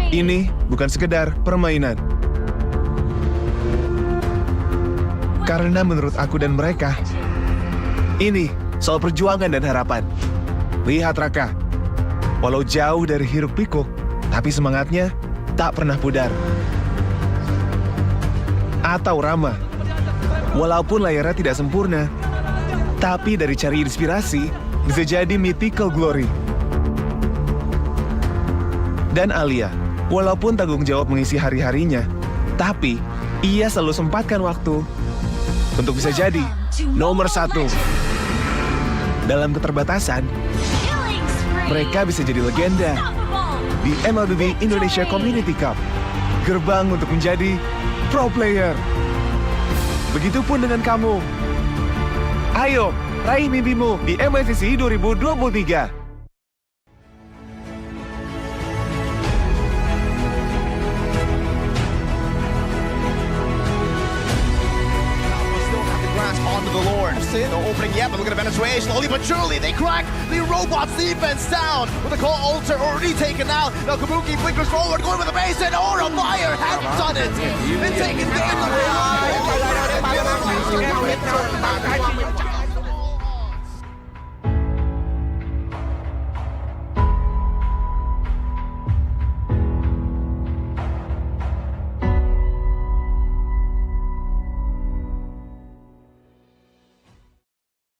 Ini bukan sekedar permainan. Karena menurut aku dan mereka, ini soal perjuangan dan harapan. Lihat Raka, walau jauh dari hiruk pikuk, tapi semangatnya tak pernah pudar. Atau Rama, walaupun layarnya tidak sempurna, tapi dari cari inspirasi bisa jadi mythical glory. Dan Alia, walaupun tanggung jawab mengisi hari-harinya, tapi ia selalu sempatkan waktu untuk bisa jadi nomor 1. Dalam keterbatasan, mereka bisa jadi legenda di MPL Indonesia Community Cup, gerbang untuk menjadi pro player. Begitupun dengan kamu. Ayo, raih mimpimu di MSCC 2023. No opening yet, but look at the penetration. Slowly but surely, they crack the robot's defense down. With the call alter already taken out. Now Kabuki flickers forward, going with the base, and Aura Fire has done it. And taken the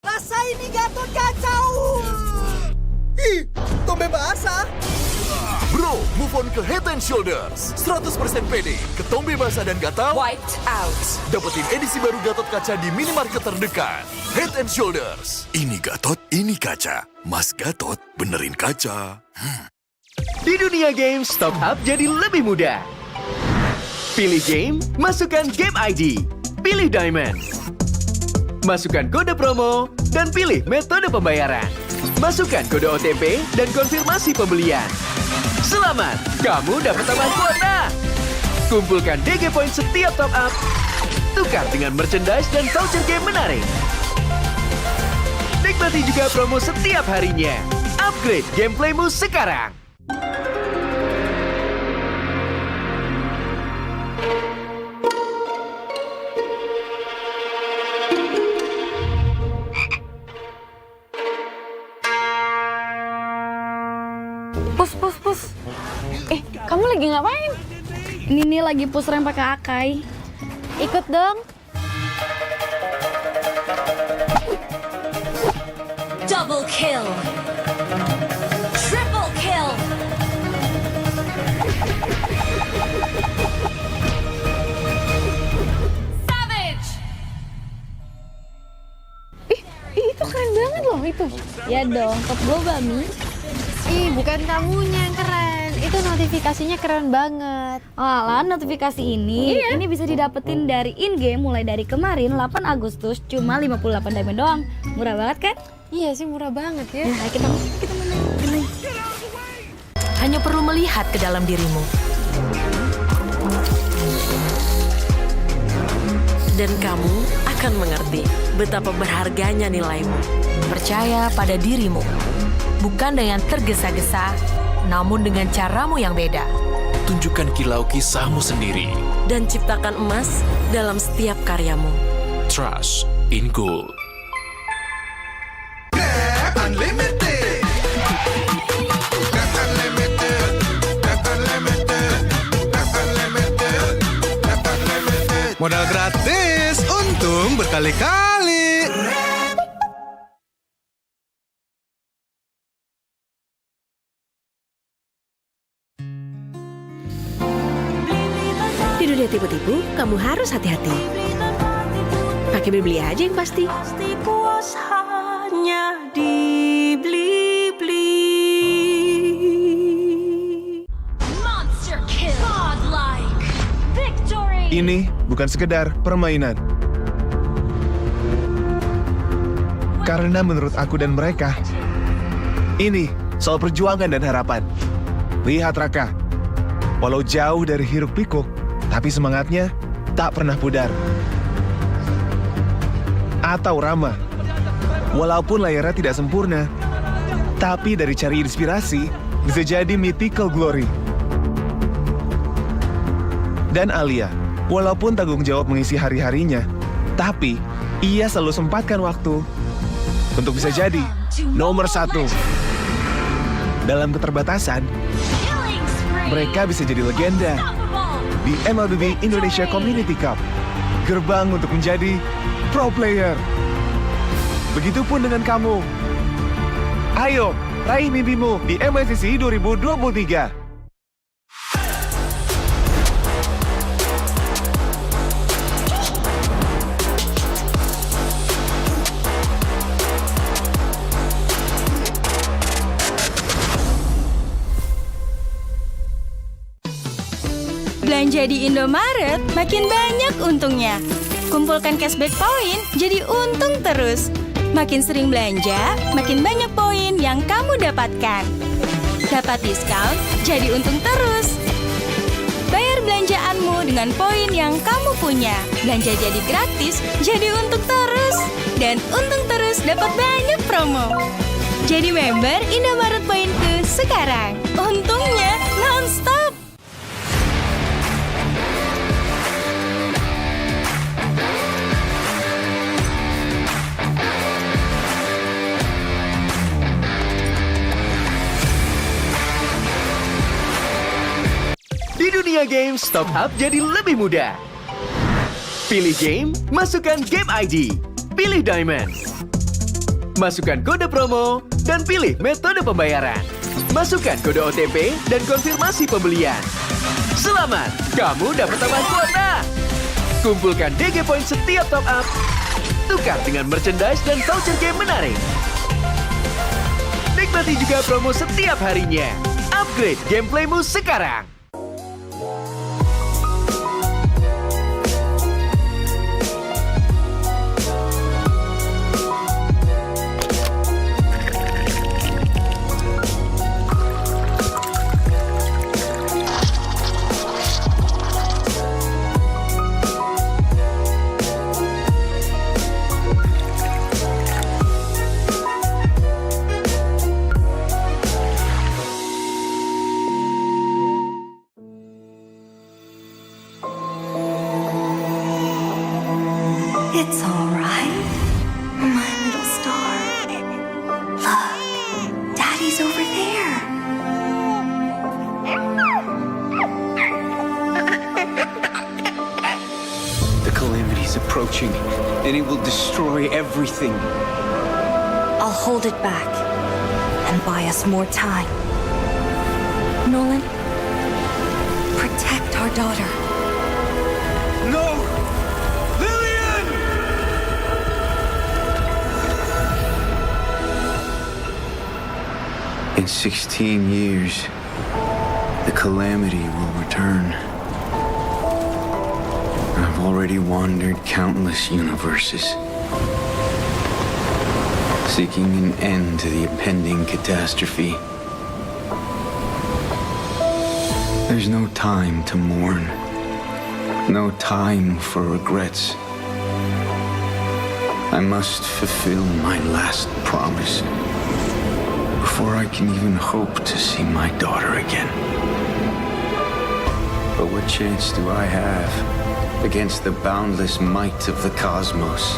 Rasa ini Gatot kacau. Ih, Tombe basah. Bro, move on ke Head and Shoulders. 100% pede, ketombe basah dan gatal. Wiped out. Dapetin edisi baru Gatot kaca di minimarket terdekat. Head and Shoulders. Ini Gatot, ini kaca. Mas Gatot, benerin kaca. Di dunia games, top up jadi lebih mudah. Pilih game, masukkan game ID. Pilih Diamond. Masukkan kode promo, dan pilih metode pembayaran. Masukkan kode OTP dan konfirmasi pembelian. Selamat, kamu dapat tambahan kuota. Kumpulkan DG Point setiap top up. Tukar dengan merchandise dan voucher game menarik. Nikmati juga promo setiap harinya. Upgrade gameplaymu sekarang. Pus. Kamu lagi ngapain? Ini nih lagi push rank pakai Akai. Ikut dong. Double kill. Triple kill. Savage. Itu keren banget loh itu. Ya dong, top global Mi. Ih, bukan kamunya yang keren. Itu notifikasinya keren banget. Alah, notifikasi ini bisa didapetin dari in-game mulai dari kemarin 8 Agustus cuma 58 diamond doang. Murah banget kan? Iya sih, murah banget ya. Nah, kita menang. Hanya perlu melihat ke dalam dirimu. Dan kamu akan mengerti betapa berharganya nilaimu. Percaya pada dirimu. Bukan dengan tergesa-gesa, namun dengan caramu yang beda. Tunjukkan kilau kisahmu sendiri. Dan ciptakan emas dalam setiap karyamu. Trust in gold. Modal gratis, untung berkali-kali. Di dunia tipu-tipu, kamu harus hati-hati. Pakai beli aja yang pasti. Puas hanya dibeli-beli. Monster kill. Godlike. Victory. Ini bukan sekedar permainan. Karena menurut aku dan mereka, ini soal perjuangan dan harapan. Lihat Raka, walau jauh dari hiruk pikuk, tapi semangatnya tak pernah pudar. Atau Rama, walaupun layarnya tidak sempurna, tapi dari cari inspirasi bisa jadi mythical glory. dan Alia. Walaupun tanggung jawab mengisi hari-harinya, tapi ia selalu sempatkan waktu untuk bisa jadi nomor 1. Dalam keterbatasan, mereka bisa jadi legenda di MLBB Indonesia Community Cup. Gerbang untuk menjadi pro player. Begitupun dengan kamu. Ayo, raih mimpimu di MLCC 2023. Belanja di Indomaret makin banyak untungnya. Kumpulkan cashback poin jadi untung terus. Makin sering belanja, makin banyak poin yang kamu dapatkan. Dapat diskon, jadi untung terus. Bayar belanjaanmu dengan poin yang kamu punya. Belanja jadi gratis, jadi untung terus. Dan untung terus dapat banyak promo. Jadi member Indomaret Poinku sekarang. Untungnya non-stop. Di dunia games, top up jadi lebih mudah. Pilih game, masukkan game ID. Pilih Diamond. Masukkan kode promo, dan pilih metode pembayaran. Masukkan kode OTP dan konfirmasi pembelian. Selamat, kamu dapat tambahan kuota. Kumpulkan DG Point setiap top up. Tukar dengan merchandise dan voucher game menarik. Nikmati juga promo setiap harinya. Upgrade gameplaymu sekarang. It's all right, my little star. Look, Daddy's over there. The calamity's approaching, and it will destroy everything. I'll hold it back and buy us more time. Nolan, protect our daughter. No! In 16 years, the calamity will return. I've already wandered countless universes, seeking an end to the impending catastrophe. There's no time to mourn, no time for regrets. I must fulfill my last promise before I can even hope to see my daughter again. But what chance do I have against the boundless might of the cosmos?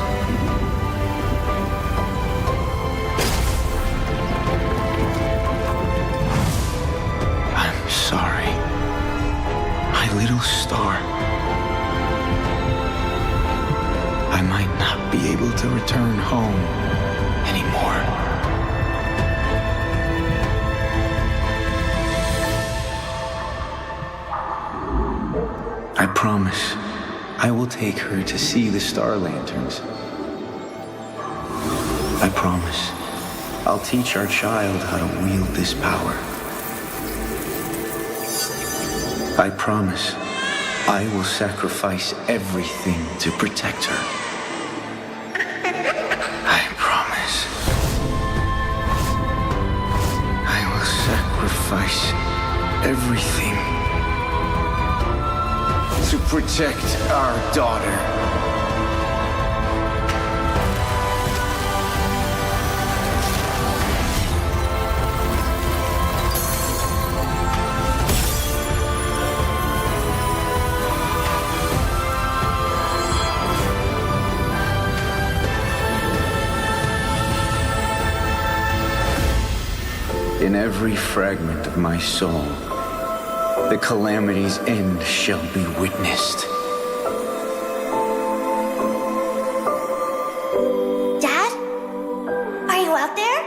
I'm sorry, my little star. I might not be able to return home anymore. I promise I will take her to see the star lanterns. I promise I'll teach our child how to wield this power. I promise I will sacrifice everything to protect her. I promise I will sacrifice everything to protect our daughter. In every fragment of my soul, the calamity's end shall be witnessed. Dad? Are you out there?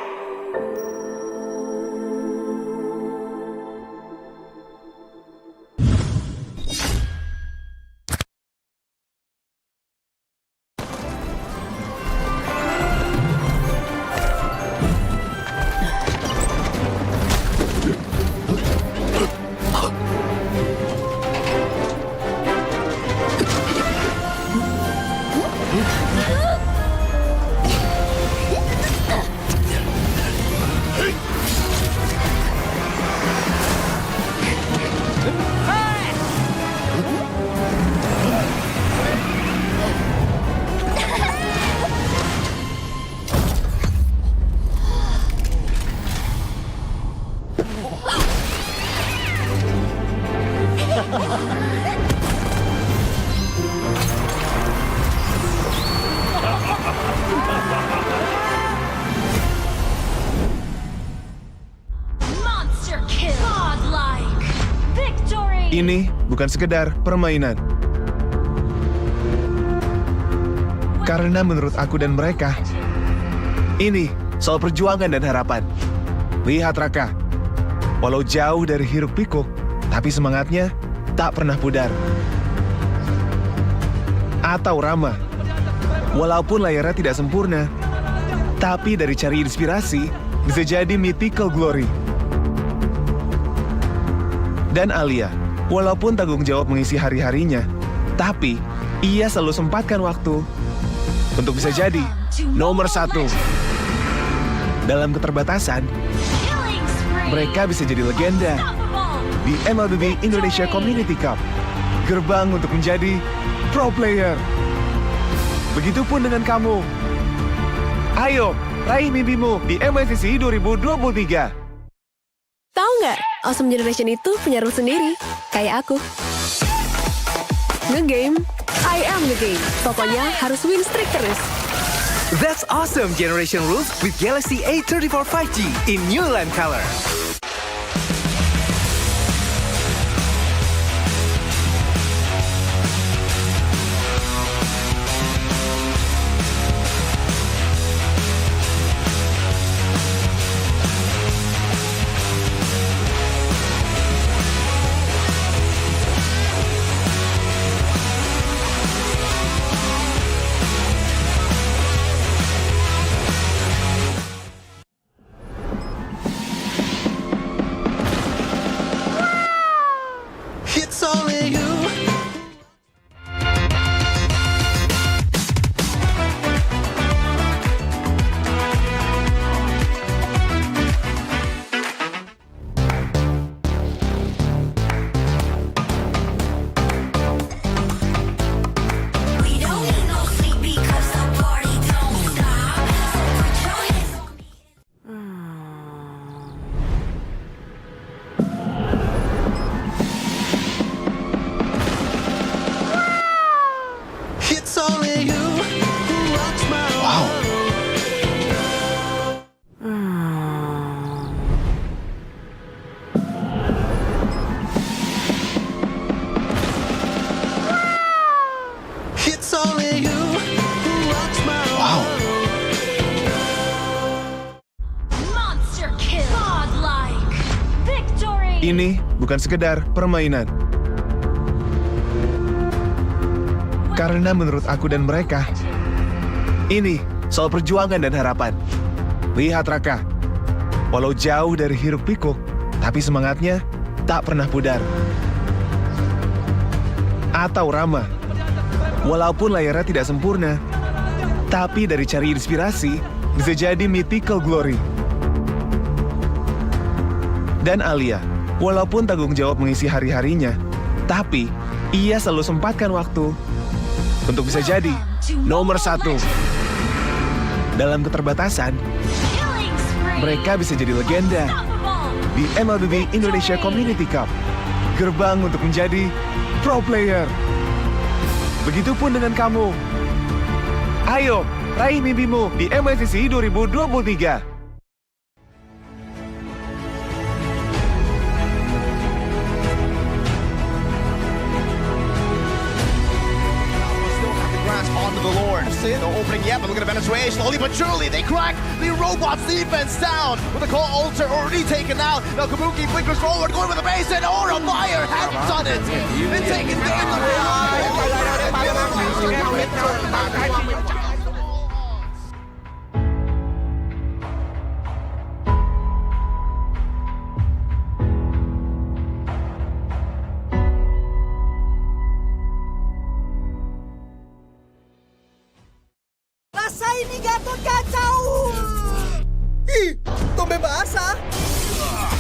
Ini bukan sekedar permainan. Karena menurut aku dan mereka, ini soal perjuangan dan harapan. Lihat Raka, walau jauh dari hiruk pikuk, tapi semangatnya tak pernah pudar. Atau Rama, walaupun layarnya tidak sempurna, tapi dari cari inspirasi bisa jadi mythical glory. Dan Alia, walaupun tanggung jawab mengisi hari-harinya, tapi ia selalu sempatkan waktu untuk bisa jadi nomor 1. Dalam keterbatasan, mereka bisa jadi legenda di MLBB Indonesia Community Cup, gerbang untuk menjadi pro player. Begitupun dengan kamu. Ayo, raih mimpimu di MLCC 2023. Tahu nggak, Awesome Generation itu punya rule sendiri, kayak aku. Nge-game, I am the game. Pokoknya harus win streak terus. That's Awesome Generation Rules with Galaxy A34 5G in New Land Color. It's only you. It's only you who rocks my world. It's only you who rocks my world. Monster kill. Godlike. Victory. Ini bukan sekedar permainan. Karena menurut aku dan mereka, ini soal perjuangan dan harapan. Lihat Raka, walau jauh dari hiruk pikuk, tapi semangatnya tak pernah pudar. Atau Rama, walaupun layarnya tidak sempurna, tapi dari cari inspirasi bisa jadi mythical glory. Dan Alia, walaupun tanggung jawab mengisi hari-harinya, tapi ia selalu sempatkan waktu untuk bisa jadi nomor 1. Dalam keterbatasan, mereka bisa jadi legenda di MLBB Indonesia Community Cup, gerbang untuk menjadi pro player. Begitupun dengan kamu. Ayo, raih mimpimu di MLCC 2023. looking to penetrate. Slowly but surely, they crack the robot's defense down. With the core altar already taken out. Now Kabuki flickers forward, going with the base, and Aura Fire has done it. It's taken down the Rasain nih Gatot kacau. Ih, tombe basah.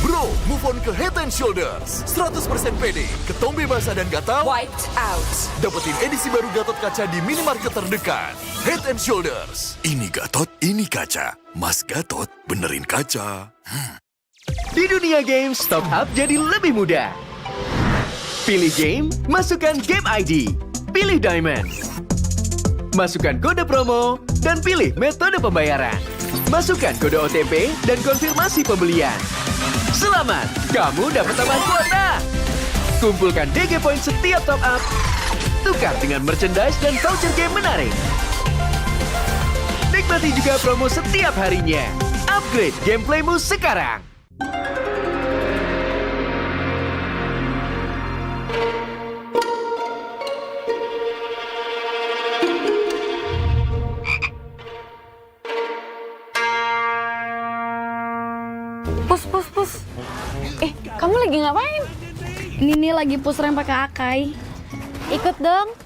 Bro, move on ke Head and Shoulders. 100% pede, ketombe basah dan gatal. Wiped out. Dapetin edisi baru Gatot kaca di minimarket terdekat. Head and Shoulders. Ini Gatot, ini kaca. Mas Gatot, benerin kaca. Di dunia games, top up jadi lebih mudah. Pilih game, masukkan game ID. Pilih Diamond. Masukkan kode promo, dan pilih metode pembayaran. Masukkan kode OTP dan konfirmasi pembelian. Selamat, kamu dapat tambahan kuota. Kumpulkan DG Point setiap top up. Tukar dengan merchandise dan voucher game menarik. Nikmati juga promo setiap harinya. Upgrade gameplaymu sekarang. Pus. Kamu lagi ngapain? Ini nih lagi push rank pakai Akai. Ikut dong.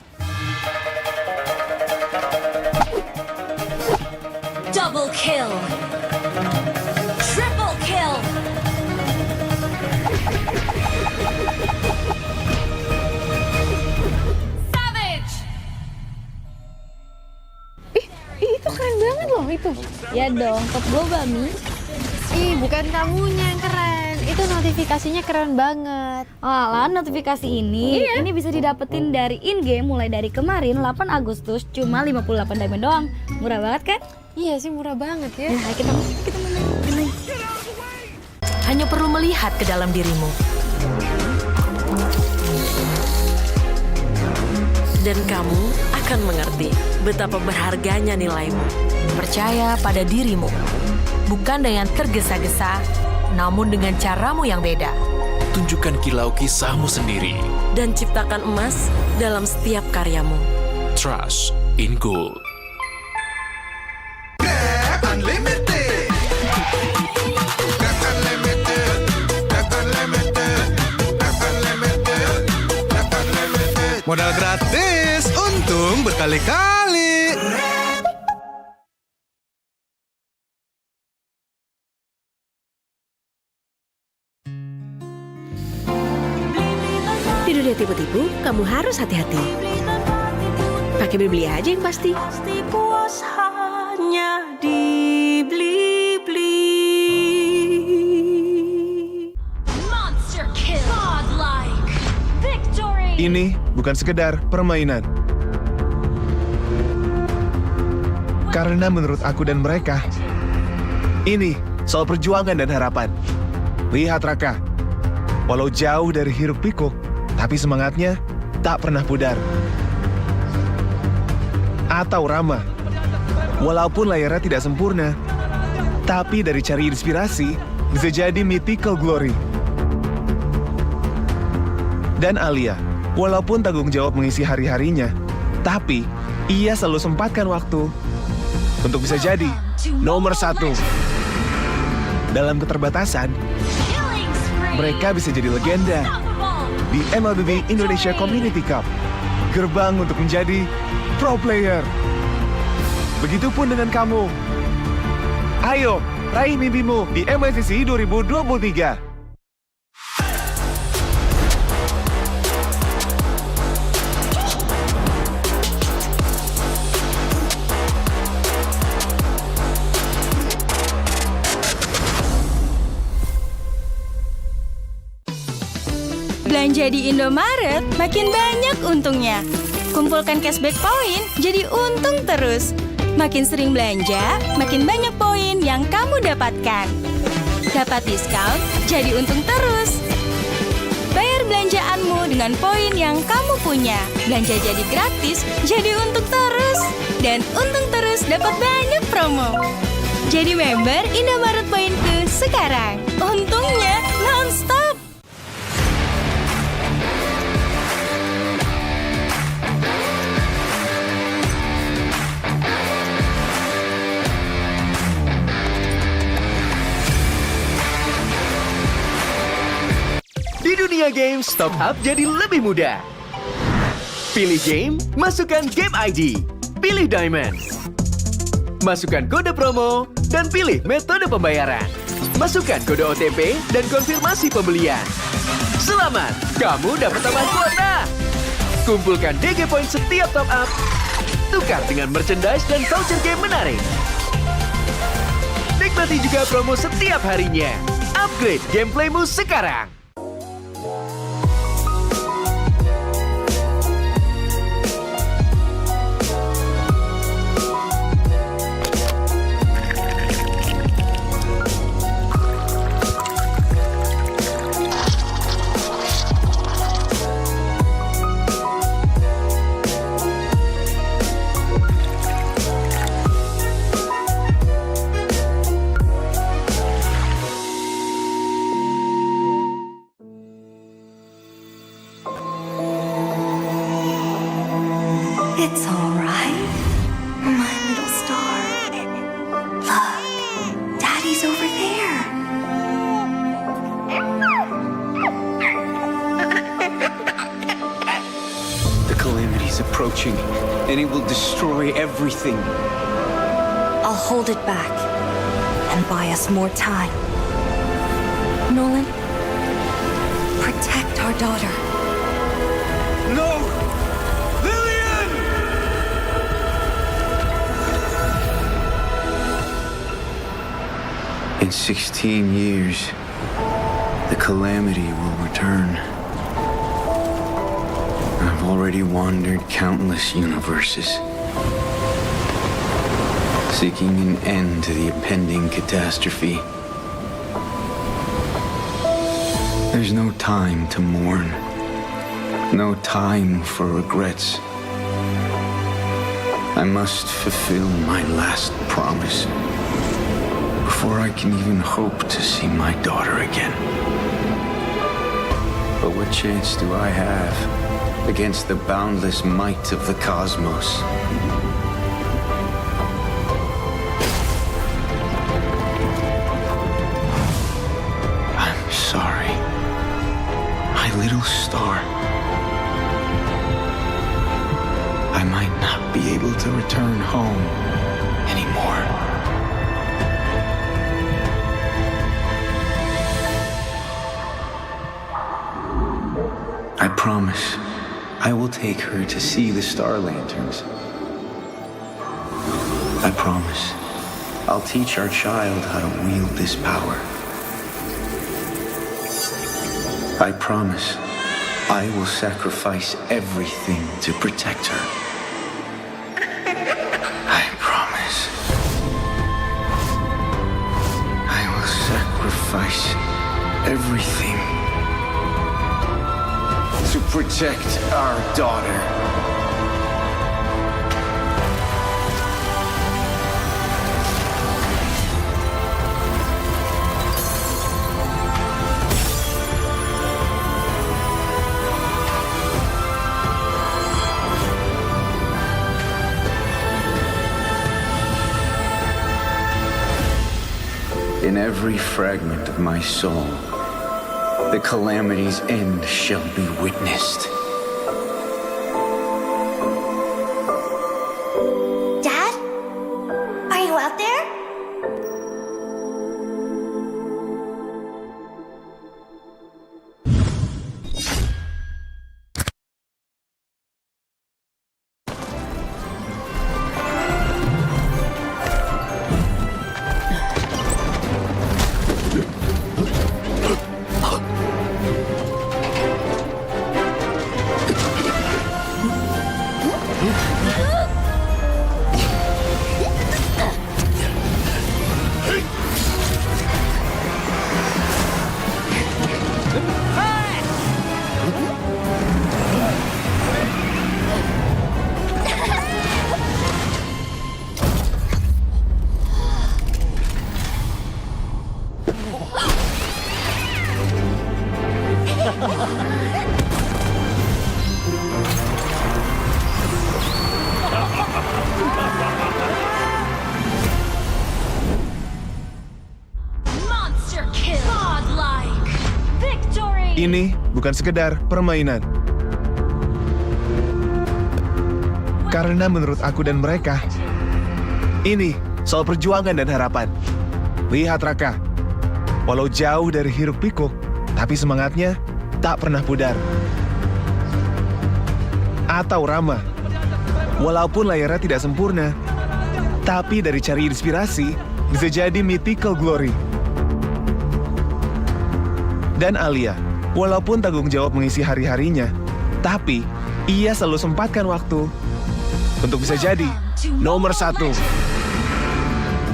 Double kill. Triple kill. Savage. Itu keren banget loh itu. Ya dong, top global nih. Ih, bukan kamunya yang keren. Itu notifikasinya keren banget. Alah, notifikasi ini bisa didapetin dari in-game mulai dari kemarin 8 Agustus cuma 58 diamond doang. Murah banget kan? Iya sih, murah banget ya. Nah, kita main. Hanya perlu melihat ke dalam dirimu. Dan kamu akan mengerti betapa berharganya nilaimu. Percaya pada dirimu. Bukan dengan tergesa-gesa, namun dengan caramu yang beda. Tunjukkan kilau kisahmu sendiri. Dan ciptakan emas dalam setiap karyamu. Trust in Gold. Unlimited. Modal gratis, untung berkali-kali. Di dunia tipu-tipu, kamu harus hati-hati. Pakai beli aja yang pasti. Puas hanya dibeli-beli. Monster kill. Godlike. Victory. Ini bukan sekedar permainan. Karena menurut aku dan mereka, ini soal perjuangan dan harapan. Lihat Raka, walau jauh dari hiruk pikuk, tapi semangatnya tak pernah pudar. Atau Rama, walaupun layarnya tidak sempurna, tapi dari cari inspirasi bisa jadi mythical glory. Dan Alia, walaupun tanggung jawab mengisi hari-harinya, tapi ia selalu sempatkan waktu untuk bisa jadi nomor 1. Dalam keterbatasan, mereka bisa jadi legenda di MPL Indonesia Community Cup, gerbang untuk menjadi pro player. Begitupun dengan kamu. Ayo, raih mimpimu di MSCC 2023. Belanja di Indomaret, makin banyak untungnya. Kumpulkan cashback poin, jadi untung terus. Makin sering belanja, makin banyak poin yang kamu dapatkan. Dapat diskon, jadi untung terus. Bayar belanjaanmu dengan poin yang kamu punya. Belanja jadi gratis, jadi untung terus. Dan untung terus dapat banyak promo. Jadi member Indomaret Poinku sekarang. Untungnya non-stop. Di dunia games, top up jadi lebih mudah. Pilih game, masukkan game ID. Pilih Diamond. Masukkan kode promo, dan pilih metode pembayaran. Masukkan kode OTP dan konfirmasi pembelian. Selamat, kamu dapat tambahan kuota. Kumpulkan DG Point setiap top up. Tukar dengan merchandise dan voucher game menarik. Nikmati juga promo setiap harinya. Upgrade gameplaymu sekarang. It's all right, my little star. Look, Daddy's over there. The calamity's approaching, and it will destroy everything. I'll hold it back and buy us more time. Nolan, protect our daughter. No! In 16 years, the calamity will return. I've already wandered countless universes, seeking an end to the impending catastrophe. There's no time to mourn, no time for regrets. I must fulfill my last promise before I can even hope to see my daughter again. But what chance do I have against the boundless might of the cosmos? I'm sorry, my little star. I might not be able to return home anymore. I promise I will take her to see the star lanterns. I promise I'll teach our child how to wield this power. I promise I will sacrifice everything to protect her. I promise I will sacrifice everything to protect our daughter. In every fragment of my soul, the calamity's end shall be witnessed. Dad? Are you out there? Monster kill. Godlike. Victory. Ini bukan sekedar permainan. Karena menurut aku dan mereka, ini soal perjuangan dan harapan. Lihat Raka, walau jauh dari hiruk pikuk, tapi semangatnya tak pernah pudar. Atau Rama, walaupun layarnya tidak sempurna, tapi dari cari inspirasi bisa jadi mythical glory. Dan Alia, walaupun tanggung jawab mengisi hari-harinya, tapi ia selalu sempatkan waktu untuk bisa jadi nomor 1.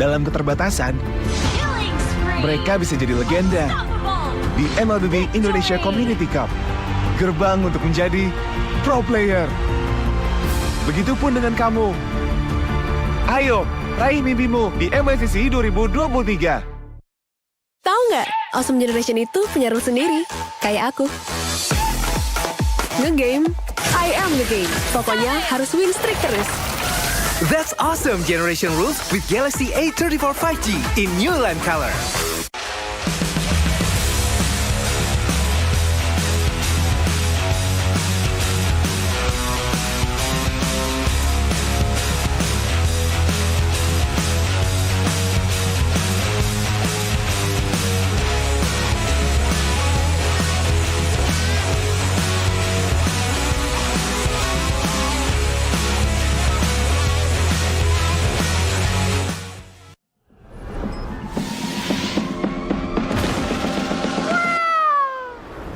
Dalam keterbatasan, mereka bisa jadi legenda di MLB Indonesia Community Cup, gerbang untuk menjadi pro player. Begitupun dengan kamu. Ayo, raih mimpimu di MLCC 2023. Tahu nggak, Awesome Generation itu punya rule sendiri, kayak aku. Nge-game, I am the game. Pokoknya harus win streak terus. That's Awesome Generation Rules with Galaxy A34 5G in new lime color.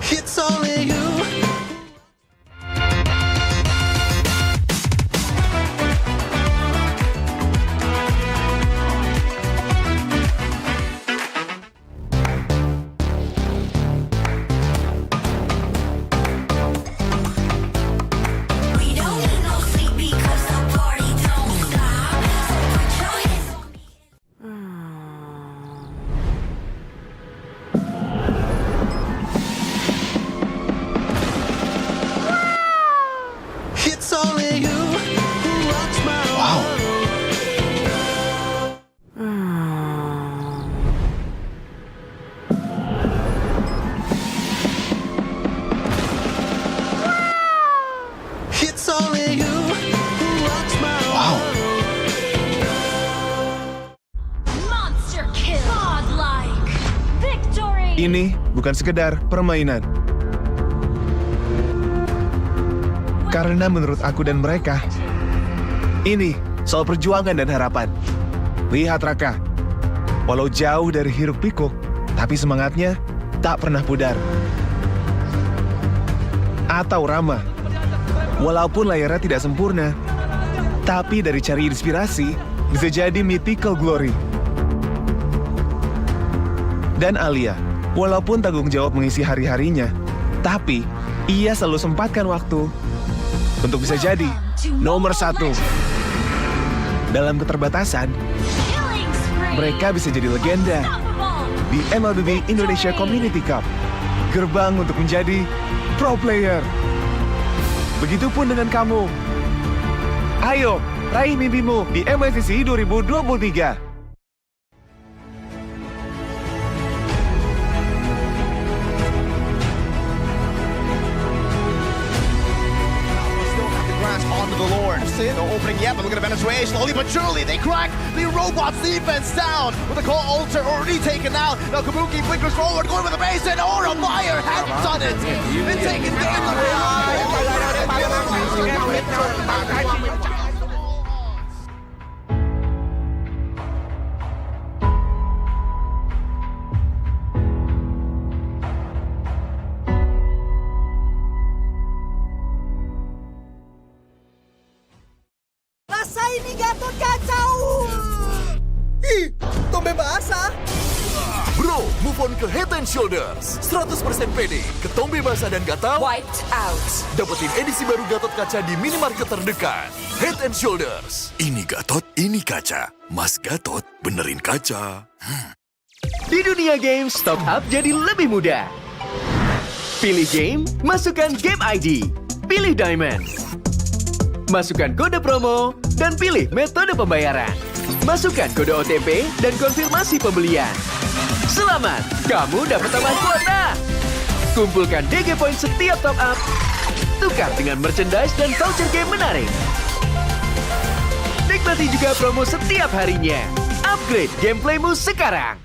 It's only you. It's only you who rocks my world. It's only you who rocks my world. Monster kill. Godlike. Victory. Ini bukan sekedar permainan. Karena menurut aku dan mereka, ini soal perjuangan dan harapan. Lihat Raka, walau jauh dari hiruk pikuk, tapi semangatnya tak pernah pudar. Atau Rama, walaupun layarnya tidak sempurna, tapi dari cari inspirasi bisa jadi mythical glory. Dan Alia, walaupun tanggung jawab mengisi hari-harinya, tapi ia selalu sempatkan waktu untuk bisa jadi nomor 1. Dalam keterbatasan, mereka bisa jadi legenda di MLB Indonesia Community Cup, gerbang untuk menjadi pro player. Begitupun dengan kamu. Ayo, raih mimpimu di MLCC 2023. Onto the Lord. No opening yet, but look at Venezuela. Slowly but surely, they crack the robots' defense down with the call altar already taken out. Now Kabuki flickers forward, going with the base, and Aura Fire has done it. Been taken down. Rasain nih Gatot kacau. Ih, tombe basah. Bro, move on ke Head and Shoulders. 100% pede, ketombe basah dan gatal. Wiped out. Dapetin edisi baru Gatot kaca di minimarket terdekat. Head and Shoulders. Ini Gatot, ini kaca. Mas Gatot, benerin kaca. Di dunia games, top up jadi lebih mudah. Pilih game, masukkan game ID. Pilih Diamond. Masukkan kode promo dan pilih metode pembayaran. Masukkan kode OTP dan konfirmasi pembelian. Selamat, kamu dapat tambahan kuota. Kumpulkan DG Point setiap top up. Tukar dengan merchandise dan voucher game menarik. Nikmati juga promo setiap harinya. Upgrade gameplaymu sekarang.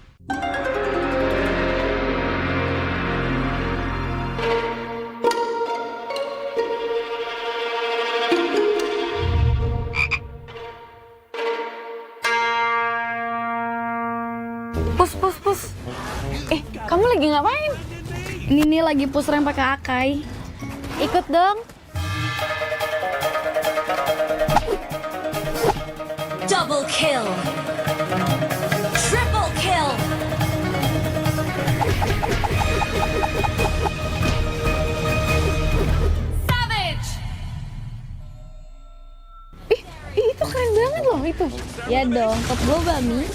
Pus. Kamu lagi ngapain? Ini nih lagi push rank pakai Akai. Ikut dong. Double kill. Triple kill. Savage. Itu keren banget loh itu. Ya dong, top global nih.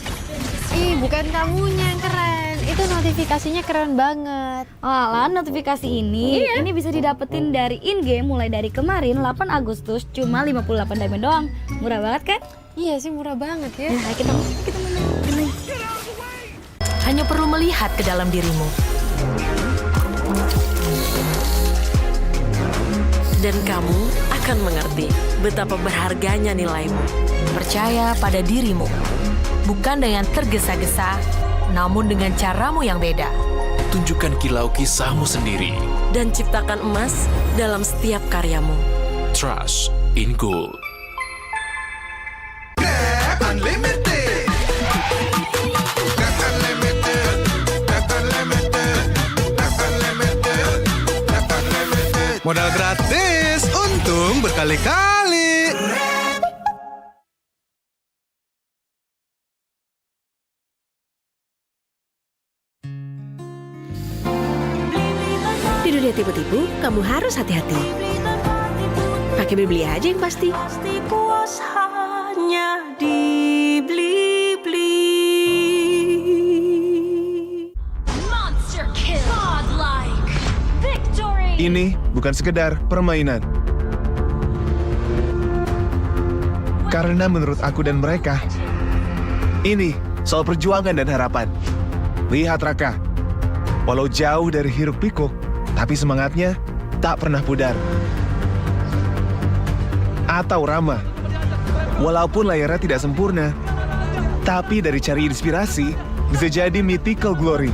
Bukan kamunya yang keren. Itu notifikasinya keren banget. Alah, notifikasi ini bisa didapetin dari in-game mulai dari kemarin 8 Agustus cuma 58 diamond doang. Murah banget kan? Iya sih, murah banget ya. Nah, kita main. Hanya perlu melihat ke dalam dirimu. Dan kamu akan mengerti betapa berharganya nilaimu. Percaya pada dirimu. Bukan dengan tergesa-gesa, namun dengan caramu yang beda. Tunjukkan kilau kisahmu sendiri. Dan ciptakan emas dalam setiap karyamu. Trust in Gold. Grab Unlimited. Grab Unlimited. Grab Unlimited. Grab Unlimited. Grab Unlimited. Modal gratis, untung berkali-kali. Di dunia tipu-tipu, kamu harus hati-hati. Pakai beli aja yang pasti. Pasti puas hanya di beli-beli. Monster kill. Godlike. Victory. Ini bukan sekedar permainan. Karena menurut aku dan mereka, ini soal perjuangan dan harapan. Lihat Raka, walau jauh dari hiruk pikuk, tapi semangatnya tak pernah pudar. Atau Rama, walaupun layarnya tidak sempurna, tapi dari cari inspirasi bisa jadi mythical glory.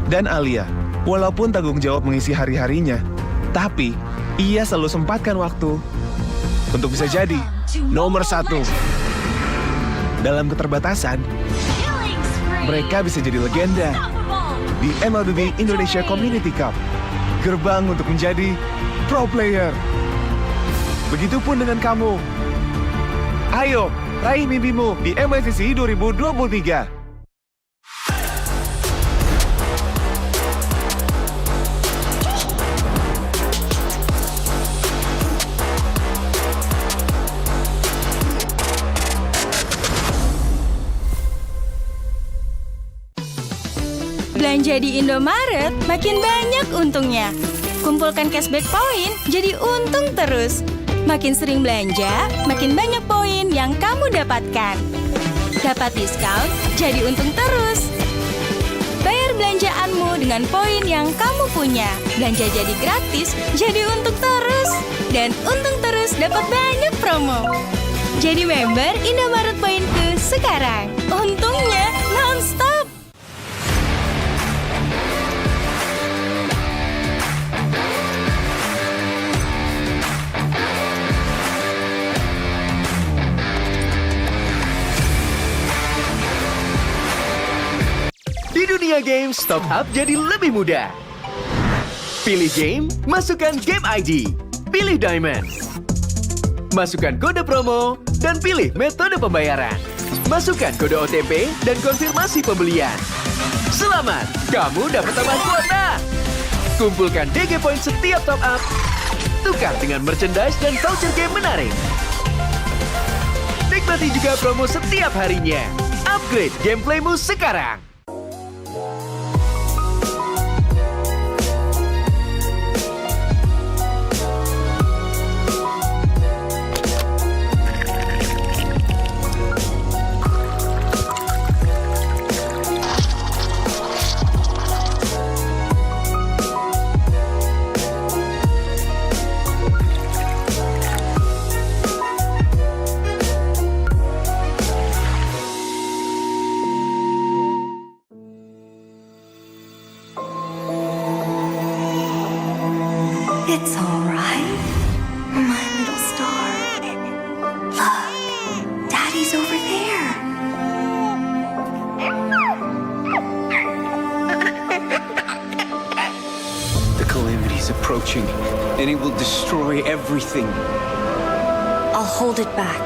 Dan Alia, walaupun tanggung jawab mengisi hari-harinya, tapi ia selalu sempatkan waktu untuk bisa jadi nomor 1. Dalam keterbatasan, mereka bisa jadi legenda di MLB Indonesia Community Cup, gerbang untuk menjadi pro player. Begitupun dengan kamu. Ayo, raih mimpimu di MLCC 2023. Belanja di Indomaret makin banyak untungnya. Kumpulkan cashback poin jadi untung terus. Makin sering belanja, makin banyak poin yang kamu dapatkan. Dapat diskon, jadi untung terus. Bayar belanjaanmu dengan poin yang kamu punya. Belanja jadi gratis, jadi untung terus. Dan untung terus dapat banyak promo. Jadi member Indomaret Poinku sekarang. Untungnya non-stop. Di dunia games, top up jadi lebih mudah. Pilih game, masukkan game ID. Pilih Diamond. Masukkan kode promo dan pilih metode pembayaran. Masukkan kode OTP dan konfirmasi pembelian. Selamat, kamu dapat tambahan kuota. Kumpulkan DG Point setiap top up. Tukar dengan merchandise dan voucher game menarik. Nikmati juga promo setiap harinya. Upgrade gameplaymu sekarang. It's all right, my little star. Look, Daddy's over there. The calamity's approaching, and it will destroy everything. I'll hold it back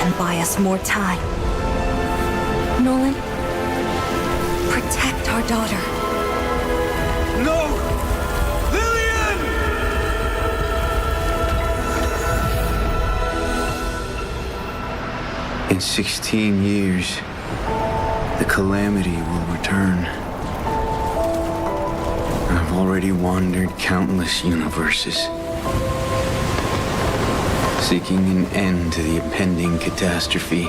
and buy us more time. Nolan, protect our daughter. No! Lillian! In 16 years, the calamity will return. I've already wandered countless universes, seeking an end to the impending catastrophe.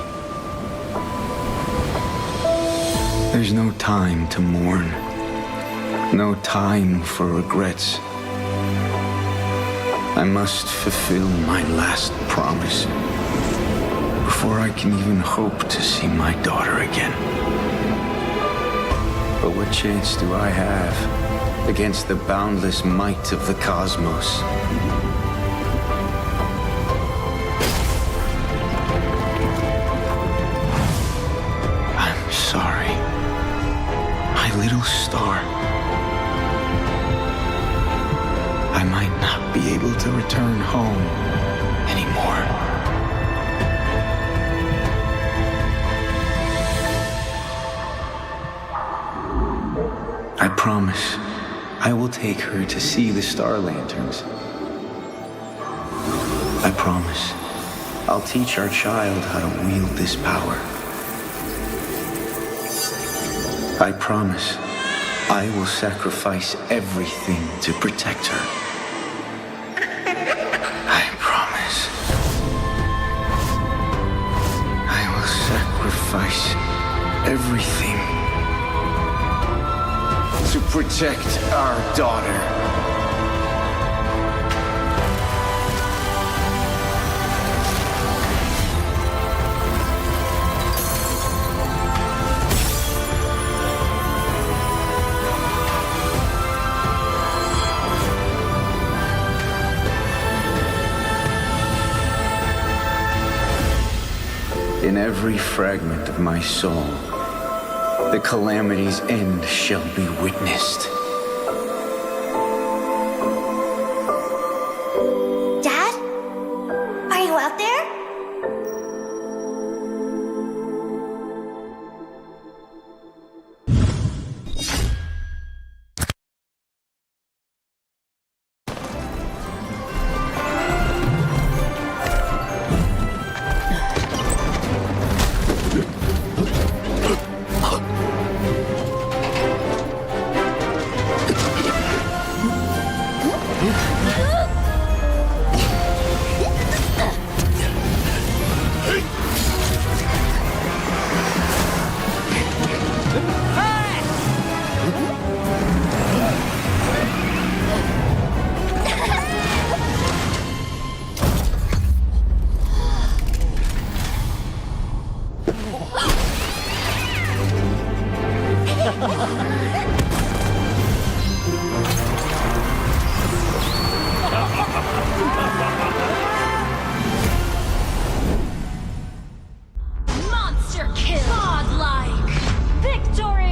There's no time to mourn, no time for regrets. I must fulfill my last promise before I can even hope to see my daughter again. But what chance do I have against the boundless might of the cosmos? I'm sorry, my little star. I might not be able to return home anymore. I promise I will take her to see the star lanterns. I promise I'll teach our child how to wield this power. I promise I will sacrifice everything to protect her. I promise I will sacrifice everything to protect our daughter. In every fragment of my soul, the calamity's end shall be witnessed. Dad? Are you out there?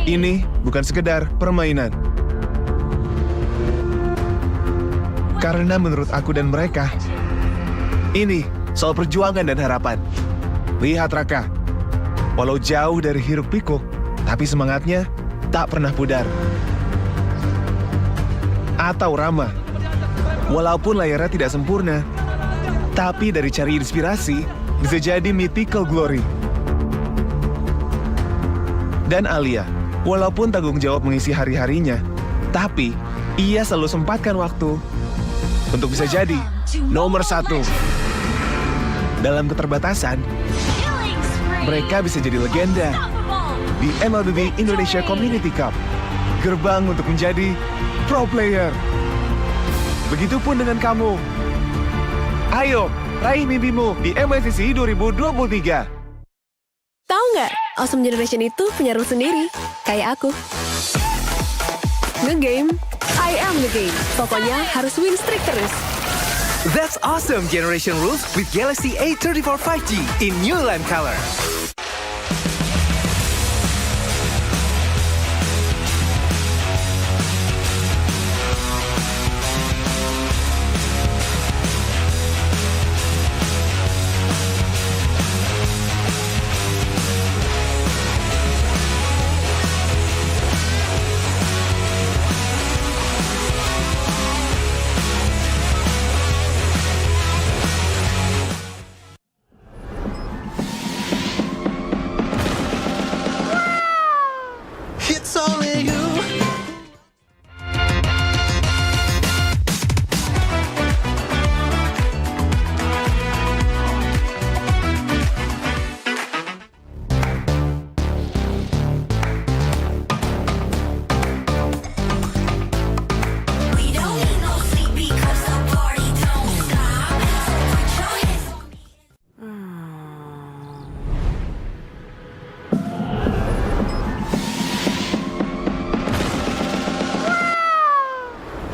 Ini bukan sekedar permainan. Karena menurut aku dan mereka, ini soal perjuangan dan harapan. Lihat Raka, walau jauh dari hiruk pikuk, tapi semangatnya tak pernah pudar. Atau Rama, walaupun layarnya tidak sempurna, tapi dari cari inspirasi bisa jadi mythical glory. Dan Alia, walaupun tanggung jawab mengisi hari-harinya, tapi ia selalu sempatkan waktu untuk bisa jadi nomor 1. Dalam keterbatasan, mereka bisa jadi legenda di MLB Indonesia Community Cup, gerbang untuk menjadi pro player. Begitupun dengan kamu. Ayo, raih mimpimu di MLCC 2023. Tahu nggak, Awesome Generation itu punya rules sendiri, kayak aku. Nge-game, I am the game. Pokoknya harus win streak terus. That's awesome generation rules with Galaxy A34 5G in new lime color. It's only you.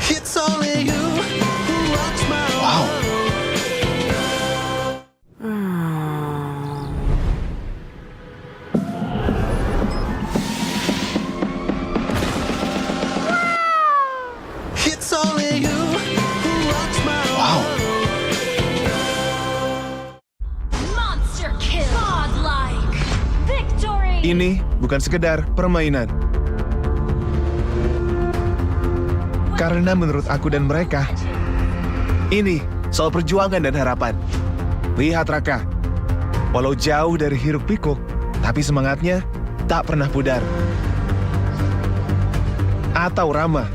It's only you who rocks my world. It's only you who rocks my Monster kill. Godlike. Victory. Ini bukan sekedar permainan. Karena menurut aku dan mereka, ini soal perjuangan dan harapan. Lihat Raka, walau jauh dari hiruk pikuk, tapi semangatnya tak pernah pudar. Atau Rama,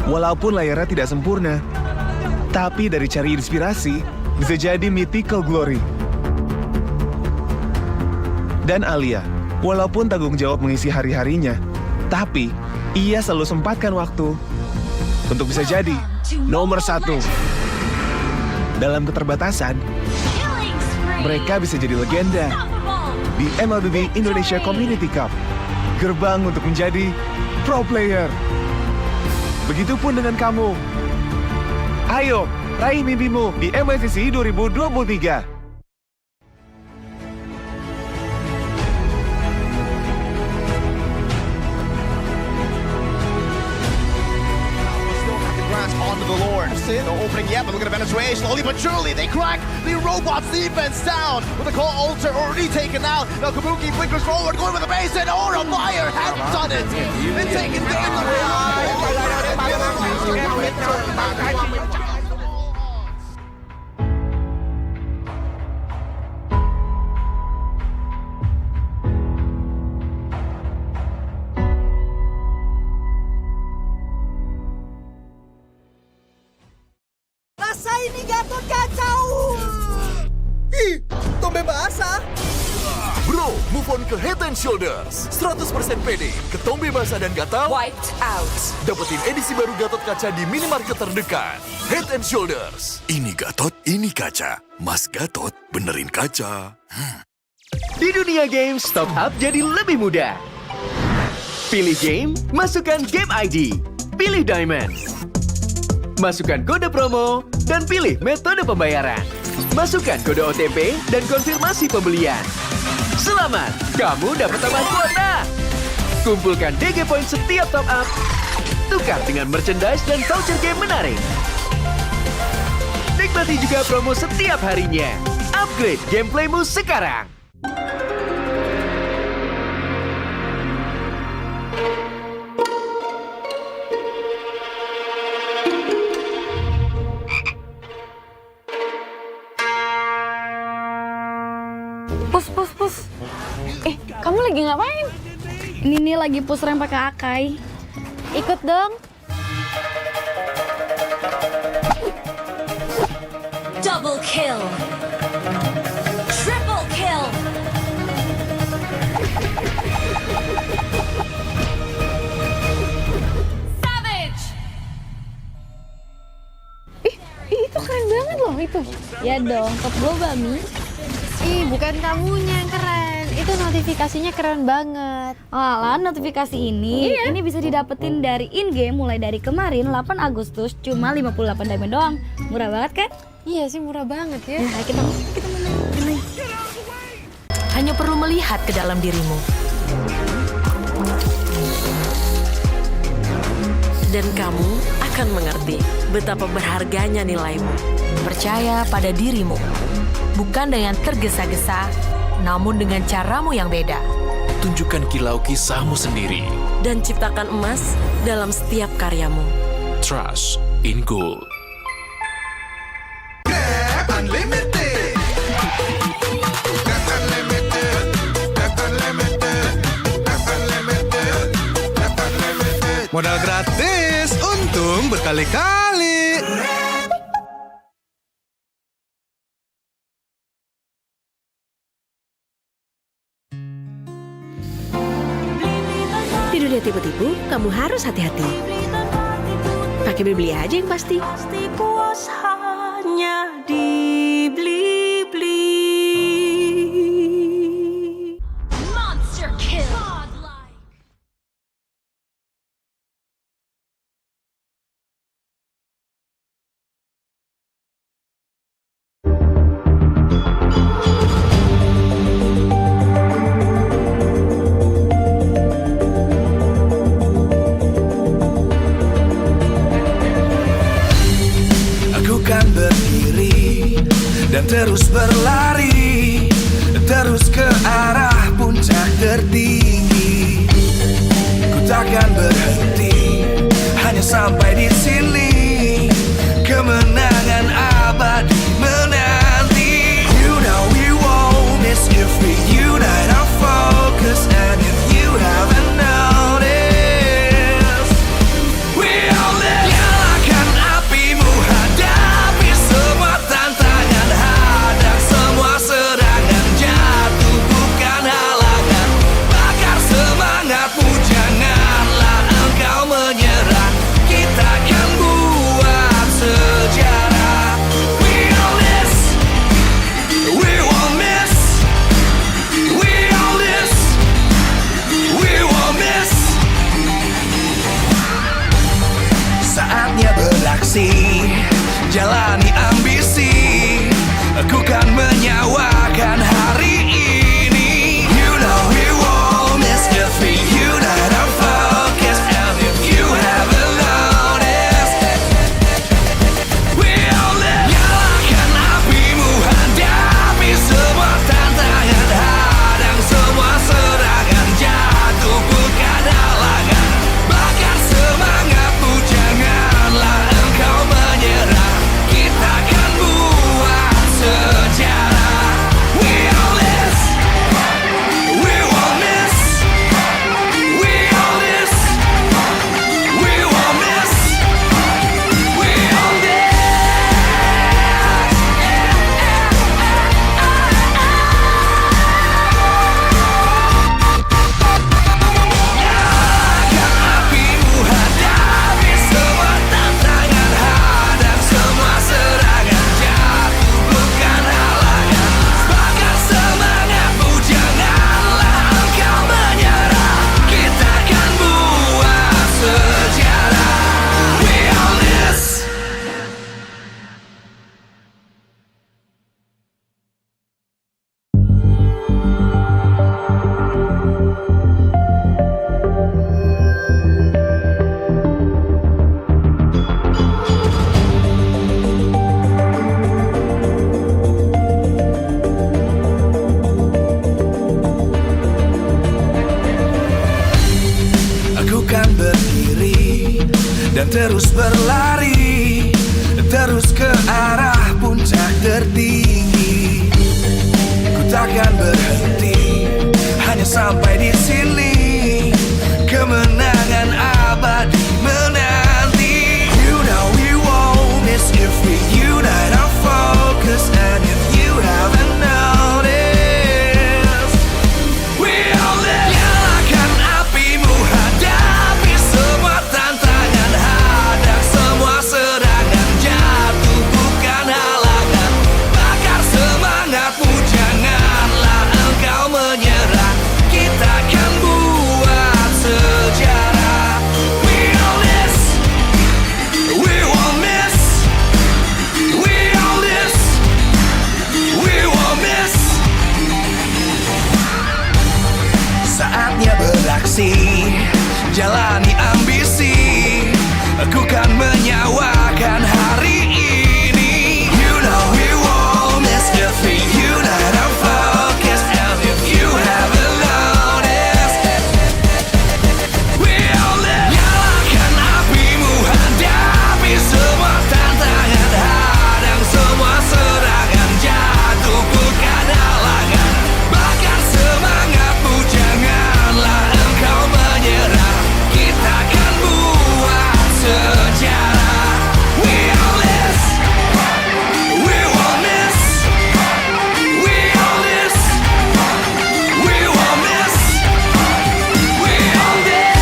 walaupun layarnya tidak sempurna, tapi dari cari inspirasi bisa jadi mythical glory. Dan Alia, walaupun tanggung jawab mengisi hari-harinya, tapi ia selalu sempatkan waktu untuk bisa jadi nomor 1. Dalam keterbatasan, mereka bisa jadi legenda di MLB Indonesia Community Cup. Gerbang untuk menjadi pro player. Begitupun dengan kamu. Ayo, raih mimpimu di MLCC 2023. Onto the Lord. No opening yet, but look at the penetration. Slowly but surely, they crack the robot's defense down. With the call altar already taken out. Now Kabuki flickers forward, going with the base, and Aura Fire has done it. And taken game away. Rasa ini Gatot kacau. Ih, Tombe basah. Bro, move on ke Head and Shoulders. 100% pede, ketombe basah dan gatal Wiped out. dapetin edisi baru Gatot kaca di minimarket terdekat. Head and Shoulders. Ini Gatot, ini kaca. Mas Gatot, benerin kaca. Di dunia games, top up jadi lebih mudah. Pilih game, masukkan game ID. Pilih Diamond. Masukkan kode promo, dan pilih metode pembayaran. Masukkan kode OTP dan konfirmasi pembelian. Selamat, kamu dapat tambah kuota. Kumpulkan DG Point setiap top up. Tukar dengan merchandise dan voucher game menarik. Nikmati juga promo setiap harinya. Upgrade gameplaymu sekarang. Pus. Kamu lagi ngapain? Ini nih lagi push rank pakai Akai. Ikut dong. Double kill. Triple kill. Savage. Itu keren banget loh itu. Ya dong, top global Mi. Ih, bukan kamunya yang keren. Itu Itu notifikasinya keren banget. Alah, notifikasi ini bisa didapetin dari in-game mulai dari kemarin 8 Agustus cuma 58 diamond doang. Murah banget kan? Iya sih, murah banget ya. Nah, kita main. Hanya perlu melihat ke dalam dirimu. Dan kamu akan mengerti betapa berharganya nilaimu. Percaya pada dirimu. Bukan dengan tergesa-gesa, namun dengan caramu yang beda. Tunjukkan kilau kisahmu sendiri. Dan ciptakan emas dalam setiap karyamu. Trust in Gold. Unlimited. Got unlimited. Got unlimited. Got unlimited. Got unlimited. Modal gratis, untung berkali-kali. Di dunia tipu-tipu, kamu harus hati-hati. Pakai beli aja yang pasti. Pasti puas hanya dibeli-beli. Monster kill. Aku kan berdiri dan terus berlari, terus ke arah puncak tertinggi. Ku takkan berhenti, hanya sampai di sini. Kemenangan abadi menanti. You know we won't miss if we unite our focus. And if you haven't noticed, we all live. Nyalakan apimu, hadapi semua tantangan, hadang semua serangan, jatuh bukan halangan. Bakar semangatmu, janganlah engkau menyerah. Kita akan buat sejarah. We all this, we won't miss. We all this, we won't miss. Saatnya beraksi, jalani ambisi. Aku kan menyawakan hari ini. You know we won't miss if we unite our focus. And if you haven't noticed, we all live. Nyalakan apimu, hadapi semua tantangan, hadang semua serangan, jatuh bukan halangan. Bakar semangatmu, janganlah engkau menyerah. Kita akan buat sejarah. We all this, we won't miss. We all this, we won't miss. We all this. Nyalakan apimu, hadapi semua tantangan, hadang semua serangan, jatuh bukan halangan. Bakar semangatmu, janganlah engkau menyerah. Kita akan buat sejarah. We all this. Aku kan berdiri dan terus berlari, terus ke arah puncak tertinggi. Ku takkan berhenti, hanya sampai di sini. Kemenangan abadi menanti. You know we won't miss if we unite our focus. And if you haven't noticed, we all live. Nyalakan apimu, hadapi semua tantangan, hadang semua serangan, jatuh bukan jalani ambisi. Aku kan menyawakan hari ini. You know we won't miss if we unite our focus. And if you haven't noticed, we'll live. Nyalakan apimu, hadapi semua tantangan, hadang semua serangan, jatuhkan halangan, bakar semangatmu, janganlah engkau menyerah. Kita akan buat sejarah. We all this, we won't miss. We all this, we won't miss. We all this.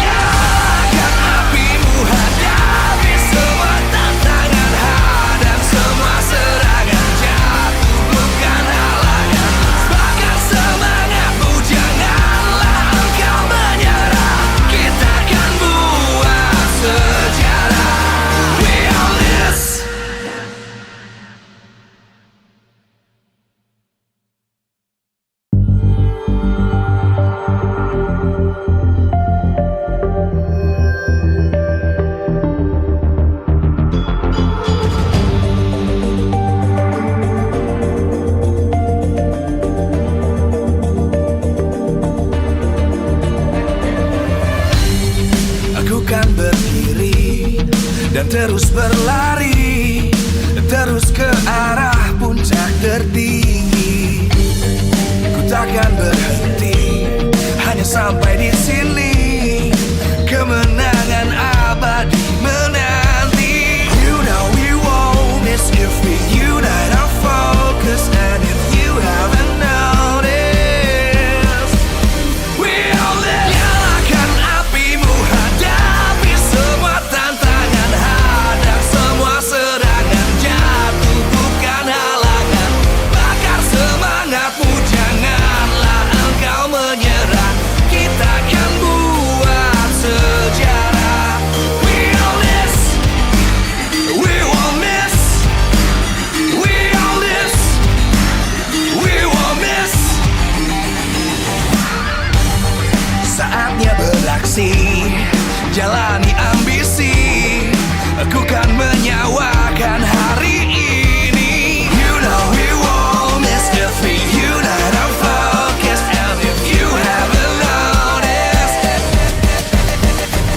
Nyalakan apimu, hadapi semua tantangan, hadang semua serangan, jatuhkan halangan, bakar semangatmu, janganlah engkau menyerah. Kita akan buat sejarah. We all this. Aku kan berdiri dan terus berlari, terus ke arah puncak tertinggi. Ku takkan berhenti, hanya sampai di sini. Kemenangan abadi menanti. You know we won't miss if we unite our focus. And if you haven't noticed, we all live. Nyalakan apimu, hadapi semua tantangan, hadang semua serangan, jatuhkan halangan, bakar semangatmu, janganlah engkau menyerah. Kita akan buat sejarah. We all this, we won't miss. We all this, we won't miss. Saatnya beraksi, jalani ambisi. Aku kan menyawakan hari ini. You know we won't miss if we unite our focus. And if you haven't noticed,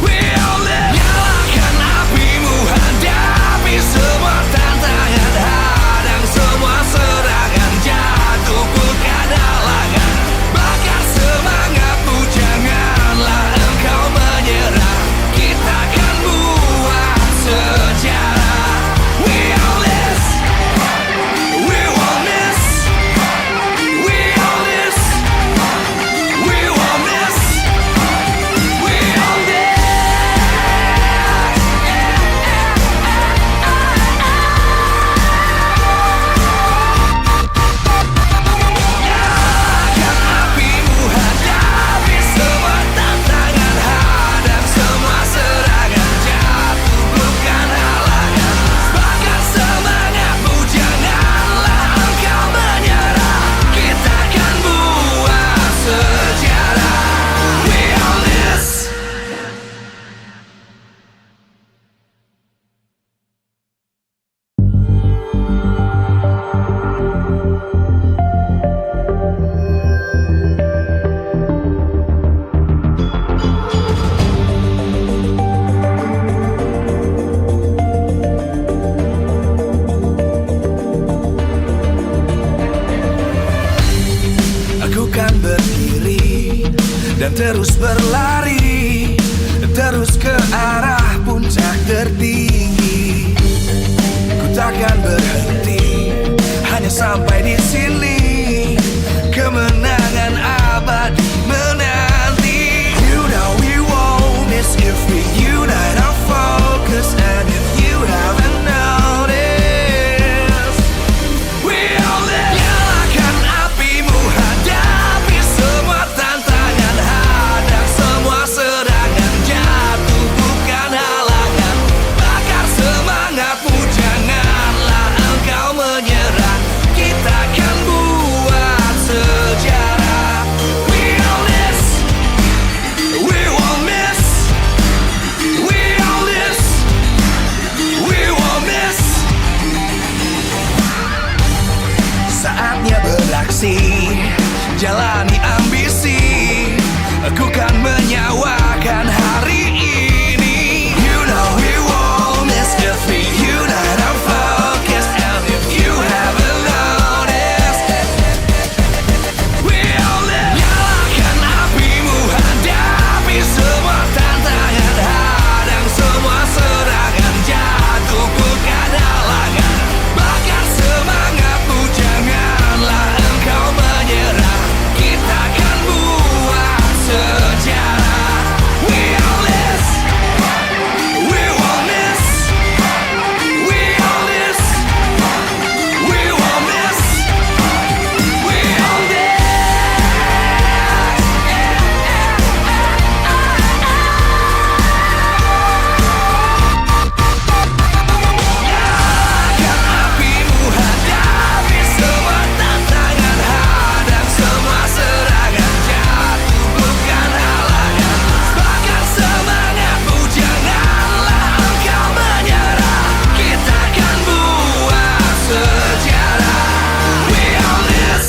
we all live. Nyalakan apimu, hadapi semua tantangan, hadang semua serangan, jatuhkan halangan, bakar semangatmu, janganlah engkau menyerah. Kita akan buat sejarah. We all this, we won't miss. We all this, we won't miss. We all this. Nyalakan apimu, hadapi semua tantangan, hadang semua serangan, jatuhkan halangan, bakar semangatmu, janganlah engkau menyerah. Kita akan buat sejarah. We all this. Aku kan berdiri dan terus berlari, terus ke arah puncak tertinggi. Ku takkan berhenti, hanya sampai di sini. Kemenangan abadi menanti. You know we won't miss if we unite our focus. And if you haven't noticed, we all live. Nyalakan apimu, hadapi semua tantangan, hadang semua serangan, jatuhkan halangan, bakar semangatmu, janganlah engkau jalani ambisi, aku kan menyawakan hari ini. You know we won't miss if we unite our focus. And if you haven't noticed, we all live. Nyalakan apimu, hadapi semua tantangan, hadang semua serangan, jatuhkan halangan, bakar semangatmu, janganlah engkau menyerah. Kita akan buat sejarah. We all this, we won't miss. We all this, we won't miss. We all this. Nyalakan apimu, hadapi semua tantangan, hadang semua serangan, jatuhkan halangan, bakar semangatmu, janganlah engkau menyerah. Kita akan buat sejarah. We all this.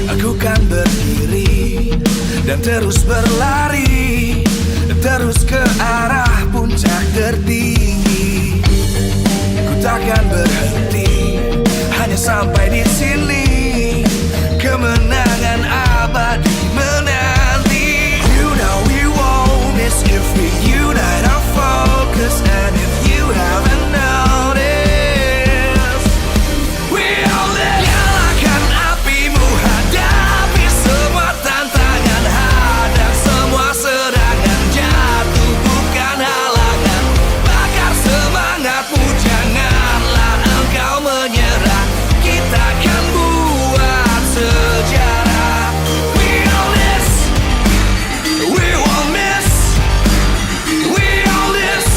Aku kan berdiri dan terus berlari, terus ke arah puncak tertinggi. Ku takkan berhenti, hanya sampai di sini. Kemenangan abadi menanti. You know we won't miss if we unite our focus. And if you haven't noticed, we all live. Nyalakan apimu, hadapi semua tantangan, hadang semua serangan, jatuhkan halangan, bakar semangatmu, janganlah engkau menyerah. Kita akan buat sejarah. We all this, we won't miss. We all this,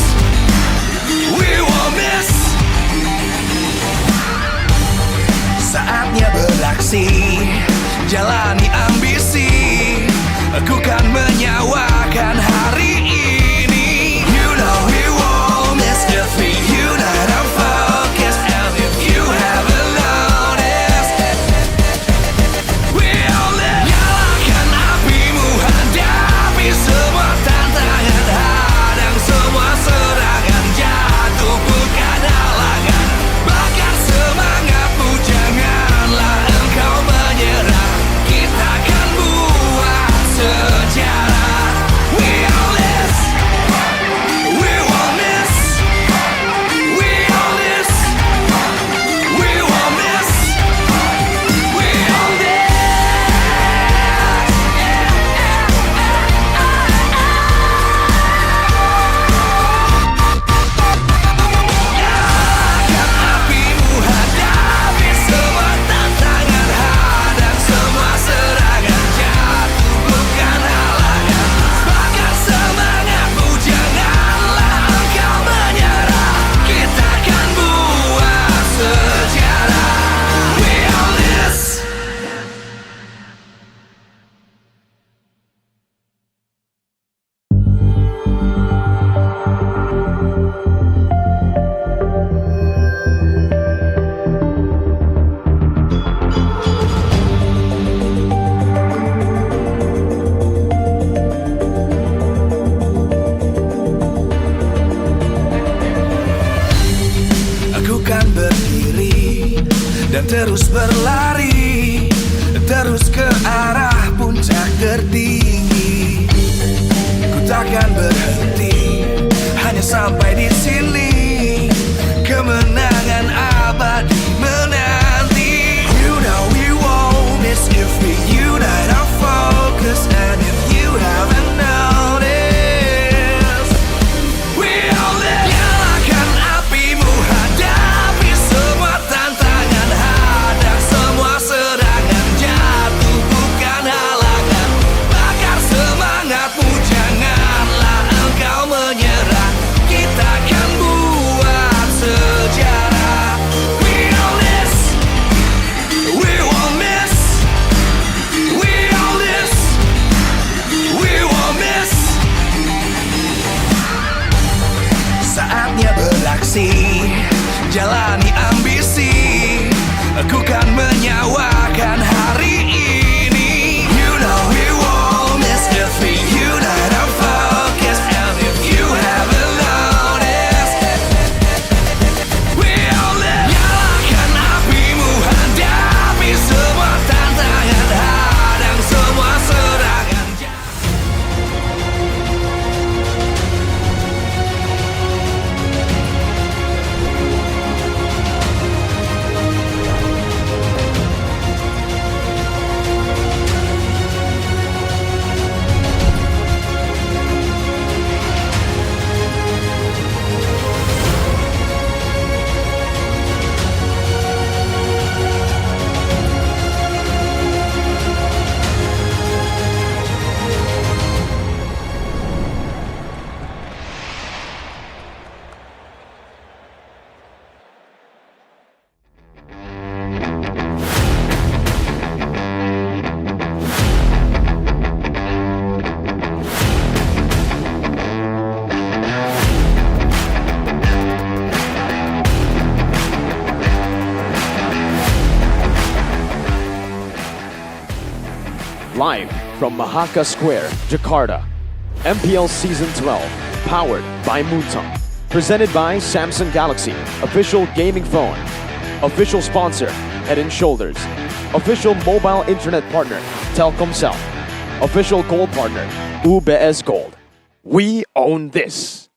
we won't miss. Saatnya beraksi, jalani ambisi, aku kan menyawakan hari ini. You know we won't miss if we unite our focus. And if you haven't noticed, we all live. Nyalakan apimu, hadapi semua tantangan, hadang semua serangan, jatuhkan halangan, bakar semangatmu, janganlah engkau menyerah. Kita akan buat sejarah. We all this, we won't miss. We all this, we won't miss. We all this. Nyalakan apimu, hadapi semua tantangan, hadang semua serangan, jatuhkan halangan, bakar semangatmu, janganlah engkau menyerah. Kita akan buat sejarah. We all this. Aku kan berdiri dan terus berlari, terus ke arah puncak tertinggi. Ku takkan berhenti, hanya sampai di sini. Kemenangan abadi menanti. You know we won't miss if we unite our focus. And if you haven't noticed, we all live. Nyalakan apimu, hadapi semua tantangan, hadang semua serangan, jatuhkan halangan, bakar semangatmu, janganlah engkau Live from Mahaka Square, Jakarta. MPL Season 12, powered by Moonton. Presented by Samsung Galaxy, official gaming phone. Official sponsor, Head & Shoulders. Official mobile internet partner, Telkomsel. Official gold partner, UBS Gold. We own this.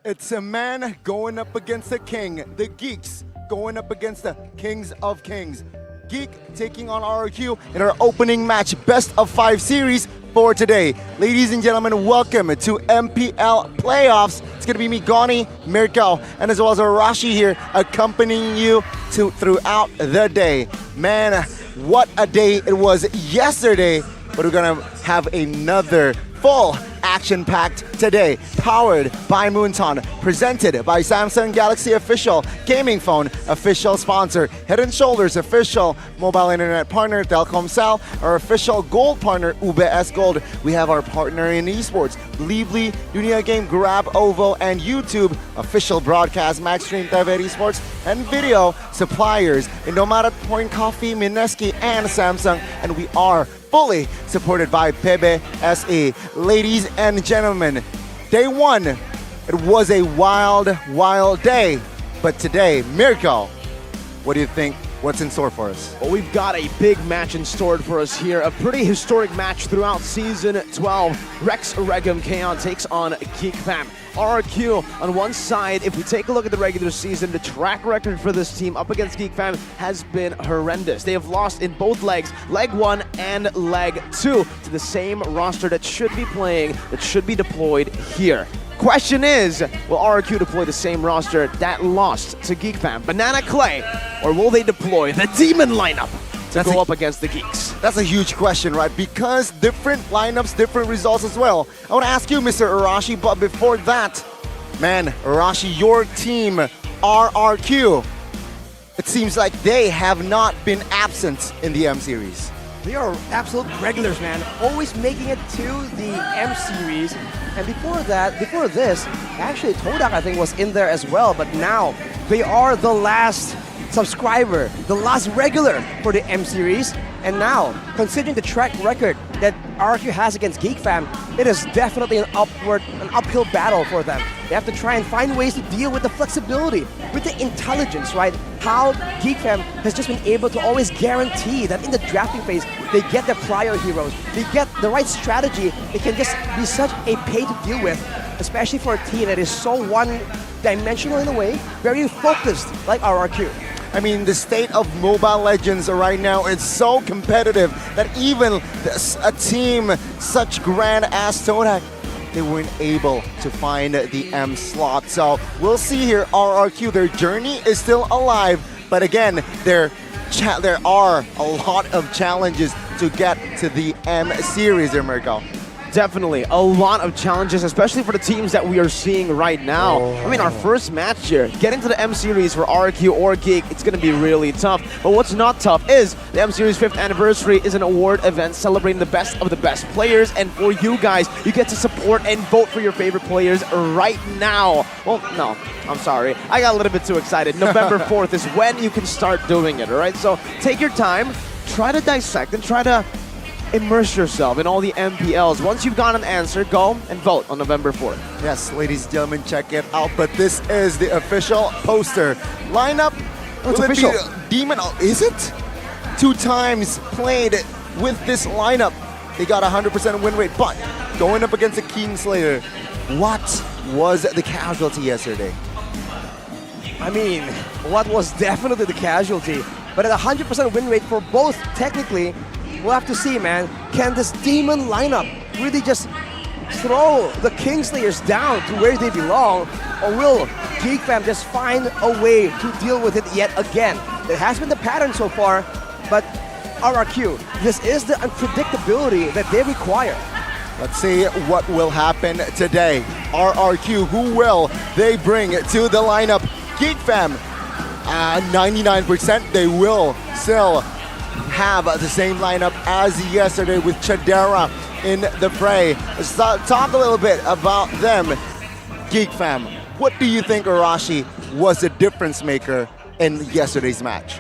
It's a man going up against a king. The Geeks going up against the Kings of Kings. Geek taking on RRQ in our opening match, best of 5 series for today. Ladies and gentlemen, welcome to MPL Playoffs. It's gonna be me, Goni, Mirko, and as well as Arashi here accompanying you throughout the day. Man, what a day it was yesterday, but we're gonna have another full action-packed today, powered by Moonton, presented by Samsung Galaxy official gaming phone, official sponsor, Head & Shoulders official mobile internet partner, Telkomsel, our official gold partner, UBS Gold. We have our partner in esports, Lively, Dunia Game, Grab, Ovo, and YouTube, official broadcast, Maxstream TV Esports, and video suppliers, Indomaret, Point Coffee, Mineski, and Samsung, and we are fully supported by PBSE. Ladies and gentlemen, day one, it was a wild, wild day. But today, Mirko, what do you think? What's in store for us? Well, we've got a big match in store for us here. A pretty historic match throughout Season 12. Rex Regum Kaon takes on Geek Fam. RRQ on one side. If we take a look at the regular season, the track record for this team up against Geek Fam has been horrendous. They have lost in both legs, leg 1 and leg 2, to the same roster that should be playing, that should be deployed here. Question is, will RRQ deploy the same roster that lost to Geek Fam, Banana Clay, or will they deploy the Demon lineup to go up against the Geeks? That's a huge question, right? Because different lineups, different results as well. I want to ask you, Mr. Arashi, but before that, man, Arashi, your team, RRQ, it seems like they have not been absent in the M Series. They are absolute regulars, man. Always making it to the M Series. And before this, actually Todak, I think, was in there as well. But now, they are the last subscriber, the last regular for the M Series. And now, considering the track record that RRQ has against Geek Fam, it is definitely an uphill battle for them. They have to try and find ways to deal with the flexibility, with the intelligence, right? How Geek Fam has just been able to always guarantee that in the drafting phase, they get their prior heroes, they get the right strategy. It can just be such a pain to deal with, especially for a team that is so one-dimensional in a way, very focused like RRQ. I mean, the state of Mobile Legends right now is so competitive that even a team such grand as Todak, they weren't able to find the M slot. So we'll see here, RRQ, their journey is still alive, but again, there are a lot of challenges to get to the M Series there, Mirko. Definitely, a lot of challenges, especially for the teams that we are seeing right now. I mean, our first match here, getting to the M Series for RRQ or Geek, it's going to be really tough. But what's not tough is the M Series 5th anniversary is an award event celebrating the best of the best players. And for you guys, you get to support and vote for your favorite players right now. Well, no, I'm sorry. I got a little bit too excited. November 4th is when you can start doing it, all right? So take your time, try to dissect and try to immerse yourself in all the MPLs. Once you've got an answer, go and vote on November 4th. Yes, ladies and gentlemen, check it out. But this is the official poster lineup. It's official. Demon, is it? 2 times played with this lineup. They got 100% win rate, but going up against the Kingslayer, what was the casualty yesterday? I mean, what was definitely the casualty? But at 100% win rate for both, technically, we'll have to see, man. Can this Demon lineup really just throw the Kingslayers down to where they belong? Or will Geek Fam just find a way to deal with it yet again? It has been the pattern so far, but RRQ, this is the unpredictability that they require. Let's see what will happen today. RRQ, who will they bring to the lineup? Geek Fam, 99% they will still have the same lineup as yesterday with Chadera in the fray. Let's talk a little bit about them. Geek Fam, what do you think, Arashi? was the difference maker in yesterday's match?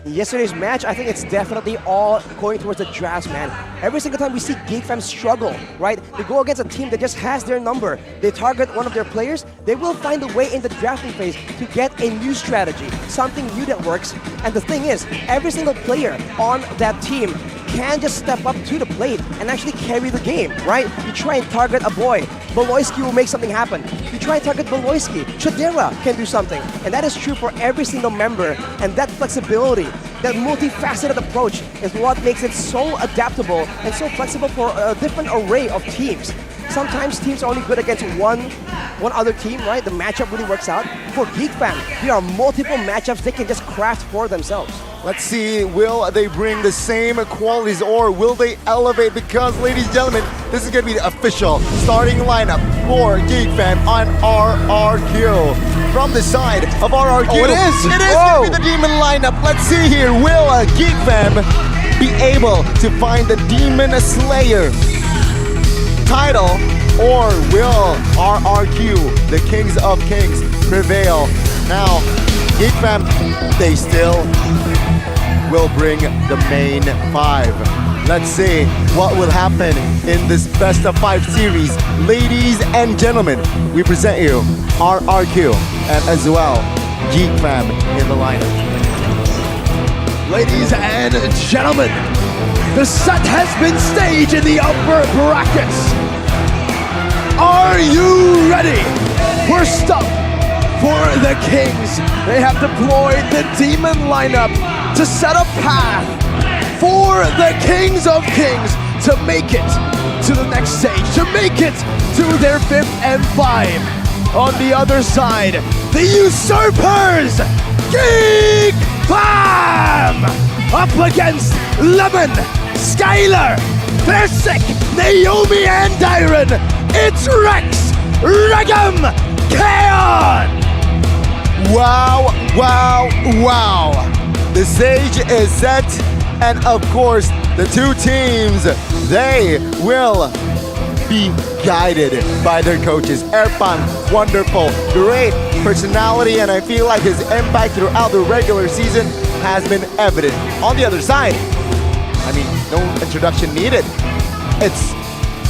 Yesterday's match, I think it's definitely all going towards the drafts, man. Every single time we see Geek Fam struggle, right? They go against a team that just has their number. They target one of their players, they will find a way in the drafting phase to get a new strategy, something new that works. And the thing is, every single player on that team can just step up to the plate and actually carry the game, right? You try and target a boy, Beloyski will make something happen. You try and target Beloyski, Chadera can do something. And that is true for every single member. And that flexibility, that multifaceted approach is what makes it so adaptable and so flexible for a different array of teams. Sometimes teams are only good against one other team, right? The matchup really works out. For Geek Fam, there are multiple matchups they can just craft for themselves. Let's see, will they bring the same qualities or will they elevate? Because, ladies and gentlemen, this is going to be the official starting lineup for Geek Fam on RRQ. From the side of RRQ, Oh, it is! It is going to be the Demon lineup. Let's see here, will Geek Fam be able to find the Demon Slayer title, or will RRQ, the Kings of Kings, prevail? Now, Geek Fam, they still will bring the main 5. Let's see what will happen in this best of 5 series. Ladies and gentlemen, we present you RRQ and as well Geek Fam in the lineup. Ladies and gentlemen, the set has been staged in the upper brackets. Are you ready? First up, for the Kings, they have deployed the Demon lineup to set a path for the Kings of Kings to make it to the next stage, to make it to their 5th and 5. On the other side, the Usurpers, Geek Fam, up against Lemon, Skylar, Versik, Naomi, and Dyron. It's Rex, Regum, Kaon! Wow, wow, wow. The stage is set, and of course, the two teams, they will be guided by their coaches. Erpan, wonderful, great personality, and I feel like his impact throughout the regular season has been evident. On the other side, I mean, no introduction needed. It's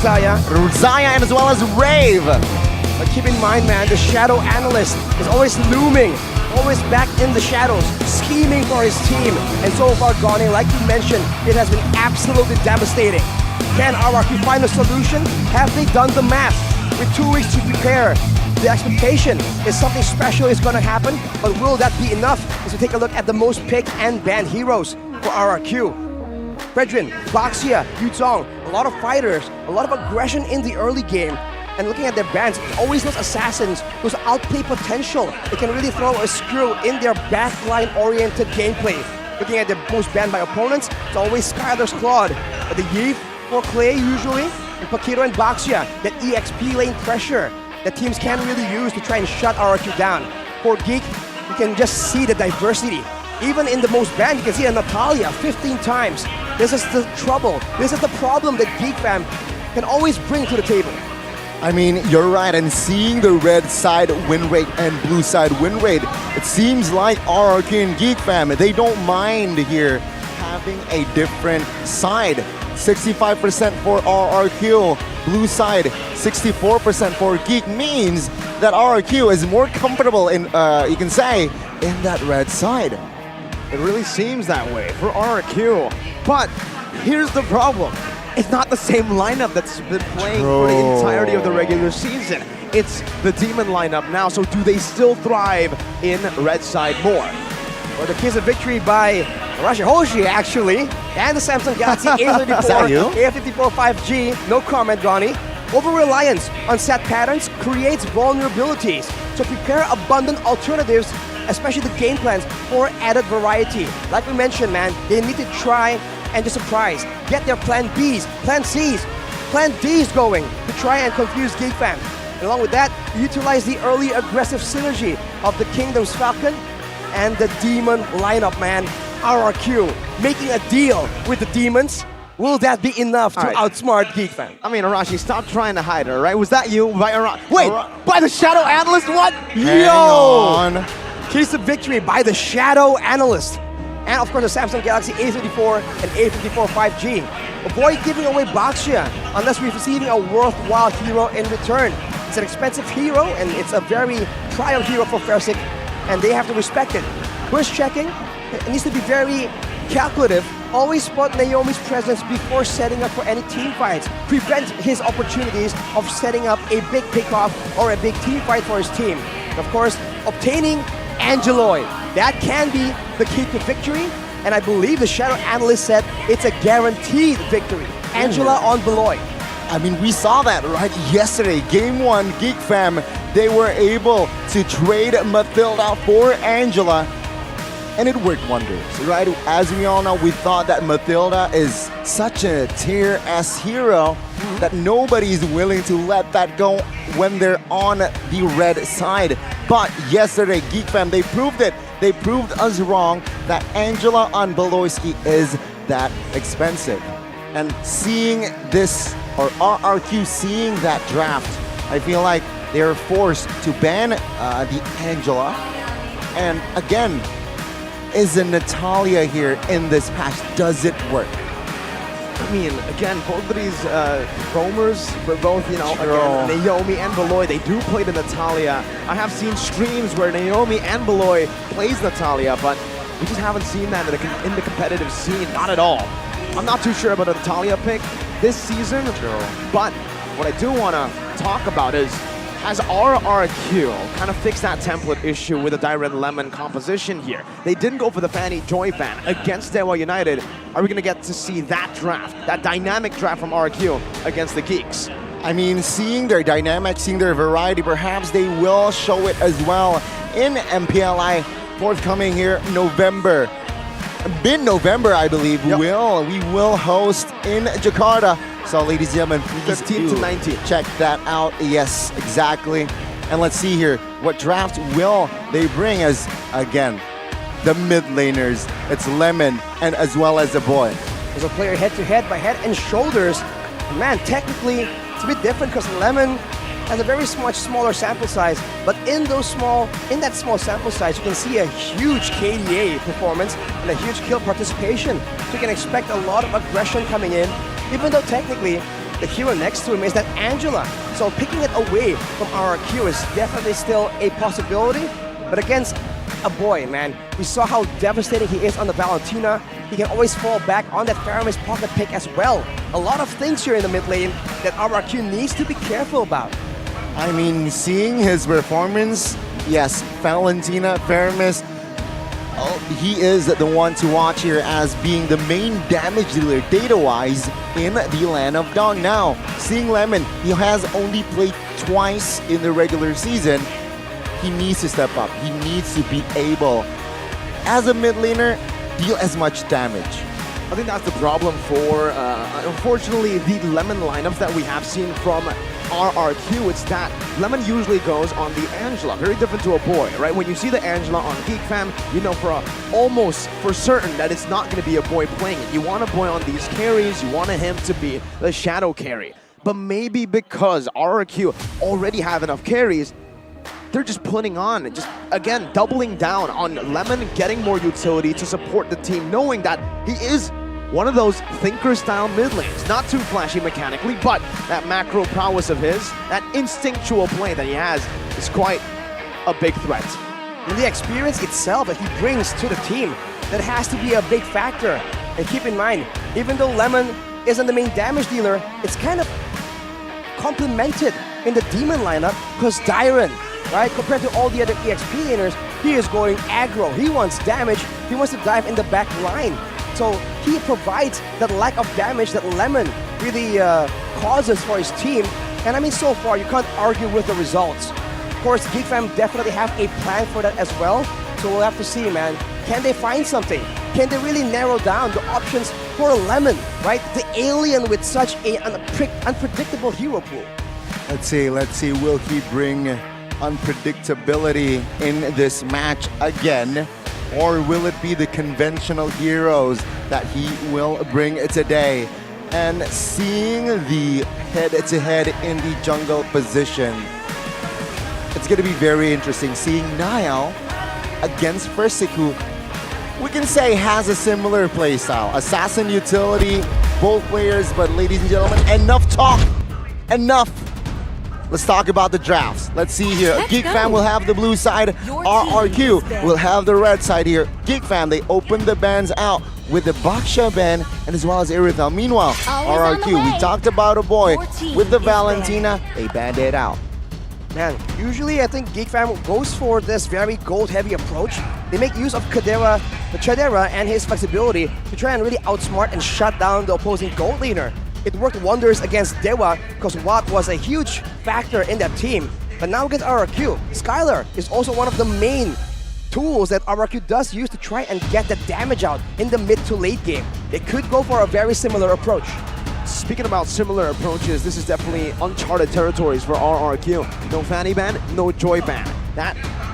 Zaya, and as well as Rave. But keep in mind, man, the Shadow Analyst is always looming, always back in the shadows, scheming for his team. And so far, Gone, like you mentioned, it has been absolutely devastating. Can RRQ find a solution? Have they done the math? With 2 weeks to prepare, the expectation is something special is going to happen, but will that be enough? As we take a look at the most picked and banned heroes for RRQ. Fredrin, Baxia, Yuzong, a lot of fighters, a lot of aggression in the early game. And looking at their bans, always those assassins, those outplay potential. They can really throw a screw in their backline-oriented gameplay. Looking at their most banned by opponents, it's always Skylar's Claude. But the Yeef for Clay usually, and Pakiro and Baxia, that EXP lane pressure that teams can really use to try and shut RRQ down. For Geek, you can just see the diversity. Even in the most banned, you can see a Natalia 15 times. This is the trouble. This is the problem that Geek Fam can always bring to the table. I mean, you're right, and seeing the red side win rate and blue side win rate, it seems like RRQ and Geek Fam, they don't mind here having a different side. 65% for RRQ, blue side 64% for Geek, means that RRQ is more comfortable in, you can say, in that red side. It really seems that way for RRQ. But here's the problem. It's not the same lineup that's been playing for the entirety of the regular season. It's the Demon lineup now, so do they still thrive in red side more? Well, the kiss of victory by Russia Hoshi, actually, and the Samsung Galaxy A34, A54 5G, no comment, Ronnie. Over-reliance on set patterns creates vulnerabilities, so prepare abundant alternatives, especially the game plans, for added variety. Like we mentioned, man, they need to try and just surprise. Get their plan Bs, plan Cs, plan Ds going to try and confuse Geek Fam. And along with that, utilize the early aggressive synergy of the Kingdom's Falcon and the Demon lineup, man. RRQ making a deal with the Demons Will that be enough to outsmart Geek Fam? I mean, Arashi, stop trying to hide her, right? Was that you? Wait, by the Shadow Analyst? What? Hang on. Keys to victory by the Shadow Analyst. And of course the Samsung Galaxy A54 and A54 5G. Avoid giving away Baxia unless we're receiving a worthwhile hero in return. It's an expensive hero and it's a very trial hero for Fairsick, and they have to respect it. Push checking, it needs to be very calculative. Always spot Naomi's presence before setting up for any team fights. Prevent his opportunities of setting up a big pickoff or a big team fight for his team. And of course, obtaining Angeloid. That can be the key to victory, and I believe the Shadow Analyst said it's a guaranteed victory. Angela on Beloy. I mean, we saw that right yesterday. Game 1, Geek Fam, they were able to trade Mathilda for Angela, and it worked wonders, right? As we all know, we thought that Mathilda is such a tier S hero that nobody's willing to let that go when they're on the red side. But yesterday, Geek Fam, they proved it. They proved us wrong that Angela on Beloyski is that expensive. And seeing this, or RRQ seeing that draft, I feel like they're forced to ban the Angela. And again, is a Natalia here in this patch? Does it work? I mean, again, both of these roamers, for both, you know, again, Naomi and Beloy, they do play the Natalia. I have seen streams where Naomi and Beloy plays Natalia, but we just haven't seen that in the competitive scene, not at all. I'm not too sure about the Natalia pick this season, but what I do want to talk about is, has RRQ kind of fixed that template issue with the Dyren Lemon composition here? They didn't go for the Fanny Joy fan against Dewa United. Are we going to get to see that draft, that dynamic draft from RRQ against the Geeks? I mean, seeing their dynamic, seeing their variety, perhaps they will show it as well in MPLI forthcoming here November. Mid-November, I believe, we will host in Jakarta. So, ladies and gentlemen, 15 to 19. Check that out. Yes, exactly. And let's see here, what draft will they bring as, again, the mid laners. It's Lemon and as well as the boy. There's a player head-to-head by Head and Shoulders. Man, technically, it's a bit different because Lemon has a very much smaller sample size, but in that small sample size, you can see a huge KDA performance and a huge kill participation. So you can expect a lot of aggression coming in, even though technically the hero next to him is that Angela. So picking it away from RRQ is definitely still a possibility, but against a boy, man, we saw how devastating he is on the Valentina. He can always fall back on that Faramis pocket pick as well. A lot of things here in the mid lane that RRQ needs to be careful about. I mean, seeing his performance, yes, Valentina, Faramis, he is the one to watch here as being the main damage dealer data-wise in the Land of Dong. Now, seeing Lemon, he has only played twice in the regular season. He needs to step up. He needs to be able, as a mid laner, deal as much damage. I think that's the problem for, unfortunately, the Lemon lineups that we have seen from RRQ. It's that Lemon usually goes on the Angela, very different to a boy, right? When you see the Angela on Geek Fam, you know almost for certain that it's not going to be a boy playing it. You want a boy on these carries, you want him to be the shadow carry. But maybe because RRQ already have enough carries, they're just putting on, just again, doubling down on Lemon getting more utility to support the team, knowing that he is one of those thinker-style mid lanes. Not too flashy mechanically, but that macro prowess of his, that instinctual play that he has, is quite a big threat. And the experience itself that he brings to the team, that has to be a big factor. And keep in mind, even though Lemon isn't the main damage dealer, it's kind of complemented in the Demon lineup because Dyren, right, compared to all the other EXP laners, he is going aggro. He wants damage. He wants to dive in the back line. So he provides that lack of damage that Lemon really causes for his team. And I mean, so far, you can't argue with the results. Of course, Geek Fam definitely have a plan for that as well. So we'll have to see, man. Can they find something? Can they really narrow down the options for Lemon, right? The alien with such an unpredictable hero pool. Let's see. Will he bring unpredictability in this match again? Or will it be the conventional heroes that he will bring today? And seeing the head-to-head in the jungle position, it's going to be very interesting. Seeing Niall against Persiku, we can say has a similar playstyle. Assassin utility, both players, but ladies and gentlemen, enough talk. Enough. Let's talk about the drafts. Let's see here. Geek Fam will have the blue side. RRQ will have the red side here. Geek Fam, they open the bans out with the Baksha ban and as well as Irithel. Meanwhile, RRQ, we talked about a boy with the Valentina. They banned it out. Man, usually I think Geek Fam goes for this very gold-heavy approach. They make use of Chadera and his flexibility to try and really outsmart and shut down the opposing gold laner. It worked wonders against Dewa because Watt was a huge factor in that team. But now against RRQ, Skylar is also one of the main tools that RRQ does use to try and get the damage out in the mid to late game. They could go for a very similar approach. Speaking about similar approaches, this is definitely uncharted territories for RRQ. No Fanny ban, no Joy ban.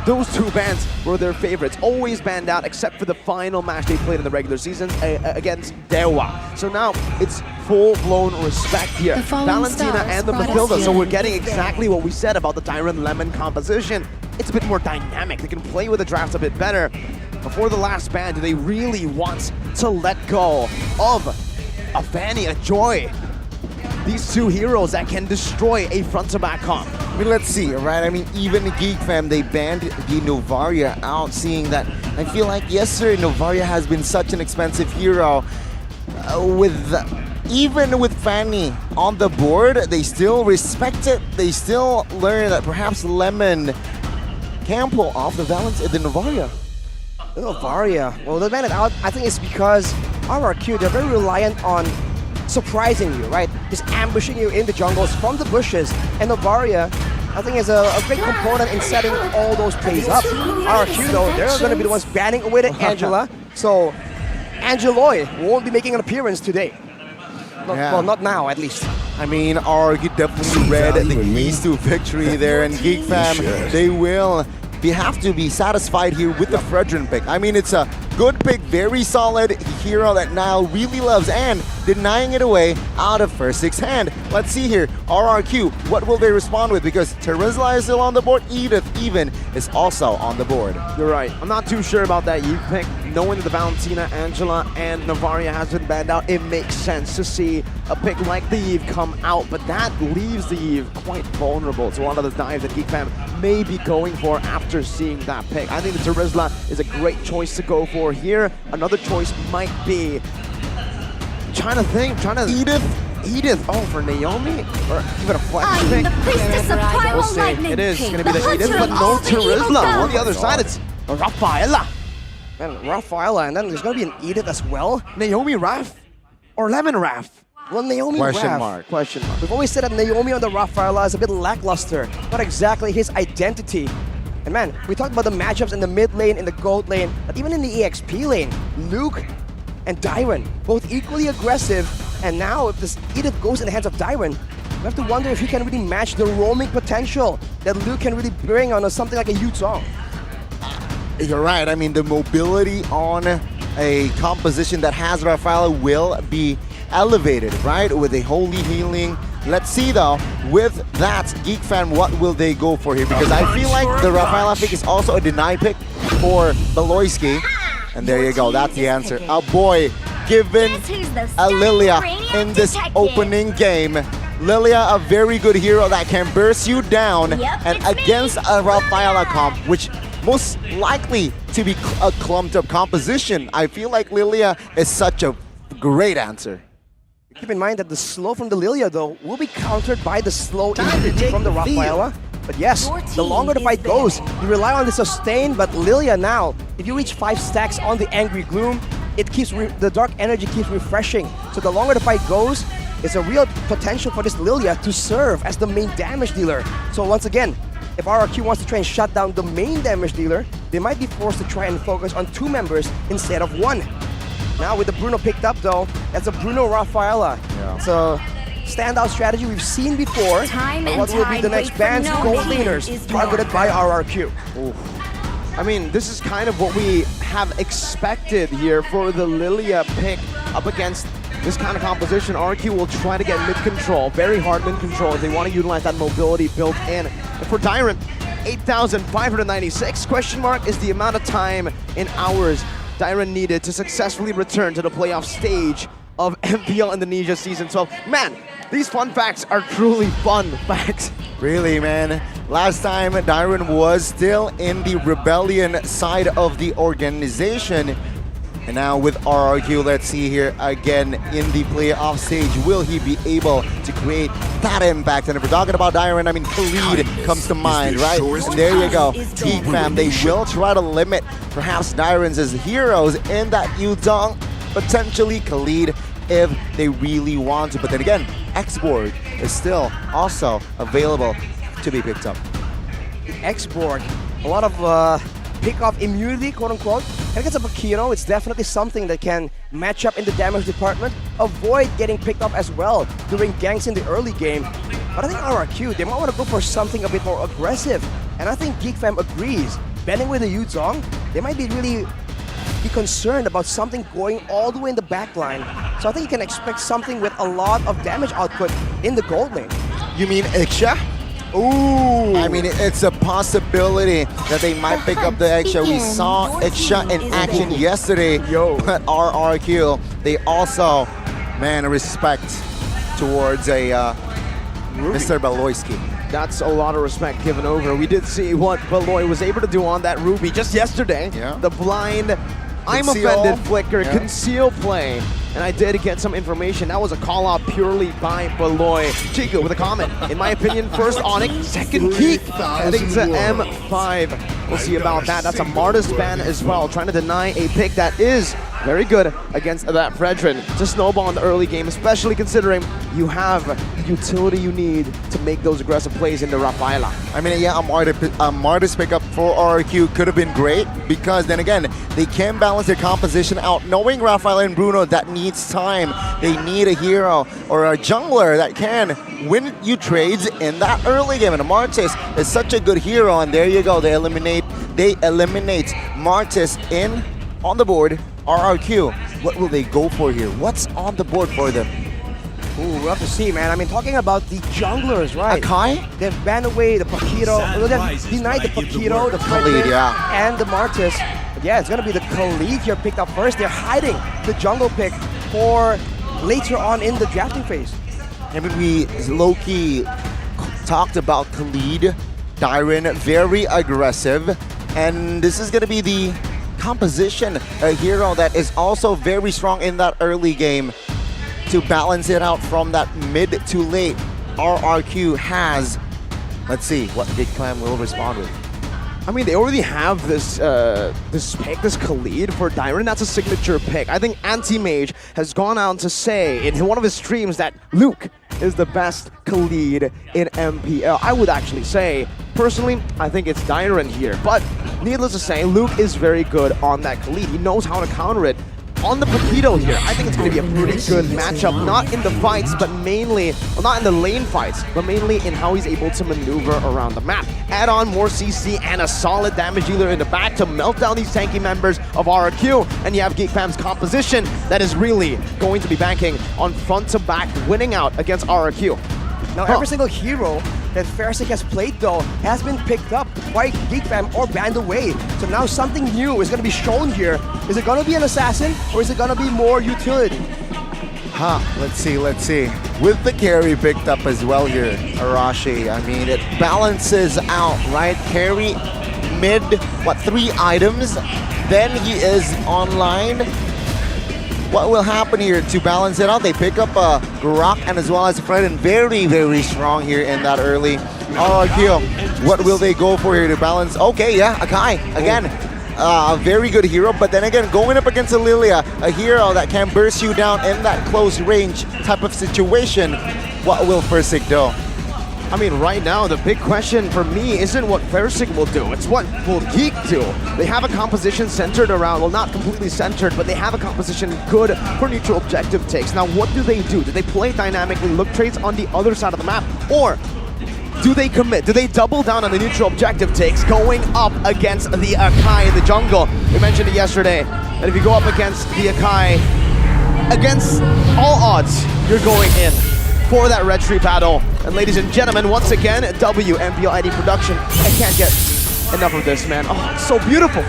Those two bans were their favorites, always banned out except for the final match they played in the regular season against Dewa. So now it's full-blown respect here. Valentina and the Mathilda, so we're getting exactly what we said about the Tyrant Lemon composition. It's a bit more dynamic, they can play with the drafts a bit better. Before the last ban, do they really want to let go of a Fanny, a Joy? These two heroes that can destroy a front-to-back comp. I mean, let's see, right? I mean, even the Geek Fam, they banned the Novaria out, seeing that I feel like, yes sir, Novaria has been such an expensive hero. Even with Fanny on the board, they still respect it. They still learn that perhaps Lemon can pull off the Novaria. Novaria, well, they banned it out. I think it's because RRQ, they're very reliant on surprising you, right? Just ambushing you in the jungles from the bushes. And Novaria, I think, is a great component in setting all those plays up. RRQ, though, they're going to be the ones banning away to Angela. So Angeloy won't be making an appearance today. Well, not now, at least. I mean, RRQ definitely read the keys to victory there, and Geek Fam, they will have to be satisfied here with the Fredrin pick. I mean, it's a good pick, very solid hero that Niall really loves, and denying it away out of first six hand. Let's see here, RRQ, what will they respond with? Because Terizla is still on the board, Edith even is also on the board. You're right, I'm not too sure about that Eve pick. Knowing that the Valentina, Angela, and Novaria has been banned out, it makes sense to see a pick like the Eve come out, but that leaves the Eve quite vulnerable to a lot of the dives that Geek Fam may be going for after seeing that pick. I think the Terizla is a great choice to go for here. Another choice might be Edith, oh, for Naomi? Or even a flex pick? We'll see. It is going to be the Edith, but no Terizla. On the other side, it's Rafaela. Man, Rafaela, and then there's going to be an Edith as well. Naomi Raf? Or Lemon Raf? Well, Naomi Question Raf. mark. We've always said that Naomi on the Rafaela is a bit lackluster. Not exactly his identity. And man, we talked about the matchups in the mid lane, in the gold lane, but even in the EXP lane, Luke and Dyron, both equally aggressive. And now if this Edith goes in the hands of Dyron, we have to wonder if he can really match the roaming potential that Luke can really bring on something like a Yutong. You're right, I mean, the mobility on a composition that has Rafaela will be elevated, right? With a holy healing. Let's see though, with that, Geek Fam, what will they go for here? Because I feel like the Rafaela pick is also a deny pick for Beloyski. And there you go, that's the answer. A boy given a Lilia in this opening game. Lilia, a very good hero that can burst you down, and against a Rafaela comp, which most likely to be a clumped up composition, I feel like Lilia is such a great answer. Keep in mind that the slow from the Lilia, though, will be countered by the slow infinity from the Rafaela. But yes, the longer the fight goes, you rely on the sustain, but Lilia now, if you reach 5 stacks on the Angry Gloom, it keeps the dark energy keeps refreshing. So the longer the fight goes, it's a real potential for this Lilia to serve as the main damage dealer. So once again, if RRQ wants to try and shut down the main damage dealer, they might be forced to try and focus on 2 members instead of 1. Now with the Bruno picked up though, that's a Bruno Rafaela. So standout strategy we've seen before. What will be the next bans? Gold laners targeted by RRQ. I mean, this is kind of what we have expected here for the Lilia pick up against this kind of composition, RQ will try to get mid control, very hard mid control if they want to utilize that mobility built in. And for Dyrant, 8,596 question mark is the amount of time in hours Dyrant needed to successfully return to the playoff stage of MPL Indonesia Season 12. Man, these fun facts are truly fun facts. Really, man. Last time, Dyrant was still in the rebellion side of the organization. And now with RRQ, let's see here again in the playoff stage. Will he be able to create that impact? And if we're talking about Dyrant, I mean, Khalid comes to mind, right? And there you go. Geek Fam, they will try to limit perhaps Dyrant's as heroes in that Yutong, potentially Khalid if they really want to. But then again, X-Borg is still also available to be picked up. X-Borg, a lot of pick-off immunity, quote-unquote. And against a Pakiro, it's definitely something that can match up in the damage department, avoid getting picked up as well during ganks in the early game. But I think RRQ, they might want to go for something a bit more aggressive. And I think Geek Fam agrees. Banding with the Yuzong, they might be really concerned about something going all the way in the back line. So I think you can expect something with a lot of damage output in the gold lane. You mean Iksha? Ooh! I mean, it's a possibility that they might pick up the Iksha. We saw Iksha in action yesterday, but RRQ, they also, man, respect towards a Mr. Baloyski. That's a lot of respect given over. We did see what Baloy was able to do on that Ruby just yesterday. Yeah. The blind, I'm Conceal. offended flicker, Yeah. conceal play. And I did get some information. That was a call out purely by Baloy. Chico with a comment. In my opinion, first Onyx, second Geek. Heading to M5. We'll see about that. That's a Martis ban as well. Trying to deny a pick that is very good against that Fredrin. To snowball in the early game, especially considering you have the utility you need to make those aggressive plays in the Rafaela. I mean, yeah, a Martis pickup for RRQ could have been great because then again, they can balance their composition out. Knowing Rafaela and Bruno, that needs time. They need a hero or a jungler that can win you trades in that early game. And Martis is such a good hero, and there you go. They eliminate Martis on the board. RRQ, what will they go for here? What's on the board for them? Ooh, we'll have to see, man. I mean, talking about the junglers, right? Akai? They've banned away the Pakiro, they've denied the Pakiro, the Fredrin, and the Martis. But yeah, it's gonna be the Khalid here picked up first. They're hiding the jungle pick for later on in the drafting phase. I mean, we low-key talked about Khalid, Dyrant, very aggressive, and this is gonna be the composition, a hero that is also very strong in that early game to balance it out from that mid to late. RRQ has, let's see what Big Clam will respond with. I mean, they already have this pick, this Khalid for Dyrant. That's a signature pick. I think Anti-Mage has gone out to say in one of his streams that Luke is the best Khalid in MPL. I would actually say, personally, I think it's Dyrant here. But needless to say, Luke is very good on that Khalid. He knows how to counter it. On the Paquito here, I think it's going to be a pretty good matchup, not in the fights, but mainly, well, not in the lane fights, but mainly in how he's able to maneuver around the map. Add on more CC and a solid damage dealer in the back to melt down these tanky members of RRQ, and you have Geek Fam's composition that is really going to be banking on front-to-back winning out against RRQ. Now, every single hero that Fersic has played, though, has been picked up by Geek Fam or banned away. So now something new is going to be shown here. Is it going to be an assassin, or is it going to be more utility? Let's see. With the carry picked up as well here, Arashi, I mean, it balances out, right? Carry, mid, 3 items? Then he is online. What will happen here to balance it out? They pick up a Grok and as well as Fred, and very, very strong here in that early RRQ. What will they go for here to balance? Okay, yeah, Akai, again, a very good hero, but then again, going up against a Lilia, a hero that can burst you down in that close range type of situation. What will Fersic do? I mean, right now, the big question for me isn't what Fersic will do, it's what will Geek do. They have a composition centered around, well, not completely centered, but they have a composition good for neutral objective takes. Now, what do? Do they play dynamically, look trades on the other side of the map, or do they commit? Do they double down on the neutral objective takes going up against the Akai in the jungle? We mentioned it yesterday, that if you go up against the Akai, against all odds, you're going in for that red tree battle. And ladies and gentlemen, once again, MPL ID production. I can't get enough of this, man. Oh, it's so beautiful.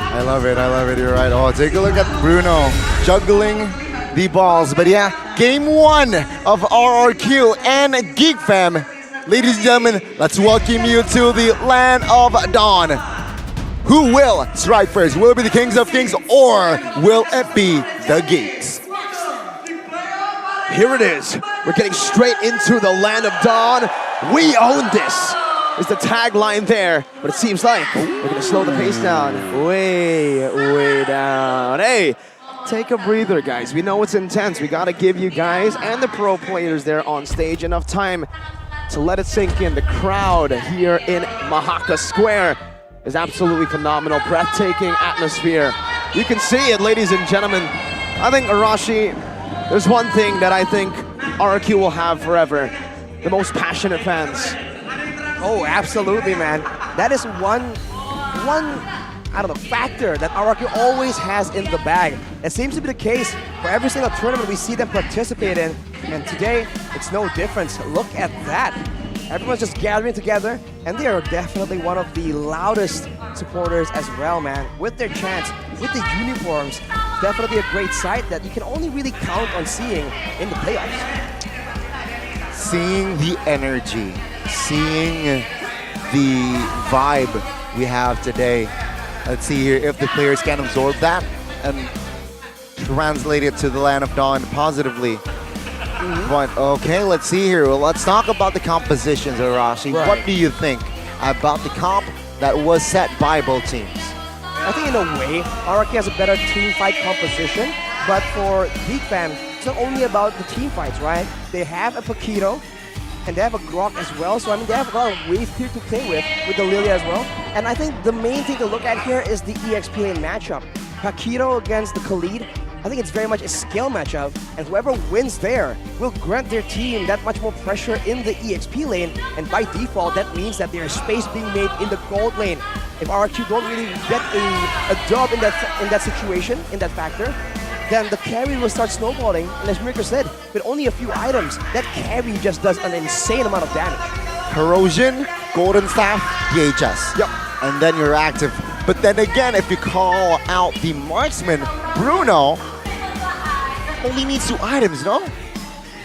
I love it, you're right. Oh, take a look at Bruno juggling the balls. But yeah, game 1 of RRQ and Geek Fam. Ladies and gentlemen, let's welcome you to the Land of Dawn. Who will strike first? Will it be the Kings of Kings or will it be the Geeks? Here it is. We're getting straight into the Land of Dawn. We own this. Is the tagline there, but it seems like we're gonna slow the pace down. Way down. Hey, take a breather, guys. We know it's intense. We gotta give you guys and the pro players there on stage enough time to let it sink in. The crowd here in Mahaka Square is absolutely phenomenal. Breathtaking atmosphere. You can see it, ladies and gentlemen. I think Arashi, there's one thing that I think RRQ will have forever. The most passionate fans. Oh, absolutely, man. That is one I don't know, factor that RRQ always has in the bag. It seems to be the case for every single tournament we see them participate in. And today, it's no difference. Look at that. Everyone's just gathering together, and they are definitely one of the loudest supporters as well, man. With their chants, with the uniforms, definitely a great sight that you can only really count on seeing in the playoffs. Seeing the energy, seeing the vibe we have today. Let's see here if the players can absorb that and translate it to the Land of Dawn positively. But okay, let's see here. Well, let's talk about the compositions, Arashi. Right. What do you think about the comp that was set by both teams? I think in a way, RRQ has a better team fight composition, but for Geek Fam, it's not only about the team fights, right? They have a Paquito, and they have a Grok as well, so I mean they have a lot of wave here to play with the Lilia as well. And I think the main thing to look at here is the EXP lane matchup. Paquito against the Khalid, I think it's very much a skill matchup, and whoever wins there will grant their team that much more pressure in the EXP lane, and by default that means that there is space being made in the gold lane. If RRQ don't really get a dub in that situation, in that factor, then the carry will start snowballing, and as Mirko said, with only a few items, that carry just does an insane amount of damage. Corrosion, Golden Staff, DHS. Yep. And then you're active. But then again, if you call out the marksman, Bruno only needs 2 items, no?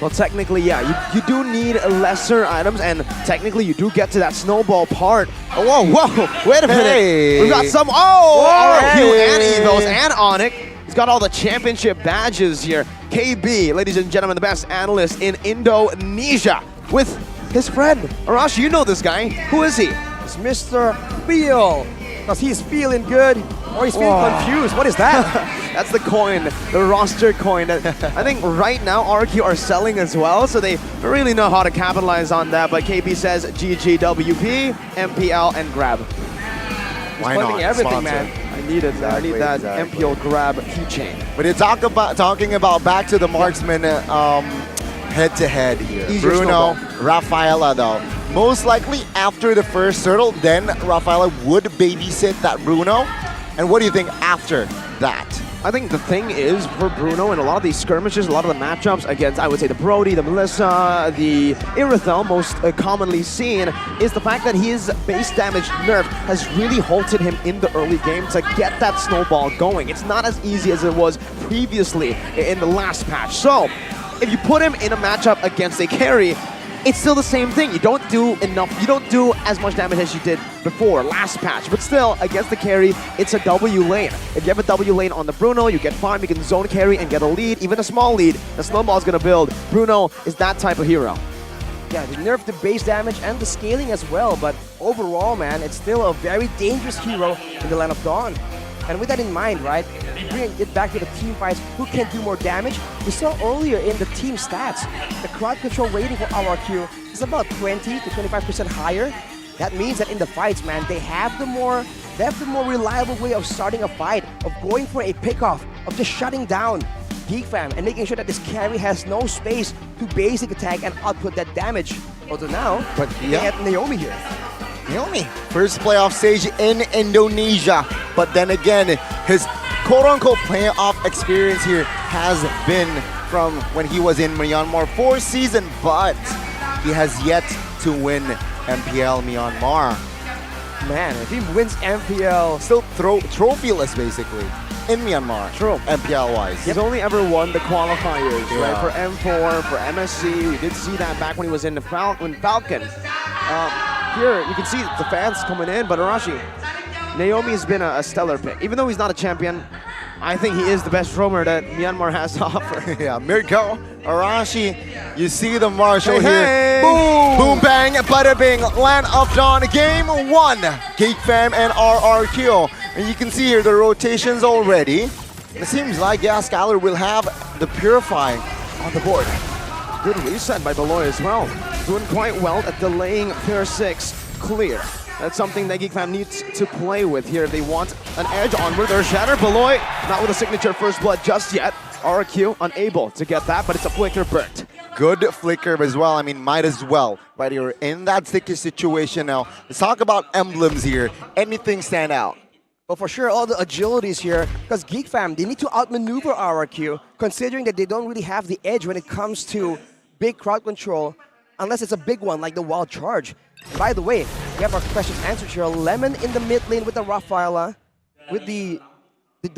Well, technically, yeah, you do need lesser items, and technically you do get to that snowball part. Oh, whoa, wait a minute. Hey. We've got some, RRQ and Evos and Onyx. He's got all the championship badges here. KB, ladies and gentlemen, the best analyst in Indonesia with his friend. Arashi, you know this guy. Who is he? It's Mr. Feel, because he's feeling good, or he's feeling confused. What is that? That's the coin, the roster coin that I think right now RRQ are selling as well, so they really know how to capitalize on that. But KB says GGWP, MPL, and grab. Why not? Everything, Sponsor. man. I need it. I need that MPL grab keychain. But you're talking about back to the marksman head-to-head here. Easier Bruno, snowball. Rafaela though. Most likely after the first turtle, then Rafaela would babysit that Bruno. And what do you think after that? I think the thing is, for Bruno, in a lot of these skirmishes, a lot of the matchups against, I would say, the Brody, the Melissa, the Irithel, most commonly seen, is the fact that his base damage nerf has really halted him in the early game to get that snowball going. It's not as easy as it was previously in the last patch. So, if you put him in a matchup against a carry, it's still the same thing. You don't do enough, you don't do as much damage as you did before, last patch. But still, against the carry, it's a W lane. If you have a W lane on the Bruno, you get farm, you can zone carry and get a lead, even a small lead. The snowball's gonna build. Bruno is that type of hero. Yeah, they nerfed the base damage and the scaling as well, but overall, man, it's still a very dangerous hero in the Land of Dawn. And with that in mind, right, bring it back to the team fights, who can do more damage? We saw earlier in the team stats, the crowd control rating for RRQ is about 20 to 25% higher. That means that in the fights, man, they have the more reliable way of starting a fight, of going for a pickoff, of just shutting down Geek Fam and making sure that this carry has no space to basic attack and output that damage. Although now, they have Naomi here. Naomi, first playoff stage in Indonesia. But then again, his quote-unquote playoff experience here has been from when he was in Myanmar for season, but he has yet to win MPL Myanmar. Man, if he wins MPL... Still trophyless, basically, in Myanmar. True. MPL-wise. He's only ever won the qualifiers, Yeah. right? For M4, for MSC. We did see that back when he was in the Falcon. Here, you can see the fans coming in, but Arashi, Naomi's been a stellar pick. Even though he's not a champion, I think he is the best roamer that Myanmar has to offer. Yeah, Mirko, Arashi, you see the Marshall Hey, here. hey. Boom! Boom, bang, bada bing, land of dawn, game 1. Geek Fam and RRQ. And you can see here the rotations already. It seems like, yeah, Skylar will have the Purify on the board. Good reset by Beloy as well. Doing quite well at delaying pair 6 clear. That's something that Geek Fam needs to play with here if they want an edge onward. There's Shatter. Beloy not with a signature first blood just yet. RQ unable to get that, but it's a flicker burnt. Good flicker as well. I mean, might as well. Right, you're in that sticky situation now. Let's talk about emblems here. Anything stand out? Well, for sure, all the agilities here, because Geek Fam, they need to outmaneuver RQ, considering that they don't really have the edge when it comes to big crowd control, unless it's a big one like the Wild Charge. By the way, we have our questions answered here. Lemon in the mid lane with the Rafaela, with the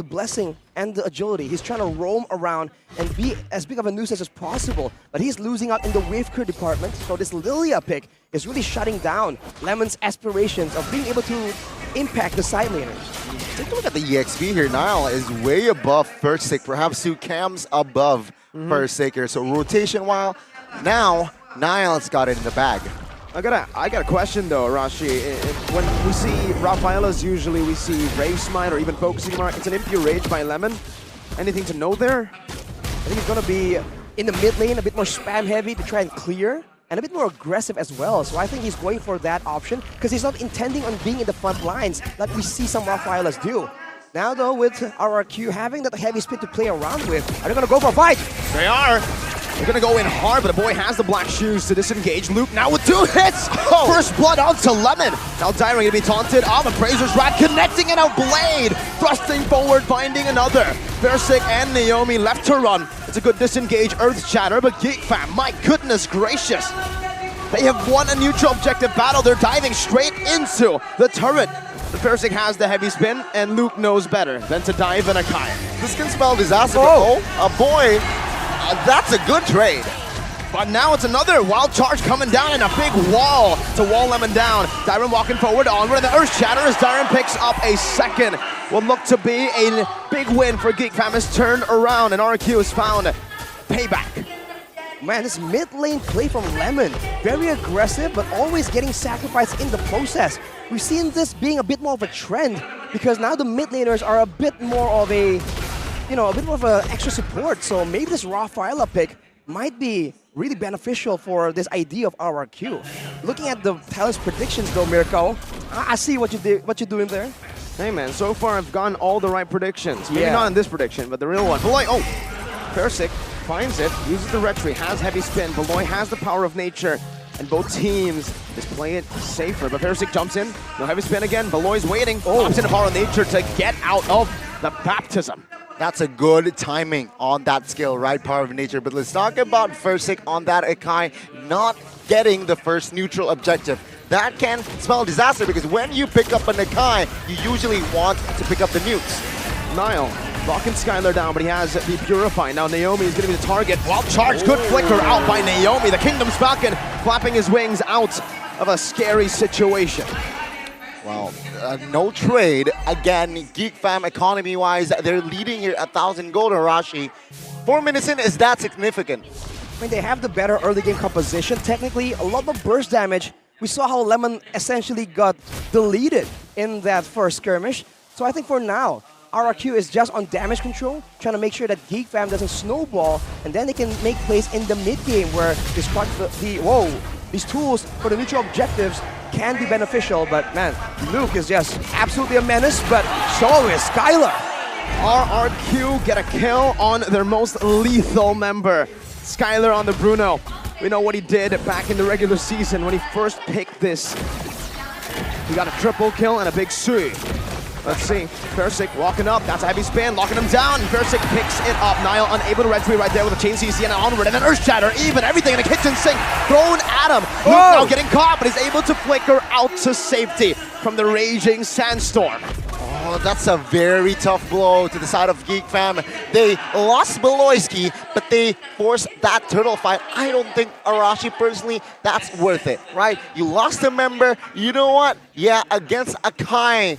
blessing and the agility. He's trying to roam around and be as big of a nuisance as possible, but he's losing out in the wave crew department. So this Lilia pick is really shutting down Lemon's aspirations of being able to impact the side laners. Take a look at the EXP here. Nile is way above first stick, perhaps 2 cams above first sticker. So rotation while now Nile's got it in the bag. I got a question though, Rashi. When we see Rafaela's, usually we see Rave Smite or even Focusing Mark. It's an Impure Rage by Lemon. Anything to know there? I think it's gonna be in the mid lane, a bit more spam heavy to try and clear, and a bit more aggressive as well. So I think he's going for that option because he's not intending on being in the front lines like we see some Rafaelas do. Now though, with RRQ having that heavy speed to play around with, are they gonna go for a fight? They are. They're gonna go in hard, but the boy has the black shoes to disengage. Luke now with 2 hits! Oh. First blood onto Lemon. Now Dyron gonna be taunted off. Appraiser's Rat connecting in a blade. Thrusting forward, finding another. Versik and Naomi left to run. It's a good disengage, Earth Shatter, but Geek Fam, my goodness gracious. They have won a neutral objective battle. They're diving straight into the turret. The Versik has the heavy spin, and Luke knows better than to dive in a Kai. This can spell disaster. Oh, boy. That's a good trade. But now it's another Wild Charge coming down and a big wall to wall Lemon down. Dyron walking forward onward, and the Earth Shatter as Dyron picks up a second. Will look to be a big win for Geek Fam. Has turned around, and RQ has found payback. Man, this mid lane play from Lemon, very aggressive, but always getting sacrificed in the process. We've seen this being a bit more of a trend because now the mid laners are a bit more of a, a bit more of an extra support. So maybe this Rafaela pick might be really beneficial for this idea of RRQ. Looking at the talent's predictions though, Mirko, I see what you're doing there. Hey man, so far I've gotten all the right predictions. Maybe not in this prediction, but the real one. Beloy, Versik finds it, uses the retry, has heavy spin. Beloy has the power of nature, and both teams just play it safer. But Versik jumps in, no heavy spin again. Beloy's waiting, pops in the power of nature to get out of the baptism. That's a good timing on that skill, right? Power of nature. But let's talk about Versik on that Akai not getting the first neutral objective. That can spell disaster because when you pick up an Akai, you usually want to pick up the nukes. Nile locking Skylar down, but he has the Purify. Now Naomi is going to be the target. Wild Charge, good flicker out by Naomi. The Kingdom's Falcon flapping his wings out of a scary situation. Well, no trade. Again, Geek Fam economy-wise, they're leading here 1,000 gold, Arashi. 4 minutes in, is that significant? I mean, they have the better early game composition. Technically, a lot more burst damage. We saw how Lemon essentially got deleted in that first skirmish. So I think for now, RRQ is just on damage control, trying to make sure that Geek Fam doesn't snowball, and then they can make plays in the mid game where these tools for the neutral objectives can be beneficial. But man, Luke is just absolutely a menace, but so is Skylar. RRQ get a kill on their most lethal member. Skylar on the Bruno. We know what he did back in the regular season when he first picked this. He got a triple kill and a big Sui. Let's see. Persik walking up. That's a heavy spin, locking him down. Persik picks it up. Niall unable to retreat right there with a chain CC and an onward. And then Earth Shatter, even everything in a kitchen sink thrown at him. Luke now getting caught, but he's able to flicker out to safety from the raging sandstorm. Oh, that's a very tough blow to the side of Geek Fam. They lost Beloyski, but they forced that turtle fight. I don't think Arashi personally, that's worth it, right? You lost a member, you know what? Yeah, against Akai,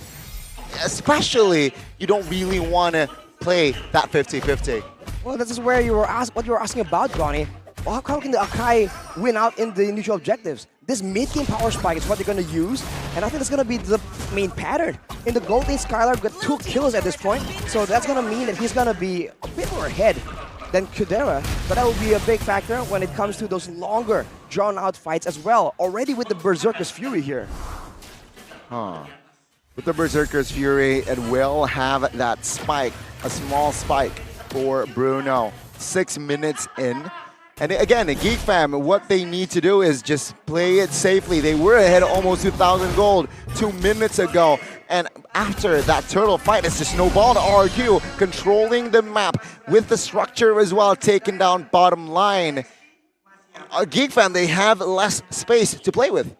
especially, you don't really want to play that 50-50. Well, this is where what you were asking about, Bonnie. Well, how can the Akai win out in the neutral objectives? This mid-game power spike is what they're going to use, and I think that's going to be the main pattern. In the gold lane, Skylar got 2 kills at this point, so that's going to mean that he's going to be a bit more ahead than Kudera, but that will be a big factor when it comes to those longer, drawn-out fights as well, already with the Berserker's Fury here. With the Berserker's Fury, it will have that spike, a small spike for Bruno. 6 minutes in. And again, Geek Fam, what they need to do is just play it safely. They were ahead almost 2,000 gold 2 minutes ago. And after that turtle fight, it's just snowballed to RQ, controlling the map with the structure as well, taking down bottom line. Geek Fam, they have less space to play with.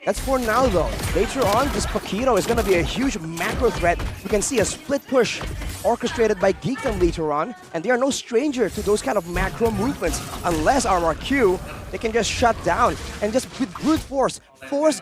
That's for now, though. Later on, this Paquito is going to be a huge macro threat. We can see a split push orchestrated by Geek Fam later on, and they are no stranger to those kind of macro movements. Unless RRQ, they can just shut down and just with brute force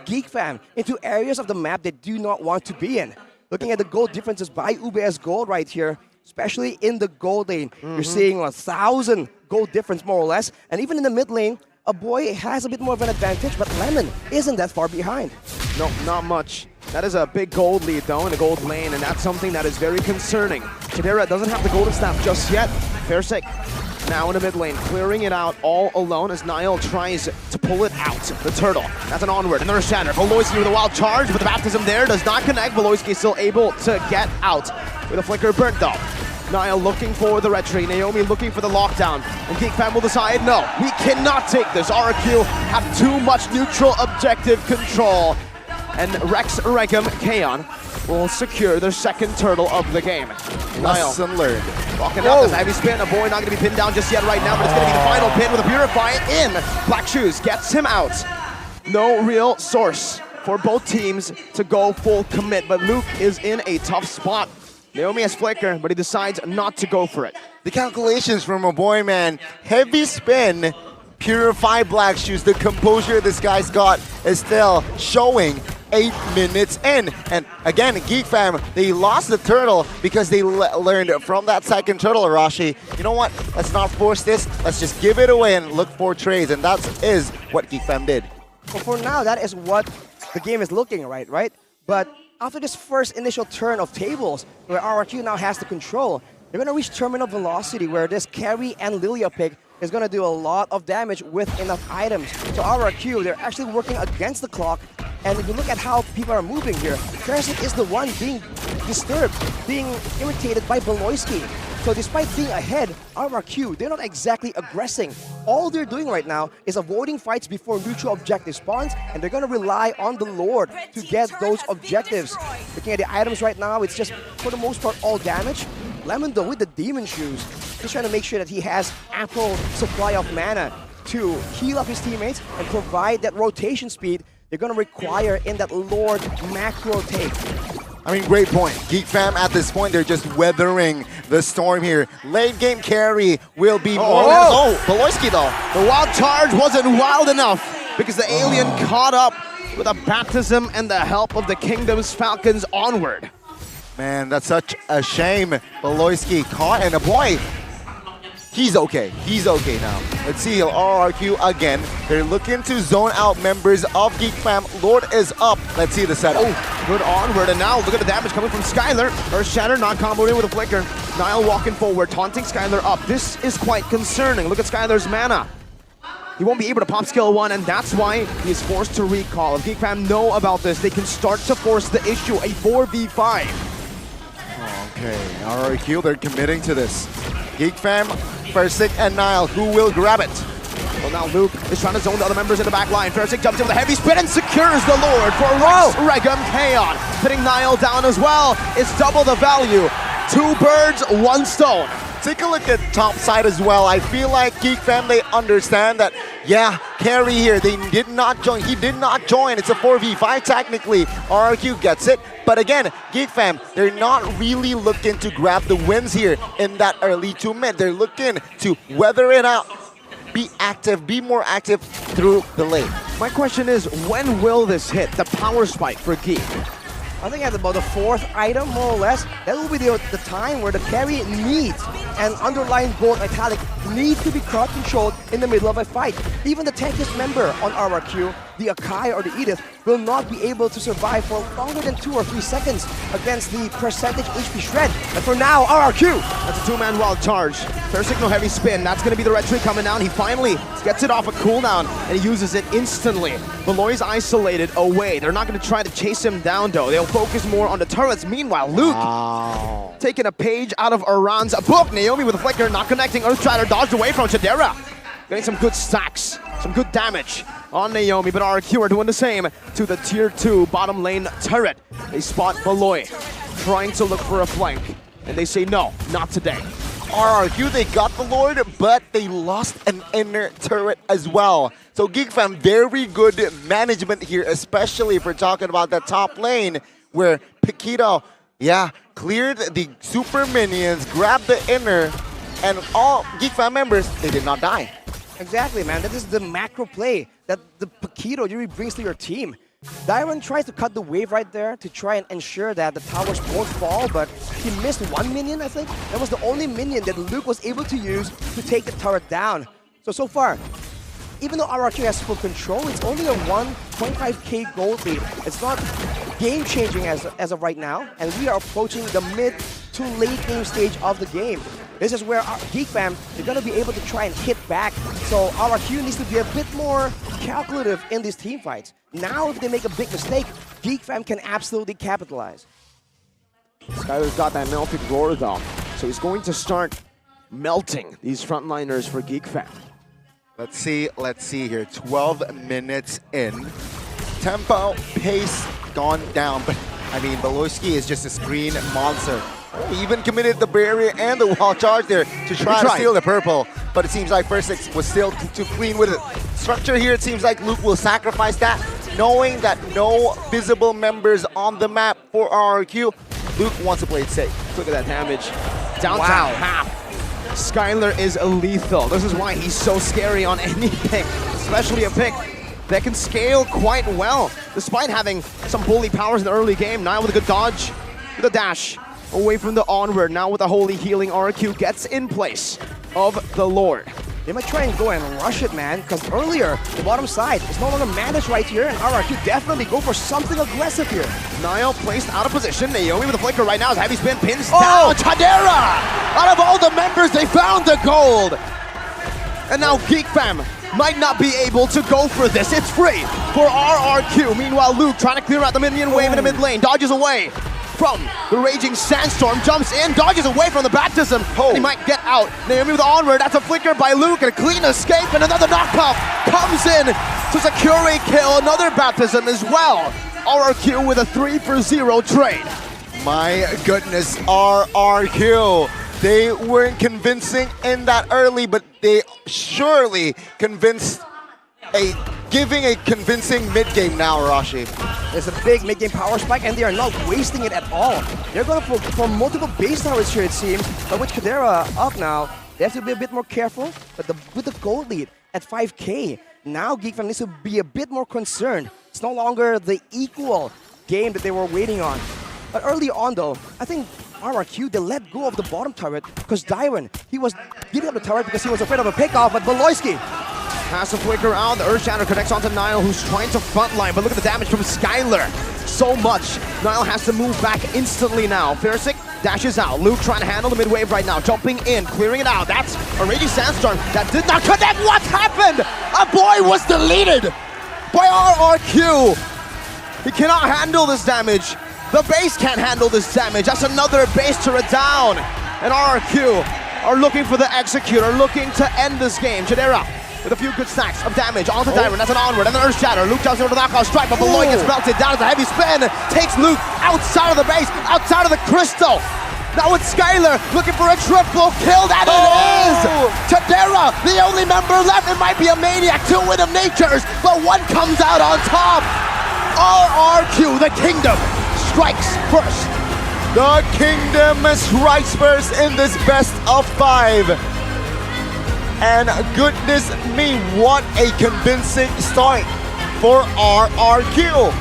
Geek Fam into areas of the map they do not want to be in. Looking at the gold differences by UBS Gold right here, especially in the gold lane, you're seeing 1,000 gold difference more or less, and even in the mid lane, a boy has a bit more of an advantage, but Lemon isn't that far behind. No, not much. That is a big gold lead, though, in the gold lane, and that's something that is very concerning. Chidera doesn't have the golden staff just yet. Persik now in the mid lane, clearing it out all alone as Niall tries to pull it out. The turtle, that's an onward, another shatter. Beloyski with a wild charge, but the baptism there does not connect. Beloyski still able to get out with a flicker burnt, though. Niall looking for the retreat, Naomi looking for the lockdown, and Geek Fam will decide, no, we cannot take this. RQ have too much neutral objective control, and Rex Regum Kaon will secure their second turtle of the game. Lesson learned. Walking up, there's a heavy spin, a boy not going to be pinned down just yet right now, but it's going to be the final pin with a Purify in. Black Shoes gets him out. No real source for both teams to go full commit, but Luke is in a tough spot. Naomi has flicker, but he decides not to go for it. The calculations from a boy, man. Heavy spin, Purify Black Shoes. The composure this guy's got is still showing 8 minutes in. And again, Geek Fam, they lost the turtle because they learned from that second turtle, Arashi. You know what? Let's not force this. Let's just give it away and look for trades. And that is what Geek Fam did. Well, for now, that is what the game is looking right? But after this first initial turn of tables, where RRQ now has the control, they're going to reach terminal velocity, where this carry and Lilia pick is going to do a lot of damage with enough items. So RRQ, they're actually working against the clock, and if you look at how people are moving here, Persik is the one being disturbed, being irritated by Beloyski. So despite being ahead, RRQ, they're not exactly aggressing. All they're doing right now is avoiding fights before neutral objective spawns, and they're going to rely on the Lord to get those objectives. Looking at the items right now, it's just, for the most part, all damage. Lemon, though, with the Demon Shoes, he's trying to make sure that he has ample supply of mana to heal up his teammates and provide that rotation speed they're going to require in that Lord macro take. I mean, great point. Geek Fam, at this point, they're just weathering the storm here. Late game carry will be more. Beloyski, though. The wild charge wasn't wild enough because the alien caught up with a baptism and the help of the Kingdom's Falcons onward. Man, that's such a shame. Beloyski caught, and a boy, he's okay. He's okay now. Let's see, RRQ again. They're looking to zone out members of Geek Fam. Lord is up. Let's see the setup. Oh, good onward, and now look at the damage coming from Skylar. Earth Shatter not comboed in with a flicker. Niall walking forward, taunting Skylar up. This is quite concerning. Look at Skylar's mana. He won't be able to pop skill 1, and that's why he is forced to recall. If Geek Fam know about this, they can start to force the issue, a 4v5. Okay, RRQ, they're committing to this. Geek Fam, Persik, and Niall, who will grab it? Well, now Luke is trying to zone the other members in the back line. Fersic jumps in with a heavy spin and secures the Lord for Rex Regum Kaon. Hitting Niall down as well. It's double the value. 2 birds, 1 stone. Take a look at top side as well. I feel like Geek Fam, they understand that, yeah, carry here, they did not join. He did not join. It's a 4v5 technically. RRQ gets it. But again, Geek Fam, they're not really looking to grab the wins here in that early 2 mid. They're looking to weather it out, be active, be more active through the lane. My question is, when will this hit, the power spike for Geek? I think at about the 4th item, more or less, that will be the time where the carry needs an underlying gold italic needs to be crowd controlled in the middle of a fight. Even the tankiest member on RRQ, the Akai or the Edith, will not be able to survive for longer than 2 or 3 seconds against the percentage HP shred. But for now, RRQ! That's a 2-man wild charge. Fair signal heavy spin. That's going to be the red tree coming down. He finally gets it off a cooldown and he uses it instantly. Valoy's isolated away. They're not going to try to chase him down though. They'll focus more on the turrets. Meanwhile, Luke taking a page out of Iran's book. Naomi with a flicker, not connecting. Earthstrider dodged away from Chidera. Getting some good stacks, some good damage on Naomi, but RRQ are doing the same to the tier 2 bottom lane turret. They spot Valoy trying to look for a flank, and they say no, not today. RRQ, they got the Lord, but they lost an inner turret as well. So Geek Fam, very good management here, especially if we're talking about that top lane where Paquito, cleared the super minions, grabbed the inner, and all Geek Fam members, they did not die. Exactly, man. That is the macro play that the Paquito really brings to your team. Dairon tries to cut the wave right there to try and ensure that the towers won't fall, but he missed 1 minion, I think. That was the only minion that Luke was able to use to take the turret down. So far, even though RRQ has full control, it's only a 1.5k gold lead. It's not game-changing as of right now, and we are approaching the mid to late game stage of the game. This is where Geek Fam, they're going to be able to try and hit back. So RRQ needs to be a bit more calculative in these team fights. Now, if they make a big mistake, Geek Fam can absolutely capitalize. Skyler's got that melted roar though, so he's going to start melting these frontliners for Geek Fam. Let's see here. 12 minutes in. Tempo, pace gone down, but I mean, Beloyski is just a screen monster. He even committed the barrier and the wall charge there to try to steal the purple, but it seems like First Six was still too clean with it. Structure here, it seems like Luke will sacrifice that, knowing that no visible members on the map for RRQ. Luke wants to play it safe. Look at that damage. Down to half. Skyler is lethal. This is why he's so scary on any pick, especially a pick that can scale quite well, despite having some bully powers in the early game. Niall with a good dodge, with a dash, away from the onward. Now with a holy healing, RQ gets in place of the Lord. They might try and go and rush it, man, because earlier, the bottom side is no longer managed right here, and RRQ definitely go for something aggressive here. Niall placed out of position. Naomi with a flicker right now as heavy spin pins down Chadera! Out of all the members, they found the gold! And now Geek Fam might not be able to go for this. It's free for RRQ. Meanwhile, Luke trying to clear out the minion wave in the mid lane. Dodges away from the raging sandstorm. Jumps in, dodges away from the baptism. And he might get out. Naomi with the onward. That's a flicker by Luke. And a clean escape. And another knockoff comes in to secure a kill. Another baptism as well. RRQ with a 3-for-0 trade. My goodness, RRQ. They weren't convincing in that early, but they surely convinced giving a convincing mid-game now, Arashi. It's a big mid-game power spike, and they are not wasting it at all. They're going for multiple base towers here, it seems, but with Kadera up now, they have to be a bit more careful. But with the gold lead at 5k, now Geek Fam needs to be a bit more concerned. It's no longer the equal game that they were waiting on. But early on, though, I think RRQ, they let go of the bottom turret because Dairon, he was giving up the turret because he was afraid of a pickoff, but Beloyski has to flicker out. The Earthshatter connects onto Niall, who's trying to frontline, but look at the damage from Skyler. So much. Niall has to move back instantly now. Fersic dashes out. Luke trying to handle the mid-wave right now. Jumping in, clearing it out. That's a Raging Sandstorm that did not connect. What happened? A boy was deleted by RRQ. He cannot handle this damage. The base can't handle this damage. That's another base turret down. And RRQ are looking for the Executor, looking to end this game. Chidera with a few good stacks of damage onto Diamond. That's an onward and an Earth Shatter. Luke jumps over the knockout strike, but Beloy gets melted down as a heavy spin. Takes Luke outside of the base, outside of the crystal. Now it's Skylar looking for a triple kill. That it is! Tadera, the only member left. It might be a Maniac, two Wind of Natures, but one comes out on top. RRQ, the Kingdom, strikes first. The Kingdom strikes first in this best of 5. And goodness me, what a convincing start for RRQ.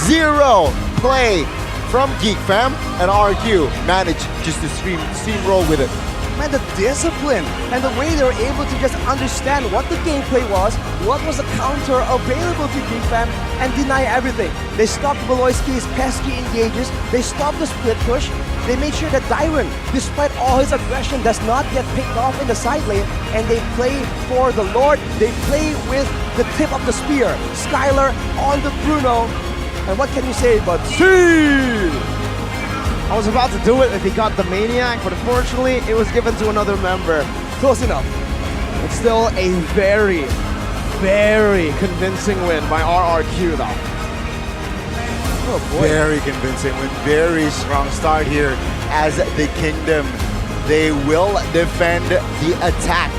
0 play from Geek Fam, and RRQ managed just to steamroll with it. Man, the discipline and the way they were able to just understand what the gameplay was, what was the counter available to Geek Fam, and deny everything. They stopped Beloyski's pesky engages, they stopped the split push, they made sure that Dyron, despite all his aggression, does not get picked off in the side lane, and they play for the Lord, they play with the tip of the spear. Skylar on the Bruno, and what can you say but see? I was about to do it if he got the Maniac, but unfortunately, it was given to another member. Close enough. It's still a very, very convincing win by RRQ though. Oh boy. Very convincing win, very strong start here as the Kingdom. They will defend the attack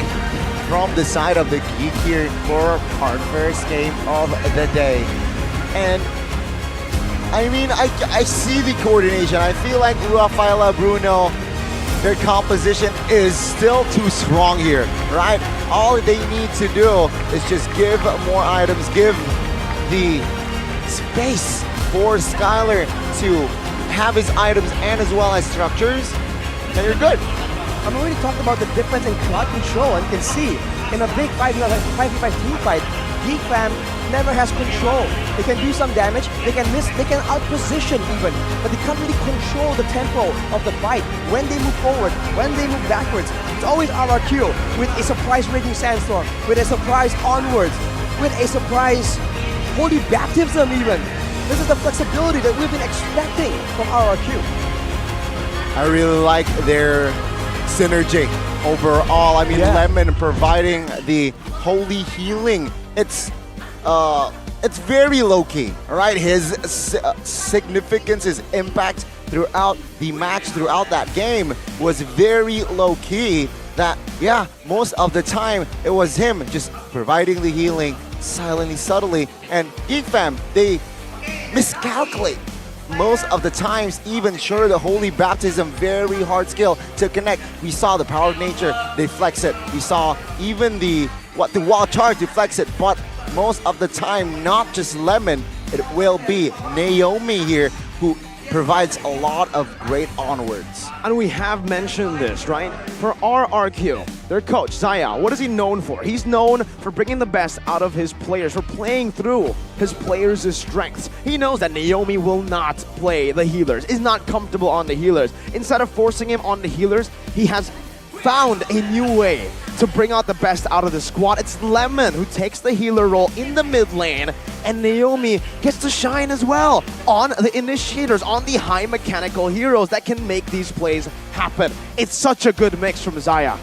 from the side of the Geek here for our first game of the day. And I mean, I see the coordination. I feel like Rafaela, Bruno, their composition is still too strong here, right? All they need to do is just give more items, give the space for Skylar to have his items and as well as structures, and you're good. I'm already talking about the difference in crowd control, and you can see in a big 5v5 team fight, Geek Fam never has control. They can do some damage, they can miss, they can out-position even, but they can't really control the tempo of the fight. When they move forward, when they move backwards, it's always RRQ with a surprise Raging Sandstorm, with a surprise onwards, with a surprise Holy Baptism even. This is the flexibility that we've been expecting from RRQ. I really like their synergy overall. I mean, Lemon providing the holy healing. It's very low-key, all right? His significance, his impact throughout the match, throughout that game was very low-key. That, yeah, most of the time it was him just providing the healing silently, subtly. And Geek Fam, they miscalculate most of the times. Even sure, the Holy Baptism, very hard skill to connect. We saw the Power of Nature, they flex it. We saw even the Wild Charge, they flex it. But most of the time, not just Lemon, it will be Naomi here who provides a lot of great onwards. And we have mentioned this, right? For RRQ, their coach, Zaya, what is he known for? He's known for bringing the best out of his players, for playing through his players' strengths. He knows that Naomi will not play the healers, is not comfortable on the healers. Instead of forcing him on the healers, he has found a new way to bring out the best out of the squad. It's Lemon who takes the healer role in the mid lane, and Naomi gets to shine as well on the initiators, on the high mechanical heroes that can make these plays happen. It's such a good mix from Zaya.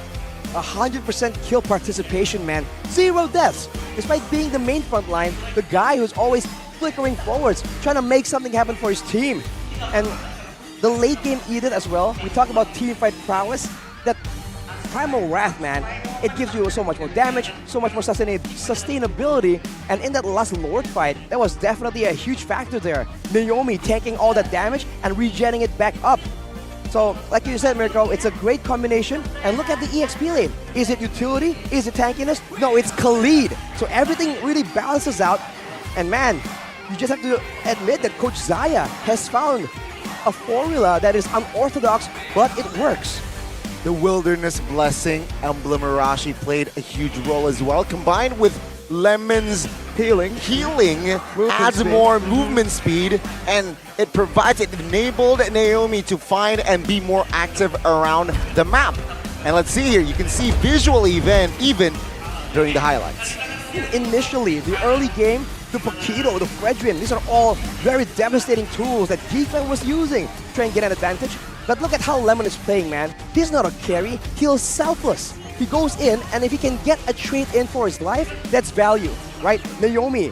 100% kill participation, man. 0 deaths. Despite being the main front line, the guy who's always flickering forwards, trying to make something happen for his team. And the late game Edith as well, we talk about team fight prowess, that Primal Wrath, man, it gives you so much more damage, so much more sustainability, and in that last Lord fight, that was definitely a huge factor there. Naomi taking all that damage and regenerating it back up. So, like you said, Mirko, it's a great combination, and look at the EXP lane. Is it utility? Is it tankiness? No, it's Khalid. So everything really balances out, and man, you just have to admit that Coach Zaya has found a formula that is unorthodox, but it works. The Wilderness Blessing Emblem Arashi played a huge role as well, combined with Lemon's healing adds more movement speed, and it enabled Naomi to find and be more active around the map. And let's see here, you can see visually even during the highlights. Initially, the early game, the Paquito, the Fredrin, these are all very devastating tools that Geek Fam was using to try and get an advantage. But look at how Lemon is playing, man. He's not a carry, he's selfless. he goes in, and if he can get a trade in for his life, that's value, right? Naomi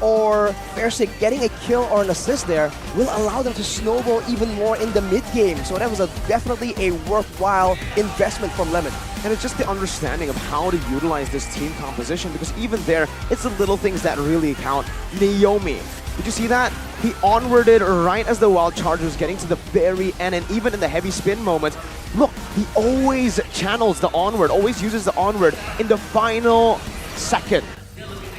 or Fairsick getting a kill or an assist there will allow them to snowball even more in the mid game. So that was definitely a worthwhile investment from Lemon. And it's just the understanding of how to utilize this team composition, because even there, it's the little things that really count. Naomi, did you see that? He onwarded right as the Wild Charge was getting to the very end, and even in the heavy spin moments, look, he always channels the onward, always uses the onward in the final second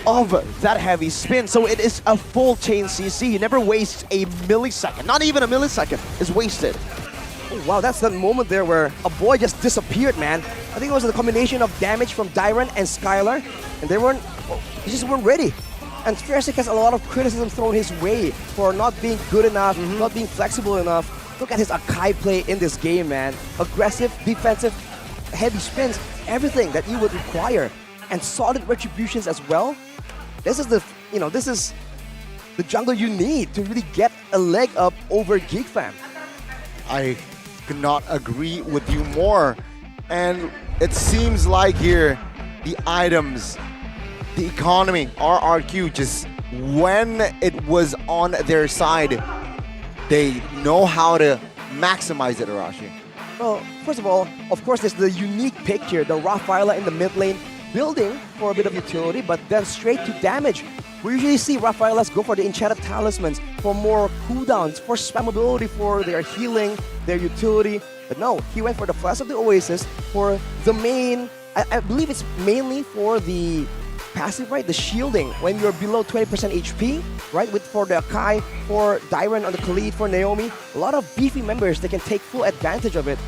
of that heavy spin. So it is a full chain CC. He never wastes a millisecond. Not even a millisecond is wasted. Oh, wow, that's that moment there where a boy just disappeared, man. I think it was a combination of damage from Dyron and Skylar, and they just weren't ready. And Fairsick has a lot of criticism thrown his way for not being good enough, not being flexible enough. Look at his Akai play in this game, man. Aggressive, defensive, heavy spins, everything that you would require. And solid retributions as well. This is the jungle you need to really get a leg up over Geek Fam. I could not agree with you more. And it seems like here, the items, the economy, RRQ, just when it was on their side, they know how to maximize it, Arashi. Well, first of all, of course, there's the unique pick here, the Rafaela in the mid lane, building for a bit of utility, but then straight to damage. We usually see Rafaelas go for the Enchanted Talismans, for more cooldowns, for spammability, for their healing, their utility. But no, he went for the Flash of the Oasis, for the main, I believe it's mainly for the passive, right? The shielding when you're below 20% HP, right? For the Akai, for Dyron on the Khalid, for Naomi. A lot of beefy members that can take full advantage of it.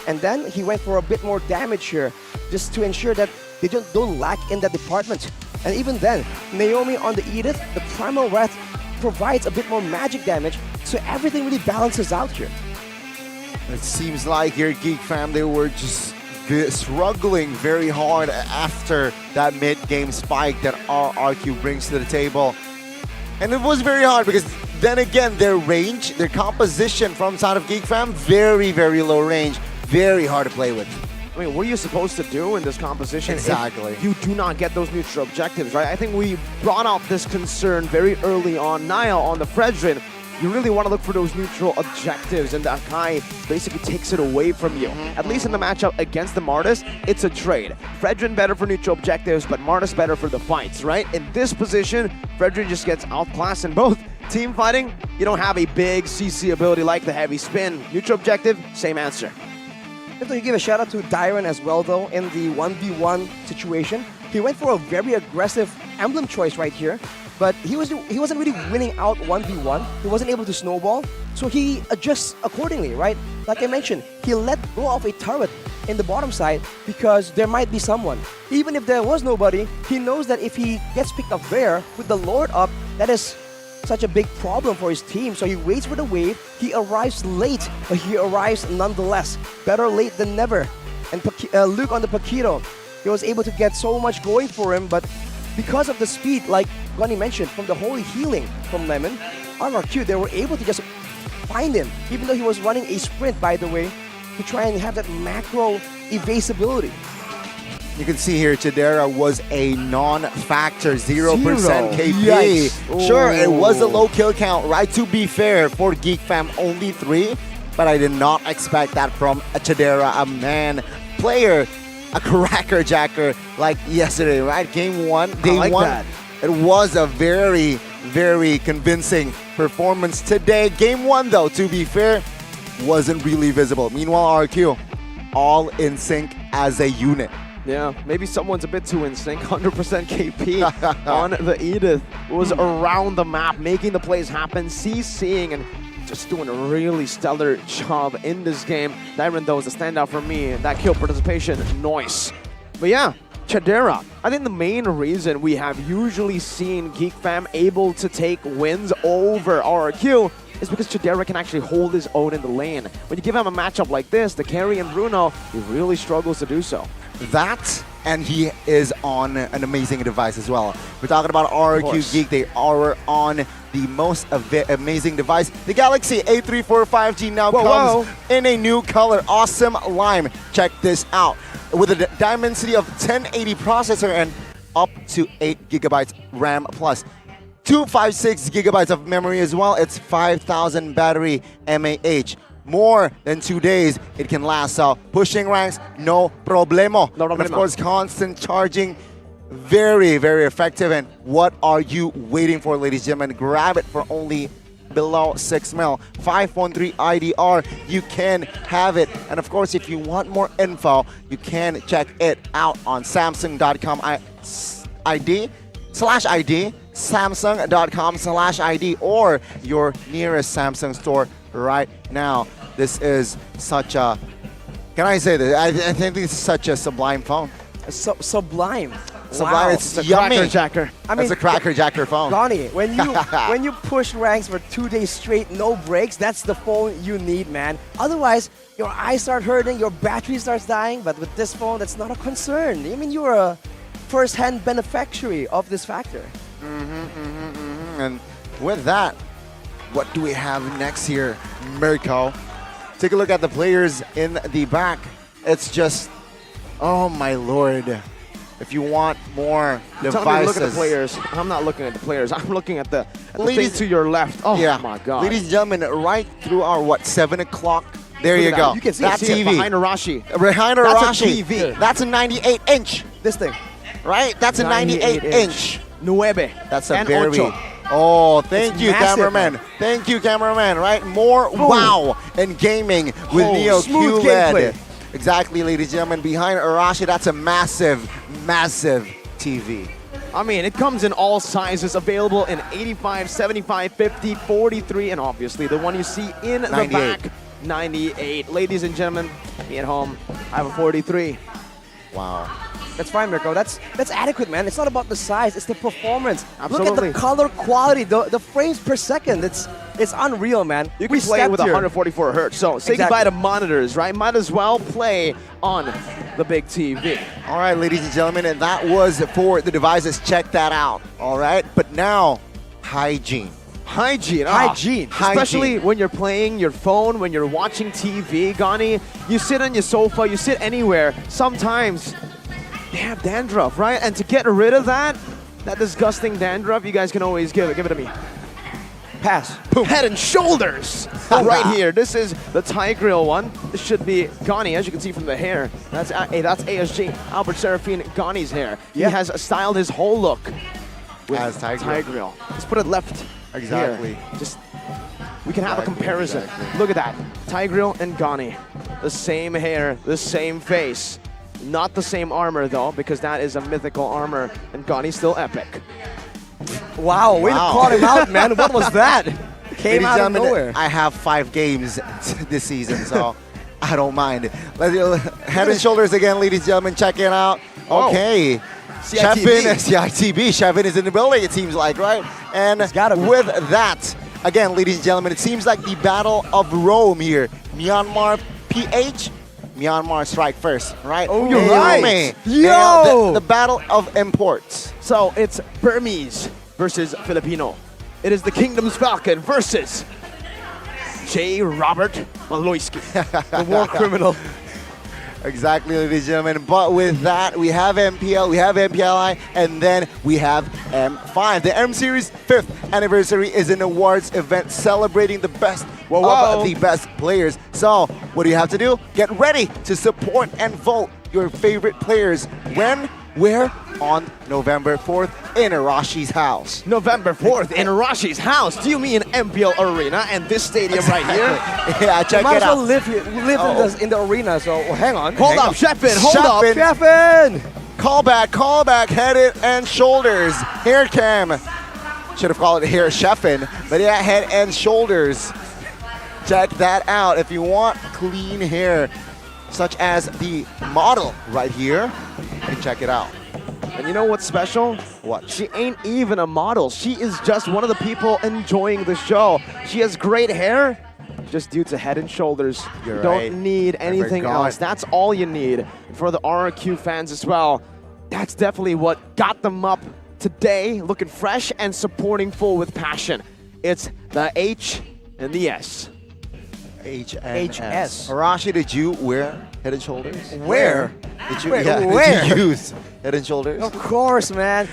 And then he went for a bit more damage here, just to ensure that they don't lack in that department. And even then, Naomi on the Edith, the Primal Wrath provides a bit more magic damage, so everything really balances out here. It seems like here, Geek Fam, they were just struggling very hard after that mid-game spike that RRQ brings to the table. And it was very hard because then again, their range, their composition from side of Geek Fam, very, very low range, very hard to play with. I mean, what are you supposed to do in this composition exactly if you do not get those neutral objectives, right? I think we brought out this concern very early on. Niall on the Fredrin, you really want to look for those neutral objectives, and the Akai basically takes it away from you. At least in the matchup against the Martis, it's a trade. Fredrin better for neutral objectives, but Martis better for the fights, right? In this position, Fredrin just gets outclassed in both. Team fighting, you don't have a big CC ability like the heavy spin. Neutral objective, same answer. I have to give a shout out to Dyron as well, though, in the 1v1 situation. He went for a very aggressive emblem choice right here, but he wasn't really winning out 1v1. He wasn't able to snowball, so he adjusts accordingly, right? Like I mentioned, he let go of a turret in the bottom side because there might be someone. Even if there was nobody, he knows that if he gets picked up there with the Lord up, that is such a big problem for his team. So he waits for the wave. He arrives late, but he arrives nonetheless. Better late than never. And Luke on the Paquito, he was able to get so much going for him, but because of the speed, like Gonny mentioned, from the holy healing from Lemon, RRQ, they were able to just find him, even though he was running a sprint, by the way, to try and have that macro evasibility. You can see here, Chidera was a non-factor, 0% KP. Yikes. Sure, it was a low kill count, right? To be fair, for Geek Fam, only 3. But I did not expect that from a Chidera, a man player, a cracker-jacker like yesterday, right? Game 1, day 1. That. It was a very, very convincing performance today. Game 1, though, to be fair, wasn't really visible. Meanwhile, RQ, all in sync as a unit. Yeah, maybe someone's a bit too in sync. 100% KP on the Edith was around the map, making the plays happen, CCing, and just doing a really stellar job in this game. Dyron, though, is a standout for me. That kill participation, nice. But yeah, Chidera, I think the main reason we have usually seen Geek Fam able to take wins over RRQ is because Chidera can actually hold his own in the lane. When you give him a matchup like this, the carry and Bruno, he really struggles to do so. That and he is on an amazing device as well. We're talking about RRQ Geek. They are on the most amazing device. The Galaxy A34 5G now comes in a new color, awesome lime. Check this out. With a Dimensity of 1080 processor and up to 8 gigabytes RAM plus 256 gigabytes of memory as well. It's 5,000 battery mAh. More than 2 days it can last. So pushing ranks, no problemo. And of course, constant charging, very, very effective. And what are you waiting for, ladies and gentlemen? Grab it for only below 6 mil. 513 IDR, you can have it. And of course, if you want more info, you can check it out on Samsung.com ID, Samsung.com/ID, or your nearest Samsung store right now. This is such a, can I say this? I think this is such a sublime phone. Sublime. Sublime, Wow. it's a yummy. crackerjacker. I mean, it's a crackerjacker phone. Ronnie, when you push ranks for 2 days straight, no breaks, that's the phone you need, man. Otherwise, your eyes start hurting, your battery starts dying. But with this phone, that's not a concern. I mean, you're a first-hand beneficiary of this factor. And with that, what do we have next here, Mirko? Take a look at the players in the back. It's just, oh my lord. If you want more devices. Tell me to look at the players. I'm not looking at the players. I'm looking at the thing to your left. Oh my god. Ladies and gentlemen, right through our, 7 o'clock? There you go. You can see that it TV. behind Arashi. Behind That's Arashi. a TV. That's a 98-inch. This thing. Right? That's a 98-inch. Nueve. That's a and very... ocho. Oh, thank you, massive, cameraman. man. Thank you, cameraman. Right? More wow in gaming with Neo smooth QLED. gameplay. Exactly, ladies and gentlemen. Behind Arashi, that's a massive, massive TV. I mean, it comes in all sizes, available in 85, 75, 50, 43, and obviously the one you see in the 98. back, 98. Ladies and gentlemen, me at home, I have a 43. Wow. That's fine, Mirko. That's adequate, man. It's not about the size, it's the performance. Absolutely. Look at the color quality, the frames per second. It's unreal, man. You can play with 144 hertz, so say goodbye to monitors, right? Might as well play on the big TV. All right, ladies and gentlemen, and that was for the devices. Check that out. All right, but now, hygiene. Hygiene. Hygiene. Especially when you're playing your phone, when you're watching TV, Gani, you sit on your sofa, you sit anywhere. Sometimes they have dandruff, right? And to get rid of that disgusting dandruff, you guys can always give it to me. Pass. Boom. Head and Shoulders. Right here. This is the Tigreal one. This should be Gani, as you can see from the hair. That's ASG, Albert Serafine Gani's hair. Yeah. He has styled his whole look with As Tigreal. Let's put it left. Exactly. Here. Just we can have a comparison. Look at that. Tigreal and Gani. The same hair, the same face. Not the same armor though, because that is a mythical armor, and Gani's still epic. Wow, way to call him out, man. What was that? Came out of nowhere. I have 5 games this season, so I don't mind. Head and Shoulders again, ladies and gentlemen. Check it out. Okay. CITB. Shevin is in the building, it seems like, right? And with that, again, ladies and gentlemen, it seems like the Battle of Rome here. Myanmar PH. Myanmar strike first, right? Oh, you're right. Yo! The battle of imports. So it's Burmese versus Filipino. It is the Kingdom's Falcon versus J. Robert Maloyski, the war criminal. Exactly, ladies and gentlemen. But with that, we have MPL, we have MPLI, and then we have M5. The M Series 5th anniversary is an awards event celebrating the best of the best players. So, what do you have to do? Get ready to support and vote your favorite players. When? Where? On November 4th in Arashi's house. November 4th in Arashi's house? Do you mean MPL Arena and this stadium right here? Yeah, check might it as well out. live in the arena, so hang on. Hold up, Sheffin, hold up. Sheffin! Call back, Head and Shoulders. Hair cam. Should have called it hair Sheffin, but yeah, Head and Shoulders. Check that out if you want clean hair, such as the model right here. You can check it out. And you know what's special? What? She ain't even a model. She is just one of the people enjoying the show. She has great hair, just due to Head and Shoulders. You're you don't right. need anything else. That's all you need. For the RRQ fans as well, that's definitely what got them up today, looking fresh and supporting full with passion. It's the H and the S. H and HS. S. Arashi, did you wear Head and Shoulders? Where? Did you, Where? Did you use Head and Shoulders? Of course, man.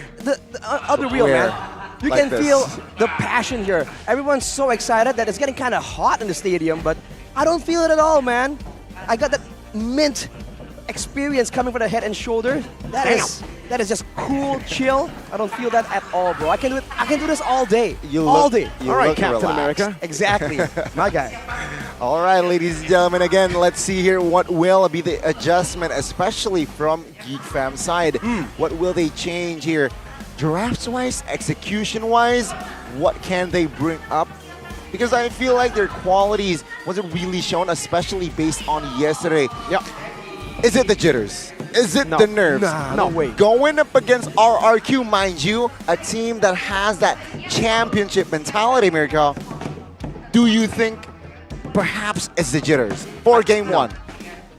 I'll be real, Where? man. You Like can this. feel the passion here. Everyone's so excited that it's getting kind of hot in the stadium, but I don't feel it at all, man. I got that mint experience coming from the Head and Shoulder. That is just cool, chill. I don't feel that at all, bro. I can do this all day. all day. You All right, look Captain relaxed. America. Exactly. My guy. All right, ladies and gentlemen, again, let's see here what will be the adjustment, especially from Geek Fam side. What will they change here? Drafts-wise, execution-wise, what can they bring up? Because I feel like their qualities wasn't really shown, especially based on yesterday. Yeah. Is it the jitters? Is it the nerves? No way. Going up against RRQ, mind you, a team that has that championship mentality, Mirko. Do you think perhaps it's the jitters for game one?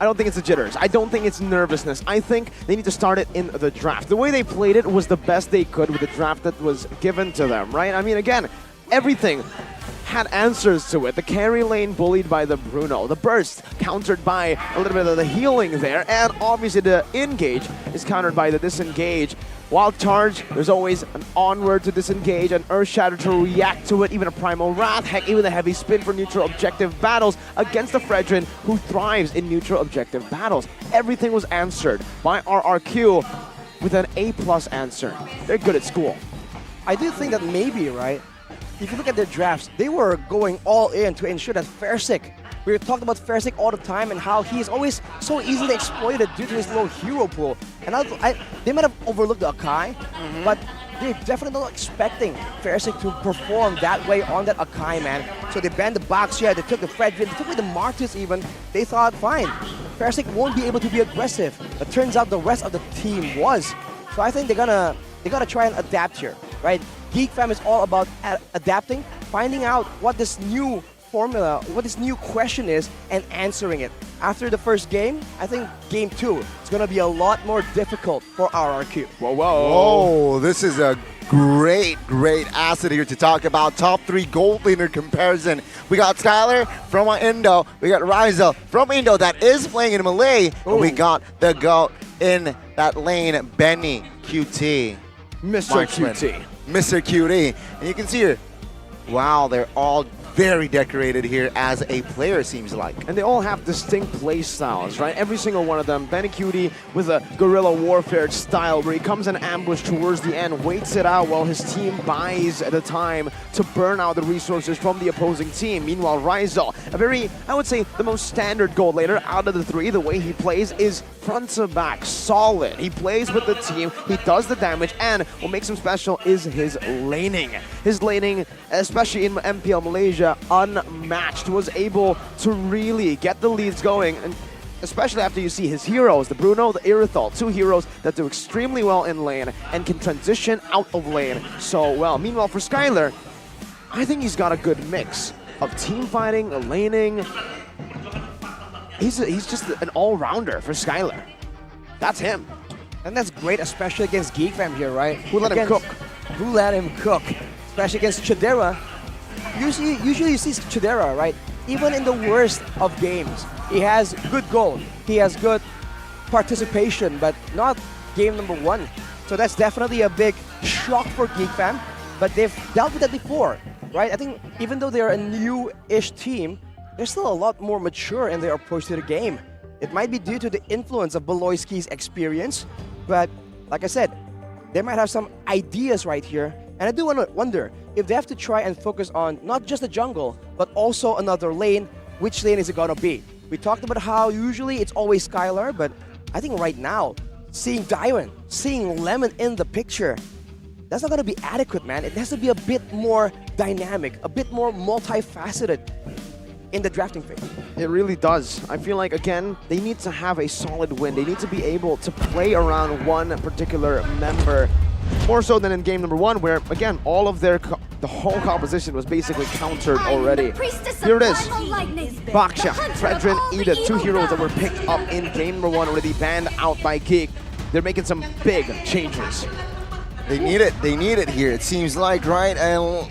I don't think it's the jitters. I don't think it's nervousness. I think they need to start it in the draft. The way they played it was the best they could with the draft that was given to them, right? I mean, again, everything had answers to it. The carry lane bullied by the Bruno. The burst countered by a little bit of the healing there. And obviously the engage is countered by the disengage. Wild charge, there's always an onward to disengage, an earth shatter to react to it, even a primal wrath, heck, even a heavy spin for neutral objective battles against the Fredrin, who thrives in neutral objective battles. Everything was answered by RRQ with an A+ answer. They're good at school. I do think that maybe, right? If you look at their drafts, they were going all in to ensure that Fersik. We talked about Fersik all the time and how he is always so easily exploited due to his low hero pool. And they might have overlooked the Akai, but they're definitely not expecting Fersik to perform that way on that Akai, man. So they banned the Baxia, they took the Fredrin, they took away the Marcus even. They thought, fine, Fersik won't be able to be aggressive. But turns out the rest of the team was. So I think they gotta try and adapt here, right? Geek Fam is all about adapting, finding out what this new formula, what this new question is, and answering it. After the first game, I think game 2 is going to be a lot more difficult for RRQ. Whoa. Oh, this is a great asset here to talk about. Top 3 gold laner comparison. We got Skylar from Indo. We got Rizal from Indo that is playing in Malay. And we got the GOAT in that lane, Benny QT. Mr. Marksman. QT. Mr. QT. And you can see here, wow, they're all very decorated here as a player, seems like. And they all have distinct play styles, right? Every single one of them. Benny Cutie with a guerrilla warfare style where he comes in ambush towards the end, waits it out while his team buys the time to burn out the resources from the opposing team. Meanwhile, Rizal, a very, I would say, the most standard gold laner out of the 3. The way he plays is front to back, solid. He plays with the team, he does the damage, and what makes him special is his laning. His laning, especially in MPL Malaysia, unmatched, was able to really get the leads going, and especially after you see his heroes, the Bruno, the Irithal, 2 heroes that do extremely well in lane and can transition out of lane so well. Meanwhile, for Skylar, I think he's got a good mix of team fighting, laning. He's just an all-rounder for Skylar. That's him. And that's great, especially against Geek Fam here, right? Who let him cook? Who let him cook? Especially against Chidera. Usually you see Chidera, right? Even in the worst of games, he has good goal. He has good participation, but not game number 1. So that's definitely a big shock for Geek Fam. But they've dealt with that before, right? I think even though they're a new-ish team, they're still a lot more mature in their approach to the game. It might be due to the influence of Beloyski's experience, but like I said, they might have some ideas right here. And I do wonder if they have to try and focus on not just the jungle, but also another lane. Which lane is it gonna be? We talked about how usually it's always Skylar, but I think right now, seeing Diamond, seeing Lemon in the picture, that's not gonna be adequate, man. It has to be a bit more dynamic, a bit more multifaceted in the drafting phase. It really does. I feel like, again, they need to have a solid win. They need to be able to play around one particular member, more so than in game number 1, where, again, all of the whole composition was basically countered already. Here it is. Baksha, Fredrin, Edith, 2 heroes that were picked up in game number 1, already banned out by Geek. they're making some big changes. They need it. They need it here, it seems like, right? And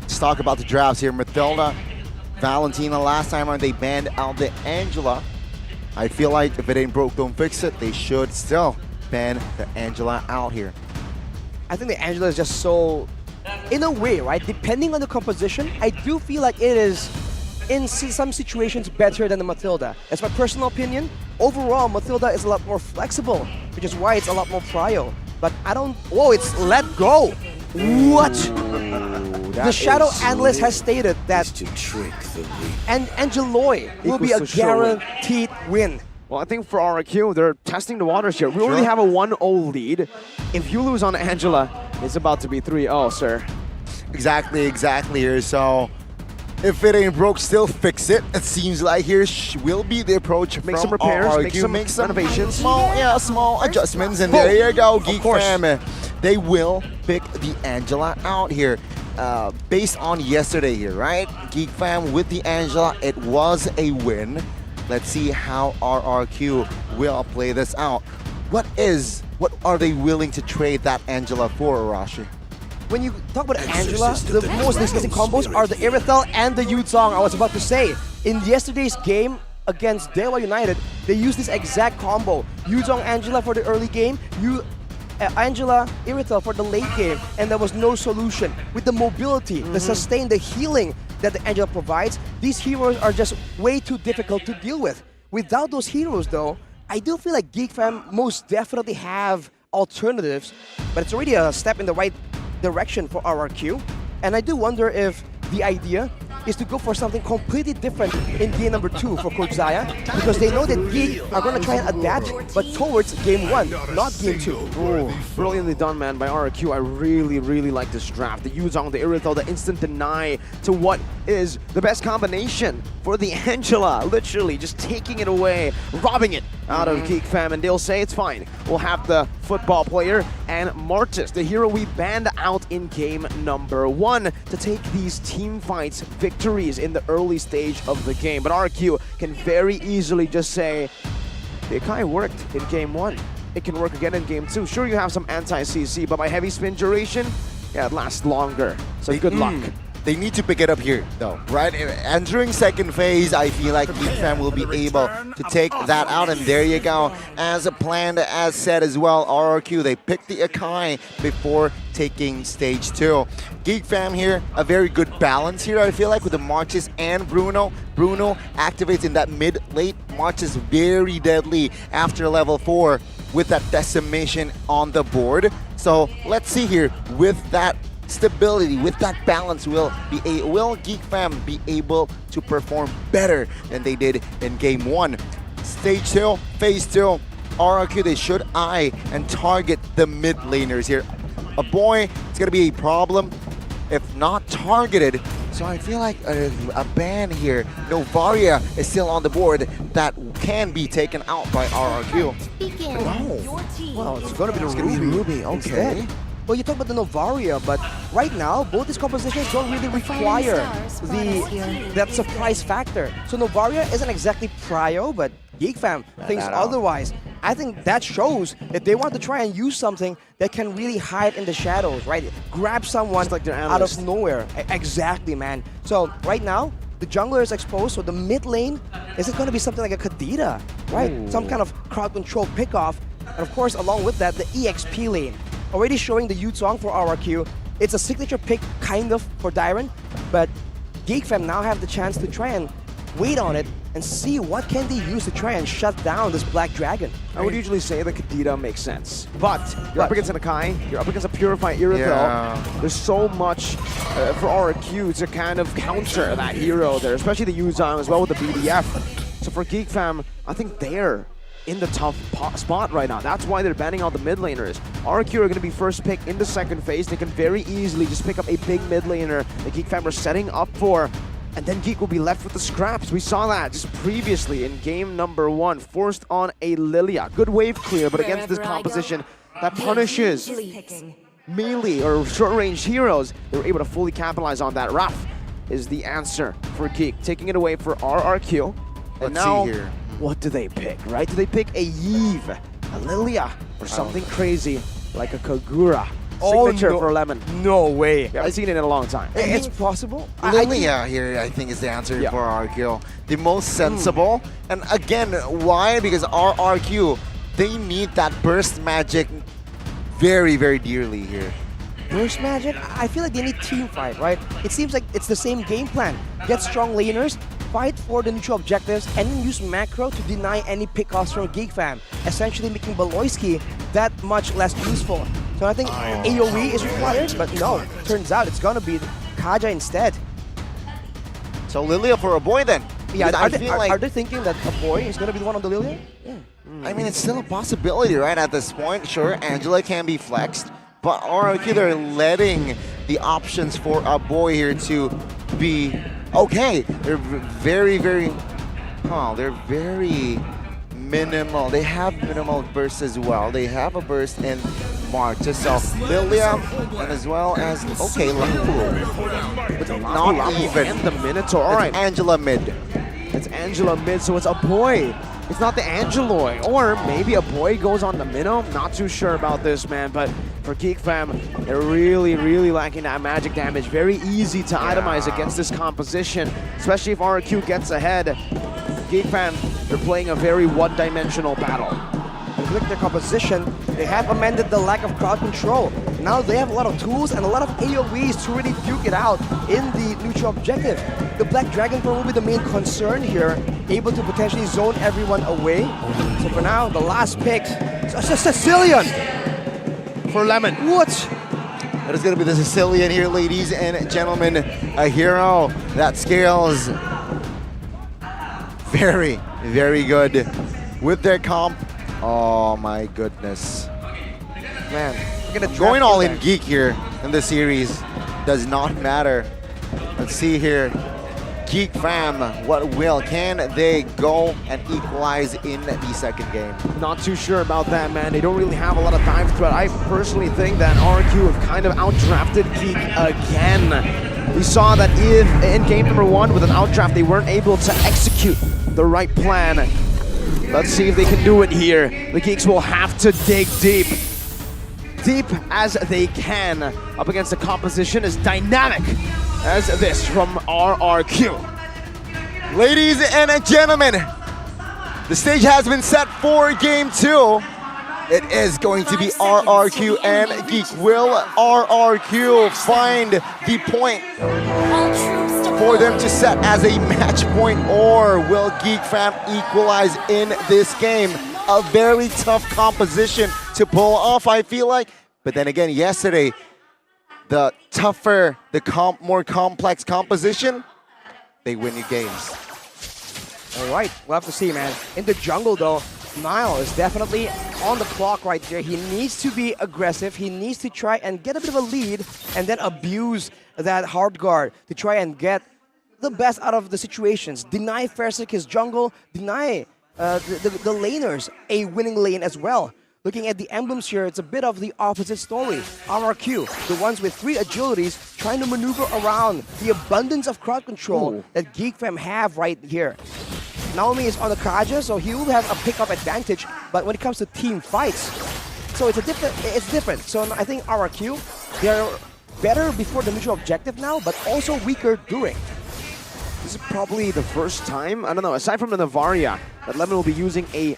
let's talk about the drafts here. Matilda, Valentina, last time around they banned out the Angela. I feel like if it ain't broke, don't fix it. They should still ban the Angela out here. I think the Angela is just so, in a way, right? Depending on the composition, I do feel like it is, in some situations, better than the Matilda. That's my personal opinion. Overall, Matilda is a lot more flexible, which is why it's a lot more prio. But I don't... Whoa, it's let go! What? The Shadow Analyst has stated that Angeloy will be a guaranteed win. Well, I think for RRQ, they're testing the waters here. We already have a 1-0 lead. If you lose on Angela, it's about to be 3-0, sir. Exactly here. So if it ain't broke, still fix it. It seems like here will be the approach. Make some repairs, RRQ. make some renovations. Small adjustments, and there you go, Geek Fam. They will pick the Angela out here. Based on yesterday here, right? Geek Fam with the Angela, it was a win. Let's see how RRQ will play this out. What are they willing to trade that Angela for, Arashi? When you talk about Angela, the most disgusting combos are the Irithel and the Yuzong, I was about to say. In yesterday's game against Dewa United, they used this exact combo. Yuzong Angela for the early game, Angela Irithel for the late game, and there was no solution. With the mobility, the sustain, the healing that the Angela provides, these heroes are just way too difficult to deal with. Without those heroes though, I do feel like Geek Fam most definitely have alternatives, but it's already a step in the right direction for RRQ. And I do wonder if the idea is to go for something completely different in game number 2 for Coach Zaya, because they know that Geek are going to try and adapt, but towards game 1, not game 2. Oh, brilliantly done, man, by RRQ. I really like this draft. The Yuzong, the Irithel, the instant deny to what is the best combination for the Angela. Literally just taking it away, robbing it out of Geek Fam, and they'll say it's fine. We'll have the football player and Martis, the hero we banned out in game number 1, to take these team fights victories in the early stage of the game. But RQ can very easily just say, the Akai worked in game 1. It can work again in game 2. Sure, you have some anti-CC, but by heavy spin duration, yeah, it lasts longer. So good luck. They need to pick it up here, though, right? Entering second phase, I feel like Geek Fam will be able to take that out, and there you go. As planned, as said as well, RRQ, they picked the Akai before taking stage 2. Geek Fam here, a very good balance here, I feel like, with the Marches and Bruno. Bruno activates in that mid-late. Marches very deadly after level 4 with that decimation on the board. So let's see here, with that stability, with that balance, will Geek Fam be able to perform better than they did in game 1? Stage 2, phase 2, RRQ, they should eye and target the mid laners here. A boy, it's gonna be a problem if not targeted. So I feel like a ban here. Novaria is still on the board that can be taken out by RRQ. Well, it's gonna be the Ruby. Okay. Well, you talk about the Novaria, but right now, both these compositions don't really require that surprise factor. So Novaria isn't exactly prio, but Geek Fam thinks otherwise. I think that shows that they want to try and use something that can really hide in the shadows, right? Grab someone like out of nowhere. Exactly, man. So right now, the jungler is exposed, so the mid lane, is it going to be something like a Kadita, right? Ooh. Some kind of crowd control pickoff. And of course, along with that, the EXP lane. Already showing the Yuzong for RRQ. It's a signature pick, kind of, for Dyron, but Geek Fam now have the chance to try and wait on it and see what can they use to try and shut down this Black Dragon. I would usually say the Kadita makes sense, but you're up against an Akai, you're up against a Purified Irithel. There's so much for RRQ to kind of counter that hero there, especially the Yuzong as well with the BDF. So for Geek Fam, I think they're in the tough spot right now. That's why they're banning out the mid laners. RQ are going to be first pick in the second phase. They can very easily just pick up a big mid laner that Geek Fam are setting up for, and then Geek will be left with the scraps. We saw that just previously in game number 1, forced on a Lilia. Good wave clear, but against this composition that punishes melee or short-range heroes, they were able to fully capitalize on that. Raph is the answer for Geek, taking it away for RRQ. And Let's see here. What do they pick, right? Do they pick a Yve a Lilia or something crazy like a Kagura. Signature for Lemon. No way. We haven't seen it in a long time. It's possible. Lilia here, I think, is the answer for RRQ. The most sensible. And again, why? Because RRQ, they need that burst magic very, very dearly here. Burst magic? I feel like they need team fight, right? It seems like it's the same game plan. Get strong laners, fight for the neutral objectives, and use macro to deny any pickoffs from GeekFam, essentially making Beloyski that much less useful. So I think AoE is required, but no, turns out it's gonna be Kaja instead. So Lilia for a boy then? Yeah, Because are they thinking that a boy is gonna be the one on the Lilia? Yeah. I mean, it's still a possibility, right? At this point, sure, Angela can be flexed, but RRQ, they're letting the options for a boy here to be okay. They're very, very, they're very minimal. They have minimal bursts as well. They have a burst in Mark, just so Lilia, and as well as, okay, Lapu. Not even. And the Minotaur, all right. Angela mid. It's Angela mid, so it's a boy. It's not the Angeloy, or maybe a boy goes on the Minnow. Not too sure about this, man, but for GeekFam, they're really, really lacking that magic damage. Very easy to itemize against this composition, especially if RRQ gets ahead. GeekFam, they're playing a very one-dimensional battle. If you look at their composition, they have amended the lack of crowd control. Now they have a lot of tools and a lot of AoEs to really duke it out in the neutral objective. The Black Dragon will be the main concern here, able to potentially zone everyone away. So for now, the last pick, it's a Sicilian for Lemon. What? That is going to be the Sicilian here, ladies and gentlemen. A hero that scales very, very good with their comp. Oh my goodness. Man, going all in Geek here in the series does not matter. Let's see here. GeekFam, can they go and equalize in the second game? Not too sure about that, man. They don't really have a lot of dive threat. I personally think that RQ have kind of outdrafted Geek again. We saw that if in game number 1 with an outdraft, they weren't able to execute the right plan. Let's see if they can do it here. The Geeks will have to dig deep. Deep as they can up against a composition as dynamic as this from RRQ. Ladies and gentlemen, the stage has been set for game 2. It is going to be RRQ and Geek. Will RRQ find the point for them to set as a match point, or will GeekFam equalize in this game? A very tough composition to pull off, I feel like. But then again, yesterday, the tougher, more complex composition, they win your games. All right, we'll have to see, man. In the jungle, though, Nile is definitely on the clock right there. He needs to be aggressive. He needs to try and get a bit of a lead and then abuse that hard guard to try and get the best out of the situations. Deny Fersik his jungle, deny the laners a winning lane as well. Looking at the emblems here, it's a bit of the opposite story. RRQ, the ones with 3 agilities, trying to maneuver around the abundance of crowd control that GeekFam have right here. Naomi is on the Kaja, so he will have a pickup advantage, but when it comes to team fights, so it's different. So I think RRQ, they're better before the neutral objective now, but also weaker during. This is probably the first time, I don't know, aside from the Navaria, that Lemon will be using a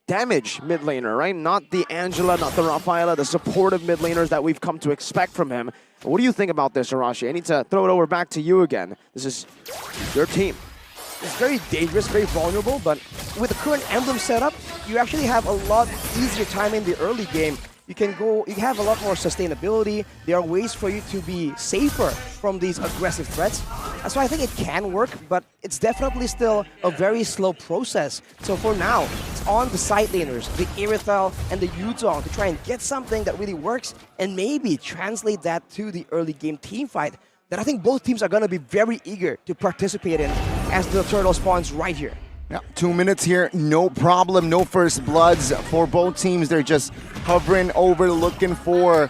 damage mid laner, right? Not the Angela, not the Rafaela, the supportive mid laners that we've come to expect from him. What do you think about this, Arashi? I need to throw it over back to you again. This is your team. It's very dangerous, very vulnerable, but with the current emblem setup, you actually have a lot easier time in the early game. You have a lot more sustainability. There are ways for you to be safer from these aggressive threats. So I think it can work, but it's definitely still a very slow process. So for now, it's on the side laners, the Irithel and the Yuzong, to try and get something that really works and maybe translate that to the early game team fight that I think both teams are going to be very eager to participate in as the turtle spawns right here. Yeah, 2 minutes here, no problem, no first bloods for both teams. They're just hovering over, looking for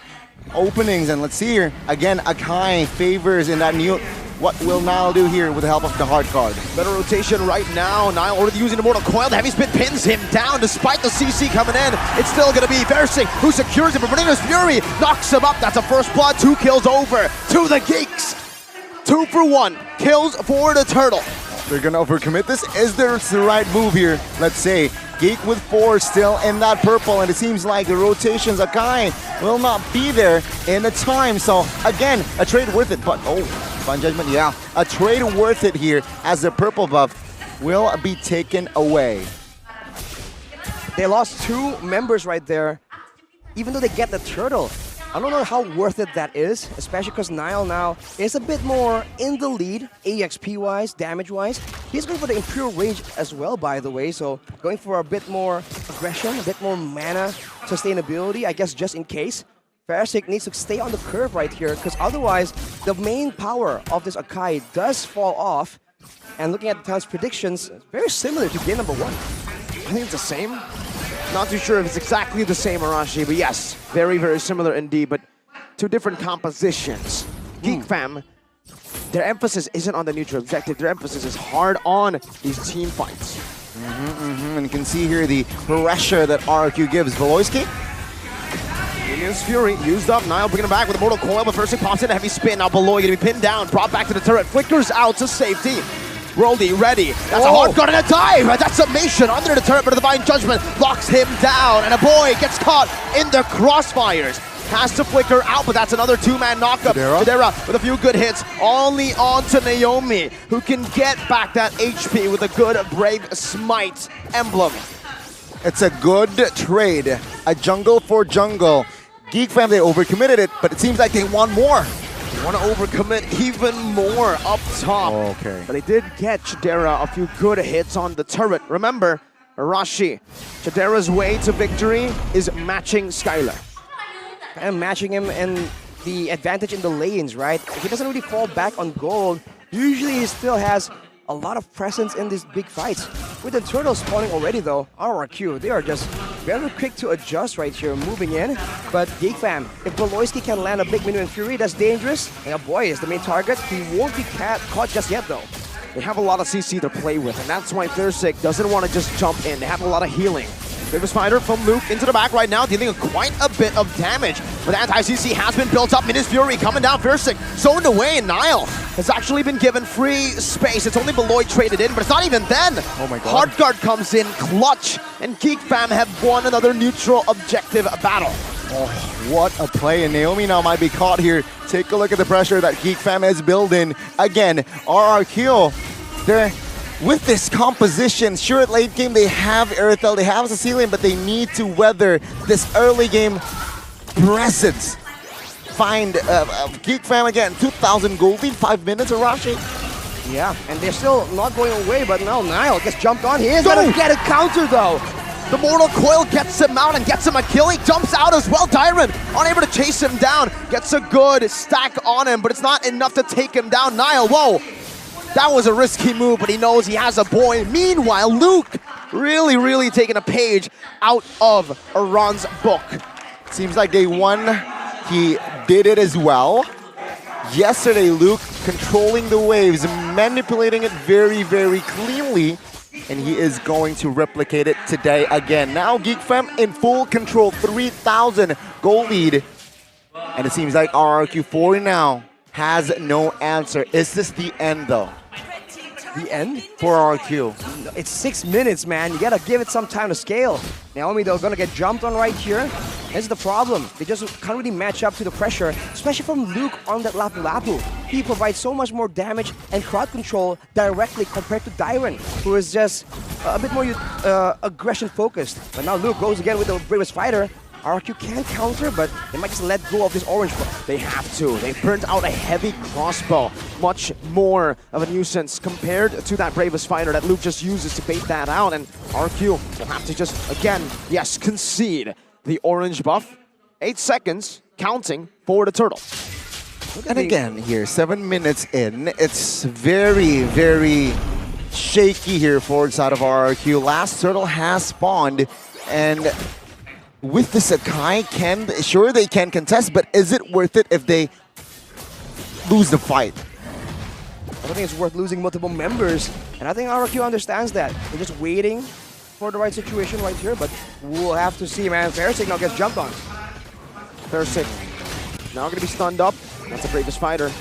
openings. And let's see here, again, Akai favors in that new What will Nile do here with the help of the hard card? Better rotation right now. Nile already using the Mortal Coil. The heavy spin pins him down despite the CC coming in. It's still going to be Versing who secures it, but Bernardo's Fury knocks him up. That's a first blood. 2 kills over to the Geeks. 2 for 1 kills for the Turtle. They're going to overcommit this. Is this the right move here? Let's say Geek with 4 still in that purple, and it seems like the rotations Akai will not be there in the time. So again, a trade worth it, but Fun Judgment, yeah. A trade worth it here as the purple buff will be taken away. They lost 2 members right there, even though they get the turtle. I don't know how worth it that is, especially because Nile now is a bit more in the lead, EXP-wise, damage-wise. He's going for the Imperial range as well, by the way, so going for a bit more aggression, a bit more mana sustainability, I guess just in case. Versing needs to stay on the curve right here, because otherwise the main power of this Akai does fall off. And looking at the town's predictions, very similar to game number 1. I think it's the same. Not too sure if it's exactly the same, Arashi, but yes, very, very similar indeed, but 2 different compositions. Geek Fam, their emphasis isn't on the neutral objective, their emphasis is hard on these team fights. And you can see here the pressure that RRQ gives. Veloisky? Union's Fury used up, Nile bringing him back with a Mortal Coil, but first he pops in a heavy spin, now Beloy gonna be pinned down, brought back to the turret, flickers out to safety. Roldy ready. That's a hard guard and a dive. That's submission under the turret, but the Divine Judgment locks him down. And a boy gets caught in the crossfires. Has to flicker out, but that's another 2-man knockup. Chidera with a few good hits. Only on to Naomi, who can get back that HP with a good Brave Smite emblem. It's a good trade. A jungle for jungle. Geek Fam, they overcommitted it, but it seems like they want more. Want to overcommit even more up top. Okay. But they did get Chidera a few good hits on the turret. Remember, Arashi, Chidera's way to victory is matching Skylar. And matching him and the advantage in the lanes, right? If he doesn't really fall back on gold, usually he still has a lot of presence in these big fights. With the turtle spawning already though, RRQ, they are just very quick to adjust right here, moving in. But Geek Fam, if Beloisky can land a big minion Fury, that's dangerous. And a boy is the main target. He won't be caught just yet though. They have a lot of CC to play with, and that's why Thursik doesn't want to just jump in. They have a lot of healing. Bravest Fighter from Luke into the back right now, dealing quite a bit of damage. But anti-CC has been built up. Minus Fury coming down. Thursik zoned away, and Nile has actually been given free space. It's only Beloy traded in, but it's not even then. Oh my god. Hardguard comes in clutch, and Geek Fam have won another neutral objective battle. Oh, what a play, and Naomi now might be caught here. Take a look at the pressure that Geek Fam is building. Again, RRQ, they're with this composition. Sure, at late game they have Earthel, they have Cecilian, but they need to weather this early game presence. Find Geek Fam again, 2,000 gold lead, 5 minutes, Arashi. Yeah, and they're still not going away, but now Nile gets jumped on. He is going to get a counter though. The Mortal Coil gets him out and gets him a kill. He jumps out as well. Dyron unable to chase him down. Gets a good stack on him, but it's not enough to take him down. Nile, whoa. That was a risky move, but he knows he has a boy. Meanwhile, Luke really taking a page out of Iran's book. Seems like day 1, he did it as well. Yesterday, Luke controlling the waves, manipulating it very cleanly, and he is going to replicate it today again. Now Geek Fam in full control, 3,000 goal lead. And it seems like RRQ4 now has no answer. Is this the end though? The end? For RRQ. It's 6 minutes, man. You gotta give it some time to scale. Naomi, though, gonna get jumped on right here. This is the problem. They just can't really match up to the pressure, especially from Luke on that Lapu Lapu. He provides so much more damage and crowd control directly compared to Dyron, who is just a bit more aggression focused. But now Luke goes again with the Bravest Fighter. RRQ can counter, but they might just let go of this orange ball. They have to. They burnt out a heavy crossbow. Much more of a nuisance compared to that Bravest Fighter that Luke just uses to bait that out. And RRQ will have to just, again, yes, concede the orange buff. 8 seconds, counting for the Turtle. And again here, 7 minutes in, it's very shaky here forward side of RRQ. Last Turtle has spawned, and with the Sakai, sure they can contest, but is it worth it if they lose the fight? I don't think it's worth losing multiple members. And I think RRQ understands that. They're just waiting for the right situation right here, but we'll have to see, man. Fairsick now gets jumped on. Fairsick now going to be stunned up. That's the bravest fighter.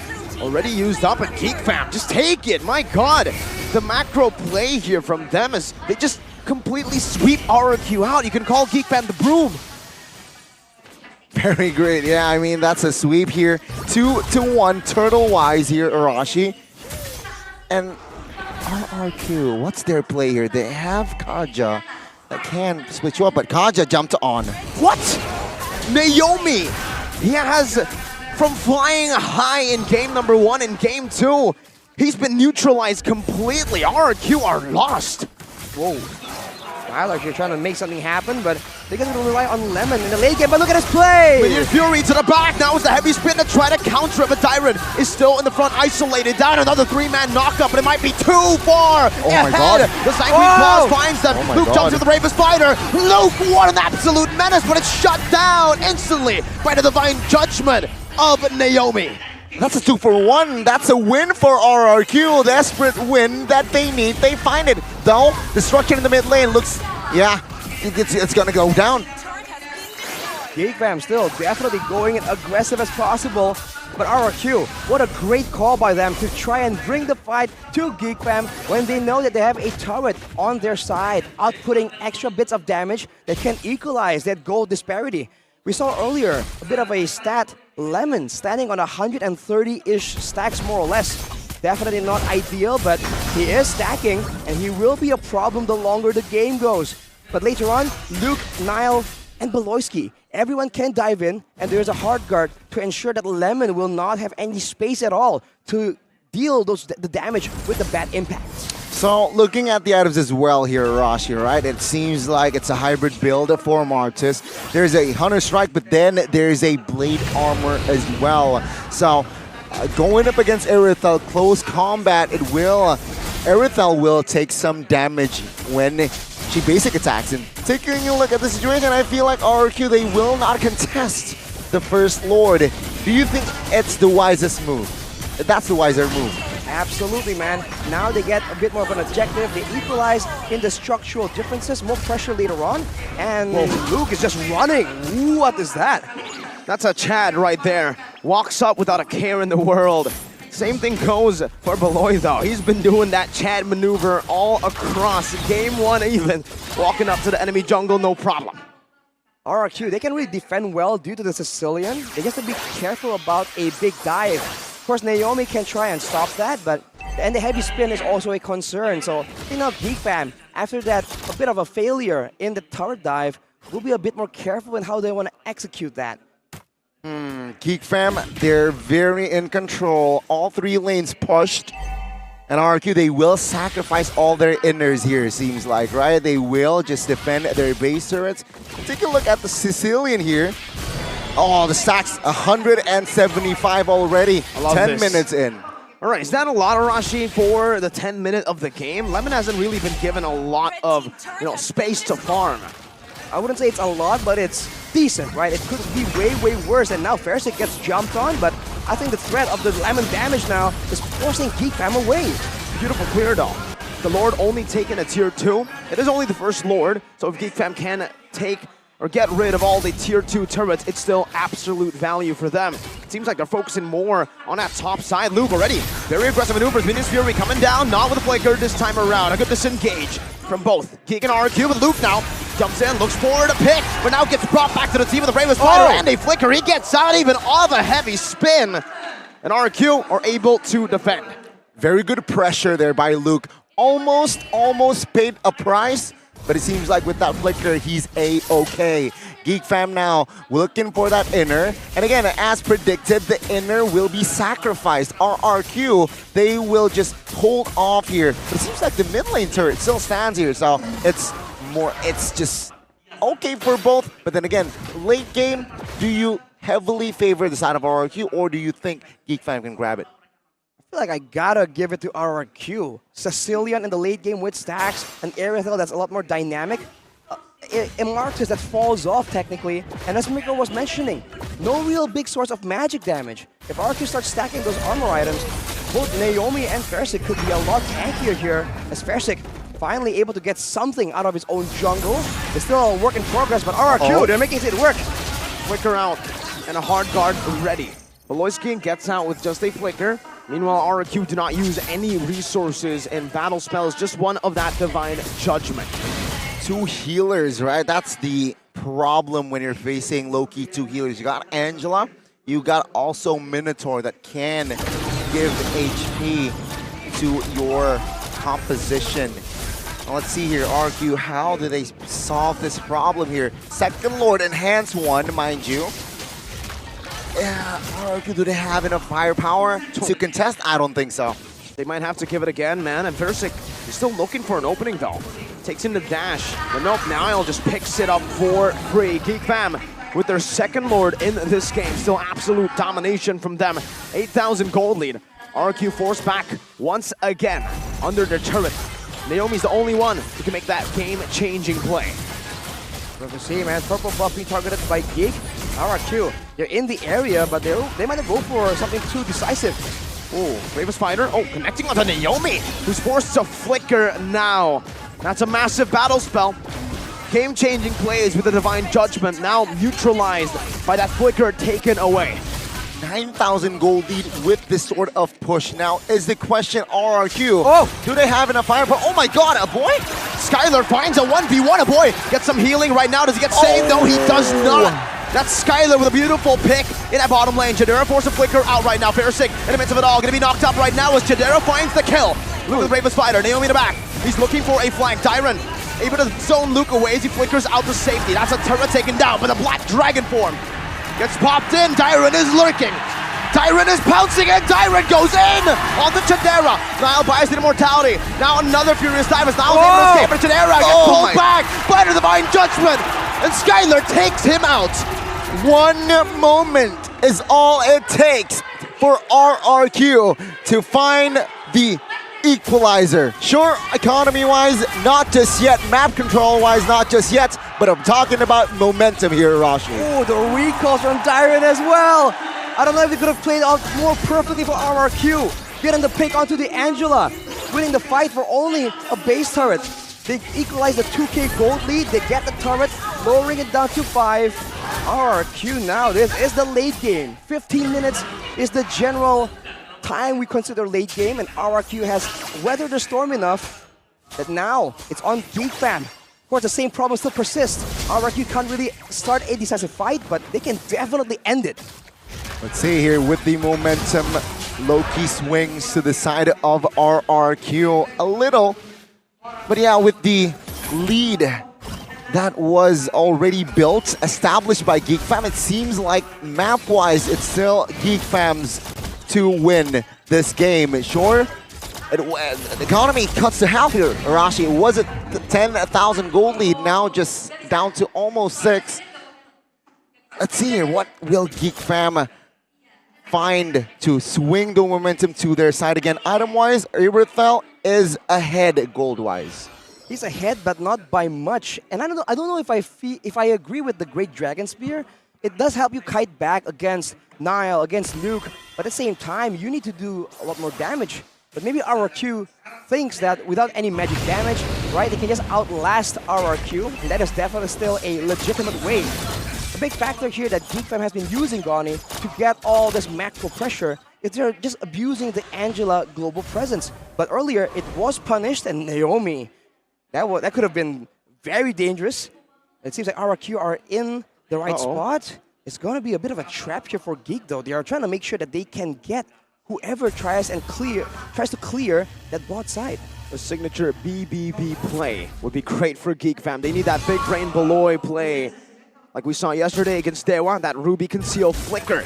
Already used up, and Geek Fam, just take it. My God, the macro play here from them is they just completely sweep RRQ out. You can call Geek Fam the broom. Very great. Yeah, I mean, that's a sweep here. 2-1 turtle-wise here, Arashi. And RRQ, what's their play here? They have Kaja that can switch you up, but Kaja jumped on. What? Naomi! He has, from flying high in game number 1 and game 2, he's been neutralized completely. RRQ are lost. Whoa. Tyler here trying to make something happen, but they can rely on Lemon in the late game. But look at his play! Minion Fury to the back. Now is the heavy spin to try to counter it, but Dyron is still in the front, isolated. Down another 3-man knockup, but it might be too far ahead. My God. The Sanguine Claws finds them. Luke jumps to the bravest fighter. Luke, what an absolute menace, but it's shut down instantly by the divine judgment of Naomi. That's a 2-for-1. That's a win for RRQ. Desperate win that they need. They find it. Though, destruction in the mid lane looks, yeah, it's gonna go down. Geek Fam still definitely going as aggressive as possible. But RRQ, what a great call by them to try and bring the fight to Geek Fam when they know that they have a turret on their side, outputting extra bits of damage that can equalize that gold disparity. We saw earlier a bit of a stat, Lemon standing on 130-ish stacks more or less. Definitely not ideal, but he is stacking and he will be a problem the longer the game goes. But later on, Luke, Nile, and Beloyski, everyone can dive in, and there's a hard guard to ensure that Lemon will not have any space at all to deal the damage with the bad impacts. So, looking at the items as well here, Rashi, right? It seems like it's a hybrid build for Martis. There's a Hunter Strike, but then there's a Blade Armor as well. So, going up against Erithel, close combat, Erithel will take some damage when she basic attacks him. Taking a look at the situation, I feel like RRQ, they will not contest the First Lord. Do you think it's the wisest move? That's the wiser move. Absolutely, man. Now they get a bit more of an objective. They equalize in the structural differences, more pressure later on. And Luke is just running. What is that? That's a Chad right there. Walks up without a care in the world. Same thing goes for Beloy though. He's been doing that Chad maneuver all across game 1 even. Walking up to the enemy jungle, no problem. RRQ, they can really defend well due to the Sicilian. They just have to be careful about a big dive. Of course, Naomi can try and stop that, but and the heavy spin is also a concern. So, you know, Geek Fam, after that, a bit of a failure in the turret dive, will be a bit more careful in how they want to execute that. Geek Fam, they're very in control. All 3 lanes pushed. And RRQ, they will sacrifice all their inners here, seems like, right? They will just defend their base turrets. Take a look at the Sicilian here. Oh, the stacks 175 already. 10 minutes in. All right, is that a lot, Arashi, for the 10 minute of the game? Lemon hasn't really been given a lot of, space to farm. I wouldn't say it's a lot, but it's decent, right? It could be way, way worse. And now Fairsick gets jumped on, but I think the threat of the Lemon damage now is forcing Geek Fam away. Beautiful clear though. The Lord only taken a tier 2. It is only the first Lord, so if Geek Fam can take or get rid of all the tier 2 turrets, it's still absolute value for them. It seems like they're focusing more on that top side. Luke already very aggressive maneuvers. Minions Fury coming down, not with a flicker this time around. A good disengage from both Geek and RRQ, but Luke now jumps in, looks forward to pick, but now gets brought back to the team of the bravest fighter and a flicker. He gets out even of a heavy spin, and RRQ are able to defend. Very good pressure there by Luke. Almost paid a price, but it seems like with that flicker, he's A-okay. Geek Fam now looking for that inner. And again, as predicted, the inner will be sacrificed. RRQ, they will just hold off here. But it seems like the mid lane turret still stands here, so it's just okay for both. But then again, late game, do you heavily favor the side of RRQ, or do you think Geek Fam can grab it? I feel like I gotta give it to RRQ. Sicilian in the late game with stacks, and Erithel that's a lot more dynamic. A Marcus that falls off technically, and as Miko was mentioning, no real big source of magic damage. If RRQ starts stacking those armor items, both Naomi and Fersik could be a lot tankier here, as Fersik finally able to get something out of his own jungle. It's still a work in progress, but RRQ, they're making it work. Flicker out, and a hard guard ready. Beloyski gets out with just a flicker. Meanwhile, RRQ do not use any resources in battle spells, just one of that Divine Judgment. 2 healers, right? That's the problem when you're facing low-key 2 healers. You got Angela, you got also Minotaur that can give HP to your composition. Now let's see here, RRQ, how do they solve this problem here? Second Lord, enhance 1, mind you. Yeah, RRQ, do they have enough firepower to contest? I don't think so. They might have to give it again, man. And Fersik is still looking for an opening, though. Takes in the dash. But nope, Niall just picks it up for free. Geek Fam with their second Lord in this game. Still absolute domination from them. 8,000 gold lead. RRQ forced back once again under their turret. Naomi's the only one who can make that game-changing play. But you see, man, purple buff being targeted by Geek. RRQ, they're in the area, but they might go for something too decisive. Oh, Bravest Fighter. Oh, connecting onto Naomi, who's forced to flicker now. That's a massive battle spell. Game-changing plays with the Divine Judgment, now neutralized by that flicker taken away. 9,000 gold lead with this sort of push. Now is the question, RRQ, do they have enough firepower? Oh my god, a boy? Skylar finds a 1v1, a boy gets some healing right now. Does he get saved? No, he does not. That's Skylar with a beautiful pick in that bottom lane. Jadera forces a flicker out right now. Fersik in the midst of it all, gonna be knocked up right now as Jadera finds the kill. Luke the Bravest Fighter, Naomi in the back. He's looking for a flank. Dyron able to zone Luke away as he flickers out to safety. That's a turret taken down by the Black Dragon form. Gets popped in, Dyron is lurking. Dyron is pouncing and Dyron goes in on the Chadera. Niall buys the immortality. Now another Furious Dive is now able to escape, but Chadera gets pulled back by the Divine Judgment. And Skylar takes him out. 1 moment is all it takes for RRQ to find the equalizer. Sure, economy-wise, not just yet. Map control-wise, not just yet. But I'm talking about momentum here, Rashi. Oh, the recalls from Dyron as well. I don't know if they could have played out more perfectly for RRQ. Getting the pick onto the Angela. Winning the fight for only a base turret. They equalize the 2k gold lead. They get the turret, lowering it down to 5. RRQ now, this is the late game. 15 minutes is the general time we consider late game, and RRQ has weathered the storm enough that now it's on Geek Fam. Of course, the same problem still persists. RRQ can't really start a decisive fight, but they can definitely end it. Let's see here with the momentum. Loki swings to the side of RRQ a little. But yeah, with the lead that was already built, established by Geek Fam, it seems like map-wise, it's still Geek Fam's to win this game. Sure, the economy cuts to half here, Arashi. It was a 10,000 gold lead, now just down to almost 6. Let's see here, what will Geek Fam find to swing the momentum to their side again? Item-wise, Eberthel is ahead gold-wise. He's ahead, but not by much. And I don't know if I agree with the Great Dragon Spear. It does help you kite back against Niall, against Luke, but at the same time, you need to do a lot more damage. But maybe RRQ thinks that without any magic damage, right, they can just outlast RRQ, and that is definitely still a legitimate way. The big factor here that Geek Fam has been using, Goni, to get all this macro pressure is they're just abusing the Angela global presence. But earlier, it was punished, and Naomi, that could have been very dangerous. It seems like RRQ are in the right spot. It's going to be a bit of a trap here for Geek, though. They are trying to make sure that they can get whoever tries to clear that bot side. A signature BBB play would be great for Geek Fam. They need that big brain Beloy play, like we saw yesterday against Dewa, that Ruby Conceal flicker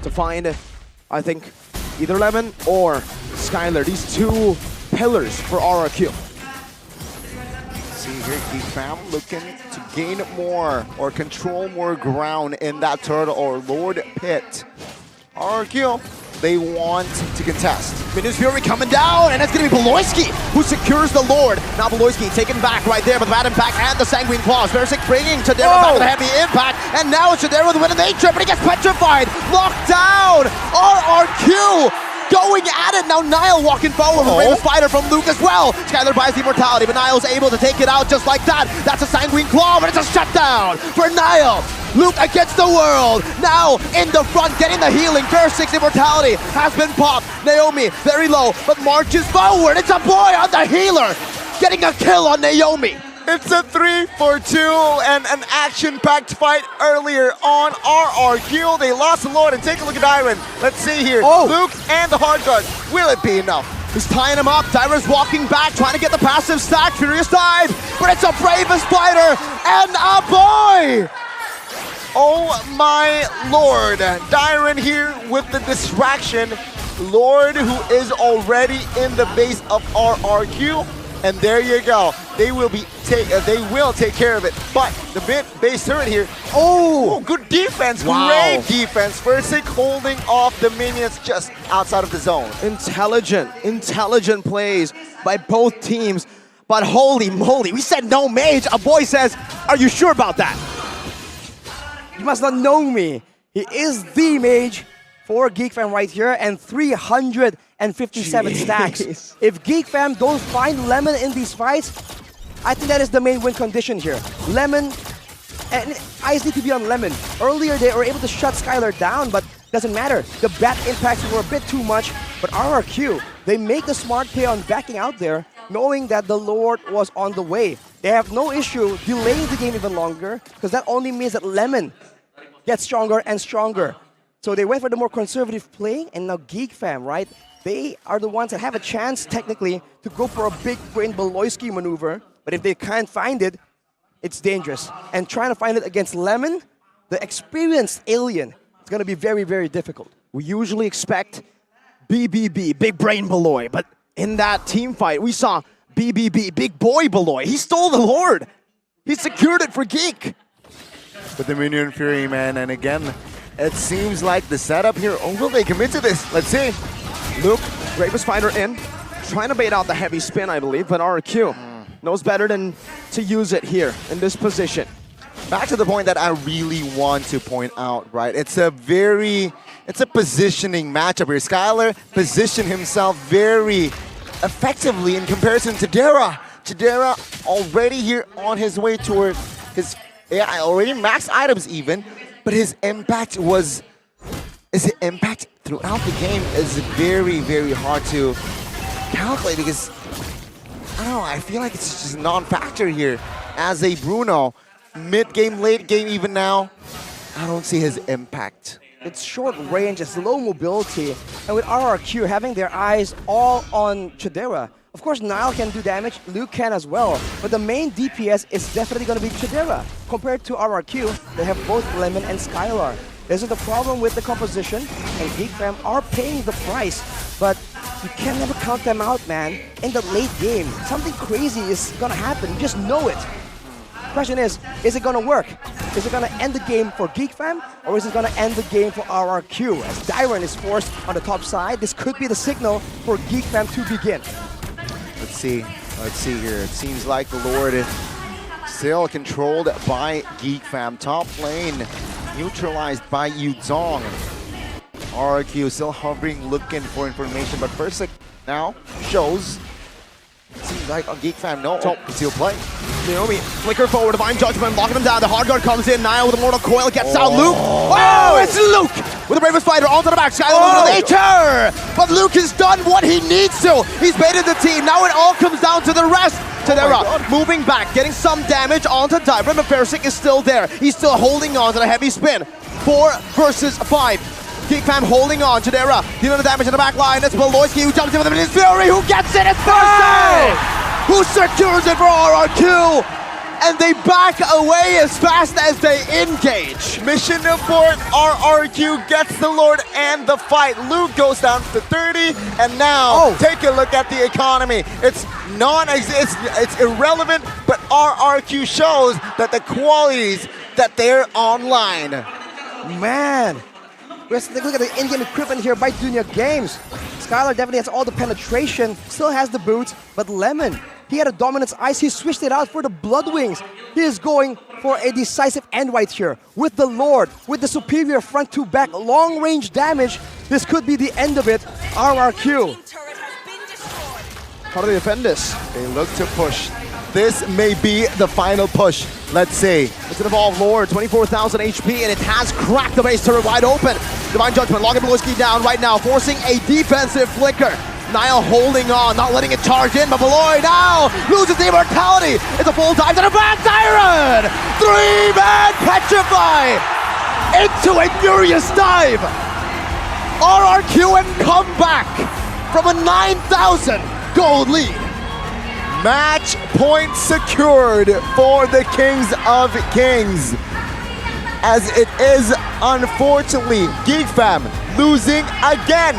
to find, I think, either Lemon or Skylar. These 2 pillars for RRQ. See here, Geek Fam looking to gain more or control more ground in that turtle or Lord Pit. RRQ, they want to contest. Minus Fury coming down, and it's going to be Beloyski who secures the Lord. Now Beloyski taken back right there, but the Bad Impact and the Sanguine Claws. Fersik bringing Chadera back with a heavy impact, and now it's Chadera with a win of nature, but he gets petrified, locked down. RRQ going at it. Now Niall walking forward with Bravest Fighter from Luke as well. Skylar buys the immortality, but Niall's able to take it out just like that. That's a Sanguine Claw, but it's a shutdown for Niall. Luke against the world. Now in the front, getting the healing. First 6 immortality has been popped. Naomi very low, but marches forward. It's a boy on the healer, getting a kill on Naomi. It's a 3-for-2 and an action-packed fight earlier on RRQ. They lost a lot, and take a look at Iron. Let's see here. Luke and the hard guard. Will it be enough? He's tying him up. Dyra's walking back, trying to get the passive stack. Furious dive, but it's a Bravest Fighter and a boy! Oh my lord. Dyran here with the distraction. Lord, who is already in the base of RRQ. And there you go. They will take care of it. But the base turret here. Oh, good defense. Wow. Great defense. Versick holding off the minions just outside of the zone. Intelligent plays by both teams. But holy moly, we said no mage. A boy says, are you sure about that? You must not know me. He is the mage for Geek Fam right here, and 357 stacks. If Geek Fam don't find Lemon in these fights, I think that is the main win condition here. Lemon, and eyes need to be on Lemon. Earlier they were able to shut Skylar down, but doesn't matter. The bat impacts were a bit too much, but RRQ, they make the smart play on backing out there, knowing that the Lord was on the way. They have no issue delaying the game even longer, because that only means that Lemon gets stronger and stronger. So they went for the more conservative play, and now Geek Fam, right? They are the ones that have a chance, technically, to go for a big brain Beloyski maneuver. But if they can't find it, it's dangerous. And trying to find it against Lemon, the experienced alien, it's going to be very, very difficult. We usually expect BBB, Big Brain Beloy, but in that team fight, we saw BBB, Big Boy Beloy. He stole the Lord. He secured it for Geek. With the Minion Fury, man, and again, it seems like the setup here, will they commit to this? Let's see. Luke, Bravest Fighter in, trying to bait out the heavy spin, I believe, but RQ knows better than to use it here in this position. Back to the point that I really want to point out, right? It's a positioning matchup here. Skylar positioned himself very effectively in comparison to Dara. Chidera already here on his way toward his, already max items even, but his impact throughout the game is very, very hard to calculate because, I don't know, I feel like it's just a non-factor here. As a Bruno, mid-game, late-game even now, I don't see his impact. It's short range, it's low mobility, and with RRQ having their eyes all on Chidera. Of course, Niall can do damage, Luke can as well, but the main DPS is definitely going to be Chidera. Compared to RRQ, they have both Lemon and Skylar. This is the problem with the composition, and Geek Fam are paying the price, but you can never count them out, man. In the late game, something crazy is going to happen, you just know it. Question is it going to work? Is it going to end the game for Geek Fam, or is it going to end the game for RRQ? As Dyran is forced on the top side, this could be the signal for Geek Fam to begin. Let's see here. It seems like the Lord is still controlled by Geek Fam. Top lane neutralized by Yuzong. RRQ still hovering, looking for information, but first now shows. Seems like on Geek Fam, no. Conceal play. Naomi, flicker forward, Divine Judgment, locking him down. The hard guard comes in. Niall with a Mortal Coil gets out. Luke. Oh, it's Luke with the Bravest Fighter onto the back. Skylar later, but Luke has done what he needs to. He's baited the team. Now it all comes down to the rest. Chidera moving back, getting some damage onto Dyran, but Versick is still there. He's still holding on to the heavy spin. 4 versus 5. Geek Fam holding on. Chidera dealing the damage in the back line. It's Beloyski who jumps in with him. It's Fury who gets it. It's Versick who secures it for RRQ. And they back away as fast as they engage. Mission abort. RRQ gets the Lord and the fight. Luke goes down to 30, and now take a look at the economy. It's irrelevant, but RRQ shows that the qualities that they're online. Man, let's take a look at the in-game equipment here by Dunya Games. Skylar definitely has all the penetration, still has the boots, but Lemon, he had a Dominance Ice, he switched it out for the Blood Wings. He is going for a decisive end right here with the Lord, with the superior front to back long range damage This could be the end of it. RRQ. How do they defend this? They look to push. This may be the final push, let's see. It's an Evolved Lord, 24,000 HP, and it has cracked the base turret wide open. Divine Judgment, logging Beloski down right now, forcing a defensive flicker. Niall holding on, not letting it charge in, but Beloy now loses the immortality. It's a full dive to the back, Tyron! 3-man Petrify! Into a furious dive! RRQ and comeback from a 9,000 gold lead. Match point secured for the Kings of Kings. As it is, unfortunately, Geek Fam losing again.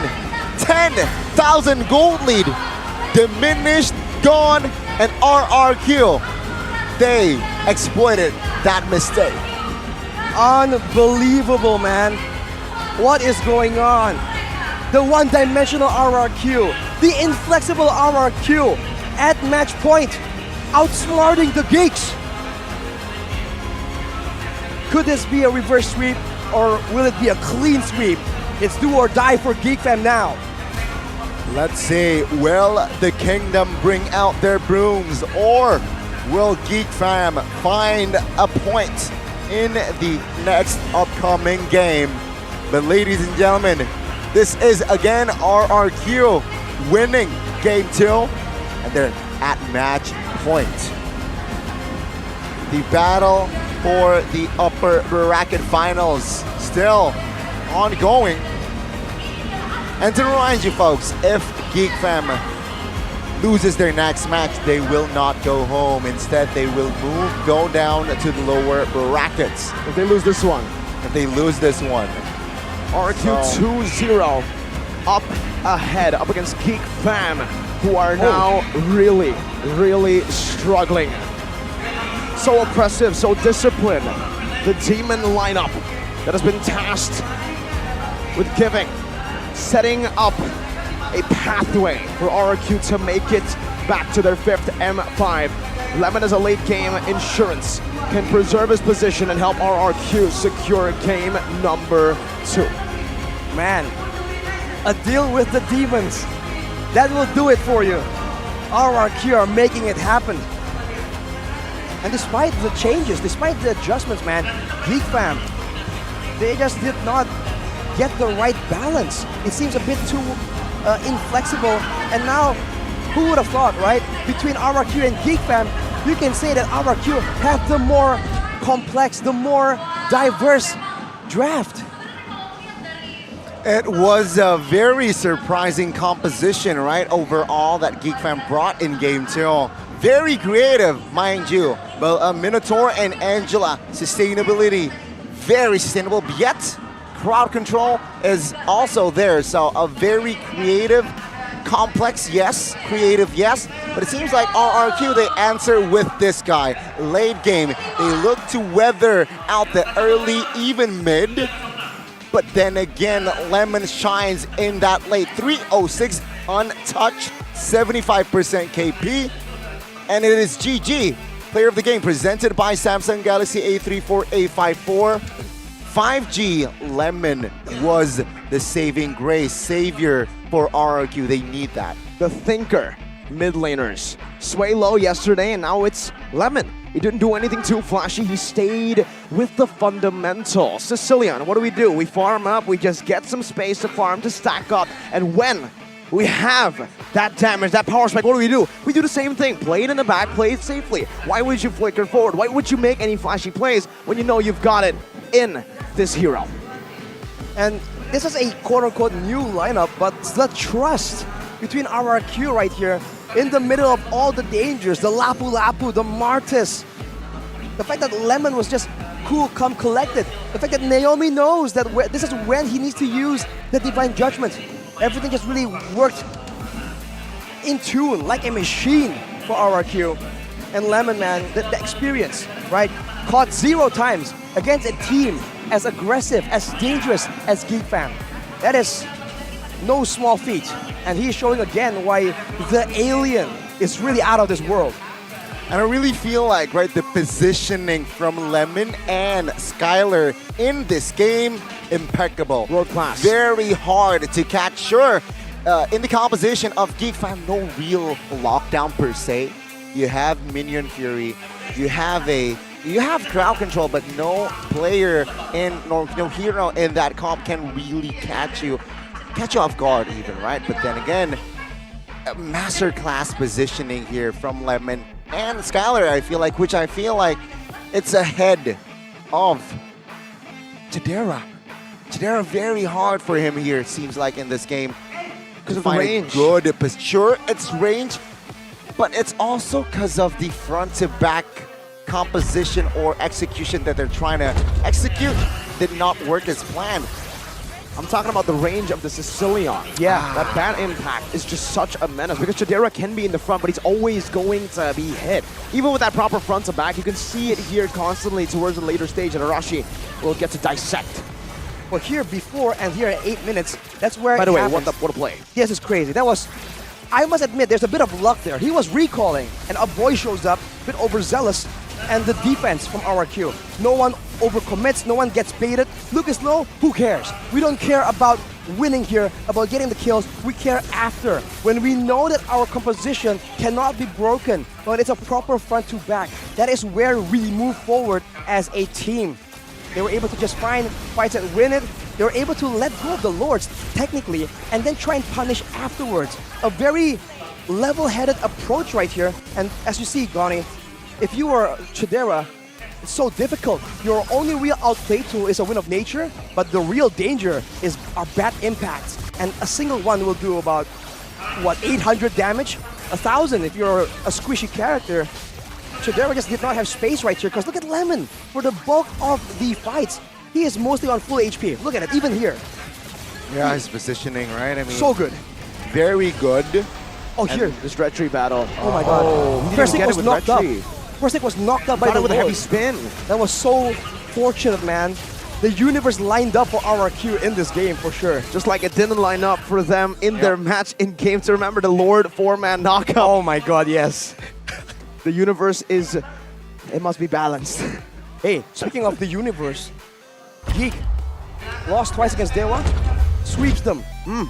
10,000 gold lead. Diminished, gone, and RRQ. They exploited that mistake. Unbelievable, man. What is going on? The one-dimensional RRQ, the inflexible RRQ at match point, outsmarting the Geeks. Could this be a reverse sweep or will it be a clean sweep? It's do or die for Geek Fam now. Let's see, will the Kingdom bring out their brooms or will Geek Fam find a point in the next upcoming game? But ladies and gentlemen, this is again RRQ winning game 2 and they're at match point. The battle for the upper bracket finals still ongoing. And to remind you folks, if Geek Fam loses their next match, they will not go home. Instead, they will go down to the lower brackets. If they lose this one. If they lose this one. RQ 2-0 up ahead, up against Geek Fam, who are now really struggling. So oppressive, so disciplined. The Demon lineup that has been tasked with setting up a pathway for RRQ to make it back to their 5th M5. Lemon as a late game insurance can preserve his position and help RRQ secure game number 2. Man, a deal with the demons, that will do it for you. RRQ are making it happen. And despite the changes, despite the adjustments, man, Geek Fam, they just did not get the right balance. It seems a bit too inflexible. And now, who would have thought, right? Between RRQ and Geek Fam, you can say that RRQ had the more complex, the more diverse draft. It was a very surprising composition, right, overall that Geek Fam brought in game 2. Very creative, mind you. But Minotaur and Angela, sustainability, very sustainable, yet crowd control is also there. So a very creative, complex, yes, creative, yes. But it seems like RRQ, they answer with this guy. Late game, they look to weather out the early, even mid. But then again, Lemon shines in that late. 306 untouched, 75% KP. And it is GG, player of the game, presented by Samsung Galaxy A34, A54. 5G Lemon was the saving grace, savior for RRQ. They need that. The thinker, mid laners. Sway low yesterday, and now it's Lemon. He didn't do anything too flashy. He stayed with the fundamentals. Sicilian, what do? We farm up. We just get some space to farm, to stack up. And when we have that damage, that power spike, what do? We do the same thing. Play it in the back, play it safely. Why would you flicker forward? Why would you make any flashy plays when you know you've got it in this hero? And this is a quote-unquote new lineup, but the trust between RRQ right here in the middle of all the dangers, the Lapu Lapu, the Martis, the fact that Lemon was just cool, calm, collected, the fact that Naomi knows that this is when he needs to use the Divine Judgment. Everything just really worked in tune, like a machine for RRQ. And Lemon, man, the experience, right? Caught 0 times against a team as aggressive, as dangerous as Geek Fam. That is no small feat. And he's showing again why the alien is really out of this world. And I really feel like, right, the positioning from Lemon and Skylar in this game, impeccable. World class. Very hard to catch. Sure, in the composition of Geek Fam, no real lockdown per se. You have Minion Fury, you have crowd control, but no player no hero in that comp can really catch you off guard even, right? But then again, a masterclass positioning here from Lemon and Skylar, which I feel like it's ahead of Chidera. Chidera, very hard for him here, it seems like, in this game. Because of the range. Good, sure, it's range, but it's also because of the front to back composition or execution that they're trying to execute did not work as planned. I'm talking about the range of the Sicilian. Yeah, that bad impact is just such a menace because Chidera can be in the front, but he's always going to be hit. Even with that proper front to back, you can see it here constantly towards the later stage, and Arashi will get to dissect. Well, here before and here at 8 minutes, that's where By the it way, happens. what a play. Yes, it's crazy. That was, I must admit, there's a bit of luck there. He was recalling, and a boy shows up, a bit overzealous, and the defense from RRQ. No one overcommits, no one gets baited. Luke is low, who cares? We don't care about winning here, about getting the kills. We care after, when we know that our composition cannot be broken, but it's a proper front to back. That is where we move forward as a team. They were able to just find fights and win it. They were able to let go of the Lords, technically, and then try and punish afterwards. A very level-headed approach right here. And as you see, Gani, if you are Chidera, it's so difficult. Your only real outplay tool is a Wind of Nature, but the real danger is our bad impacts. And a single one will do about, what, 800 damage? 1,000 if you're a squishy character. Chidera just did not have space right here, because look at Lemon. For the bulk of the fights, he is mostly on full HP. Look at it, even here. Yeah, his positioning, right? I mean, so good. Very good. Oh, here. This Red Tree battle. Oh my god. Persik was knocked up. Persik was knocked up by the with a Lord. heavy spin. That was so fortunate, man. The universe lined up for RRQ in this game, for sure. Just like it didn't line up for them in their match in game to remember the Lord 4-man knockout. Oh my god, yes. The universe is, it must be balanced. Hey, speaking of the universe, Geek lost twice against Dewa, sweeps them. 3-1.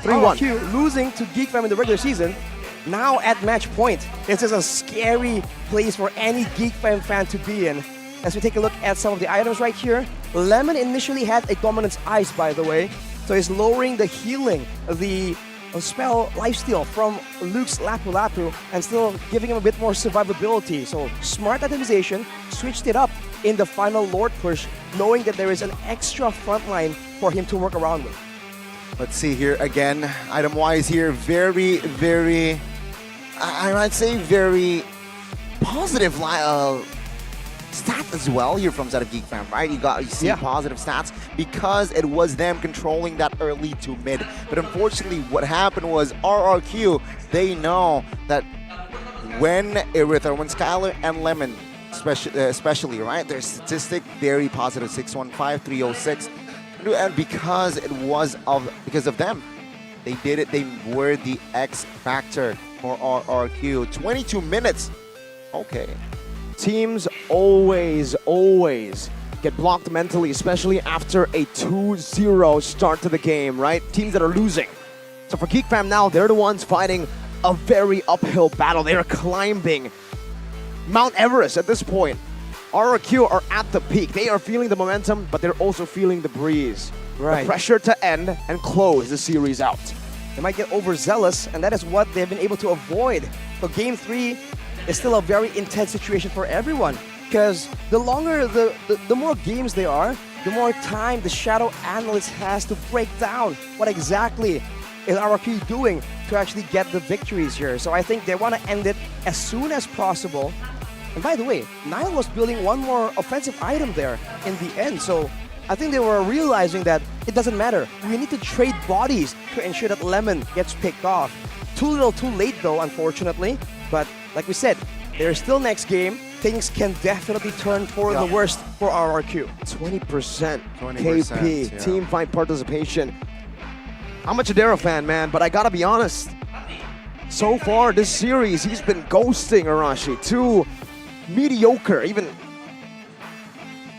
RRQ losing to Geek Fam in the regular season, now at match point. This is a scary place for any Geek Fam fan to be in. As we take a look at some of the items right here, Lemon initially had a Dominance Ice, by the way, so he's lowering the healing, the spell lifesteal from Luke's Lapu Lapu and still giving him a bit more survivability. So smart itemization, switched it up in the final Lord push, knowing that there is an extra front line for him to work around with. Let's see here again, item-wise here, very, very, I might say very positive stat as well here from Zeta Geek Fam, right? You see positive stats because it was them controlling that early to mid. But unfortunately, what happened was RRQ, they know that when Aerith, when Skylar and Lemon, especially, right? Their statistic very positive, 615, 306. And because of them, they did it. They were the X factor for RRQ. 22 minutes. Okay. Teams always get blocked mentally, especially after a 2-0 start to the game, right? Teams that are losing. So for Geek Fam now, they're the ones fighting a very uphill battle. They are climbing Mount Everest at this point. RRQ are at the peak. They are feeling the momentum, but they're also feeling the breeze. Right. The pressure to end and close the series out. They might get overzealous, and that is what they've been able to avoid. So game 3 is still a very intense situation for everyone, because the longer, the more games they are, the more time the Shadow Analyst has to break down what exactly is RRQ doing to actually get the victories here. So I think they want to end it as soon as possible. And by the way, Nile was building one more offensive item there in the end, so I think they were realizing that it doesn't matter. We need to trade bodies to ensure that Lemon gets picked off. Too little too late though, unfortunately. But like we said, there's still next game. Things can definitely turn for the worst for RRQ. 20% 20%, KP, yeah. team fight participation. I'm a Chidera fan, man, but I gotta be honest. So far this series, he's been ghosting Arashi. 2 mediocre, even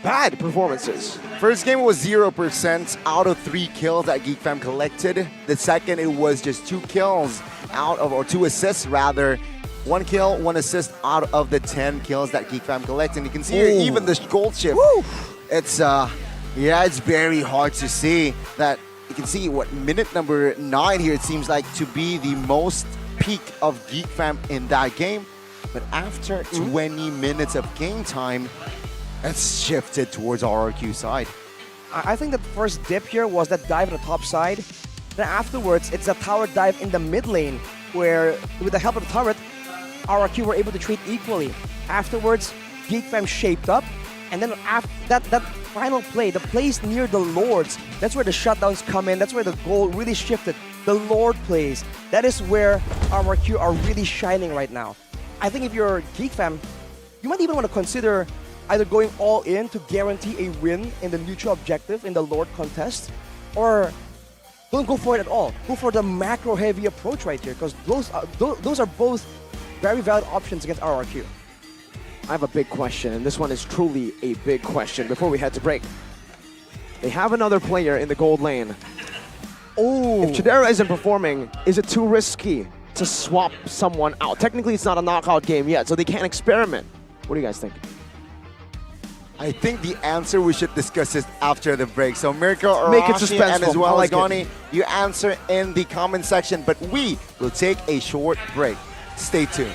bad performances. First game was 0% out of 3 kills that Geek Fam collected. The second, it was just 2 kills out of, or 2 assists rather. 1 kill, 1 assist out of the 10 kills that Geek Fam collected. And you can see here, even the gold chip. It's yeah, it's very hard to see that. You can see what minute number 9 here, it seems like to be the most peak of Geek Fam in that game. But after 20 minutes of game time, it's shifted towards RRQ side. I think the first dip here was that dive on the top side. Then afterwards, it's a tower dive in the mid lane where, with the help of the turret, RRQ were able to treat equally. Afterwards, Geek Fam shaped up, and then after that final play, the plays near the Lords, that's where the shutdowns come in, that's where the goal really shifted. The Lord plays, that is where RRQ are really shining right now. I think if you're Geek Fam, you might even want to consider either going all in to guarantee a win in the neutral objective in the Lord contest, or don't go for it at all. Go for the macro-heavy approach right here, because those are both very valid options against RRQ. I have a big question, and this one is truly a big question before we head to break. They have another player in the gold lane. Oh! If Chidera isn't performing, is it too risky to swap someone out? Technically, it's not a knockout game yet, so they can't experiment. What do you guys think? I think the answer we should discuss is after the break. So Mirko, Make it Arashi, and as suspenseful. well I as like Goni, you answer in the comment section, but we will take a short break. Stay tuned.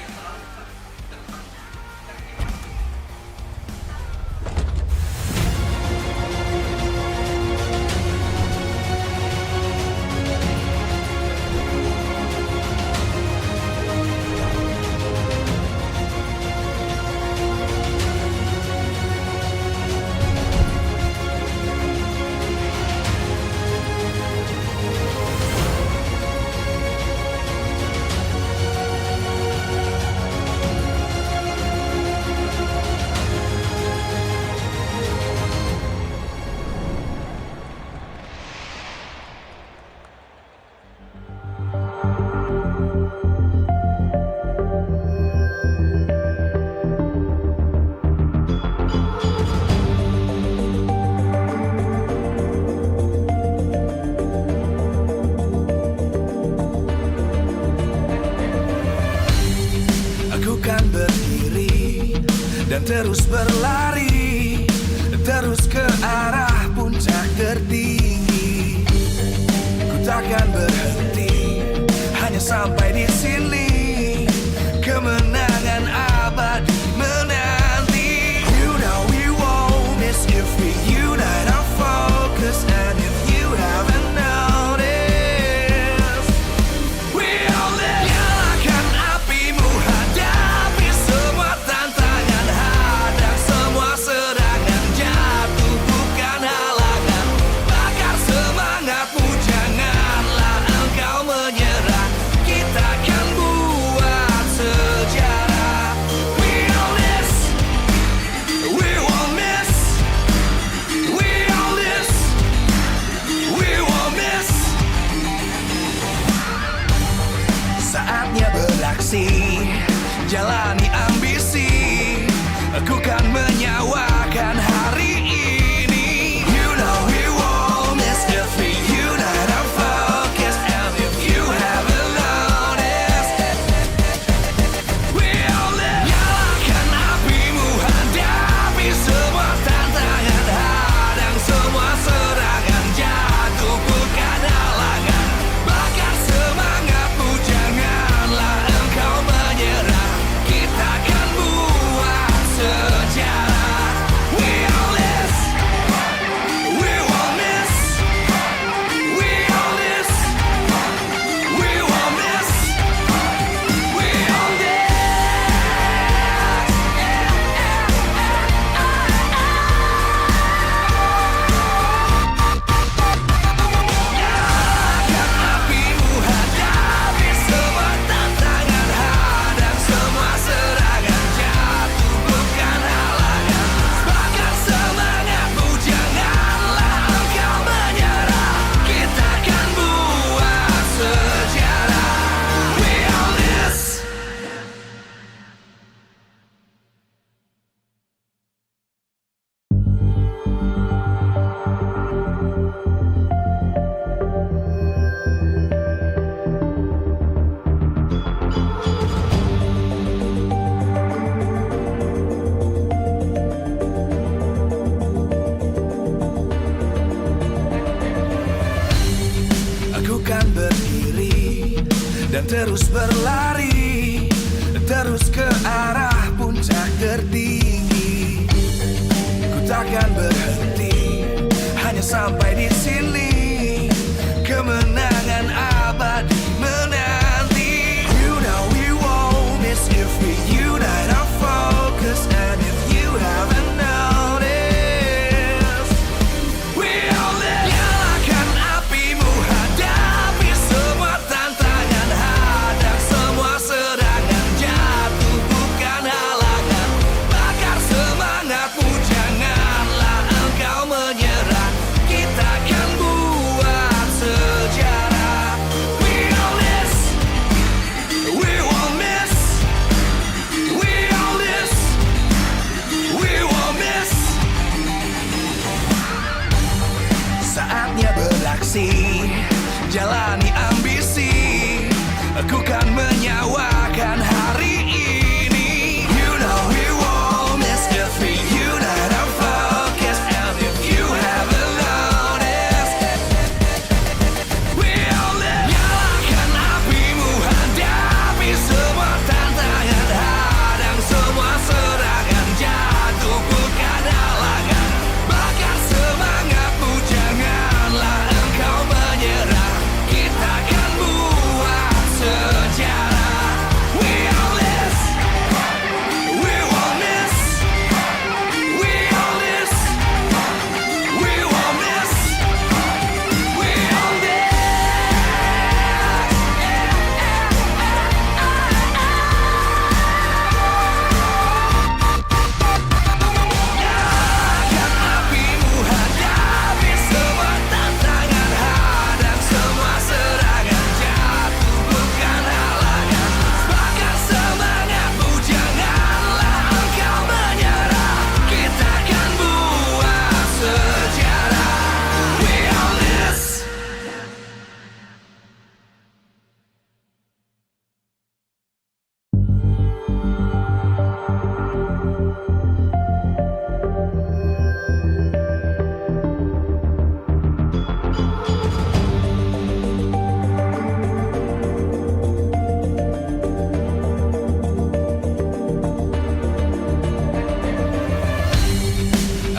terus berlari, terus ke arah puncak tertinggi. Ku takkan berhenti, hanya sampai di sini. Kemenangan abadi menanti. You know we won't miss if we unite our focus. And if you haven't noticed, we all live. Nyalakan apimu, hadapi semua tantangan, hadang semua serangan, jatuh bukan halangan. Bakar semangatmu, janganlah engkau menyerah. Kita akan buat sejarah. We all this, we won't miss. We all this, we won't miss. Saatnya beraksi, jalani ambisi. Aku kan menyawakan hari ini. You know we won't miss if we unite our focus. And if you haven't noticed, we all live. Nyalakan apimu, hadapi semua tantangan, hadang semua serangan, jatuh bukan halangan. Bakar semangatmu, janganlah engkau menyerah. Kita akan buat sejarah. We all this, we won't miss. We all this, we won't miss. We all this. Nyalakan apimu, hadapi semua tantangan, hadang semua serangan, jatuh bukan halangan. Bakar semangatmu, janganlah engkau menyerah. Kita akan buat sejarah. We all this.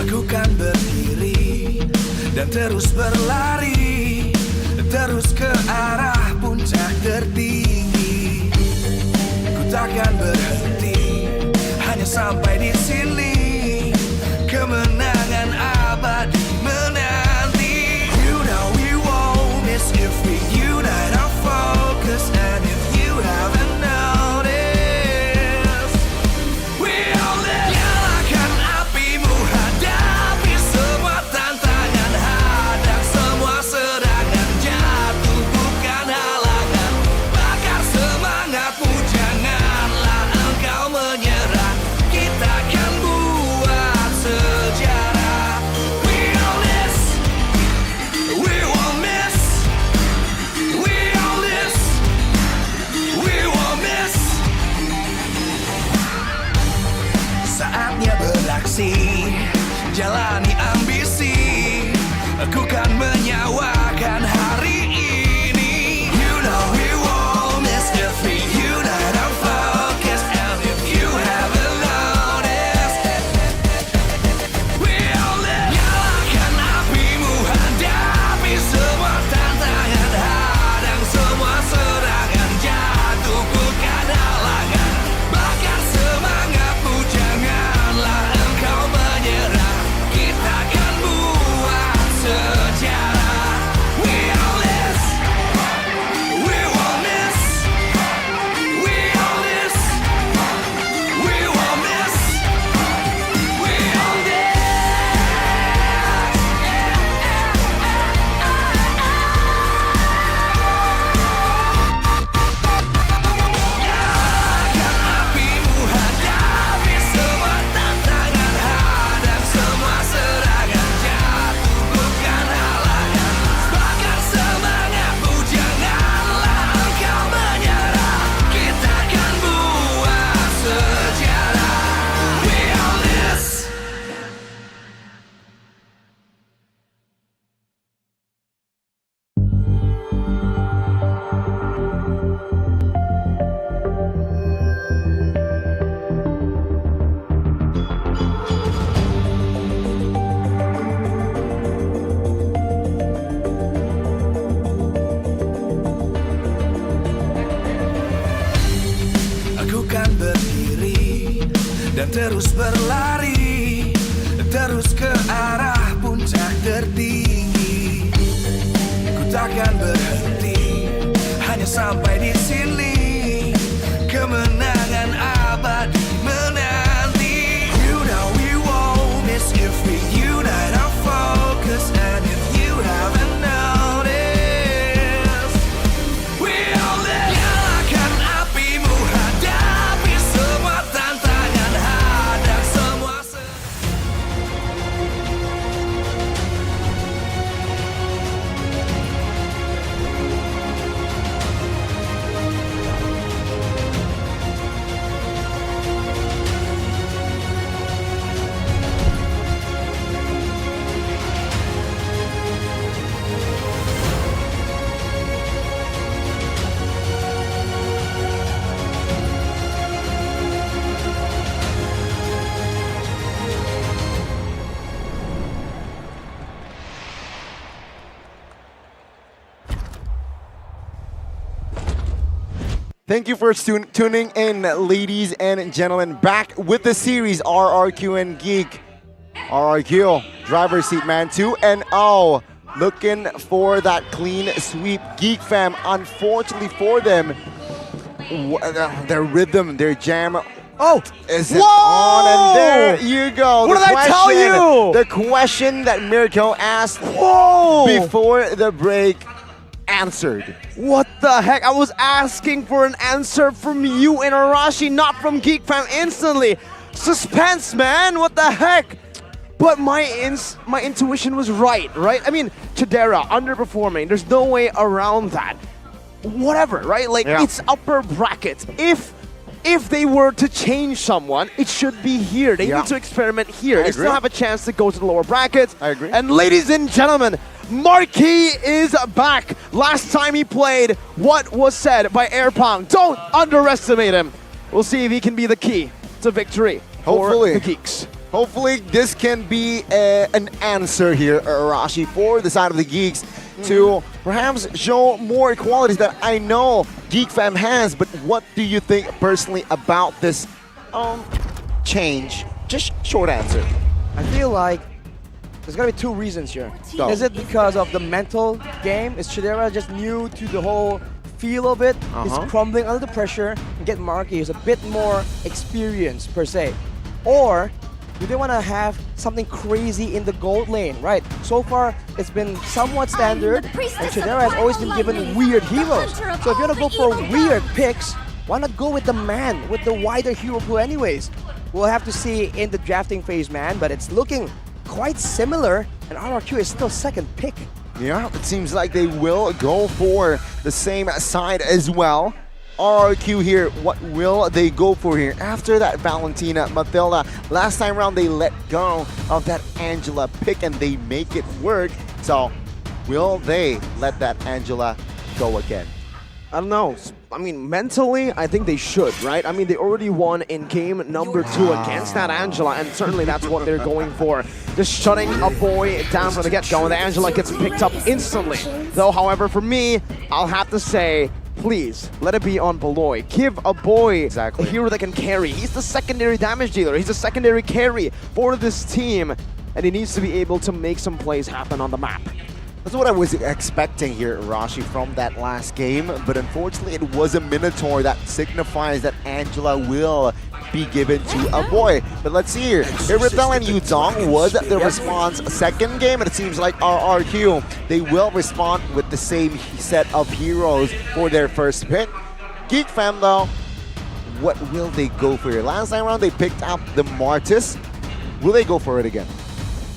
Aku kan berdiri dan terus berlari, terus ke arah puncak tertinggi. Ku takkan berhenti, hanya sampai di sini. Kemenangan abadi menanti. You know we won't miss if we unite our focus. And if you haven't noticed, we all live. Nyalakan apimu, hadapi semua tantangan, hadang semua serangan, jatuh bukan halangan. Bakar semangatmu, janganlah engkau menyerah. Kita akan buat sejarah. We all this, we won't miss. We all this, we won't miss. Saatnya beraksi, jalani ambisi. Aku kan menyawakan hari ini. You know we won't miss if we unite our focus. And if you haven't noticed, we all live. Nyalakan apimu, hadapi semua tantangan, hadang semua serangan, jatuh bukan halangan. Bakar semangatmu, janganlah engkau menyerah. Kita terus berlari, terus ke arah puncak tertinggi. Ku takkan berhenti, hanya sampai di sini. Kemenangan abadi menanti. You know we won't miss if we unite our focus. And if you haven't noticed, we'll nyalakan apimu, hadapi semua tantangan, hadap semua. Thank you for tuning in, ladies and gentlemen. Back with the series, RRQ and Geek. RRQ, driver's seat, man, 2-0. Looking for that clean sweep. Geek fam, unfortunately for them, their rhythm, their jam isn't on. And there you go. What did I tell you? The question that Mirko asked before the break answered. What the heck? I was asking for an answer from you and Arashi, not from Geek Fam instantly. Suspense, man. What the heck? But my intuition was right? I mean, Chidera underperforming. There's no way around that. Whatever, right? Like, it's upper bracket. If they were to change someone, it should be here. They need to experiment here. They still have a chance to go to the lower brackets. I agree. And ladies and gentlemen, Marquis is back. Last time he played, what was said by Airpong? Don't underestimate him. We'll see if he can be the key to victory for the Geeks. Hopefully this can be an answer here, Arashi, for the side of the Geeks to perhaps show more qualities that I know Geek Fam has. But what do you think personally about this change? Just short answer. I feel like there's gonna be two reasons here. Is it because of the mental game? Is Chidera just new to the whole feel of it? He's crumbling under the pressure and get Marquis who's a bit more experienced per se. Or do they want to have something crazy in the gold lane, right? So far, it's been somewhat standard, and Chidera has always been given weird heroes. So if you want to go for weird picks, why not go with the man, with the wider hero pool anyways? We'll have to see in the drafting phase, man, but it's looking quite similar, and RRQ is still second pick. Yeah, it seems like they will go for the same side as well. RRQ here, what will they go for here? After that Valentina, Matilda, last time around they let go of that Angela pick and they make it work. So, will they let that Angela go again? I don't know. I mean, mentally, I think they should, right? I mean, they already won in game number 2 against that Angela, and certainly that's what they're going for. Just shutting a boy down from the get-go, and the Angela gets picked up instantly. Though, however, for me, I'll have to say, please, let it be on Beloy. Give a boy a hero that can carry. He's the secondary damage dealer. He's a secondary carry for this team, and he needs to be able to make some plays happen on the map. That's what I was expecting here, Rashi, from that last game, but unfortunately it was a Minotaur that signifies that Angela will be given to a boy. But let's see here. Iritel and Yuzong was the response second game, and it seems like RRQ, they will respond with the same set of heroes for their first pick. Geek Fam, though, what will they go for here? Last time around, they picked up the Martis. Will they go for it again?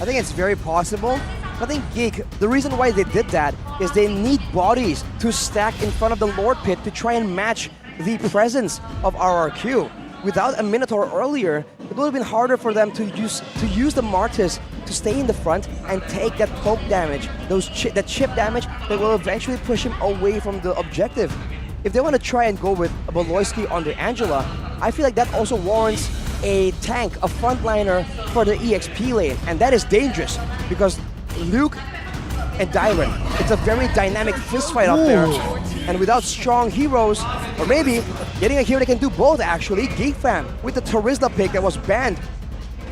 I think it's very possible. I think Geek, the reason why they did that is they need bodies to stack in front of the Lord Pit to try and match the presence of RRQ. Without a Minotaur earlier, it would have been harder for them to use the Martis to stay in the front and take that poke damage, that chip damage that will eventually push him away from the objective. If they want to try and go with a Beloyski on the Angela, I feel like that also warrants a tank, a frontliner for the EXP lane, and that is dangerous because Luke and Dyron. It's a very dynamic fist fight up there. And without strong heroes, or maybe getting a hero that can do both actually, Geek Fam with the Terizla pick that was banned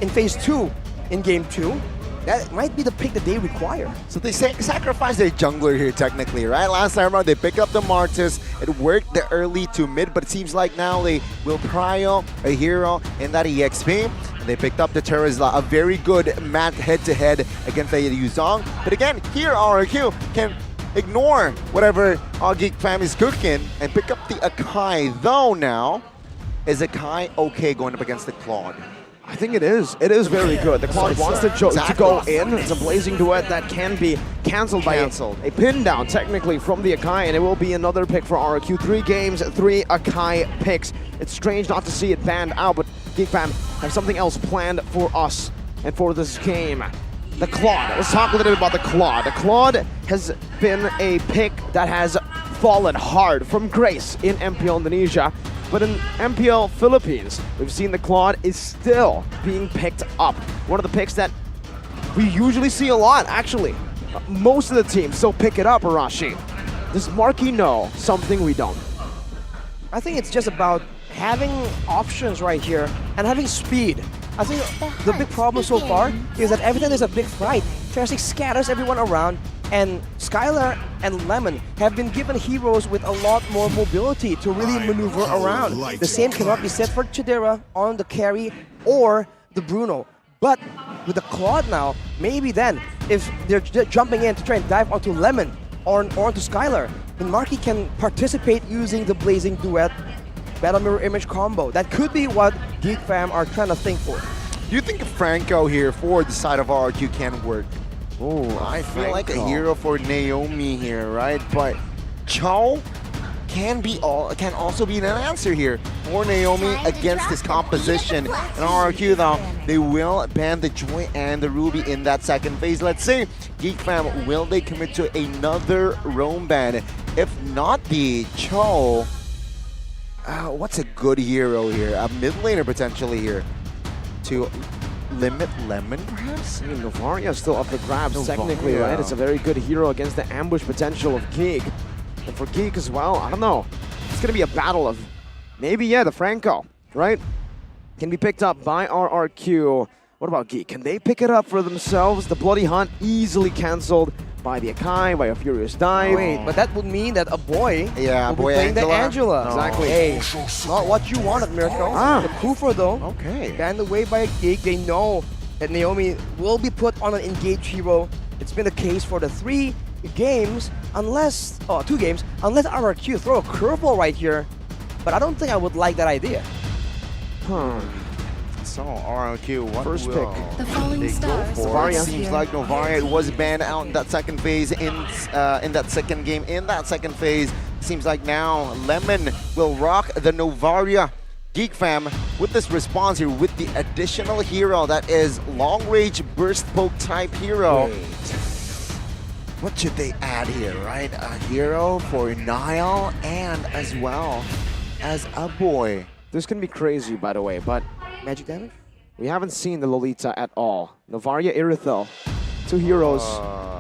in Phase 2 in Game 2, that might be the pick that they require. So they sacrifice their jungler here technically, right? Last time around they picked up the Martis. It worked the early to mid, but it seems like now they will prio a hero in that EXP. They picked up the Terizla, a very good mat head-to-head against the Yuzong. But again, here RRQ can ignore whatever our Geek Fam is cooking and pick up the Akai. Though now, is Akai okay going up against the Claude? I think it is. It is very good. The Claude wants to go in. It's a blazing duet that can be cancelled by a pin down, technically, from the Akai, and it will be another pick for RRQ. 3 games, 3 Akai picks. It's strange not to see it banned out, but Geek Fam have something else planned for us and for this game. The Claude. Let's talk a little bit about the Claude. The Claude has been a pick that has fallen hard from grace in MPL Indonesia. But in MPL Philippines, we've seen the Claude is still being picked up. One of the picks that we usually see a lot, actually. Most of the teams still pick it up, Arashi. Does Marky know something we don't? I think it's just about having options right here and having speed. I think the big problem so far is that every time there's a big fight, Terrastic scatters everyone around, and Skylar and Lemon have been given heroes with a lot more mobility to really maneuver around. The same cannot be said for Chidera on the carry or the Bruno. But with the Claude now, maybe then, if they're jumping in to try and dive onto Lemon or onto Skylar, then Marky can participate using the Blazing Duet Battle Mirror Image combo. That could be what Geek Fam are trying to think for. Do you think Franco here for the side of RRQ can work? Oh, I feel like a hero for Naomi here, right? But Cho can also be an answer here for Naomi against this composition. And RRQ though, they will ban the Joy and the Ruby in that second phase. Let's see, Geek Fam, will they commit to another roam ban? If not the Cho, what's a good hero here? A mid laner potentially here to limit Lemon, perhaps? I mean, Novaria is still up for grabs, technically, right? It's a very good hero against the ambush potential of Geek. And for Geek as well, I don't know. It's going to be a battle of maybe, the Franco, right? Can be picked up by RRQ. What about Geek? Can they pick it up for themselves? The Bloody Hunt easily cancelled by the Akai, by a Furious Dive. Wait, but that would mean that a boy will be boy playing the Angela. No. Exactly. Hey, not what you wanted, Mirko. The Kufa though, banned away by a Geek. They know that Naomi will be put on an engaged hero. It's been the case for the 3 games, unless, 2 games, unless RRQ throw a curveball right here. But I don't think I would like that idea. So RRQ, what first will pick? The falling stars. Novaria. Seems like Novaria was banned out in that second phase in that second game. In that second phase, seems like now Lemon will rock the Novaria. Geek Fam with this response here with the additional hero that is long range burst poke type hero. What should they add here, right? A hero for Nile and as well as a boy. This can be crazy, by the way, but magic damage? We haven't seen the Lolita at all. Novaria, Irithel, 2 heroes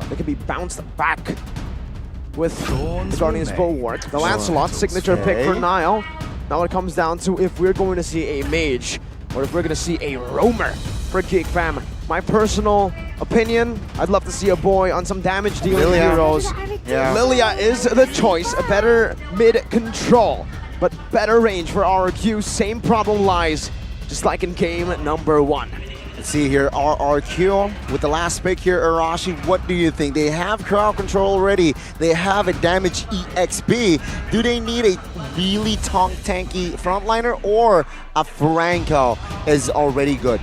that can be bounced back with the Guardian's Bulwark. The Lancelot, signature pick for Nile. Now it comes down to if we're going to see a mage or if we're going to see a roamer for Geek Fam. My personal opinion, I'd love to see a boy on some damage dealing heroes. Lilia is the choice, a better mid control, but better range for RRQ. Same problem lies, just like in game number 1. Let's see here, RRQ with the last pick here, Arashi, what do you think? They have crowd control already. They have a damage EXP. Do they need a really tanky frontliner or a Franco is already good?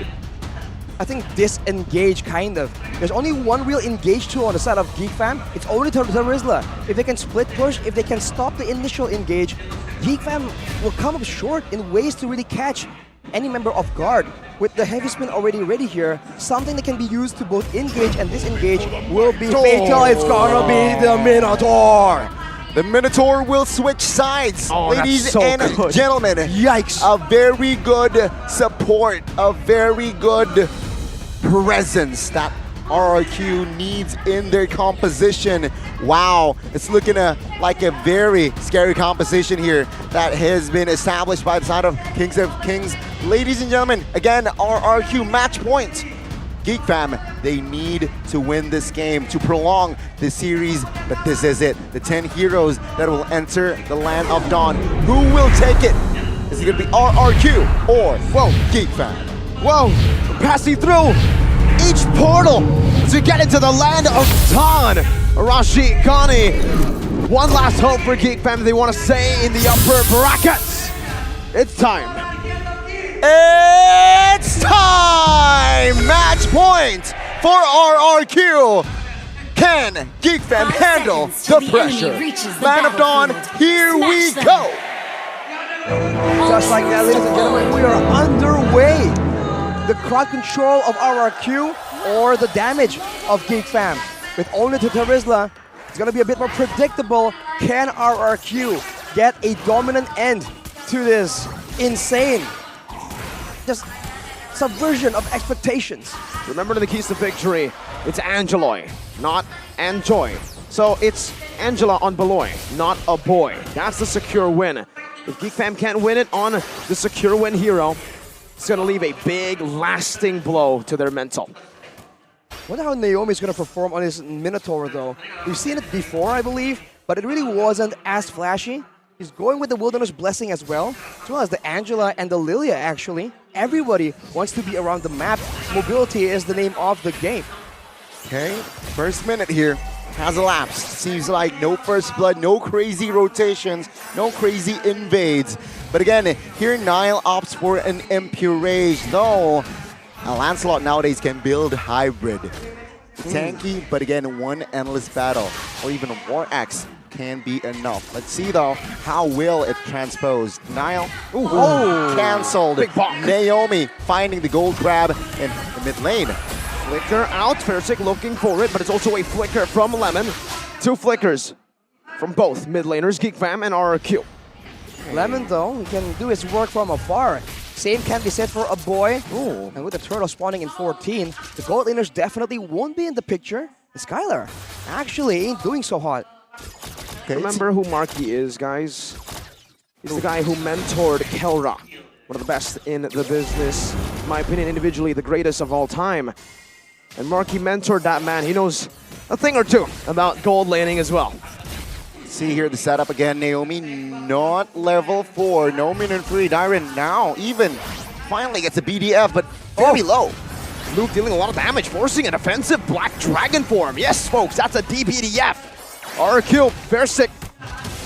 I think disengage, kind of. There's only one real engage tool on the side of Geek Fam. It's only Terizla. If they can split push, if they can stop the initial engage, Geek Fam will come up short in ways to really catch any member off guard. With the heavy spin already ready here, something that can be used to both engage and disengage will be fatal. It's gonna be the Minotaur. The Minotaur will switch sides, ladies and gentlemen. Yikes. A very good support, a very good presence that RRQ needs in their composition. Wow, it's looking like a very scary composition here that has been established by the side of Kings of Kings. Ladies and gentlemen, again, RRQ match point. Geek Fam, they need to win this game to prolong this series, but this is it. The 10 heroes that will enter the Land of Dawn. Who will take it? Is it gonna be RRQ or, well, Geek Fam? Whoa, passing through each portal to get into the Land of Dawn. Arashi, Kani, one last hope for Geek Fam. They want to stay in the upper brackets. It's time. It's time! Match point for RRQ. Can Geek Fam handle the pressure? Land of Dawn, here we go. Just like that, ladies and gentlemen, we are underway. The crowd control of RRQ or the damage of Geek Fam. With only Tarizla, it's going to be a bit more predictable. Can RRQ get a dominant end to this insane just subversion of expectations? Remember the keys to victory. It's Angeloy, not Anjoy. So it's Angela on Beloy, not a boy. That's the secure win. If Geek Fam can't win it on the secure win hero, it's going to leave a big, lasting blow to their mental. Wonder how Naomi's going to perform on his Minotaur, though. We've seen it before, I believe, but it really wasn't as flashy. He's going with the Wilderness Blessing as well as the Angela and the Lilia, actually. Everybody wants to be around the map. Mobility is the name of the game. Okay, first minute here has elapsed. Seems like no first blood, no crazy rotations, no crazy invades. But again, here Nile opts for an MP Rage, though Lancelot nowadays can build hybrid. Tanky, but again, one endless battle, or even a War Axe can be enough. Let's see though, how will it transpose? Nile, cancelled. Naomi finding the gold grab in the mid lane. Flicker out, Fersik looking for it, but it's also a flicker from Lemon. Two flickers from both mid laners, Geek Fam and RRQ. Lemon, though, he can do his work from afar. Same can be said for a boy. And with the turtle spawning in 14, the gold laners definitely won't be in the picture. Skylar actually ain't doing so hot. Okay, remember who Marky is, guys? He's the guy who mentored Kelra. One of the best in the business. In my opinion, individually, the greatest of all time. And Marky mentored that man. He knows a thing or two about gold laning as well. See here the setup again. Naomi not level 4. No minute free. Dyron now even finally gets a BDF, but very low. Luke dealing a lot of damage, forcing an offensive Black Dragon form. Yes, folks, that's a DBDF. RQ, Versik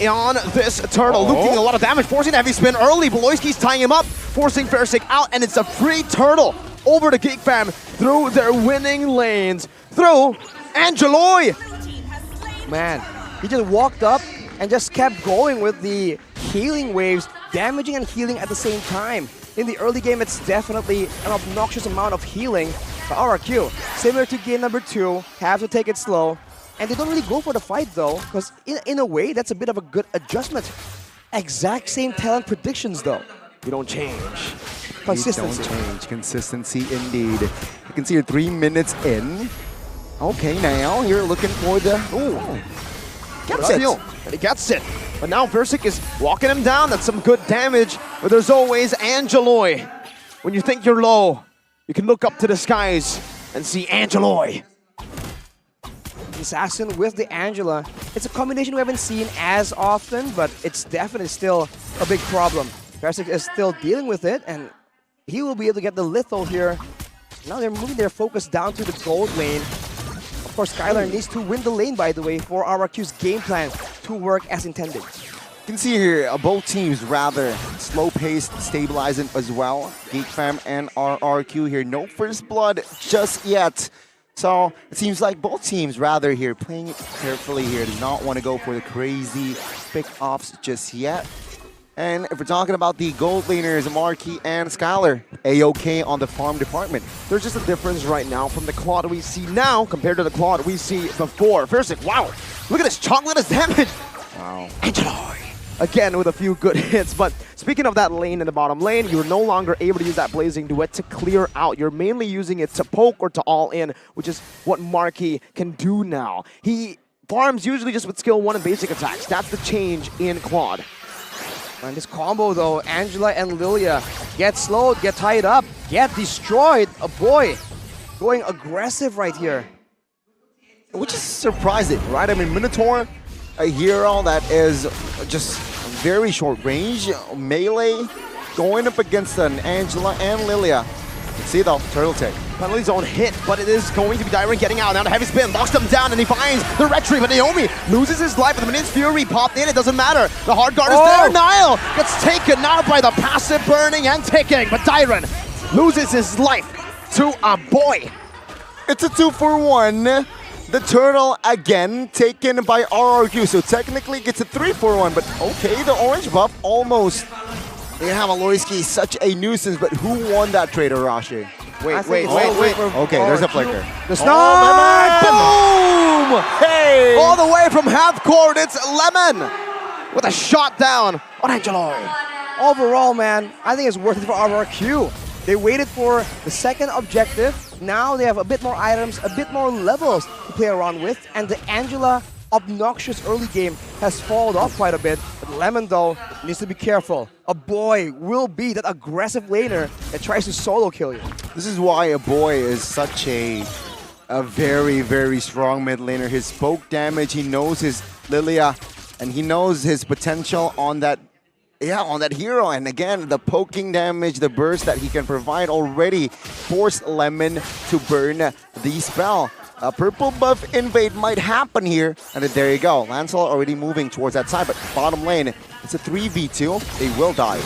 on this turtle. Luke dealing a lot of damage, forcing a heavy spin early. Beloyski's tying him up, forcing Versik out, and it's a free turtle over to Geek Fam through their winning lanes. Through Angeloy. Man, he just walked up and just kept going with the healing waves, damaging and healing at the same time. In the early game, it's definitely an obnoxious amount of healing for RRQ. Similar to game number 2, have to take it slow. And they don't really go for the fight though, because in a way, that's a bit of a good adjustment. Exact same talent predictions though. You don't change. Consistency. You don't change. Consistency indeed. You can see you're 3 minutes in. Okay, now you're looking for the... Gets it. And he gets it. But now Versik is walking him down. That's some good damage. But there's always Angeloy. When you think you're low, you can look up to the skies and see Angeloy. Assassin with the Angela. It's a combination we haven't seen as often, but it's definitely still a big problem. Versik is still dealing with it, and he will be able to get the lethal here. Now they're moving their focus down to the gold lane. Of course, Skylar needs to win the lane, by the way, for RRQ's game plan to work as intended. You can see here, both teams rather slow-paced, stabilizing as well. Geek Fam and RRQ here. No first blood just yet. So it seems like both teams rather here playing it carefully here. Do not want to go for the crazy pick-offs just yet. And if we're talking about the gold laners, Marky and Skylar, A-OK on the farm department. There's just a difference right now from the Claude we see now compared to the Claude we see before. Versik, wow, look at this chunk, look at this damage. Wow. Angeloy. again with a few good hits. But speaking of that lane in the bottom lane, you're no longer able to use that Blazing Duet to clear out. You're mainly using it to poke or to all in, which is what Marky can do now. He farms usually just with skill 1 and basic attacks. That's the change in Claude. And this combo though, Angela and Lilia get slowed, get tied up, get destroyed. A boy going aggressive right here. Which is surprising, right? I mean, Minotaur, a hero that is just very short range, melee, going up against an Angela and Lilia. See though, turtle take. Penalty zone hit, but it is going to be Dyron getting out. Now the heavy spin locks them down and he finds the retreat, but Naomi loses his life. But the Minion's Fury popped in, it doesn't matter. The hard guard is there. Niall gets taken out by the passive burning and ticking, but Dyron loses his life to a boy. It's a 2-for-1. The turtle again taken by RRQ, so technically it's a 3-for-1, but okay, the orange buff almost. They have Aloyski, such a nuisance, but who won that trade, Arashi? Wait. Okay, there's a flicker. The snipe! Boom! Hey! All the way from half court, it's Lemon with a shot down on Angelo. Overall, man, I think it's worth it for RRQ. They waited for the second objective. Now they have a bit more items, a bit more levels to play around with, and the Angela obnoxious early game has fallen off quite a bit. But Lemon, though, needs to be careful. A boy will be that aggressive laner that tries to solo kill you. This is why a boy is such a very, very strong mid laner. His poke damage, he knows his Lilia, and he knows his potential on that hero. And again, the poking damage, the burst that he can provide already forced Lemon to burn the spell. A purple buff invade might happen here, and then there you go. Lancelot already moving towards that side, but bottom lane, it's a 3v2. They will die.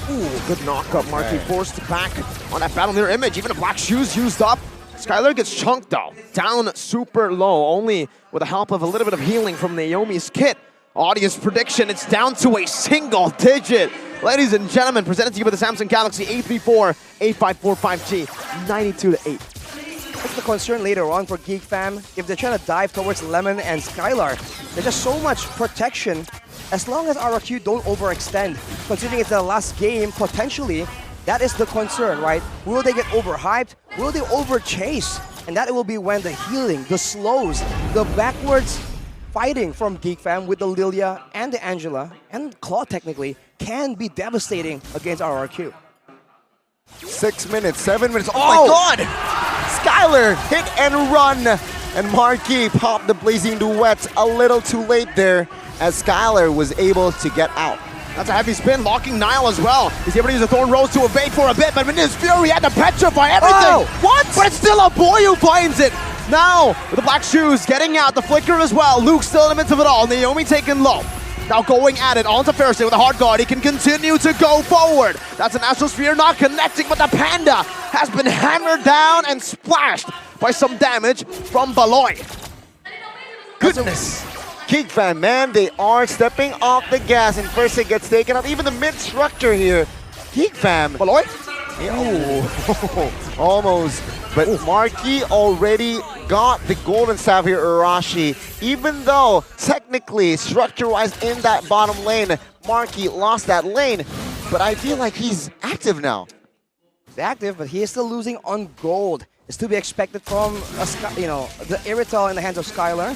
Ooh, good knockup. Marky forced back on that battle mirror image. Even a black shoes used up. Skylar gets chunked though. Down super low, only with the help of a little bit of healing from Naomi's kit. Audience prediction, it's down to a single digit. Ladies and gentlemen, presented to you by the Samsung Galaxy A34 8545 5G, 92-8. What's the concern later on for Geek Fam? If they're trying to dive towards Lemon and Skylar, there's just so much protection. As long as RRQ don't overextend, considering it's their last game, potentially, that is the concern, right? Will they get overhyped? Will they overchase? And that will be when the healing, the slows, the backwards fighting from Geek Fam with the Lilia and the Angela, and Claw technically, can be devastating against RRQ. 6 minutes, 7 minutes. Oh my god! Skylar hit and run, and Marquis popped the Blazing Duet a little too late there as Skylar was able to get out. That's a heavy spin, locking Niall as well. He's able to use the Thorn Rose to evade for a bit, but Minion's Fury had to petrify everything. Oh, what? But it's still a boy who finds it. Now, with the black shoes getting out, the flicker as well. Luke still in the midst of it all. Naomi taken low. Now going at it onto Thursday with a hard guard. He can continue to go forward. That's an Astral Sphere not connecting, but the Panda has been hammered down and splashed by some damage from Baloy. Goodness. Geek Fam, man, they are stepping off the gas, and first it gets taken out. Even the mid structure here. Geek Fam. Baloy? Oh, almost. But Marky already got the golden staff here, Arashi. Even though, technically, structure-wise in that bottom lane, Marky lost that lane. But I feel like he's active now. He's active, but he is still losing on gold. It's to be expected from, the Irrital in the hands of Skylar.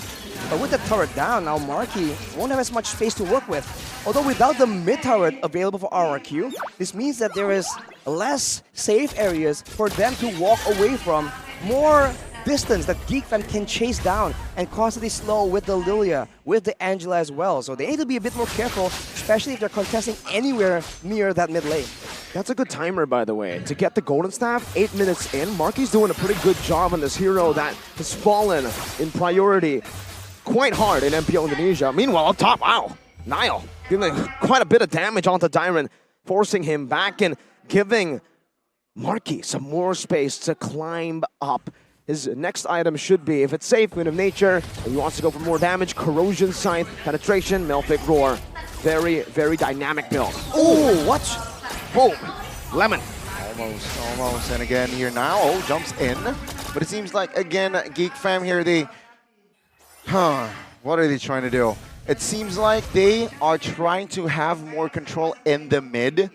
But with the turret down, now Marky won't have as much space to work with. Although without the mid turret available for RRQ, this means that there is less safe areas for them to walk away from. More distance that Geek Fam can chase down and constantly slow with the Lilia, with the Angela as well. So they need to be a bit more careful, especially if they're contesting anywhere near that mid lane. That's a good timer, by the way. To get the golden staff, 8 minutes in, Marky's doing a pretty good job on this hero that has fallen in priority quite hard in MPL Indonesia. Meanwhile, up top, wow, Niall dealing quite a bit of damage onto Dyron, forcing him back and giving Marky some more space to climb up. His next item should be, if it's safe, Wind of Nature, and he wants to go for more damage, Corrosion Scythe, Penetration, Melfic Roar. Very, very dynamic build. Oh, what? Boom. Lemon. Almost. And again here now, jumps in. But it seems like, again, Geek Fam here, what are they trying to do? It seems like they are trying to have more control in the mid,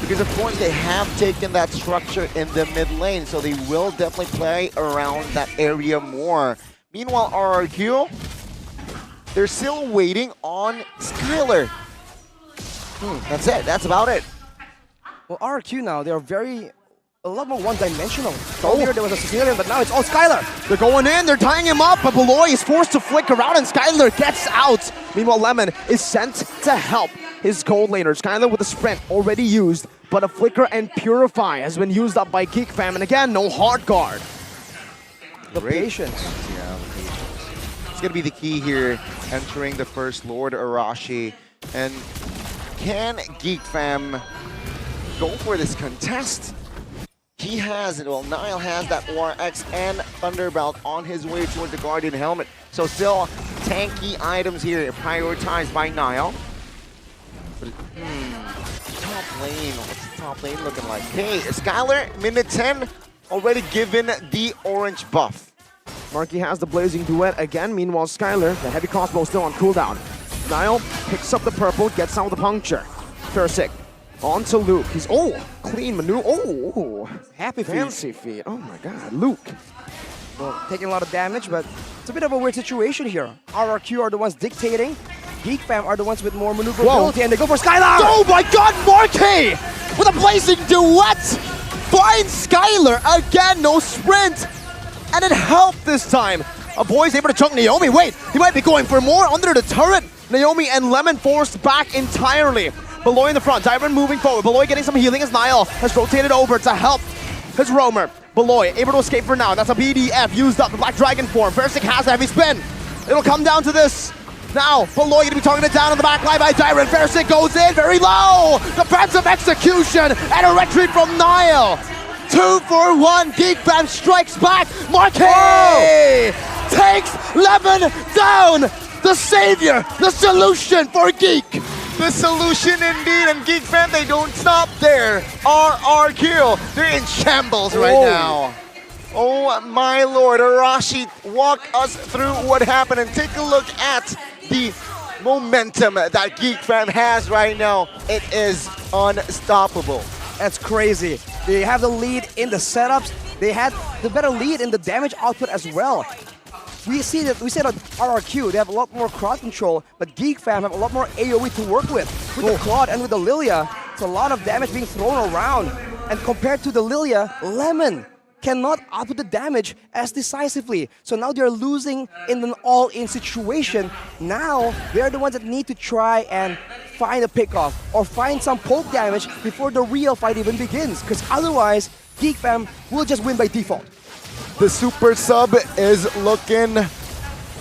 because of course they have taken that structure in the mid lane, so they will definitely play around that area more. Meanwhile, RRQ, they're still waiting on Skylar. That's it. That's about it. Well, RRQ now, they're a lot more one-dimensional. Earlier there was a Sicilian, but now it's all Skylar. They're going in, they're tying him up, but Beloy is forced to flick around and Skylar gets out. Meanwhile, Lemon is sent to help his gold laner. Skylar with a sprint already used, but a flicker and purify has been used up by Geek Fam, and again, no hard guard. The patience. Yeah, the patience. It's gonna be the key here, entering the first Lord Arashi. And can Geek Fam go for this contest? He has it. Well, Nile has that ORX and Thunderbelt on his way towards the Guardian helmet. So still tanky items here prioritized by Nile. But, top lane. What's the top lane looking like? Hey, Skylar, minute 10, already given the orange buff. Marky has the Blazing Duet again. Meanwhile, Skylar, the heavy crossbow still on cooldown. Nile picks up the purple, gets out with the puncture. Versick on to Luke. He's, clean maneuver. Happy feet. Fancy feet. Oh my god, Luke. Well, taking a lot of damage, but it's a bit of a weird situation here. RRQ are the ones dictating. Geek Fam are the ones with more maneuverability, and they go for Skylar! Oh my god, Marky! With a Blazing Duet! Finds Skylar again, no sprint! And it helped this time. A boy's able to chunk Naomi. Wait, he might be going for more under the turret. Naomi and Lemon forced back entirely. Beloy in the front, Tyron moving forward. Beloy getting some healing as Niall has rotated over to help his roamer. Beloy able to escape for now. That's a BDF used up, the Black Dragon form. Versick has a heavy spin. It'll come down to this. Now, Beloy gonna be targeted down on the back line by Tyron. Versick goes in very low. Defensive execution and a retreat from Niall. 2 for 1. Geek Fam strikes back. Marquez takes Lemon down. The savior, the solution for Geek. The solution indeed, and Geek Fam, they don't stop there. RRQ, they're in shambles right now. Oh my lord, Arashi, walk us through what happened and take a look at the momentum that Geek Fam has right now. It is unstoppable. That's crazy. They have the lead in the setups. They had the better lead in the damage output as well. We said on RRQ, they have a lot more crowd control, but Geek Fam have a lot more AoE to work with. With the Claude and with the Lilia, it's a lot of damage being thrown around. And compared to the Lilia, Lemon cannot output the damage as decisively. So now they're losing in an all-in situation. Now, they're the ones that need to try and find a pickoff or find some poke damage before the real fight even begins. Because otherwise, Geek Fam will just win by default. The super sub is looking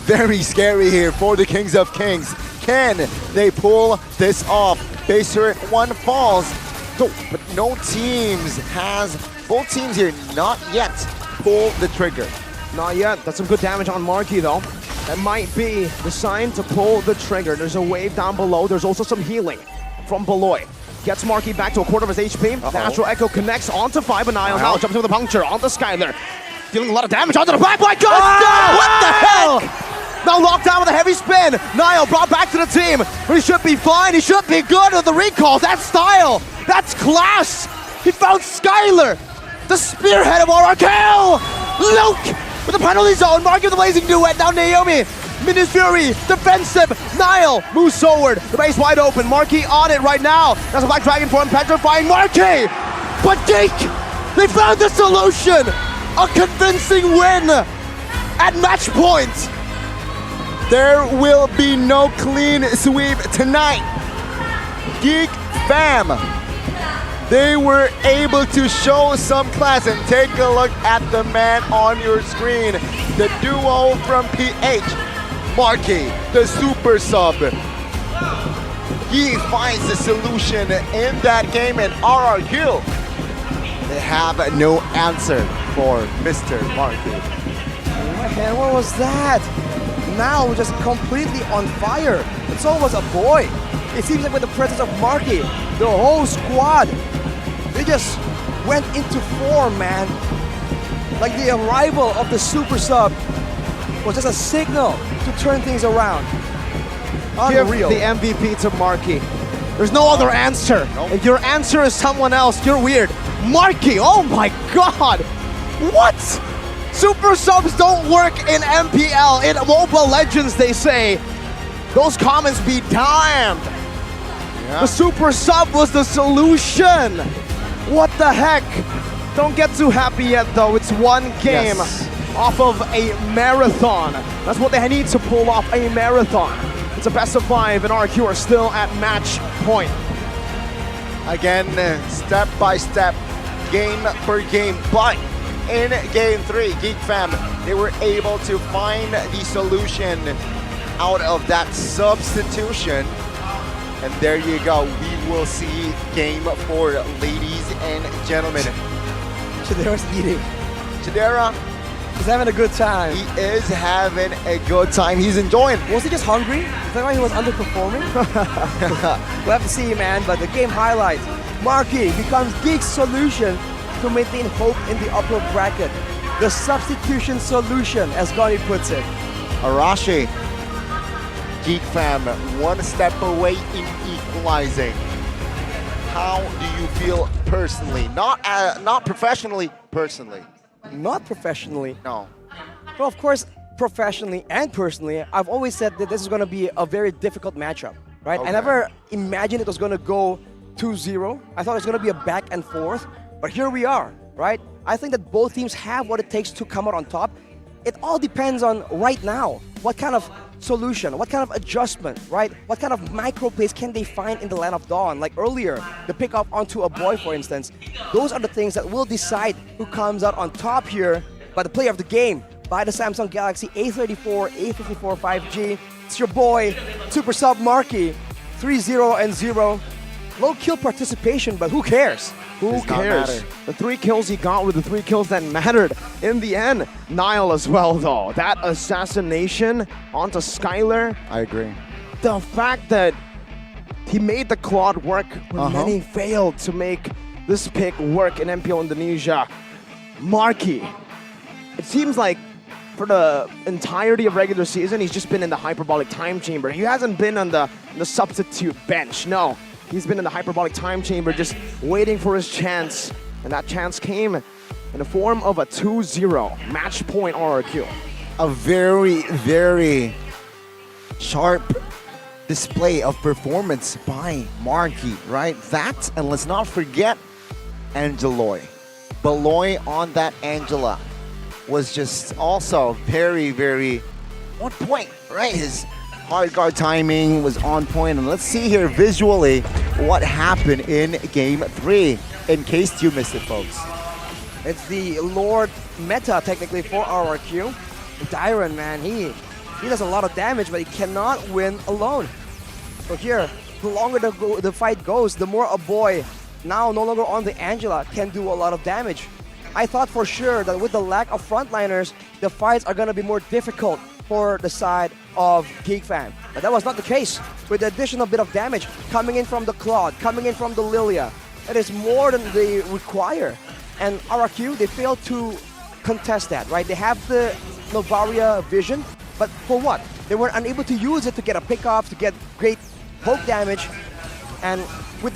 very scary here for the Kings of Kings. Can they pull this off? Base turret 1 falls. No, but no teams has, both teams here not yet pulled the trigger. Not yet. That's some good damage on Marky though. That might be the sign to pull the trigger. There's a wave down below. There's also some healing from Beloy. Gets Marky back to a quarter of his HP. Natural Echo connects onto Fibenile. Now jumps with a puncture onto Skylar. Dealing a lot of damage onto the back. My God! What the hell? Now locked down with a heavy spin. Niall brought back to the team. He should be fine. He should be good with the recalls. That's style. That's class. He found Skylar. The spearhead of RRQ. Luke with the penalty zone. Marky with the Blazing Duet. Now Naomi. Minus Fury. Defensive. Niall moves forward. The base wide open. Marky on it right now. That's a Black Dragon form petrifying Marky. But Geek, they found the solution. A convincing win at match point. There will be no clean sweep tonight. Geek Fam, they were able to show some class, and take a look at the man on your screen. The duo from PH, Marky, the super sub. He finds the solution in that game, and RRQ, they have no answer for Mr. Marky. Man, what was that? Now we're just completely on fire. It's almost a boy. It seems like with the presence of Marky, the whole squad, they just went into form, man. Like the arrival of the super sub was just a signal to turn things around. Give Unreal. the MVP to Marky. There's no other answer. If your answer is someone else, you're weird. Marky, oh my god! What? Super subs don't work in MPL. In Mobile Legends, they say. Those comments be damned. The super sub was the solution. What the heck? Don't get too happy yet though. It's one game off of a marathon. That's what they need to pull off, a marathon. It's a best of 5 and RQ are still at match point. Again, step by step, game per game. But in game 3, Geek Fam, they were able to find the solution out of that substitution. And there you go. We will see game 4, ladies and gentlemen. Chidera's eating. Chidera, he's having a good time. He is having a good time. He's enjoying. Was he just hungry? Is that why he was underperforming? We'll have to see, man. But the game highlights. Marky becomes Geek's solution to maintain hope in the upper bracket. The substitution solution, as Goni puts it. Arashi, Geek Fam, one step away in equalizing. How do you feel personally? Not professionally, personally. Not professionally. No. Well, of course, professionally and personally, I've always said that this is going to be a very difficult matchup, right? Okay. I never imagined it was going to go 2-0. I thought it was going to be a back and forth, but here we are, right? I think that both teams have what it takes to come out on top. It all depends on right now, what kind of solution, what kind of adjustment, right? What kind of micro plays can they find in the Land of Dawn? Like earlier, the pick up onto a boy, for instance. Those are the things that will decide who comes out on top here by the player of the game, by the Samsung Galaxy A34, A54 5G. It's your boy, Super Sub Marky, 3-0-0. Low kill participation, but who cares? Who cares? The 3 kills he got were the 3 kills that mattered in the end. Nile as well, though. That assassination onto Skylar. I agree. The fact that he made the Claude work when many failed to make this pick work in MPL Indonesia. Marky. It seems like for the entirety of regular season, he's just been in the hyperbolic time chamber. He hasn't been on the substitute bench. No. He's been in the hyperbolic time chamber just waiting for his chance. And that chance came in the form of a 2-0 match point RRQ. A very, very sharp display of performance by Marky, right? That, and let's not forget Angeloy. Beloy on that Angela was just also very, very on point, right? His hard guard timing was on point, and let's see here visually what happened in game 3, in case you missed it, folks. It's the Lord meta, technically, for RRQ. Dyron, man, he does a lot of damage, but he cannot win alone. So here, the longer the fight goes, the more a boy, now no longer on the Angela, can do a lot of damage. I thought for sure that with the lack of frontliners, the fights are going to be more difficult for the side of Geek Fam. But that was not the case. With the additional bit of damage coming in from the Claude, coming in from the Lilia, it is more than they require. And RRQ, they failed to contest that, right? They have the Novaria vision, but for what? They were unable to use it to get a pick-off, to get great poke damage. And with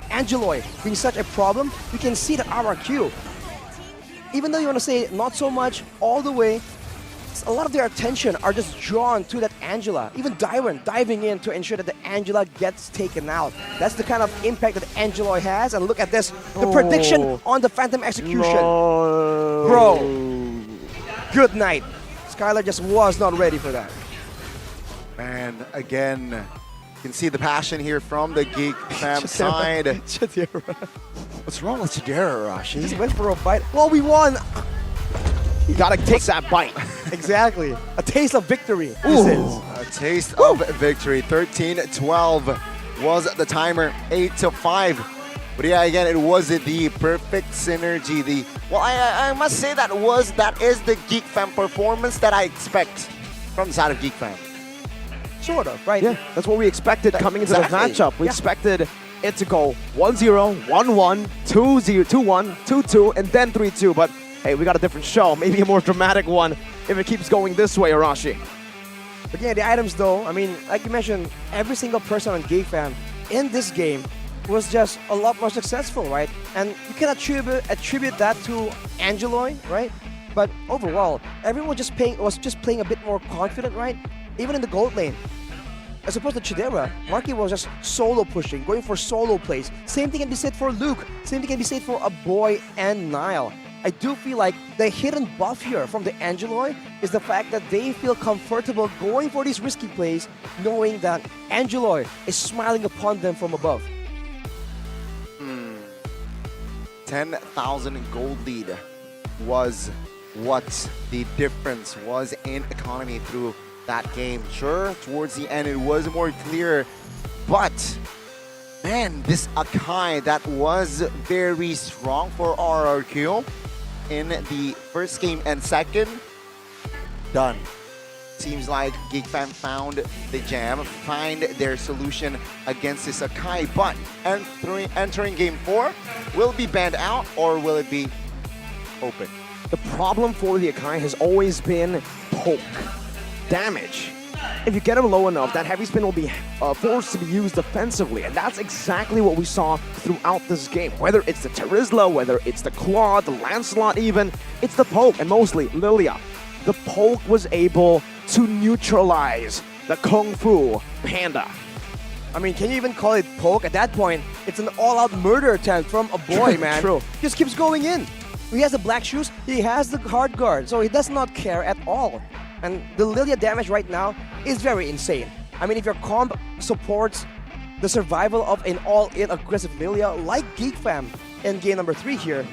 Angeloy being such a problem, you can see that RRQ, even though you want to say not so much all the way, a lot of their attention are just drawn to that Angela. Even Dyron diving in to ensure that the Angela gets taken out. That's the kind of impact that Angeloy has. And look at this, the prediction on the Phantom Execution. No. Bro, good night. Skylar just was not ready for that. Man, again, you can see the passion here from the Geek Fam side. What's wrong with Chidera, Arashi? He just went for a bite. Well, we won. You gotta take that bite. Exactly. A taste of victory. This is. A taste of victory. 13-12 was the timer. 8-5. But yeah, again, it was the perfect synergy. Well, I must say that is the Geek Fam performance that I expect from the side of Geek Fam. Sort of, right? Yeah, that's what we expected coming into Exactly. the matchup. We expected it to go 1-0, 1-1, 2-0, 2-1, 2-2, and then 3-2. But hey, we got a different show. Maybe a more dramatic one if it keeps going this way, Arashi. Looking at the items though, I mean, like you mentioned, every single person on GeekFam in this game was just a lot more successful, right? And you can attribute that to Angeloy, right? But overall, everyone was just playing a bit more confident, right? Even in the gold lane. As opposed to Chidera, Marky was just solo pushing, going for solo plays. Same thing can be said for Luke. Same thing can be said for a boy and Nile. I do feel like the hidden buff here from the Angeloy is the fact that they feel comfortable going for these risky plays, knowing that Angeloy is smiling upon them from above. 10,000 gold lead was what the difference was in economy through that game. Sure, towards the end it was more clear, but man, this Akai that was very strong for RRQ in the first game and second, done. Seems like GeekFam found the jam, find their solution against this Akai, but entering game 4, will it be banned out or will it be open? The problem for the Akai has always been poke damage. If you get him low enough, that heavy spin will be forced to be used defensively, and that's exactly what we saw throughout this game. Whether it's the Terizla, whether it's the Claw, the Lancelot even, it's the poke, and mostly Lilia. The poke was able to neutralize the Kung Fu Panda. I mean, can you even call it poke? At that point, it's an all-out murder attempt from a boy, man. True. Just keeps going in. He has the black shoes, he has the hard guard, so he does not care at all. And the Lilia damage right now is very insane. I mean, if your comp supports the survival of an all-in aggressive Lilia like GeekFam in game number 3 here,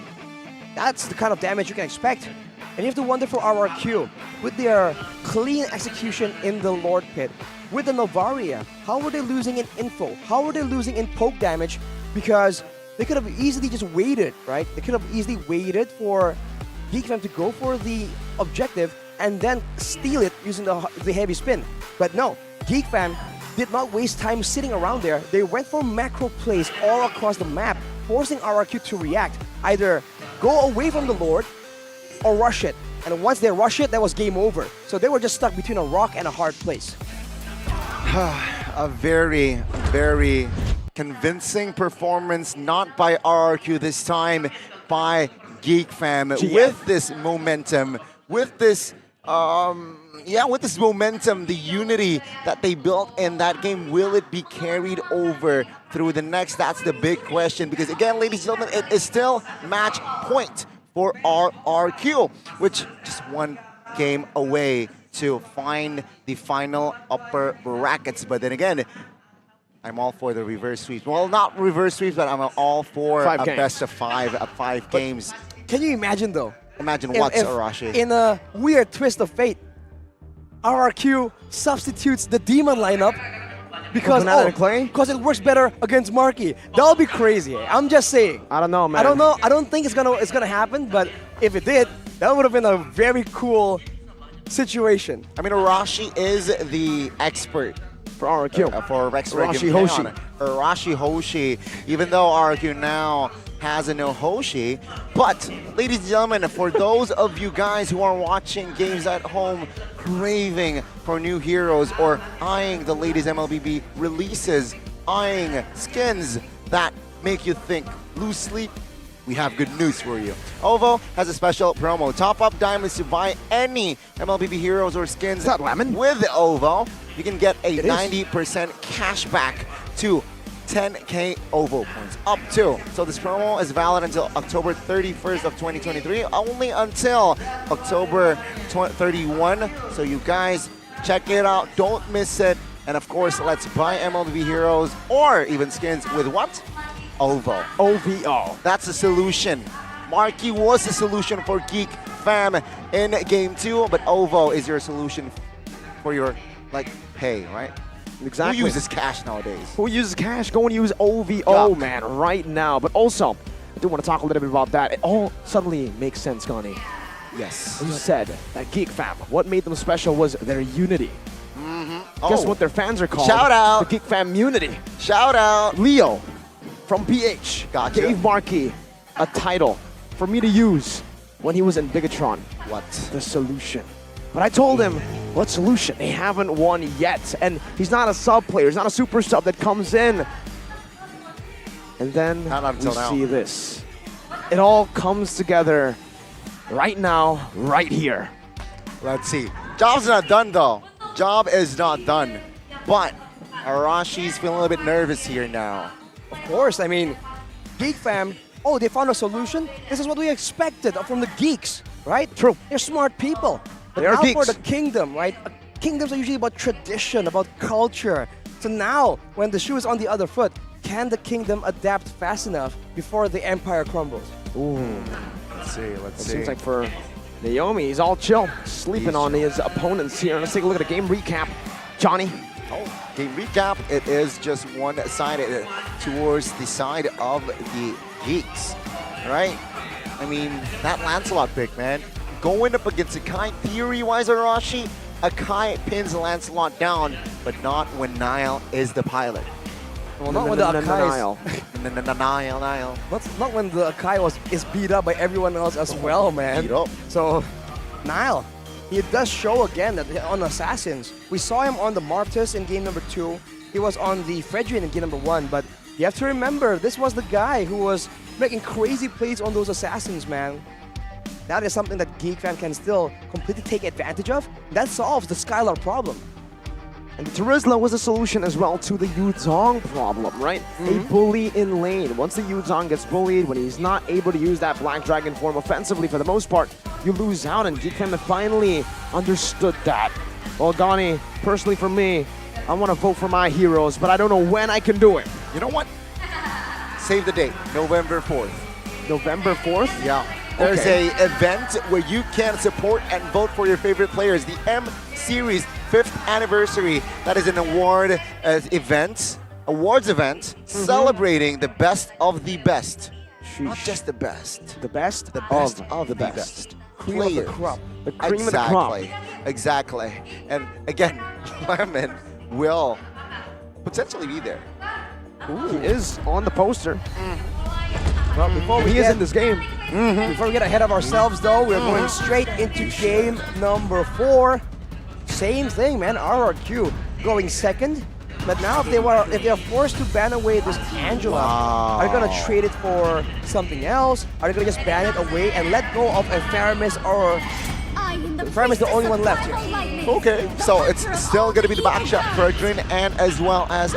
that's the kind of damage you can expect. And you have to wonder for RRQ, with their clean execution in the Lord Pit, with the Novaria, how were they losing in info? How were they losing in poke damage? Because they could have easily just waited, right? They could have easily waited for GeekFam to go for the objective and then steal it using the heavy spin. But no, GeekFam did not waste time sitting around there. They went for macro plays all across the map, forcing RRQ to react. Either go away from the Lord or rush it. And once they rush it, that was game over. So they were just stuck between a rock and a hard place. A very, very convincing performance, not by RRQ this time, by GeekFam. With this momentum, with this with this momentum, the unity that they built in that game, will it be carried over through the next? That's the big question, because again, ladies and gentlemen, it is still match point for RRQ, which just one game away to find the final upper brackets. But then again, I'm all for the reverse sweeps. Well, not reverse sweeps, but I'm all for a best of 5 games. Can you imagine though? Imagine what, Arashi? In a weird twist of fate, RRQ substitutes the demon lineup because it works better against Marky. That'll be crazy. I'm just saying. I don't know, man. I don't know. I don't think it's gonna happen. But if it did, that would have been a very cool situation. I mean, Arashi is the expert for RRQ. For Rex Arashi Hoshi. Arashi Hoshi. Even though RRQ now has a no Hoshi. But, ladies and gentlemen, for those of you guys who are watching games at home, craving for new heroes or eyeing the latest MLBB releases, eyeing skins that make you think, lose sleep, we have good news for you. OVO has a special promo. Top up diamonds to buy any MLBB heroes or skins with OVO. You can get a 90% cash back to 10k OVO points, up to. So this promo is valid until October 31st of 2023, only until October 31. So you guys check it out, don't miss it. And of course, let's buy MLBB heroes or even skins with what? OVO. OVO. That's the solution. Marky was the solution for GeekFam in game 2, but OVO is your solution for your pay, right? Exactly. Who uses cash nowadays? Who uses cash? Go and use OVO, man, right now. But also, I do want to talk a little bit about that. It all suddenly makes sense, Connie. Yes. You said that GeekFam, what made them special was their unity. Guess what their fans are called? Shout out. The GeekFam Unity. Shout out. Leo from PH gave Marky a title for me to use when he was in Bigatron. What? The solution. But I told him, what solution? They haven't won yet. And he's not a sub player. He's not a super sub that comes in. And then we see this. It all comes together right now, right here. Let's see. Job's not done though. Job is not done. But Arashi's feeling a little bit nervous here now. Of course, I mean, Geek Fam, oh, they found a solution? This is what we expected from the geeks, right? True. They're smart people. But They are now geeks. for the kingdom, right? Kingdoms are usually about tradition, about culture. So now, when the shoe is on the other foot, can the kingdom adapt fast enough before the empire crumbles? Ooh. Let's see. It seems like for Naomi, he's all chill, sleeping on his opponents here. Let's take a look at a game recap. Johnny. Oh, game recap. It is just one-sided towards the side of the Geeks, right? I mean, that Lancelot pick, man. Going up against Akai, theory-wise, Arashi, Akai pins Lancelot down, but not when Niall is the pilot. Well, not when the Akai Niall. Niall. Not when the Akai is beat up by everyone else as well, man. Beat up. So, Niall, he does show again that on Assassins. We saw him on the Martyrs in game number 2. He was on the Fredrin in game number 1, but you have to remember, this was the guy who was making crazy plays on those Assassins, man. That is something that Geek Fam can still completely take advantage of. That solves the Skylar problem. And Terizla was a solution as well to the Yuzong problem, right? A bully in lane. Once the Yuzong gets bullied, when he's not able to use that Black Dragon form offensively for the most part, you lose out, and Geek Fam finally understood that. Well, Gani, personally for me, I want to vote for my heroes, but I don't know when I can do it. You know what? Save the date, November 4th. November 4th? Yeah. There's a event where you can support and vote for your favorite players. The M Series 5th anniversary. That is an award awards event celebrating the best of the best. Not just the best. The best? The best of the the best. Cream of the crop. The cream of the crop. Exactly. And again, Lemon will potentially be there. Ooh. He is on the poster. Well, before we he is in this game. Before we get ahead of ourselves, though, we're going straight into game number 4. Same thing, man. RRQ going second. But now, if they are forced to ban away this Angela, are they gonna trade it for something else? Are they gonna just ban it away and let go of a Faramis, or Faramis the only one left here? Okay, so it's still gonna be the backshot for Adrian and as well as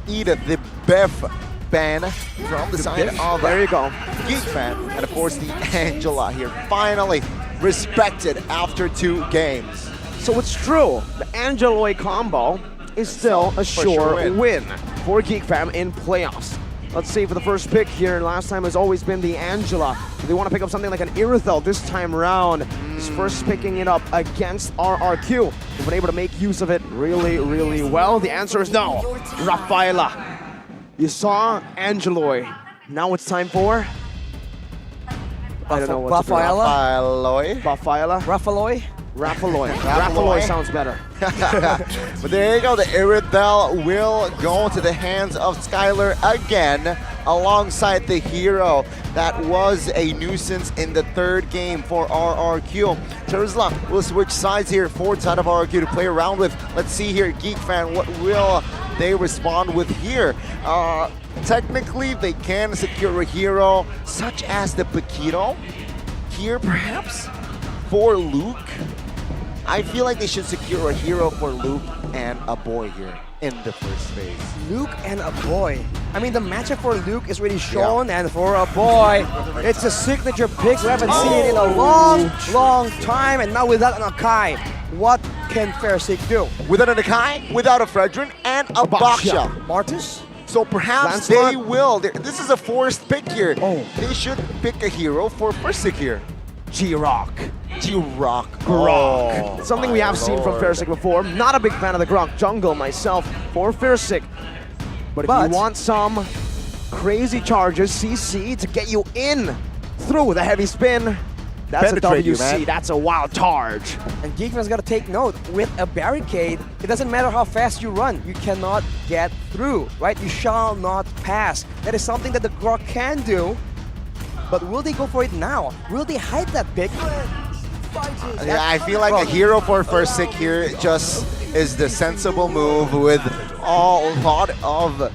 Edith, the Beth ban from the side of there you go. Geek Fan, and of course the Angela here, finally respected after 2 games. So it's true, the Angeloy combo is still a sure win for Geek Fam in playoffs. Let's see for the first pick here. Last time has always been the Angela. Do they want to pick up something like an Irithel this time around? He's first picking it up against RRQ. They've been able to make use of it really, really well. The answer is no. Rafaela. You saw Angeloy. Now it's time for... I don't know what Rafaela? Rafaela? Rafaeloy? Rafaeloy sounds better. But there you go, the Irithel will go to the hands of Skylar again, alongside the hero that was a nuisance in the 3rd game for RRQ. Terizla will switch sides here, 4th side of RRQ to play around with. Let's see here, Geek Fan, what will they respond with here? Technically, they can secure a hero, such as the Paquito here, perhaps, for Luke. I feel like they should secure a hero for Luke and a boy here in the first phase. Luke and a boy. I mean, the matchup for Luke is really shown, and for a boy, it's a signature pick. We haven't seen it in a long time, and now without an Akai, what can Fairseek do? Without an Akai, without a Fredrin, and a Baksha. Martis? So perhaps they will. This is a forced pick here. They should pick a hero for Fairseek here. G-Rock. G-Rock. Grok. Something we have seen from Fairseek before. Not a big fan of the Grok jungle myself for Fairseek. But if you want some crazy charges, CC, to get you in through the heavy spin, that's a WC, that's a wild charge. And Geekman's got to take note, with a barricade, it doesn't matter how fast you run, you cannot get through, right? You shall not pass. That is something that the Grok can do. But will they go for it now? Will they hide that pick? Yeah, I feel like a hero for first pick here just is the sensible move with a lot of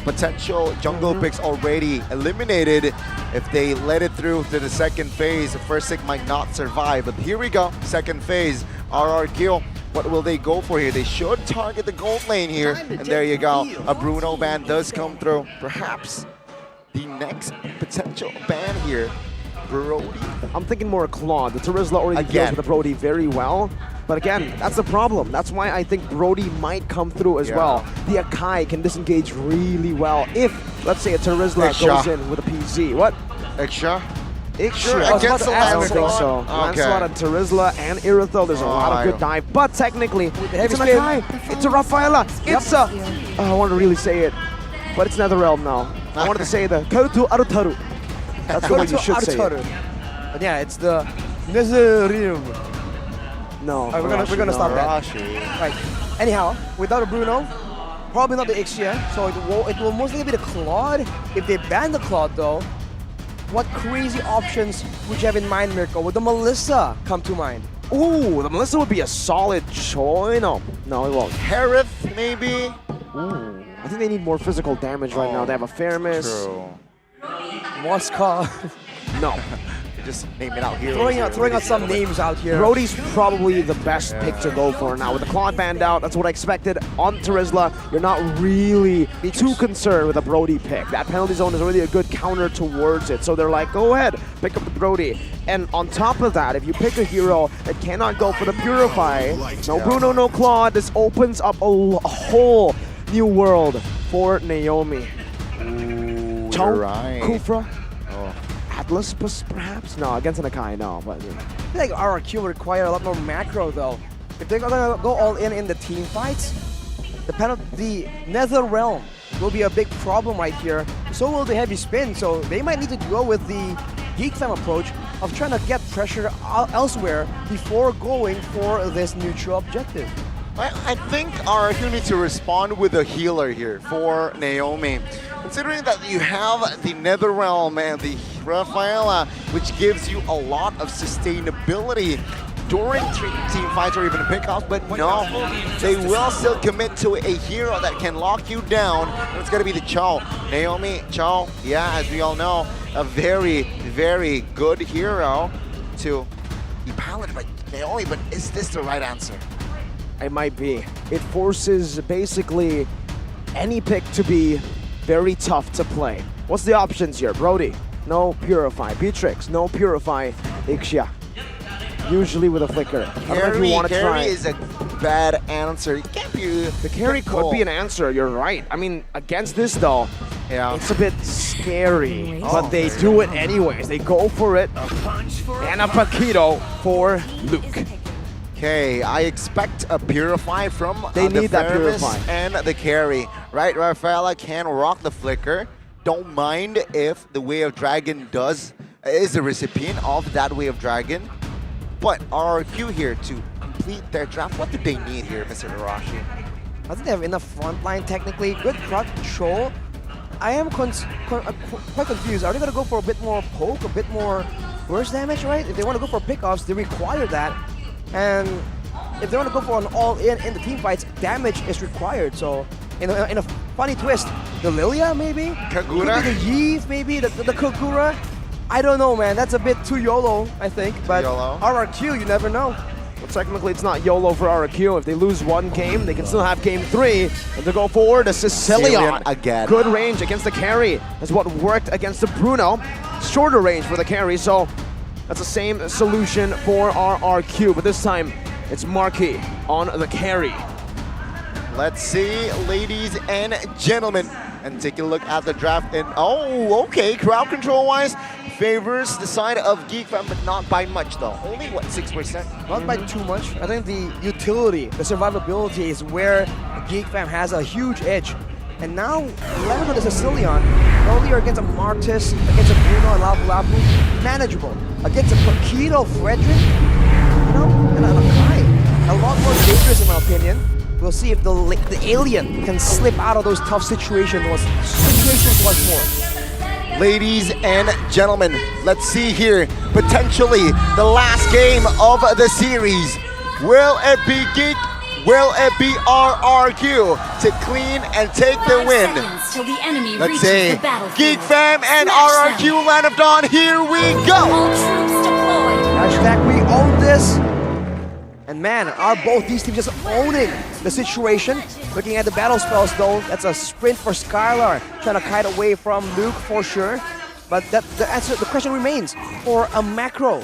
potential jungle picks already eliminated. If they let it through to the second phase, the first pick might not survive. But here we go, second phase, RRQ. What will they go for here? They should target the gold lane here. And there you go, a Bruno ban does come through. Perhaps the next potential ban here, Brody. I'm thinking more Claude. The Terizla already deals with the Brody very well. But again, that's the problem. That's why I think Brody might come through as well. The Akai can disengage really well if, let's say, a Terizla goes in with a PZ. What? Extra? Sure, against the Lancelot. So. Lancelot and Terizla and Irithel, there's a lot of good dive. But technically, it's an Akai, it's a Rafaela, it's a... Oh, I want to really say it, but it's NetherRealm now. I wanted to say the Kautu Arutaru. That's the way you should say it. But yeah, it's the NetherRealm. No, we're gonna stop that. Right. Anyhow, without a Bruno, probably not the Ixia, so it will mostly be the Claude. If they ban the Claude though, what crazy options would you have in mind, Mirko? Would the Melissa come to mind? Ooh, the Melissa would be a solid choice. No, it won't. Harith, maybe? Ooh, I think they need more physical damage right now. They have a Fairness. True. Moscow. No. Just name it out here. Throwing out some names out here. Brody's probably the best pick to go for now. With the Claude banned out, that's what I expected. On Terizla, you're not really too concerned with a Brody pick. That penalty zone is really a good counter towards it. So they're like, go ahead, pick up the Brody. And on top of that, if you pick a hero that cannot go for the Purify, no Bruno, no Claude, this opens up a whole new world for Naomi. Ooh, Chow, right. Kufra, Atlas, perhaps? No, against an Akai, no. But I feel like RRQ will require a lot more macro though. If they're gonna go all in the team fights, the NetherRealm will be a big problem right here. So will the heavy spin, so they might need to go with the Geek Fam approach of trying to get pressure elsewhere before going for this neutral objective. I think RRQ needs to respond with a healer here for Naomi. Considering that you have the NetherRealm and the Rafaela, which gives you a lot of sustainability during team fights or even pickoffs, but no, they will still commit to a hero that can lock you down, and it's going to be the Chow. Naomi, Chow, yeah, as we all know, a very, very good hero to be piloted by Naomi, but is this the right answer? It might be. It forces basically any pick to be very tough to play. What's the options here? Brody, no Purify. Beatrix, no Purify. Ixia, usually with a flicker. I don't know if you want to try. Carry is a bad answer. It can't be. The carry could be an answer, you're right. I mean, against this though, it's a bit scary. But they do it anyways. They go for it. And a Paquito for Luke. Okay, I expect a Purify from they the need that Purify and the carry. Right, Rafaela can rock the flicker. Don't mind if the Way of Dragon is the recipient of that Way of Dragon. But RRQ here to complete their draft. What do they need here, Mr. Arashi? I think they have enough frontline technically. Good crowd control. I am quite confused. Are they going to go for a bit more poke, a bit more burst damage, right? If they want to go for pickoffs, they require that. And if they want to go for an all-in the team fights, damage is required. So in a funny twist, the Lilia maybe? Kagura? Maybe the Yeeve maybe? The Kagura? I don't know, man. That's a bit too YOLO, I think. But RRQ, you never know. Well, technically, it's not YOLO for RRQ. If they lose one game, they can still have game 3. And to go forward, a Sicilian again. Good range against the carry. That's what worked against the Bruno. Shorter range for the carry, so that's the same solution for RRQ. But this time, it's Marquis on the carry. Let's see, ladies and gentlemen, and take a look at the draft. And oh, okay, crowd control-wise, favors the side of Geek Fam, but not by much though. Only, what, 6%? Not by too much. I think the utility, the survivability is where Geek Fam has a huge edge. And now, landing on the Sicilian, earlier against a Martis, against a Bruno and Lapu, manageable. Against a Paquito Frederick, you know, and a Kai, a lot more dangerous in my opinion. We'll see if the alien can slip out of those tough situations once more. Ladies and gentlemen, let's see here, potentially the last game of the series. Will it be Geek? Will it be RRQ to clean and take the win? Let's say Geek Fam and RRQ Land of Dawn, here we go! Hashtag we own this. And man, are both these teams just owning the situation? Looking at the battle spells though, that's a sprint for Skylar, trying to kite away from Luke for sure. But the question remains, for a macro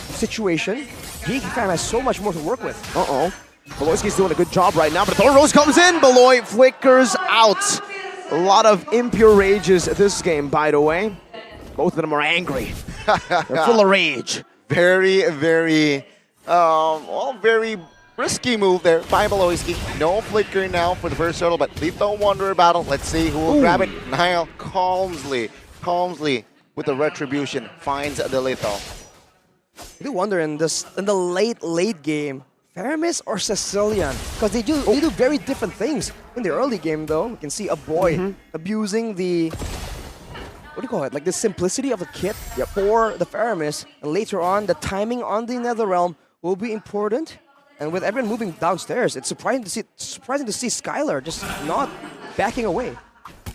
situation, Geek Fam has so much more to work with. Beloyski's doing a good job right now, but Thorn Rose comes in. Beloy flickers out. A lot of impure rages this game, by the way. Both of them are angry. They're full of rage. Very, very, very risky move there by Beloyski. No flicker now for the first turtle, but Lethal Wanderer battle. Let's see who will grab it. Niall calmly with the retribution finds the lethal. I do wonder in the late game, Faramis or Sicilian, because they do very different things. In the early game though, you can see a boy abusing the, what do you call it, like the simplicity of the kit for the Faramis, and later on the timing on the Netherrealm will be important. And with everyone moving downstairs, it's surprising to see Skylar just not backing away.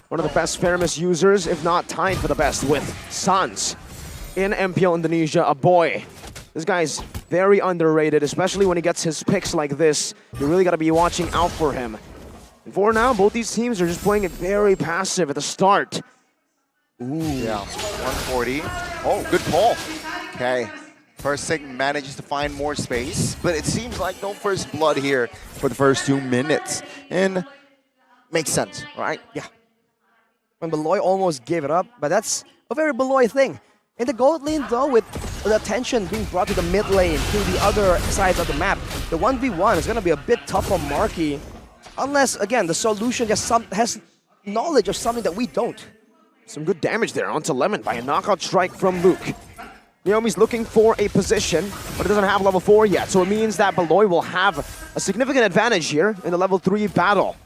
One of the best Faramis users, if not tied for the best with Sans in MPL Indonesia, a boy. This guy's very underrated, especially when he gets his picks like this. You really got to be watching out for him. And for now, both these teams are just playing it very passive at the start. Yeah, 140. Oh, good pull. Okay. Persig manages to find more space, but it seems like no first blood here for the first 2 minutes. And makes sense, right? Yeah. When Beloy almost gave it up, but that's a very Beloy thing. In the gold lane though, with the attention being brought to the mid lane, to the other sides of the map, the 1v1 is going to be a bit tough for Marky. Unless, again, the solution just has knowledge of something that we don't. Some good damage there onto Lemon by a knockout strike from Luke. Naomi's looking for a position, but it doesn't have level 4 yet, so it means that Beloy will have a significant advantage here in the level 3 battle.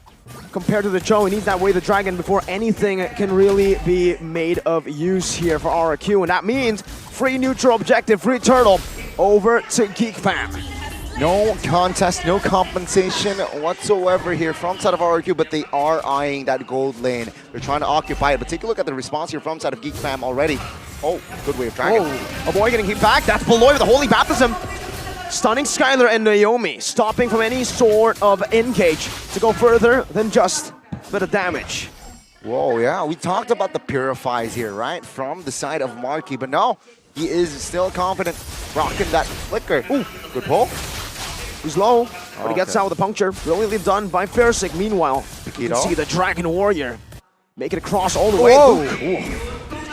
Compared to the Cho, he needs that Way the Dragon before anything can really be made of use here for RRQ, and that means free neutral objective, free turtle, over to Geek Fam. No contest, no compensation whatsoever here from side of RRQ, but they are eyeing that gold lane. They're trying to occupy it, but take a look at the response here from side of Geek Fam already. Oh, good Way of Dragon. Oh, a boy getting hit back. That's Beloy with the Holy Baptism. Stunning Skylar and Naomi, stopping from any sort of engage to go further than just a bit of damage. Whoa, yeah, we talked about the purifies here, right? From the side of Marky, but no, he is still confident, rocking that flicker. Ooh, good pull. He's low, but he gets out with a puncture. Brilliantly done by Fersik. Meanwhile, you can see the Dragon Warrior make it across all the way. Ooh.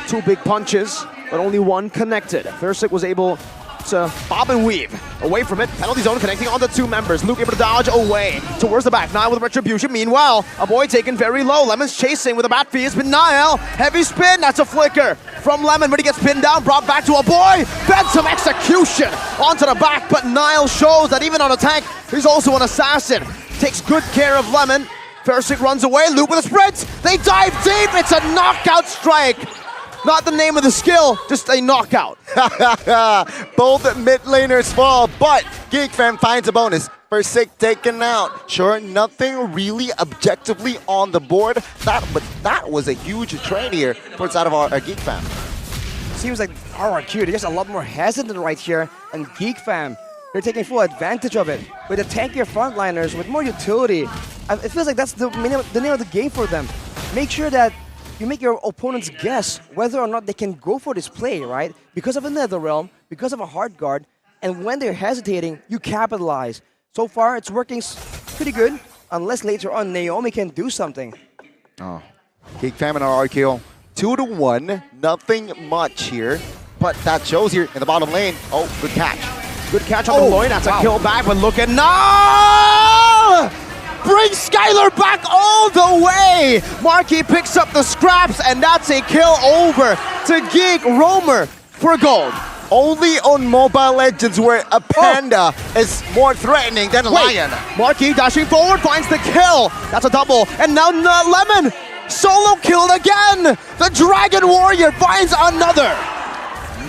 2 big punches, but only one connected. Fersik was able to bob and weave away from it. Penalty zone connecting on the 2 members. Luke able to dodge away towards the back. Niall with retribution. Meanwhile, a boy taken very low. Lemon's chasing with a bat feast, but Niall, heavy spin. That's a flicker from Lemon, but he gets pinned down, brought back to a boy. Phantom execution onto the back, but Niall shows that even on a tank, he's also an assassin. Takes good care of Lemon. Fersik runs away. Luke with a sprint. They dive deep. It's a knockout strike. Not the name of the skill, just a knockout. Both mid laners fall, but Geek Fam finds a bonus. Persik taken out. Sure, nothing really objectively on the board, but that was a huge trade here for the side of our Geek Fam. Seems like RRQ, they're just a lot more hesitant right here, and Geek Fam, they're taking full advantage of it. With the tankier frontliners, with more utility, it feels like that's the name of the game for them. Make sure that you make your opponents guess whether or not they can go for this play, right? Because of a Netherrealm, because of a hard guard, and when they're hesitating, you capitalize. So far, it's working pretty good, unless later on Naomi can do something. Oh, Geek Fam and RRQ, 2-1, nothing much here, but that shows here in the bottom lane. Oh, good catch. Good catch on the Beloy, that's a kill back, but look at now! Bring Skylar back all the way! Marky picks up the scraps, and that's a kill over to Geek Roamer for gold. Only on Mobile Legends where a panda is more threatening than a lion. Marky dashing forward finds the kill. That's a double. And now Lemon Solo killed again! The Dragon Warrior finds another!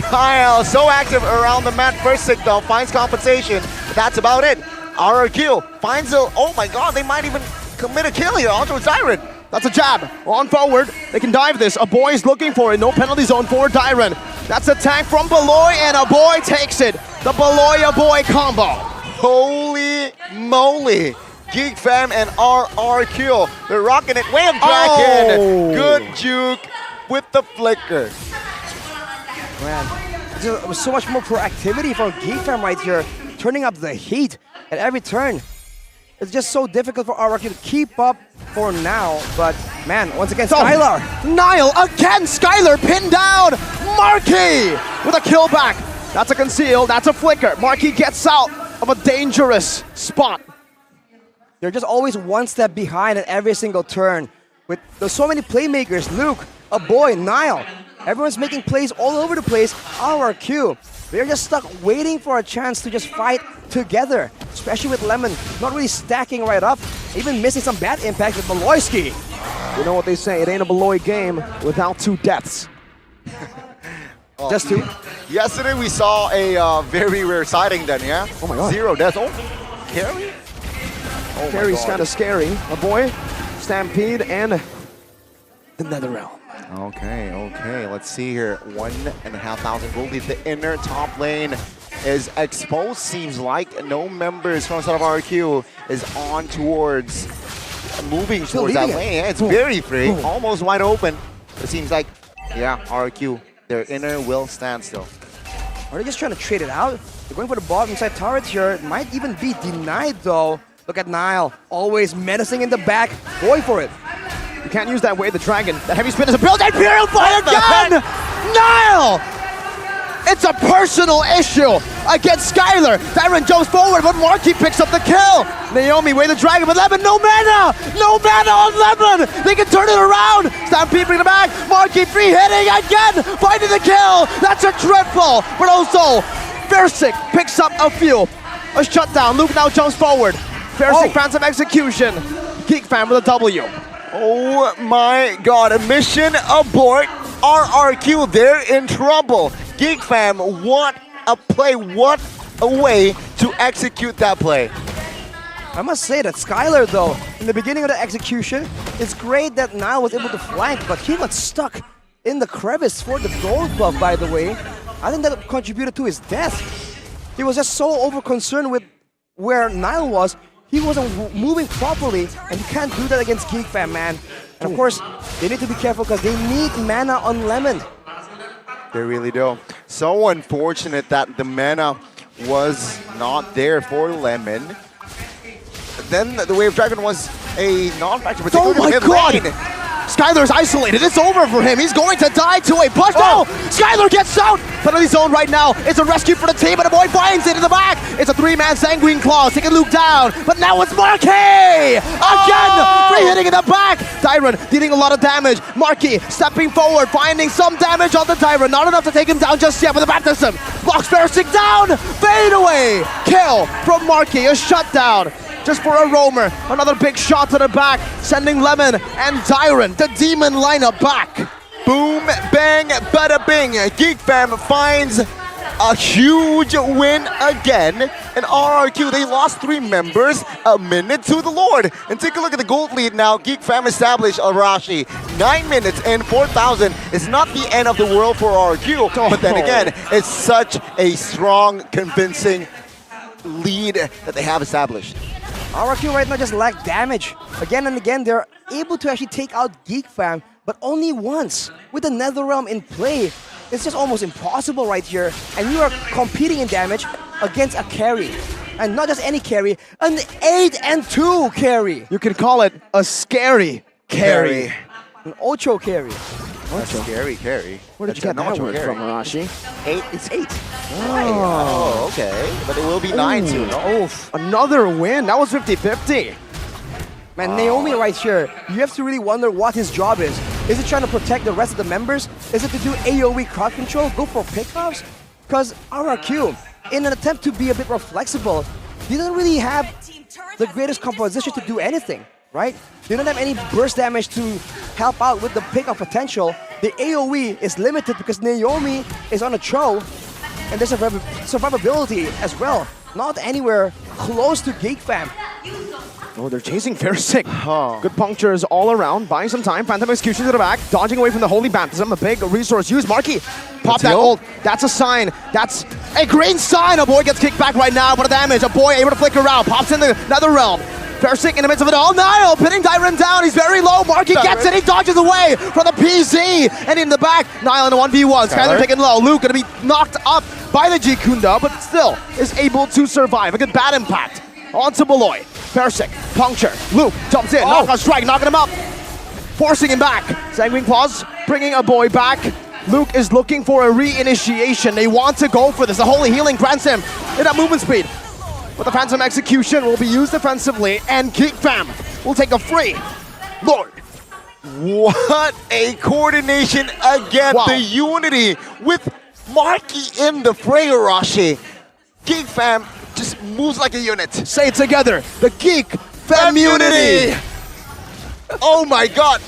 Kyle, so active around the map. First signal finds compensation. But that's about it. RRQ finds a... Oh my god, they might even commit a kill here onto Siren. That's a jab. On forward. They can dive this. A boy is looking for it. No penalty zone for Dyron. That's a tank from Beloy, and a boy takes it. The Beloy boy combo. Holy moly. Geek Fam and RRQ. They're rocking it. Way of Dragon. Oh. Good juke with the flicker. Man, there was so much more proactivity from Geek Fam right here, turning up the heat at every turn. It's just so difficult for RRQ to keep up for now, but man, once again, Skylar. Nile again, Skylar pinned down. Marquis with a kill back. That's a conceal, that's a flicker. Marquis gets out of a dangerous spot. They're just always one step behind at every single turn. There's so many playmakers, Luke, a boy, Nile. Everyone's making plays all over the place. RRQ, they're just stuck waiting for a chance to just fight together, especially with Lemon not really stacking right up, even missing some bad impact with Beloyski. You know what they say, it ain't a Beloy game without two deaths. Just two? Yesterday we saw a very rare sighting then, yeah? Oh my god. 0 deaths. Oh, Carry? Oh Carry's kind of scary. A boy, Stampede, and the Netherrealm. Okay, let's see here. 1,500 gold lead. The inner top lane is exposed, seems like. No members from side of RQ is on towards, moving towards that lane. Yeah, it's very free, almost wide open. It seems like, yeah, RQ, their inner will stand still. Are they just trying to trade it out? They're going for the bottom side turret here. It might even be denied though. Look at Nile, always menacing in the back, going for it. You can't use that way, the dragon. That heavy spin is a build. Imperial Fire again! Nile! It's a personal issue against Skylar. Dyron jumps forward, but Marquis picks up the kill. Naomi, way the dragon, but Lemon, no mana! No mana on Lemon! They can turn it around! Stampede bring it back. Marquis free hitting again! Finding the kill! That's a triple! But also, Versik picks up a few. A shutdown. Luke now jumps forward. Versik finds some execution. Geek Fam with a W. Oh my god, a mission abort. RRQ, they're in trouble. Geek Fam, what a play, what a way to execute that play. I must say that Skylar though, in the beginning of the execution, it's great that Nile was able to flank, but he got stuck in the crevice for the gold buff, by the way. I think that contributed to his death. He was just so over-concerned with where Nile was, he wasn't moving properly, and you can't do that against Geek Fam, man. And of course, they need to be careful because they need mana on Lemon. They really do. So unfortunate that the mana was not there for Lemon. Then the Wave Dragon was a non-factor. Oh my god! Skylar's isolated. It's over for him. He's going to die to a push. Oh! Skylar gets out! Penalty zone right now. It's a rescue for the team, and a boy finds it in the back. It's a three-man Sanguine Claws taking Luke down. But now it's Marquis! Again! Free hitting in the back. Dyron dealing a lot of damage. Marquis stepping forward, finding some damage on the Dyron. Not enough to take him down just yet with the baptism. Blocks Versik down! Fade away! Kill from Marquis. A shutdown. Just for a roamer. Another big shot to the back, sending Lemon and Dyron, the demon lineup, back. Boom, bang, bada bing. Geek Fam finds a huge win again. And RRQ, they lost 3 members a minute to the Lord. And take a look at the gold lead now. Geek Fam established Arashi. 9 minutes and 4,000 is not the end of the world for RRQ. But then again, it's such a strong, convincing lead that they have established. RRQ right now just lack damage. Again and again, they're able to actually take out Geek Fam, but only once. With the Netherrealm in play, it's just almost impossible right here. And you are competing in damage against a carry. And not just any carry, an 8-2 carry. You can call it a scary carry. An Ocho carry. That's a scary carry. Where did you get that word from, Arashi? 8. It's 8. Oh, okay. But it will be 9 soon. Oh, another win. That was 50-50. Man, Naomi right here, you have to really wonder what his job is. Is it trying to protect the rest of the members? Is it to do AoE crowd control, go for pickoffs? Because RRQ, in an attempt to be a bit more flexible, he doesn't really have the greatest composition to do anything. right? They don't have any burst damage to help out with the pickoff potential. The AoE is limited because Naomi is on a throw, and there's a survivability as well. Not anywhere close to Geek Fam. Oh, they're chasing Versick. Good punctures all around, buying some time. Phantom Execution to the back, dodging away from the Holy Baptism. A big resource use. Marky, pop that ult. That's a sign. That's a green sign. A boy gets kicked back right now. What a damage. A boy able to flicker around. Pops in the Nether Realm. Versick in the midst of it all. Niall pinning Dyron down. He's very low. Marky gets it. He dodges away from the PZ. And in the back, Niall in the 1v1. Skyler taken low. Luke going to be knocked up by the Jikunda, but still is able to survive. A good bad impact onto Beloy. Versick, puncture. Luke jumps in. Knockout strike, knocking him up. Forcing him back. Sanguine Claws bringing a boy back. Luke is looking for a re-initiation. They want to go for this. The Holy Healing grants him in that movement speed. But the Phantom Execution will be used defensively, and Geek Fam will take a free. Lord. What a coordination again. Wow. The unity with Marky in the fray, Arashi. Geek Fam just moves like a unit. Say it together. The Geek Fam unity. Oh my god.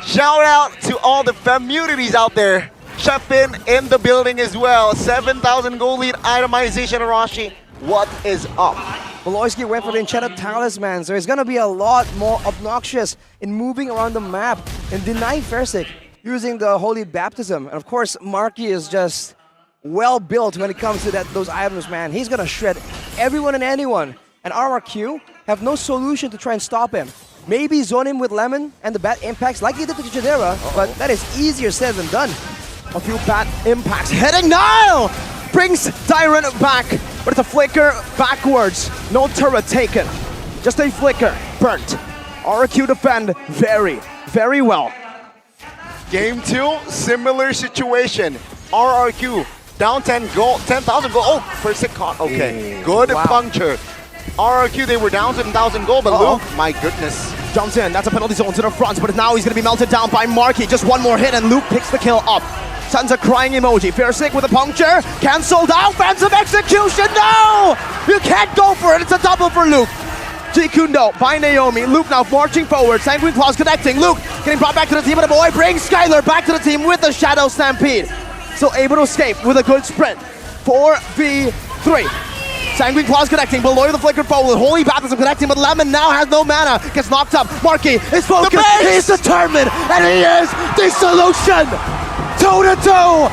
Shout out to all the Famunities out there. Chefin in the building as well. 7,000 gold lead itemization, Arashi. What is up? Beloyski went for the Enchanted Talisman, so it's gonna be a lot more obnoxious in moving around the map and denying Versick using the Holy Baptism. And of course, Marky is just well built when it comes to those items, man. He's gonna shred everyone and anyone. And RRQ have no solution to try and stop him. Maybe zone him with Lemon and the bad impacts like he did to Chidera, but that is easier said than done. A few bad impacts. Heading now! Brings Dyron back, but it's a flicker backwards. No turret taken. Just a flicker. Burnt. RRQ defend very, very well. Game 2, similar situation. RRQ down 10,000 gold. Oh, first it caught. Okay, good puncture. RRQ, they were down 10,000 gold, but Luke, my goodness. Jumps in, that's a penalty zone to the front, but now he's gonna be melted down by Marky. Just one more hit and Luke picks the kill up. Sends a crying emoji. Versick with a puncture. Cancelled out. Phantom Execution. No! You can't go for it. It's a double for Luke. Jikundo by Naomi. Luke now marching forward. Sanguine Claws connecting. Luke getting brought back to the team, and the boy brings Skylar back to the team with the Shadow Stampede. Still able to escape with a good sprint. 4v3. Sanguine Claws connecting. Below the flicker forward. Holy Baptism connecting, but Lemon now has no mana. Gets knocked up. Marky is focused. He's determined, and he is the solution. Toe-to-toe,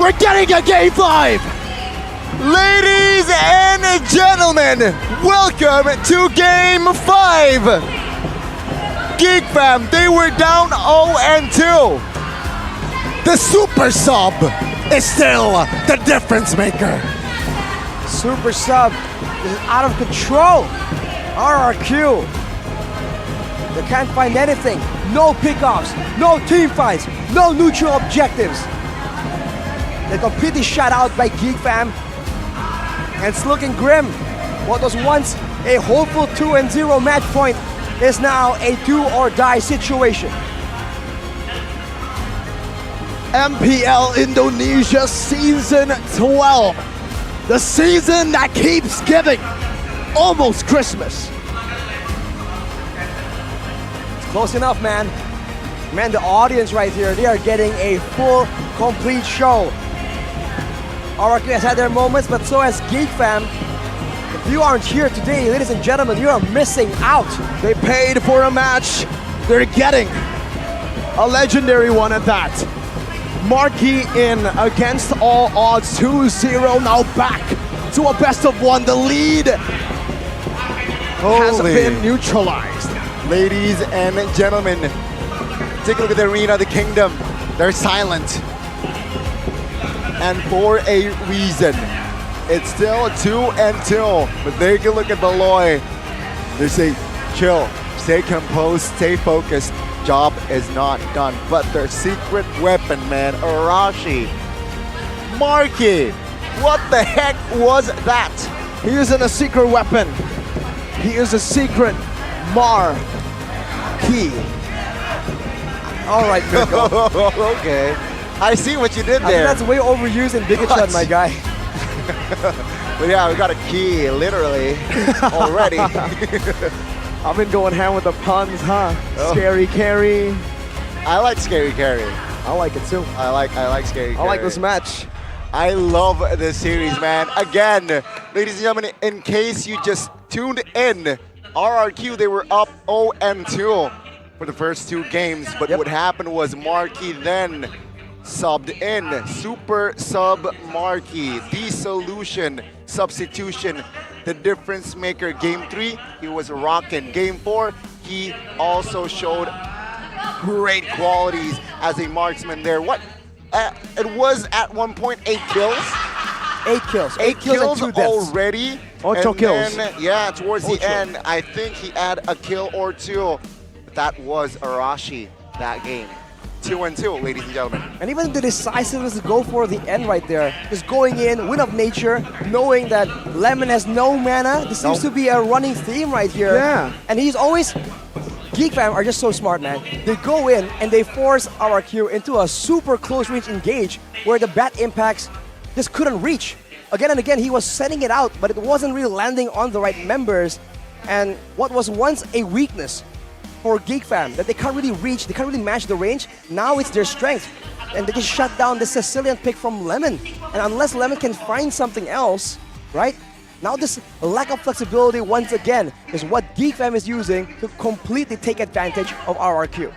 we're getting a game 5! Ladies and gentlemen, welcome to game 5! Geek Fam, they were down 0-2. The super sub is still the difference maker. Super sub is out of control. RRQ. They can't find anything. No pickoffs, no team fights, no neutral objectives. They're completely shut out by Geek Fam. And it's looking grim. What was once a hopeful 2-0 match point is now a do or die situation. MPL Indonesia Season 12. The season that keeps giving. Almost Christmas. Close enough, man. Man, the audience right here, they are getting a full, complete show. RRQ has had their moments, but so has Geek Fam. If you aren't here today, ladies and gentlemen, you are missing out. They paid for a match. They're getting a legendary one at that. Marky in against all odds, 2-0, now back to a best of 1. The lead has been neutralized. Ladies and gentlemen, take a look at the arena, the kingdom. They're silent. And for a reason. It's still 2-2, but take a look at Beloy. They say, chill, stay composed, stay focused. Job is not done. But their secret weapon, man, Arashi. Marky, what the heck was that? He isn't a secret weapon. He is a secret Marky. All right, Mirko. Okay. I see what you did there. I think that's way overused in Bigachon, my guy. But yeah, we got a key, literally, already. I've been going ham with the puns, huh? Oh. Scary carry. I like Scary Carry. I like it too. I like Scary Carry. I like this match. I love this series, man. Again, ladies and gentlemen, in case you just tuned in, RRQ, they were up 0-2 for the first 2 games. But what happened was Marky then subbed in. Super sub Marky, the solution, substitution, the difference maker. Game 3, he was rocking. Game 4, he also showed great qualities as a marksman there. It was at one point 8 kills. 8 kills. 8 kills and 2 deaths. already. 8 kills. Then, yeah, towards the end, I think he had a kill or 2. But that was Arashi that game. 2-2, ladies and gentlemen. And even the decisiveness to go for the end right there. Just going in, win of nature, knowing that Lemon has no mana. This seems to be a running theme right here. Yeah. And he's always... Geek fam are just so smart, man. They go in and they force RRQ into a super close range engage where the bat impacts just couldn't reach. Again and again, he was setting it out, but it wasn't really landing on the right members. And what was once a weakness for Geek fam, that they can't really reach, they can't really match the range, now it's their strength. And they just shut down the Sicilian pick from Lemon. And unless Lemon can find something else, right? Now this lack of flexibility once again is what Geek fam is using to completely take advantage of RRQ.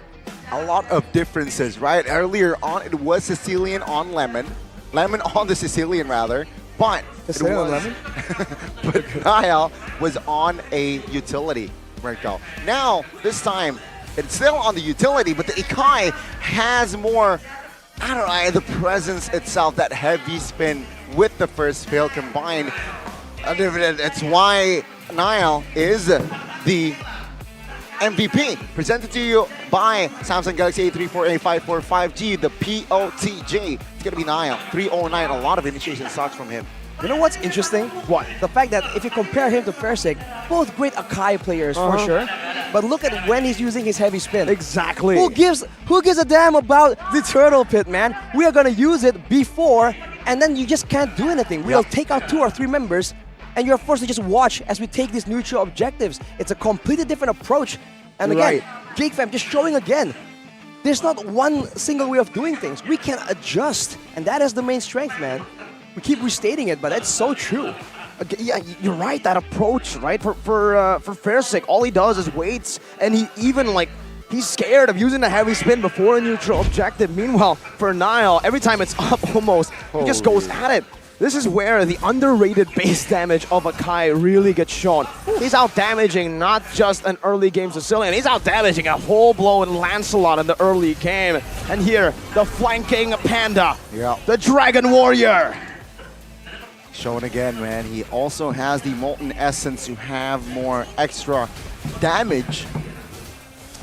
A lot of differences, right? Earlier on, it was Sicilian on Lemon. Lemon on the Sicilian, rather. But Sicilian on Lemon? But Niall was on a utility, Mirko. Now, this time, it's still on the utility, but the Ikai has more, I don't know, the presence itself, that heavy spin with the first fail combined. That's why Niall is the MVP. Presented to you by Samsung Galaxy A34, A54, 5G, the POTG. It's going to be Niall, 309. A lot of initiation stocks from him. You know what's interesting? What? The fact that if you compare him to Persig, both great Akai players for sure. But look at when he's using his heavy spin. Exactly. Who gives a damn about the turtle pit, man? We are gonna use it before, and then you just can't do anything. We'll take out 2 or 3 members, and you're forced to just watch as we take these neutral objectives. It's a completely different approach. And again, Geek fam just showing again, there's not one single way of doing things. We can adjust, and that is the main strength, man. We keep restating it, but that's so true. Yeah, you're right. That approach, right? For Fairsick, all he does is waits, and he even he's scared of using a heavy spin before a neutral objective. Meanwhile, for Niall, every time it's up almost, he just goes at it. This is where the underrated base damage of Akai really gets shown. He's out damaging not just an early game Sicilian, he's out damaging a full-blown Lancelot in the early game. And here, the flanking Panda, the Dragon Warrior. Shown again, man. He also has the Molten Essence to have more extra damage.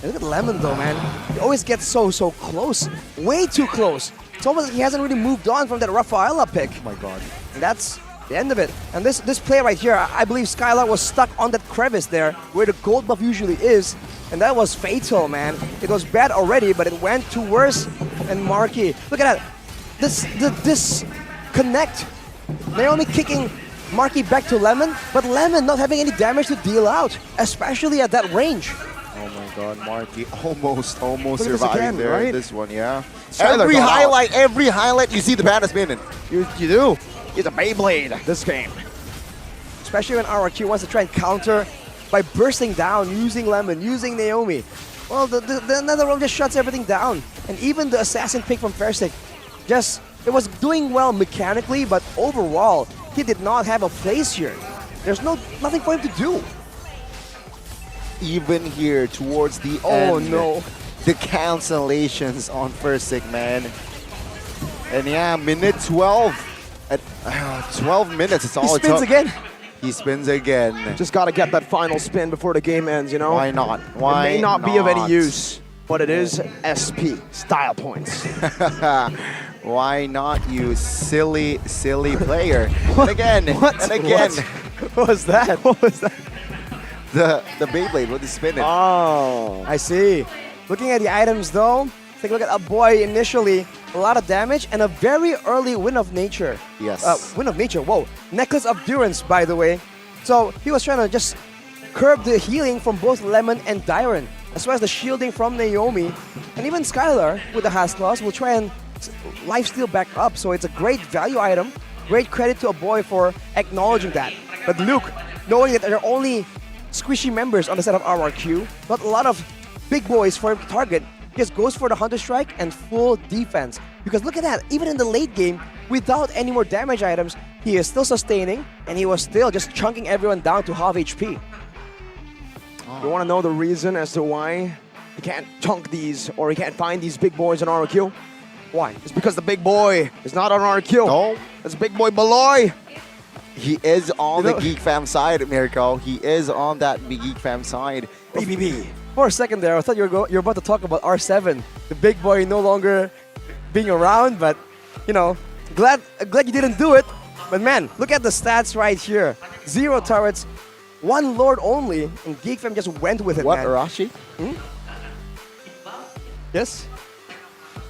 And look at Lemon though, man. He always gets so close. Way too close. It's almost like he hasn't really moved on from that Rafaela pick. Oh my god. And that's the end of it. And this play right here, I believe Skylar was stuck on that crevice there where the gold buff usually is. And that was fatal, man. It was bad already, but it went to worse. And Marky, look at that. This connect. Naomi kicking Marky back to Lemon, but Lemon not having any damage to deal out, especially at that range. Oh my god, Marky almost again, surviving there. right? This one, yeah. Skylar Every got highlight, you see the panda spinning. You do. He's a Beyblade this game. Especially when RRQ wants to try and counter by bursting down, using Lemon, using Naomi. Well, the NetherRealm just shuts everything down. And even the assassin pick from Fairsick, it was doing well mechanically, but overall, he did not have a place here. There's nothing for him to do. Even here towards the end. The cancellations on Fairsick, man. And yeah, minute 12. At 12 minutes, it's all it took. He spins again. He spins again. Just got to get that final spin before the game ends, you know? Why not? Why It may not be of any not? use, but it is SP, style points. Why not, you silly player? And again, What was that? What was that? The Beyblade with the spinning. Oh, I see. Looking at the items though, take a look at a boy initially. A lot of damage and a very early Win of Nature. Yes. Win of Nature, whoa. Necklace of Durance, by the way. So he was trying to just curb the healing from both Lemon and Dyron, as well as the shielding from Naomi, and even Skylar with the Has Claws will try and lifesteal back up. So it's a great value item. Great credit to a boy for acknowledging that. But Luke, knowing that there are only squishy members on the side of RRQ, not a lot of big boys for him to target, just goes for the Hunter Strike and full defense. Because look at that, even in the late game, without any more damage items, he is still sustaining, and he was still just chunking everyone down to half HP. You want to know the reason as to why he can't chunk these, or he can't find these big boys on RRQ? Why? It's because the big boy is not on RRQ. No. It's big boy Beloy. He is on the Geek Fam side, Mirko. He is on that Geek Fam side. BBB. For a second there, I thought you were about to talk about R7, the big boy no longer being around, but you know, glad you didn't do it. But man, look at the stats right here. 0 turrets, 1 Lord only, and Geek Fam just went with it, What, man. Arashi? Yes?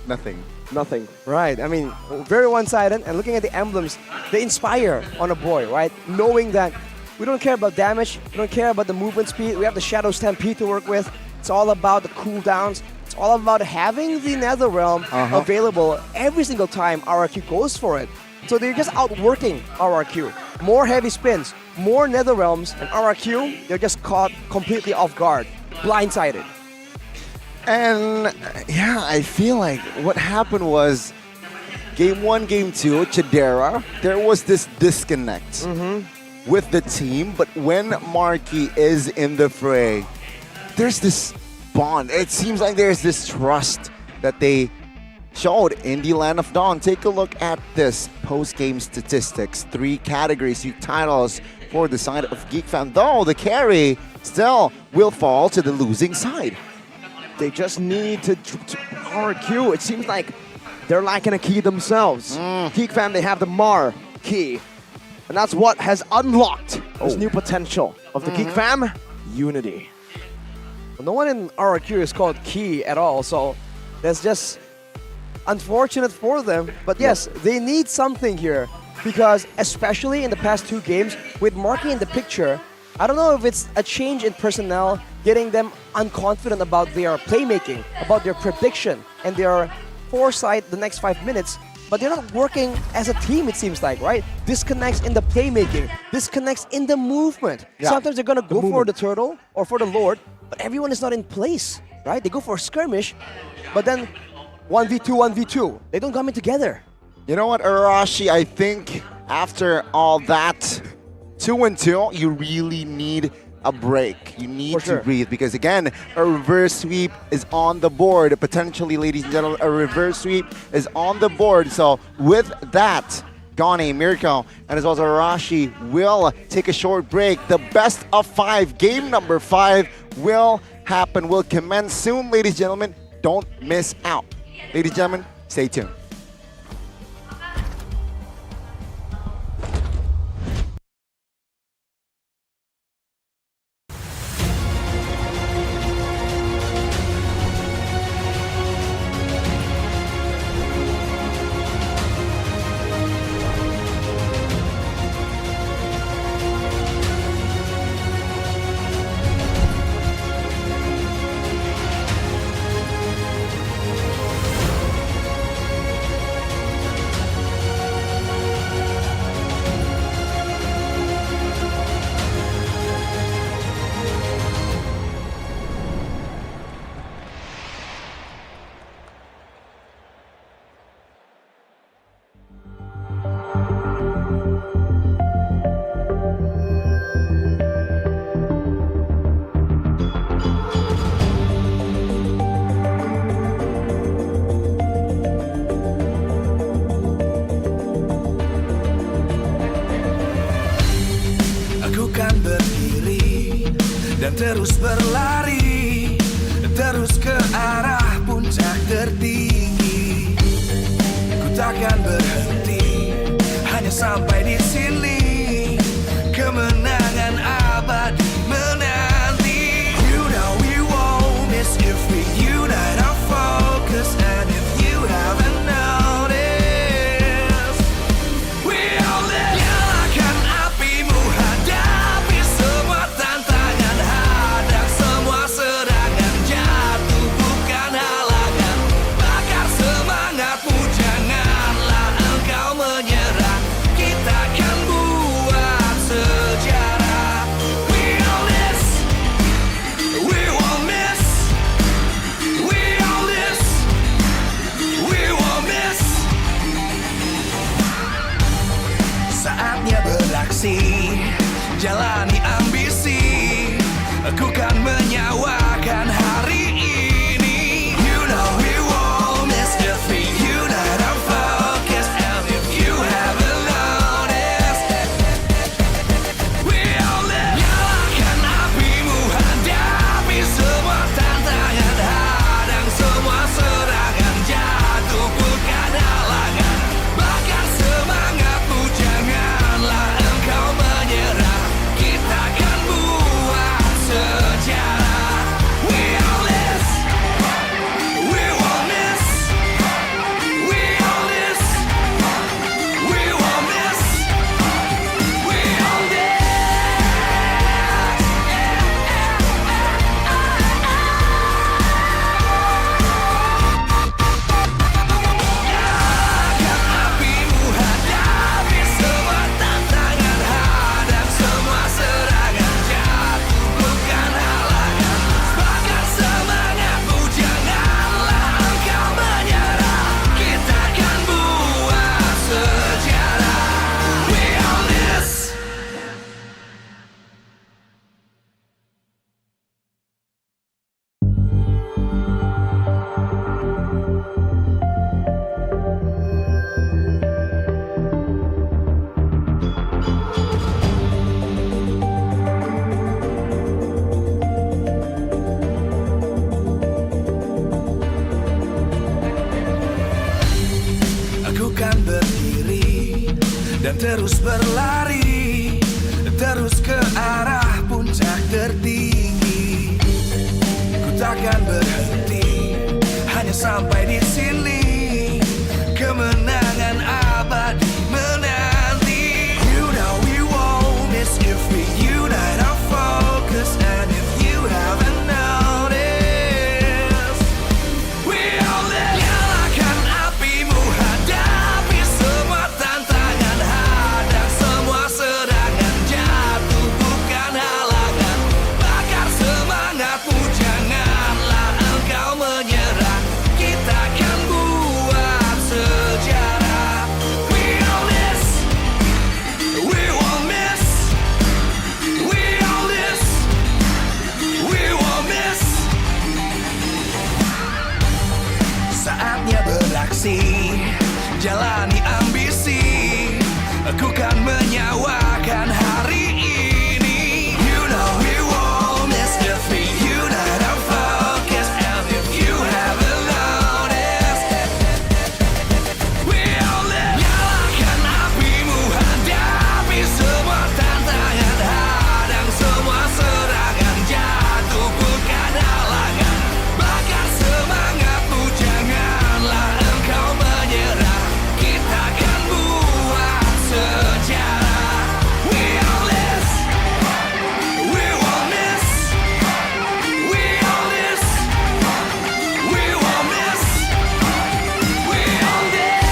Nothing. Nothing. Right. I mean, very one-sided, and looking at the emblems, they inspire on a boy, right? Knowing that we don't care about damage, we don't care about the movement speed, we have the Shadow Stampede to work with. It's all about the cooldowns. It's all about having the Netherrealm available every single time RRQ goes for it. So they're just outworking RRQ. More heavy spins, more Netherrealms, and RRQ, they're just caught completely off guard, blindsided. And yeah, I feel like what happened was game 1, game 2, Chidera, there was this disconnect with the team, but when Marky is in the fray, there's this bond. It seems like there's this trust that they showed in the Land of Dawn. Take a look at this post-game statistics. 3 categories, 3 titles for the side of Geek Fam, though the carry still will fall to the losing side. They just need to RQ. It seems like they're lacking a key themselves. Geek Fam, they have the Mar key. And that's what has unlocked this new potential of the Geek Fam, Unity. Well, no one in RRQ is called Key at all, so that's just unfortunate for them. But yes, they need something here, because especially in the past 2 games, with Marky in the picture, I don't know if it's a change in personnel getting them unconfident about their playmaking, about their prediction, and their foresight the next 5 minutes, but they're not working as a team, it seems like, right? Disconnects in the playmaking, disconnects in the movement. Yeah. Sometimes they're gonna go for the turtle or for the Lord, but everyone is not in place, right? They go for a skirmish, but then 1v2, 1v2. They don't come in together. You know what, Arashi, I think after all that 2-2, you really need a break. You need to breathe, because again, a reverse sweep is on the board. Potentially, ladies and gentlemen, a reverse sweep is on the board. So with that, Gane, Mirko, and as well as Arashi will take a short break. The best of 5, game number 5 will happen, will commence soon, ladies and gentlemen. Don't miss out. Ladies and gentlemen, stay tuned. dan terus berlari, terus ke arah puncak tertinggi. Ku takkan berhenti, hanya sampai di sini. Kemenangan abadi menanti. You know we won't miss if we unite our focus. And if you haven't noticed, we all live. Nyalakan apimu, hadapi semua tantangan terus berlari, terus ke arah puncak tertinggi. Ku takkan berhenti, hanya sampai di sini. Kemenangan abadi menanti. You know we won't miss if we unite our focus. And if you haven't noticed, we all live. Nyalakan apimu, hadapi semua tantangan, hadang semua serangan, jatuh bukan halangan. Bakar semangatmu, janganlah engkau menyerah. Kita akan buat sejarah. We all this, we won't miss. We all this, we won't miss. Saatnya beraksi, jalani ambisi. Aku kan menyawakan hari ini. You know we won't miss if we unite our focus. And if you haven't noticed, we all live. Nyalakan apimu, hadapi semua tantangan, hadang semua serangan, jatuh bukan halangan. Bakar semangatmu, janganlah engkau menyerah. Kita akan buat sejarah. We all this, we won't miss. We all this, we won't miss. We all this.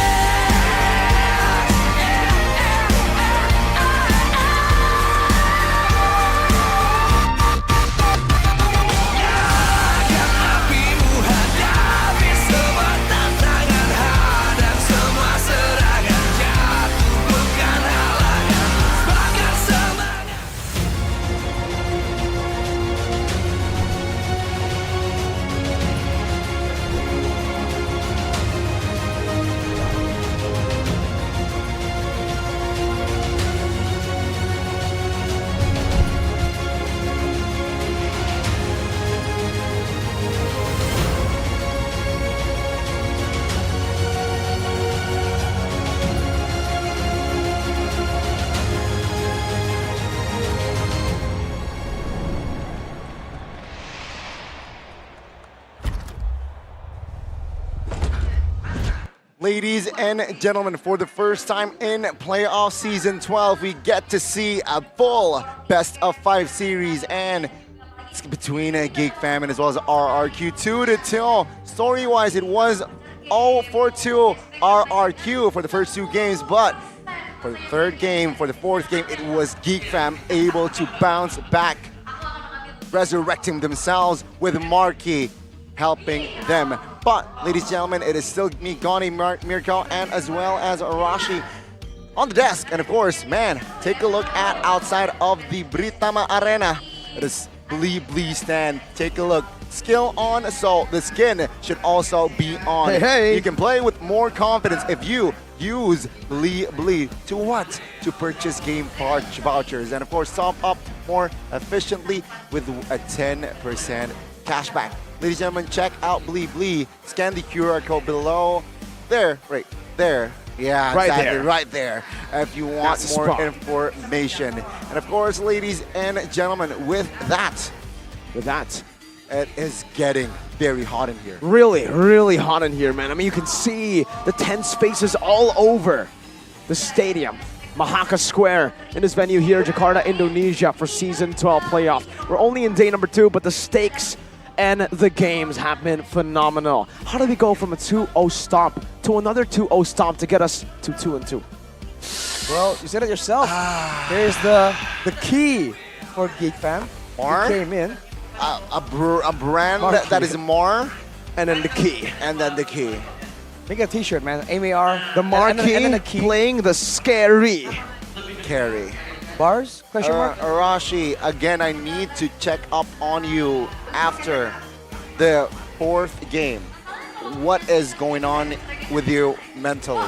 Nyalakan apimu, hadapi semua tantangan, hadang semua serangan, jatuh bukan halangan. Bakar semangat. Ladies and gentlemen, for the first time in playoff season 12, we get to see a full best of 5 series, and it's between Geek Fam and as well as RRQ 2-2. Story-wise, it was 0-4-2 RRQ for the first 2 games, but for the 3rd game, for the 4th game, it was Geek Fam able to bounce back, resurrecting themselves with Marky helping them. But, ladies and gentlemen, it is still me, Gani, Mirko, and as well as Arashi on the desk. And of course, man, take a look at outside of the Britama Arena. It is Blee stand. Take a look. Skill on, so the skin should also be on. Hey. You can play with more confidence if you use Blee to what? To purchase game vouchers. And of course, top up more efficiently with a 10% cashback. Ladies and gentlemen, check out Blee. Scan the QR code below. There, right there. Yeah, Right exactly, there. right there. If you want That's the more spot. information. And of course, ladies and gentlemen, with that, it is getting very hot in here. Really, really hot in here, man. I mean, you can see the tense faces all over the stadium. Mahaka Square in this venue here, Jakarta, Indonesia for Season 12 playoff. We're only in day number 2, but the stakes and the games have been phenomenal. How did we go from a 2-0 stomp to another 2-0 stomp to get us to 2-2? Well, you said it yourself. Here's the key for Geek Fam. Mar? He came in. A brand Marquee. that is Mar. And then the key. And then the key. Make a t-shirt, man. MAR. The marquee and then the key. playing the scary. Carry. Bars? Question mark? Arashi, again, I need to check up on you after the 4th game. What is going on with you mentally?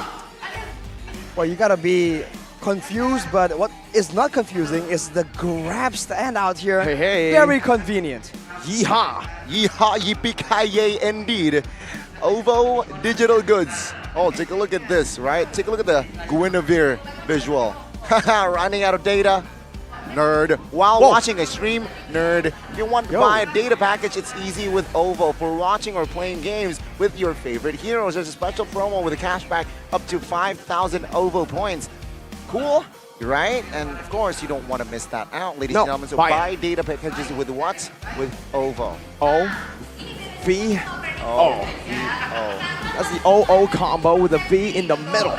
Well, you gotta be confused, but what is not confusing is the grab stand out here. Hey. Very convenient. Yeehaw! Yeehaw, yippee-ki-yay indeed. OVO Digital Goods. Oh, take a look at this, right? Take a look at the Guinevere visual. Running out of data. Nerd. While watching a stream, nerd. If you want to buy a data package, it's easy with OVO. For watching or playing games with your favorite heroes, there's a special promo with a cashback up to 5,000 OVO points. Cool, right? And of course, you don't want to miss that out, ladies and gentlemen. So buy data packages with what? With OVO. V. That's the OO combo with a V in the middle.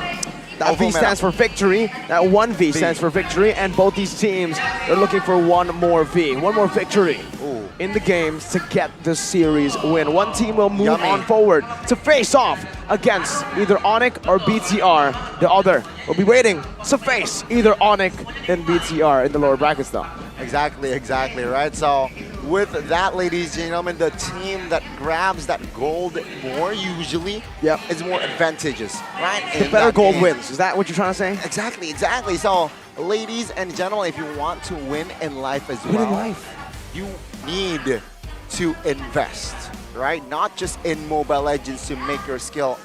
That V stands for victory. That one V stands for victory. And both these teams are looking for one more V, one more victory in the games to get the series win. One team will move on forward to face off against either Onyx or BTR. The other will be waiting to face either Onyx and BTR in the lower brackets though. Exactly, right? So with that, ladies and gentlemen, the team that grabs that gold more usually is more advantageous, right? The better gold wins. Is that what you're trying to say? Exactly. So, ladies and gentlemen, if you want to win in life as well, you need to invest, right? Not just in Mobile Legends to make your skill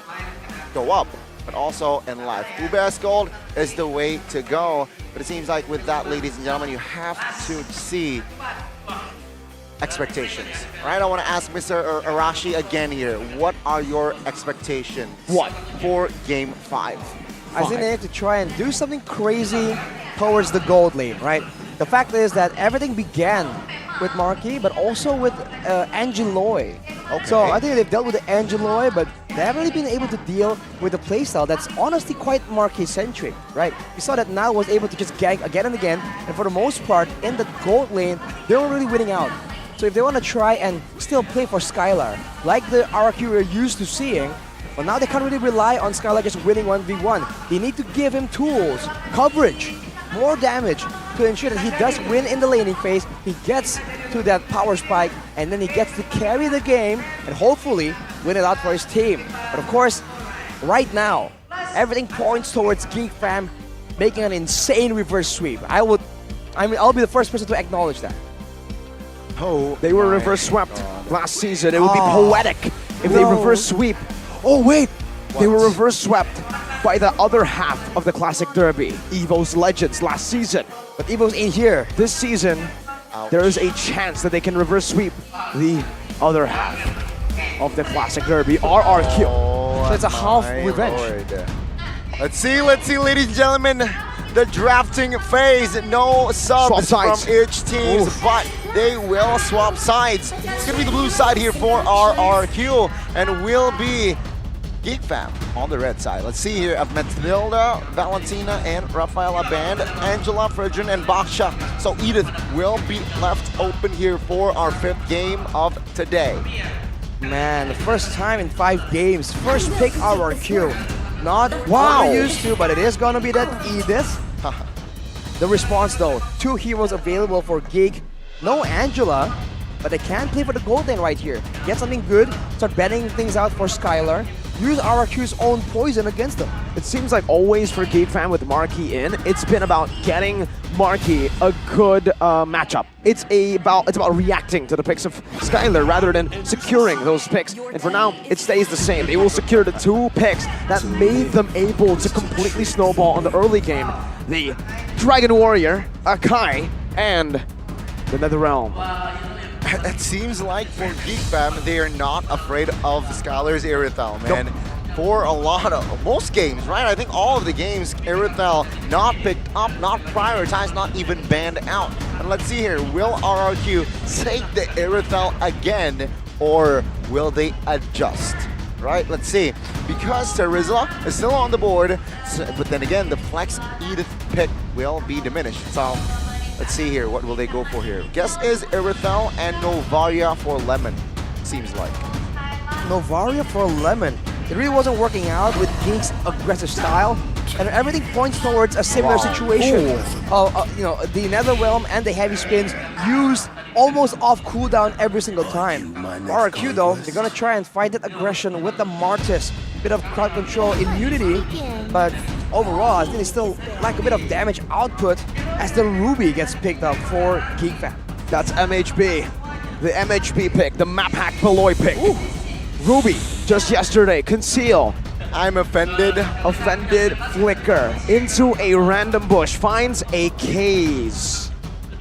go up, but also in life. UBS Gold is the way to go. But it seems like with that, ladies and gentlemen, you have to see expectations, right? I want to ask Mr. Arashi again here. What are your expectations? For Game 5? I think they have to try and do something crazy towards the gold lane, right? The fact is that everything began with Marquis, but also with Angeloy. So I think they've dealt with the Angeloy, but they haven't really been able to deal with the playstyle that's honestly quite Marquis-centric, right? We saw that Nile was able to just gank again and again, and for the most part, in the gold lane, they were really winning out. So if they want to try and still play for Skylar, like the RQ we're used to seeing, well, now they can't really rely on Skylar just winning 1v1. They need to give him tools, coverage, more damage to ensure that he does win in the laning phase, he gets to that power spike, and then he gets to carry the game and hopefully win it out for his team. But of course, right now, everything points towards Geek Fam making an insane reverse sweep. I'll be the first person to acknowledge that. They were reverse swept last season. It would be poetic if they reverse sweep. Oh wait, they were reverse swept by the other half of the Classic Derby, EVO's Legends last season. But EVO's in here. This season, there is a chance that they can reverse sweep the other half of the Classic Derby, RRQ. So it's a half revenge. Let's see, ladies and gentlemen, the drafting phase. No subs from each team, but they will swap sides. It's going to be the blue side here for RRQ, and will be Geek Fam on the red side. Let's see here. I've met Matilda, Valentina, and Rafaela Band, Angela, Fredrin, and Baksha. So Edith will be left open here for our 5th game of today. Man, the first time in 5 games. First pick RRQ. Not what we're used to, but it is going to be that Edith. The response though, 2 heroes available for Geek. No Angela, but they can play for the gold lane right here. Get something good, start betting things out for Skylar. Use RRQ's own poison against them. It seems like always for Geek Fam with Marquis in, it's been about getting Marquis a good matchup. It's about reacting to the picks of Skylar rather than securing those picks. And for now, it stays the same. They will secure the 2 picks that made them able to completely snowball on the early game. The Dragon Warrior, Akai, and the NetherRealm. It seems like for Geek Fam, they are not afraid of Skylar's Irithel, man. For most games, right? I think all of the games, Irithel not picked up, not prioritized, not even banned out. And let's see here, will RRQ take the Irithel again, or will they adjust? Right, let's see. Because Terizla is still on the board, but then again, the Flex Edith pick will be diminished. So let's see here, what will they go for here? Guess is Irithel and Novaria for Lemon, seems like. Novaria for Lemon. It really wasn't working out with Geek's aggressive style, and everything points towards a similar situation. You know, the NetherRealm and the heavy spins used almost off cooldown every single time. RRQ though, they're gonna try and fight that aggression with the Martis. Bit of crowd control immunity, but overall I think they still lack a bit of damage output as the Ruby gets picked up for Geek Fam. That's MHB. The MHB pick, the map hack Beloy pick. Ruby, just yesterday, Conceal, I'm offended. Offended flicker into a random bush, finds a case.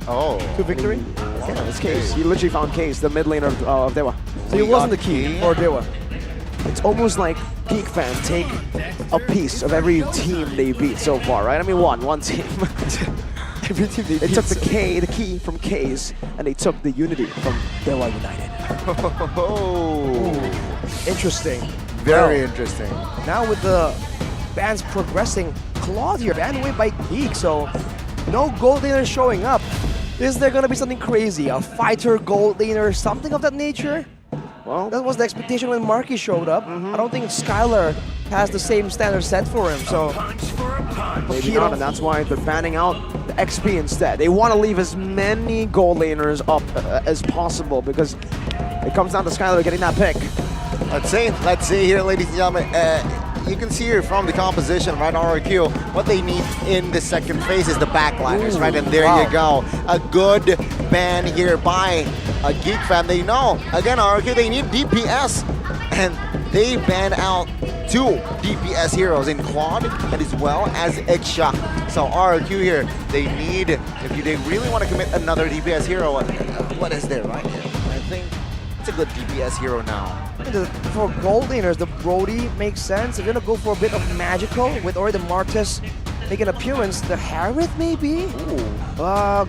Oh. To victory? Yeah, it's case. He literally found case, the mid laner of Dewa. So he wasn't the key for Dewa. It's almost like Geek Fan take a piece of every team they beat so far, right? I mean, one team. Every team they took the key from K's, and they took the unity from Dewa United. Interesting. Very interesting. Now with the bans progressing, Claude here banned away by Geek, so no gold laner showing up. Is there gonna be something crazy? A fighter gold laner, something of that nature? Well, that was the expectation when Marky showed up. I don't think Skylar has the same standard set for him, so maybe not, and that's why they're banning out the XP instead. They want to leave as many gold laners up as possible because it comes down to Skylar getting that pick. Let's see here, ladies and gentlemen. You can see here from the composition, right, RRQ, what they need in the second phase is the backliners, right? And there you go. A good ban here by a Geek Fan. They know, again, RRQ, they need DPS. And they ban out 2 DPS heroes in Claude and as well as Exia. So RRQ here, they need, if they really want to commit another DPS hero, what is there, right? I think it's a good DPS hero now. For gold laners, the Brody makes sense. If you're gonna go for a bit of magical with already the Martis make an appearance, the Harith maybe?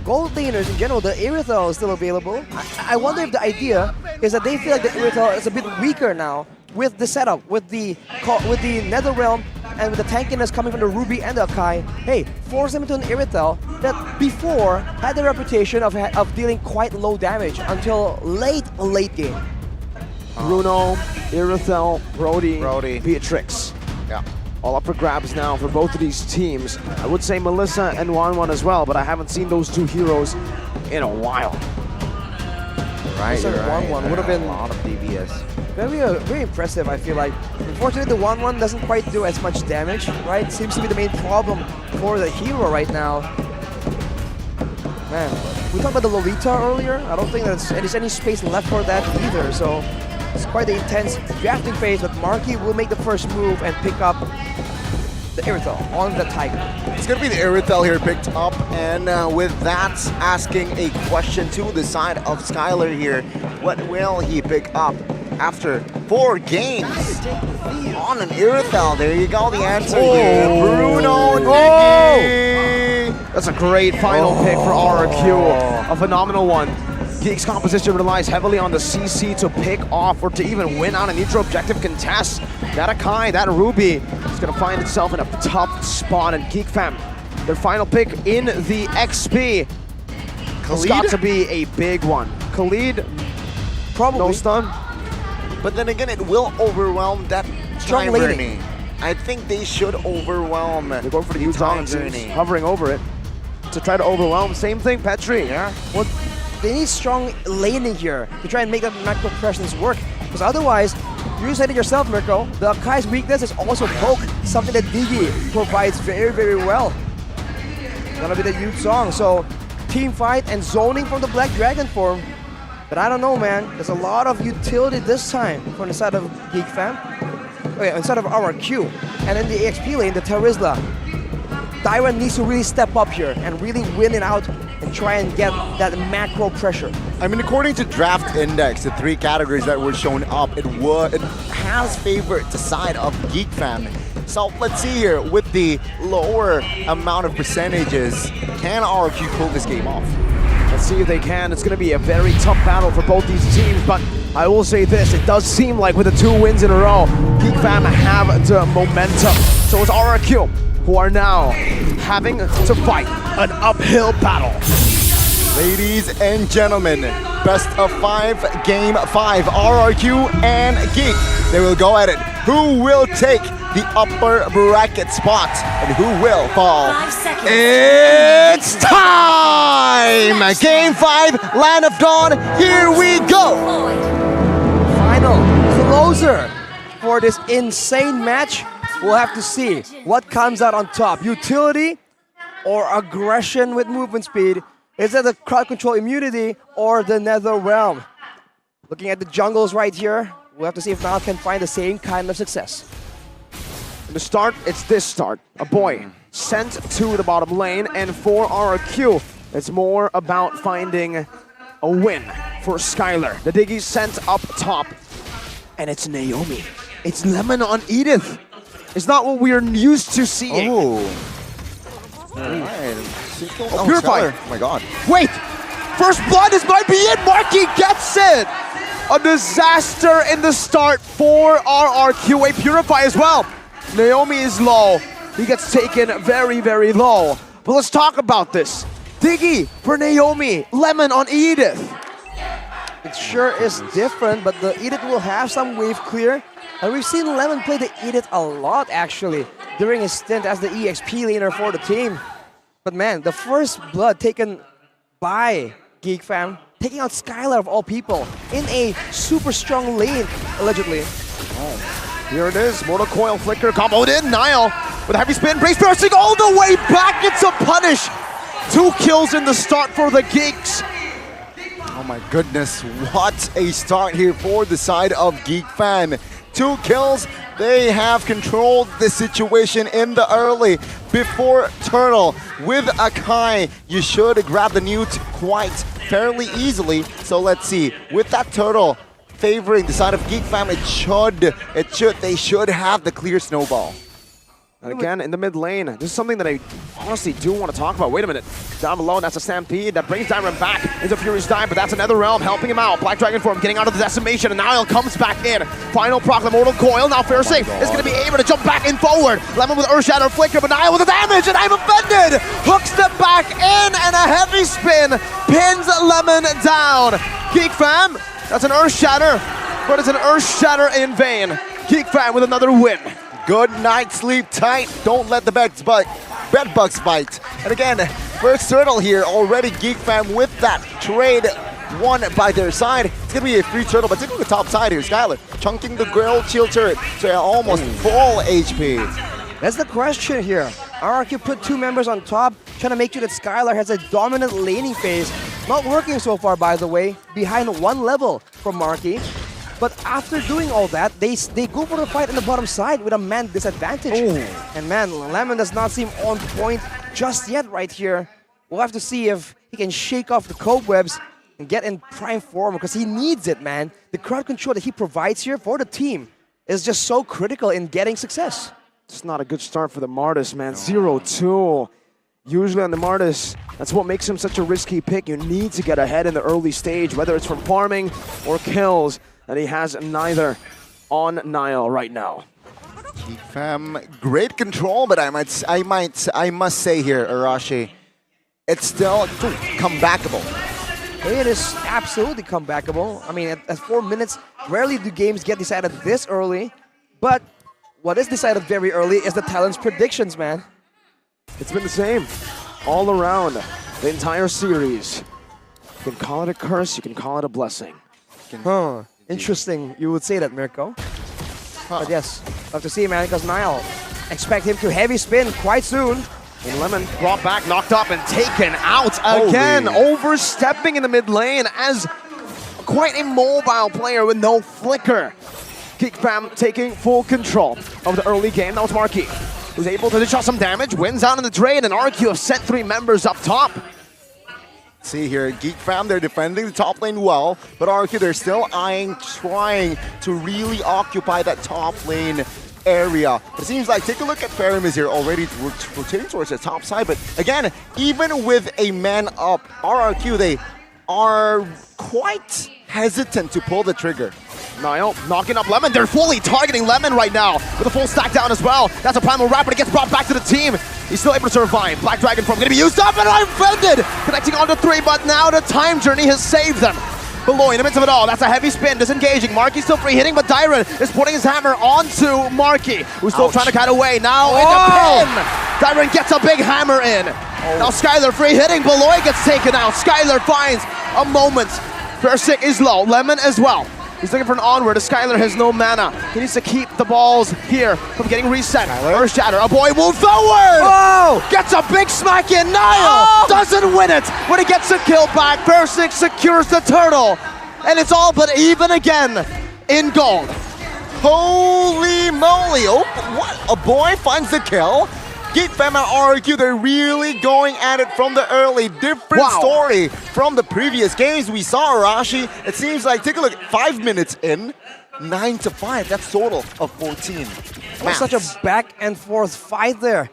Gold laners in general, the Irithel is still available. I wonder if the idea is that they feel like the Irithel is a bit weaker now with the setup, with the Netherrealm and with the tankiness coming from the Ruby and the Akai. Hey, force them into an Irithel that before had the reputation of dealing quite low damage until late game. Bruno, Irithel, Brody, Beatrix. Yeah. All up for grabs now for both of these teams. I would say Melissa and Wanwan as well, but I haven't seen those 2 heroes in a while. Right, Wanwan would have been a lot of DPS. Very impressive, I feel like. Unfortunately, the 1-1 doesn't quite do as much damage, right? Seems to be the main problem for the hero right now. Man, we talked about the Lolita earlier. I don't think there's any space left for that either, so it's quite the intense drafting phase, but Marky will make the first move and pick up the Irithel on the Tiger. It's going to be the Irithel here picked up, and with that, asking a question to the side of Skylar here. What will he pick up after 4 games on an Irithel? There you go, the answer here. Bruno Nicky! That's a great final pick for RRQ. A phenomenal one. Geek's composition relies heavily on the CC to pick off or to even win on a neutral objective contest. That Akai, that Ruby is going to find itself in a tough spot. And Geek Fam, their final pick in the XP. It's got to be a big one. Khalid, probably. No stun. But then again, it will overwhelm that strong time laning. journey. I think they should overwhelm. They're going for the U-Tong journey, hovering over it to try to overwhelm. Same thing, Petri. Yeah. Well, they need strong laning here to try and make that macro presence work. Because otherwise, you said it yourself, Mirko, the Akai's weakness is also poke, something that Digi provides very, very well. Gonna be the U-Song, so team fight and zoning from the Black Dragon form. But I don't know, man. There's a lot of utility this time from the side of Geek Fam. Okay, inside of RRQ. And in the EXP lane, the Terizla. Dyran needs to really step up here and really win it out and try and get that macro pressure. I mean, according to Draft Index, the 3 categories that were shown up, it has favored the side of Geek Fam. So let's see here, with the lower amount of percentages, can RRQ pull this game off? Let's see if they can. It's going to be a very tough battle for both these teams, but I will say this, it does seem like with the 2 wins in a row, Geek Fam have the momentum. So it's RRQ, who are now having to fight an uphill battle. Ladies and gentlemen, best of 5, game 5, RRQ and Geek. They will go at it. Who will take the upper bracket spot and who will fall? 5 seconds. It's time! Game 5, Land of Dawn, here we go! Final closer for this insane match. We'll have to see what comes out on top. Utility or aggression with movement speed. Is it the crowd control immunity or the Nether Realm? Looking at the jungles right here, we'll have to see if Mal can find the same kind of success. The start, it's this start. A boy sent to the bottom lane, and for RRQ, it's more about finding a win for Skylar. The Diggy sent up top, and it's Naomi. It's Lemon on Edith. It's not what we're used to seeing. Purify. Oh my god. Wait! First blood, this might be it! Marky gets it! A disaster in the start for RRQ. A Purify as well. Naomi is low. He gets taken very, very low. But let's talk about this. Diggy for Naomi. Lemon on Edith. It sure is different, but the Edith will have some wave clear. And we've seen Lemon play the Edith a lot, actually, during his stint as the EXP laner for the team. But man, the first blood taken by Geek Fam, taking out Skylar of all people in a super strong lane, allegedly. Here it is, Mortal Coil Flicker comboed in. Niall with a heavy spin, Brace bursting all the way back. It's a punish. 2 kills in the start for the Geeks. Oh my goodness, what a start here for the side of Geek Fam. 2 kills, they have controlled the situation in the early. Before Turtle with Akai, you should grab the Newt quite fairly easily. So let's see, with that Turtle favoring the side of Geek Fam, they should have the clear snowball. And again, in the mid lane, this is something that I honestly do want to talk about. Wait a minute. Down below, that's a Stampede that brings Dyron back into Furious Dive, but that's another Realm helping him out. Black Dragon form getting out of the decimation, and Niall comes back in. Final proc, the Mortal Coil. Now Fairsafe is going to be able to jump back in forward. Lemon with Earthshatter Flicker, but Niall with the damage, and I'm offended! Hooks them back in, and a heavy spin pins Lemon down. Geek Fam, that's an Earthshatter, but it's an Earthshatter in vain. Geek Fam with another win. Good night, sleep tight. Don't let the bed bugs bite. And again, first Turtle here, already Geek Fam with that trade won by their side. It's gonna be a free Turtle, but taking the top side here, Skylar, chunking the Grail Shield turret to almost full HP. That's the question here. RRQ put 2 members on top, trying to make sure that Skylar has a dominant laning phase. Not working so far, by the way, behind 1 level from Marky. But after doing all that, they go for the fight on the bottom side with a man disadvantage. And man, Lemon does not seem on point just yet right here. We'll have to see if he can shake off the cobwebs and get in prime form, because he needs it, man. The crowd control that he provides here for the team is just so critical in getting success. It's not a good start for the Martis, man. 0-2. Usually on the Martis, that's what makes him such a risky pick. You need to get ahead in the early stage, whether it's from farming or kills. And he has neither on Niall right now. Geek Fam, great control, but I must say here, Arashi, it's still comebackable. It is absolutely comebackable. I mean, at 4 minutes, rarely do games get decided this early. But what is decided very early is the talent's predictions, man. It's been the same all around the entire series. You can call it a curse, you can call it a blessing. Huh. Interesting, you would say that, Mirko. But yes, love to see, man, because Niall, expect him to heavy spin quite soon. And Lemon brought back, knocked up, and taken out again. Overstepping in the mid lane as quite a mobile player with no flicker. Geek Fam taking full control of the early game. That was Marky, who's able to dish out some damage, wins out in the trade, and RQ have sent 3 members up top. See here, Geek Fam, they're defending the top lane well, but RQ, they're still trying to really occupy that top lane area. It seems like, take a look at Faramis here, already rotating towards the top side, but again, even with a man up, RRQ, they are quite hesitant to pull the trigger. Niall knocking up Lemon. They're fully targeting Lemon right now with a full stack down as well. That's a Primal Wrap, but it gets brought back to the team. He's still able to survive. Black Dragon form going to be used up, and I'm offended! Connecting onto 3, but now the time journey has saved them. Below, in the midst of it all, that's a heavy spin, disengaging. Marky still free hitting, but Dyron is putting his hammer onto Marky, who's still trying to cut away. Now in the pin! Dyron gets a big hammer in. Now Skylar free hitting, Beloy gets taken out. Skylar finds a moment. Versick is low, Lemon as well. He's looking for an onward. Skylar has no mana. He needs to keep the balls here from getting reset. Earthshatter, a boy move forward! Oh! Gets a big smack in. Niall doesn't win it when he gets a kill back. Versick secures the turtle. And it's all but even again in gold. Holy moly! Oh, what? A boy finds the kill. Geek Fam and RRQ, they're really going at it from the early. Different story from the previous games. We saw Arashi. It seems like, take a look, 5 minutes in, 9-5. That's total of 14. It was such a back and forth fight there.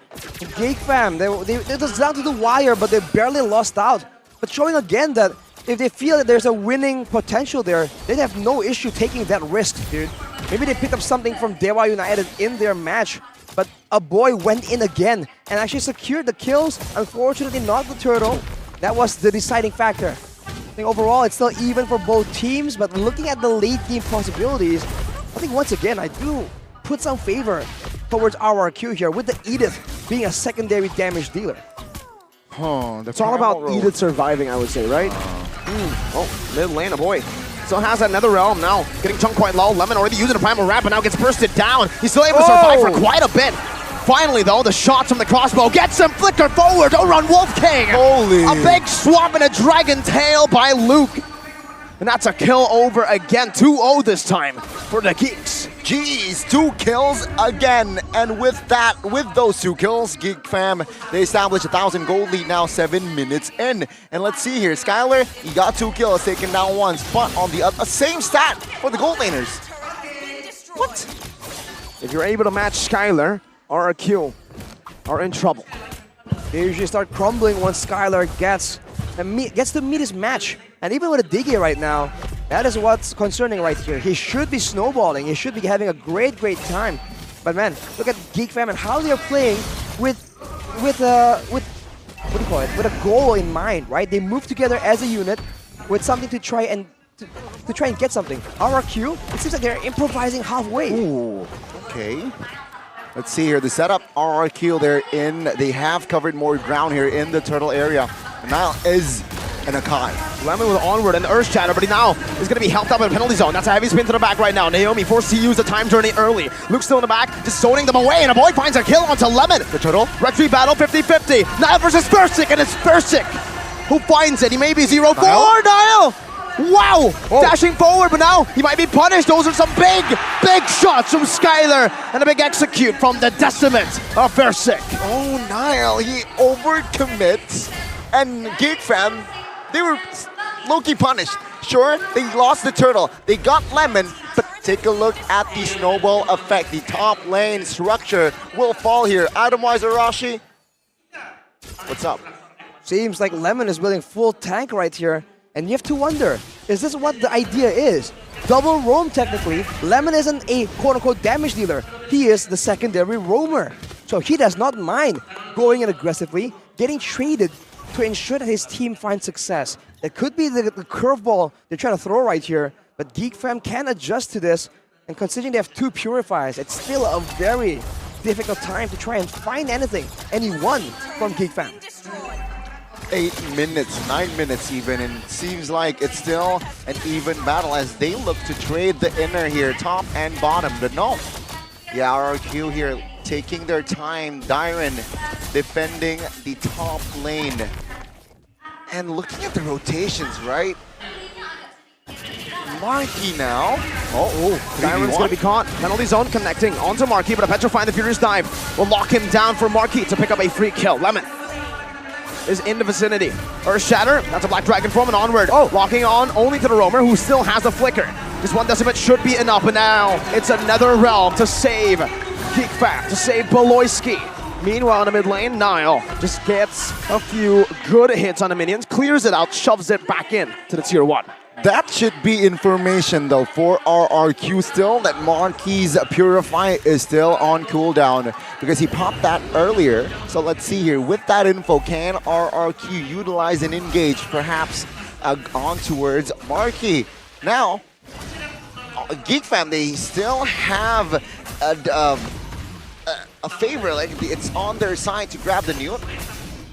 Geek Fam, it was down to the wire, but they barely lost out. But showing again that if they feel that there's a winning potential there, they'd have no issue taking that risk, dude. Maybe they picked up something from Dewa United in their match, but a boy went in again and actually secured the kills. Unfortunately, not the turtle. That was the deciding factor. I think overall, it's still even for both teams, but looking at the late game possibilities, I think once again, I do put some favor towards RRQ here, with the Edith being a secondary damage dealer. It's all about Edith surviving, I would say, right? Oh, mid lane, a boy. Still has another realm now. Getting chunked quite low. Lemon already using a primal wrap, but now gets bursted down. He's still able to survive for quite a bit. Finally, though, the shots from the crossbow gets him. Flicker forward over on Wolf King. Holy. A big swap and a dragon tail by Luke. And that's a kill over again. 2-0 this time for the Geeks. Jeez, 2 kills again. And with that, with those 2 kills, Geek Fam, they established a 1,000 gold lead now 7 minutes in. And let's see here, Skylar, he got 2 kills, taken down once, but on the other, same stat for the gold laners. What? If you're able to match Skylar, RRQ are in trouble. They usually start crumbling once Skylar gets to meet his match. And even with a Diggy right now, that is what's concerning right here. He should be snowballing. He should be having a great time. But man, look at Geek Fam and how they're playing with what do you call it? With a goal in mind, right? They move together as a unit with something to try and get something. RRQ, it seems like they're improvising halfway. Ooh, okay. Let's see here, the setup, RRQ, they have covered more ground here in the turtle area. And now is an Akai. Lemon with onward and Earth Shatter, but he now is going to be helped up in the penalty zone. That's a heavy spin to the back right now. Naomi forced to use the time journey early. Luke's still in the back, just zoning them away, and a boy finds a kill onto Lemon. The turtle. Retreat battle 50-50. Nile versus Spursik, and it's Spursik who finds it. He may be 0-4. Nile! Wow! Dashing forward, but now he might be punished. Those are some big shots from Skylar, and a big execute from the Decimate of Spursik. Oh, Nile, he overcommits, and Geek Fam, they were low-key punished. Sure, they lost the turtle, they got Lemon, but take a look at the snowball effect. The top lane structure will fall here. Item-wise, Arashi, what's up? Seems like Lemon is building full tank right here. And you have to wonder, is this what the idea is? Double roam technically. Lemon isn't a quote-unquote damage dealer. He is the secondary roamer. So he does not mind going in aggressively, getting traded to ensure that his team finds success. It could be the curveball they're trying to throw right here, but Geek Fam can adjust to this. And considering they have 2 purifiers, it's still a very difficult time to try and find anyone from Geek Fam. 8 minutes, 9 minutes even, and it seems like it's still an even battle as they look to trade the inner here, top and bottom. But no, yeah, RRQ here taking their time. Dyron defending the top lane. And looking at the rotations, right? Marky now. Dyron's going to be caught. Penalty zone connecting onto Marky, but a Petrifying the Furious Dive will lock him down for Marky to pick up a free kill. Lemon is in the vicinity. Earth Shatter, that's a Black Dragon form and onward. Locking on only to the Roamer, who still has a flicker. Just 1 Decimate should be enough, and now it's another realm to save Geek Fam, to save Beloyski. Meanwhile, in the mid lane, Nile just gets a few good hits on the minions, clears it out, shoves it back in to the tier 1. That should be information though for RRQ still, that Marquis Purify is still on cooldown because he popped that earlier. So let's see here, with that info, can RRQ utilize and engage perhaps on towards Marquis? Now, Geek Fam, they still have a favor, like it's on their side to grab the nuke,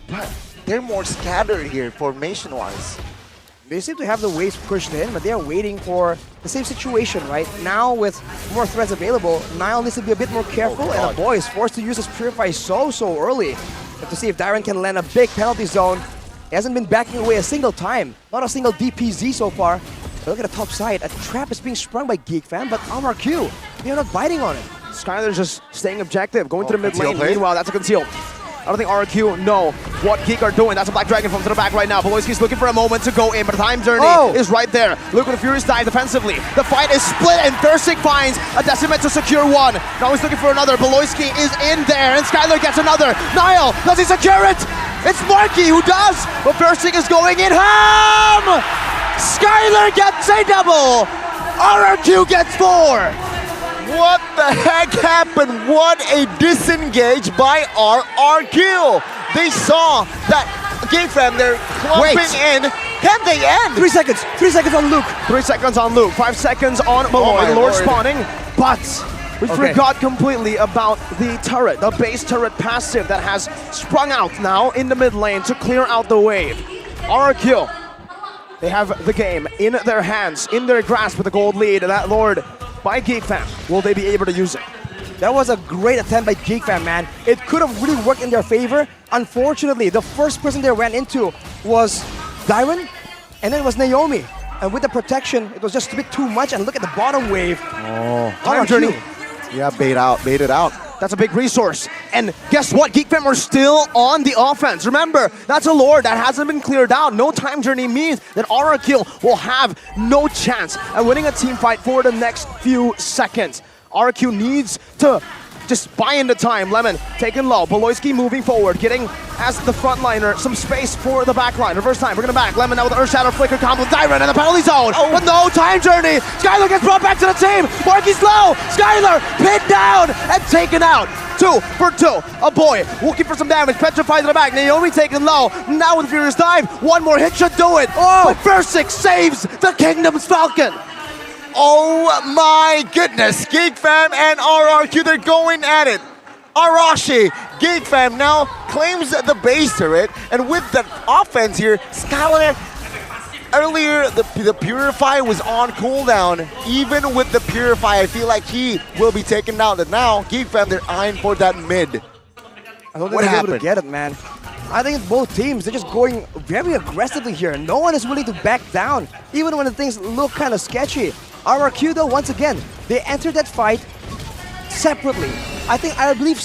but they're more scattered here formation-wise. They seem to have the waves pushed in, but they are waiting for the same situation, right? Now with more threats available, Nile needs to be a bit more careful, and a boy is forced to use his Purify so early. But to see if Dyron can land a big penalty zone. He hasn't been backing away a single time. Not a single DPZ so far. But look at the top side. A trap is being sprung by Geek Fam, but RRQ they're not biting on it. Skylar's just staying objective, going to the mid conceal lane. play. Meanwhile, that's a conceal. I don't think RQ know what Geek are doing. That's a Black Dragon from to the back right now. Beloyski's looking for a moment to go in, but the time journey is right there. Look at the Furious dive defensively. The fight is split, and Thurstic finds a Decimate to secure one. Now he's looking for another. Beloyski is in there, and Skylar gets another. Niall, does he secure it? It's Marky who does, but Thurstic is going in ham! Skylar gets a double! RQ gets 4! What the heck happened? What a disengage by RRQ. They saw that Geek Fam, they're clumping in. Can they end? 3 seconds. 3 seconds on Luke. 3 seconds on Luke. 5 seconds on Malloy. my Lord lord. spawning, but we forgot completely about the turret, the base turret passive that has sprung out now in the mid lane to clear out the wave. RRQ, they have the game in their hands, in their grasp with a gold lead. That Lord by Geek Fam, will they be able to use it? That was a great attempt by Geek Fam, man. It could have really worked in their favor. Unfortunately, the first person they ran into was Dyron, and then it was Naomi. And with the protection, it was just a bit too much. And look at the bottom wave. Oh, Time journey. Yeah, bait it out. That's a big resource. And guess what? Geek Fam are still on the offense. Remember, that's a Lord that hasn't been cleared out. No time journey means that RQ will have no chance at winning a team fight for the next few seconds. RQ needs to just buy into time. Lemon taken low. Beloyski moving forward, getting as the frontliner some space for the backline. Reverse time, bringing it back. Lemon now with the Earth Shadow Flicker combo with Dyron in the penalty zone. But no time journey. Skylar gets brought back to the team. Marky's low. Skylar pinned down and taken out. 2 for 2. A boy looking for some damage. Petrified to the back. Naomi taken low. Now with Furious Dive. One more hit should do it. But Versick saves the Kingdom's Falcon. Oh my goodness, Geek Fam and RRQ, they're going at it. Arashi, Geek Fam now claims the base turret, and with the offense here, Skylar, earlier the Purify was on cooldown. Even with the Purify, I feel like he will be taken down. And now, Geek Fam, they're eyeing for that mid. I don't think they're able to get it, man. I think it's both teams. They're just going very aggressively here. No one is willing to back down, even when the things look kind of sketchy. RRQ, though, once again, they entered that fight separately. I believe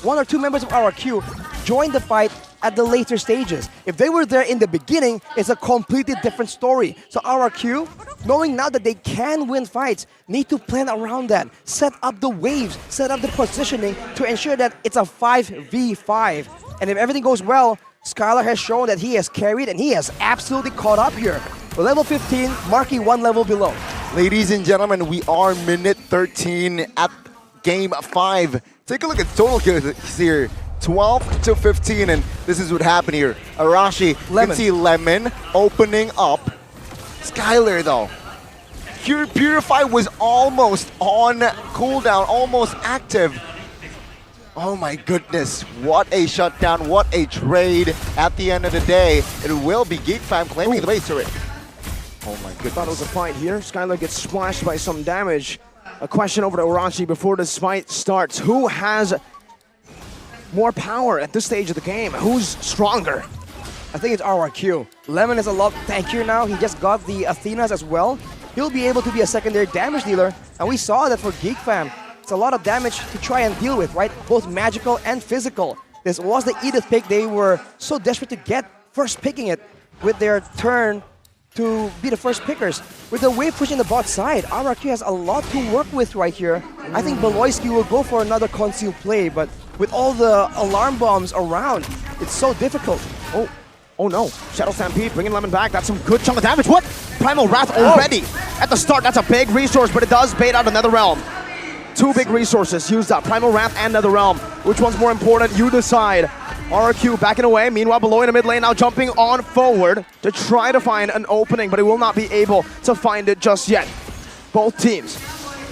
one or two members of RRQ, joined the fight at the later stages. If they were there in the beginning, it's a completely different story. So RRQ, knowing now that they can win fights, need to plan around that. Set up the waves, set up the positioning to ensure that it's a 5v5. And if everything goes well, Skylar has shown that he has carried and he has absolutely caught up here. With level 15, Marky 1 level below. Ladies and gentlemen, we are minute 13 at game 5. Take a look at total kills here. 12 to 15, and this is what happened here. Arashi, you can see Lemon opening up. Skylar, though. Purify was almost on cooldown, almost active. Oh my goodness, what a shutdown, what a trade. At the end of the day, it will be Geek Fam claiming the base turret. Oh my goodness. Thought it was a fight here. Skylar gets splashed by some damage. A question over to Arashi before this fight starts. Who has more power at this stage of the game? Who's stronger? I think it's RRQ. Lemon is a lot tankier now. He just got the Athenas as well. He'll be able to be a secondary damage dealer. And we saw that for Geek Fam. It's a lot of damage to try and deal with, right? Both magical and physical. This was the Edith pick they were so desperate to get, first picking it with their turn to be the first pickers. With the wave pushing the bot side, RRQ has a lot to work with right here. I think Beloyski will go for another concealed play, but with all the alarm bombs around, it's so difficult. Oh no, Shadow Stampede bringing Lemon back. That's some good chunk of damage. What? Primal Wrath already at the start. That's a big resource, but it does bait out another realm. 2 big resources used up, Primal Wrath and Nether Realm. Which one's more important? You decide. RRQ backing away. Meanwhile, below in the mid lane now jumping on forward to try to find an opening, but he will not be able to find it just yet. Both teams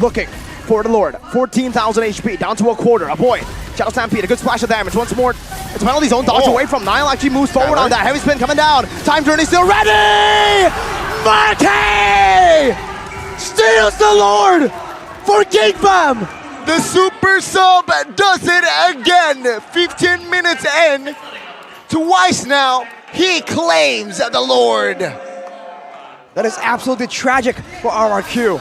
looking for the Lord. 14,000 HP, down to a quarter. A boy. Shadow Stampede, a good splash of damage. Once more, it's penalty zone, dodge away from. Niall actually moves forward on that. Heavy spin coming down. Time journey still ready! Marky! Steals the Lord for Geek Fam! The Super Sub does it again. 15 minutes in. Twice now, he claims the Lord. That is absolutely tragic for RRQ.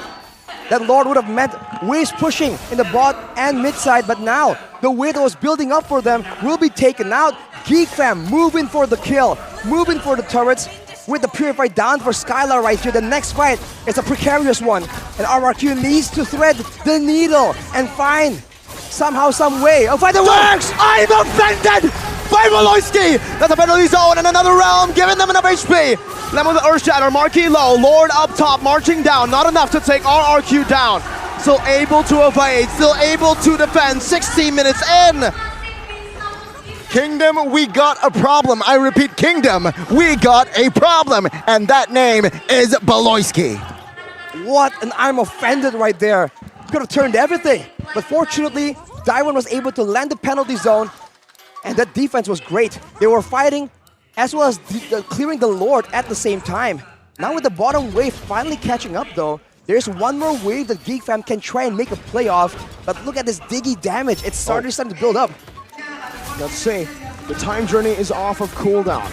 that Lord would have meant waves pushing in the bot and mid side, but now the wave that was building up for them will be taken out. Geek Fam moving for the kill, moving for the turrets, with the Purify down for Skylar right here. The next fight is a precarious one, and RRQ needs to thread the needle and find somehow, some way. Oh, find the works! I'm offended by Voloisky! That's a penalty zone and another realm, giving them enough HP. Lemon with the Earth Shatter, Marquee low, Lord up top, marching down, not enough to take RRQ down. Still able to evade, still able to defend, 16 minutes in. Kingdom, we got a problem. I repeat, Kingdom, we got a problem. And that name is Baloyski. What? And I'm offended right there. Could have turned everything. But fortunately, Daiwan was able to land the penalty zone. And that defense was great. They were fighting as well as clearing the Lord at the same time. Now with the bottom wave finally catching up though, there's one more wave that Geek Fam can try and make a play off. But look at this Diggy damage. It's starting to build up. Let's see, the time journey is off of cooldown.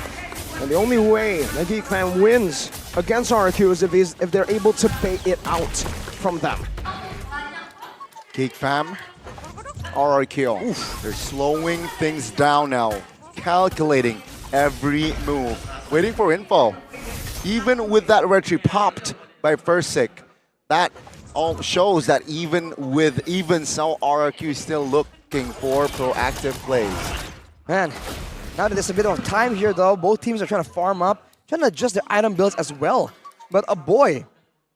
And the only way that Geek Fam wins against RRQ is if they're able to bait it out from them. Geek Fam, RRQ. Oof. They're slowing things down now, calculating every move, waiting for info. Even with that retry popped by Fursic, that all shows that even so, RRQ is still looking for proactive plays. Man, now that there's a bit of time here though, both teams are trying to farm up, trying to adjust their item builds as well. But a boy,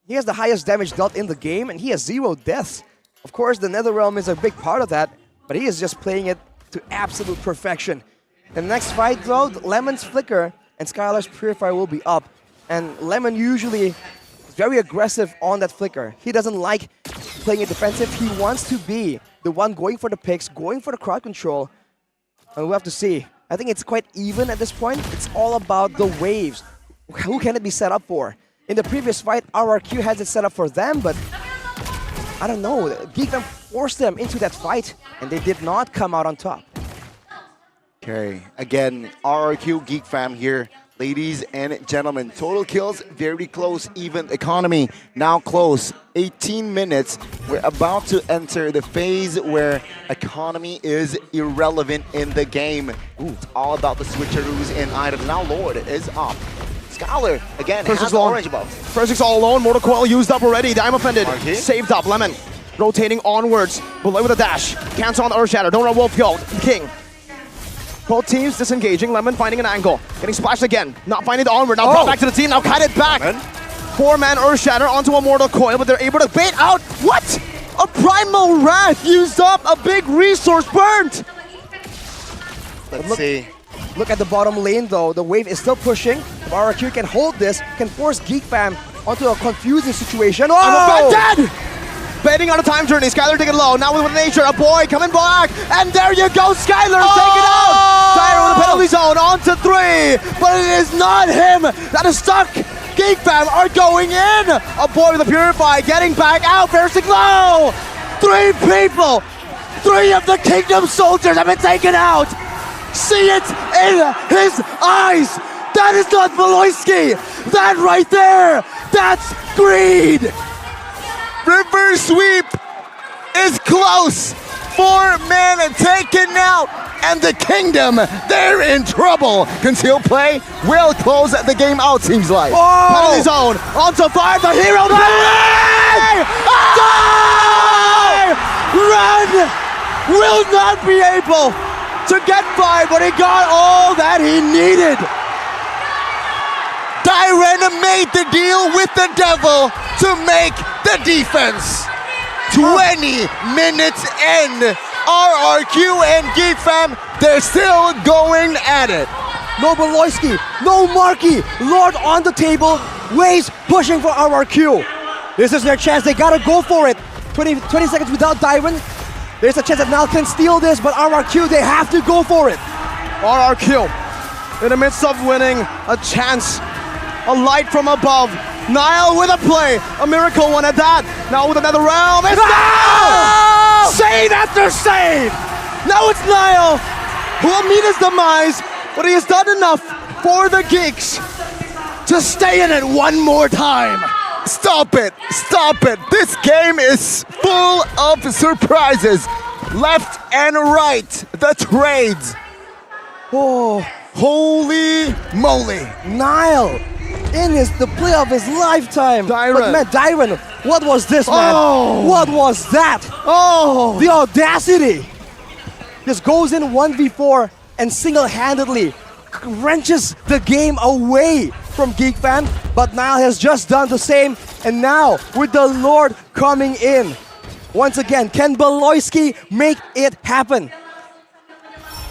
he has the highest damage dealt in the game and he has 0 deaths. Of course, the Netherrealm is a big part of that, but he is just playing it to absolute perfection. In the next fight though, Lemon's Flicker and Skylar's Purify will be up. And Lemon usually is very aggressive on that Flicker. He doesn't like playing it defensive. He wants to be the one going for the picks, going for the crowd control. And we'll have to see. I think it's quite even at this point. It's all about the waves. Who can it be set up for? In the previous fight, RRQ has it set up for them, but I don't know. Geek Fam forced them into that fight, and they did not come out on top. Okay, again, RRQ Geek Fam here. Ladies and gentlemen, total kills very close, even economy now close. 18 minutes. We're about to enter the phase where economy is irrelevant in the game. Ooh, it's all about the switcheroos and items. Now Lord is up. Scholar again has the orange buff. Fursik's all alone. Mortal Coil used up already. I'm offended. Saved up. Lemon rotating onwards. Bullet with a dash. Cancel on the Earth Shatter. Don't run Wolf Kill. King. Both teams disengaging. Lemon finding an angle. Getting splashed again. Not finding the onward. Now brought back to the team. Now cut it back. 4-man Earth Shatter onto a Mortal Coil, but they're able to bait out. What? A Primal Wrath used up. A big resource burnt. Let's see. Look at the bottom lane though. The wave is still pushing. If RRQ can hold this, can force Geek Fam onto a confusing situation. Oh! I'm offended! Baiting on a time journey. Skylar taking low. Now with nature. A boy coming back. And there you go. Skylar taken out. Tyra with a penalty zone. On to 3. But it is not him that is stuck. Geek Fam are going in. A boy with a Purify getting back out. Piercing low. 3 people. 3 of the Kingdom soldiers have been taken out. See it in his eyes. That is not Voloisky. That right there. That's greed. Reverse sweep is close. 4-man taken out. And the Kingdom, they're in trouble. Conceal play will close the game out, seems like. Penalty zone. Onto 5. The hero. Die! Run! Will not be able to get 5, but he got all that he needed. Dyren made the deal with the devil to make the defense. 20 minutes in. RRQ and Geek Fam, they're still going at it. No Baloyski, no Marky. Lord on the table. Waves pushing for RRQ. This is their chance. They gotta go for it. 20 seconds without Dyren. There's a chance that Nal can steal this, but RRQ, they have to go for it. RRQ, in the midst of winning, a chance, a light from above. Nile with a play, a miracle one at that. Now with another realm, it's Nile! Save after save! Now it's Nile who will meet his demise, but he has done enough for the Geeks to stay in it one more time. Stop it! Stop it! This game is full of surprises. Left and right, the trades. Oh, holy moly! Niall, the play of his lifetime. But man, Dyron, what was this, man? Oh. What was that? Oh, the audacity! Just goes in 1v4 and single-handedly wrenches the game away from Geek Fam. But Niall has just done the same, and now with the Lord coming in, once again, can Beloyski make it happen?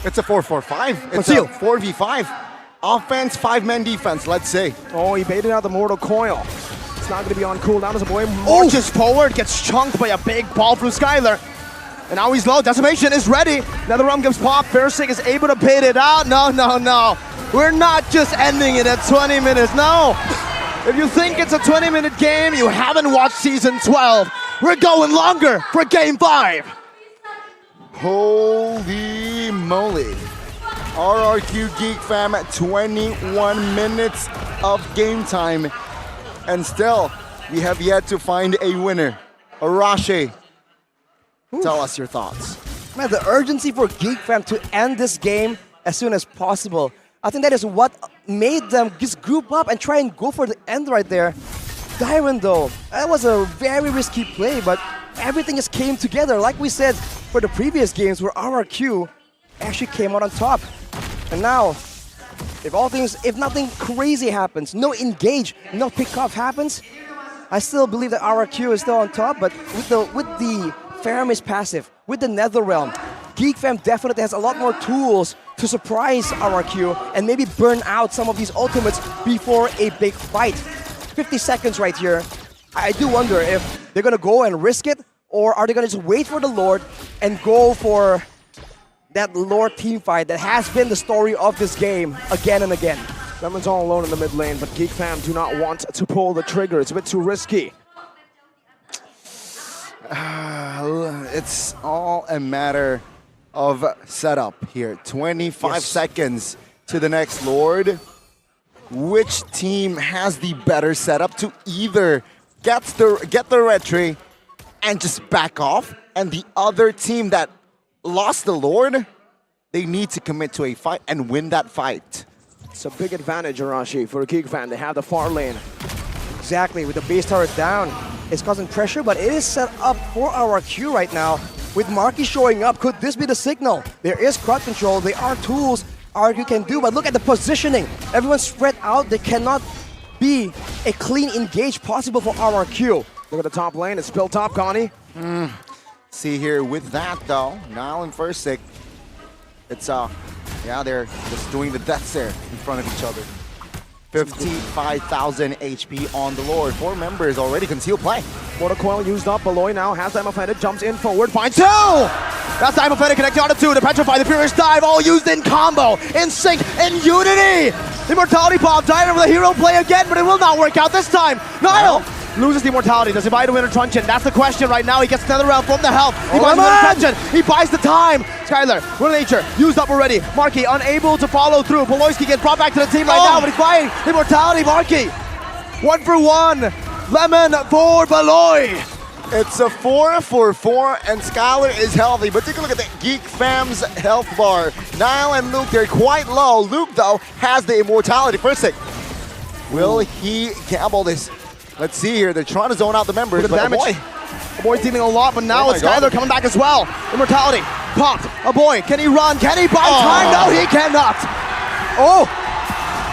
It's a 4-4-5. It's Conceal. a 4v5. Offense, 5-man defense, let's say. Oh, he baited out the Mortal Coil. It's not going to be on cooldown as a boy Marches forward, gets chunked by a big ball from Skylar. And now he's low. Decimation is ready. Another realm gives pop. Fairsick is able to bait it out. No. We're not just ending it at 20 minutes. No. If you think it's a 20-minute game, you haven't watched Season 12. We're going longer for Game 5. Holy moly. RRQ Geek Fam at 21 minutes of game time. And still, we have yet to find a winner. Arashi, tell us your thoughts. Man, the urgency for Geek Fam to end this game as soon as possible. I think that is what made them just group up and try and go for the end right there. Dyron though, that was a very risky play, but everything just came together. Like we said for the previous games where RRQ actually came out on top. And now, if nothing crazy happens, no engage, no pick-off happens, I still believe that RRQ is still on top, but with the Faramir passive, with the Netherrealm, Geek Fam definitely has a lot more tools to surprise RRQ and maybe burn out some of these ultimates before a big fight. 50 seconds right here. I do wonder if they're going to go and risk it, or are they going to just wait for the Lord and go for that Lord team fight that has been the story of this game again and again. Lemon's all alone in the mid lane, but Geek Fam do not want to pull the trigger. It's a bit too risky. It's all a matter of setup here. 25 seconds to the next Lord. Which team has the better setup to either get the red tree and just back off, and the other team that lost the Lord, they need to commit to a fight and win that fight. It's a big advantage, Arashi, for Geek Fam. They have the far lane. Exactly, with the base turret down, it's causing pressure, but it is set up for our queue right now. With Marky showing up, could this be the signal? There is crowd control, there are tools RQ can do, but look at the positioning. Everyone's spread out, there cannot be a clean engage possible for RRQ. Look at the top lane, it's built up, Connie. See here, with that though, Niall and Fairsick, it's yeah, they're just doing the death stare in front of each other. 55,000 HP on the Lord. 4 members already concealed play. Mortal Coil used up. Beloy now has them offended, jumps in forward, finds Two! That's time offended connecting onto 2. The Petrify, the Furious Dive, all used in combo, in sync, in unity! Immortality Bomb, Dyron with a hero play again, but it will not work out this time. Niall loses the Immortality. Does he buy the winner Truncheon? That's the question right now. He gets another round from the health. He buys the winner Truncheon. He buys the time. Skylar, Will Nature, used up already. Marky unable to follow through. Poloyski gets brought back to the team right now, but he's buying Immortality. Marky, 1 for 1. Lemon for Beloy. It's a 4-4-4, and Skylar is healthy, but take a look at the Geek Fam's health bar. Niall and Luke, they're quite low. Luke, though, has the Immortality. Fairsick, will he gamble this? Let's see here. They're trying to zone out the members, but damage. A boy's dealing a lot, but now it's Skylar coming back as well. Immortality popped. A boy, can he run? Can he buy time? No, he cannot. Oh,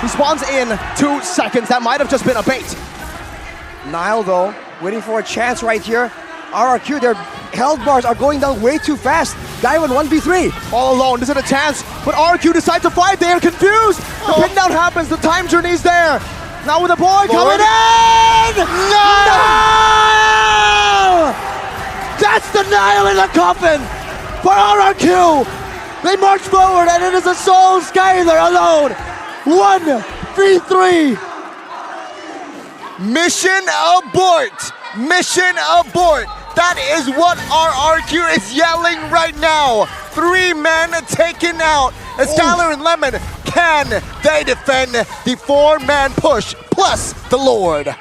he spawns in 2 seconds. That might have just been a bait. Niall, though, waiting for a chance right here. RRQ, their health bars are going down way too fast. Dyron 1v3. All alone, this is a chance, but RRQ decides to fight. They are confused. The pin down happens. The time journey's there. Now with the boy coming in! No! That's the nail in the coffin for RRQ. They march forward, and it is a sole Skylar alone. 1v3. Mission abort! Mission abort! That is what RRQ is yelling right now. 3 men taken out. As Skylar and Lemon, can they defend the 4-man push plus the Lord?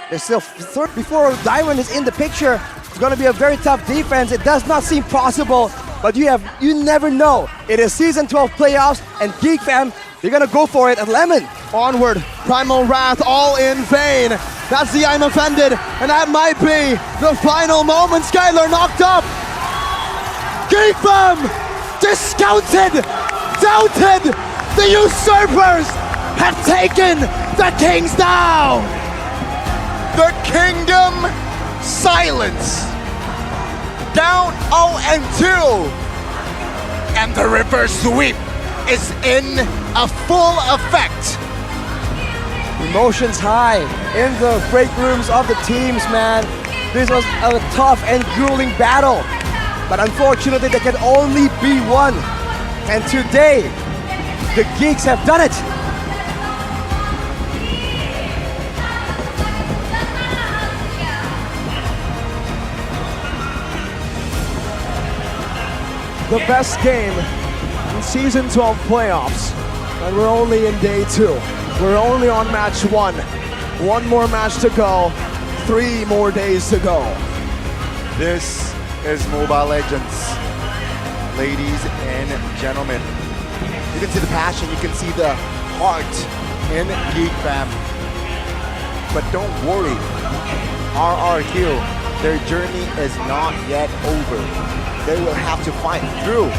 There's still third before Diamond is in the picture. It's going to be a very tough defense. It does not seem possible, but you never know. It is Season 12 playoffs, and Geek Fam, they're going to go for it. And Lemon. Onward, Primal Wrath, all in vain. That's the I'm offended, and that might be the final moment. Skylar knocked up. Geek Fam, discounted, doubted. The usurpers have taken the kings down. The kingdom silence. Down 0-2. And the reverse sweep is in a full effect. Emotions high in the break rooms of the teams, man. This was a tough and grueling battle. But unfortunately, there can only be one. And today, the Geeks have done it. The best game in Season 12 playoffs. And we're only in day 2. We're only on match 1. One more match to go. 3 more days to go. This is Mobile Legends. Ladies and gentlemen, you can see the passion, you can see the heart in Geek Fam. But don't worry, RRQ, their journey is not yet over. They will have to fight through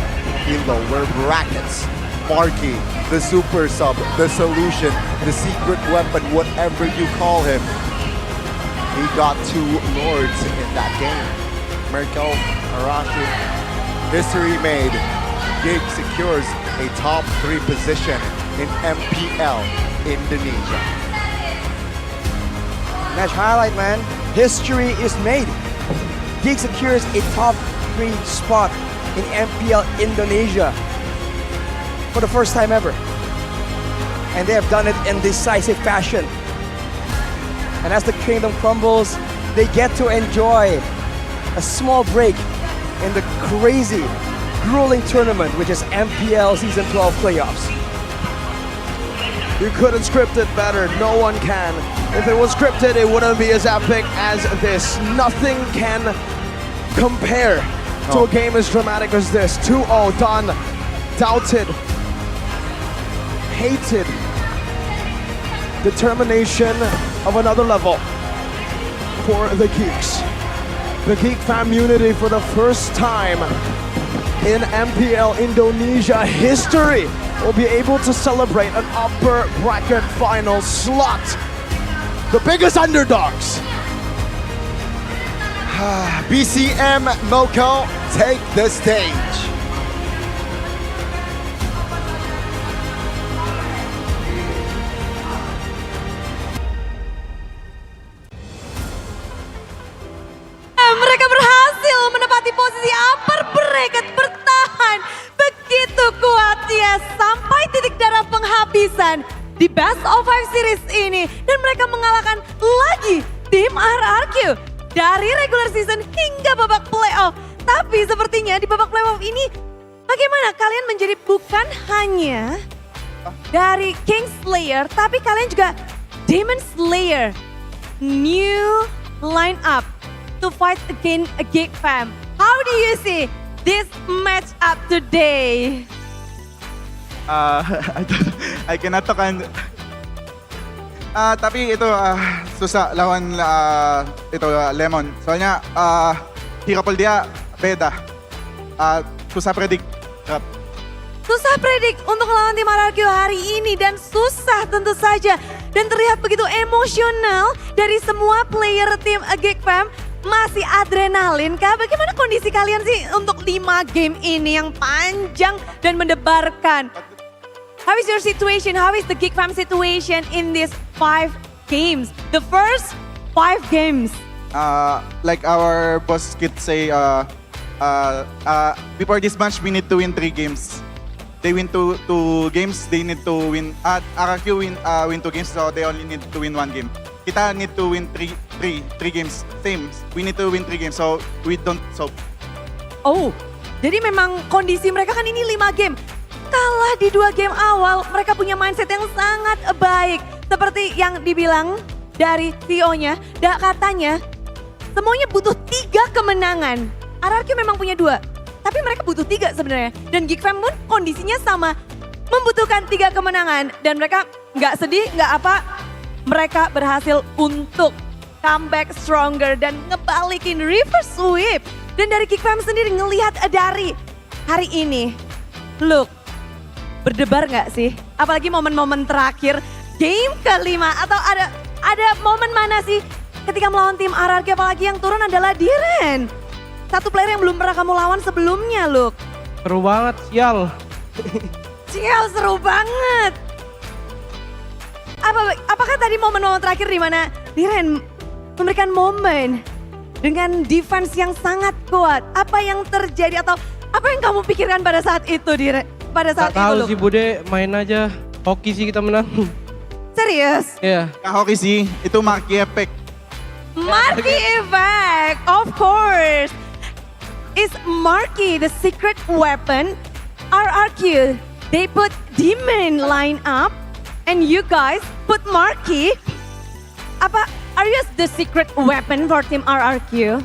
the lower brackets. Marky, the super sub, the solution, the secret weapon, whatever you call him. He got 2 lords in that game. Merkel, Arashi, history made. Geek secures a top 3 position in MPL Indonesia. Match highlight, man. History is made. Geek secures a top 3 spot in MPL Indonesia for the first time ever. And they have done it in decisive fashion. And as the kingdom crumbles, they get to enjoy a small break in the crazy, grueling tournament, which is MPL Season 12 playoffs. You couldn't script it better. No one can. If it was scripted, it wouldn't be as epic as this. Nothing can compare to a game as dramatic as this. 2-0 done. Doubted. Hated. Determination of another level for the Geeks. The Geek Fam Unity for the first time in MPL Indonesia history will be able to celebrate an upper bracket final slot. The biggest underdogs. BCM Moko, take the stage. Mereka berhasil menempati posisi upper bracket, bertahan begitu kuat ya sampai titik darah penghabisan di Best of 5 series ini. Dan mereka mengalahkan lagi tim RRQ dari regular season hingga babak playoff. Tapi sepertinya di babak playoff ini bagaimana kalian menjadi bukan hanya dari King Slayer, tapi kalian juga Demon Slayer. New lineup to fight against a Geek Fam. How do you see this match up today? I cannot talk tapi itu susah lawan itu Lemon. Soalnya hirap dia beda. Susah predik. Susah predik untuk melawan tim RRQ hari ini dan susah tentu saja. Dan terlihat begitu emosional dari semua player tim Geek Fam. Masih adrenalin kah? Bagaimana kondisi kalian sih untuk 5 game ini yang panjang dan mendebarkan? How is your situation? How is the Geek Fam situation in these 5 games? The first 5 games. Like our boss kid say, before this match we need to win 3 games. They win two games, they need to win, RRQ win 2 games, so they only need to win 1 game. Kita need to win 3 games, same. We need to win 3 games, so we don't soak. Oh, jadi memang kondisi mereka kan ini 5 game. Kalah di 2 game awal, mereka punya mindset yang sangat baik. Seperti yang dibilang dari CEO-nya, katanya semuanya butuh 3 kemenangan. RRQ memang punya 2, tapi mereka butuh 3 sebenarnya. Dan Geek Fam pun kondisinya sama, membutuhkan 3 kemenangan. Dan mereka nggak sedih, nggak apa, mereka berhasil untuk comeback stronger dan ngebalikin reverse sweep. Dan dari Geek Fam sendiri ngelihat dari hari ini, look, berdebar nggak sih? Apalagi momen-momen terakhir, game kelima atau ada momen mana sih ketika melawan tim RRQ, apalagi yang turun adalah Diren. Satu player yang belum pernah kamu lawan sebelumnya, look. Seru banget, sial. Sial, seru banget. Apakah tadi momen-momen terakhir di mana Diren memberikan momen dengan defense yang sangat kuat? Apa yang terjadi atau apa yang kamu pikirkan pada saat itu, Diren? Pada saat itu, Tahu look. sih Bude, main aja. Hoki sih kita menang. Serius? Iya. Kak hoki sih, itu Marky Epic. Marky effect, of course. Is Marky the secret weapon? RRQ, they put Demon line up and you guys put Marky. Are you the secret weapon for team RRQ?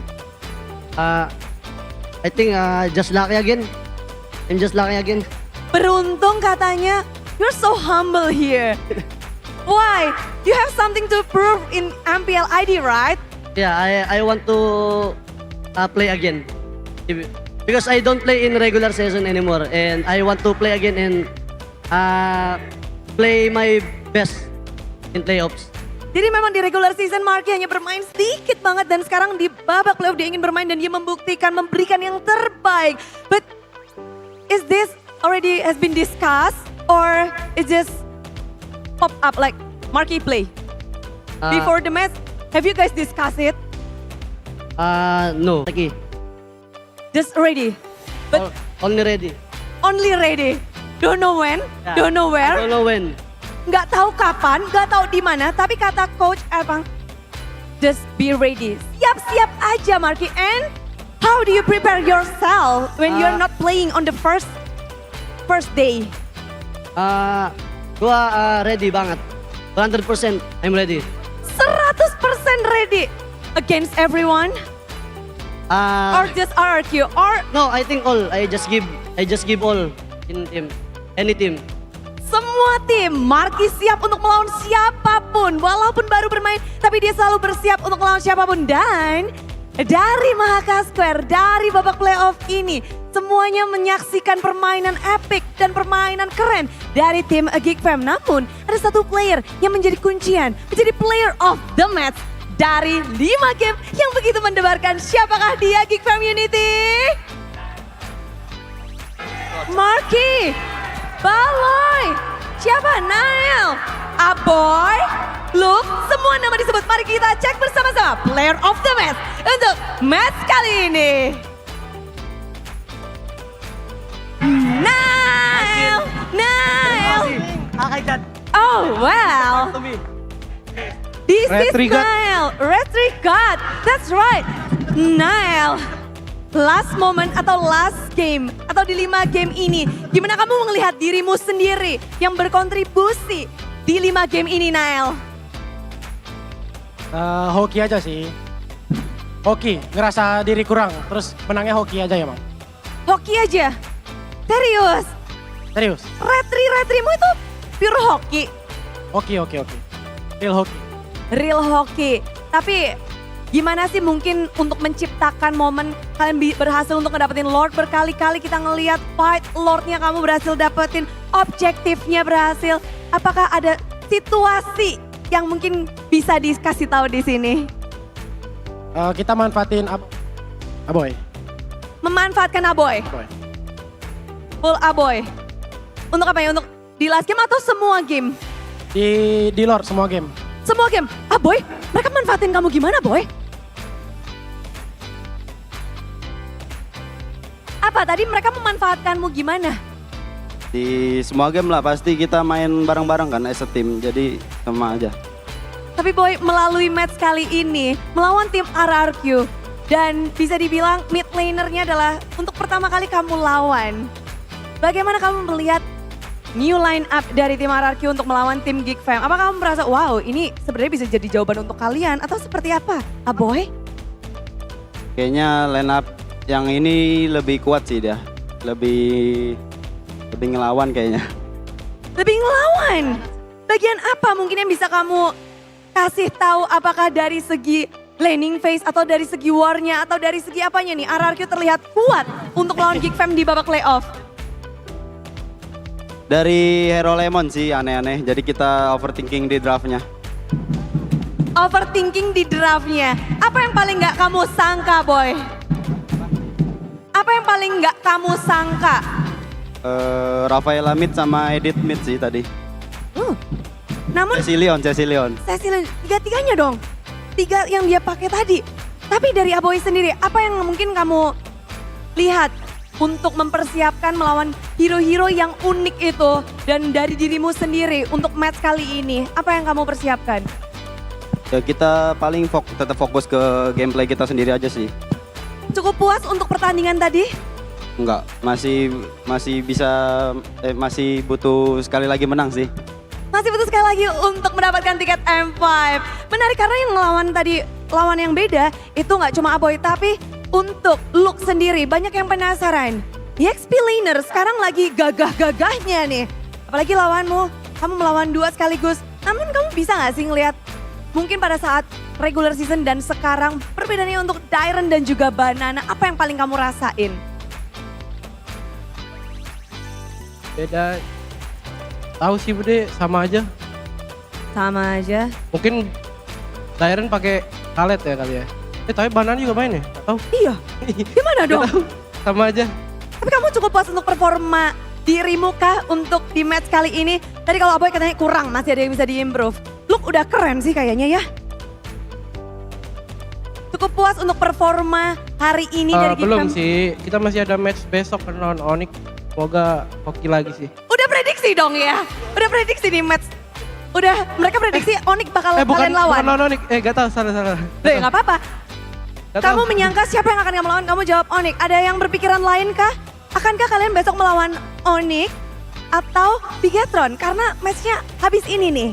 I think just lucky again. I'm just lucky again. Beruntung katanya. You're so humble here. Why? You have something to prove in MPL ID, right? Yeah, I want to play again. Because I don't play in regular season anymore. And I want to play again and play my best in playoffs. Jadi memang di regular season Marky hanya bermain sedikit banget. Dan sekarang di babak playoff dia ingin bermain dan dia memberikan yang terbaik. But is this already has been discussed? Or it just pop up like Marky play? Before the match, have you guys discussed it? No. Okay. Just ready? But Only ready. only ready? Don't know when? Yeah. Don't know where? Don't know when. Nggak tahu kapan, nggak tahu di mana, tapi kata coach Erpang, just be ready. Siap-siap aja Marky. And how do you prepare yourself when you're not playing on the first day? Gua ready banget. 100% I'm ready. 100% ready against everyone? Or just RRQ? Or no, I think all. I just give all in team. Any team. semua tim, Marky siap untuk melawan siapapun. Walaupun baru bermain, tapi dia selalu bersiap untuk melawan siapapun. Dan dari Mahaka Square, dari babak playoff ini, semuanya menyaksikan permainan epic dan permainan keren dari tim Geek Fam. Namun ada satu player yang menjadi kuncian, menjadi player of the match dari 5 game yang begitu mendebarkan. Siapakah dia, Geek Fam Unity? Marky, Baloy, siapa? Nael, Aboy, Luke, semua nama disebut. Mari kita cek bersama-sama player of the match untuk match kali ini. Nael. Oh wow. This is Nael, Retry God. That's right, Nael. Last moment atau last game atau di 5 game ini, gimana kamu melihat dirimu sendiri yang berkontribusi di 5 game ini, Nael? Hoki aja sih. Hoki, ngerasa diri kurang, terus menangnya hoki aja ya Bang. Hoki aja? Serius? Serius. Retrimu itu pure hoki? Oke. Real hoki. Real hoki. Tapi gimana sih mungkin untuk menciptakan momen kalian berhasil untuk ngedapetin Lord, berkali-kali kita ngelihat fight Lordnya kamu berhasil dapetin, objektifnya berhasil. Apakah ada situasi yang mungkin bisa dikasih tahu di sini? Kita manfaatin Aboy. Memanfaatkan Aboy? Full Aboy. Untuk apa ya? Untuk di last game atau semua game? Di Lord semua game. Semua game? Aboy, mereka manfaatin kamu gimana, Boy? Apa tadi mereka memanfaatkanmu gimana? Di semua game lah, pasti kita main bareng-bareng kan as a team, jadi sama aja. Tapi Boy, melalui match kali ini, melawan tim RRQ, dan bisa dibilang mid lanernya adalah untuk pertama kali kamu lawan. Bagaimana kamu melihat new line up dari tim RRQ untuk melawan tim Geek Fam. Apakah kamu merasa, wow ini sebenarnya bisa jadi jawaban untuk kalian atau seperti apa? Aboy? Kayaknya line up yang ini lebih kuat sih dia. Lebih ngelawan kayaknya. Lebih ngelawan? Bagian apa mungkin yang bisa kamu kasih tahu, apakah dari segi laning phase atau dari segi war-nya atau dari segi apanya nih RRQ terlihat kuat untuk lawan Geek Fam di babak playoff? Dari Hero Lemon sih aneh-aneh, jadi kita overthinking di draftnya. Overthinking di draftnya. Apa yang paling nggak kamu sangka, Boy? Apa yang paling nggak kamu sangka? Rafaela mid sama Edit mid sih tadi. Namun Cecilion. Cecilion, tiga-tiganya dong. 3 yang dia pakai tadi. Tapi dari Aboy sendiri, apa yang mungkin kamu lihat untuk mempersiapkan melawan hero-hero yang unik itu dan dari dirimu sendiri untuk match kali ini? Apa yang kamu persiapkan? Ya kita paling tetap fokus ke gameplay kita sendiri aja sih. Cukup puas untuk pertandingan tadi? Enggak, masih bisa masih butuh sekali lagi menang sih. Masih butuh sekali lagi untuk mendapatkan tiket M5. Menarik karena yang lawan yang beda itu nggak cuma Aboy, tapi untuk look sendiri banyak yang penasaran. EXP laner sekarang lagi gagah-gagahnya nih. Apalagi lawanmu, kamu melawan 2 sekaligus. Namun kamu bisa nggak sih ngelihat mungkin pada saat regular season dan sekarang perbedaannya untuk Dairen dan juga Banana, apa yang paling kamu rasain? Beda. Tahu sih Bude, sama aja. Sama aja. Mungkin Dairen pakai Khaled ya kali ya. Tapi Banana juga main ya? Gak tahu. Iya. Gimana dong? Tahu. Sama aja. Tapi kamu cukup puas untuk performa dirimu kah untuk di match kali ini? Tadi kalau Aboy katanya kurang, masih ada yang bisa di-improve. Look udah keren sih kayaknya ya. Cukup puas untuk performa hari ini dari Geek Belum Fam? sih, kita masih ada match besok kan lawan Onyx. Semoga hoki lagi sih. Udah prediksi dong ya? Udah prediksi nih match? Udah, mereka prediksi Onyx bakal kalian lawan? Bukan lawan Onyx, gak tahu, salah. Loh ya gak apa-apa. Kamu menyangka siapa yang akan kamu lawan? Kamu jawab Onyx. Ada yang berpikiran lain kah? Akankah kalian besok melawan Onyx atau Bigetron? Karena matchnya habis ini nih.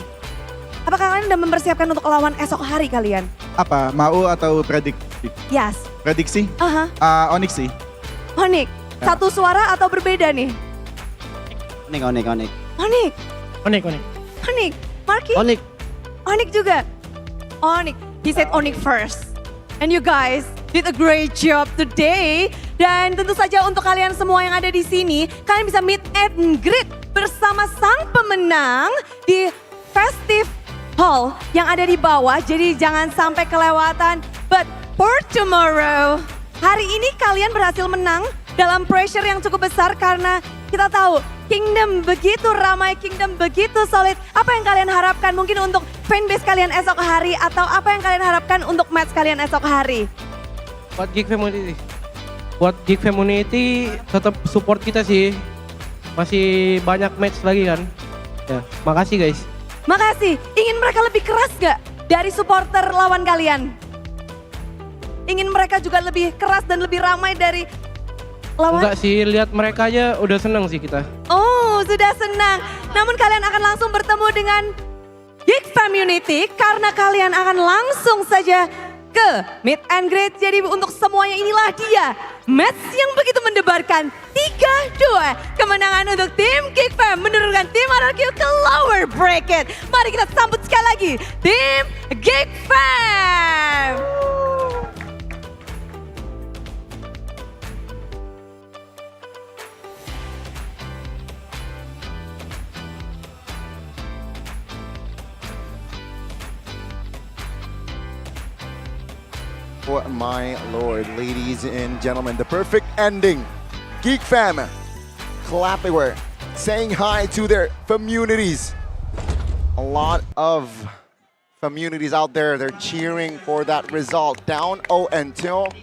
Apakah kalian udah mempersiapkan untuk lawan esok hari kalian? Apa, mau atau prediksi? Yes. Prediksi? Onyx sih. Onyx, satu suara atau berbeda nih? Onyx. Onyx, Marky? Onyx juga? Onyx, he said Onyx first. And you guys did a great job today. Dan tentu saja untuk kalian semua yang ada di sini, kalian bisa meet and greet bersama sang pemenang di Festive Hall yang ada di bawah. Jadi jangan sampai kelewatan. But for tomorrow, hari ini kalian berhasil menang dalam pressure yang cukup besar karena kita tahu Kingdom begitu ramai, Kingdom begitu solid. Apa yang kalian harapkan mungkin untuk fanbase kalian esok hari atau apa yang kalian harapkan untuk match kalian esok hari? Buat Geek Community tetap support kita sih. Masih banyak match lagi kan. Ya, makasih guys. Makasih. Ingin mereka lebih keras gak dari supporter lawan kalian? Ingin mereka juga lebih keras dan lebih ramai dari lawan? Enggak sih, lihat mereka aja udah seneng sih kita. Oh, sudah senang. Namun kalian akan langsung bertemu dengan Geek Community karena kalian akan langsung saja ke meet and greet. Jadi untuk semuanya inilah dia match yang begitu mendebarkan. 3-2 kemenangan untuk tim Geek Fam menurunkan tim RRQ ke lower bracket. Mari kita sambut sekali lagi tim Geek Fam. Oh my lord, ladies and gentlemen, the perfect ending. Geek Fam, clapping, we're saying hi to their communities. A lot of communities out there, they're cheering for that result. Down 0-2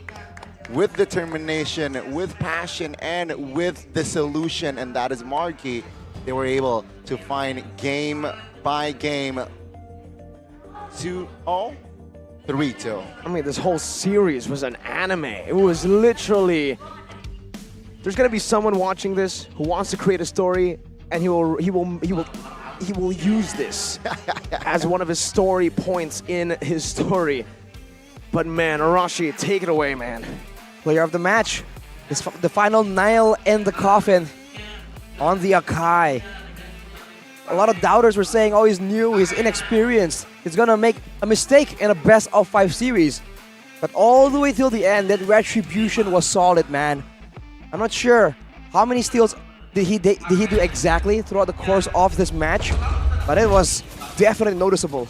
with determination, with passion, and with the solution, and that is Marky. They were able to find game by game 2-0. 3-2. I mean, this whole series was an anime. It was literally... There's gonna be someone watching this who wants to create a story and he will use this as one of his story points in his story. But man, Arashi, take it away, man. Player of the match. It's the final nail in the coffin on the Akai. A lot of doubters were saying, oh, he's new, he's inexperienced, he's gonna make a mistake in a best of 5 series. But all the way till the end, that retribution was solid, man. I'm not sure how many steals did he do exactly throughout the course of this match, but it was definitely noticeable.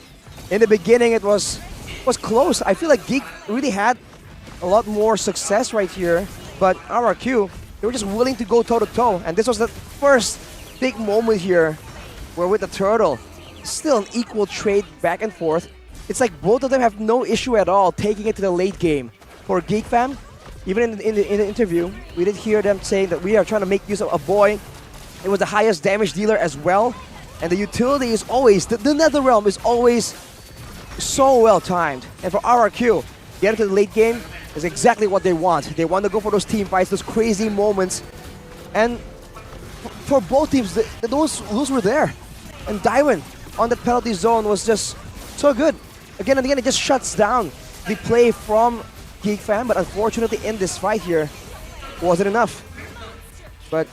In the beginning, it was close. I feel like Geek really had a lot more success right here, but RRQ, they were just willing to go toe-to-toe, and this was the first big moment here where with the turtle, still an equal trade back and forth. It's like both of them have no issue at all taking it to the late game. For Geek Fam, even in the interview, we did hear them saying that we are trying to make use of a boy. It was the highest damage dealer as well. And the utility is always, the Netherrealm is always so well timed. And for RRQ, getting to the late game is exactly what they want. They want to go for those team fights, those crazy moments. And for both teams, those were there. And Daiwen on that penalty zone was just so good. Again and again, it just shuts down the play from Geek Fam, but unfortunately in this fight here, wasn't enough. But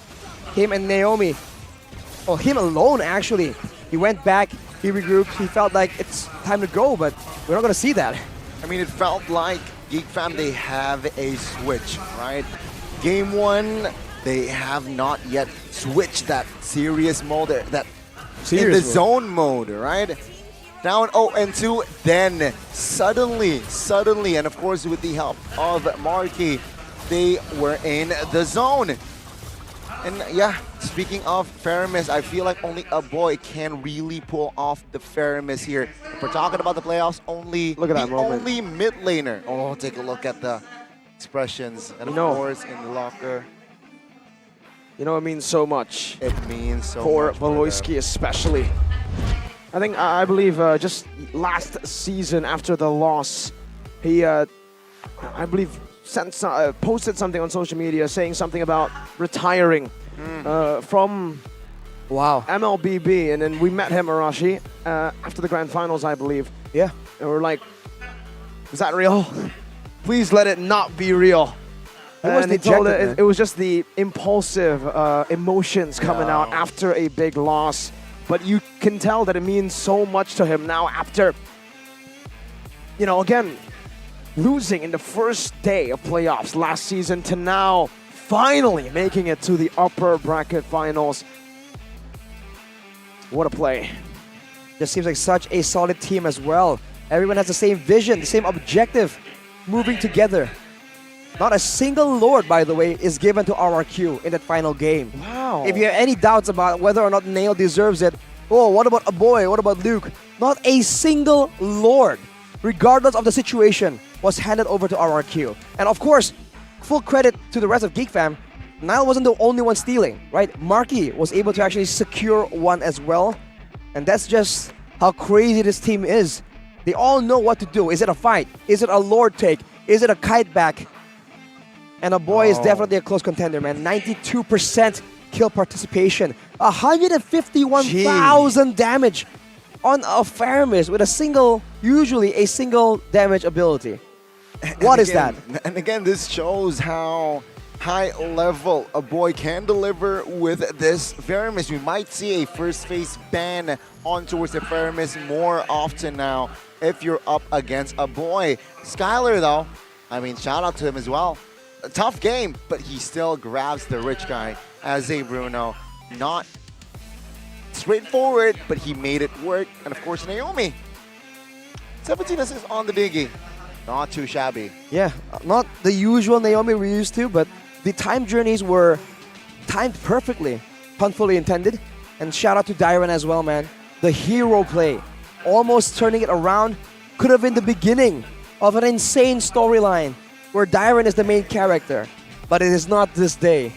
him and Naomi, or him alone actually, he went back, he regrouped, he felt like it's time to go, but we're not gonna see that. I mean, it felt like Geek Fam, they have a switch, right? Game 1, they have not yet switched that serious mode, that in the zone mode, right? Down 0-2, then suddenly, and of course with the help of Marky, they were in the zone. And yeah, speaking of Faramis, I feel like only a boy can really pull off the Faramis here. If we're talking about the playoffs, only look at that moment. Only mid laner. Oh, take a look at the expressions, and of course in the locker. You know, it means so much. It means so for much. Valoisky especially. I believe just last season after the loss, he, I believe, posted something on social media saying something about retiring from MLBB, and then we met him, Arashi, after the grand finals, I believe. Yeah. And we're like, is that real? Please let it not be real. And he told it was just the impulsive emotions coming out after a big loss. But you can tell that it means so much to him now after, you know, again, losing in the first day of playoffs last season to now finally making it to the upper bracket finals. What a play. Just seems like such a solid team as well. Everyone has the same vision, the same objective, moving together. Not a single Lord, by the way, is given to RRQ in that final game. Wow. If you have any doubts about whether or not Nail deserves it, oh, what about Aboy? What about Luke? Not a single Lord, regardless of the situation, was handed over to RRQ. And of course, full credit to the rest of Geek Fam, Nile wasn't the only one stealing, right? Marky was able to actually secure one as well. And that's just how crazy this team is. They all know what to do. Is it a fight? Is it a Lord take? Is it a kite back? And Aboy is definitely a close contender, man. 92% kill participation. 151,000 damage on a Faramis with a single, usually a single damage ability. What is that? And again, this shows how high level a boy can deliver with this Faramis. We might see a first phase ban on towards the Faramis more often now if you're up against a boy. Skylar though, I mean, shout out to him as well. A tough game, but he still grabs the rich guy as a Bruno. Not straightforward, but he made it work. And of course, Naomi. 17 assists on the Diggy. Not too shabby. Yeah, not the usual Naomi we're used to, but the time journeys were timed perfectly, pun fully intended. And shout out to Dairen as well, man. The hero play, almost turning it around, could have been the beginning of an insane storyline where Dairen is the main character, but it is not this day.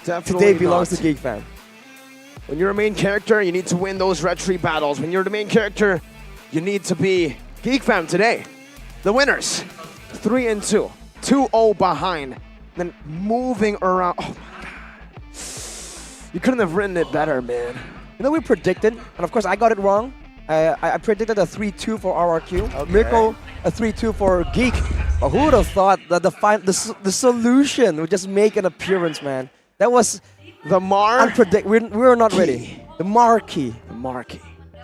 Definitely Today belongs to Geek Fam. When you're a main character, you need to win those retreat battles. When you're the main character, you need to be Geek Fam today. The winners, 3-2, 2-0 behind, then moving around. Oh my God. You couldn't have written it better, man. You know, we predicted, and of course I got it wrong. I predicted a 3-2 for RRQ. Okay. Mirko, a 3-2 for Geek. But who would have thought that the solution would just make an appearance, man? That was the we were not ready. The marquee.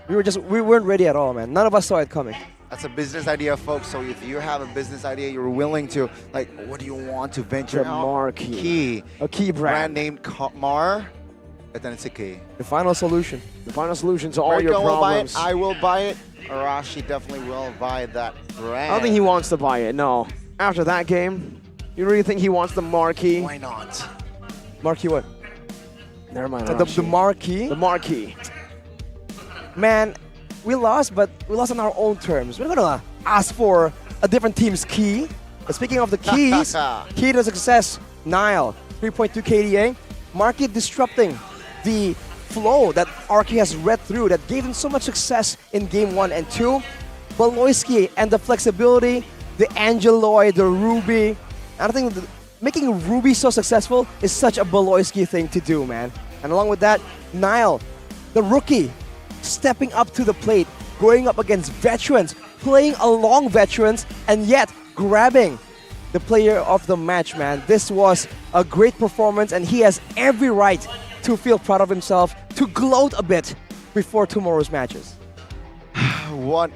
We weren't ready at all, man. None of us saw it coming. That's a business idea, folks. So if you have a business idea, you're willing to, like, what do you want to venture The out? marquee. A key brand. named Mar. And then it's a key. The final solution. The final solution to all your Mirko will buy problems. it. I will buy it. Arashi definitely will buy that brand. I don't think he wants to buy it, no. After that game, you really think he wants the marquee? Why not? Marquee what? Never mind. The marquee? The marquee. Man, we lost, but we lost on our own terms. We're gonna ask for a different team's key. But speaking of the keys, key to success, Nile, 3.2 KDA. Marquee disrupting the flow that RK has read through that gave him so much success in game 1 and 2. Baloyski and the flexibility, the Angeloid, the Ruby. And I think making Ruby so successful is such a Baloyski thing to do, man. And along with that, Nile, the rookie, stepping up to the plate, going up against veterans, playing along veterans, and yet grabbing the player of the match, man. This was a great performance, and he has every right to feel proud of himself, to gloat a bit before tomorrow's matches. What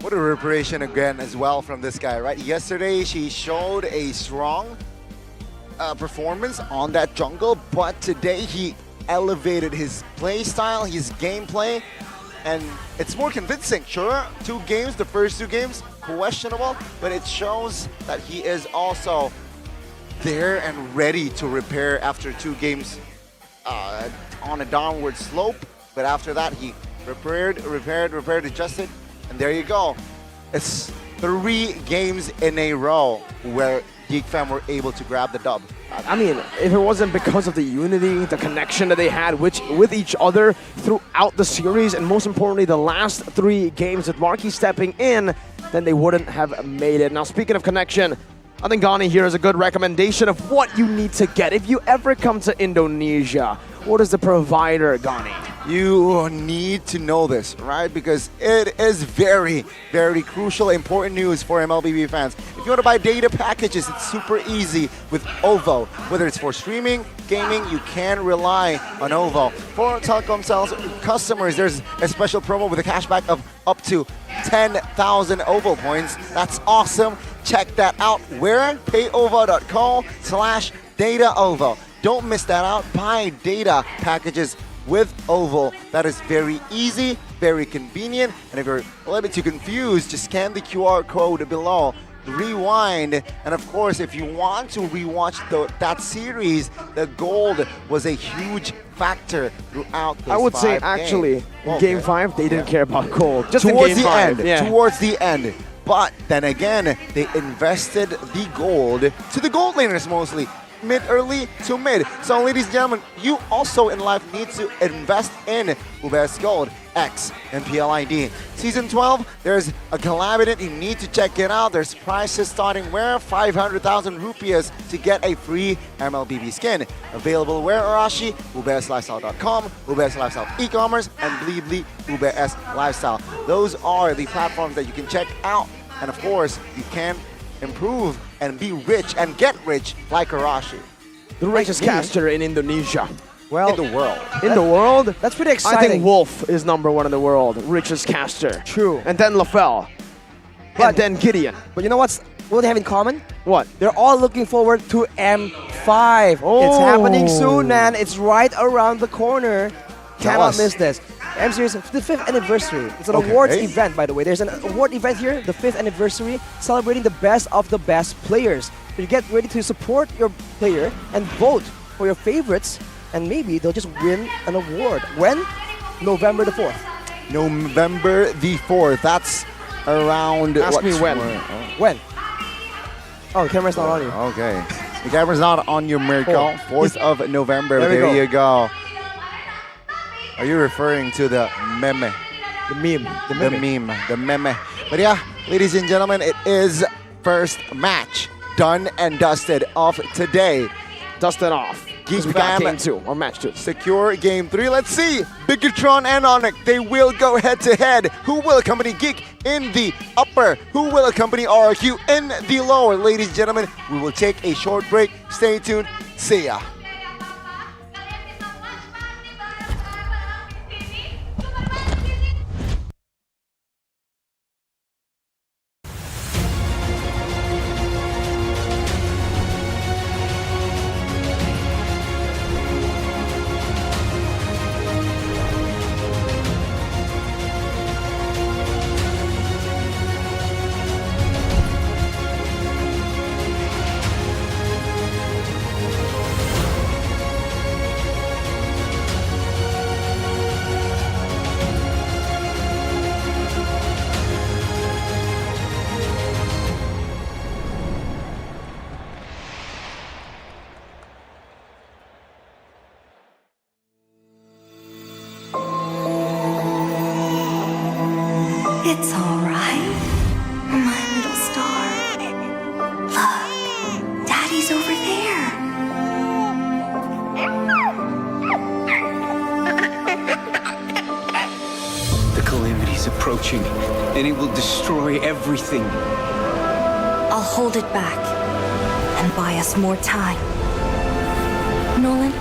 a preparation again as well from this guy, right? Yesterday, she showed a strong performance on that jungle, but today he elevated his play style, his gameplay, and it's more convincing. Sure, 2 games, the first 2 games, questionable, but it shows that he is also there and ready to repair after 2 games on a downward slope. But after that, he repaired, adjusted, and there you go. It's 3 games in a row where Geek Fam were able to grab the dub. I mean, if it wasn't because of the unity, the connection that they had with each other throughout the series, and most importantly, the last 3 games with Marquee stepping in, then they wouldn't have made it. Now, speaking of connection, I think Gani here is a good recommendation of what you need to get. If you ever come to Indonesia, what is the provider, Gani? You need to know this, right? Because it is very, very crucial, important news for MLBB fans. If you want to buy data packages, it's super easy with OVO. Whether it's for streaming, gaming, you can rely on OVO. For telecom sales customers, there's a special promo with a cashback of up to 10,000 OVO points. That's awesome. Check that out. Where? payovo.co/dataovo. Don't miss that out. Buy data packages with OVO. That is very easy, very convenient. And if you're a little bit too confused, just scan the QR code below, rewind, and of course, if you want to rewatch that series, the gold was a huge factor throughout those I would say, 5 actually, games. in Game 5, they didn't care about gold. Just towards in Game the 5. end. Yeah. Towards the end. But then again, they invested the gold to the gold laners mostly. Mid-early to mid. So ladies and gentlemen, you also in life need to invest in UBS Gold X MPL ID. Season 12, there's a collab in it. You need to check it out. There's prices starting where? 500,000 rupias to get a free MLBB skin. Available where, Arashi? UBSLifestyle.com, UBS Lifestyle e-commerce, and Blibli UBS Lifestyle. Those are the platforms that you can check out. And of course, you can improve and be rich and get rich like Arashi. The richest caster in Indonesia. Well, in the world. In the world? That's pretty I exciting. think Wolf is #1 in the world, richest caster. True. And then LaFell. And then Gideon. But you know what they have in common? What? They're all looking forward to M5. It's happening soon, man. It's right around the corner. Cannot miss this. M Series, the 5th anniversary. It's an awards event, by the way. There's an award event here, the 5th anniversary, celebrating the best of the best players. So you get ready to support your player and vote for your favorites, and maybe they'll just win an award. When? November the 4th. November the 4th. That's around... Ask me when. When? Oh, the camera's not on you. Okay. The camera's not on you, Mirko. 4th of November. There you go. Are you referring to the meme? The meme. The meme. But yeah, ladies and gentlemen, it is first match done and dusted of today. Dusted off. because we got Fam game 2 or match 2. secure game 3. Let's see. Bigatron and Onyx, they will go head to head. Who will accompany Geek in the upper? Who will accompany RQ in the lower? Ladies and gentlemen, we will take a short break. Stay tuned. See ya. It's all right, my little star. Look, Daddy's over there. The calamity's approaching, and it will destroy everything. I'll hold it back and buy us more time. Nolan,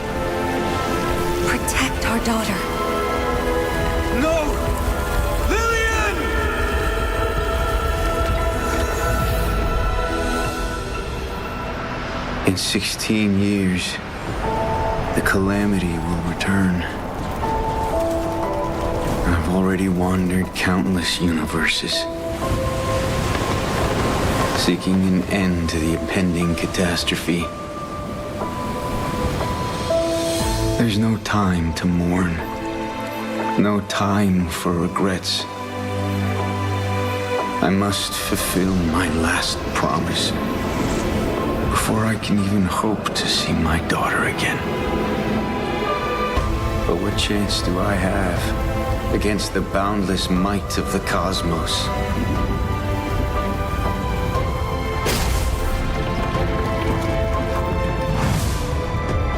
protect our daughter. No! Lillian! In 16 years, the calamity will return. I've already wandered countless universes, seeking an end to the impending catastrophe. There's no time to mourn, no time for regrets. I must fulfill my last promise before I can even hope to see my daughter again. But what chance do I have against the boundless might of the cosmos?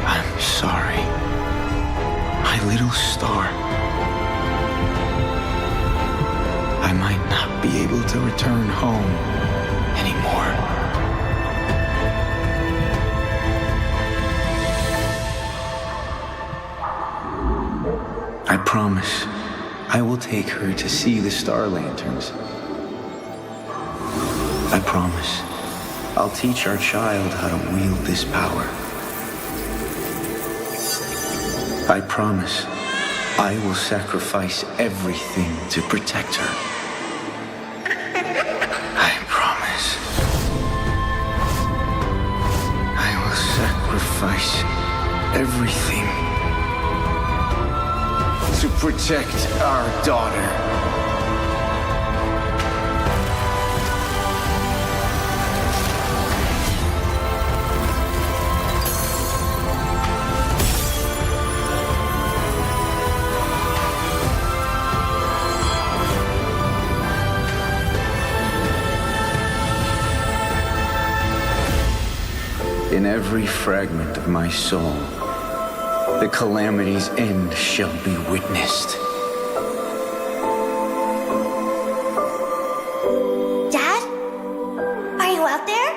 I'm sorry, my little star. I might not be able to return home anymore. I promise I will take her to see the star lanterns. I promise I'll teach our child how to wield this power. I promise I will sacrifice everything to protect her. I promise I will sacrifice everything to protect our daughter. In every fragment of my soul, the calamity's end shall be witnessed. Dad? Are you out there?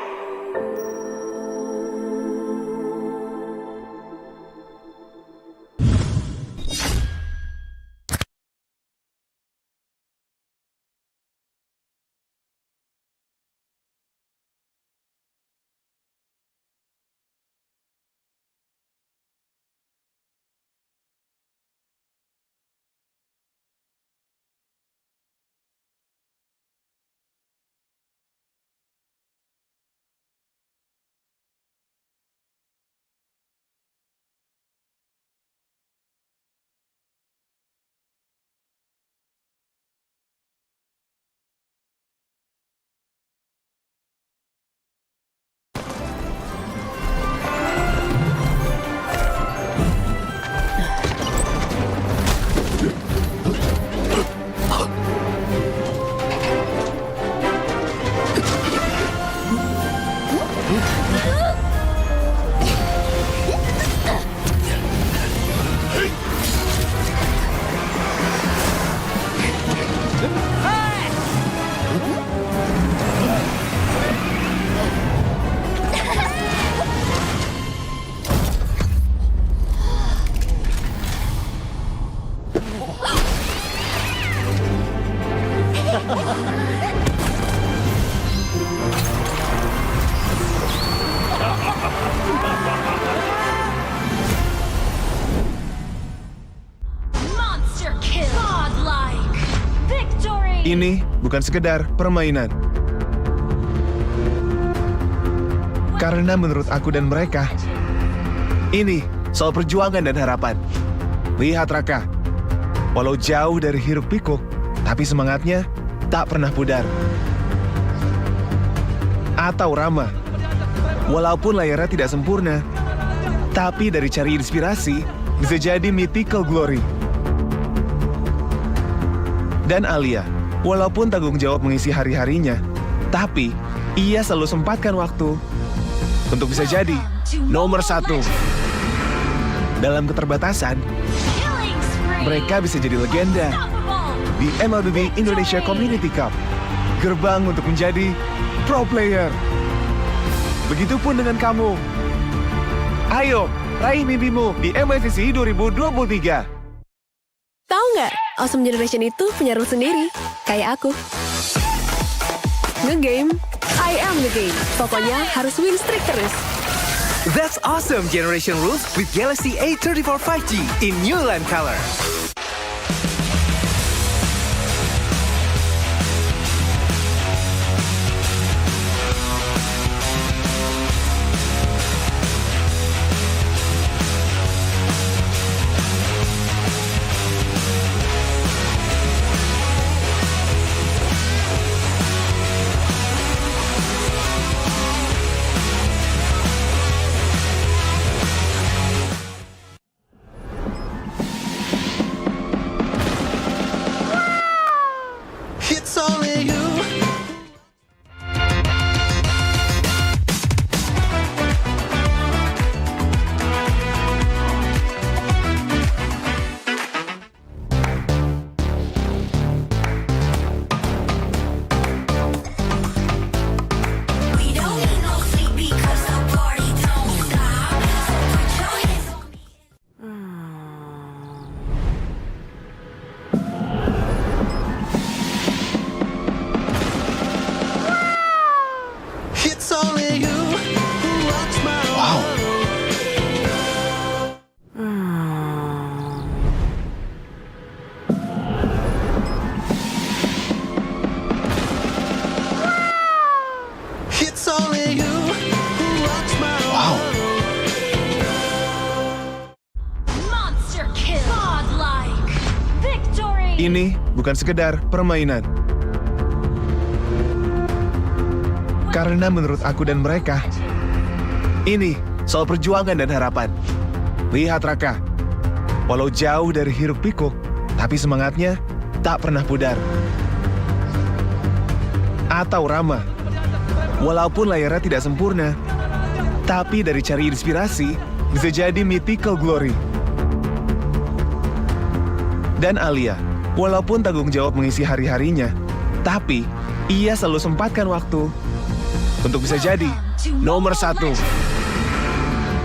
Ini bukan sekedar permainan. Karena menurut aku dan mereka, ini soal perjuangan dan harapan. Lihat Raka, walau jauh dari hiruk pikuk, tapi semangatnya tak pernah pudar. Atau Rama, walaupun layarnya tidak sempurna, tapi dari cari inspirasi bisa jadi mythical glory. Dan Alia, walaupun tanggung jawab mengisi hari-harinya, tapi ia selalu sempatkan waktu untuk bisa jadi nomor 1. Dalam keterbatasan, mereka bisa jadi legenda di MLBB Indonesia Community Cup, gerbang untuk menjadi pro player. Begitupun dengan kamu. Ayo, raih mimpimu di MLCC 2023. Tahu nggak, Awesome Generation itu punya rule sendiri, kayak aku. Nge-game, I am the game. Pokoknya harus win streak terus. That's Awesome Generation Rules with Galaxy A34 5G in new land color. It's only you. It's only you who rocks my world. It's only you who rocks my world. Monster kill. Godlike. Victory. Ini bukan sekedar permainan. Karena menurut aku dan mereka, ini soal perjuangan dan harapan. Lihat Raka, walau jauh dari hiruk pikuk, tapi semangatnya tak pernah pudar. Atau Rama, walaupun layarnya tidak sempurna, tapi dari cari inspirasi bisa jadi mythical glory. Dan Alia, walaupun tanggung jawab mengisi hari-harinya, tapi ia selalu sempatkan waktu untuk bisa jadi nomor 1.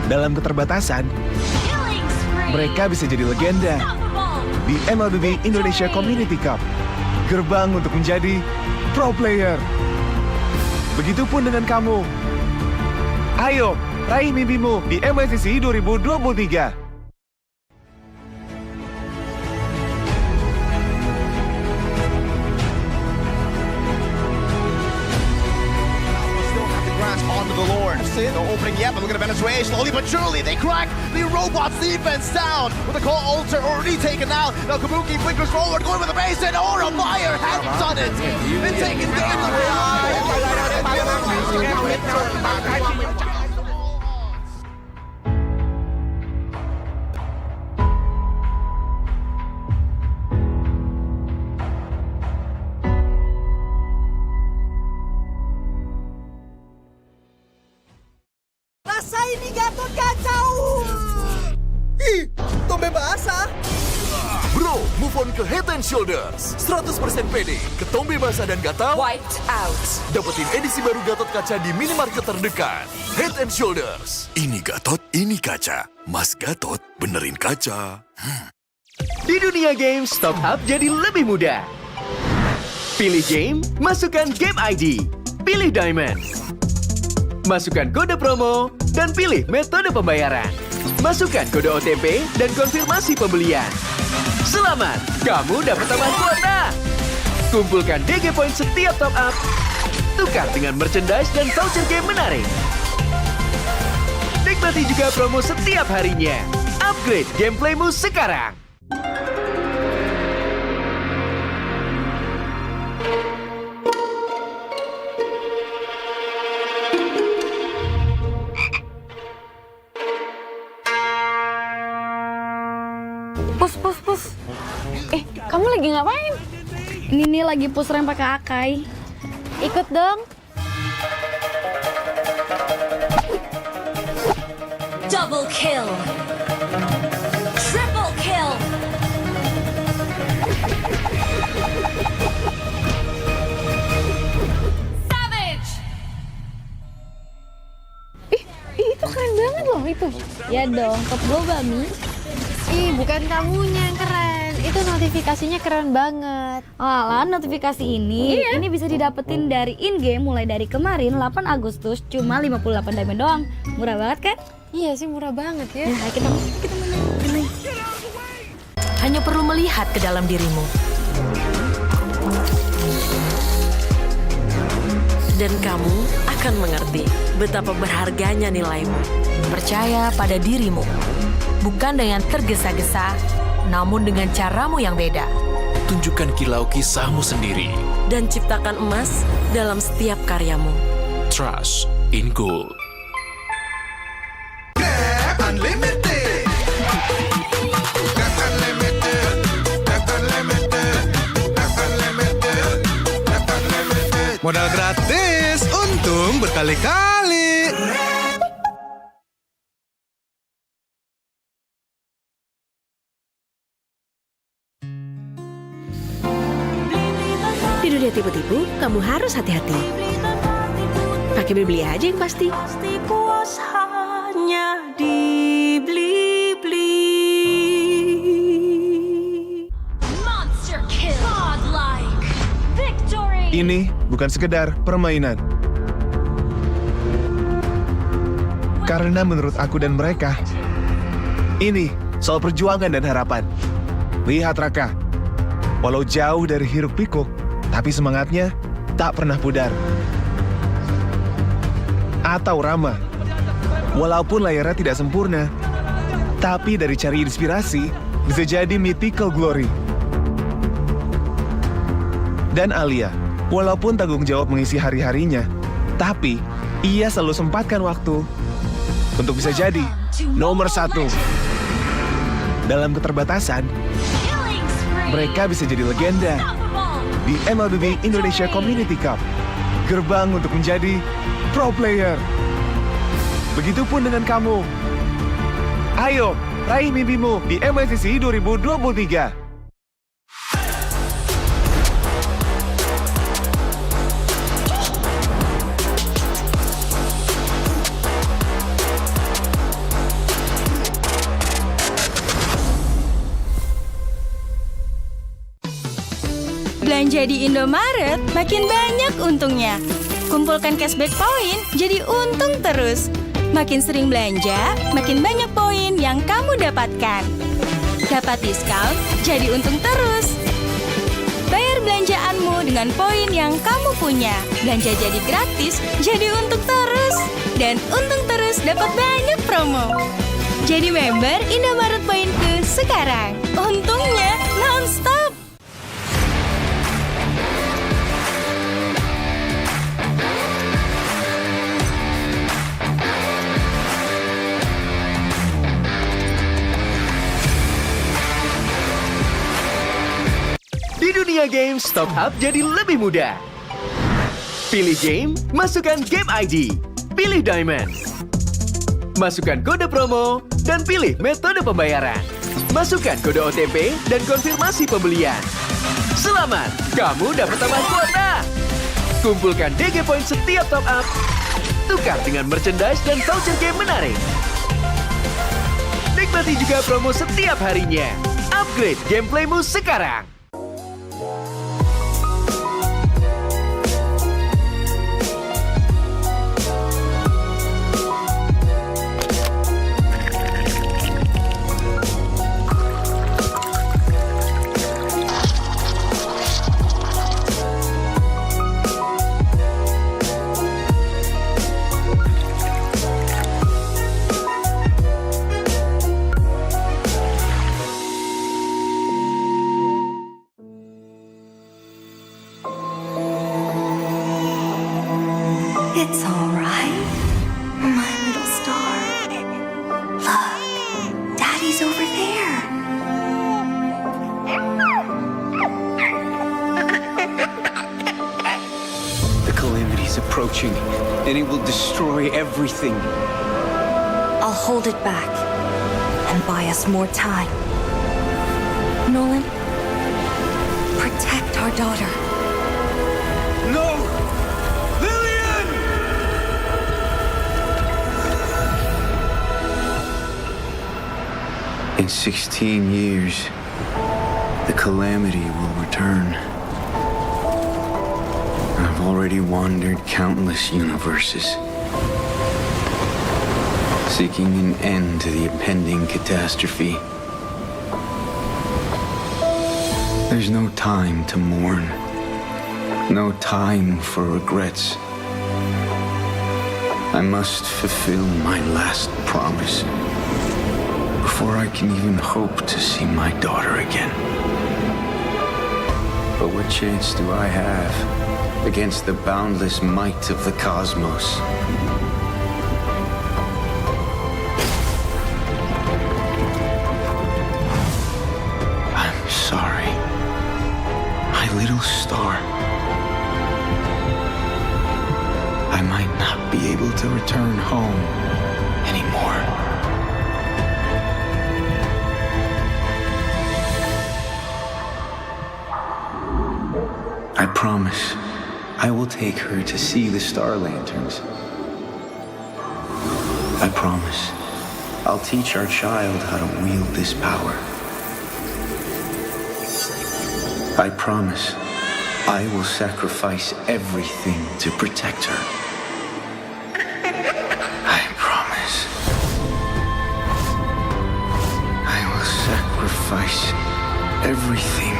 Dalam keterbatasan, mereka bisa jadi legenda di MLBB Indonesia Community Cup, gerbang untuk menjadi pro player. Begitupun dengan kamu. Ayo, raih mimpimu di MLCC 2023. Onto the Lord. No opening yet, but look at the Venezuela. Slowly but surely, they crack the robot's defense down. With the call altar already taken out. Now Kabuki blinkers forward, going with the base, and Aura Fire has done it. Been taken down. Rasain nih Gatot kacau. Ih, tombe basah. Bro, move on ke Head and Shoulders. 100% pede, ketombe basah dan gatal Wiped out. dapetin edisi baru Gatot kaca di minimarket terdekat. Head and Shoulders. Ini Gatot, ini kaca. Mas Gatot, benerin kaca. Di dunia games, top up jadi lebih mudah. Pilih game, masukkan game ID. Pilih Diamond. Masukkan kode promo, dan pilih metode pembayaran. Masukkan kode OTP dan konfirmasi pembelian. Selamat, kamu dapat tambahan kuota. Kumpulkan DG Point setiap top up. Tukar dengan merchandise dan voucher game menarik. Nikmati juga promo setiap harinya. Upgrade gameplaymu sekarang. Pus. Kamu lagi ngapain? Ini nih lagi push rank pakai Akai. Ikut dong. Double kill. Triple kill. Savage. Itu keren banget loh itu. Ya dong, top global Mi. Bukan kamunya yang keren. Itu notifikasinya keren banget. Alah, notifikasi ini bisa didapetin dari in-game mulai dari kemarin 8 Agustus cuma 58 diamond doang. Murah banget kan? Iya sih, murah banget ya. Nah, kita main. Hanya perlu melihat ke dalam dirimu. Dan kamu akan mengerti betapa berharganya nilaimu. Percaya pada dirimu. Bukan dengan tergesa-gesa, namun dengan caramu yang beda. Tunjukkan kilau kisahmu sendiri. Dan ciptakan emas dalam setiap karyamu. Trust in gold. Unlimited. That's unlimited. That's unlimited. That's unlimited. That's unlimited. Modal gratis, untung berkali-kali. Di dunia tipu-tipu, kamu harus hati-hati. Pakai beli aja yang pasti. Pasti puas hanya dibeli-beli. Monster kill. Godlike. Victory. Ini bukan sekedar permainan. Karena menurut aku dan mereka, ini soal perjuangan dan harapan. Lihat Raka, walau jauh dari hiruk pikuk, tapi semangatnya tak pernah pudar. Atau Rama, walaupun layarnya tidak sempurna, tapi dari cari inspirasi bisa jadi mythical glory. Dan Alia, walaupun tanggung jawab mengisi hari-harinya, tapi ia selalu sempatkan waktu untuk bisa jadi nomor 1. Dalam keterbatasan, mereka bisa jadi legenda di MLBB Indonesia Community Cup, gerbang untuk menjadi pro player. Begitupun dengan kamu. Ayo, raih mimpimu di MLCC 2023. Belanja di Indomaret, makin banyak untungnya. Kumpulkan cashback poin, jadi untung terus. Makin sering belanja, makin banyak poin yang kamu dapatkan. Dapat diskon, jadi untung terus. Bayar belanjaanmu dengan poin yang kamu punya. Belanja jadi gratis, jadi untung terus. Dan untung terus dapat banyak promo. Jadi member Indomaret Poinku sekarang. Untungnya non-stop. Di dunia games, top up jadi lebih mudah. Pilih game, masukkan game ID. Pilih Diamond. Masukkan kode promo, dan pilih metode pembayaran. Masukkan kode OTP dan konfirmasi pembelian. Selamat, kamu dapat tambahan kuota. Kumpulkan DG Point setiap top up. Tukar dengan merchandise dan voucher game menarik. Nikmati juga promo setiap harinya. Upgrade gameplaymu sekarang. He's over there. The calamity's approaching, and it will destroy everything. I'll hold it back and buy us more time. Nolan, protect our daughter. No! Lillian! In 16 years, the calamity will return. I've already wandered countless universes, seeking an end to the impending catastrophe. There's no time to mourn, no time for regrets. I must fulfill my last promise before I can even hope to see my daughter again. But what chance do I have against the boundless might of the cosmos? I'm sorry, my little star. I might not be able to return home anymore. I promise I will take her to see the star lanterns. I promise I'll teach our child how to wield this power. I promise I will sacrifice everything to protect her. I promise I will sacrifice everything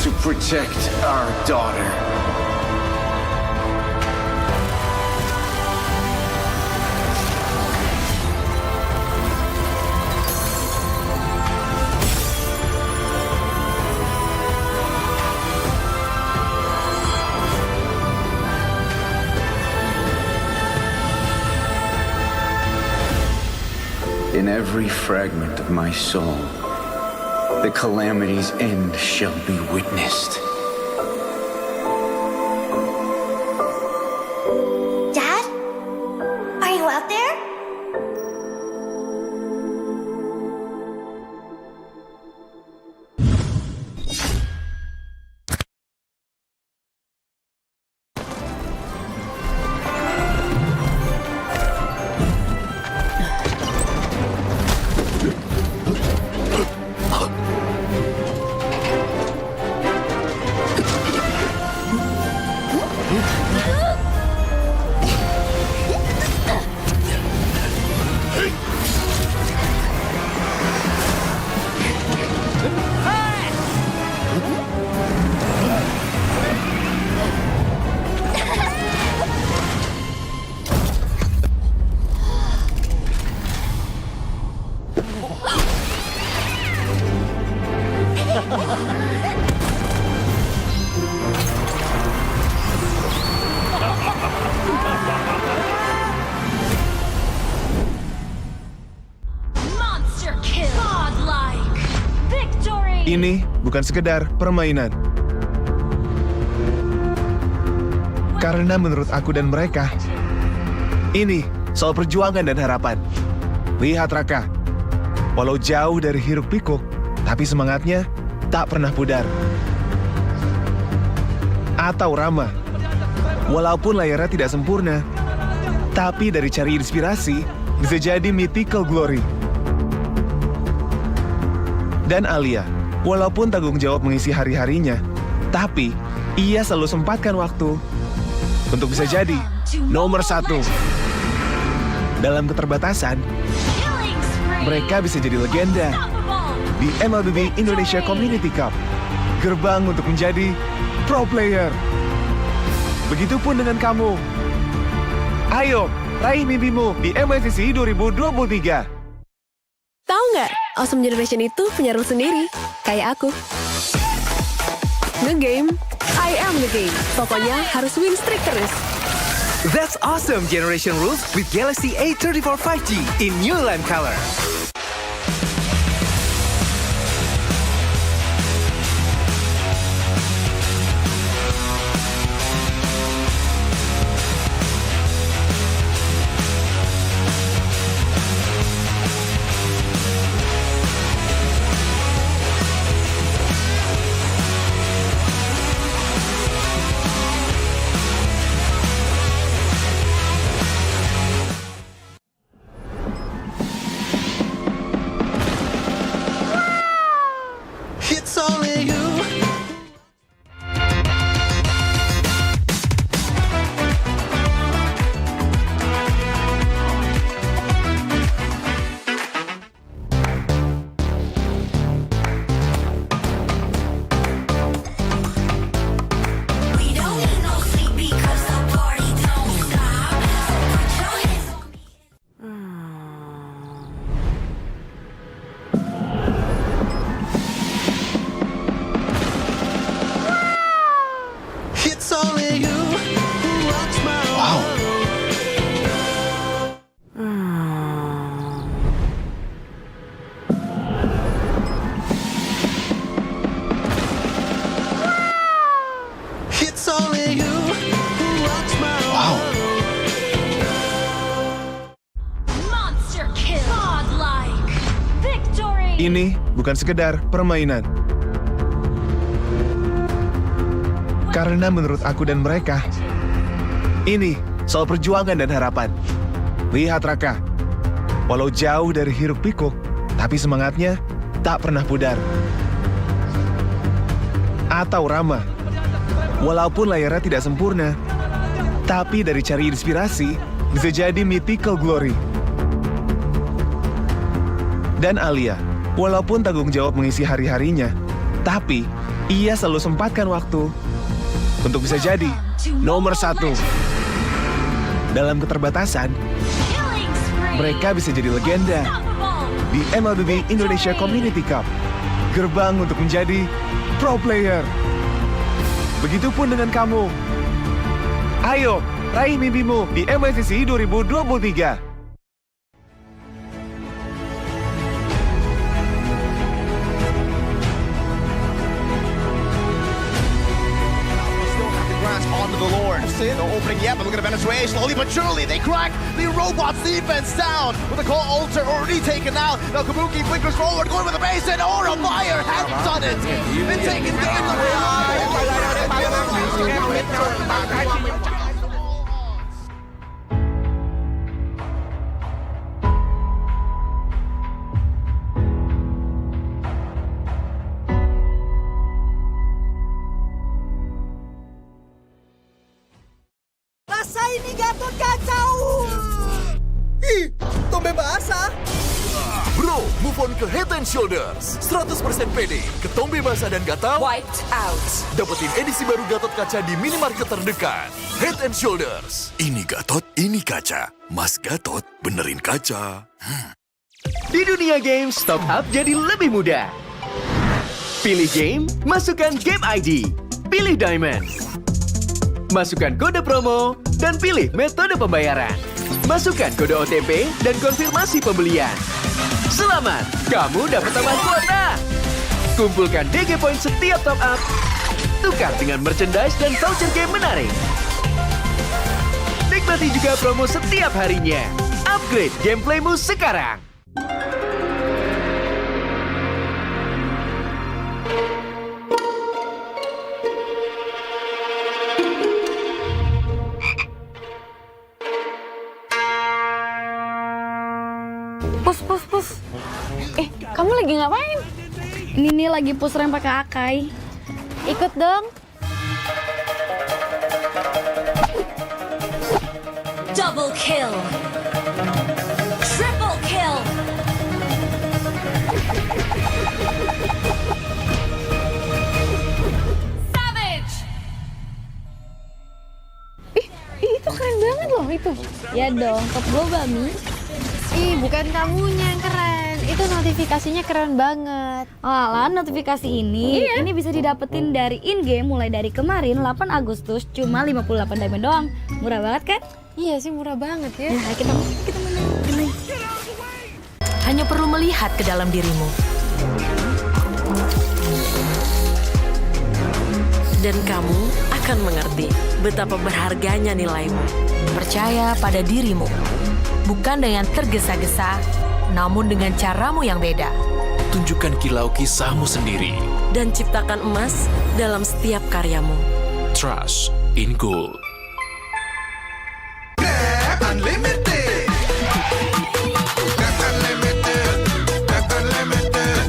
to protect our daughter. In every fragment of my soul, the calamity's end shall be witnessed. Dad? Are you out there? Monster kill. Godlike. Victory. Ini bukan sekedar permainan. Karena menurut aku dan mereka, ini soal perjuangan dan harapan. Lihat Raka, walau jauh dari hiruk pikuk, tapi semangatnya tak pernah pudar. Atau Rama, walaupun layarnya tidak sempurna, tapi dari cari inspirasi bisa jadi mythical glory. Dan Alia, walaupun tanggung jawab mengisi hari-harinya, tapi ia selalu sempatkan waktu untuk bisa jadi nomor 1. Dalam keterbatasan, mereka bisa jadi legenda di MLB Indonesia Community Cup, gerbang untuk menjadi pro player. Begitupun dengan kamu. Ayo, raih mimpimu di MLCC 2023. Tahu nggak, Awesome Generation itu punya rule sendiri, kayak aku. Nge-game, I am the game. Pokoknya harus win streak terus. That's awesome generation rules with Galaxy A34 5G in new lime color. It's only you. It's only you who rocks my world. It's only you who rocks my world. Monster kill. Godlike. Victory. Ini bukan sekedar permainan. Karena menurut aku dan mereka, ini soal perjuangan dan harapan. Lihat Raka, walau jauh dari hiruk pikuk, tapi semangatnya tak pernah pudar. Atau Rama, walaupun layarnya tidak sempurna, tapi dari cari inspirasi bisa jadi mythical glory. Dan Alia, walaupun tanggung jawab mengisi hari-harinya, tapi ia selalu sempatkan waktu untuk bisa jadi nomor 1. Dalam keterbatasan, mereka bisa jadi legenda di MLBB Indonesia Community Cup. Gerbang untuk menjadi pro player. Begitupun dengan kamu. Ayo, raih mimpimu di MLCC 2023. Onto the Lord. No opening yet, but look at Venezuela. Slowly but surely, they crack the robots' defense down. With the call altar already taken out. Now Kabuki flickers forward, going with the base, and Aura Fire has done it. Been taken game Rasain nih Gatot kacau. Ih, tombe basah. Bro, move on ke Head and Shoulders. 100% pede, ketombe basah dan gatal. Wiped out. Dapetin edisi baru Gatot kaca di minimarket terdekat. Head and Shoulders. Ini Gatot, ini kaca. Mas Gatot, benerin kaca. Di dunia games, top up jadi lebih mudah. Pilih game, masukkan game ID. Pilih Diamond. Masukkan kode promo, dan pilih metode pembayaran. Masukkan kode OTP dan konfirmasi pembelian. Selamat, kamu dapat tambahan kuota. Kumpulkan DG Point setiap top up. Tukar dengan merchandise dan voucher game menarik. Nikmati juga promo setiap harinya. Upgrade gameplaymu sekarang. Pus. Kamu lagi ngapain? Ini nih lagi push rank pakai Akai. Ikut dong. Double kill. Triple kill. Savage. Itu keren banget loh itu. Ya dong, top gue Bami. Ih, bukan kamunya yang keren. Itu notifikasinya keren banget. Alah, notifikasi ini bisa didapetin dari in-game mulai dari kemarin 8 Agustus cuma 58 diamond doang. Murah banget kan? Iya sih, murah banget ya. Nah, kita main. Hanya perlu melihat ke dalam dirimu. Dan kamu akan mengerti betapa berharganya nilaimu. Percaya pada dirimu. Bukan dengan tergesa-gesa, namun dengan caramu yang beda. Tunjukkan kilau kisahmu sendiri. Dan ciptakan emas dalam setiap karyamu. Trust in gold. Unlimited. That's unlimited. That's unlimited.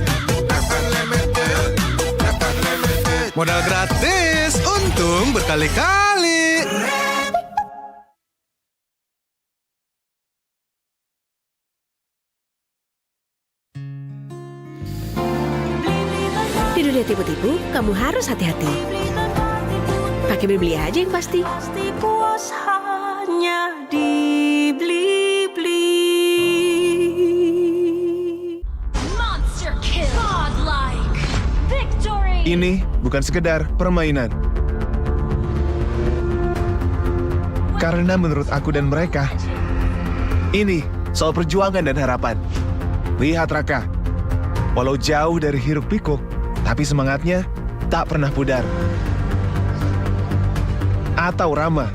That's unlimited. That's unlimited. Modal gratis, untung berkali-kali. Di dunia tipu-tipu, kamu harus hati-hati. Pakai beli aja yang pasti. Puas hanya dibeli-beli. Monster kill. Godlike. Victory. Ini bukan sekedar permainan. Karena menurut aku dan mereka, ini soal perjuangan dan harapan. Lihat Raka, walau jauh dari hiruk pikuk, tapi semangatnya tak pernah pudar. Atau Rama,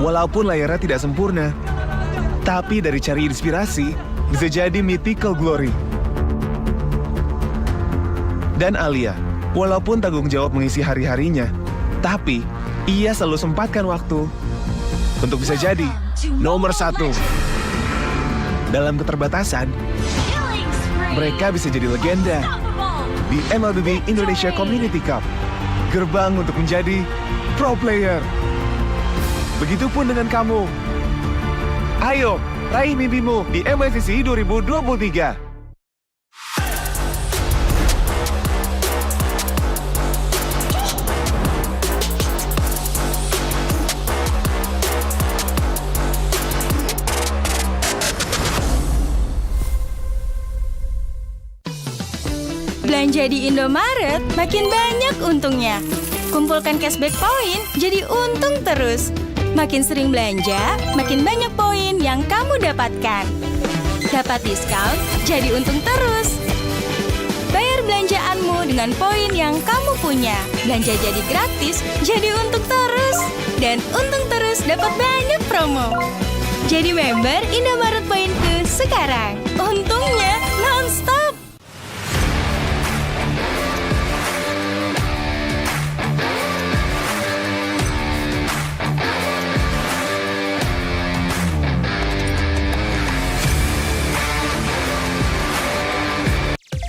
walaupun layarnya tidak sempurna, tapi dari cari inspirasi bisa jadi mythical glory. Dan Alia, walaupun tanggung jawab mengisi hari-harinya, tapi ia selalu sempatkan waktu untuk bisa jadi nomor 1. Dalam keterbatasan, mereka bisa jadi legenda di MLBB Indonesia Community Cup, gerbang untuk menjadi pro player. Begitupun dengan kamu. Ayo, raih mimpimu di MLCC 2023. Belanja di Indomaret, makin banyak untungnya. Kumpulkan cashback poin, jadi untung terus. Makin sering belanja, makin banyak poin yang kamu dapatkan. Dapat diskon, jadi untung terus. Bayar belanjaanmu dengan poin yang kamu punya. Belanja jadi gratis, jadi untung terus. Dan untung terus dapat banyak promo. Jadi member Indomaret Poinku sekarang. Untungnya non-stop.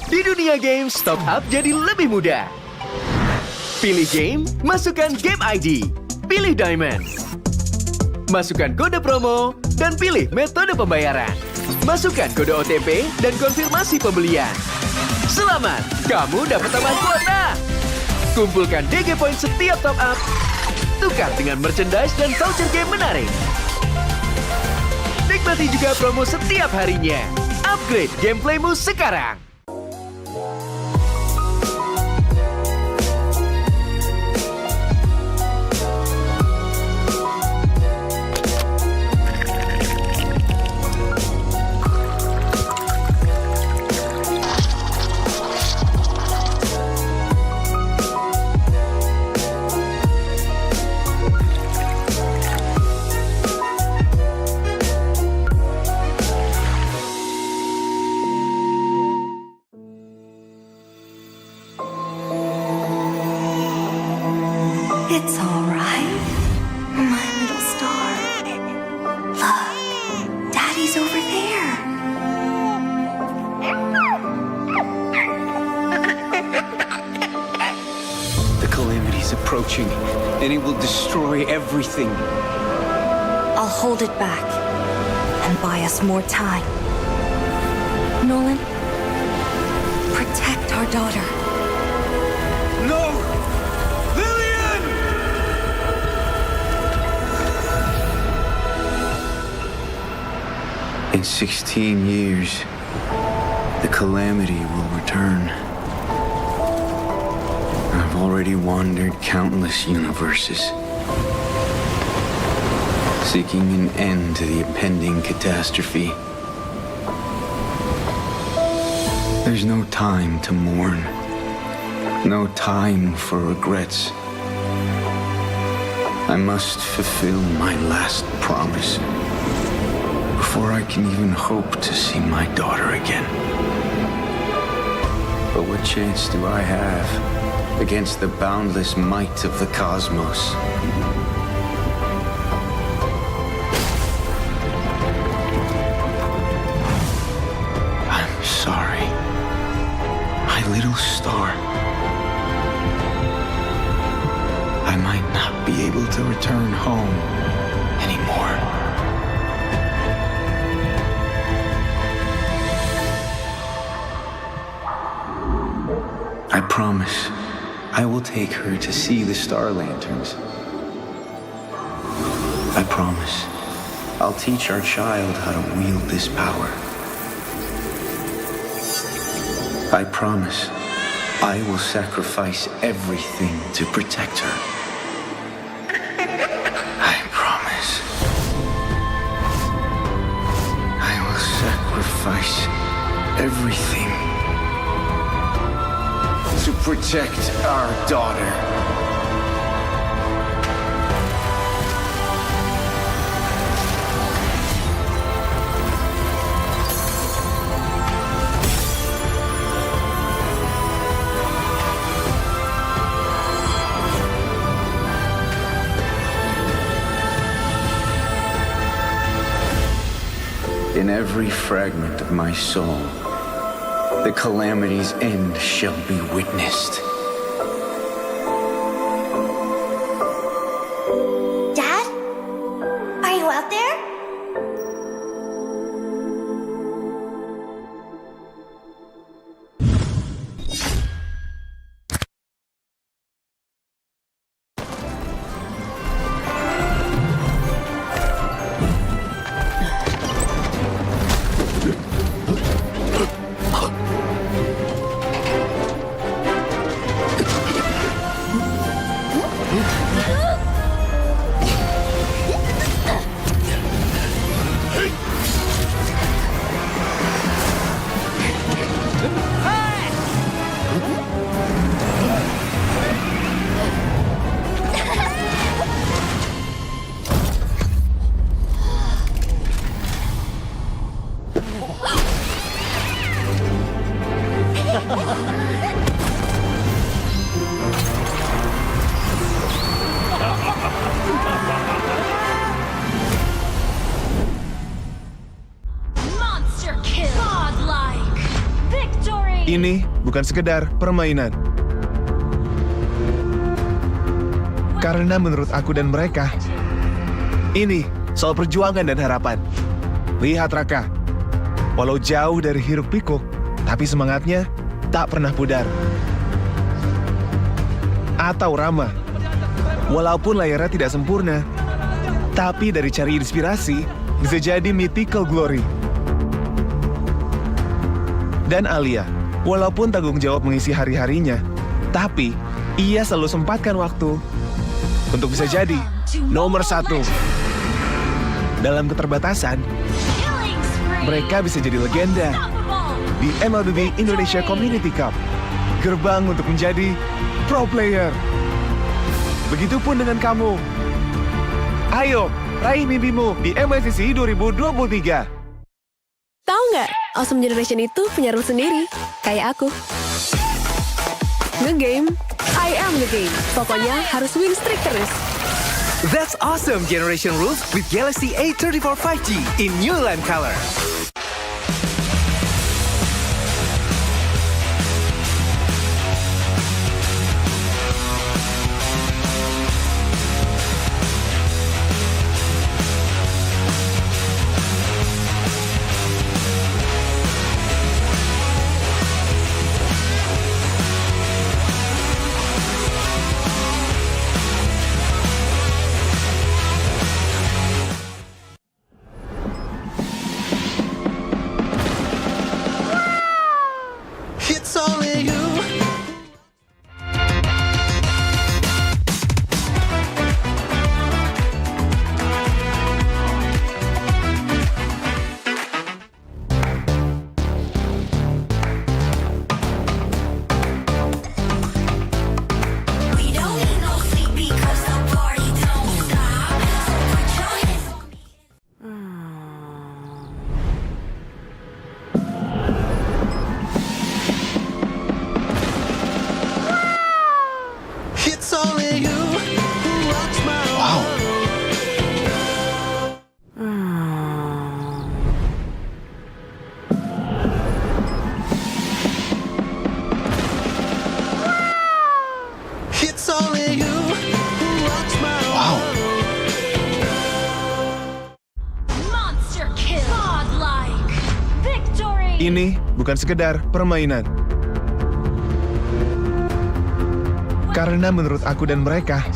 Di dunia games, top up jadi lebih mudah. Pilih game, masukkan game ID. Pilih Diamond. Masukkan kode promo, dan pilih metode pembayaran. Masukkan kode OTP dan konfirmasi pembelian. Selamat, kamu dapat tambahan kuota. Kumpulkan DG Point setiap top up. Tukar dengan merchandise dan voucher game menarik. Nikmati juga promo setiap harinya. Upgrade gameplaymu sekarang. It's all right, my little star. Look, Daddy's over there. The calamity's approaching, and it will destroy everything. I'll hold it back and buy us more time. Nolan, protect our daughter. No! Lillian! In 16 years, the calamity will return. I've already wandered countless universes, seeking an end to the impending catastrophe. There's no time to mourn, no time for regrets. I must fulfill my last promise before I can even hope to see my daughter again. But what chance do I have against the boundless might of the cosmos? I'm sorry, my little star. I might not be able to return home anymore. I promise I will take her to see the star lanterns. I promise I'll teach our child how to wield this power. I promise I will sacrifice everything to protect her. I promise I will sacrifice everything to protect our daughter. In every fragment of my soul, the calamity's end shall be witnessed. Dad? Are you out there? Monster kill. Godlike. Victory. Ini bukan sekedar permainan. Karena menurut aku dan mereka, ini soal perjuangan dan harapan. Lihat Raka, walau jauh dari hiruk pikuk, tapi semangatnya tak pernah pudar. Atau Rama, walaupun layarnya tidak sempurna, tapi dari cari inspirasi bisa jadi mythical glory. Dan Alia, walaupun tanggung jawab mengisi hari-harinya, tapi ia selalu sempatkan waktu untuk bisa jadi nomor 1. Dalam keterbatasan, mereka bisa jadi legenda di MLB Indonesia Community Cup, gerbang untuk menjadi pro player. Begitupun dengan kamu. Ayo, raih mimpimu di MLCC 2023. Tahu nggak, Awesome Generation itu punya rules sendiri, kayak aku. Nge-game, I am the game. Pokoknya harus win streak terus. That's Awesome Generation Rules with Galaxy A34 5G in new lime color. Ini bukan sekedar permainan. Karena menurut aku dan mereka,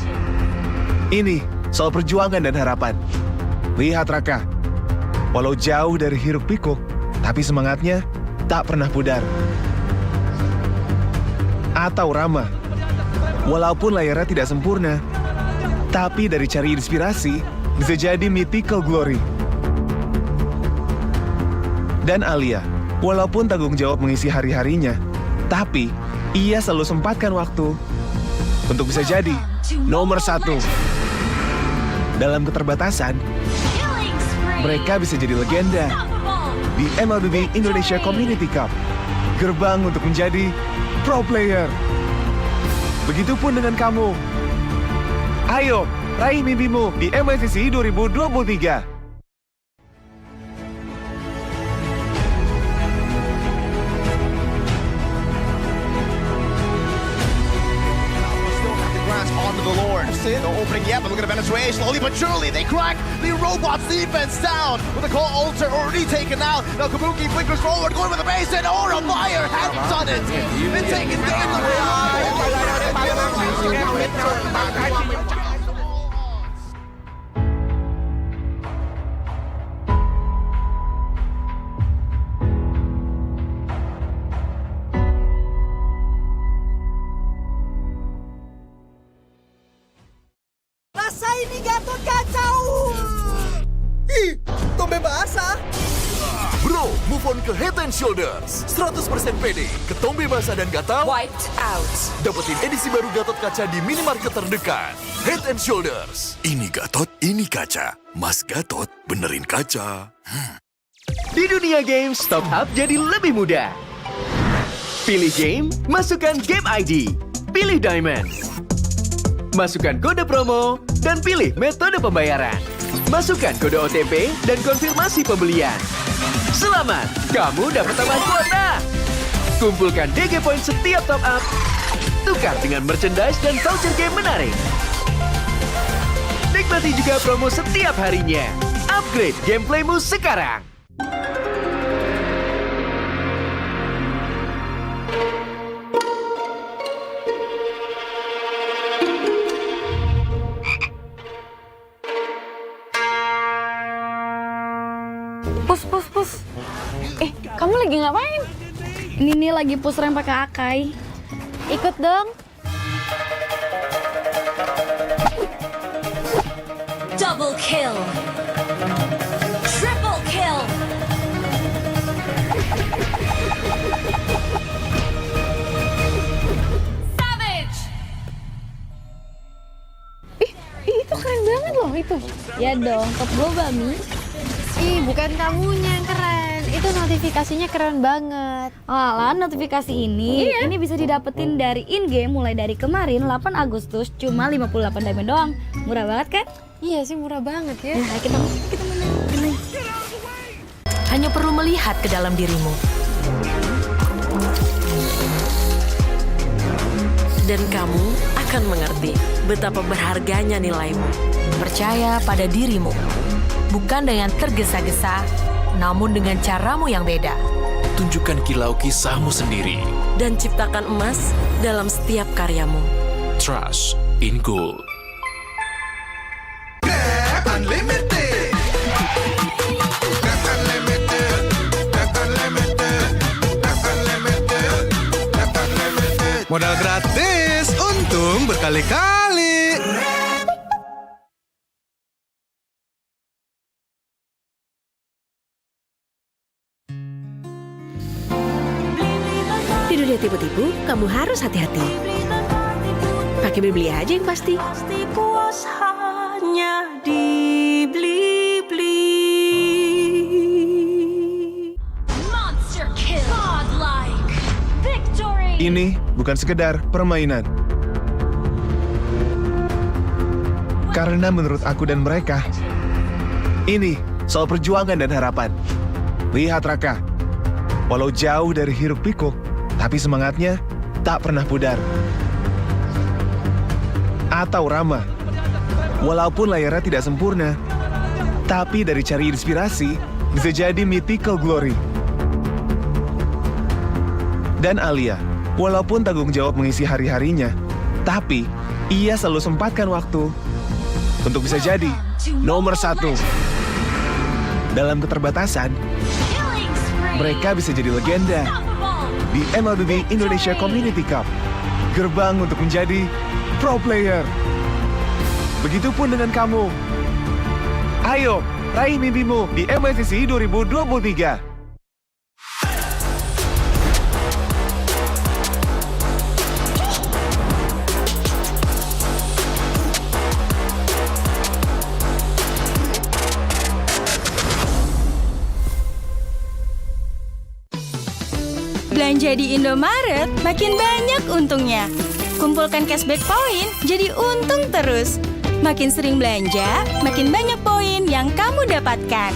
ini soal perjuangan dan harapan. Lihat Raka, walau jauh dari hiruk pikuk, tapi semangatnya tak pernah pudar. Atau Rama, walaupun layarnya tidak sempurna, tapi dari cari inspirasi bisa jadi mythical glory. Dan Alia, walaupun tanggung jawab mengisi hari-harinya, tapi ia selalu sempatkan waktu untuk bisa jadi nomor 1. Dalam keterbatasan, mereka bisa jadi legenda di MLBB Indonesia Community Cup, gerbang untuk menjadi pro player. Begitupun dengan kamu. Ayo, raih mimpimu di MLCC 2023. Onto the Lord. No opening yet, but look at the Venezuela. Slowly but surely, they crack the robots' defense down with the call altar already taken out. Now Kabuki flickers forward, going with the base, and Aura Fire has done it. Been taken down the Ini Gatot kacau. Ih, Tombe basah. Bro, move on ke Head and Shoulders. 100% pede, ketombe basah dan gatal Wiped out. dapetin edisi baru Gatot kaca di minimarket terdekat. Head and Shoulders. Ini Gatot, ini kaca. Mas Gatot benerin kaca. Di dunia games, top up jadi lebih mudah. Pilih game, masukkan game ID. Pilih Diamond. Masukkan kode promo, dan pilih metode pembayaran. Masukkan kode OTP dan konfirmasi pembelian. Selamat, kamu dapat tambahan kuota. Kumpulkan DG Point setiap top up. Tukar dengan merchandise dan voucher game menarik. Nikmati juga promo setiap harinya. Upgrade gameplaymu sekarang. Pus. Kamu lagi ngapain? Ini nih lagi push rank pakai Akai. Ikut dong. Double kill. Triple kill. Savage. Itu keren banget loh itu. Ya dong, top gue Bami. Ih, bukan kamunya yang keren. Itu notifikasinya keren banget. Alah, notifikasi ini bisa didapetin dari in-game mulai dari kemarin 8 Agustus cuma 58 diamond doang. Murah banget kan? Iya sih, murah banget ya. Nah, kita main. Hanya perlu melihat ke dalam dirimu. Dan kamu akan mengerti betapa berharganya nilaimu. Percaya pada dirimu. Bukan dengan tergesa-gesa, namun dengan caramu yang beda. Tunjukkan kilau kisahmu sendiri. Dan ciptakan emas dalam setiap karyamu. Trust in gold. Unlimited. Modal gratis, untung berkali-kali. Di dunia tipu-tipu, kamu harus hati-hati. Pakai beli aja yang pasti. Pasti puas hanya dibeli-beli. Monster kill. Godlike. Victory. Ini bukan sekedar permainan. Karena menurut aku dan mereka, ini soal perjuangan dan harapan. Lihat Raka, walau jauh dari hiruk pikuk, tapi semangatnya tak pernah pudar. Atau Rama, walaupun layarnya tidak sempurna, tapi dari cari inspirasi bisa jadi mythical glory. Dan Alia, walaupun tanggung jawab mengisi hari-harinya, tapi ia selalu sempatkan waktu untuk bisa jadi nomor 1. Dalam keterbatasan, mereka bisa jadi legenda di MLBB Indonesia Community Cup. Gerbang untuk menjadi pro player. Begitupun dengan kamu. Ayo, raih mimpimu di MLCC 2023. Belanja di Indomaret makin banyak untungnya. Kumpulkan cashback poin jadi untung terus. Makin sering belanja, makin banyak poin yang kamu dapatkan.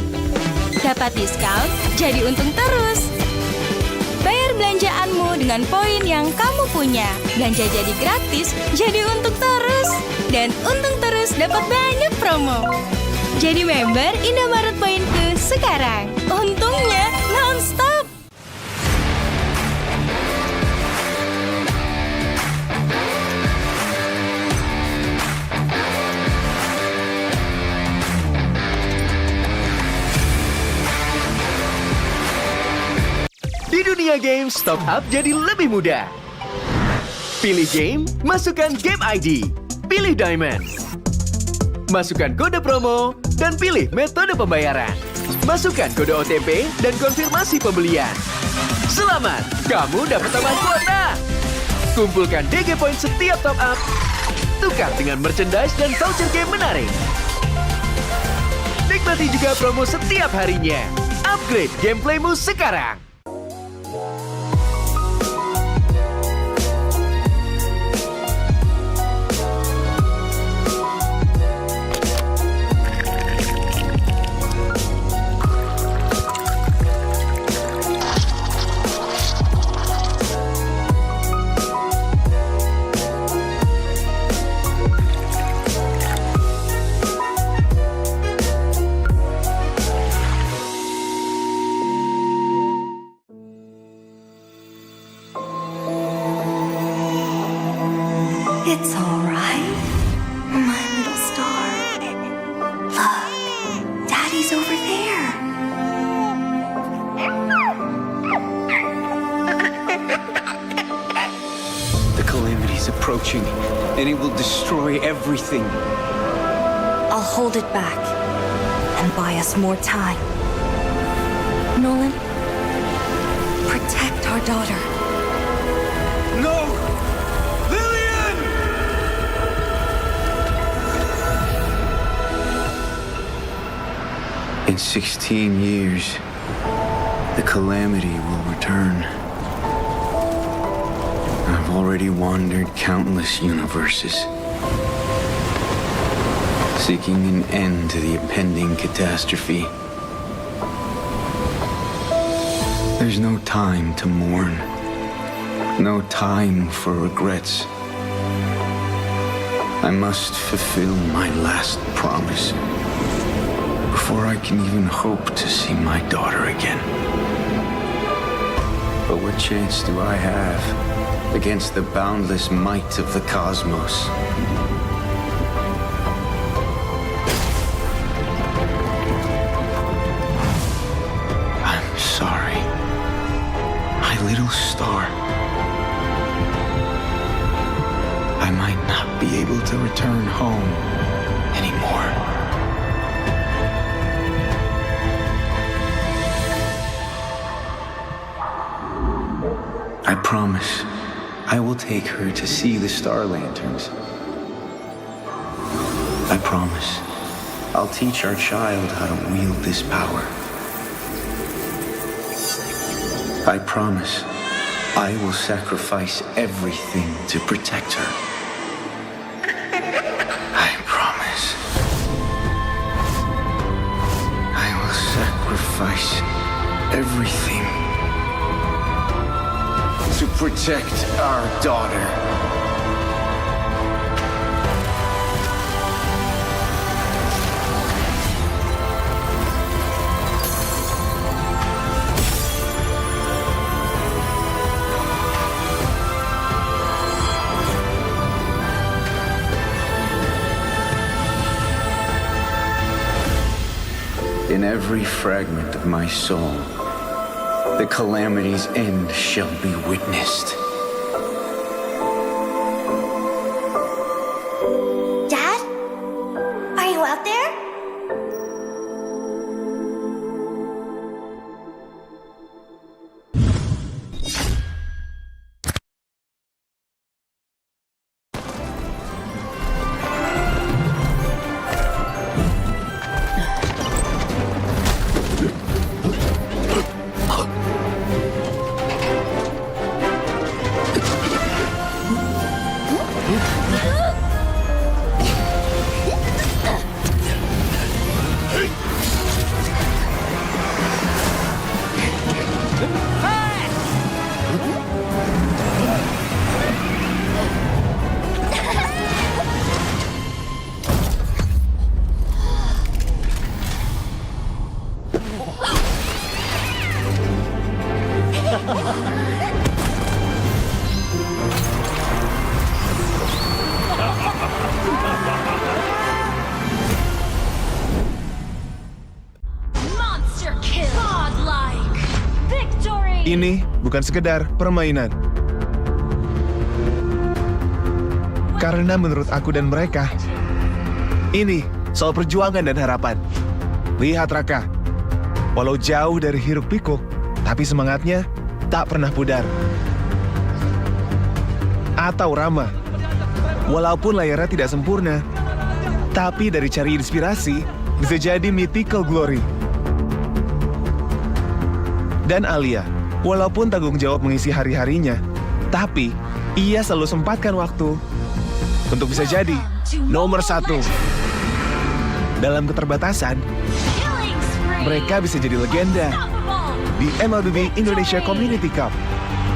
Dapat diskon, jadi untung terus. Bayar belanjaanmu dengan poin yang kamu punya. Belanja jadi gratis, jadi untung terus. Dan untung terus dapat banyak promo. Jadi member Indomaret Poinku sekarang. Untungnya non-stop. Di dunia games, top up jadi lebih mudah. Pilih game, masukkan game ID. Pilih Diamond. Masukkan kode promo, dan pilih metode pembayaran. Masukkan kode OTP dan konfirmasi pembelian. Selamat, kamu dapat tambahan kuota. Kumpulkan DG Point setiap top up. Tukar dengan merchandise dan voucher game menarik. Nikmati juga promo setiap harinya. Upgrade gameplaymu sekarang. It's all right, my little star. Look, Daddy's over there. The calamity's approaching, and it will destroy everything. I'll hold it back and buy us more time. Nolan, protect our daughter. No! In 16 years, the calamity will return. I've already wandered countless universes, seeking an end to the impending catastrophe. There's no time to mourn, no time for regrets. I must fulfill my last promise before I can even hope to see my daughter again. But what chance do I have against the boundless might of the cosmos? I'm sorry, my little star. I might not be able to return home anymore. I promise I will take her to see the star lanterns. I promise I'll teach our child how to wield this power. I promise I will sacrifice everything to protect her. I promise I will sacrifice everything to protect our daughter. every fragment of my soul. The calamity's end shall be witnessed. Dad? Are you out there? Monster kill. Godlike. Victory. Ini bukan sekedar permainan. Karena menurut aku dan mereka, ini soal perjuangan dan harapan. Lihat Raka, walau jauh dari hiruk pikuk, tapi semangatnya tak pernah pudar. Atau Rama, walaupun layarnya tidak sempurna, tapi dari cari inspirasi bisa jadi mythical glory. Dan Alia, walaupun tanggung jawab mengisi hari-harinya, tapi ia selalu sempatkan waktu untuk bisa jadi nomor 1. Dalam keterbatasan, mereka bisa jadi legenda di MLBB Indonesia Community Cup,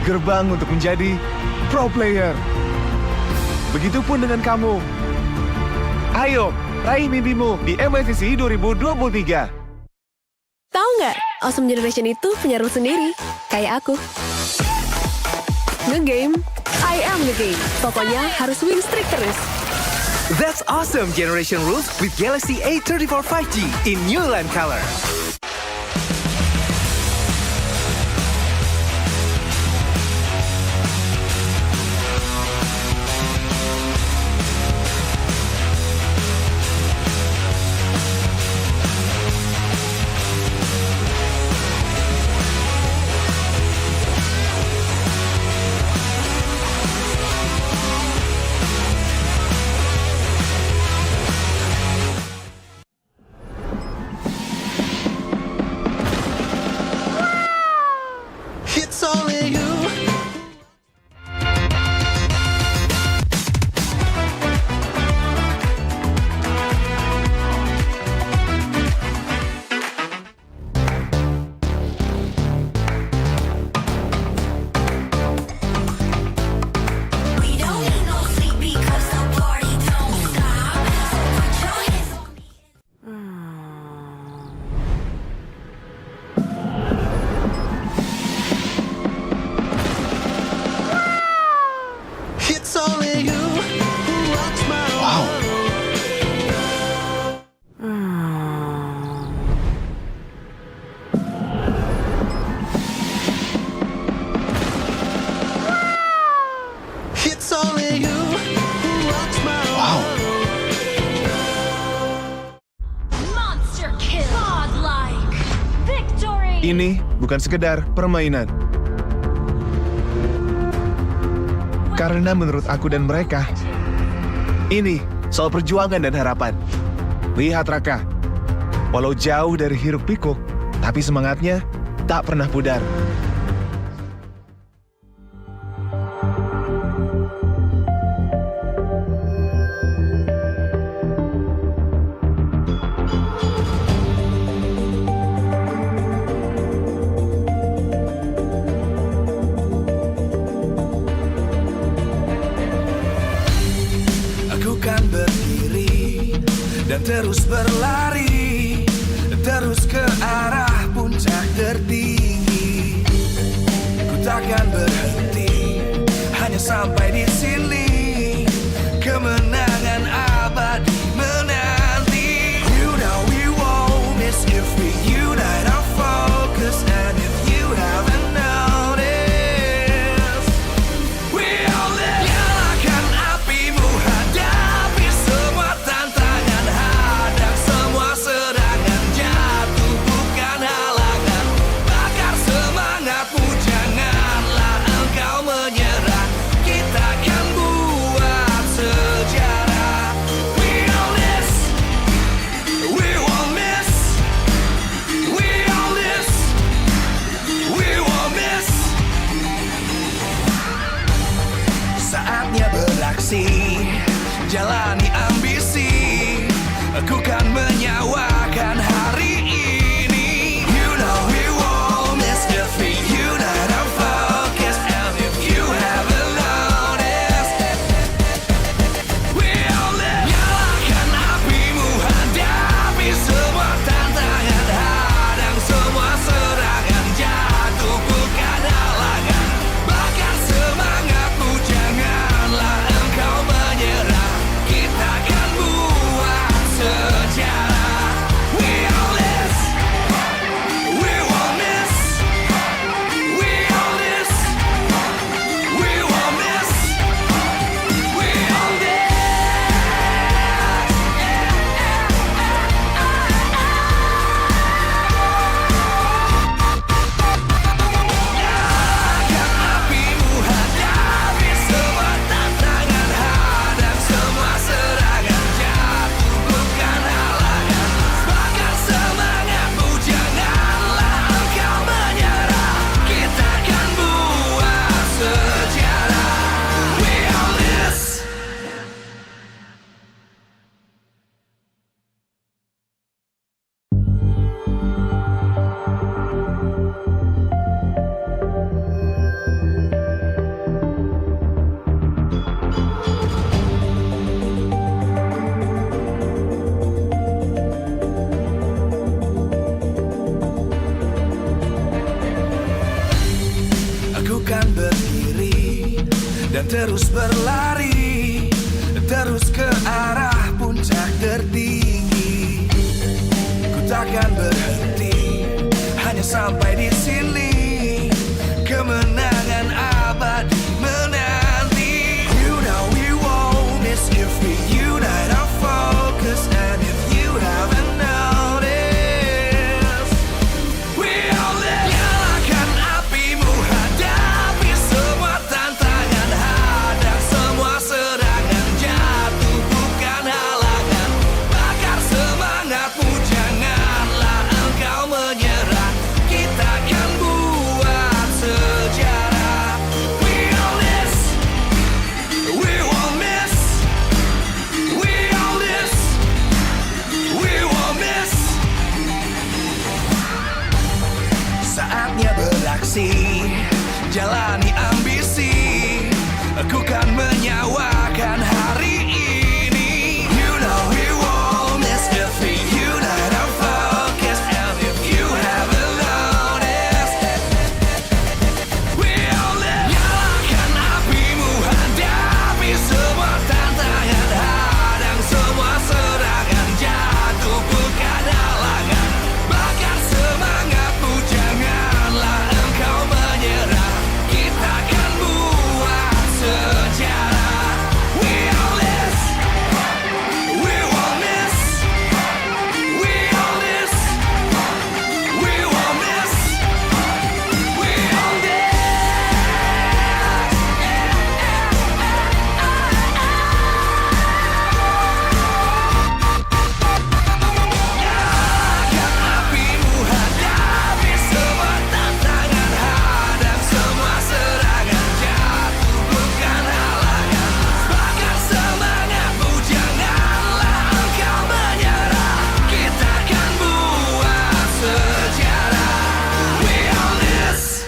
gerbang untuk menjadi pro player. Begitupun dengan kamu. Ayo, raih mimpimu di MLCC 2023. Tahu nggak, Awesome Generation itu punya rules sendiri, kayak aku. Nge-game, I am the game. Pokoknya harus win streak terus. That's Awesome Generation Rules with Galaxy A34 5G in New Land Color. It's only you. We don't need no sleep because the party don't stop. So put your hands on me. It's only you who rocks my world. It's only you who rocks my world. Monster kill. Godlike. Victory. Ini bukan sekedar permainan. Karena menurut aku dan mereka, ini soal perjuangan dan harapan. Lihat Raka, walau jauh dari hiruk pikuk, tapi semangatnya tak pernah pudar. Aku kan berdiri dan terus berlari, terus ke arah puncak tertinggi. Ku takkan berhenti, hanya sampai di sini. Kemenangan abadi menanti. You know we won't miss if we menyawakan hari ini. You know we won't miss if we unite our focus. And if you haven't noticed, we'll live. Nyalakan apimu, hadapi semua tantangan, hadang semua serangan, jatuh bukan halangan. Bakar semangatmu, janganlah engkau menyerah. Kita akan buat sejarah. We all this, we won't miss. We all this, we won't miss. We all this. Nyalakan apimu, hadapi semua tantangan, hadang semua serangan, jatuh bukan halangan. Bakar semangatmu, janganlah engkau menyerah. Kita akan buat sejarah. We all this. Aku kan berdiri dan terus berlari, terus ke arah puncak tertinggi. Ku takkan berhenti, hanya sampai di sini. Kemenangan abadi menanti. You know we won't miss if we unite our focus. And if you haven't noticed, we all live. Nyalakan apimu, hadapi semua tantangan, hadang semua serangan, jatuh bukan halangan. Bakar semangatmu, janganlah engkau menyerah. Kita akan buat sejarah. We all this, we won't miss. We all this, we won't miss. Saatnya beraksi, jalani ambisi. Aku kan menyawakan hari ini. You know we won't miss if we unite our focus. And if you haven't noticed, we all live. Nyalakan apimu, hadapi semua tantangan, hadang semua serangan, jatuh bukan halangan. Bakar semangatmu, janganlah engkau menyerah. Kita akan buat sejarah. We all this, we won't miss. We all this, we won't miss. We all this. Nyalakan apimu, hadapi semua tantangan, hadang semua serangan, jatuh bukan halangan. Bakar semangatmu, janganlah engkau menyerah. Kita akan buat sejarah. We all this.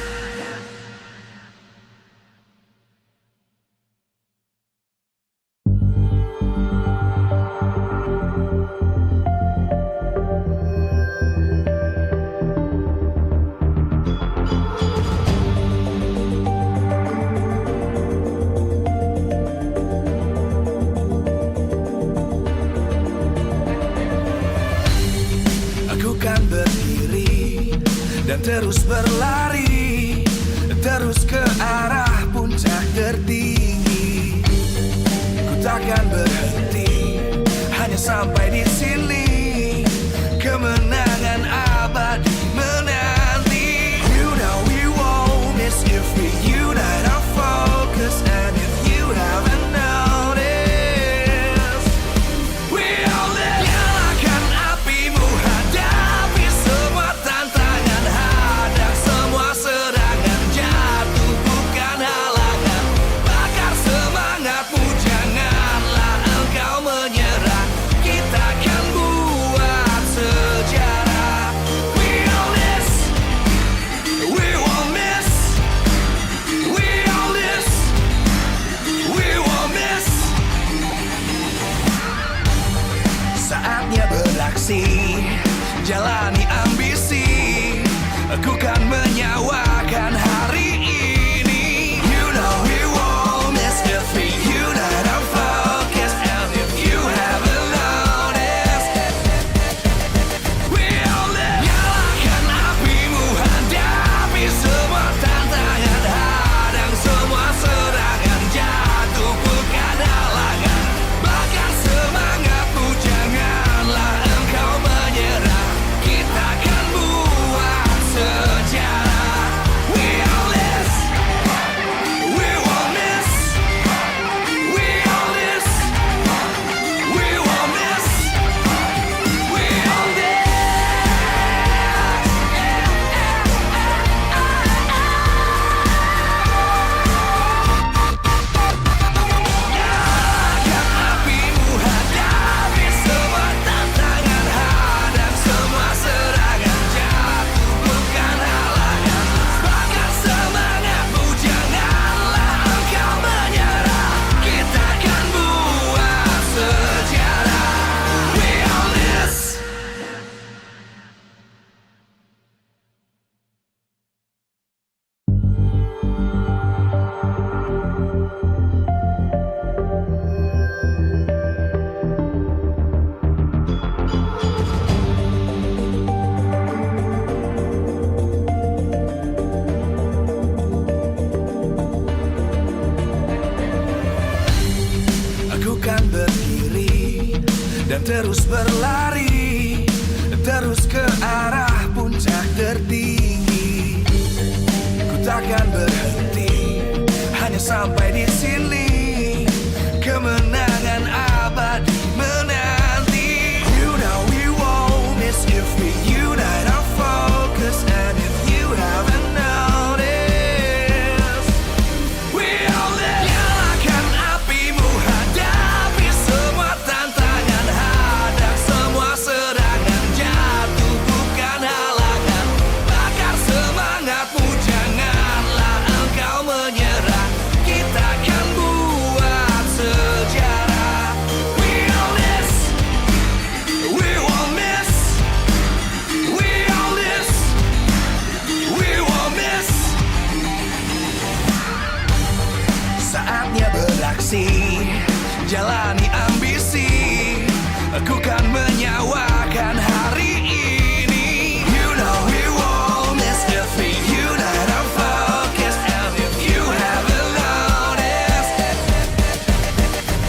Aku kan berdiri dan terus berlari, terus ke arah puncak tertinggi. Ku takkan berhenti, hanya sampai di sini. Kemenangan abadi menanti. You know we won't miss if we unite our focus. And if you haven't noticed, we all live. Nyalakan apimu, hadapi semua tantangan, hadang semua serangan, jatuh bukan halangan. Bakar semangatmu, janganlah engkau menyerah. Kita akan dan terus berlari, terus ke arah puncak tertinggi. Ku takkan berhenti, hanya sampai di sini. Kemenangan abadi menanti. You know we won't miss if we unite our focus. And if you haven't noticed, we all live. Nyalakan apimu, hadapi semua tantangan, hadang semua serangan, jatuh bukan halangan. Bakar semangatmu, janganlah engkau menyerah. Kita akan buat sejarah. We all this, we won't miss. We all this, we won't miss. Saatnya beraksi, jalani ambisi. Aku kan menyawakan hari ini. You know we won't miss if we unite our focus. And if you haven't noticed,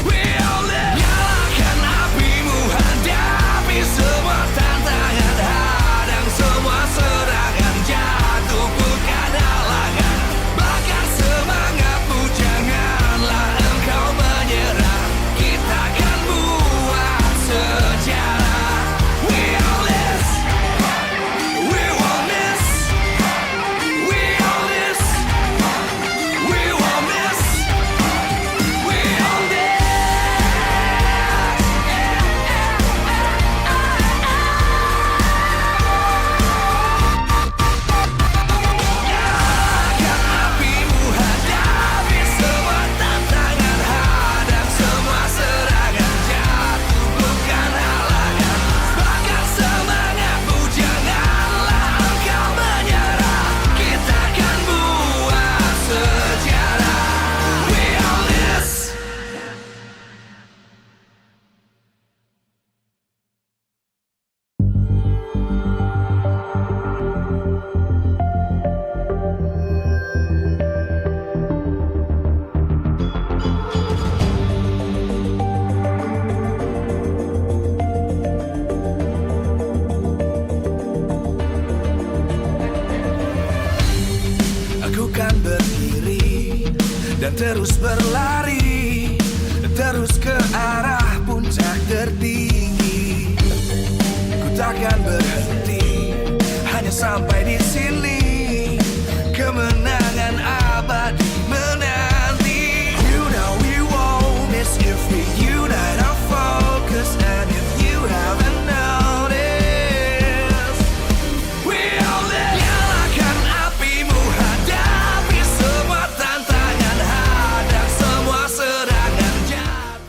we all live. Nyalakan apimu, hadapi semua tantangan, hadang semua serangan, jatuh bukan halangan. Bakar semangatmu, janganlah engkau menyerah. Kita akan buat sejarah. We all this, we won't miss. We all this, we won't miss. We all this. Nyalakan apimu, hadapi semua tantangan, hadang semua serangan, jatuh bukan halangan. Bakar semangatmu, janganlah engkau menyerah. Kita akan buat sejarah. We all this. Aku kan berdiri dan terus berlari, terus ke arah puncak tertinggi. Ku takkan berhenti, hanya sampai di sini. Kemenangan abadi menanti. You know we won't miss if we unite our focus. And if you haven't noticed, we all live. Nyalakan apimu, hadapi semua tantangan, hadang semua serangan, jatuh.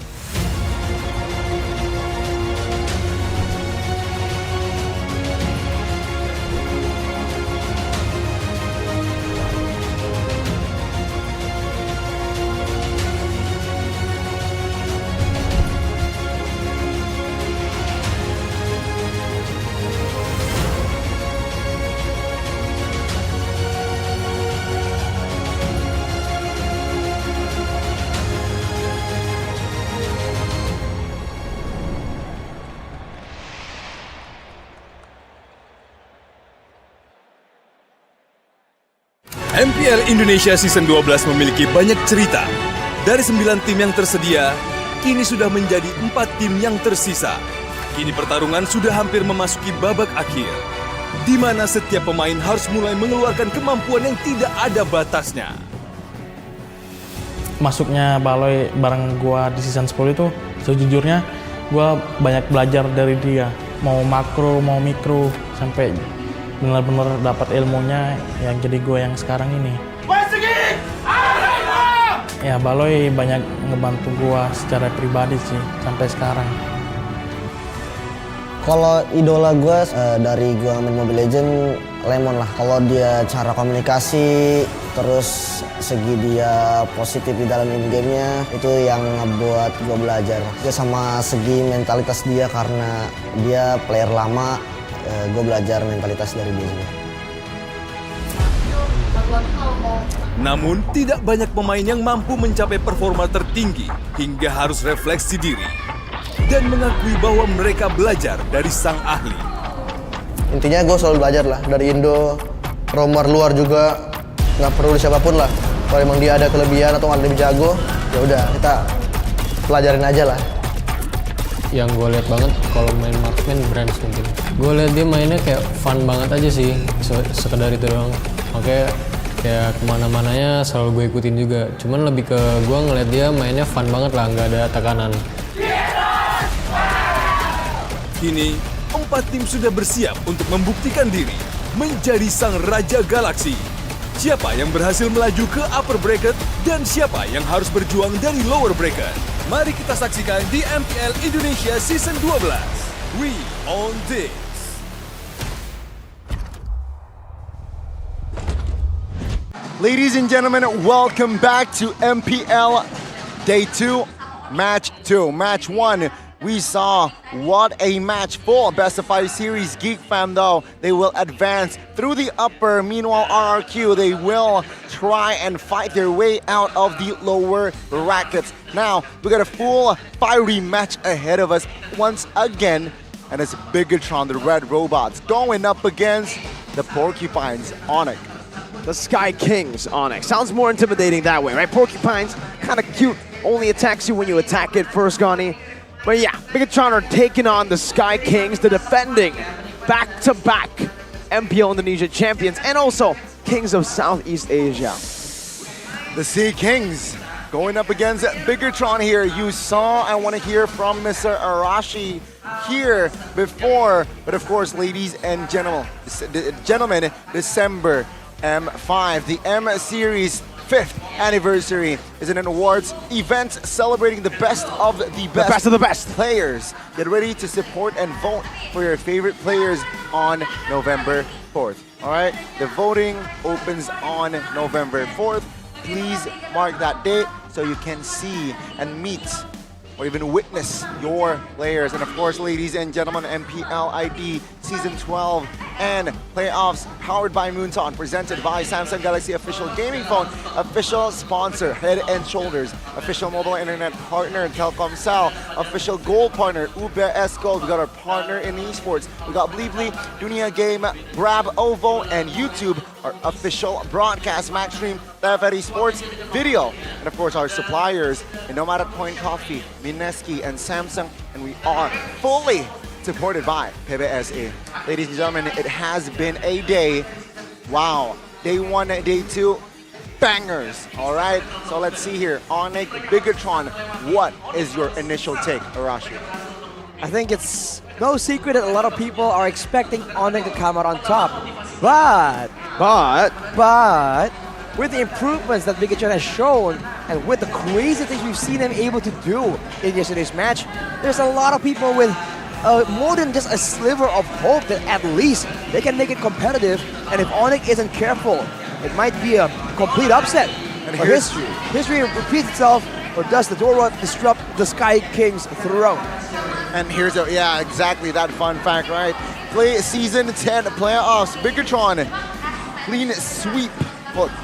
MPL Indonesia Season 12 memiliki banyak cerita. Dari 9 tim yang tersedia, kini sudah menjadi 4 tim yang tersisa. Kini pertarungan sudah hampir memasuki babak akhir, di mana setiap pemain harus mulai mengeluarkan kemampuan yang tidak ada batasnya. Masuknya Baloy bareng gua di season 10 itu, sejujurnya gua banyak belajar dari dia. Mau makro, mau mikro, sampai benar-benar dapat ilmunya yang jadi gue yang sekarang ini. Ya Baloy banyak ngebantu gue secara pribadi sih sampai sekarang. Kalau idola gue dari gue main Mobile Legends, Lemon lah. Kalau dia cara komunikasi, terus segi dia positif di dalam in-game-nya, itu yang ngebuat gue belajar. Dia sama segi mentalitas dia, karena dia player lama, gue belajar mentalitas dari dia juga. Namun, tidak banyak pemain yang mampu mencapai performa tertinggi hingga harus refleksi diri. dan mengakui bahwa mereka belajar dari sang ahli. Intinya gue selalu belajar lah dari Indo, romer luar juga, nggak perlu siapapun lah. Kalau emang dia ada kelebihan atau ada lebih jago, ya udah kita pelajarin aja lah. Yang gue lihat banget kalau main marksman Brands mungkin. Gue lihat dia mainnya kayak fun banget aja sih, sekedar itu doang. Makanya kayak kemana-mananya selalu gue ikutin juga. Cuman lebih ke gue ngeliat dia mainnya fun banget lah, nggak ada tekanan. Kini, 4 tim sudah bersiap untuk membuktikan diri menjadi sang Raja Galaksi. Siapa yang berhasil melaju ke upper bracket dan siapa yang harus berjuang dari lower bracket? Mari kita saksikan di MPL Indonesia Season 12. We own this! Ladies and gentlemen, welcome back to MPL Day 2, Match 2. Match 1, we saw what a match for Best of 5 series. Geek Fam, though, they will advance through the upper. Meanwhile, RRQ, they will try and fight their way out of the lower brackets. Now, we got a full fiery match ahead of us once again. And it's Bigatron, the Red Robots, going up against the Porcupines, Onyx. The Sky Kings, Onyx. Sounds more intimidating that way, right? Porcupines, kind of cute, only attacks you when you attack it first, Gani. But yeah, Bigatron are taking on the Sky Kings, the defending back-to-back MPL Indonesia champions, and also Kings of Southeast Asia. The Sea Kings going up against Bigatron here. You saw, I want to hear from Mr. Arashi here before, but of course, ladies and gentlemen, December M5, the M Series 5th anniversary is an awards event celebrating the best of the best players. Get ready to support and vote for your favorite players on November 4th. All right, the voting opens on November 4th. Please mark that date so you can see and meet or even witness your players. And of course, ladies and gentlemen, MPL ID Season 12 and playoffs powered by Moonton, presented by Samsung Galaxy official gaming phone, official sponsor Head and Shoulders, official mobile internet partner Telkomsel, official gold partner UBS Gold. We got our partner in esports. We got Bleebly, Dunia Game, Grab Ovo, and YouTube, our official broadcast Maxstream, TFR Sports Video, and of course our suppliers, Nomad Point Coffee, Mineski, and Samsung, and we are fully supported by PBSA. Ladies and gentlemen, it has been a day. Wow. Day 1, day 2, bangers. All right. So let's see here. Onyx, Bigatron, what is your initial take, Arashi? I think it's no secret that a lot of people are expecting Onyx to come out on top. But with the improvements that Bigatron has shown, and with the crazy things we've seen them able to do in yesterday's match, there's a lot of people with more than just a sliver of hope that at least they can make it competitive. And if Onyx isn't careful, it might be a complete upset. And history repeats itself, or does the Dora disrupt the Sky King's throne? And here's exactly that fun fact, right? Play Season 10 playoffs. Bigatron clean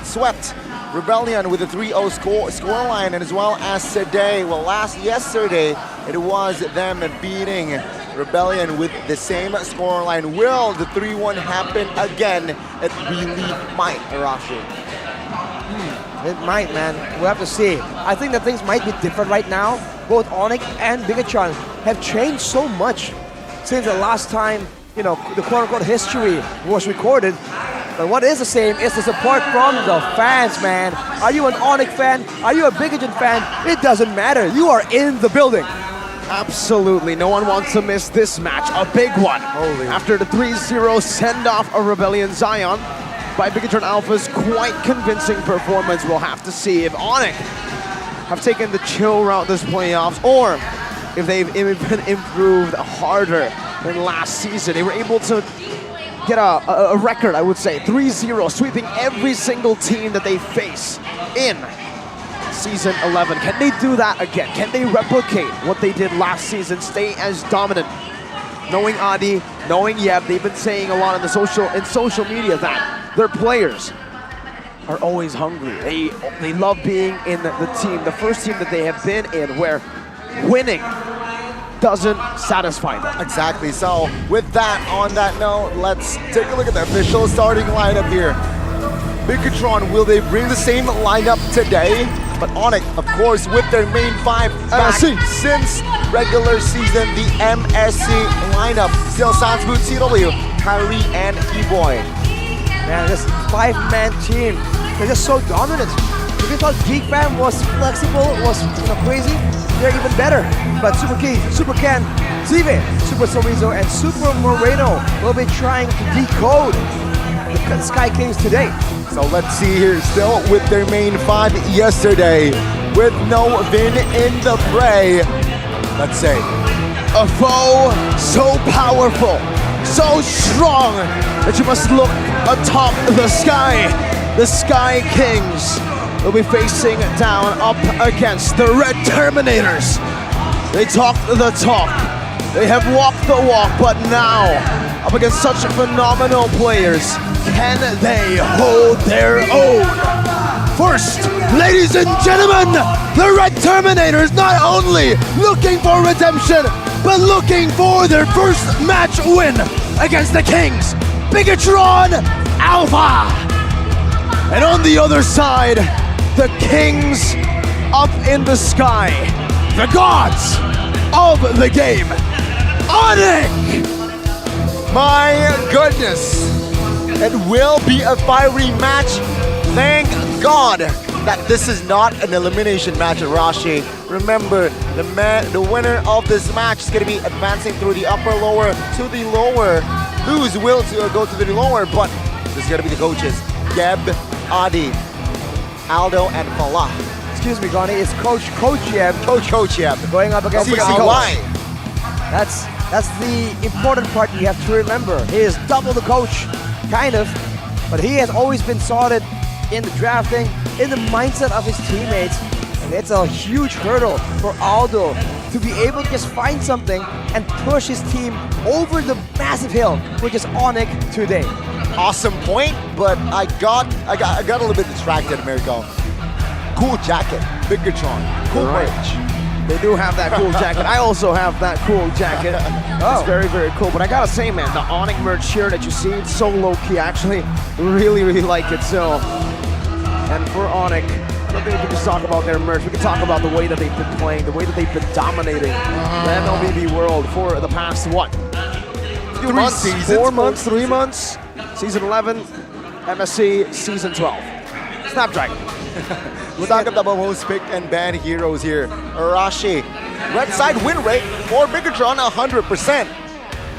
swept Rebellion with a 3-0 scoreline, and as well as today, yesterday, it was them beating Rebellion with the same scoreline. Will the 3-1 happen again? It really might, Arashi. It might, man. We'll have to see. I think that things might be different right now. Both Onyx and Bigatron have changed so much since the last time, the quote-unquote history was recorded. But what is the same is the support from the fans, man. Are you an Onyx fan? Are you a Bigatron fan? It doesn't matter. You are in the building. Absolutely. No one wants to miss this match. A big one. After the 3-0 send-off of Rebellion Zion by Bigatron Alpha's quite convincing performance. We'll have to see if Onyx have taken the chill route this playoffs, or if they've even improved harder than last season. They were able to get a record, I would say, 3-0, sweeping every single team that they face in Season 11. Can they do that again? Can they replicate what they did last season, stay as dominant? Knowing Adi, knowing Yeb, they've been saying a lot in social media that their players are always hungry. They love being in the team, the first team that they have been in, where winning doesn't satisfy them. Exactly. So with that, on that note, let's take a look at the official starting lineup here. Bigatron, will they bring the same lineup today? But Onyx, of course, with their main five back since regular season, the MSC lineup. Still Sansboot, CW, Kyrie, and E-Boy. Man, this 5-man team, they're just so dominant. If you thought Geek Fam was flexible, was crazy, they're even better. But Super Key, Super Ken, Zive, Super Sorizo, and Super Moreno will be trying to decode the Sky Kings today. So let's see here, still with their main five yesterday, with no Vin in the fray. Let's say, A foe so powerful, so strong, that you must look atop the sky. The Sky Kings will be facing down up against the Red Terminators. They talk the talk, they have walked the walk, but now, up against such phenomenal players, can they hold their own? First, ladies and gentlemen, the Red Terminators not only looking for redemption, but looking for their first match win against the Kings, Bigatron Alpha. And on the other side, the Kings up in the sky, the gods of the game, Onyx! my goodness, it will be a fiery match. Thank God that this is not an elimination match, Arashi. Remember, the winner of this match is going to be advancing through the upper lower to the lower. Lose will go to the lower, but this is going to be the coaches. Geb, Adi, Aldo, and Falah. Excuse me, Gani, it's Coach Yeb. Coach Yeb. Going up against CCY. That's the important part you have to remember. He is double the coach, kind of, but he has always been sorted in the drafting, in the mindset of his teammates. And it's a huge hurdle for Aldo to be able to just find something and push his team over the massive hill, which is Onyx today. Awesome point, but I got a little bit distracted, Americo. Cool jacket, Bigatron, cool merch. They do have that cool jacket. I also have that cool jacket. It's very, very cool. But I gotta say, man, the Onyx merch here that you see, it's so low-key. I actually really, really like it. So, and for Onyx, I don't think we can just talk about their merch. We can talk about the way that they've been playing, the way that they've been dominating the MLBB world for the past, what? 3 months, 4 months, 3 months. Season 11, MSC, Season 12. Snapdragon. We're talking about most pick and ban heroes here. Arashi, red side win rate for Bigatron 100%.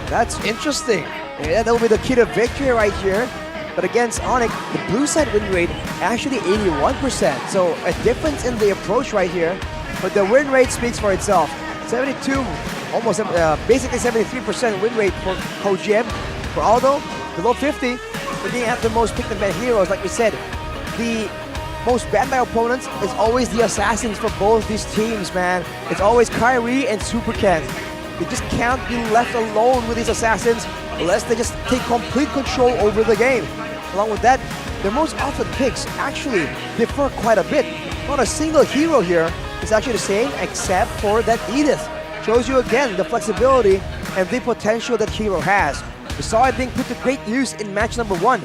That's interesting. Yeah, that will be the key to victory right here. But against Onyx, the blue side win rate actually 81%. So a difference in the approach right here. But the win rate speaks for itself. 72, almost basically 73% win rate for Coach Jeb. For Aldo, below 50. Looking at the most picked and ban heroes, like we said, the most banned by opponents is always the assassins for both these teams, man. It's always Kyrie and Super Ken. They just can't be left alone with these assassins unless they just take complete control over the game. Along with that, their most often picks actually differ quite a bit. Not a single hero here is actually the same except for that Edith. Shows you again the flexibility and the potential that hero has. We saw it being put to great use in match number 1.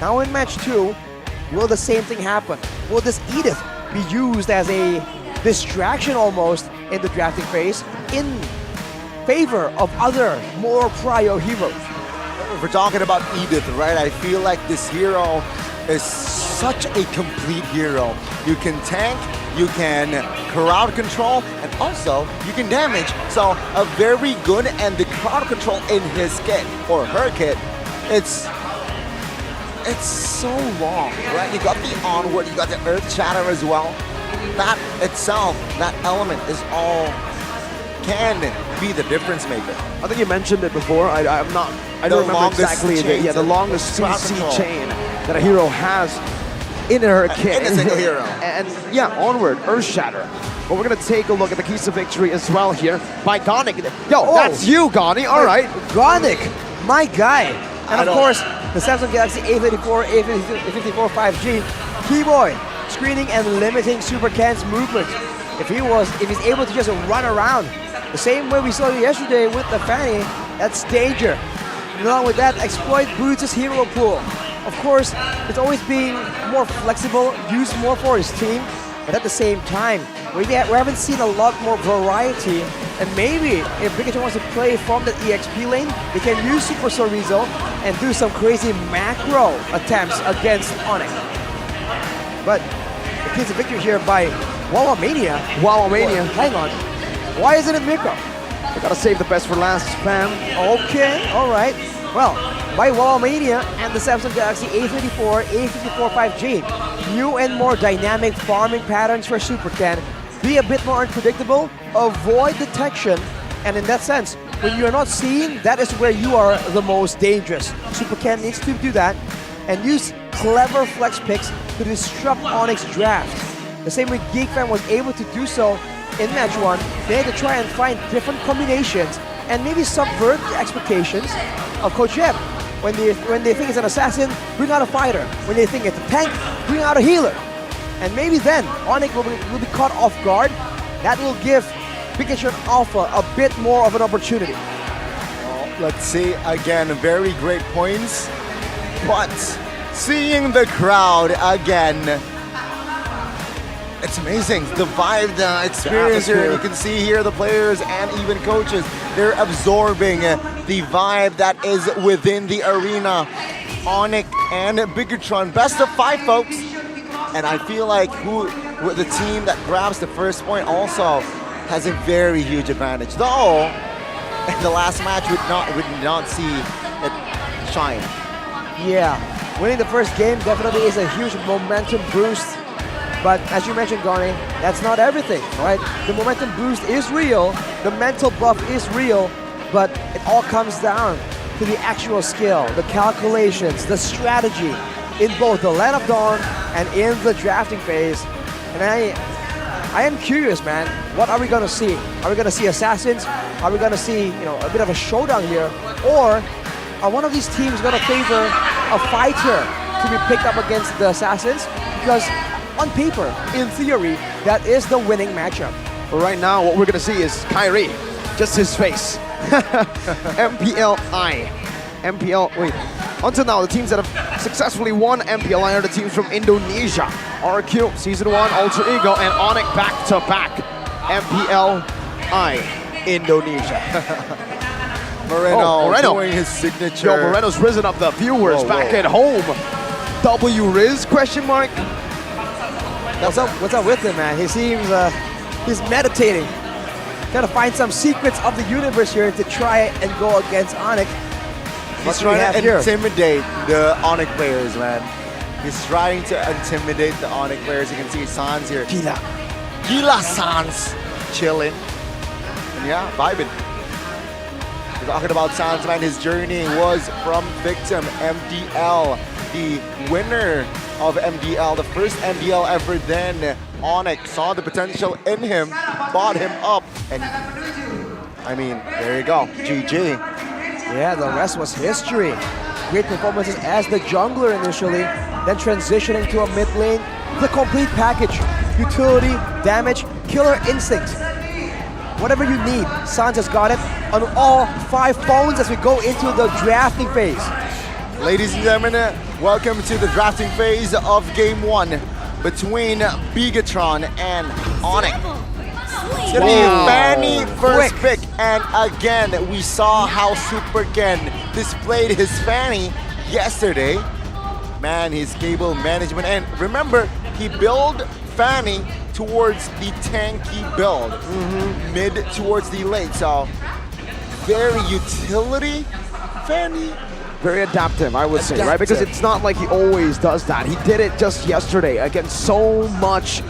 Now in match 2, will the same thing happen? Will this Edith be used as a distraction almost in the drafting phase in favor of other more prio heroes? If we're talking about Edith, right, I feel like this hero is such a complete hero. You can tank, you can crowd control, and also you can damage. So a very good, and the crowd control in his kit, or her kit, it's so long, right? You got the onward, you got the earth shatter as well. That itself, that element is all can be the difference maker. I think you mentioned it before. I don't remember exactly the longest CC chain that a hero has in her kit. In a single hero. And yeah, onward, earth shatter. But we're gonna take a look at the keys to victory as well here by Gonic. Yo, that's you, Goni. All right, Gonic, my guy. And of course, the Samsung Galaxy A34, A54 5G, Keyboy, screening and limiting Super Ken's movement. If he's able to just run around The same way we saw yesterday with the Fanny, that's danger. And along with that, exploit Brutus' hero pool. Of course, it's always being more flexible, used more for his team, but at the same time, we haven't seen a lot more variety. And maybe if Bigatron wants to play from the EXP lane, they can use Super Sorizo and do some crazy macro attempts against Onyx. But it gets a victory here by Wallomania. Hang on. Why isn't it Miko? We gotta save the best for last, fam. Okay, alright. Well, by Wallomania and the Samsung Galaxy A34, A54 5G, new and more dynamic farming patterns for Super Ken. Be a bit more unpredictable, avoid detection, and in that sense, when you're not seen, that is where you are the most dangerous. Super Ken needs to do that and use clever flex picks to disrupt Onyx draft. The same way GeekFam was able to do so in match 1, they had to try and find different combinations and maybe subvert the expectations of Coach Jeb. When they think it's an assassin, bring out a fighter. When they think it's a tank, bring out a healer. And maybe then Onyx will be caught off guard. That will give Pikachu Alpha a bit more of an opportunity. Well, let's see again, very great points. But seeing the crowd again, it's amazing. The vibe, the experience here. You can see here the players and even coaches, they're absorbing the vibe that is within the arena. Onyx and Bigatron, best of 5, folks. And I feel like the team that grabs the first point also has a very huge advantage. Though, in the last match, would not see it shine. Yeah, winning the first game definitely is a huge momentum boost. But as you mentioned, Gani, that's not everything, right? The momentum boost is real, the mental buff is real, but it all comes down to the actual skill, the calculations, the strategy in both the Land of Dawn and in the drafting phase. And I am curious, man, what are we gonna see? Are we gonna see assassins? Are we gonna see, a bit of a showdown here? Or are one of these teams gonna favor a fighter to be picked up against the assassins? Because on paper, in theory, that is the winning matchup. But right now, what we're gonna see is Kyrie, just his face. MPLI. wait. Until now, the teams that have successfully won MPLI are the teams from Indonesia. RQ, Season 1, Alter Ego, and Onyx back-to-back. MPLI, Indonesia. Moreno doing his signature. Yo, Moreno's risen up the viewers back at home. W Riz, question mark. What's up with him, man? He seems, he's meditating. Trying to find some secrets of the universe here to try and go against Onyx. He's trying to intimidate the Onyx players, man. He's trying to intimidate the Onyx players. You can see Sans here. Gila Sans chilling. And yeah, vibing. We're talking about Sans, man. His journey was from victim MDL, the winner of MDL, the first MDL ever. Then Onyx saw the potential in him, bought him up, and I mean, there you go, GG. Yeah, the rest was history. Great performances as the jungler initially, then transitioning to a mid lane. The complete package, utility, damage, killer instincts. Whatever you need, Sans has got it on all 5 phones as we go into the drafting phase. Ladies and gentlemen, welcome to the drafting phase of Game 1 between Bigatron and Onyx. It's gonna be Fanny first pick, and again, we saw how Super Ken displayed his Fanny yesterday. Man, his cable management, and remember, he built Fanny towards the tanky build, mid towards the late, so very utility Fanny. Very adaptive, I would say, right? Because it's not like he always does that. He did it just yesterday against so much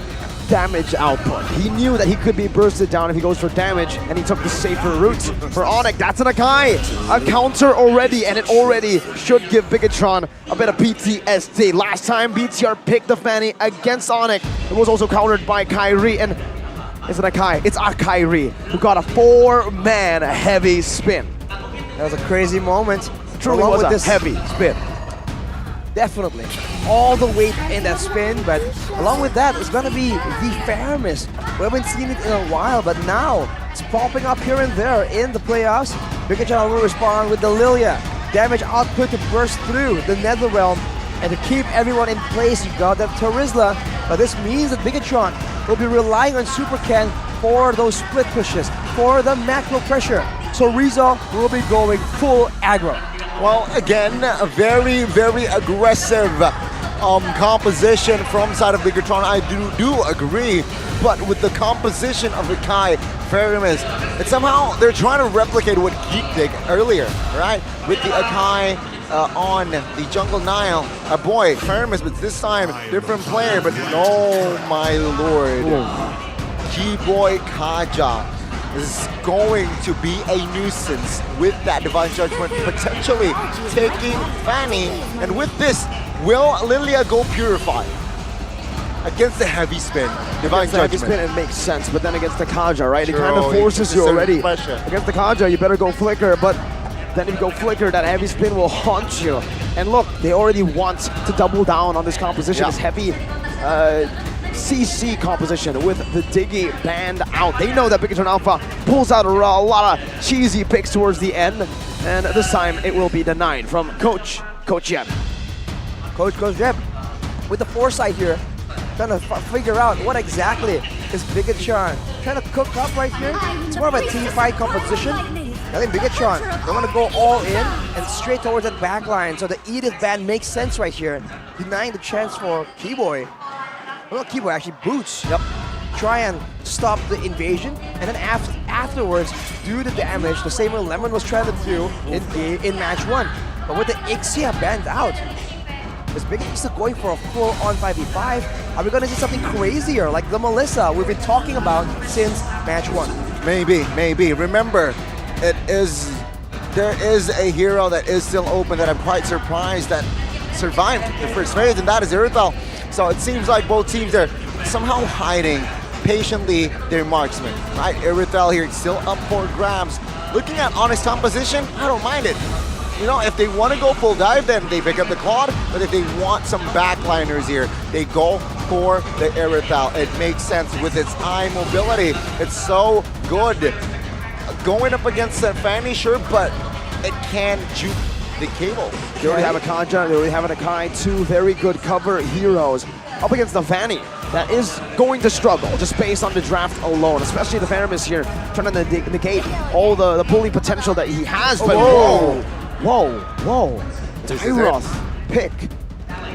damage output. He knew that he could be bursted down if he goes for damage, and he took the safer route. For Onyx, that's an Akai. A counter already, and it already should give Bigatron a bit of PTSD. Last time BTR picked the Fanny against Onyx, it was also countered by Kyrie, and it's an Akai. It's a Kyrie who got a 4-man heavy spin. That was a crazy moment. Truly was a heavy spin. definitely. All the weight in that spin, but along with that, it's gonna be the Faramis. We haven't seen it in a while, but now it's popping up here and there in the playoffs. Bigatron will respond with the Lilia. Damage output to burst through the Netherrealm and to keep everyone in place. You got that Terizla, but this means that Bigatron will be relying on Super Ken for those split pushes, for the macro pressure. So Rizzo will be going full aggro. Well, again, a very, very aggressive composition from side of Bigatron. I do agree, but with the composition of the Kai Faramis, it's somehow they're trying to replicate what Geek did earlier, right? With the Akai on the Jungle Nile. Boy, Faramis, but this time different player, but no, my lord. G-Boy Kaja is going to be a nuisance with that Divine Judgment, potentially taking Fanny. And with this, will Lilia go Purify? Against the heavy spin, Divine Against the heavy Judgment. spin, it makes sense, but then against the Kaja, right? It kind True, of forces you it's a already. pressure. Against the Kaja, you better go Flicker, but then if you go Flicker, that heavy spin will haunt you. And look, they already want to double down on this composition, this heavy CC composition with the Diggy banned out. They know that Bigatron Alpha pulls out a lot of cheesy picks towards the end, and this time it will be denied from Coach Jeb. Coach Jeb with the foresight here, trying to figure out what exactly is Bigatron trying to cook up right here. It's more of a team fight composition. I think Bigatron, they want to go all in and straight towards that back line. So the Edith ban makes sense right here, denying the chance for Keyboy. Well, Keyboy actually boots. Yep. Try and stop the invasion, and then afterwards do the damage the same way Lemon was trying to do in match 1. But with the Ixia banned out, is Big X still going for a full-on 5v5? Are we going to see something crazier like the Melissa we've been talking about since match 1? Maybe. Remember, there is a hero that is still open that I'm quite surprised that survived the first phase, and that is Irithel. So it seems like both teams are somehow hiding patiently their marksman, right? Irithel here still up for grabs. Looking at Onyx composition, I don't mind it. You know, if they want to go full dive, then they pick up the Claude, but if they want some backliners here, they go for the Irithel. It makes sense with its eye mobility. It's so good. Going up against that Fanny, sure, but it can juke the cable. They already have a Kaja, they already have an Akai, two very good cover heroes up against the Fanny. That is going to struggle just based on the draft alone, especially the Faramis here, trying to negate all the bully potential that he has. But whoa. Dyroth pick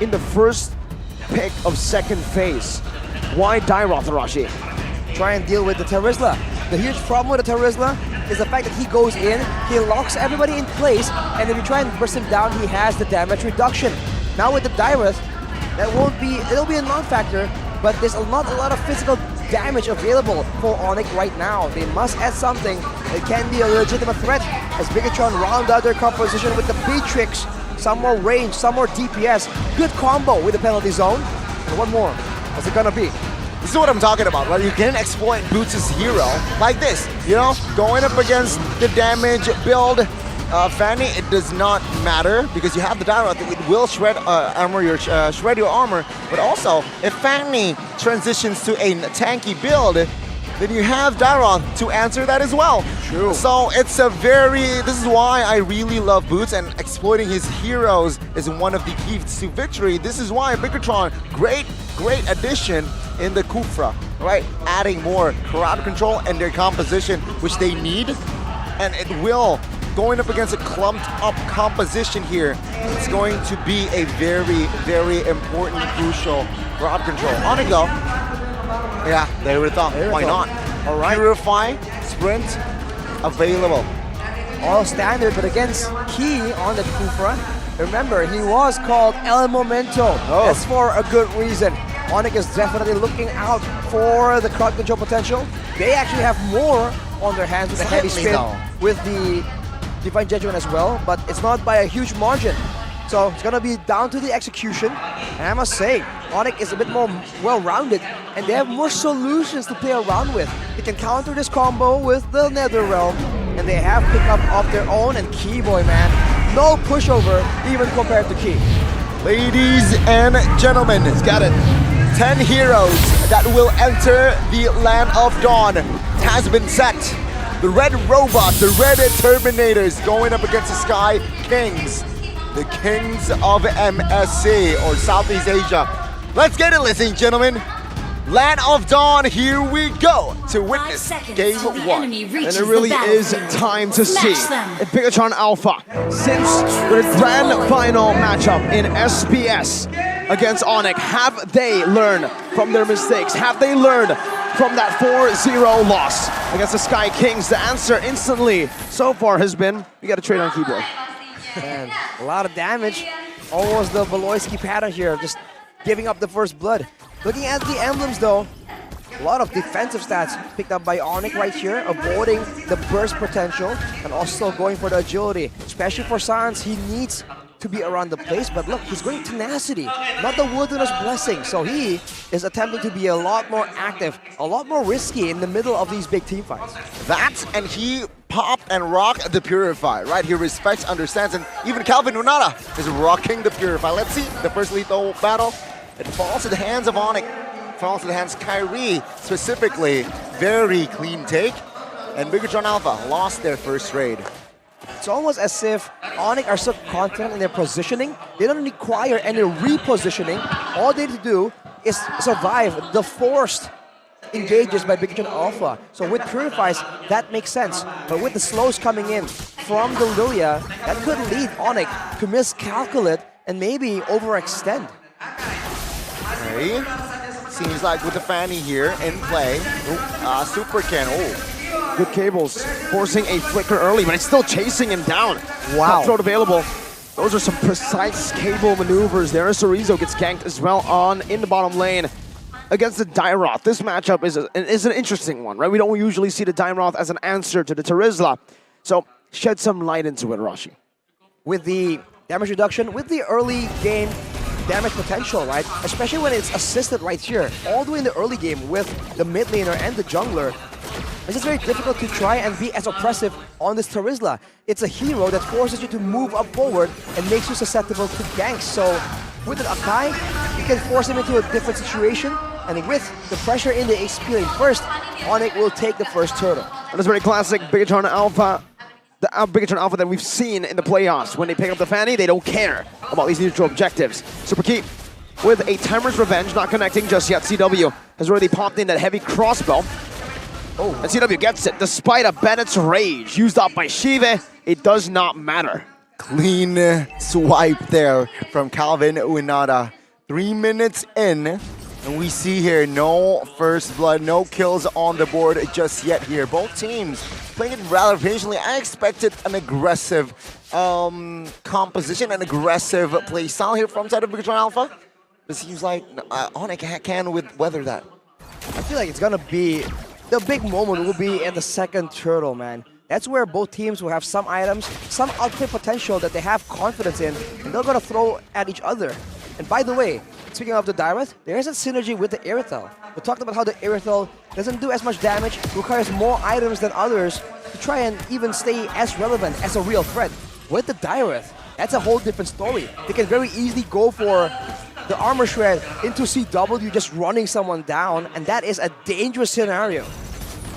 in the first pick of second phase. Why Dyroth, Arashi? Try and deal with the Terizla. The huge problem with the Terizla is the fact that he goes in, he locks everybody in place, and if you try and burst him down, he has the damage reduction. Now with the Dyroth, it'll be a non-factor, but there's not a lot of physical damage available for Onyx right now. They must add something that can be a legitimate threat as Bigatron round out their composition with the Beatrix. Some more range, some more DPS. Good combo with the penalty zone. And one more. What's it gonna be? This is what I'm talking about, right? You can exploit Boots' hero like this, you know? Going up against the damage build. Fanny, it does not matter because you have the Dyroth. It will shred shred your armor, but also if Fanny transitions to a tanky build, then you have Dyroth to answer that as well. True. So it's this is why I really love Boots, and exploiting his heroes is one of the keys to victory. This is why Bigatron, great addition in the Kufra, right? Adding more crowd control and their composition, which they need, and it will. Going up against a clumped up composition here, it's going to be a very, very important, crucial crowd control. On it go. Yeah, they would have thought, why not? All right. Purify, sprint, available. All standard, but against Key on the Kufra. Remember, he was called El Momento. That's for a good reason. Onyx is definitely looking out for the crowd control potential. They actually have more on their hands with the heavy spin, with the Divine Judgment as well, but it's not by a huge margin. So it's gonna be down to the execution. And I must say, Onyx is a bit more well-rounded, and they have more solutions to play around with. They can counter this combo with the Netherrealm, and they have pickup of their own, and Keyboy, man, no pushover even compared to Key. Ladies and gentlemen, it's got it. 10 heroes that will enter the Land of Dawn has been set. The red robots, the red Terminators going up against the Sky Kings. The Kings of MSC, or Southeast Asia. Let's get it, ladies and gentlemen. Land of Dawn, here we go to witness game 1. And it really is time to see if Bigatron Alpha, since the grand final matchup in SPS against Onyx, have they learned from their mistakes? Have they learned from that 4-0 loss against the Sky Kings? The answer instantly so far has been, you got to trade on keyboard. Man, a lot of damage. Almost the Valoisky pattern here, just giving up the first blood. Looking at the emblems though, a lot of defensive stats picked up by Onyx right here, avoiding the burst potential and also going for the agility. Especially for Sans, he needs to be around the place, but look, he's going tenacity, not the wilderness blessing. So he is attempting to be a lot more active, a lot more risky in the middle of these big team fights. That, and he popped and rocked the Purify, right? He respects, understands, and even Calvin Unada is rocking the Purify. Let's see the first lethal battle. It falls to the hands of Onyx, falls to the hands of Kyrie specifically. Very clean take, and Bigatron Alpha lost their first raid. It's almost as if Onyx are so confident in their positioning, they don't require any repositioning. All they need to do is survive the forced engages by Bigatron Alpha. So with Purifies, that makes sense. But with the slows coming in from the Lilia, that could lead Onyx to miscalculate and maybe overextend. Okay. Seems like with the Fanny here in play, Super Ken, Good cables, forcing a flicker early, but it's still chasing him down. Wow. Cutthroat available. Those are some precise cable maneuvers there. Sorizo gets ganked as well on in the bottom lane against the Dairoth. This matchup is an interesting one, right? We don't usually see the Dairoth as an answer to the Terizla. So shed some light into it, Rashi. With the damage reduction, with the early game damage potential, right? Especially when it's assisted right here, all the way in the early game with the mid laner and the jungler. It's just very difficult to try and be as oppressive on this Terizla. It's a hero that forces you to move up forward and makes you susceptible to ganks. So with an Akai, you can force him into a different situation, and with the pressure in the HP lane first, Onyx will take the first turtle. And it's very classic Bigatron Alpha. The Bigatron Alpha that we've seen in the playoffs. When they pick up the Fanny, they don't care about these neutral objectives. Super Keep with a Timer's Revenge, not connecting just yet. CW has already popped in that heavy crossbow. Oh, and CW gets it, despite a Bennett's Rage used up by Shive. It does not matter. Clean swipe there from Calvin Unada. 3 minutes in, and we see here no first blood, no kills on the board just yet here. Both teams playing it rather patiently. I expected an aggressive composition, an aggressive play style here from side of Bigatron Alpha. It seems like Onyx can weather that. I feel like it's gonna be, the big moment will be in the second turtle, man. That's where both teams will have some items, some outplay potential that they have confidence in, and they're gonna throw at each other. And by the way, speaking of the Dairoth, there is a synergy with the Irithel. We talked about how the Irithel doesn't do as much damage, requires more items than others to try and even stay as relevant as a real threat. With the Dairoth, that's a whole different story. They can very easily go for the Armor Shred into CW, just running someone down, and that is a dangerous scenario.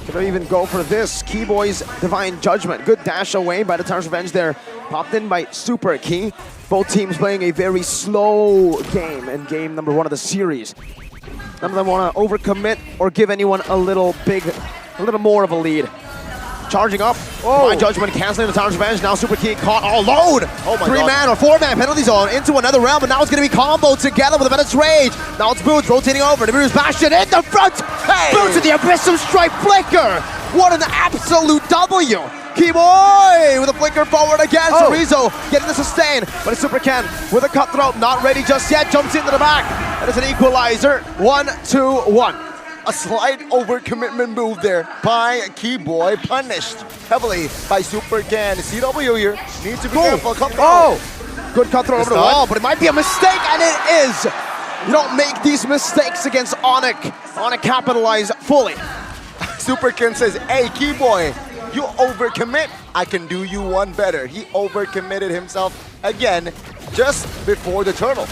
Could even go for this. Keyboy's Divine Judgment. Good dash away by the Timer's Revenge there. Popped in by Super Key. Both teams playing a very slow game in game number 1 of the series. None of them want to overcommit or give anyone a little more of a lead. Charging up. Oh. Divine Judgment canceling the Timer's Revenge. Now Super Key caught all alone. Oh my 3-man or 4-man penalty zone into another round, but now it's going to be comboed together with a Bennett's Rage. Now it's Boots rotating over. The Bruce Bastion in the front. Hey. Boots with the Abyssal Strike Flicker. What an absolute W. Keyboy with a flicker forward again. Oh. Sorizo getting the sustain, but it's Super Ken with a cutthroat. Not ready just yet. Jumps into the back. And it's an equalizer. 1-2-1. A slight overcommitment move there by Keyboy, punished heavily by Super Ken. CW here needs to be careful. Good cutthroat over the wall, but it might be a mistake, and it is. You don't make these mistakes against Onyx. Onyx capitalize fully. Super Ken says, hey, Keyboy, you overcommit. I can do you one better. He overcommitted himself again just before the turtle.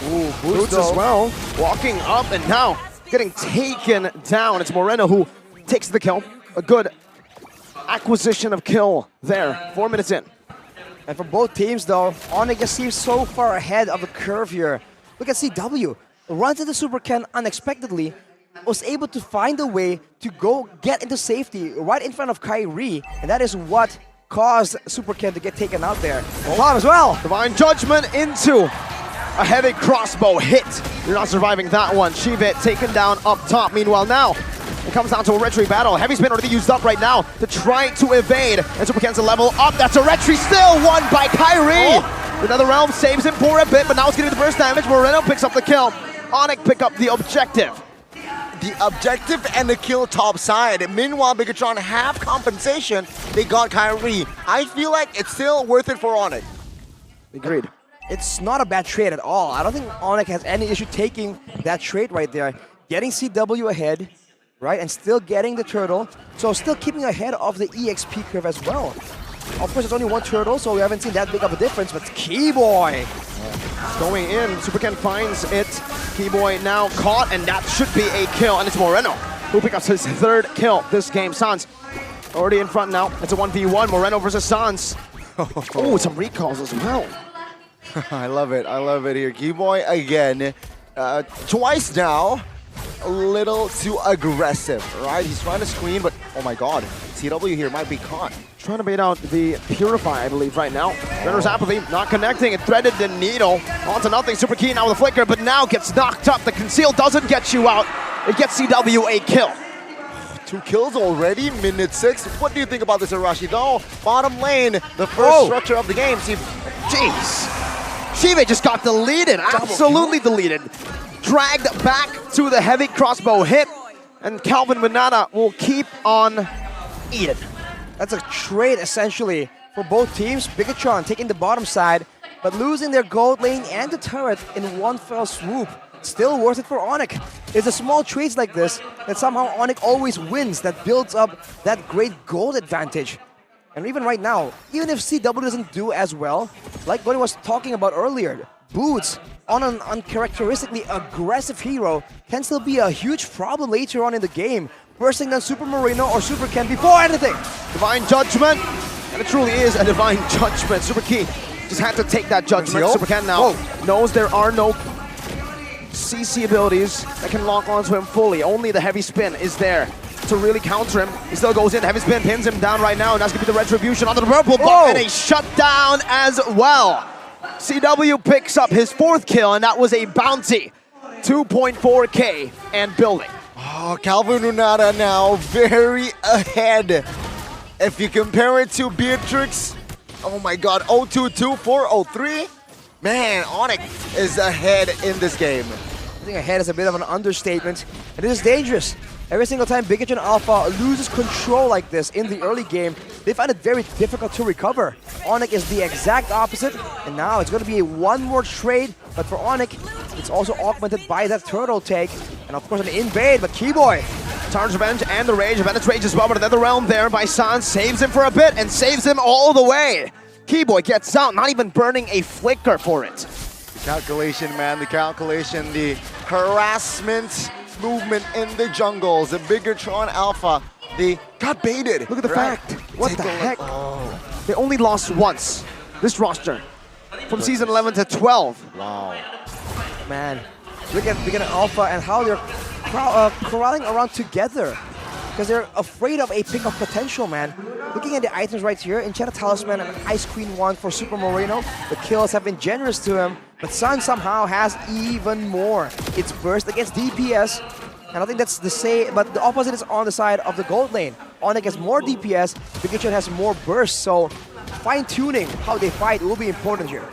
Ooh, Boots as well. Walking up and now getting taken down. It's Moreno who takes the kill. A good acquisition of kill there, 4 minutes in. And for both teams though, Onyx just seems so far ahead of the curve here. Look at CW, runs into Super Ken unexpectedly, was able to find a way to go get into safety right in front of Kyrie, and that is what caused Super Ken to get taken out there. Cloud as well. Divine Judgment into a heavy crossbow hit. You're not surviving that one. Shivet taken down up top. Meanwhile now, it comes down to a retry battle. Heavy spin already used up right now to try to evade. And Super Ken's a level up. That's a retry still won by Kyrie. Another realm saves him for a bit, but now it's getting the burst damage. Moreno picks up the kill. Onyx pick up the objective. The objective and the kill top side. Meanwhile, Bigatron have compensation. They got Kyrie. I feel like it's still worth it for Onyx. Agreed. It's not a bad trade at all. I don't think Onyx has any issue taking that trade right there. Getting CW ahead, right, and still getting the turtle. So still keeping ahead of the EXP curve as well. Of course, it's only one turtle, so we haven't seen that big of a difference, but Keyboy going in. Super Ken finds it. Keyboy now caught, and that should be a kill. And it's Moreno who picks up his third kill this game. Sans already in front now. It's a 1v1. Moreno versus Sans. Oh, some recalls as well. I love it. I love it here. Keyboy again. Twice now. A little too aggressive, right? He's trying to screen, but oh my god. CW here might be caught. Trying to bait out the Purify, I believe, right now. Renner's Apathy not connecting. It threaded the needle. On to nothing. Super key now with a flicker, but now gets knocked up. The conceal doesn't get you out. It gets CW a kill. 2 kills already, minute 6. What do you think about this, Arashi? Though, bottom lane, the first structure of the game. Jeez. Shive just got deleted. Absolutely deleted. Dragged back to the heavy crossbow hit. And Calvin Manata will keep on eating. That's a trade essentially for both teams. Bigatron taking the bottom side, but losing their gold lane and the turret in one fell swoop. Still worth it for Onyx. It's a small trades like this that somehow Onyx always wins, that builds up that great gold advantage. And even right now, even if CW doesn't do as well, like what I was talking about earlier, Boots on an uncharacteristically aggressive hero can still be a huge problem later on in the game, bursting down Super Moreno or Super Ken before anything. Divine Judgment, and it truly is a Divine Judgment. Super Key just had to take that judgment. Super Ken now knows there are no CC abilities that can lock onto him fully. Only the heavy spin is there to really counter him. He still goes in, heavy spin pins him down right now, and that's gonna be the retribution onto the purple buff, and a shutdown as well. CW picks up his 4th kill, and that was a bounty. 2.4K and building. Oh, Calvin Lunata now very ahead. If you compare it to Beatrix, oh my god, 022, 403. Man, Onyx is ahead in this game. I think ahead is a bit of an understatement, and it is dangerous. Every single time Bigatron Alpha loses control like this in the early game, they find it very difficult to recover. Onyx is the exact opposite, and now it's going to be a one more trade, but for Onyx, it's also augmented by that turtle take, and of course an invade, but Keyboy. Tarn's Revenge and the Rage, Venice Rage as well, but another realm there by Sans saves him for a bit and saves him all the way. Keyboy gets out, not even burning a flicker for it. The calculation, man, the calculation, the harassment movement in the jungles, the Bigatron Alpha, they got baited. Look at the fact. What the heck? They only lost once, this roster, from season 11 to 12. Wow. Man, look at Bigatron Alpha and how they're corralling around together, because they're afraid of a pick of potential, man. Looking at the items right here, Enchanted Talisman and Ice Queen 1 for Super Moreno. The kills have been generous to him, but Sun somehow has even more. It's burst against DPS, and I think that's the same, but the opposite is on the side of the gold lane. Onyx has more DPS, Bigatron has more burst, so fine-tuning how they fight will be important here.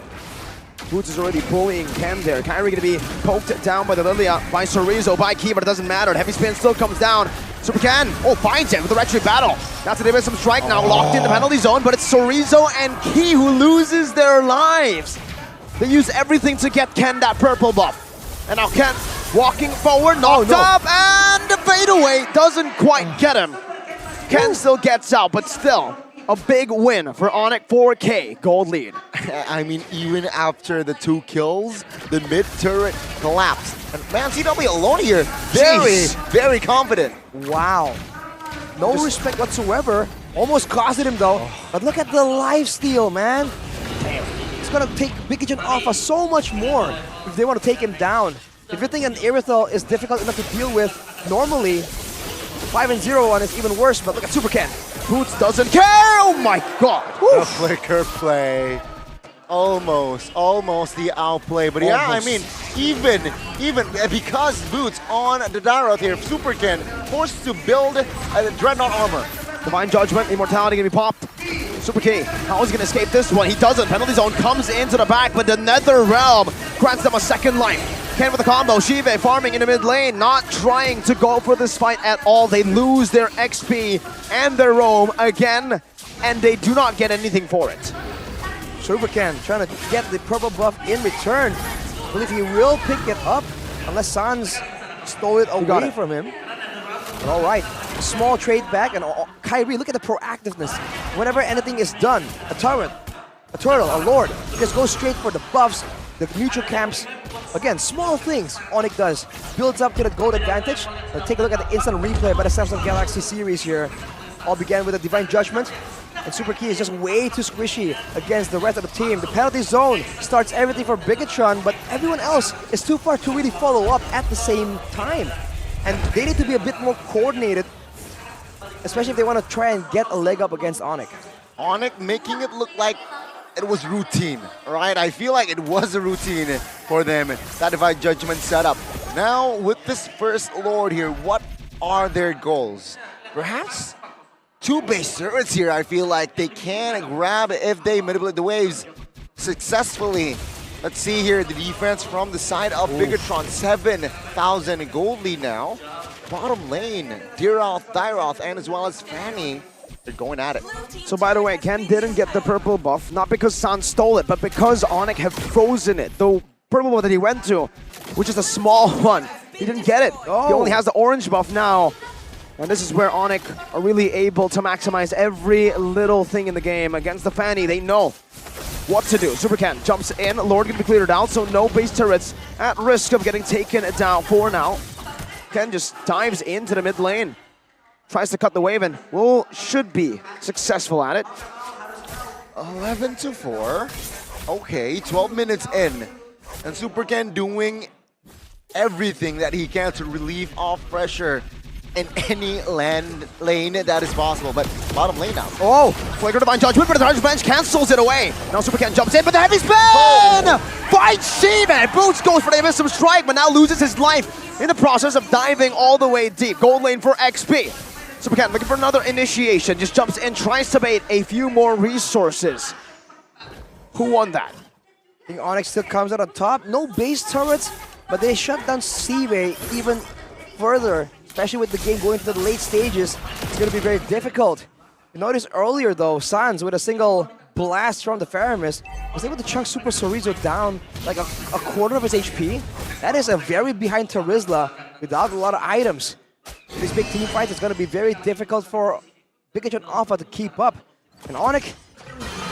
Boots is already bullying Ken there. Kyrie gonna be poked down by the Lilia, by Chorizo, by Key, but it doesn't matter. Heavy spin still comes down. Super Ken, finds it with the retry battle. That's a some strike now, locked in the penalty zone, but it's Chorizo and Key who loses their lives. They use everything to get Ken that purple buff. And now Ken walking forward, knocked up, and the fadeaway doesn't quite get him. Ken still gets out, but still, A big win for Onyx, 4K gold lead. I mean, even after the 2 kills, the mid turret collapsed. And man, CW alone here, very confident. Wow. No respect whatsoever. Almost costed him though. But look at the lifesteal, man. Damn. It's gonna take Biggie Alpha so much more if they want to take him down. If you think an Irithel is difficult enough to deal with, normally 5-0 on is even worse, but look at Super Ken. Boots doesn't care! Oh my god! The flicker play. Almost the outplay. But yeah, I mean, even because Boots on the Daroth here, Super Ken forced to build a Dreadnought armor. Divine Judgment, Immortality gonna be popped. Super K, how is he gonna escape this one? He doesn't. Penalty Zone comes into the back, but the Nether Realm grants them a second life. Ken with the combo, Shive farming in the mid lane, not trying to go for this fight at all. They lose their XP and their roam again, and they do not get anything for it. Super Ken trying to get the purple buff in return. I believe he will pick it up, unless Sans stole it away from him. But all right, small trade back, and Kyrie, look at the proactiveness. Whenever anything is done, a turret, a turtle, a lord, he just goes straight for the buffs, the neutral camps. Again, small things Onyx does. Builds up to the gold advantage. Take a look at the instant replay by the Samsung Galaxy series here. All began with a Divine Judgment. And Super Key is just way too squishy against the rest of the team. The penalty zone starts everything for Bigatron, but everyone else is too far to really follow up at the same time. And they need to be a bit more coordinated, especially if they want to try and get a leg up against Onyx. Onyx making it look like it was routine, right? I feel like it was a routine for them, that Divine Judgment setup. Now, with this first Lord here, what are their goals? Perhaps 2 base turrets here, I feel like they can grab if they manipulate the waves successfully. Let's see here, the defense from the side of Bigatron, 7,000 gold lead now. Bottom lane, Daroth, and as well as Fanny, they're going at it. So by the way, Ken didn't get the purple buff, not because Sans stole it, but because Onyx have frozen it. The purple buff that he went to, which is a small one, he didn't get it. He only has the orange buff now. And this is where Onyx are really able to maximize every little thing in the game. Against the Fanny, they know what to do. Super Ken jumps in, Lord can be cleared out, so no base turrets at risk of getting taken down for now. Ken just dives into the mid lane. Tries to cut the wave and should be successful at it. 11-4. Okay, 12 minutes in. And Super Ken doing everything that he can to relieve off pressure in any lane that is possible. But bottom lane now. Oh, Flagrant Divine Judgment, but the Divine Bench cancels it away. Now Super Ken jumps in, but the heavy spin! Fights Shiva! Boots goes for the Abyssum Strike, but now loses his life in the process of diving all the way deep. Gold lane for XP. Super Ken looking for another initiation, just jumps in, tries to bait a few more resources. Who won that? I think Onyx still comes out on top. No base turrets, but they shut down Seaway even further, especially with the game going to the late stages. It's going to be very difficult. You noticed earlier though, Sans with a single blast from the Faramis was able to chunk Super Sorizo down like a quarter of his HP. That is a very behind Terizla without a lot of items. These big team fights, it's going to be very difficult for Bigatron Alpha to keep up. And Onyx,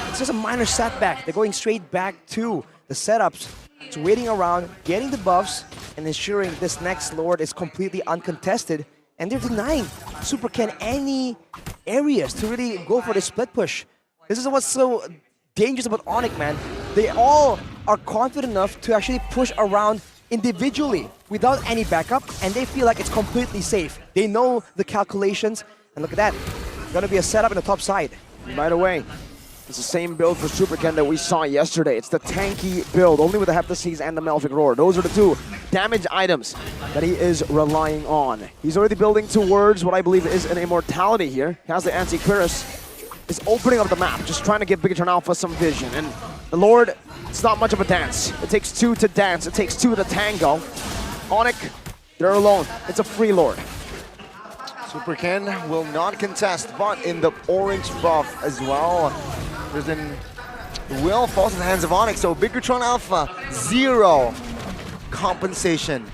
it's just a minor setback. They're going straight back to the setups, to waiting around, getting the buffs, and ensuring this next Lord is completely uncontested. And they're denying Super Ken any areas to really go for the split push. This is what's so dangerous about Onyx, man. They all are confident enough to actually push around individually without any backup, and they feel like it's completely safe. They know the calculations, and look at that. Gonna be a setup in the top side. And by the way, it's the same build for Super Ken that we saw yesterday. It's the tanky build, only with the Heptaseas and the Melvic Roar. Those are the 2 damage items that he is relying on. He's already building towards what I believe is an immortality here. He has the Anti-Cuirass. Is opening up the map, just trying to give Bigatron Alpha some vision. And the Lord, it's not much of a dance. It takes 2 to dance. It takes 2 to tango. Onyx, they're alone. It's a free Lord. Super Ken will not contest, but in the orange buff as well. There's an will falls in the hands of Onyx, so Bigatron Alpha, 0 compensation.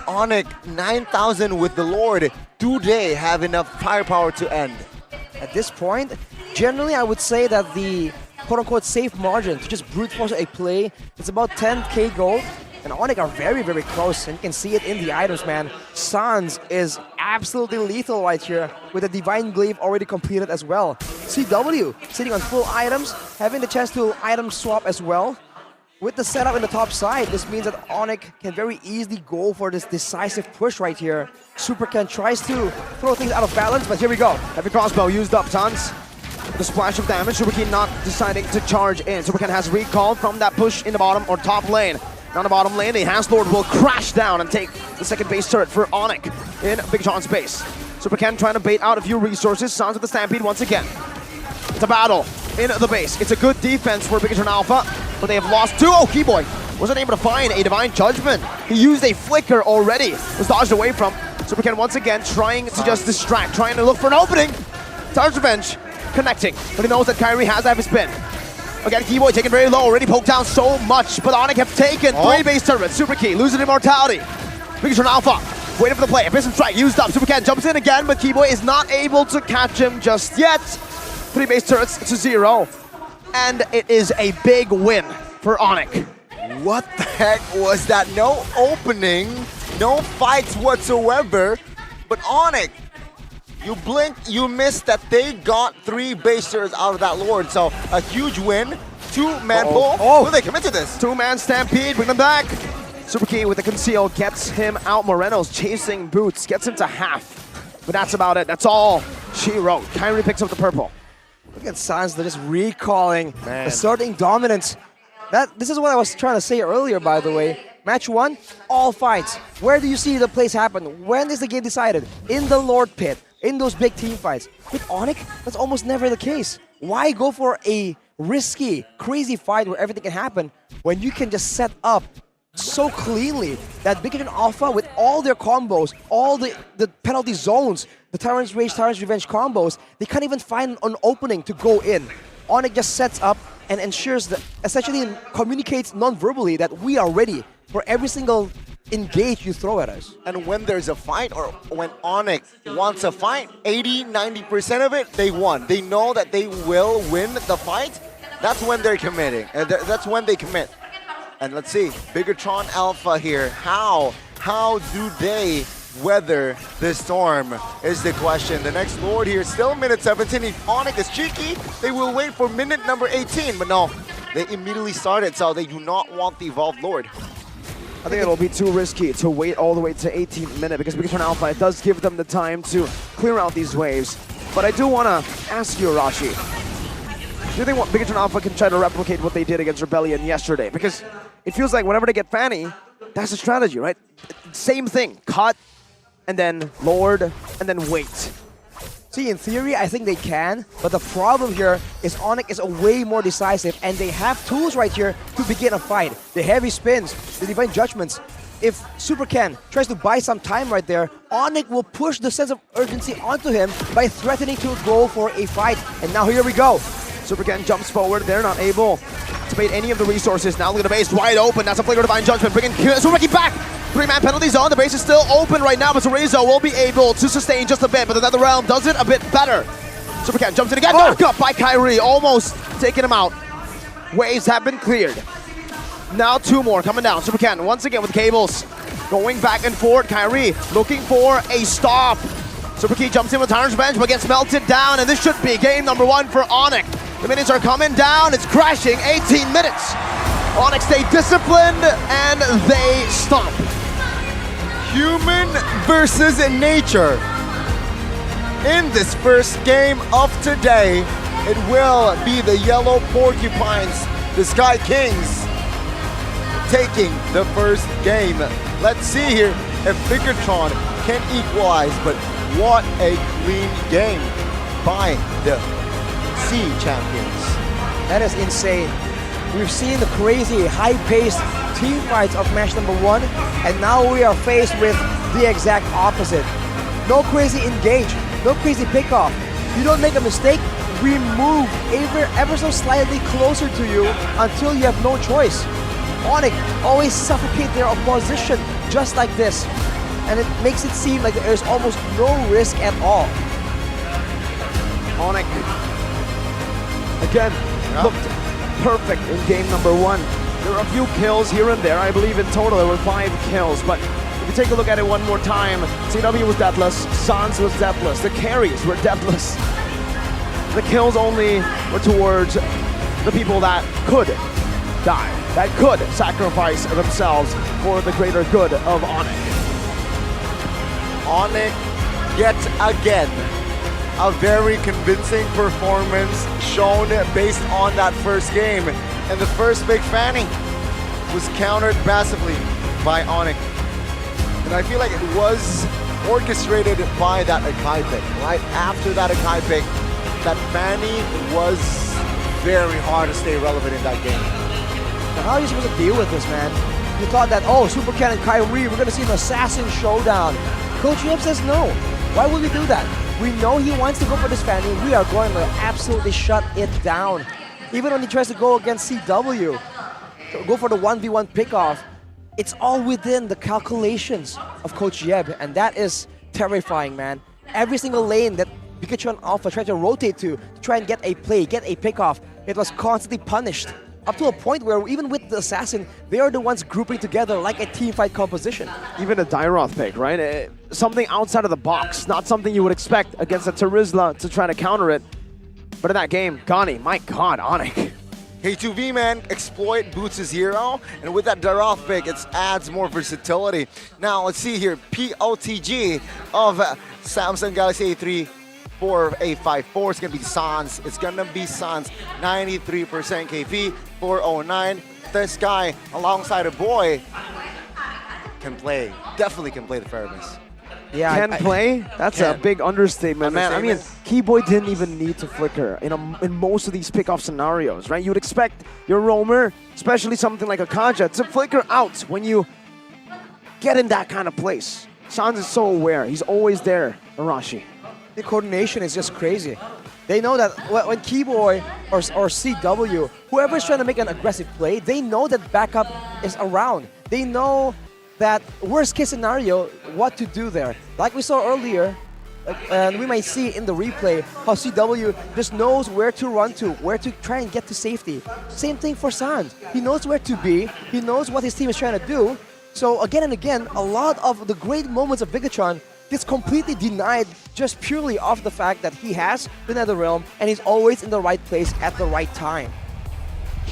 Onyx, 9,000 with the Lord. Do they have enough firepower to end? At this point, Generally, I would say that the quote-unquote safe margin to just brute force a play, it's about 10k gold. And Onyx are very, very close, and you can see it in the items, man. Sans is absolutely lethal right here, with the Divine Glaive already completed as well. CW sitting on full items, having the chance to item swap as well. With the setup in the top side, this means that Onyx can very easily go for this decisive push right here. Super Ken tries to throw things out of balance, but here we go. Heavy crossbow used up, Sans. With a splash of damage, Super Ken not deciding to charge in. Super Ken has recall from that push in the bottom or top lane. Down the bottom lane, the Hans Lord will crash down and take the second base turret for Onyx in Big John's base. Super Ken trying to bait out a few resources. Sans with the Stampede once again. It's a battle in the base. It's a good defense for Big John Alpha, but they have lost two. Oh, Keyboy wasn't able to find a Divine Judgment. He used a flicker already. Was dodged away from. Super Ken once again trying to just distract, trying to look for an opening. Tar's Revenge connecting, but he knows that Kyrie has to have his spin. Again, Keyboy taken very low, already poked down so much, but Onyx have taken 3 base turrets. Super Key losing immortality. Big John Alpha waiting for the play. Abyssal Strike used up. Super Ken jumps in again, but Keyboy is not able to catch him just yet. 3 base turrets to 0. And it is a big win for Onyx. What the heck was that? No opening, no fights whatsoever, but Onyx, you blinked, you missed that they got 3 base turrets out of that Lord. So a huge win, 2-man pull. Oh, Will they commit to this? 2-man Stampede, bring them back. Super Key with the conceal gets him out. Moreno's chasing Boots, gets him to half. But that's about it, that's all she wrote. Kyrie picks up the purple. Look at Sans, they're just recalling, asserting dominance. This is what I was trying to say earlier, by the way. Match 1, all fights. Where do you see the plays happen? When is the game decided? In the Lord Pit, in those big team fights. With Onyx, that's almost never the case. Why go for a risky, crazy fight where everything can happen when you can just set up so cleanly that Big John Alpha, with all their combos, all the penalty zones, the Tyrant's Rage, Tyrant's Revenge combos, they can't even find an opening to go in. Onyx just sets up and ensures that, essentially communicates non-verbally that we are ready for every single engage you throw at us. And when there's a fight, or when Onyx wants a fight, 80-90% of it, they won. They know that they will win the fight. That's when they're committing. That's when they commit. And let's see, Bigatron Alpha here. How do they weather the storm is the question. The next Lord here, still minute 17. If Onyx is cheeky, they will wait for minute number 18. But no, they immediately started, so they do not want the Evolved Lord. I think it'll be too risky to wait all the way to 18th minute, because Bigatron Alpha, it does give them the time to clear out these waves. But I do want to ask you, Arashi, do you think Bigatron Alpha can try to replicate what they did against Rebellion yesterday? Because it feels like whenever they get Fanny, that's the strategy, right? Same thing, cut, and then Lord, and then wait. See, in theory, I think they can, but the problem here is Onyx is a way more decisive, and they have tools right here to begin a fight. The heavy spins, the Divine Judgments. If Super Ken tries to buy some time right there, Onyx will push the sense of urgency onto him by threatening to go for a fight. And now here we go. Super Ken jumps forward, they're not able to bait any of the resources. Now look at the base, wide open, that's a Flicker Divine Judgment, bringing Super Ken back! 3-man penalty zone, the base is still open right now, but Cerezo will be able to sustain just a bit, but the Nether Realm does it a bit better. Super Ken jumps in again, back up by Kyrie, almost taking him out. Waves have been cleared. Now 2 more coming down. Super Ken once again with cables, going back and forth. Kyrie looking for a stop. Super Key jumps in with Tyrant's Revenge, but gets melted down, and this should be game number 1 for Onyx. The minutes are coming down, it's crashing, 18 minutes. Onyx stay disciplined, and they stomp. Human versus nature. In this first game of today, it will be the Yellow Porcupines, the Sky Kings, taking the first game. Let's see here if Bigatron can equalize, but what a clean game by the Sea Champions. That is insane. We've seen the crazy, high-paced team fights of match number 1, and now we are faced with the exact opposite. No crazy engage, no crazy pickoff. You don't make a mistake, we move ever so slightly closer to you until you have no choice. Onyx always suffocate their opposition just like this, and it makes it seem like there's almost no risk at all. Onyx again looked perfect in game number 1. There were a few kills here and there. I believe in total there were 5 kills, but if you take a look at it one more time, CW was deathless, Sans was deathless, the carries were deathless. The kills only were towards the people that could die, that could sacrifice themselves for the greater good of Onyx. Onyx, yet again, a very convincing performance shown based on that first game. And the first big fanning was countered massively by Onyx. And I feel like it was orchestrated by that Akai pick. Right after that Akai pick, that fanning was very hard to stay relevant in that game. Now, how are you supposed to deal with this, man? You thought that, oh, Super Cat and Kyrie, we're going to see an assassin showdown. Coach Yip says no. Why would we do that? We know he wants to go for this fanning. We are going to absolutely shut it down. Even when he tries to go against CW, to go for the 1v1 pickoff, it's all within the calculations of Coach Yeb, and that is terrifying, man. Every single lane that Pikachu and Alpha tried to rotate to try and get a play, get a pickoff, it was constantly punished. Up to a point where even with the assassin, they are the ones grouping together like a team fight composition. Even a Dairoth pick, right? Something outside of the box, not something you would expect against a Terizla to try to counter it. But in that game, Gani, my god, Onyx. Hey, 2V man, exploit boots his hero, and with that Dairoth pick, it adds more versatility. Now, let's see here, POTG of Samsung Galaxy A3 A54 is going to be Sans. It's going to be Sans, 93% KP, 409. This guy, alongside a boy, can play, definitely can play the fairness. Yeah, can play? That's a big understatement, man. I mean, Keyboy didn't even need to flicker in most of these pickoff scenarios, right? You'd expect your roamer, especially something like a Kaja, to flicker out when you get in that kind of place. Sans is so aware. He's always there, Arashi. The coordination is just crazy. They know that when Keyboy or CW, whoever's trying to make an aggressive play, they know that backup is around. They know that worst case scenario, what to do there. Like we saw earlier, and we might see in the replay, how CW just knows where to run to, where to try and get to safety. Same thing for Sans. He knows where to be, he knows what his team is trying to do. So again and again, a lot of the great moments of Bigatron gets completely denied just purely off the fact that he has the Netherrealm and he's always in the right place at the right time.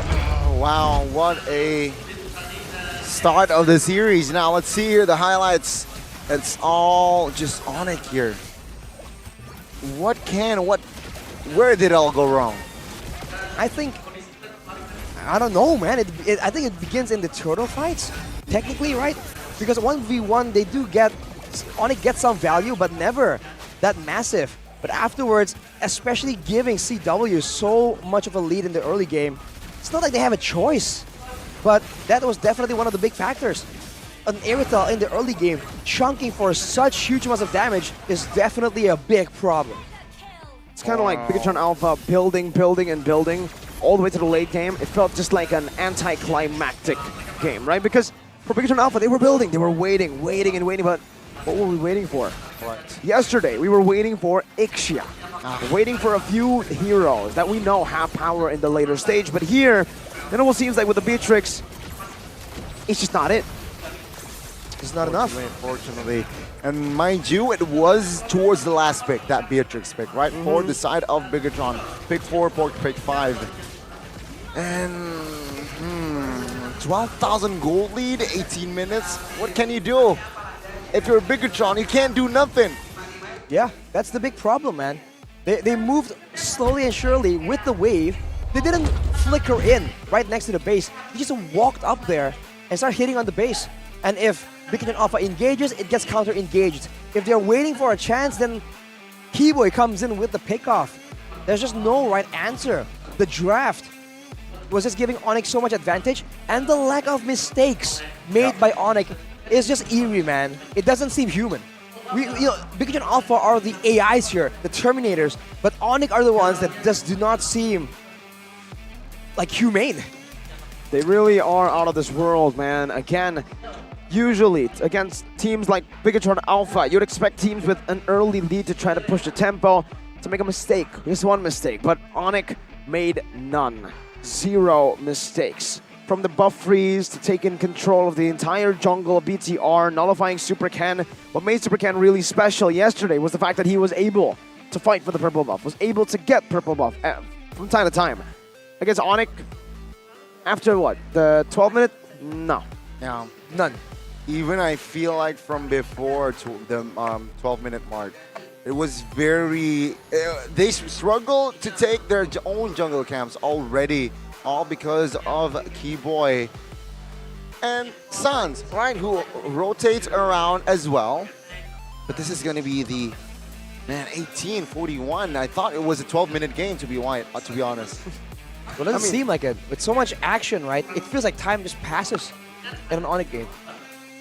Oh, wow, what a start of the series. Now let's see here the highlights. It's all just on it here. Where did it all go wrong? I don't know, man. I think it begins in the turtle fights, technically, right? Because 1v1, they do get, Onyx gets some value, but never that massive. But afterwards, especially giving CW so much of a lead in the early game, it's not like they have a choice. But that was definitely one of the big factors. An Aerithal in the early game, chunking for such huge amounts of damage is definitely a big problem. It's kind of like Bigatron Alpha building, and building all the way to the late game. It felt just like an anticlimactic game, right? Because for Bigatron Alpha, they were building, they were waiting, but what were we waiting for? What? Yesterday, we were waiting for Ixia. Waiting for a few heroes that we know have power in the later stage, but here, it almost seems like with the Beatrix, it's just not it. It's not enough. Unfortunately. And mind you, it was towards the last pick, that Beatrix pick, right? For the side of Bigatron. Pick 4, Pork pick 5. And 12,000 gold lead, 18 minutes. What can you do? If you're Bigatron, you can't do nothing. Yeah, that's the big problem, man. They moved slowly and surely with the wave. They didn't flicker in right next to the base. They just walked up there and started hitting on the base. And if Bigatron Alpha engages, it gets counter-engaged. If they're waiting for a chance, then Keyboy comes in with the pickoff. There's just no right answer. The draft was just giving Onyx so much advantage, and the lack of mistakes made by Onyx is just eerie, man. It doesn't seem human. Bigatron Alpha are the AIs here, the Terminators, but Onyx are the ones that just do not seem like humane. They really are out of this world, man. Again, usually against teams like Bigatron Alpha, you'd expect teams with an early lead to try to push the tempo, to make a mistake, just one mistake. But Onyx made none. 0 mistakes. From the buff freeze to taking control of the entire jungle of BTR, nullifying Super Ken. What made Super Ken really special yesterday was the fact that he was able to fight for the purple buff, was able to get purple buff from time to time. Against Onyx, after what? The 12 minute? No. Yeah. None. Even I feel like from before to the 12-minute mark, it was very... they struggled to take their own jungle camps already, all because of Keyboy and Sans, right, who rotates around as well. But this is going to be the, man, 18-41. I thought it was a 12-minute game, to be honest. Well, it doesn't seem like it. With so much action, right, it feels like time just passes in an Onyx game.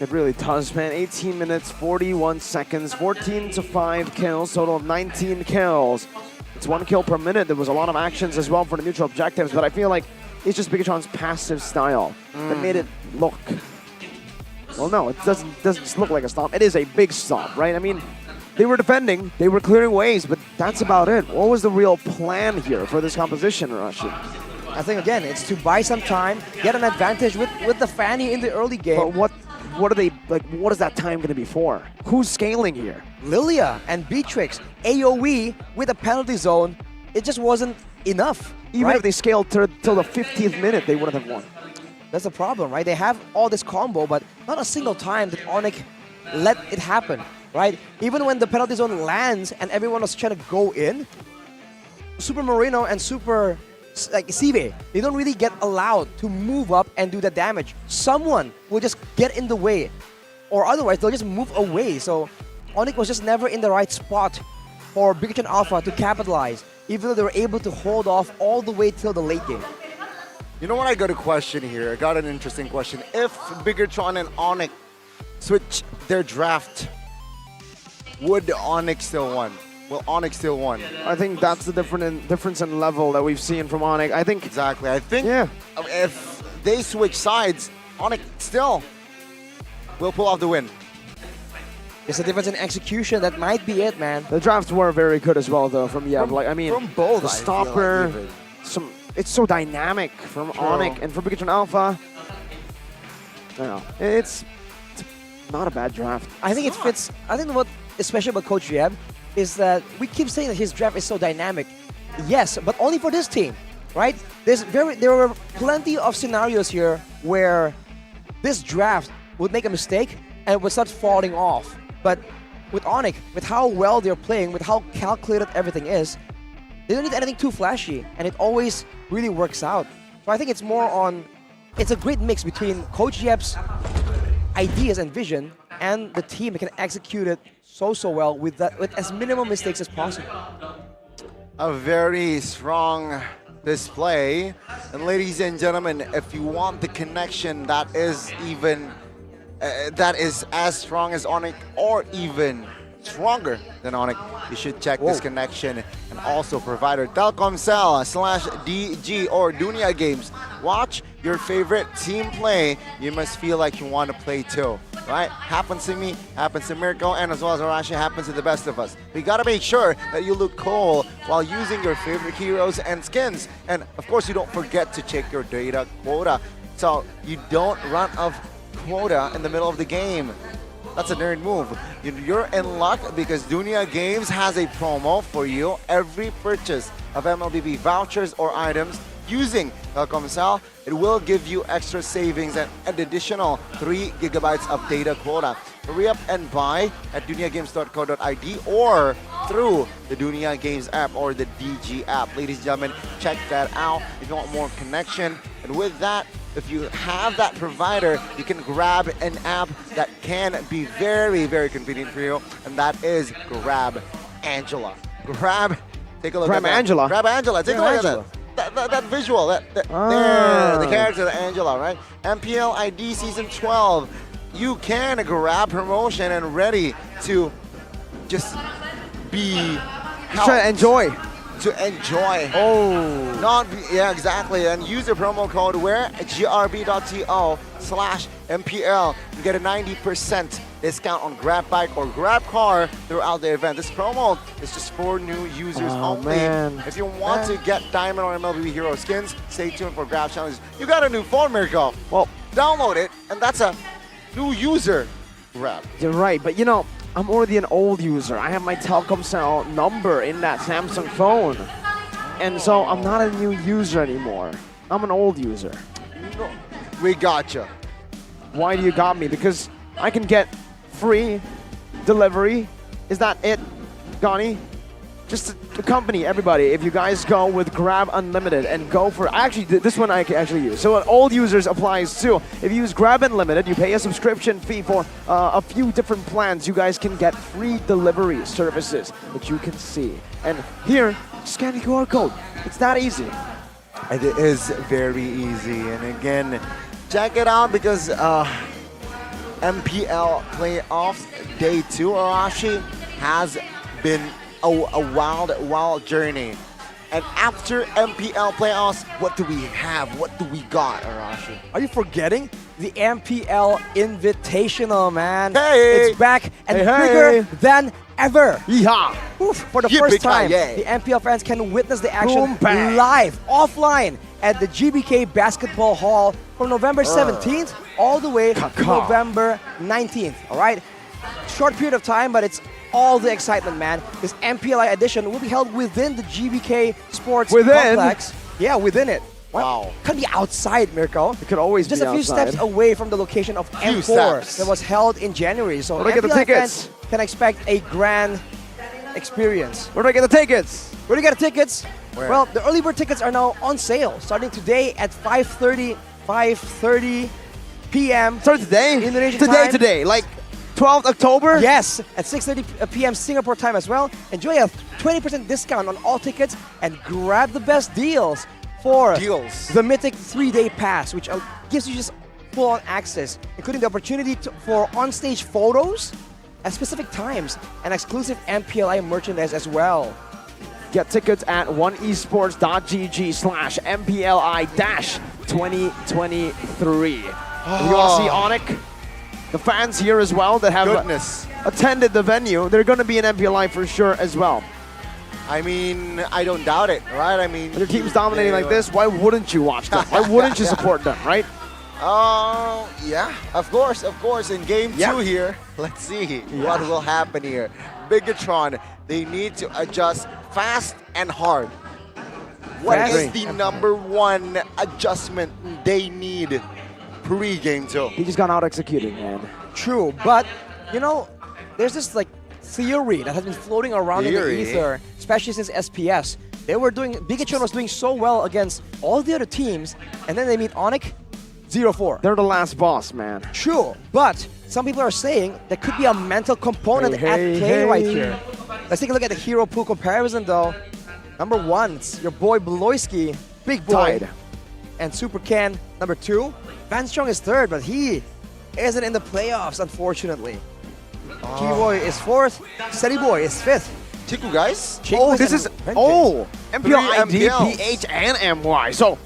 It really does, man. 18 minutes, 41 seconds, 14 to 5 kills, total of 19 kills. It's 1 kill per minute. There was a lot of actions as well for the neutral objectives, but I feel like it's just Bigatron's passive style that made it look... Well, no, it doesn't just look like a stomp. It is a big stomp, right? I mean, they were defending, they were clearing waves, but that's about it. What was the real plan here for this composition, Rashid? I think, again, it's to buy some time, get an advantage with the Fanny in the early game. But what are they, like, what is that time going to be for? Who's scaling here? Lilia and Beatrix, AoE with a penalty zone, it just wasn't enough. Even if they scaled till the 50th minute, they wouldn't have won. That's the problem, right? They have all this combo, but not a single time did Onyx let it happen, right? Even when the penalty zone lands and everyone was trying to go in, Super Marino and Super Sive, they don't really get allowed to move up and do the damage. Someone will just get in the way, or otherwise they'll just move away. So Onyx was just never in the right spot for Bigatron Alpha to capitalize, even though they were able to hold off all the way till the late game. You know what, I got a question here. I got an interesting question. If Bigatron and Onyx switch their draft, would Onyx still win? Will Onyx still win? I think that's the difference in level that we've seen from Onyx. I think... Exactly. I think yeah. If they switch sides, Onyx still will pull off the win. It's a difference in execution. That might be it, man. The drafts were very good as well, though, from Yev. Like, I mean, from both, the stopper, it's so dynamic from Onyx, and for Bigatron Alpha, I don't know, it's not a bad draft. I think it fits. I think what is special about Coach Yev is that we keep saying that his draft is so dynamic. Yes, but only for this team, right? There were plenty of scenarios here where this draft would make a mistake and it would start falling off. But with Onyx, with how well they're playing, with how calculated everything is, they don't need anything too flashy, and it always really works out. So I think it's more on, it's a great mix between Coach Yev's ideas and vision and the team that can execute it so well with as minimal mistakes as possible. A very strong display. And ladies and gentlemen, if you want the connection that is even that is as strong as Onyx or even stronger than Onyx, you should check this connection. And also provider Telkomsel/DG or Dunia Games. Watch your favorite team play. You must feel like you want to play too, right? Happens to me, happens to Mirko, and as well as Arashi, happens to the best of us. We gotta make sure that you look cool while using your favorite heroes and skins. And of course, you don't forget to check your data quota so you don't run out of quota in the middle of the game. That's a nerd move. You're in luck because Dunia Games has a promo for you. Every purchase of MLBB vouchers or items using Telkomsel, it will give you extra savings and an additional 3 gigabytes of data quota. Hurry up and buy at duniagames.co.id or through the Dunia Games app or the DG app. Ladies and gentlemen, check that out if you want more connection. And with that, if you have that provider, you can grab an app that can be very, very convenient for you, and that is Grab Angela. Take a look at that. Angela. Grab Angela. Take a look at that visual. There, the character, the Angela, right? MPL ID Season 12. You can grab promotion and ready to just be... Try to enjoy. To enjoy. Yeah, exactly. And use the promo code where grb.to/MPL. You get a 90% discount on grab bike or grab car throughout the event. This promo is just for new users only. Man. If you want to get Diamond or MLB Hero skins, stay tuned for grab challenges. You got a new phone, Mirko. Well, download it, and that's a new user grab. You're right, but I'm already an old user. I have my Telkomsel number in that Samsung phone. And so I'm not a new user anymore. I'm an old user. We gotcha. Why do you got me? Because I can get free delivery. Is that it, Gani? Just to accompany everybody. If you guys go with Grab Unlimited and go for... Actually, this one I can actually use. So old users applies too. If you use Grab Unlimited, you pay a subscription fee for a few different plans. You guys can get free delivery services that you can see. And here, scan the QR code. It's that easy. It is very easy. And again, check it out because MPL Playoffs Day 2, Arashi, has been a wild journey. And after MPL Playoffs, what do we have? What do we got, Arashi? Are you forgetting? The MPL Invitational, man. Hey! It's back and Hey, bigger hey. than ever. Yeehaw! For the first time, Yippee-ki-yay. the MPL fans can witness the action Boom, bang. live, offline, at the GBK Basketball Hall from November 17th all the way to Caw-caw. November 19th, all right? Short period of time, but it's all the excitement, man. This MPLI edition will be held within the GBK Sports Within? Complex. Yeah, within it. What? Wow. Could be outside, Mirko. It could always Just be a few outside. steps away from the location of Few M4 steps. that was held in January. So Where do I get the MPLI tickets? fans can expect a grand experience. Where do I get the tickets? Where do you get the tickets? Where? Well, the early bird tickets are now on sale, starting today at 5:30 p.m. Start today? Indonesian time. Today. Like 12th October? Yes, at 6:30 p.m. Singapore time as well. Enjoy a 20% discount on all tickets and grab the best deals for the Mythic 3-day pass, which gives you just full-on access, including the opportunity for on-stage photos at specific times and exclusive MPLI merchandise as well. Get tickets at oneesports.gg/MPLI-2023. If you want to see Onic, the fans here as well that have attended the venue, they're going to be in MPLI for sure as well. I mean, I don't doubt it, right? I mean, When your team's dominating like this, why wouldn't you watch them? Why wouldn't you support them, right? Oh, yeah, of course. In game 2 here, let's see what will happen here. Bigatron, they need to adjust fast and hard. What is the number one adjustment they need pre-game 2? He just got out executed, man. True, but there's this theory that has been floating around in the ether, especially since SPS. Bigatron was doing so well against all the other teams, and then they meet Onic, 0-4. They're the last boss, man. True, but some people are saying there could be a mental component at play right here. Let's take a look at the hero pool comparison, though. Number 1, it's your boy Beloyski, big boy, Tied. and Super Ken, number 2. Van Strong is 3rd, but he isn't in the playoffs, unfortunately. Kiboy is 4th, Steady Boy is 5th. Chiku, guys? Oh, this is MPL ID, MPLs. PH, and MY. So,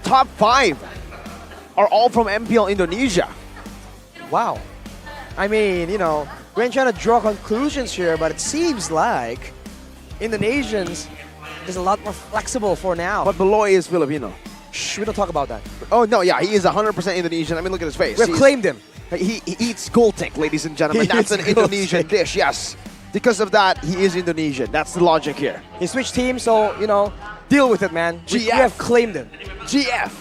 top 5 are all from MPL Indonesia. Wow. I mean, we're trying to draw conclusions here, but it seems like Indonesians is a lot more flexible for now. But Beloy is Filipino. Shh, we don't talk about that. Oh, no, yeah, he is 100% Indonesian. I mean, look at his face. We've claimed him. He eats gultik, ladies and gentlemen. He That's eats an Indonesian dish, yes. Because of that, he is Indonesian. That's the logic here. He switched teams, so, deal with it, man. We have claimed him. GF.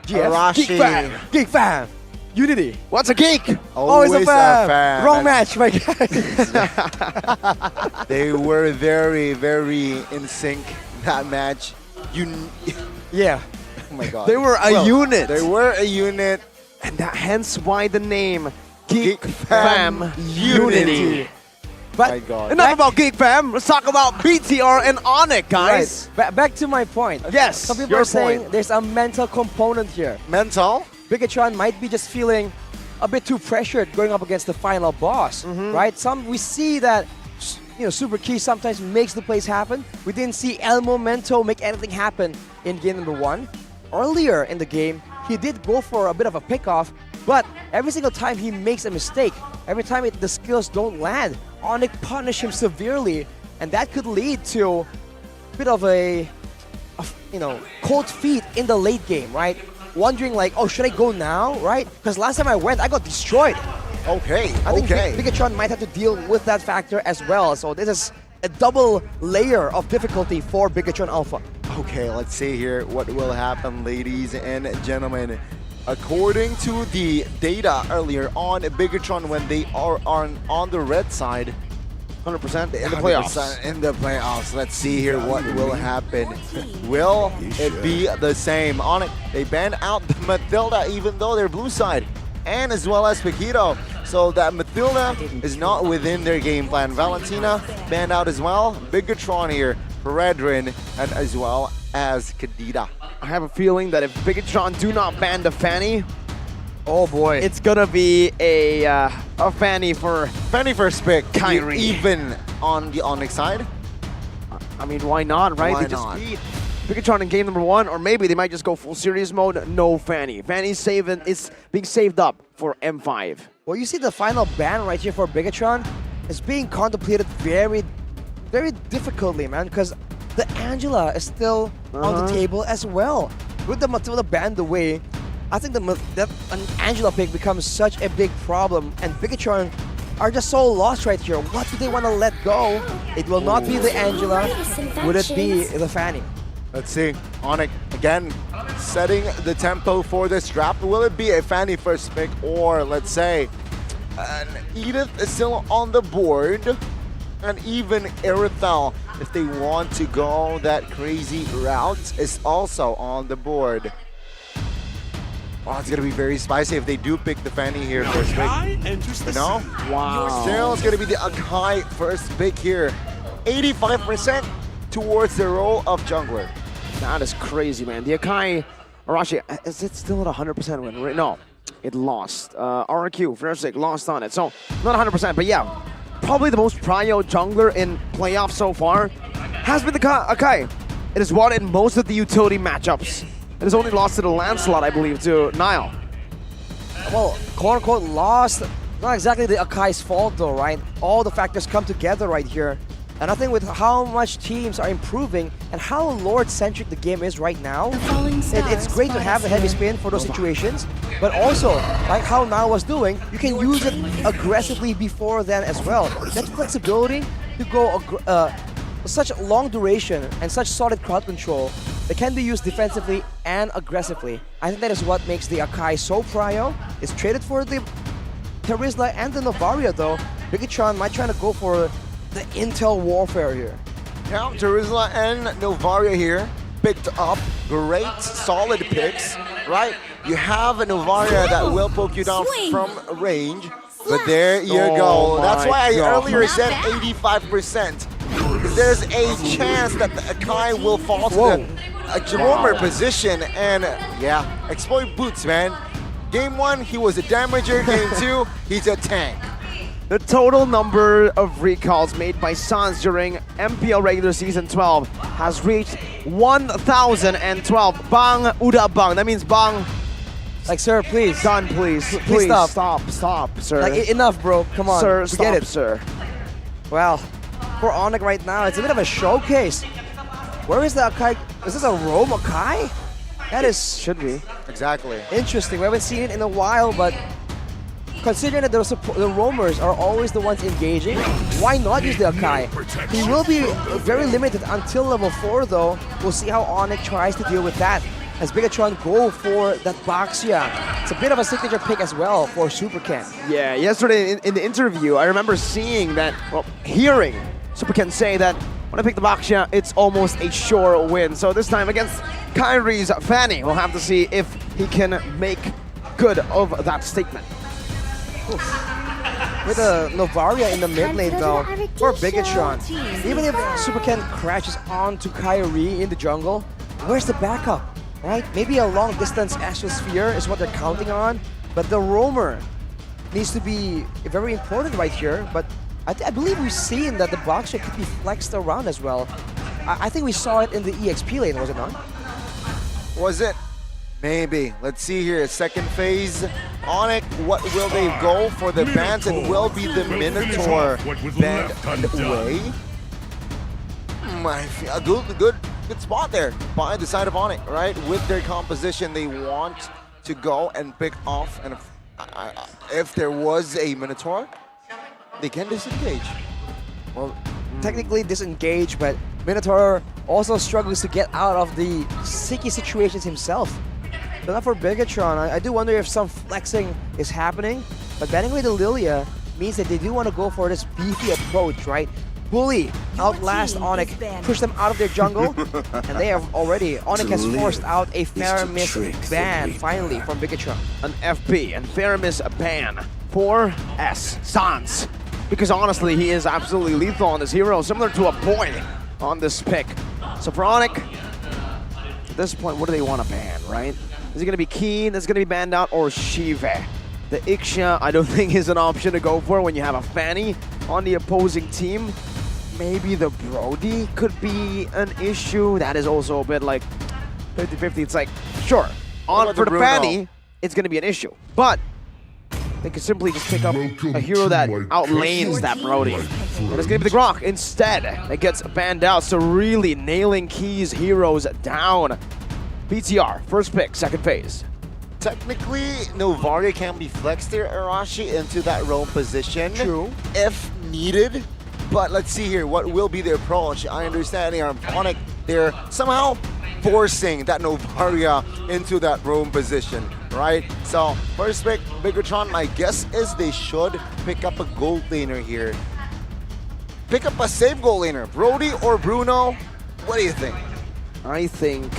Arashi. Geek fam. Unity. What's a geek? Always a fam. fan. Wrong match, my guy. They were very, very in sync that match. Yeah. Oh my god. They were a unit. They were a unit. And hence why the name Geek Fam Fam Unity. But my god. Enough about Geek Fam. Let's talk about BTR and Onic, guys. Right. Back to my point. Yes, Some people your are saying point. there's a mental component here. Mental? Bigatron might be just feeling a bit too pressured going up against the final boss, right? We see that Super Key sometimes makes the plays happen. We didn't see El Momento make anything happen in game number 1. Earlier in the game, he did go for a bit of a pickoff, but every single time he makes a mistake, Every time the skills don't land, Onyx punish him severely, and that could lead to a bit of a cold feet in the late game, right? Wondering like, oh, should I go now, right? Because last time I went, I got destroyed. Okay, I think okay. Bigatron might have to deal with that factor as well. So this is a double layer of difficulty for Bigatron Alpha. Okay, let's see here what will happen, ladies and gentlemen. According to the data earlier on Bigatron, when they are on the red side, 100% in the playoffs. In the playoffs. Let's see here what will happen. Will it be the same? On it, they banned out the Matilda, even though they're blue side, and as well as Paquito. So that Matilda is not within their game plan. Valentina banned out as well. Bigatron here, Peredrin, and as well as Kadita. I have a feeling that if Bigatron do not ban the Fanny, oh boy, it's gonna be a Fanny for Spick. Kyrie. Even on the Onyx side. I mean, why not, right? Why they not? just beat Bigatron in game number 1, or maybe they might just go full series mode. No Fanny. Fanny's saving is being saved up for M5. Well, you see the final ban right here for Bigatron is being contemplated very, very difficultly, man, because the Angela is still on the table as well. With the Matilda banned away, I think that an Angela pick becomes such a big problem, and Bigatron are just so lost right here. What do they want to let go? It will not be the Angela. Would it be the Fanny? Let's see. Onyx again setting the tempo for this draft. Will it be a Fanny first pick, or let's say an Edith is still on the board, and even Irithel, if they want to go that crazy route, is also on the board. Oh, it's gonna be very spicy if they do pick the Fanny here first pick. You know? Wow. Still, it's gonna be the Akai first pick here. 85% towards the role of jungler. That is crazy, man. The Akai Arashi, is it still at 100% win rate? No, it lost. RQ, Versic lost on it. So, not 100%, but yeah. Probably the most prio jungler in playoffs so far has been the Akai. It has won in most of the utility matchups. It has only lost to the Lancelot, I believe, to Nile. Well, quote-unquote lost. Not exactly the Akai's fault though, right? All the factors come together right here. And I think with how much teams are improving and how Lord-centric the game is right now, it's great to have a heavy spin for those situations. But also, like how Nile was doing, you can use it aggressively before then as well. That flexibility to go such long duration and such solid crowd control that can be used defensively and aggressively. I think that is what makes the Akai so prio. It's traded for the Terizla and the Novaria though. Bigatron might try to go for the intel warfare here. Yeah, Terizla and Novaria here picked up great, solid picks, right? You have a Novaria that will poke you down from range, but there you go. That's why I earlier said 85%. There's a chance that the Akai will fall to the roamer position, and yeah, exploit boots, man. Game 1, he was a damager. Game 2, he's a tank. The total number of recalls made by Sans during MPL regular season 12 has reached 1,012. Bang, uda bang. That means bang. Like, sir, please. Done, please. Please stop. Stop, sir. Like, enough, bro. Come on. Sir, we stop, get it. sir. Well, for Onyx right now, it's a bit of a showcase. Where is the Akai? Is this a roam Akai? That is... Should be. Exactly. Interesting. We haven't seen it in a while, but considering that the roamers are always the ones engaging, why not use the Akai? He will be very limited until level 4 though. We'll see how Onyx tries to deal with that. As Bigatron go for that Baxia. It's a bit of a signature pick as well for Superken. Yeah, yesterday in the interview, I remember seeing that, well, hearing Superken say that when I pick the Baxia, it's almost a sure win. So this time against Kyrie's Fanny, we'll have to see if he can make good of that statement. With a Novaria in the mid lane though, for Bigatron, even if Superken crashes onto Kyrie in the jungle, where's the backup, right? Maybe a long distance Astral Sphere is what they're counting on, but the roamer needs to be very important right here, but I believe we've seen that the Baxia could be flexed around as well. I think we saw it in the EXP lane, was it not? Was it? Maybe. Let's see here. Second phase Onyx, what will they go for the bans, and will be the Minotaur banned away? A good spot there by the side of Onyx, right? With their composition, they want to go and pick off, and if there was a Minotaur, they can disengage. Well, technically disengage, but Minotaur also struggles to get out of the sticky situations himself. But not for Bigatron. I do wonder if some flexing is happening, but banning away the Lilia means that they do want to go for this beefy approach, right? Bully, outlast Onyx, push them out of their jungle, and they have already. Onyx has forced out a Faramis ban, finally, from Bigatron. An FP and Faramis ban for S Sans. Because honestly, he is absolutely lethal on this hero, similar to a boy on this pick. So for Onyx, at this point, what do they want to ban, right? Is it going to be Keen that's going to be banned out, or Shive? The Ixia, I don't think is an option to go for when you have a Fanny on the opposing team. Maybe the Brody could be an issue. That is also a bit like 50-50. It's like, sure, for the Fanny, it's going to be an issue. But they could simply just pick up a hero that outlanes that Brody. And it's going to be the Grok instead that gets banned out. So really nailing Key's heroes down. BTR, first pick, second phase. Technically, Novaria can be flexed there, Arashi, into that roam position. True. If needed. But let's see here, what will be their approach? I understand they are Onyx. They're somehow forcing that Novaria into that roam position, right? So, first pick, Bigatron, my guess is they should pick up a gold laner here. Pick up a safe gold laner. Brody or Bruno? What do you think? I think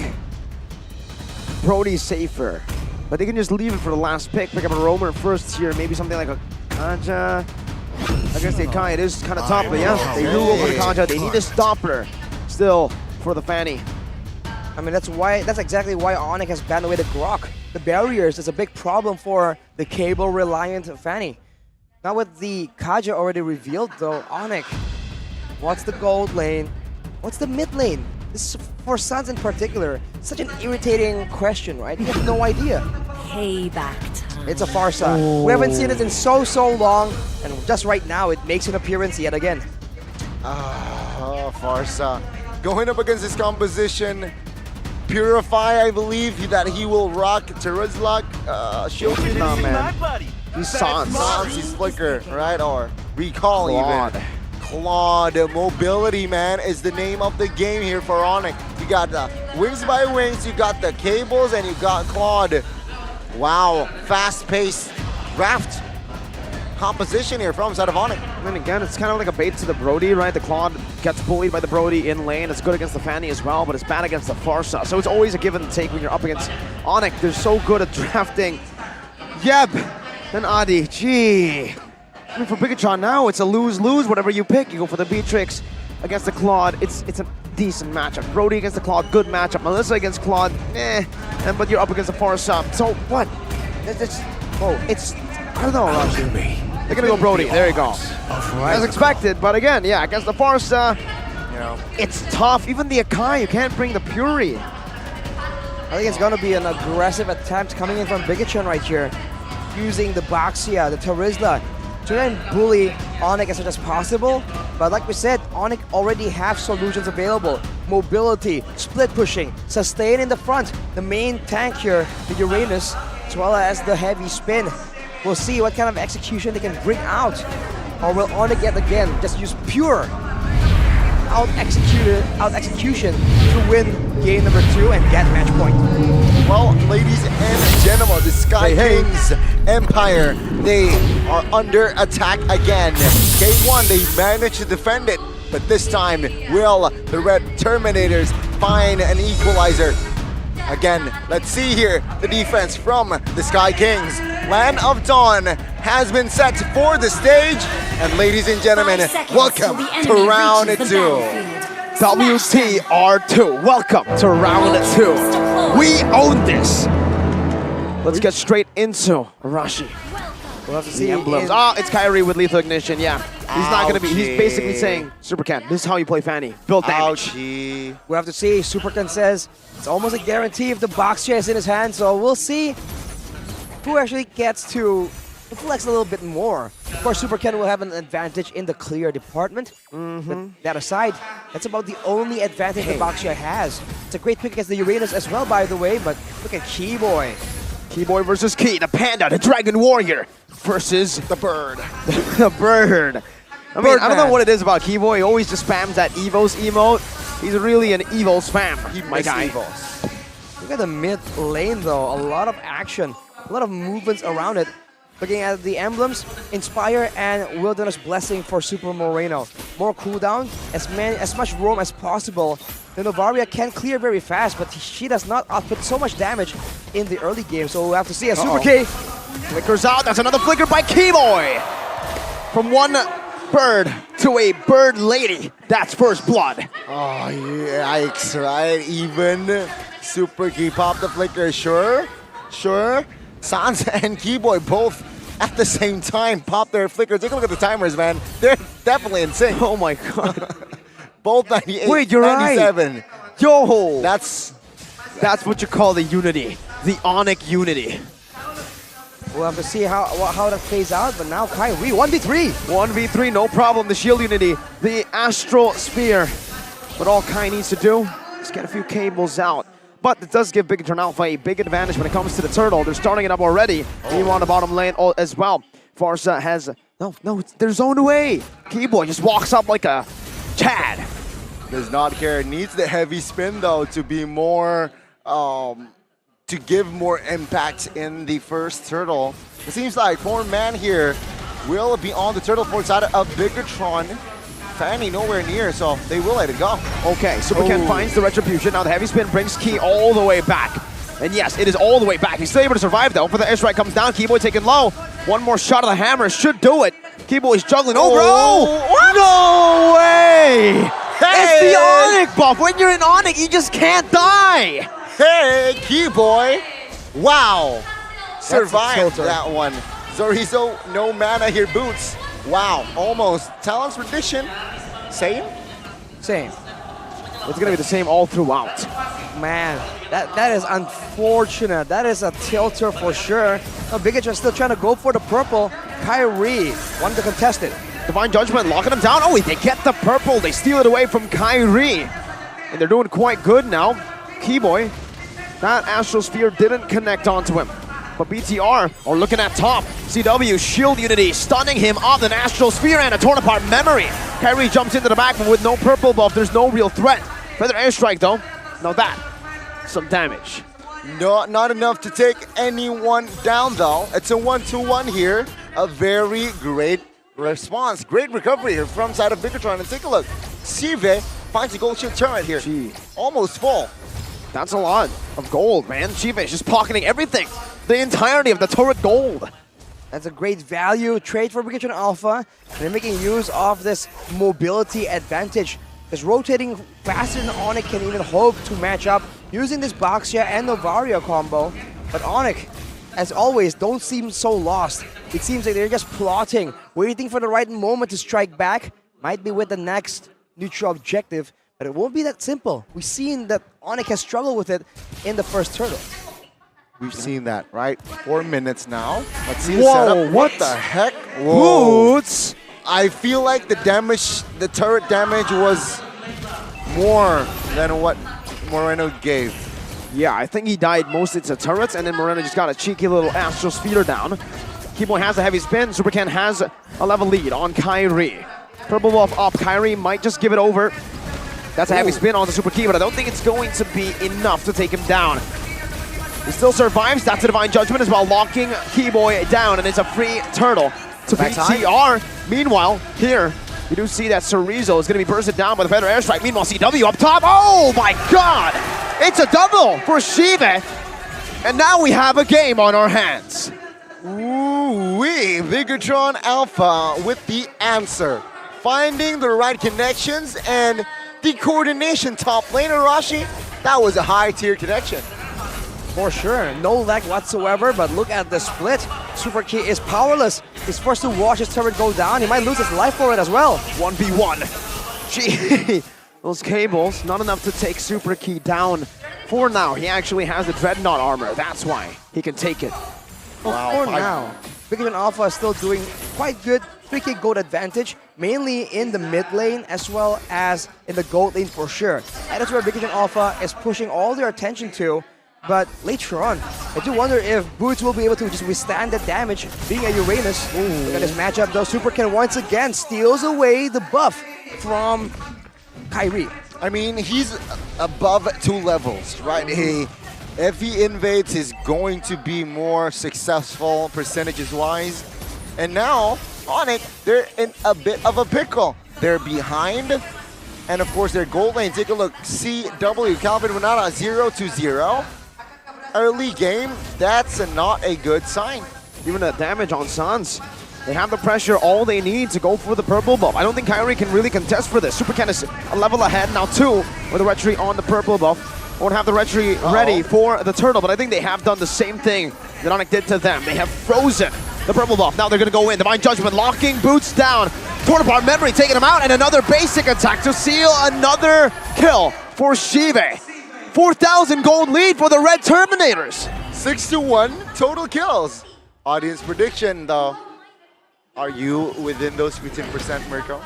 Brody's safer, but they can just leave it for the last pick. Pick up a roamer first here, maybe something like a Kaja. Against the Akai, it is kind of tough, but yeah, they do go for the Kaja. They need a stopper still for the Fanny. I mean, that's exactly why Onyx has banned away the Grok. The barriers is a big problem for the cable-reliant Fanny. Now with the Kaja already revealed though, Onyx, what's the gold lane? What's the mid lane? This is for Suns in particular, such an irritating question, right? You have no idea. Payback time. It's a Farsa. We haven't seen it in so long, and just right now it makes an appearance yet again. Farsa. Going up against his composition, Purify, I believe that he will rock Terizlak, Shield. No, man. He's Sans. He's Flicker, right? Or Recall Claude. Even. Claude. Mobility, man, is the name of the game here for Onyx. You got the Wings by Wings, you got the Cables, and you got Claude. Wow, fast-paced draft composition here from side of Onyx. And then again, it's kind of like a bait to the Brody, right? The Claude gets bullied by the Brody in lane. It's good against the Fanny as well, but it's bad against the Farsa. So it's always a give and take when you're up against Onyx. They're so good at drafting Yeb and Adi. Gee. I mean, for Bigatron now, it's a lose-lose. Whatever you pick, you go for the Beatrix against the Claude. It's a decent matchup. Brody against the Claude, good matchup. Melissa against Claude, but you're up against the Farsa. So what? I don't know, Rashi. They're gonna go Brody. There you go. As expected, but again, yeah, against the Farsa, it's tough. Even the Akai, you can't bring the Fury. I think it's gonna be an aggressive attempt coming in from Bigatron right here, using the Baxia, the Terizla, to try and bully Onyx as much as possible. But like we said, Onyx already have solutions available. Mobility, split pushing, sustain in the front. The main tank here, the Uranus, as well as the heavy spin. We'll see what kind of execution they can bring out. Or will Onyx yet again just use pure out execution to win game number 2 and get match point. Well, ladies and gentlemen, the Sky Kings Empire, they are under attack again. K1, they managed to defend it, but this time will the Red Terminators find an equalizer? Again, let's see here the defense from the Sky Kings. Land of Dawn has been set for the stage, and ladies and gentlemen, welcome to round 2. WTR2, welcome to round 2. We own this. Let's get straight into Arashi. We'll have to see the emblems. It's Kyrie with lethal ignition, yeah. He's not gonna be, he's basically saying, Supercan, this is how you play Fanny. Build damage. We'll have to see. Supercan says it's almost a guarantee if the Baxia is in his hand, so we'll see. who actually gets to flex a little bit more. Of course, Super Ken will have an advantage in the clear department. But that aside, that's about the only advantage that Baxia has. It's a great pick against the Uranus as well, by the way, but look at Keyboy. Keyboy versus Key, the Panda, the Dragon Warrior versus the Bird. the Bird. I mean, I don't know what it is about Keyboy. He always just spams that Evos emote. He's really an evil spam, my guy. Look at the mid lane though, a lot of action, a lot of movements around it. Looking at the emblems, Inspire and Wilderness Blessing for Super Moreno. More cooldown, as much roam as possible. The Novaria can clear very fast, but she does not output so much damage in the early game. So we'll have to see as Super K flickers out. That's another flicker by Keyboy. From one bird to a bird lady. That's first blood. Oh, yikes, right? Even Super Key popped the flicker. Sure. Sans and Keyboy both at the same time pop their flickers. Take a look at the timers, man. They're definitely in sync. Oh my god. Both 98, Wait, you're 97. Right. Yo! That's what you call the unity. The Onyx unity. We'll have to see how that plays out, but now Kyrie, 1v3. 1v3, no problem. The shield unity, the Astral Spear. What all Kai needs to do is get a few cables out. But it does give Bigatron Alpha a big advantage when it comes to the turtle. They're starting it up already. Meanwhile, on the bottom lane as well. Farsa has... No, they're zoned away. Keyboy just walks up like a Chad. Does not care. Needs the heavy spin, though, to be more... to give more impact in the first turtle. It seems like 4-man here will be on the turtle for side of Bigatron. Fanny nowhere near, so they will let it go. Okay, Super Ken finds the retribution. Now the heavy spin brings Key all the way back. And yes, it is all the way back. He's still able to survive though. For the airstrike comes down, Keyboy taken low. One more shot of the hammer should do it. Keyboy's juggling. What? No way! Hey! It's the Onyx buff. When you're in Onyx, you just can't die. Hey, Keyboy. Wow. Survived that one. Zorizo, no mana here, boots. Wow, almost. Talent's rendition. Same? Same. It's gonna be the same all throughout. Man, that is unfortunate. That is a tilter for sure. Now Bigatron still trying to go for the purple. Kyrie wanted to contest it. Divine Judgment locking him down. Oh, they get the purple. They steal it away from Kyrie. And they're doing quite good now. Keyboy, that Astral Sphere didn't connect onto him. But BTR are looking at top. CW, shield unity, stunning him off an Astral Sphere and a torn apart memory. Kyrie jumps into the back, but with no purple buff, there's no real threat. Feather airstrike though. Now that, some damage. Not enough to take anyone down though. It's a 1-2-1 here. A very great response. Great recovery here from side of Bigatron. And take a look. Sive finds a gold shield turret here. Almost full. That's a lot of gold, man. Chive is just pocketing everything. The entirety of the turret gold. That's a great value trade for Bigatron Alpha. And they're making use of this mobility advantage. Because rotating faster than Onyx can even hope to match up using this Baxia and Novaria combo. But Onyx, as always, don't seem so lost. It seems like they're just plotting, waiting for the right moment to strike back. Might be with the next neutral objective, but it won't be that simple. We've seen that Onyx has struggled with it in the first turtle. We've seen that, right? 4 minutes now. Let's see the setup. What the heck? Whoa. Boots! I feel like the damage, the turret damage was more than what Moreno gave. Yeah, I think he died mostly to turrets, and then Moreno just got a cheeky little Astral Speeder down. Keyboy has a heavy spin. Super Ken has a level lead on Kyrie. Purple buff up. Kyrie might just give it over. That's a heavy spin onto Super Key, but I don't think it's going to be enough to take him down. He still survives. That's a Divine Judgment as well, locking Keyboy down, and it's a free turtle to BTR. Meanwhile, here, you do see that Chorizo is going to be bursted down by the Feather Airstrike. Meanwhile, CW up top. Oh my god! It's a double for Shive. And now we have a game on our hands. Ooh-wee, Bigatron Alpha with the answer. Finding the right connections and the coordination top lane, Arashi. That was a high-tier connection. For sure, no lag whatsoever, but look at the split. Super Key is powerless. He's forced to watch his turret go down. He might lose his life for it as well. 1v1. Gee, those cables, not enough to take Super Key down for now. He actually has the Dreadnought armor. That's why he can take it. Wow, For now, Big Alpha is still doing quite good. 3k gold advantage, mainly in the mid lane as well as in the gold lane for sure. And that's where Big Alpha is pushing all their attention to. But later on, I do wonder if Boots will be able to just withstand the damage being a Uranus. Look at this matchup though. Superken once again steals away the buff from Kyrie. I mean, he's above 2 levels, right? If he invades, he's going to be more successful percentages-wise. And now, Onyx, they're in a bit of a pickle. They're behind, and of course, their gold lane. Take a look. CW, Calvin Winata, 0-0. Early game, that's not a good sign. Even the damage on Sans. They have the pressure, all they need to go for the purple buff. I don't think Kyrie can really contest for this. Superken is a level ahead now, 2 with the retry on the purple buff. Won't have the retry ready for the turtle, but I think they have done the same thing that Onyx did to them. They have frozen the purple buff. Now they're going to go in. Divine Judgment locking Boots down. Torn apart memory, taking him out, and another basic attack to seal another kill for Shive. 4,000 gold lead for the Red Terminators. 6-1 total kills. Audience prediction, though. Are you within those 15%, Mirko?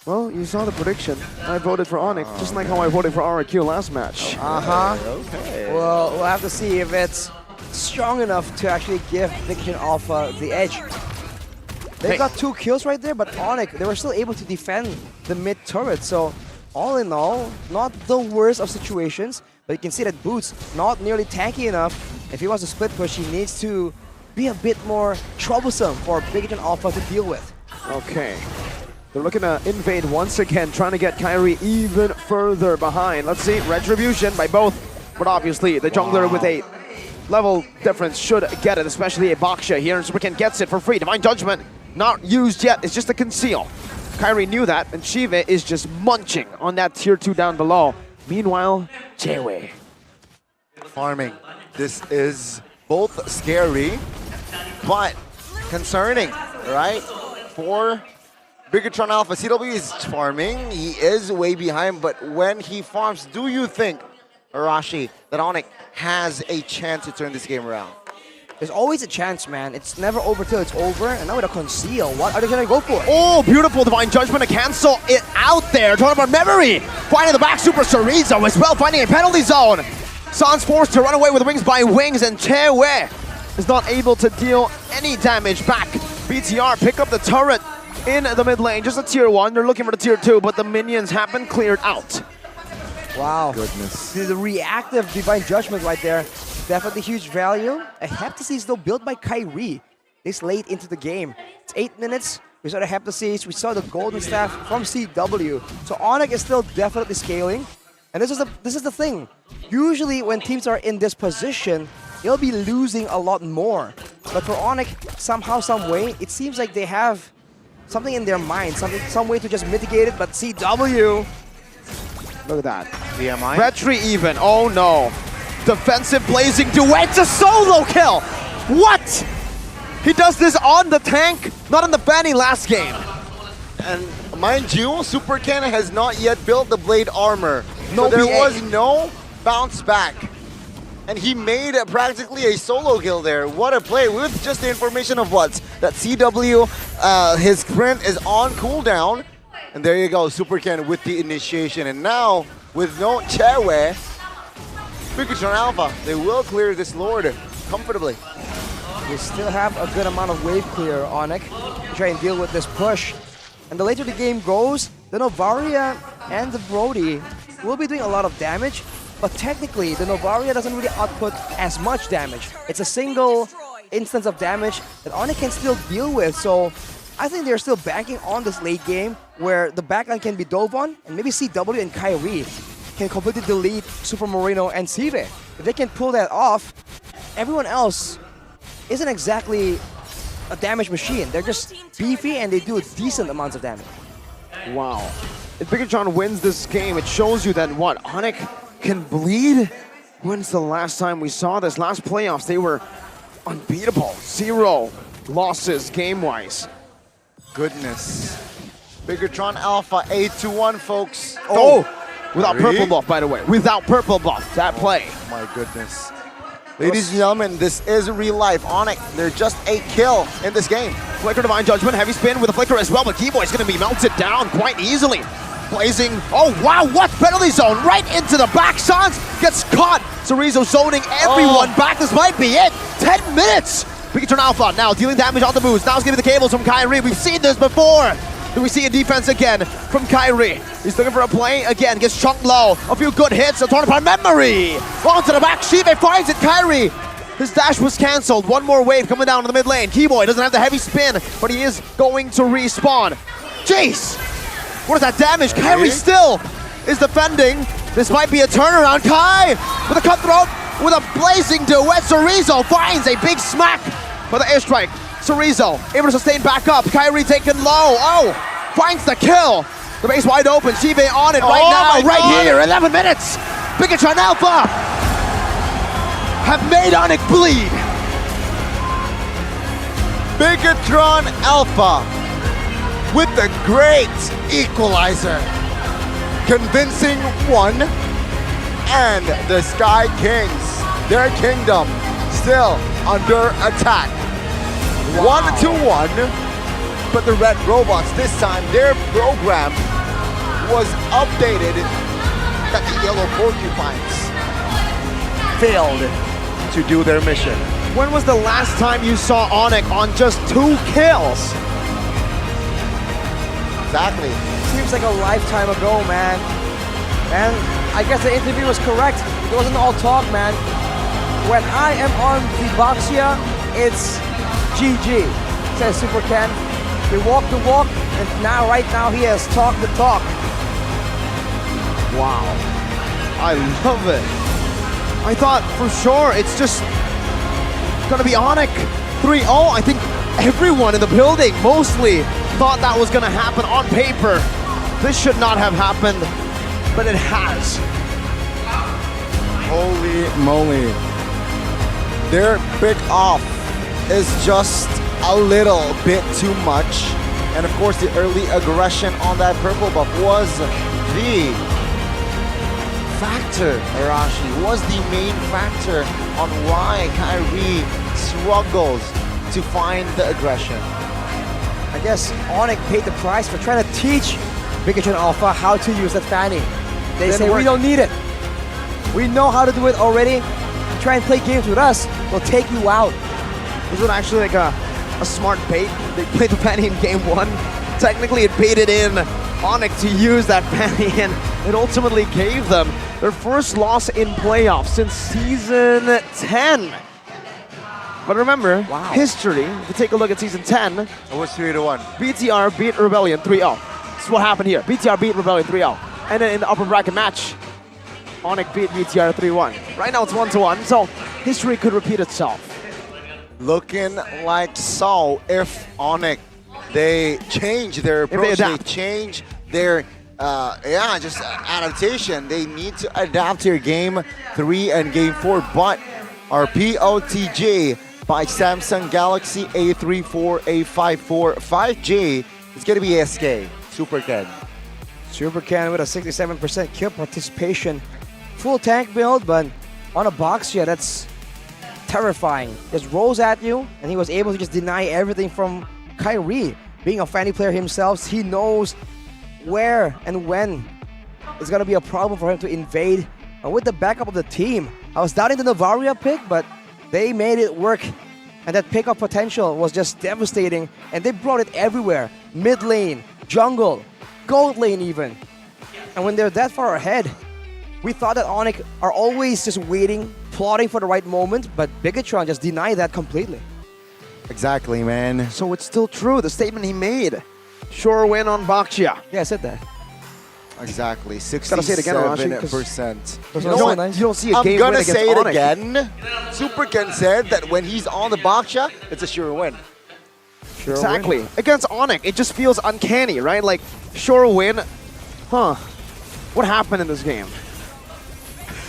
Well, you saw the prediction. I voted for Onyx, just like how I voted for RQ last match. Okay. Well, we'll have to see if it's strong enough to actually give Big Alpha the edge. They got 2 kills right there, but Onyx, they were still able to defend the mid turret. So, all in all, not the worst of situations, but you can see that Boots not nearly tanky enough. If he wants to split push, he needs to be a bit more troublesome for Big Alpha to deal with. Okay. They're looking to invade once again, trying to get Kyrie even further behind. Let's see, Retribution by both, but obviously the jungler with a level difference should get it, especially a Baksha here, and Superken gets it for free. Divine Judgment not used yet, it's just a conceal. Kyrie knew that, and Shive is just munching on that tier 2 down below. Meanwhile, Jaewei. Farming. This is both scary, but concerning, right? For Bigatron Alpha, CW is farming. He is way behind, but when he farms, do you think, Arashi, that Onyx has a chance to turn this game around? There's always a chance, man. It's never over till it's over. And now with a conceal, what are they gonna go for? Oh, beautiful Divine Judgment to cancel it out there. Talking about memory. Finding the back Super Chorizo as well, finding a penalty zone. Sans forced to run away with wings by wings, and Chewe is not able to deal any damage back. BTR pick up the turret in the mid lane, just a tier 1. They're looking for the tier 2, but the minions have been cleared out. Wow. Goodness. The reactive Divine Judgment right there. Definitely huge value. A Heptasis though built by Kyrie this late into the game. It's 8 minutes. We saw the Heptasis. We saw the Golden Staff from CW. So Onyx is still definitely scaling. And this is the thing. Usually when teams are in this position, they'll be losing a lot more. But for Onyx, somehow, some way, it seems like they have something in their mind, some way to just mitigate it. But CW, look at that. VMI? Retry even, oh no. Defensive blazing duet, a solo kill. What? He does this on the tank, not on the Fanny last game. And mind you, Superken has not yet built the blade armor. No so there BA. was no bounce back. And he made practically a solo kill there. What a play with just the information of what? That CW, his sprint is on cooldown. And there you go, Superken with the initiation. And now, with no Chewe, Bigatron Alpha, they will clear this Lord comfortably. We still have a good amount of wave clear, Onyx, to try and deal with this push. And the later the game goes, the Novaria and the Brody will be doing a lot of damage, but technically the Novaria doesn't really output as much damage. It's a single instance of damage that Onyx can still deal with, so I think they're still banking on this late game where the backline can be dove on, and maybe CW and Kyrie can completely delete Super Moreno and Sive. If they can pull that off, everyone else isn't exactly a damage machine. They're just beefy and they do decent amounts of damage. Wow. If Bigatron wins this game, it shows you that what? Onyx can bleed? When's the last time we saw this? Last playoffs, they were unbeatable. 0 losses game-wise. Goodness. Bigatron Alpha 8-1, folks. Oh! Without purple buff, by the way. Without purple buff, that play. My goodness. Ladies and gentlemen, this is real life. Onyx, they're just a kill in this game. Flicker Divine Judgment, heavy spin with a flicker as well, but Keyboy's gonna be melted down quite easily. Blazing, oh wow, what penalty zone right into the back. Sans gets caught. Cerezo zoning everyone back. This might be it. 10 minutes. Pikachu Alpha now dealing damage on the moves. Now it's gonna be the cables from Kyrie. We've seen this before. Do we see a defense again from Kyrie? He's looking for a play again. Gets chunked low. A few good hits. A torn apart memory. Onto the back. Shive finds it. Kyrie. His dash was cancelled. One more wave coming down in the mid lane. Keyboy doesn't have the heavy spin, but he is going to respawn. Jace. What is that damage? Kyrie still is defending. This might be a turnaround. Kai with a cutthroat, with a blazing duet. Cerezo finds a big smack for the airstrike. Cerezo able to sustain back up. Kyrie taken low. Oh, finds the kill. The base wide open. Shive on it right now, right here. 11 minutes. Pikachu and Alpha have made Onyx bleed. Bigatron Alpha with the great equalizer. Convincing one, and the Sky Kings, their kingdom, still under attack. 1-1, but the red robots this time, their program was updated that the yellow porcupines failed to do their mission. When was the last time you saw Onyx on just 2 kills? Exactly. Seems like a lifetime ago, man. And I guess the interview was correct. It wasn't all talk, man. When I am on the Boxia, it's GG, says Super Ken. He walked the walk, and now, right now, he has talked the talk. Wow. I love it. I thought for sure it's just gonna be Onyx 3-0. I think everyone in the building mostly thought that was gonna happen on paper. This should not have happened, but it has. Holy moly. Their pick off is just a little bit too much. And of course, the early aggression on that purple buff was the factor, Arashi, was the main factor on why Kyrie struggles to find the aggression. I guess Onyx paid the price for trying to teach Pikachu and Alpha how to use that fanny. They say, we don't need it. We know how to do it already. You try and play games with us, we'll take you out. This was actually like a smart bait. They played the fanny in game 1. Technically, it baited in Onyx to use that fanny, and it ultimately gave them their first loss in playoffs since season 10. But remember, history, if you take a look at season 10, it was 3-1. BTR beat Rebellion 3-0. This is what happened here. BTR beat Rebellion 3-0. And then in the upper bracket match, Onyx beat BTR 3-1. Right now it's 1-1, so history could repeat itself. Looking like so if Onyx, they change their approach, they change their just adaptation. They need to adapt to game 3 and game 4, but our POTG by Samsung Galaxy A34, A54, 5G is going to be SK, Super Ken. Super Ken with a 67% kill participation. Full tank build, but on a box, yeah, that's terrifying. Just rolls at you, and he was able to just deny everything from Kyrie. Being a fanny player himself, he knows where and when it's gonna be a problem for him to invade. And with the backup of the team, I was doubting the Novaria pick, but they made it work. And that pickup potential was just devastating, and they brought it everywhere. Mid lane, jungle, gold lane even. And when they're that far ahead, we thought that Onyx are always just waiting, plotting for the right moment, but Bigatron just denied that completely. Exactly, man. So it's still true, the statement he made. Sure win on Bakchia. Yeah, I said that. Exactly, 67%. Gotta say it again, You don't see a game win against Onyx. I'm gonna say it again. Super Ken said that when he's on the Bakchia, it's a sure win. Sure exactly. Win. Against Onyx, it just feels uncanny, right? Like, sure win. Huh. What happened in this game?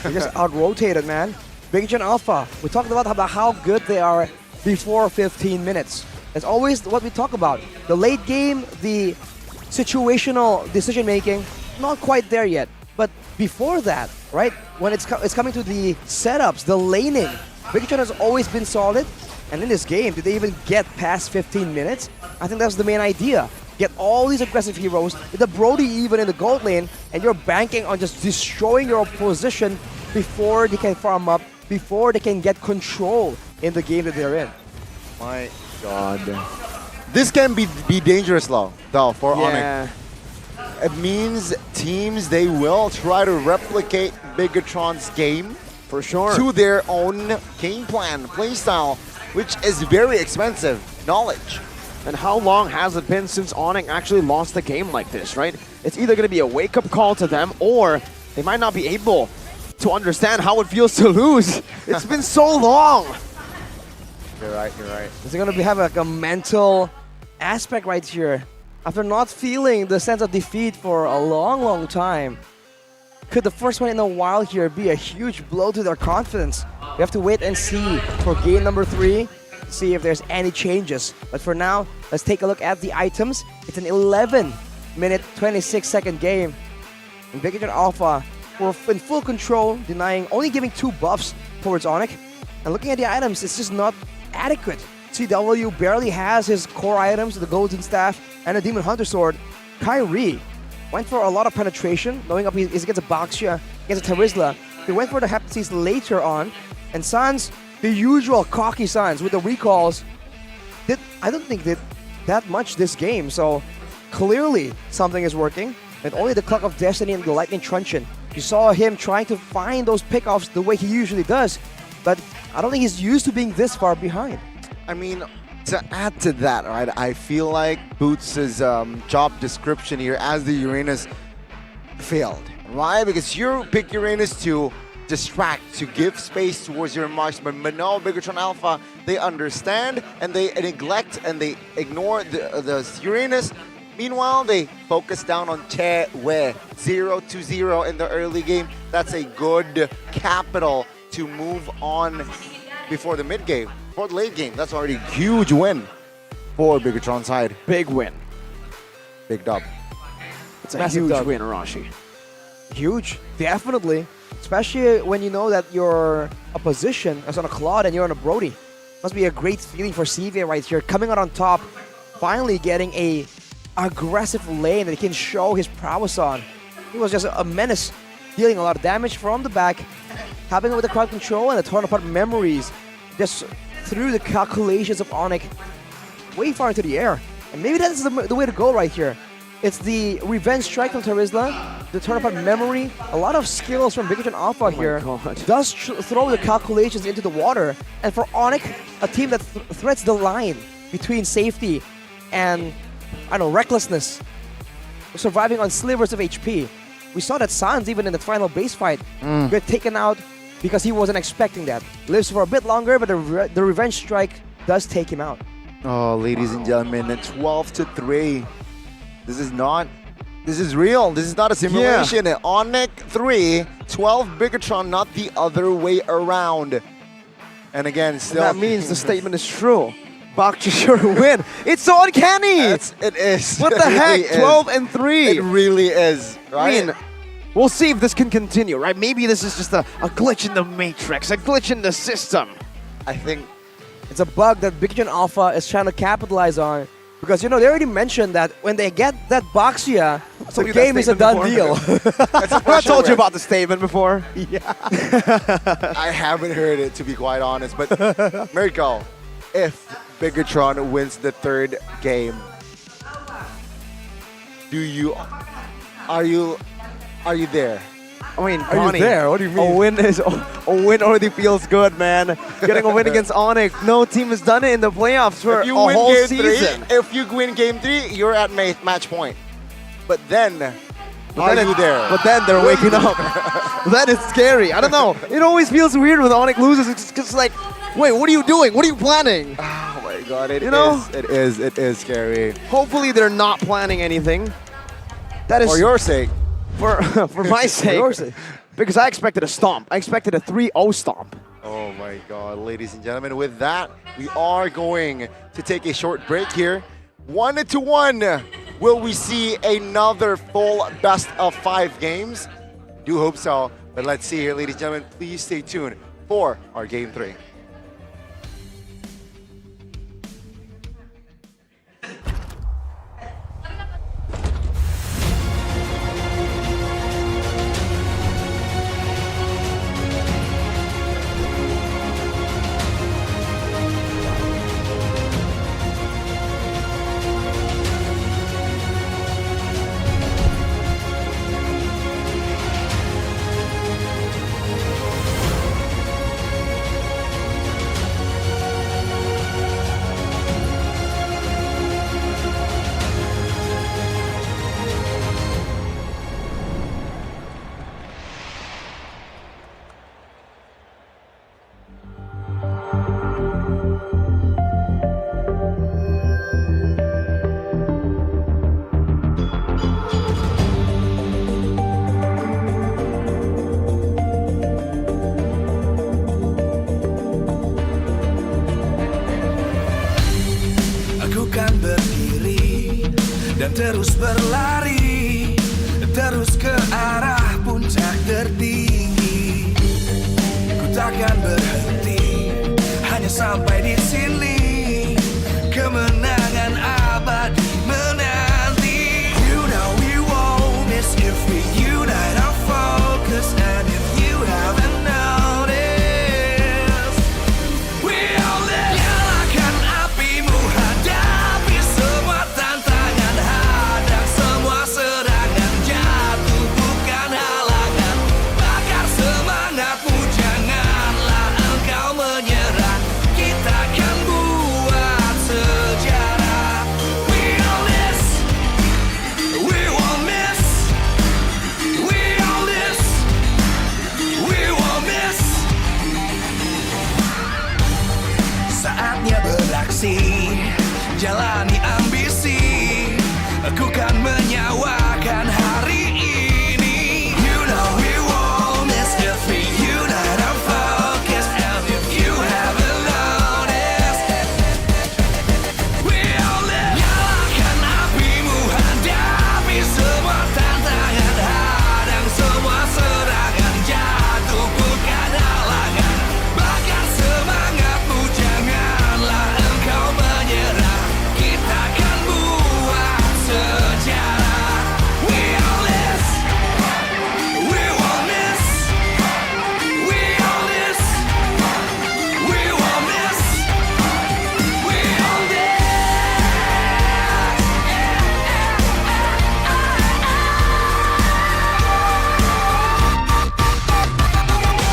They just out-rotated, man. Bigatron Alpha, we talked about how good they are before 15 minutes. That's always what we talk about. The late game, the situational decision-making, not quite there yet. But before that, right, when it's coming to the setups, the laning, Bigotron has always been solid, and in this game, did they even get past 15 minutes? I think that's the main idea. Get all these aggressive heroes, with the Brody even in the gold lane, and you're banking on just destroying your opposition before they can farm up, before they can get control in the game that they're in. My God. This can be dangerous though for Onyx. It means teams, they will try to replicate Bigotron's game for sure to their own game plan, playstyle, which is very expensive knowledge. And how long has it been since Onyx actually lost a game like this, right? It's either going to be a wake-up call to them, or they might not be able to understand how it feels to lose. It's been so long. You're right, you're right. Is it going to have like a mental aspect right here? After not feeling the sense of defeat for a long time, could the first one in a while here be a huge blow to their confidence? We have to wait and see for game number 3, see if there's any changes. But for now, let's take a look at the items. It's an 11-minute, 26-second game. And Bigotron Alpha were in full control, only giving 2 buffs towards Onyx. And looking at the items, it's just not adequate. CW barely has his core items, the Golden Staff and a Demon Hunter Sword. Kyrie went for a lot of penetration, knowing up he's against a Baxia, against a Terizla. He went for the Heptasis later on. And Sans, the usual cocky Sans with the recalls, I don't think did that much this game. So clearly something is working. And only the Clock of Destiny and the Lightning Truncheon. You saw him trying to find those pickoffs the way he usually does. But I don't think he's used to being this far behind. I mean, to add to that, right, I feel like Boots' job description here as the Uranus failed. Why? Because you pick Uranus to distract, to give space towards your marksman. But no, Bigotron Alpha, they understand and they neglect and they ignore the Uranus. Meanwhile, they focus down on Che Wei, 0-0 in the early game. That's a good capital to move on before the mid game. For the late game, that's already a huge win for Bigotron's side. Big win. Big dub. It's a huge win, Arashi. Huge, definitely. Especially when you know that your opposition is on a Claude and you're on a Brody. Must be a great feeling for CV right here, coming out on top, finally getting a aggressive lane that he can show his prowess on. He was just a menace, dealing a lot of damage from the back, having it with the crowd control and the torn apart memories. Just through the calculations of Onyx way far into the air. And maybe that's the way to go right here. It's the revenge strike from Terizla, the turn apart memory, a lot of skills from Bigotron Alpha here. Does throw the calculations into the water. And for Onyx, a team that threads the line between safety and, I don't know, recklessness, surviving on slivers of HP. We saw that Sans, even in the final base fight, get taken out because he wasn't expecting that. Lives for a bit longer, but the revenge strike does take him out. Oh, ladies and gentlemen, 12-3. This is real. This is not a simulation. Yeah. Onyx 3, 12 Bigotron, not the other way around. And again, still. And that means the statement is true. Bak sure win. It's so uncanny. It is. What the heck? 12-3. It really is. Right? I mean, we'll see if this can continue, right? Maybe this is just a glitch in the matrix, a glitch in the system. I think it's a bug that Bigotron Alpha is trying to capitalize on. Because, you know, they already mentioned that when they get that Baxia, the game is a done deal. I told you about the statement before. Yeah. I haven't heard it, to be quite honest. But, Mirko, if Bigotron wins the 3rd game, are you there? I mean, Are you there? What do you mean? A win already feels good, man. Getting a win against Onyx. No team has done it in the playoffs for a whole season. If you win game 3, you're at match point. But then, are you there? But then they're waking up. That is scary. I don't know. It always feels weird when Onyx loses. It's just like, wait, what are you doing? What are you planning? Oh my God, it is scary. Hopefully they're not planning anything. That is for your sake. For my sake. Because I expected a stomp. I expected a 3-0 stomp. Oh my God, ladies and gentlemen. With that, we are going to take a short break here. 1-1. Will we see another full best of 5 games? Do hope so. But let's see here, ladies and gentlemen. Please stay tuned for our game 3. tertinggi. Ku takkan berhenti hanya sampai di sini. Kemenangan abadi menanti. You know we won't miss if we unite our focus. And if you haven't noticed, we all live. Nyalakan apimu, hadapi semua tantangan, hadang semua serangan, jatuh bukan halangan. Bakar semangatmu, janganlah engkau menyerah. Kita akan buat sejarah. We all this, we won't miss. We all this, we won't miss. Saatnya beraksi, jalani ambisi. Aku kan menyawakan hari ini. You know we won't miss if we unite our focus. And if you haven't noticed, we all live. Nyalakan apimu, hadapi semua tantangan, hadang semua serangan, jatuh bukan halangan. Bakar semangatmu, janganlah engkau menyerah. Kita akan buat sejarah. We all this, we won't miss. We all this, we won't miss. We all this.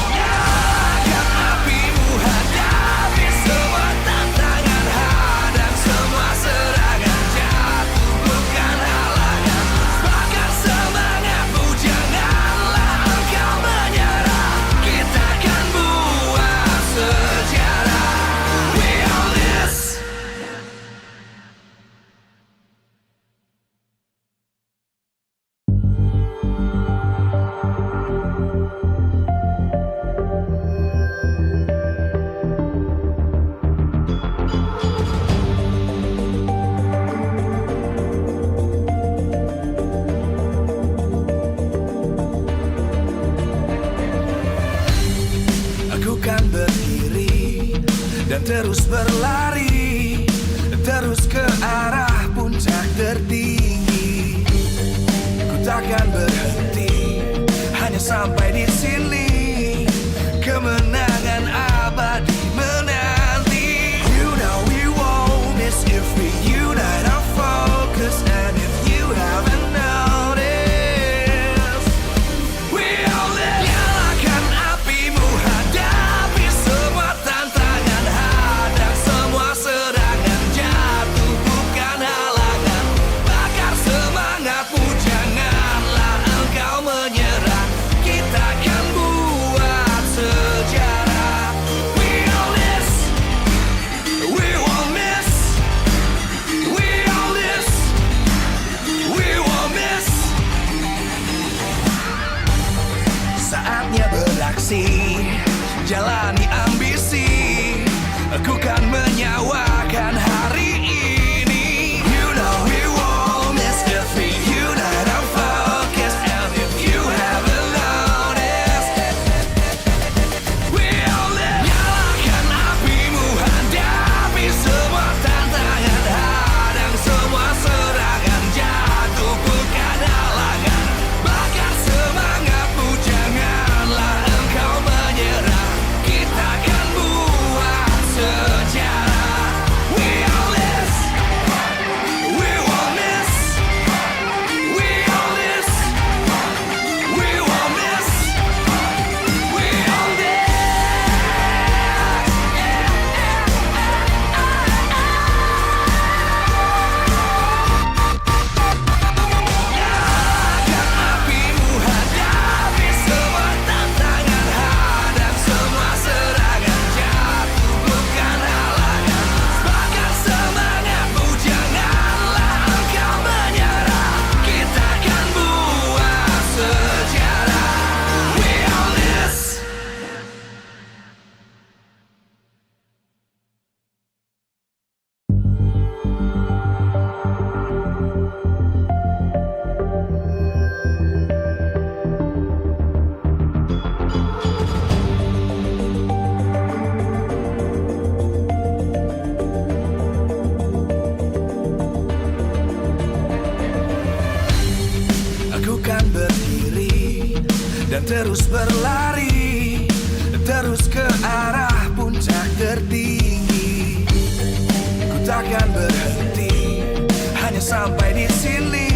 Nyalakan apimu, hadapi semua tantangan, hadang semua serangan, jatuh bukan halangan. Bakar semangatmu, janganlah engkau menyerah. Kita akan buat sejarah. We all this. Aku kan berdiri dan terus berlari, terus ke arah puncak tertinggi. Ku takkan berhenti hanya sampai di sini. Kemenangan abadi menanti. You know we won't miss if we unite our focus. And if you haven't noticed, we all live. Nyalakan apimu, hadapi semua tantangan, hadang semua serangan, jatuh bukan halangan. Bakar semangatmu, janganlah engkau menyerah. Kita akan buat sejarah. We all this, we won't miss. We all this, we won't miss. Saatnya beraksi, jalani ambisi. Aku kan menyawakan hari ini. You know we won't miss if we unite our focus. And if you haven't noticed, we all live. Nyalakan apimu, hadapi semua tantangan, hadang semua serangan, jatuh bukan halangan. Bakar semangatmu, janganlah engkau menyerah. Kita terus berlari, terus ke arah puncak tertinggi. Ku takkan berhenti, hanya sampai di sini.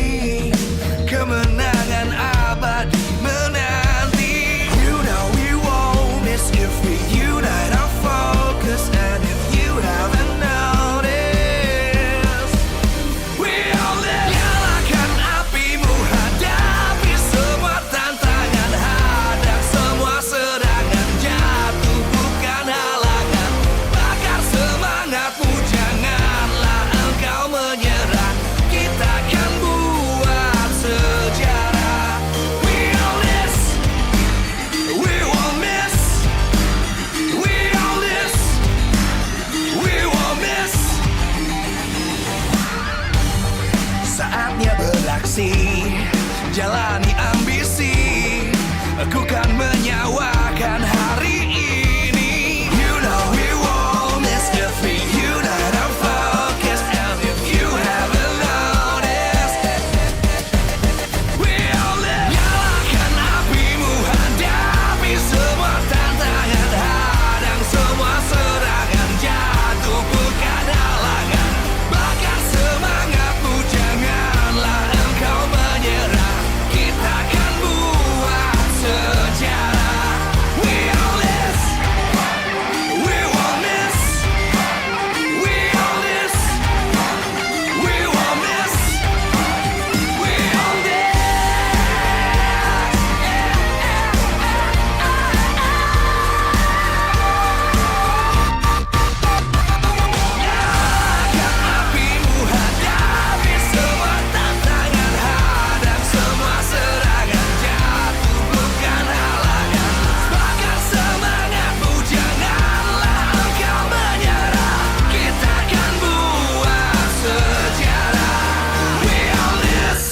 Kemenangan abadi menanti. You know we won't miss if we unite our focus. And if you haven't noticed, we all live. Nyalakan apimu, hadapi semua tantangan, hadang semua serangan, jatuh bukan halangan. Bakar semangatmu, janganlah engkau menyerah. Kita akan buat sejarah. We all this, we won't miss. We all this, we won't miss. Saatnya beraksi, jalani ambisi. Aku kan menyawakan hari ini. You know we won't miss if we unite our focus. And if you haven't noticed, we all live. Nyalakan apimu, hadapi semua tantangan, hadang semua serangan, jatuh bukan halangan. Bakar semangatmu, janganlah engkau menyerah. Kita akan buat sejarah. We all this, we won't miss. We all this, we won't miss. We all this. Nyalakan apimu, hadapi semua tantangan, hadang semua serangan, jatuh bukan halangan. Bakar semangatmu, janganlah engkau menyerah. Kita akan buat sejarah. We all this.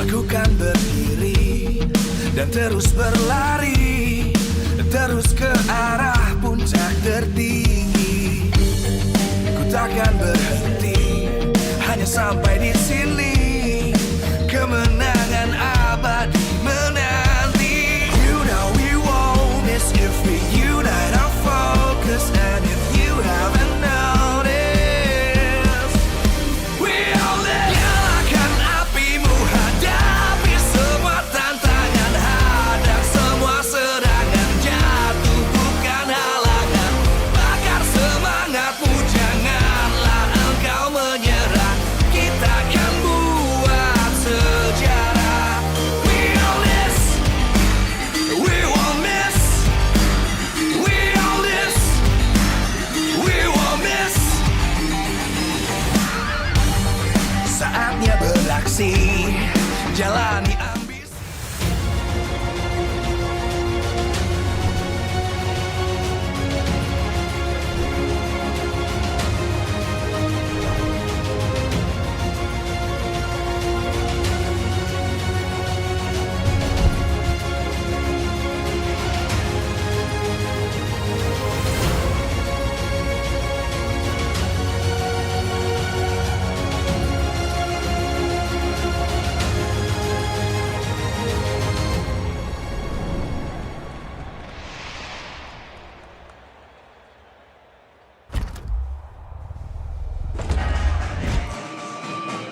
Aku kan berdiri dan terus berlari, terus ke arah puncak tertinggi. Ku takkan berhenti, hanya sampai di sini. Kemenangan abadi menanti. You know we won't miss if we unite our focus. And if you haven't noticed, we all live. Nyalakan apimu, hadapi semua tantangan, hadang semua serangan, jatuh bukan halangan. Bakar semangatmu, janganlah engkau menyerah. Kita akan buat sejarah. We all this, we won't miss. We all this, we won't miss. Saatnya beraksi, jalani ambisi.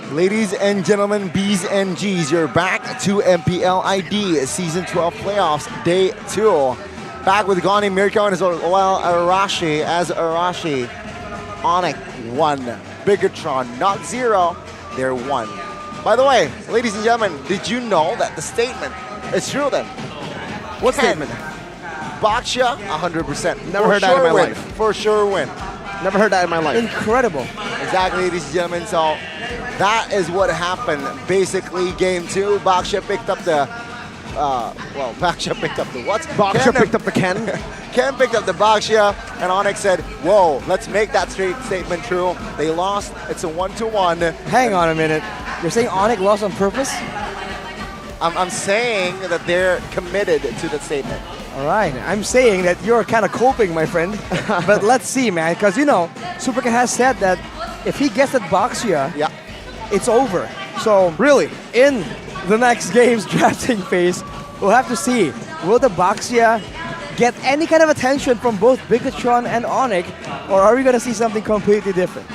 Ladies and gentlemen, B's and G's, you're back to MPL ID Season 12 Playoffs, Day 2. Back with Gani, Mirko, and as well Arashi, Onyx 1, Bigatron, not 0, they're 1. By the way, ladies and gentlemen, did you know that the statement is true then? What statement? Baksha, 100%. Never heard that in my life. For sure win. Never heard that in my life. Incredible. Exactly, ladies and gentlemen. So that is what happened. Basically, game 2, Baksha picked up the well, Baxia picked up the what? Baxia picked up the Ken. Ken picked up the Baxia, and Onyx said, whoa, let's make that statement true. They lost. It's a 1-1. Hang on a minute. You're saying Onyx lost on purpose? I'm saying that they're committed to the statement. All right, I'm saying that you're kind of coping, my friend. But let's see, man, because you know, Supercat has said that if he gets that Baxia, yeah, it's over. So really, in the next game's drafting phase, we'll have to see, will the Baxia get any kind of attention from both Bigatron and Onyx, or are we going to see something completely different?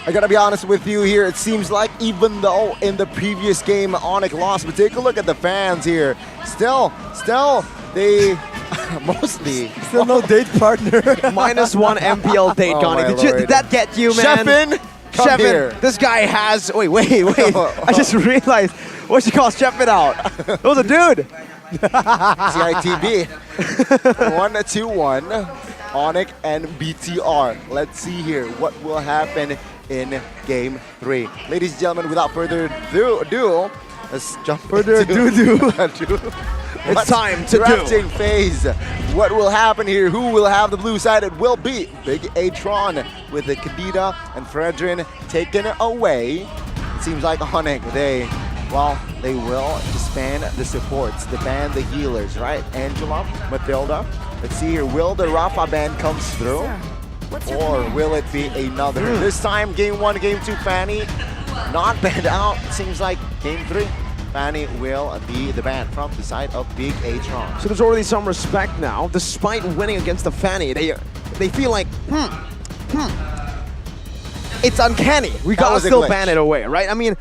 I gotta be honest with you here, it seems like even though in the previous game Onyx lost, but take a look at the fans here. Still, they mostly... Still no date partner. -1 MPL date, Connie. Did that get you, man? Sheffin, come here. This guy has... Wait. I just realized. What you call Sheffin out? It was a dude. CITB. 1-2-1. Onyx and BTR. Let's see here what will happen in Game 3. Ladies and gentlemen, without further ado, let's jump It's time to drafting phase. What will happen here? Who will have the blue side? It will be Big A-Tron with the Kadita and Fredrin taken away. It seems like Onyx, they will disband the supports, disband the healers, right? Angela, Matilda. Let's see here, will the Rafa band comes through? Or will it be another? This time, Game 1, Game 2, Fanny not banned out. It seems like Game 3. Fanny will be the ban from the side of Big A-Tron. So there's already some respect now. Despite winning against the Fanny, they feel like, it's uncanny. We gotta still ban it away, right? I mean,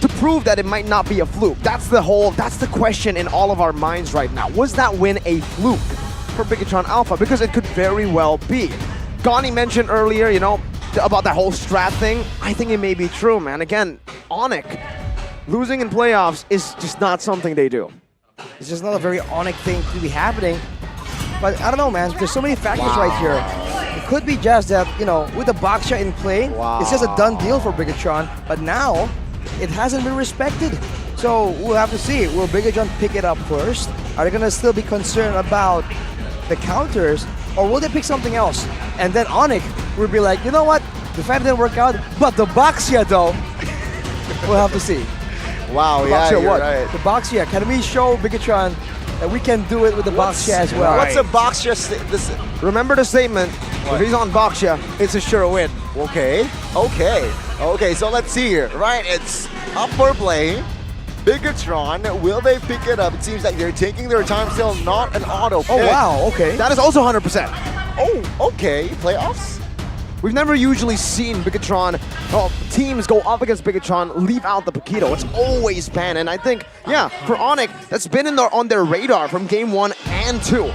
to prove that it might not be a fluke, that's the question in all of our minds right now. Was that win a fluke for Bigatron Alpha? Because it could very well be. Gani mentioned earlier, you know, about that whole strat thing. I think it may be true, man. Again, Onyx losing in playoffs is just not something they do. It's just not a very Onyx thing to be happening. But I don't know, man. There's so many factors right here. It could be just that, you know, with the Baxia in play, it's just a done deal for Bigatron. But now, it hasn't been respected. So we'll have to see. Will Bigatron pick it up first? Are they going to still be concerned about the counters? Or will they pick something else? And then Onyx will be like, you know what? The fight didn't work out, but the Baxia though, we'll have to see. Wow, yeah, you're what? right. The Baxia, can we show Bigatron that we can do it with the Baxia as well? What's a Baxia? Remember the statement, if he's on Baxia, it's a sure win. Okay, so let's see here, right? It's up for play. Bigatron, will they pick it up? It seems like they're taking their time still, not an auto pick. Oh, wow, okay. That is also 100%. Oh, okay, playoffs? We've never usually seen Bigatron, teams go up against Bigatron, leave out the Paquito. It's always banned, and I think, yeah, for Onyx, that's been on their radar from Game 1 and 2.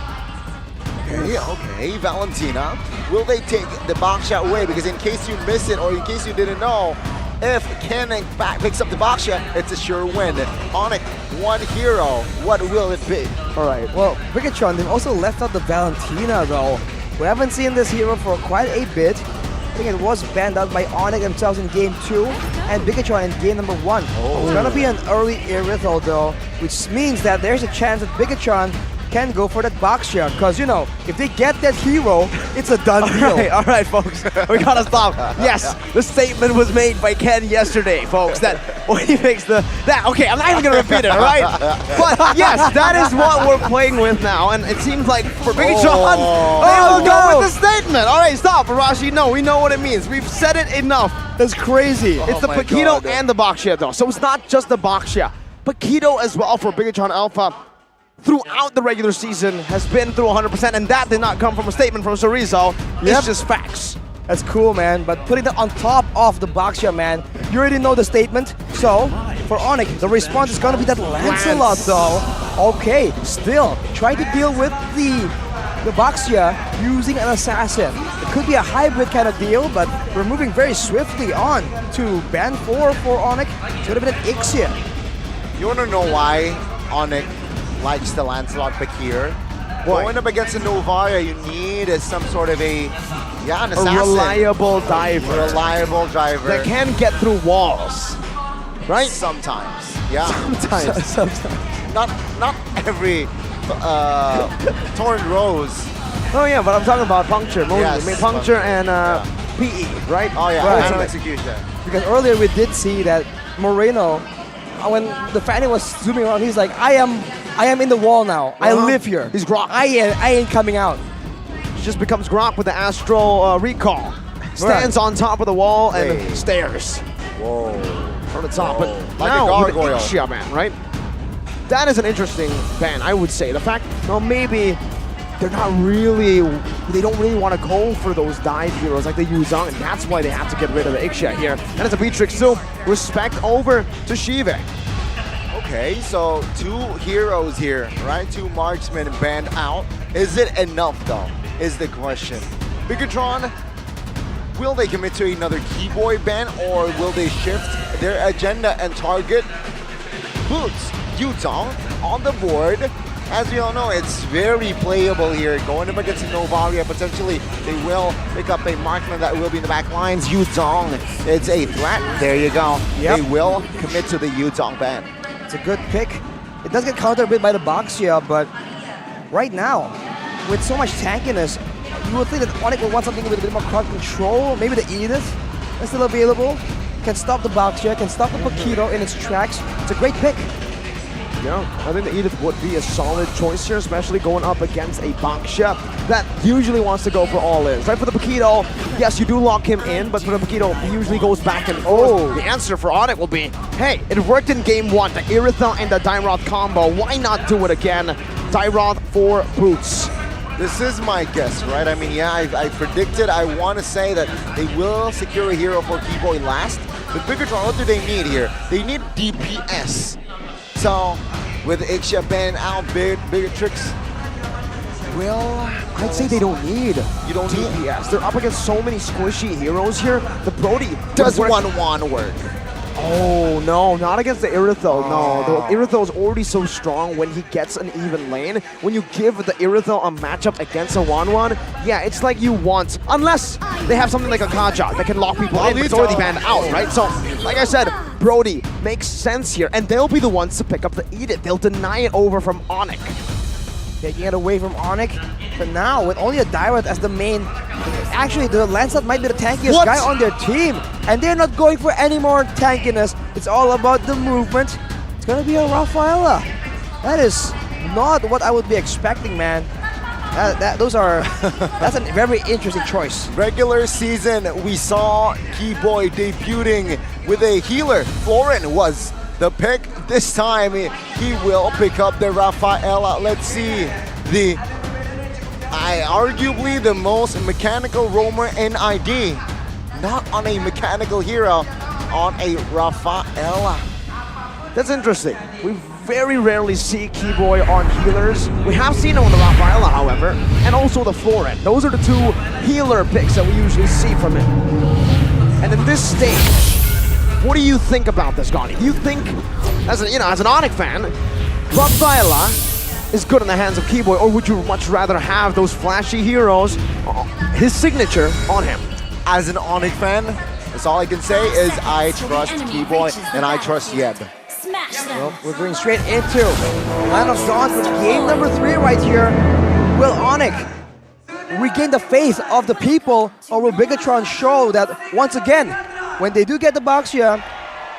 Okay, Valentina. Will they take the box shot away? Because in case you missed it or in case you didn't know, if Ken back picks up the box shot, it's a sure win. Onyx, one hero. What will it be? All right, well, Bigatron, they've also left out the Valentina though. We haven't seen this hero for quite a bit. I think it was banned out by Onyx themselves in Game 2 and Bigatron in Game number 1. It's gonna be an early Irithel though, which means that there's a chance that Bigatron can go for that box share, because you know, if they get that hero, it's a done deal. All right, folks, we gotta stop. Yes, the statement was made by Ken yesterday, folks, that when he makes okay, I'm not even gonna repeat it, all right? But yes, that is what we're playing with now, and it seems like for Bigatron, they will go with the statement. All right, stop, Arashi. No, we know what it means. We've said it enough. That's crazy. It's the Paquito and the box share though, so it's not just the box share. Paquito as well for Bigatron Alpha throughout the regular season has been through 100%, and that did not come from a statement from Chorizo. It's just facts. That's cool, man. But putting that on top of the Baxia, man, you already know the statement. So, for Onyx, the response is going to be that Lancelot, though. Okay, still, try to deal with the Baxia using an assassin. It could be a hybrid kind of deal, but we're moving very swiftly on to ban 4 for Onyx. It's going to be an Ixia. You want to know why Onyx likes the Lancelot pick here? Going up against a Novaria, you need some sort of an assassin. A reliable diver. That can get through walls. Right? Sometimes. Yeah. Sometimes. not every Torrent Rose. Oh yeah, but I'm talking about Puncture. Mostly. Yes, I mean, Puncture and PE, right? Oh yeah, Right. final execution. Because earlier we did see that Moreno, when the Fanny was zooming around, he's like, I am in the wall now. I live here. He's Grok. I ain't coming out. Just becomes Grok with the Astral Recall. Stands on top of the wall and Wait. stares Whoa. from the top. But Like a now with the gargoyle. Ixia ban, right? That is an interesting ban, I would say. The fact, well, maybe they're not really, they don't really want to go for those dive heroes like the Yuzong, and that's why they have to get rid of the Ixia here. And it's a Beatrix too. Respect over to Shive. Okay, so 2 heroes here, right? 2 marksmen banned out. Is it enough though, is the question. Bigatron, will they commit to another Keyboy ban, or will they shift their agenda and target Boots? Yuzong on the board. As we all know, it's very playable here. Going up against Novaria, potentially they will pick up a marksman that will be in the back lines. Yuzong, it's a threat. There you go. Yep. They will commit to the Yuzong ban. It's a good pick. It does get countered a bit by the Boxia, but right now, with so much tankiness, you would think that Onyx will want something with a bit more crowd control. Maybe the Edith is still available. Can stop the Boxia, can stop the Paquito in its tracks. It's a great pick. Yeah, I think the Edith would be a solid choice here, especially going up against a Baksha that usually wants to go for all-ins. Right, for the Paquito, yes, you do lock him in, but for the Paquito, he usually goes back and forth. The answer for Onyx will be, hey, it worked in game 1, the Iritha and the Dairoth combo. Why not do it again? Dairoth for Boots. This is my guess, right? I mean, yeah, I predicted, I want to say that they will secure a hero for Keyboy last. But Bigatron, what do they need here? They need DPS. So, with Ixia ban out, Bigatrix, well, I'd say they don't need DPS. They're up against so many squishy heroes here. The Brody does 1-1 work? Oh, no, not against the Iritho. No, the Iritho is already so strong when he gets an even lane. When you give the Iritho a matchup against a 1-1, yeah, it's like you want, unless they have something like a Kaja that can lock people in, but it's already banned out, right? So, like I said, Brody makes sense here, and they'll be the ones to pick up the Edith. They'll deny it over from Onyx. Taking it away from Onyx. For now, with only a Dairoth as the main, actually the Lancelot might be the tankiest guy on their team. And they're not going for any more tankiness. It's all about the movement. It's gonna be a Rafaela. That is not what I would be expecting, man. That's a very interesting choice. Regular season, we saw Keyboy debuting with a healer. Florin was the pick. This time, he will pick up the Rafaela. Let's see arguably the most mechanical roamer in ID. Not on a mechanical hero, on a Rafaela. That's interesting. We very rarely see Keyboy on healers. We have seen him on the Rafaela, however, and also the Florin. Those are the 2 healer picks that we usually see from him. And in this stage, what do you think about this, Gani? Do you think, as an Onyx fan, Rafaela is good in the hands of Keyboy, or would you much rather have those flashy heroes, his signature on him? As an Onyx fan, that's all I can say is I trust Keyboy and I trust Yeb. Well, we're going straight into Line of Dawn for game number 3 right here. Will Onyx regain the faith of the people, or will Bigatron show that once again, when they do get the Boxia,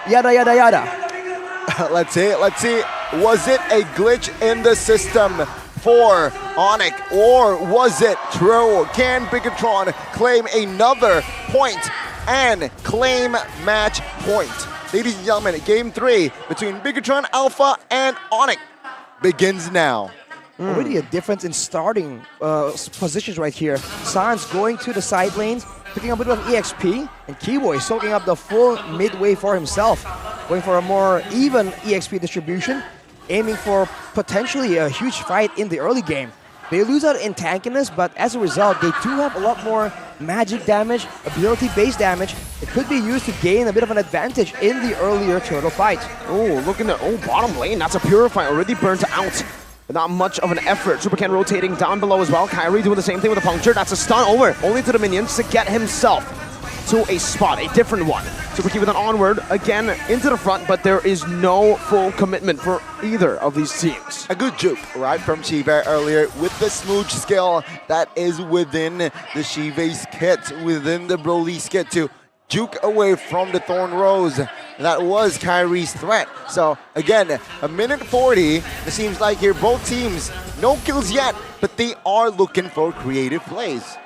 yada yada yada? Let's see. Was it a glitch in the system for Onyx, or was it true? Can Bigatron claim another point and claim match point? Ladies and gentlemen, game 3 between Bigatron Alpha and Onyx begins now. Already a difference in starting positions right here. Sans going to the side lanes, picking up a bit of EXP, and Keyboy soaking up the full midway for himself, going for a more even EXP distribution, aiming for potentially a huge fight in the early game. They lose out in tankiness, but as a result, they do have a lot more magic damage, ability-based damage. It could be used to gain a bit of an advantage in the earlier turtle fight. Oh, look in the bottom lane. That's a Purify already burnt out. But not much of an effort. Supercan rotating down below as well. Kyrie doing the same thing with a Puncture. That's a stun over, only to the minions to get himself to a spot, a different one. Super Key with an onward, again into the front, but there is no full commitment for either of these teams. A good juke, right, from Shive earlier with the smooch skill that is within the Shive's kit, within the Broly's kit to juke away from the Thorn Rose. That was Kyrie's threat. So again, a minute 40. It seems like here both teams, no kills yet, but they are looking for creative plays.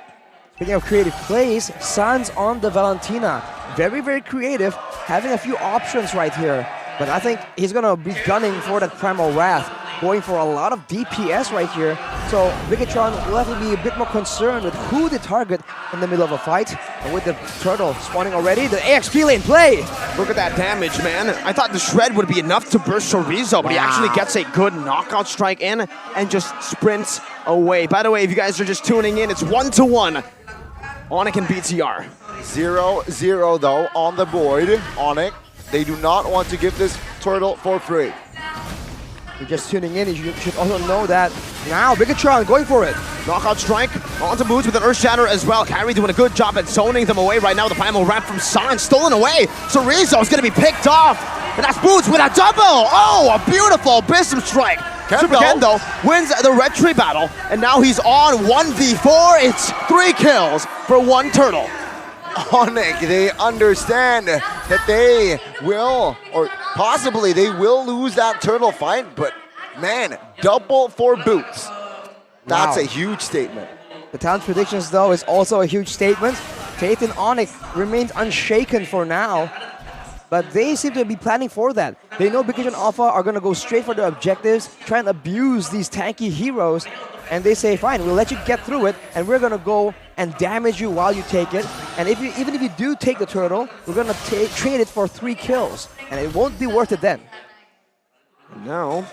Speaking of creative plays, Sans on the Valentina. Very, very creative, having a few options right here. But I think he's gonna be gunning for that Primal Wrath, going for a lot of DPS right here. So Bigatron will have to be a bit more concerned with who they target in the middle of a fight. And with the turtle spawning already, the AXP lane play! Look at that damage, man. I thought the shred would be enough to burst Chorizo, but he actually gets a good knockout strike in and just sprints away. By the way, if you guys are just tuning in, it's 1-1. Onyx and BTR. 0-0 though on the board. Onyx, they do not want to give this turtle for free. If you're just tuning in, you should also know that now Bigatron going for it. Knockout strike onto Boots with an Earth Shatter as well. Kyrie doing a good job at zoning them away right now. The Primal Wrap from San stolen away. Chorizo is going to be picked off. And that's Boots with a double. Oh, a beautiful Bism strike. Super Kendo wins the retry battle, and now he's on 1v4. It's 3 kills for 1 turtle. Onyx, they understand that they will, or possibly they will lose that turtle fight, but man, double for Boots. That's Wow. a huge statement. The talent predictions, though, is also a huge statement. Faith in Onyx remains unshaken for now, but they seem to be planning for that. They know Big and Alpha are going to go straight for their objectives, try and abuse these tanky heroes, and they say, fine, we'll let you get through it, and we're going to go and damage you while you take it. And even if you do take the turtle, we're going to trade it for 3 kills, and it won't be worth it then. Now,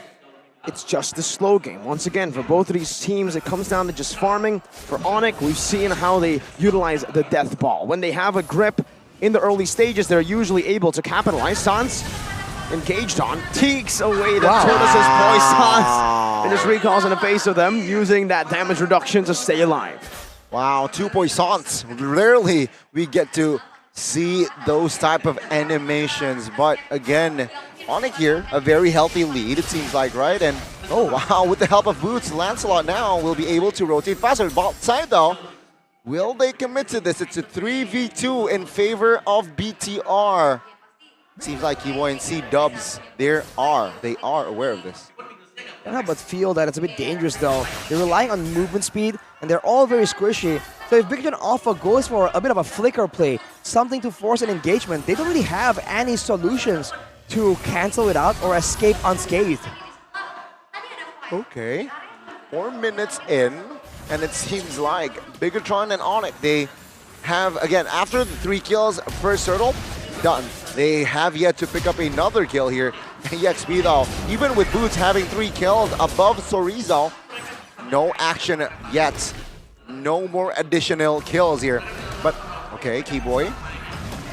it's just the slow game. Once again, for both of these teams, it comes down to just farming. For Onyx, we've seen how they utilize the Death Ball. When they have a grip in the early stages, they're usually able to capitalize. Sans, engaged on, teaks away the Tortoise's poisons and just recalls in the face of them, using that damage reduction to stay alive. Wow, 2 poisons. Rarely we get to see those type of animations, but again, Onyx here, a very healthy lead, it seems like, right? And oh wow, with the help of Boots, Lancelot now will be able to rotate faster. Bot side though, will they commit to this? It's a 3v2 in favor of BTR. Seems like Kiwoy and C-Dubs, they are aware of this. I can't help but feel that it's a bit dangerous though. They're relying on movement speed, and they're all very squishy. So if Big John Alpha goes for a bit of a flicker play, something to force an engagement, they don't really have any solutions to cancel it out or escape unscathed. Okay, 4 minutes in, and it seems like Bigatron and Onyx, they have, again, after the 3 kills, first turtle, done. They have yet to pick up another kill here. EXP though, even with Boots having 3 kills above Chorizo, no action yet. No more additional kills here. But, okay, Keyboy,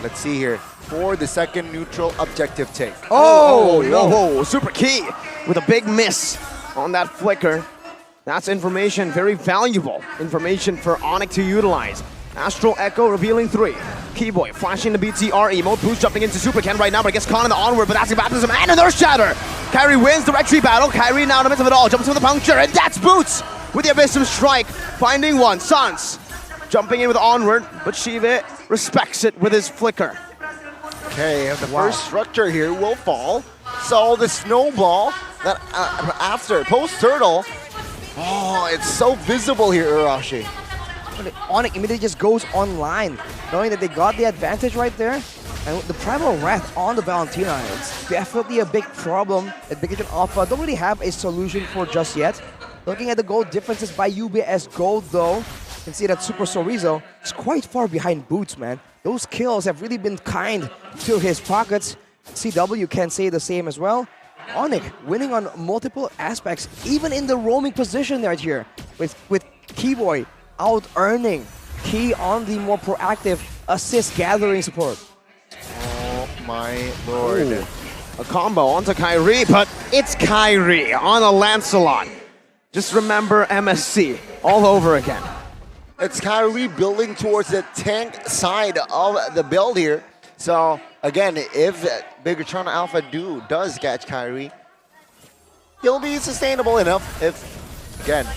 let's see here. For the second neutral objective take. Oh, no, Super Key with a big miss on that flicker. That's information, very valuable information for Onyx to utilize. Astral Echo revealing 3. Keyboy flashing the BTR emote. Boost jumping into Super Ken right now, but gets caught in the onward, but that's a baptism and an Earth Shatter. Kyrie wins the retreat battle. Kyrie now in the midst of it all, jumps with the puncture, and that's Boots with the Abyssum Strike, finding one. Sans jumping in with onward, but Shive respects it with his flicker. Okay, the first structure here will fall. So the snowball that after post-turtle, oh, it's so visible here, Urashi. Onyx immediately just goes online, knowing that they got the advantage right there. And the Primal Wrath on the Valentina, it's definitely a big problem that Big John Alpha don't really have a solution for just yet. Looking at the gold differences by UBS Gold though, you can see that Super Chorizo is quite far behind Boots, man. Those kills have really been kind to his pockets. CW can say the same as well. Onyx winning on multiple aspects, even in the roaming position right here, with Keyboy out-earning Key on the more proactive assist gathering support. Oh my lord. Ooh. A combo onto Kyrie, but it's Kyrie on a Lancelot. Just remember MSC all over again. It's Kyrie building towards the tank side of the build here. So again, if Bigatron Alpha does catch Kyrie, he'll be sustainable enough if, again,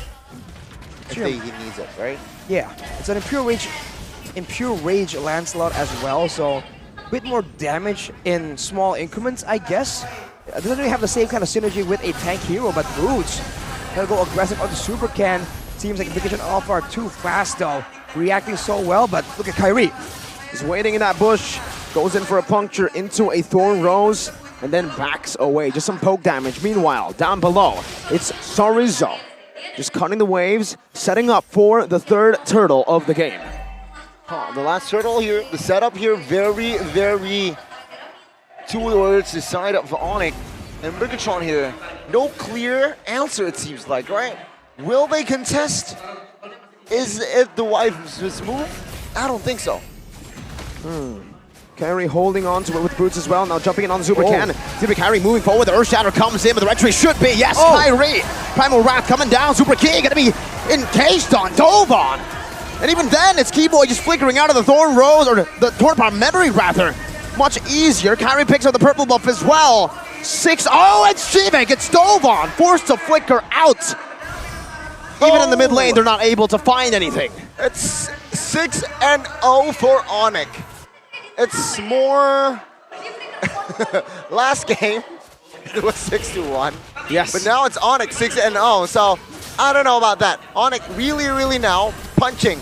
if he needs it, right? Yeah, it's an Impure Rage Lancelot as well, so a bit more damage in small increments, I guess. It doesn't really have the same kind of synergy with a tank hero, but Boots gonna go aggressive on the Super Can. Seems like Bigatron Alpha are too fast though, reacting so well, but look at Kyrie. He's waiting in that bush, goes in for a puncture into a Thorn Rose, and then backs away. Just some poke damage. Meanwhile, down below, it's Sorizo. Just cutting the waves, setting up for the third turtle of the game. The last turtle here, the setup here, very, very towards the side of Onyx. And Bigatron here, no clear answer it seems like, right? Will they contest? Is it the wife's move? I don't think so. Kyrie holding on to it with Boots as well. Now jumping in on the Super Can. Super Kyrie moving forward. The Earth Shatter comes in, but the retry should be. Yes, Kyrie. Primal Wrath coming down. Super Key gonna be encased on Dovon. And even then, it's Keyboy just flickering out of the Thorn Rose, or the Thorn Power Memory rather. Much easier. Kyrie picks up the purple buff as well. 6. Oh, it's Shivik. It's Dovon forced to flicker out. Even in the mid lane, they're not able to find anything. It's 6-0 for Onyx. It's more... Last game, it was 6-1. Yes. But now it's Onyx 6-0, so I don't know about that. Onyx really now punching.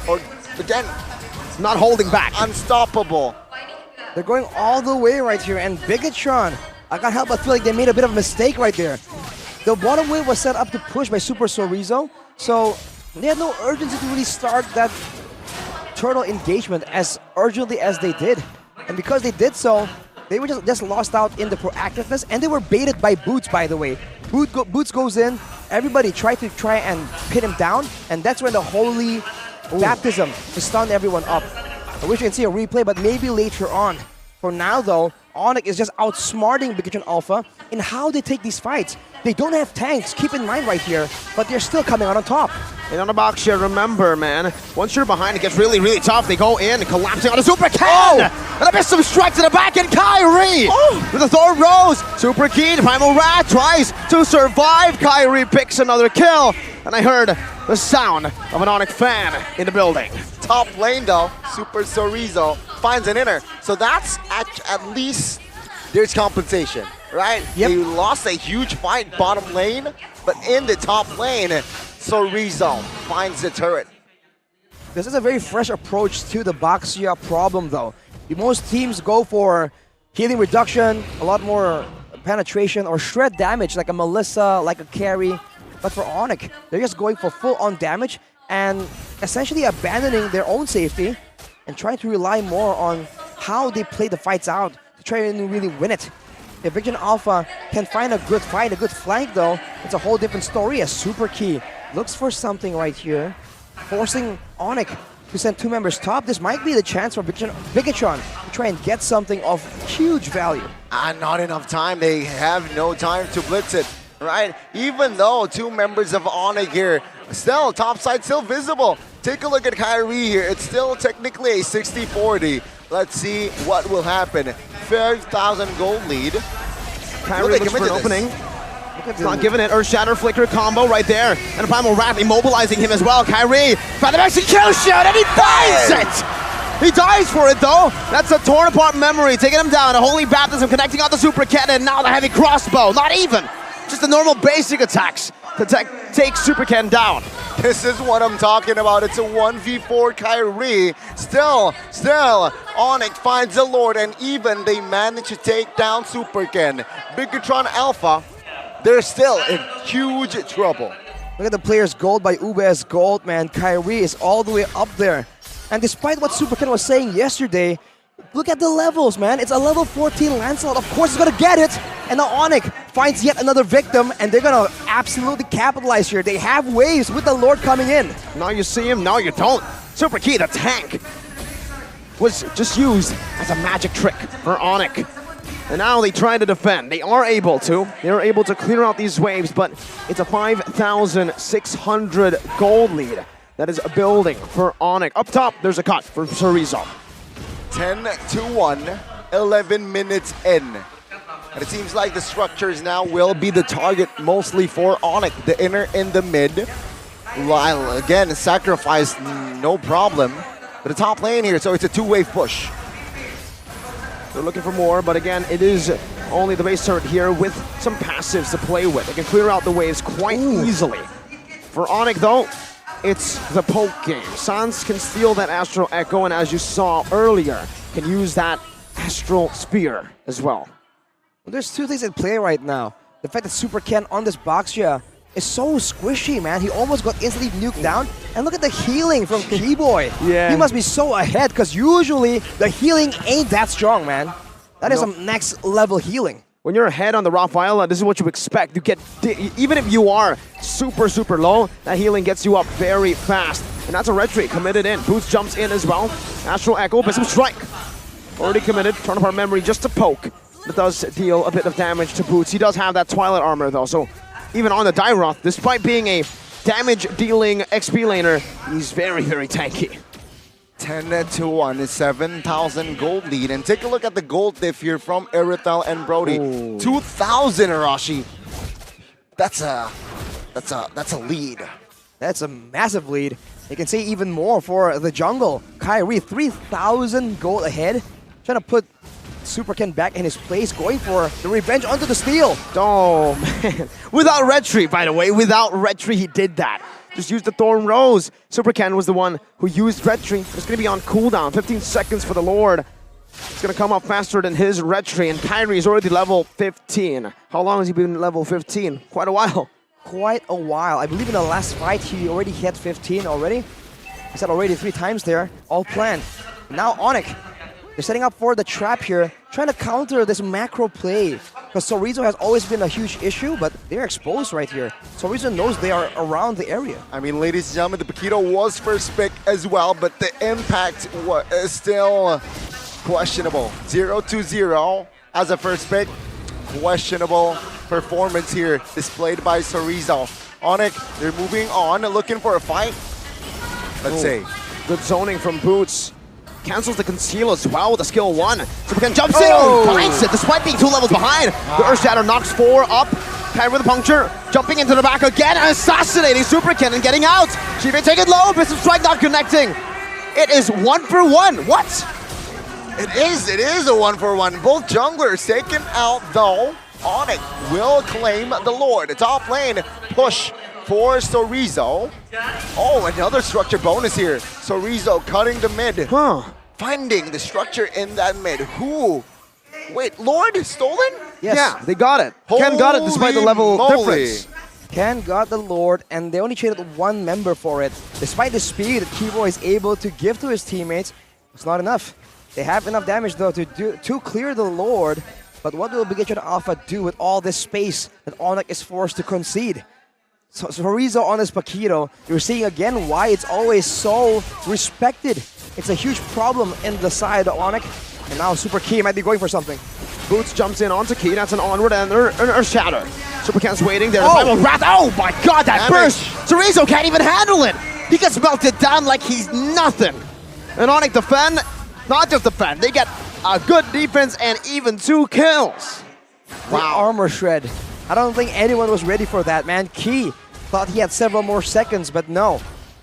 Or again, not holding back. Unstoppable. They're going all the way right here, and Bigatron, I can't help but feel like they made a bit of a mistake right there. The bottom wave was set up to push by Super Sorizo, so they had no urgency to really start that turtle engagement as urgently as they did. And because they did so, they were just lost out in the proactiveness, and they were baited by Boots, by the way. Boots goes in, everybody tried and pin him down, and that's when the Holy Baptism stunned everyone up. I wish you could see a replay, but maybe later on. For now though, Onyx is just outsmarting Bigatron Alpha in how they take these fights. They don't have tanks, keep in mind right here, but they're still coming out on top. And on the box share, remember, man, once you're behind, it gets really tough. They go in, collapsing on a Super Can! And I missed some strikes in the back, and Kyrie with the Thorn Rose. Super Key, Primal Rat tries to survive. Kyrie picks another kill. And I heard the sound of an Onyx fan in the building. Top lane though, Super Sorizo finds an inner. So that's at least there's compensation, right? Yep. They lost a huge fight bottom lane, but in the top lane, Sorizo finds the turret. This is a very fresh approach to the Baxia problem though. Most teams go for healing reduction, a lot more penetration, or shred damage like a Melissa, like a carry. But for Onyx, they're just going for full-on damage and essentially abandoning their own safety and trying to rely more on how they play the fights out to try and really win it. If Bigatron Alpha can find a good fight, a good flank though, it's a whole different story. A Super Key looks for something right here, forcing Onyx to send 2 members top. This might be the chance for Bigatron to try and get something of huge value. Not enough time. They have no time to blitz it. Right? Even though 2 members of Onyx here, still top side still visible. Take a look at Kyrie here. It's still technically a 60-40. Let's see what will happen. 5,000 gold lead. Kyrie looks for an opening. Not giving it. Earth Shatter Flicker combo right there. And Primal Wrath immobilizing him as well. Kyrie, by the maxi kill shot, and he dies it! He dies for it though. That's a torn apart memory, taking him down. A Holy Baptism connecting on the Super Cannon. Now the heavy crossbow. Not even. Just the normal basic attacks to take Super Ken down. This is what I'm talking about. It's a 1v4 Kyrie. Still, Onyx finds the Lord, and even they manage to take down Super Ken. Bigatron Alpha, they're still in huge trouble. Look at the players' gold by UBS Gold, man. Kyrie is all the way up there. And despite what Super Ken was saying yesterday, look at the levels, man. It's a level 14 Lancelot. Of course, he's going to get it. And now Onyx finds yet another victim, and they're going to absolutely capitalize here. They have waves with the Lord coming in. Now you see him, now you don't. Super Key, the tank, was just used as a magic trick for Onyx. And now they try to defend. They are able to. They are able to clear out these waves, but it's a 5,600 gold lead that is building for Onyx. Up top, there's a cut for Chorizo. 10-1, 11 minutes in. And it seems like the structures now will be the target mostly for Onyx. The inner and the mid. Lyle, again, sacrifice, no problem. But the top lane here, so it's a two-wave push. They're looking for more, but again, it is only the base turret here with some passives to play with. They can clear out the waves quite easily. For Onyx, though, it's the poke game. Sans can steal that Astral Echo, and as you saw earlier, can use that Astral Spear as well. There's two things at play right now. The fact that Super Ken on this Boxia is so squishy, man. He almost got instantly nuked down. And look at the healing from Keyboy. Yeah. He must be so ahead, because usually the healing ain't that strong, man. That is some next level healing. When you're ahead on the Rafaela, this is what you expect. You get, even if you are super, super low, that healing gets you up very fast. And that's a retreat committed in. Boots jumps in as well. Astral Echo, Bism Strike. Already committed. Turn up our memory just to poke. That does deal a bit of damage to Boots. He does have that Twilight armor though, so even on the Dairoth, despite being a damage-dealing XP laner, he's very, very tanky. 10-1, 7,000 gold lead. And take a look at the gold diff here from Erythel and Brody. 2,000, Arashi. That's a lead. That's a massive lead. You can see even more for the jungle. Kyrie, 3,000 gold ahead. Trying to put Super Ken back in his place, going for the revenge onto the steal. Oh, man. Without retreat, by the way. Without retreat, he did that. Just used the Thorn Rose. Super Ken was the one who used retreat. It's going to be on cooldown. 15 seconds for the Lord. It's going to come up faster than his retreat. And Kyrie is already level 15. How long has he been level 15? Quite a while. Quite a while. I believe in the last fight, he already hit 15 already. He said already 3 times there. All planned. Now Onyx. They're setting up for the trap here, trying to counter this macro play. Because Chorizo has always been a huge issue, but they're exposed right here. Chorizo knows they are around the area. I mean, ladies and gentlemen, the Paquito was first pick as well, but the impact is still questionable. 0-0 as a first pick. Questionable performance here displayed by Chorizo. Onyx, they're moving on, looking for a fight. Let's see. Good zoning from Boots. Cancels the conceal as well with the skill 1. Supercan jumps in, finds it despite being 2 levels behind. The Earth Shatter knocks 4 up. Kyrie with a puncture, jumping into the back again, assassinating Supercan and getting out. Shive take it low, Bism Strike not connecting. It is 1-for-1. What? It is a 1-for-1. Both junglers taken out though. Onyx will claim the Lord. The top lane push for Chorizo. Oh, another structure bonus here. Chorizo cutting the mid. Finding the structure in that mid. Who? Wait, Lord stolen? Yes. Yeah, they got it. Ken got it despite the level difference. Ken got the Lord, and they only traded 1 member for it. Despite the speed that Kibo is able to give to his teammates, it's not enough. They have enough damage though to clear the Lord. But what will Bigetron Alpha do with all this space that Onyx is forced to concede? So Chorizo on this Paquito, you're seeing again why it's always so respected. It's a huge problem in the side of Onyx. And now Super Key might be going for something. Boots jumps in onto Key, that's an onward and an Earth Shatter. Super Ken's waiting there. Oh my god, that burst! Chorizo can't even handle it! He gets melted down like he's nothing. And Onyx defend, not just defend, they get a good defense and even 2 kills. Wow. Armor shred. I don't think anyone was ready for that, man. Key thought he had several more seconds, but no.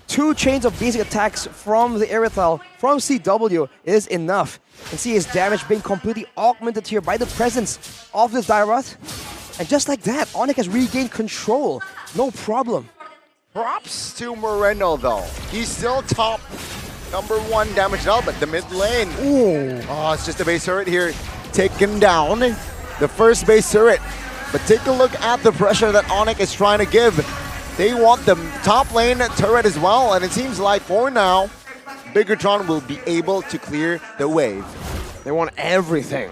2 chains of basic attacks from the Erythel, from CW, is enough. And see his damage being completely augmented here by the presence of this Dairoth. And just like that, Onyx has regained control. No problem. Props to Moreno though. He's still top #1 damage dealt, but the mid lane. Ooh. Oh, it's just a base turret here. Taken down. The first base turret. But take a look at the pressure that Onyx is trying to give. They want the top lane turret as well, and it seems like for now, Bigetron will be able to clear the wave. They want everything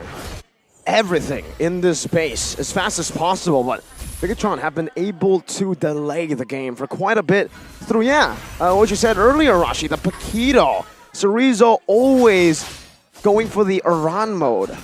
in this space as fast as possible, but Bigetron have been able to delay the game for quite a bit through, what you said earlier, Rashi, the Paquito. Chorizo always going for the Iran mode.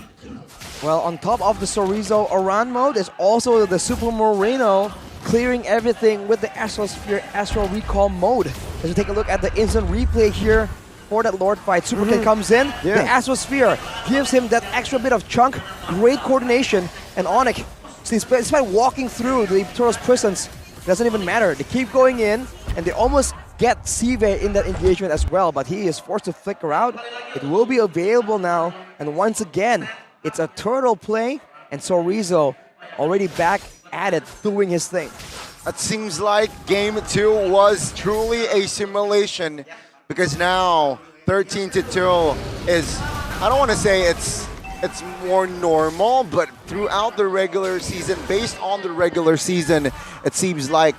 Well, on top of the Chorizo Iran mode is also the Super Moreno clearing everything with the Astral Sphere Astral Recall mode. As we take a look at the instant replay here for that Lord fight. Superkin comes in, the Astral Sphere gives him that extra bit of chunk, great coordination, and Onyx, despite walking through the Turtles' prisons, doesn't even matter. They keep going in, and they almost get Sive in that engagement as well, but he is forced to flicker out. It will be available now, and once again, it's a turtle play, and Sorizo already back at it, doing his thing. It seems like game 2 was truly a simulation, because now 13-2 is, I don't want to say it's more normal, but throughout the regular season, based on the regular season, it seems like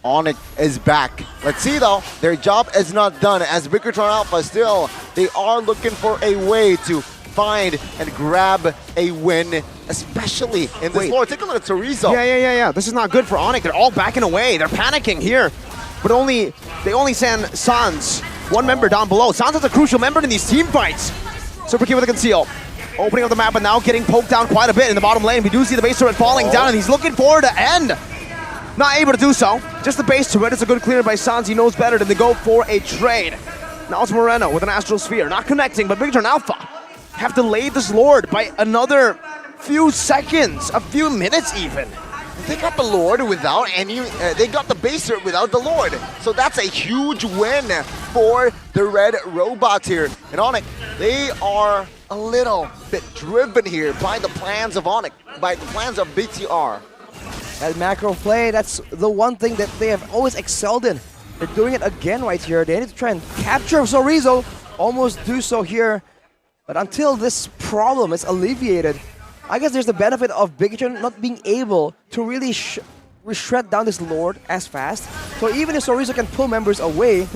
Onyx is back. Let's see though, their job is not done, as Bigotron Alpha still, they are looking for a way to find and grab a win, especially in this lore. Take a look at Sorizo. Yeah. This is not good for Onyx. They're all backing away. They're panicking here. But they only send Sans, one member down below. Sans is a crucial member in these team fights. Super Kid with a conceal. Opening up the map, but now getting poked down quite a bit in the bottom lane. We do see the base turret falling down, and he's looking for the end. Not able to do so. Just the base turret. It's a good clear by Sans. He knows better than to go for a trade. Now it's Moreno with an Astral Sphere. Not connecting, but Bigotron Alpha have delayed this Lord by another few seconds, a few minutes even. They got the Lord without any, they got the base turret without the Lord. So that's a huge win for the red robots here. And Onyx, they are a little bit driven here by the plans of Onyx, by the plans of BTR. That macro play, that's the one thing that they have always excelled in. They're doing it again right here. They need to try and capture Sorizo, almost do so here. But until this problem is alleviated, I guess there's the benefit of Bigotron not being able to really shred down this Lord as fast. So even if Sorizo can pull members away,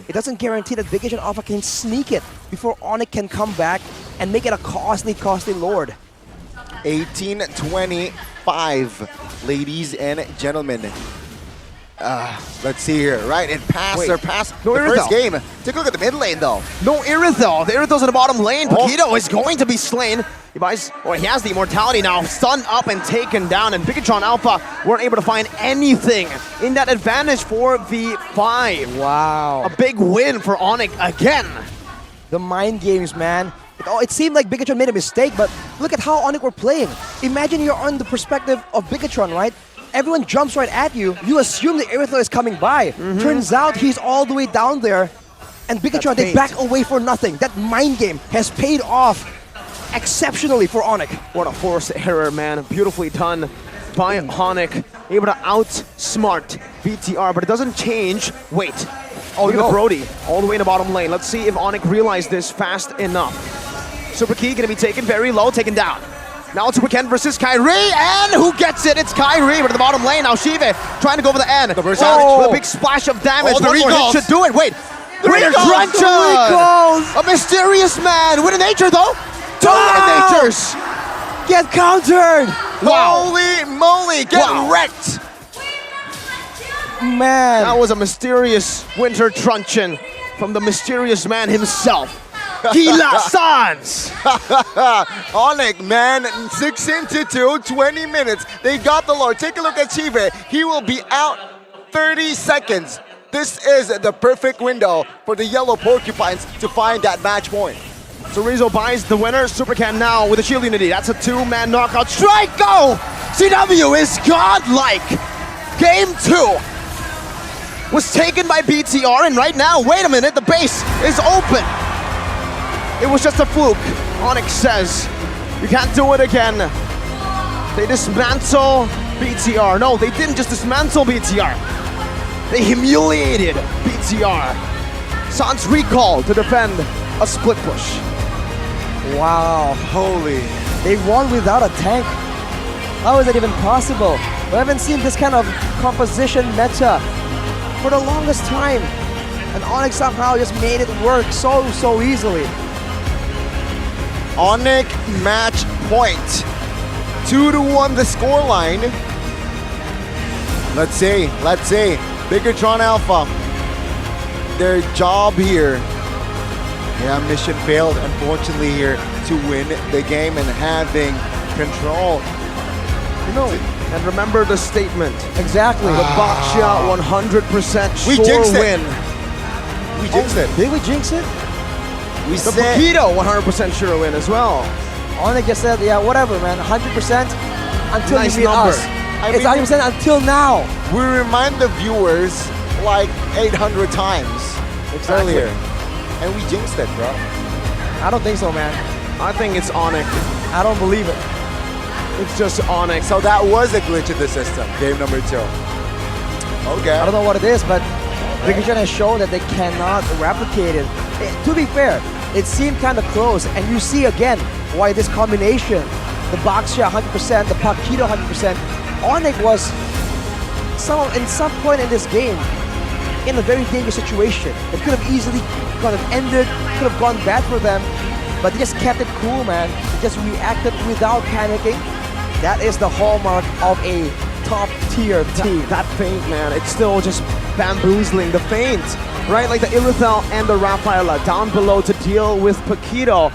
it doesn't guarantee that Bigotron Alpha can sneak it before Onyx can come back and make it a costly Lord. 18-25, ladies and gentlemen. Let's see here, right? It passed the first game. Take a look at the mid lane though. No Irithel. The Irithels in the bottom lane. Paquito is going to be slain. He has the immortality now, stunned up and taken down, and Bigotron Alpha weren't able to find anything in that advantage for V5. Wow. A big win for Onyx again. The mind games, man. It seemed like Bigotron made a mistake, but look at how Onyx were playing. Imagine you're on the perspective of Bigotron, right? Everyone jumps right at you. You assume the Irithel is coming by. Turns out he's all the way down there. And Bigotron, they back away for nothing. That mind game has paid off exceptionally for Onyx. What a forced error, man. Beautifully done by Onyx. Able to outsmart BTR, but it doesn't change. Wait. Look at Brody all the way in the bottom lane. Let's see if Onyx realized this fast enough. Super Key gonna be taken very low, taken down. Now it's Weekend versus Kyrie, and who gets it? It's Kyrie, but in the bottom lane now Shive trying to go for the end. With a big splash of damage. The recalls should do it. Wait, the recalls. A mysterious man with a nature though. Natures get countered. Wow. Holy moly, get wrecked. Man, that was a mysterious winter truncheon from the mysterious man himself. Gila Sans! Onyx, man, 6-2, 20 minutes. They got the Lord. Take a look at Chive. He will be out 30 seconds. This is the perfect window for the Yellow Porcupines to find that match point. Sorizo buys the winner. Supercan now with a shield unity. That's a two-man knockout. Strike, go! CW is godlike. Game 2 was taken by BTR, and right now, wait a minute, the base is open. It was just a fluke. Onyx says, you can't do it again. They dismantle BTR. No, they didn't just dismantle BTR. They humiliated BTR. Sans recall to defend a split push. Wow. Holy. They won without a tank. How is that even possible? We haven't seen this kind of composition meta for the longest time. And Onyx somehow just made it work so easily. Onyx match point. 2-1 the scoreline. Let's see. Bigotron Alpha. Their job here. Yeah, mission failed, unfortunately, here to win the game and having control. You know, And remember the statement. Exactly. The Baksha 100% sure We jinxed it. win. We jinxed it. Did we jinx it? We The said Paquito 100% sure win as well. Onik just said, yeah, whatever, man. 100% until Nice you meet number. us. I It's mean- 100% until now. we remind the viewers like 800 times earlier. And we jinxed it, bro. I don't think so, man. I think it's Onyx. I don't believe it. It's just Onyx. So that was a glitch in the system, game number 2. Okay. I don't know what it is, but Pikachu has shown that they cannot replicate it. To be fair, it seemed kind of close, and you see again why this combination, the Baksha 100%, the Paquito 100%, Onyx was in some point in this game in a very dangerous situation. It could have easily kind of ended, could have gone bad for them, but they just kept it cool, man. They just reacted without panicking. That is the hallmark of a top-tier team. That feint, man, it's still just bamboozling the feint, right? Like the Irithel and the Rafaela down below to deal with Paquito.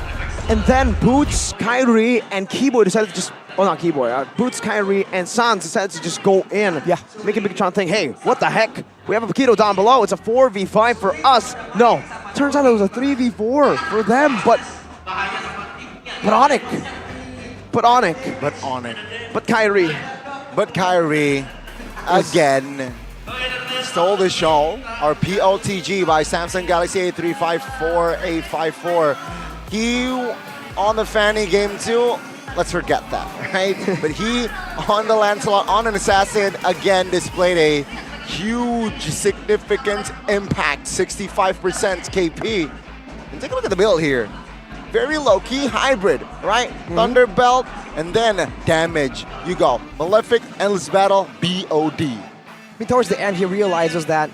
And then Boots, Kyrie, and Keyboy decided to just, oh, not Keyboy, Boots, Kyrie, and Sans decided to just go in. Yeah. Making Big Tron think, hey, what the heck? We have a Paquito down below. It's a 4v5 for us. No, turns out it was a 3v4 for them, but Onyx. But Onyx. But Onyx. But Kyrie. But Kyrie, again, stole the show. Our POTG by Samsung Galaxy A354, A54. He, on the Fanny game 2, let's forget that, right? But he, on the Lancelot, on an Assassin, again displayed a huge, significant impact, 65% KP. And take a look at the build here. Very low-key hybrid, right? Thunderbelt, and then damage. You go. Malefic, Endless Battle, BOD. I mean, towards the end, he realizes that,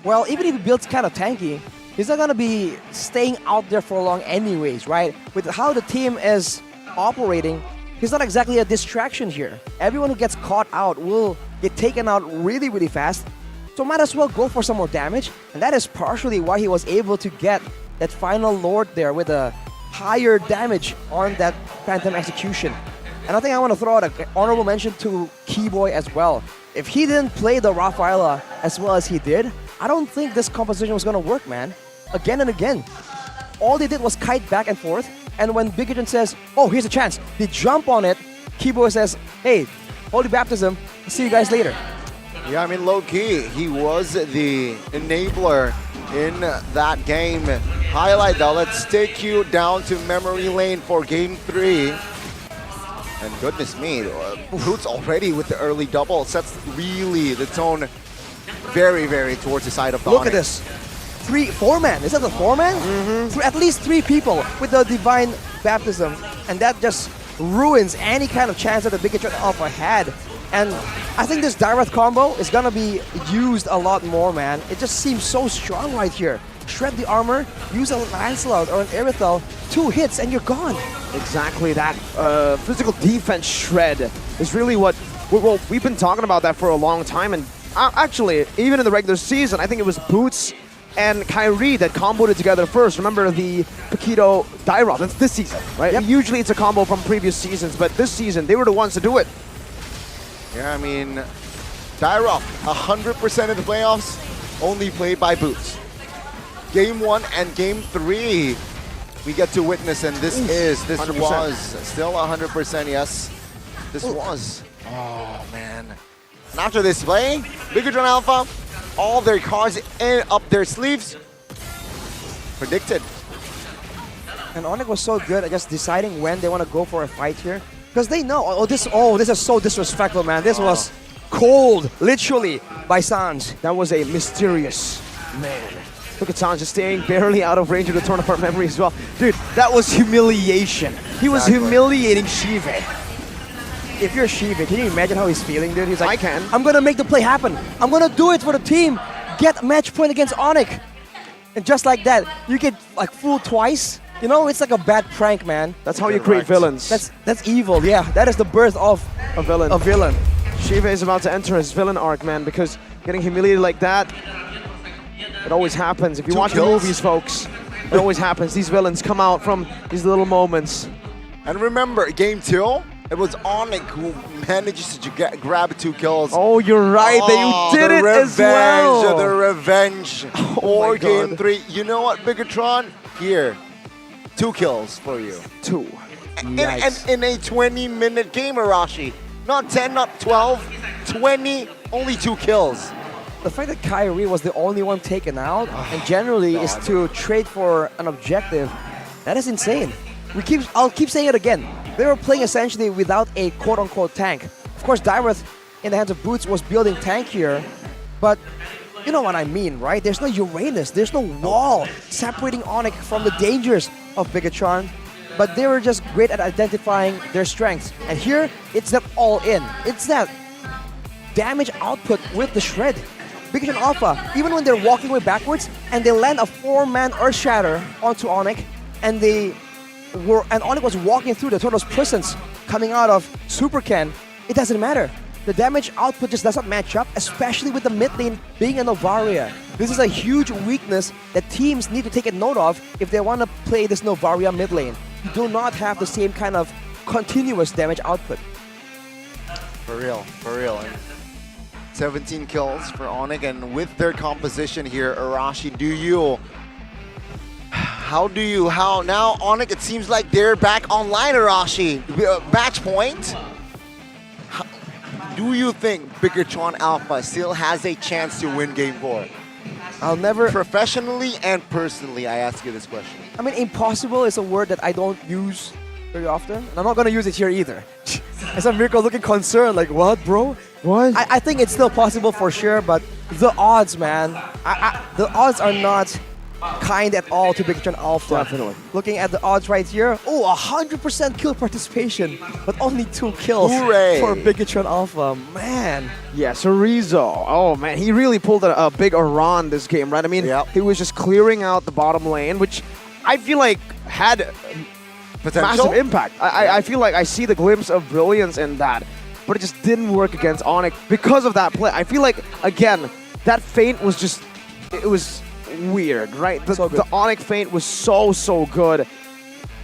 well, even if he builds kind of tanky, he's not going to be staying out there for long anyways, right? With how the team is operating, he's not exactly a distraction here. Everyone who gets caught out will get taken out really, really fast. So might as well go for some more damage. And that is partially why he was able to get that final Lord there with a higher damage on that Phantom Execution. And I think I want to throw out an honorable mention to Keyboy as well. If he didn't play the Rafaela as well as he did, I don't think this composition was going to work, man. Again and again. All they did was kite back and forth, and when Bigoton says, oh, here's a chance, they jump on it, Keyboy says, hey, Holy Baptism, see you guys later. Yeah, I mean, low-key, he was the enabler in that game. Highlight, though, let's take you down to memory lane for game 3. And goodness me, Boots already with the early double sets really the tone very, very towards the side of the Look at this. 4-man. Is that the 4-man? At least 3 people with the Divine Baptism. And that just ruins any kind of chance that the Bigoton Alpha had. And I think this Dirath combo is going to be used a lot more, man. It just seems so strong right here. Shred the armor, use a Lancelot or an Irithel, 2 hits and you're gone. Exactly, that physical defense shred is really what, well, we've been talking about that for a long time. And actually, even in the regular season, I think it was Boots and Kyrie that comboed it together first. Remember the Paquito Dairoth, that's this season, right? Yep. Usually it's a combo from previous seasons, but this season, they were the ones to do it. Yeah, I mean, Dairoth, 100% of the playoffs, only played by Boots. Game 1 and Game 3, we get to witness, and this 100%. was still 100%, yes. This was. Oh, man. And after this play, Bigoton Alpha, all their cards up their sleeves, predicted. And Onyx was so good at just deciding when they want to go for a fight here. Because they know, this is so disrespectful, man. This was cold, literally, by Sans. That was a mysterious man. Look at Sans just staying barely out of range of the Torn Apart Memory as well. Dude, that was humiliation. He was humiliating Shive. If you're Shiva, can you imagine how he's feeling, dude? He's like, I can. I'm gonna make the play happen. I'm gonna do it for the team. Get match point against Onyx. And just like that, you get like fooled twice. You know, it's like a bad prank, man. That's how you create villains. That's evil, yeah. That is the birth of a villain. A villain. Shiva is about to enter his villain arc, man, because getting humiliated like that, it always happens. If you watch the movies, folks, it always happens. These villains come out from these little moments. And remember, Game 2, It was Onyx who managed to grab 2 kills. Oh, you're right. That you did it as well. The revenge for my game God. 3. You know what, Bigatron? Here, 2 kills for you. 2. And in a 20-minute game, Arashi. Not 10, not 12, 20, only 2 kills. The fact that Kyrie was the only one taken out and generally is to trade for an objective, that is insane. I'll keep saying it again. They were playing essentially without a quote-unquote tank. Of course, Dyreth, in the hands of Boots, was building tank here, but you know what I mean, right? There's no Uranus, there's no wall separating Onyx from the dangers of Bigatron, but they were just great at identifying their strengths. And here, it's that all-in. It's that damage output with the shred. Bigatron Alpha, even when they're walking way backwards and they land a 4-man Earth Shatter onto Onyx, and Onyx was walking through the Turtle's prisons coming out of Super Ken, it doesn't matter. The damage output just does not match up, especially with the mid lane being a Novaria. This is a huge weakness that teams need to take a note of if they want to play this Novaria mid lane. You do not have the same kind of continuous damage output. For real, for real. And 17 kills for Onyx, and with their composition here, Arashi, how now Onyx, it seems like they're back online, Arashi. Match point. Do you think Bigatron Alpha still has a chance to win game 4? I'll never... Professionally and personally, I ask you this question. I mean, impossible is a word that I don't use very often, and I'm not going to use it here either. And some Mirko looking concerned, like, what, bro? What? I think it's still possible for sure, but the odds, man, the odds are not kind at all to Bigatron Alpha. Definitely. Looking at the odds right here, 100% kill participation, but only 2 kills Hooray. for Bigatron Alpha. Man. Yeah, Chorizo. Oh, man, he really pulled a big Iran this game, right? I mean, he was just clearing out the bottom lane, which I feel like had massive impact. I feel like I see the glimpse of brilliance in that, but it just didn't work against Onyx because of that play. I feel like, again, that feint was just, it was weird, right? The Onyx feint was so good.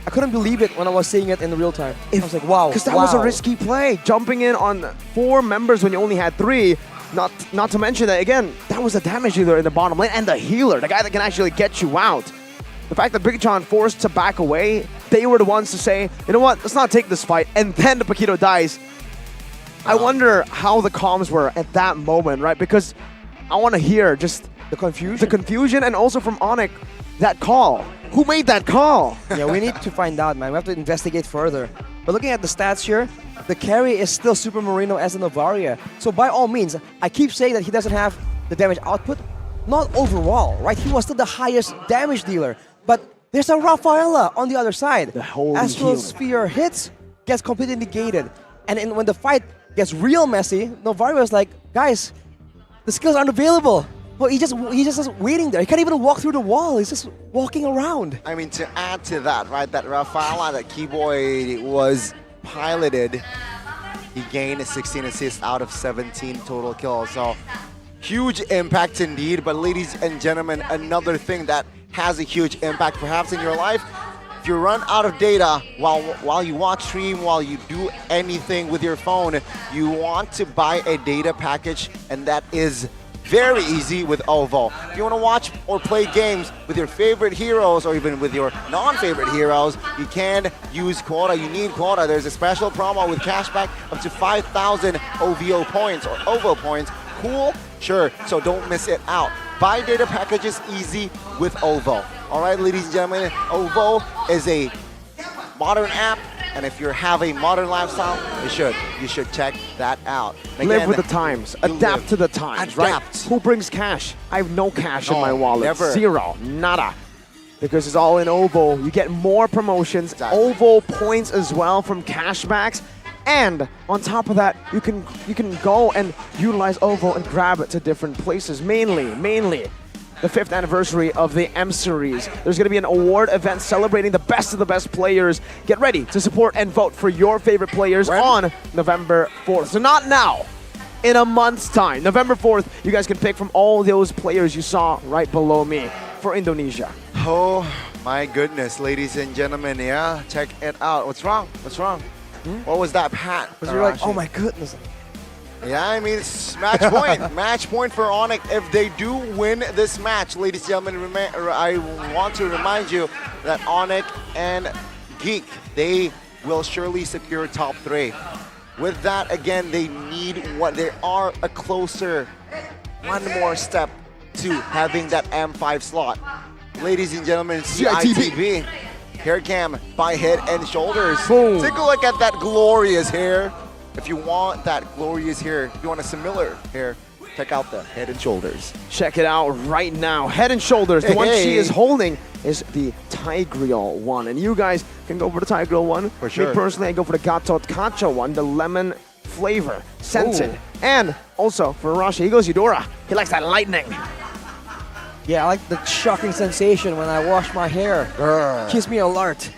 I couldn't believe it when I was seeing it in the real time. I was like, wow. Because that was a risky play, jumping in on 4 members when you only had 3. Not to mention that, again, that was a damage dealer in the bottom lane and the healer, the guy that can actually get you out. The fact that Bigatron forced to back away, they were the ones to say, you know what, let's not take this fight, and then the Paquito dies. I wonder how the comms were at that moment, right? Because I want to hear just the confusion. The confusion, and also from Onyx, that call. Who made that call? Yeah, we need to find out, man. We have to investigate further. But looking at the stats here, the carry is still Super Marino as a Novaria. So by all means, I keep saying that he doesn't have the damage output. Not overall, right? He was still the highest damage dealer. But there's a Rafaela on the other side. The holy Astral healer. Sphere hits, gets completely negated. And when the fight gets real messy, Novaria is like, guys, the skills aren't available. Well, he's just waiting there. He can't even walk through the wall. He's just walking around. I mean, to add to that, right, that Rafaela, that Keyboy was piloted, he gained a 16 assists out of 17 total kills. So, huge impact indeed. But ladies and gentlemen, another thing that has a huge impact perhaps in your life, if you run out of data while you watch stream, while you do anything with your phone, you want to buy a data package, and that is very easy with OVO. If you want to watch or play games with your favorite heroes or even with your non-favorite heroes, you can use quota. You need quota. There's a special promo with cashback up to 5,000 OVO points or OVO points. Cool? Sure. So don't miss it out. Buy data packages easy with OVO. All right, ladies and gentlemen, OVO is a modern app. And if you have a modern lifestyle, you should check that out. Again, live with the times. Adapt to the times, right? Who brings cash? I have no cash in my wallet. Never. Zero. Nada. Because it's all in OVO. You get more promotions, OVO points as well from cashbacks. And on top of that, you can go and utilize OVO and grab it to different places. Mainly the 5th anniversary of the M Series. There's going to be an award event celebrating the best of the best players. Get ready to support and vote for your favorite players on November 4th. So not now, in a month's time. November 4th, you guys can pick from all those players you saw right below me for Indonesia. Oh my goodness, ladies and gentlemen, yeah, check it out. What's wrong? What's wrong? What was that, Pat? Because you're like, Arashi? oh my goodness. Yeah, I mean, it's match point. Match point for Onyx if they do win this match. Ladies and gentlemen, I want to remind you that Onyx and Geek, they will surely secure top 3. With that, again, they need what they are a closer, one more step to having that M5 slot. Ladies and gentlemen, CITB. Hair cam by Head and Shoulders. Boom. Take a look at that glorious hair. If you want that glorious hair, if you want a similar hair, check out the Head and Shoulders. Check it out right now. Head and Shoulders. The one she is holding is the Tigreal one. And you guys can go for the Tigreal one. For sure. Me personally, I go for the Gatot Kacha one, the lemon flavor, scented. And also for Arashi, he goes Eudora. He likes that lightning. Yeah, I like the shocking sensation when I wash my hair. Keeps me alert.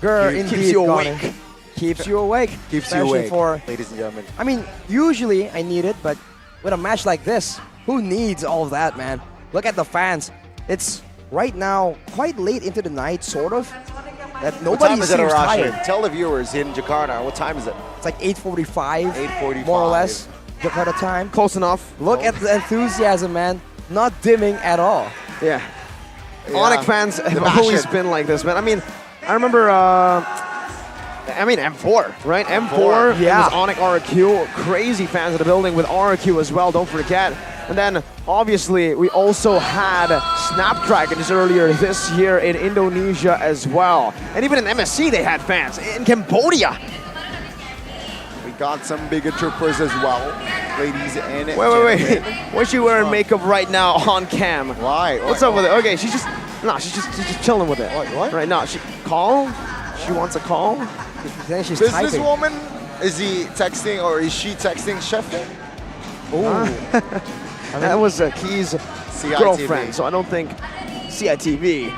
Indeed, keeps you Connie. awake. Keeps you awake. Keeps you Especially awake, for, ladies and gentlemen. I mean, usually I need it, but with a match like this, who needs all of that, man? Look at the fans. It's right now quite late into the night, sort of. That What nobody time is it, seems Arashi? tired. Tell the viewers in Jakarta, what time is it? It's like 8:45, 8:45. more or less, Jakarta time. Close enough. Look at the enthusiasm, man. Not dimming at all. Yeah. Yeah. Onyx fans have passion. always been like this, man. I mean, I remember, M4, right? M4, yeah. It was Onyx RQ. Crazy fans of the building with RQ as well, don't forget. And then, obviously, we also had Snapdragons earlier this year in Indonesia as well. And even in MSC, they had fans. In Cambodia. We got some bigger troopers as well, ladies and Wait. gentlemen. What's she wearing makeup right now on cam? Why? What's up with it? Okay, she's just chilling with it. What? Right now, she wants a call. Then she's typing. Businesswoman? Is he texting or is she texting Chef? That was Key's CITV. girlfriend, so I don't think CITV.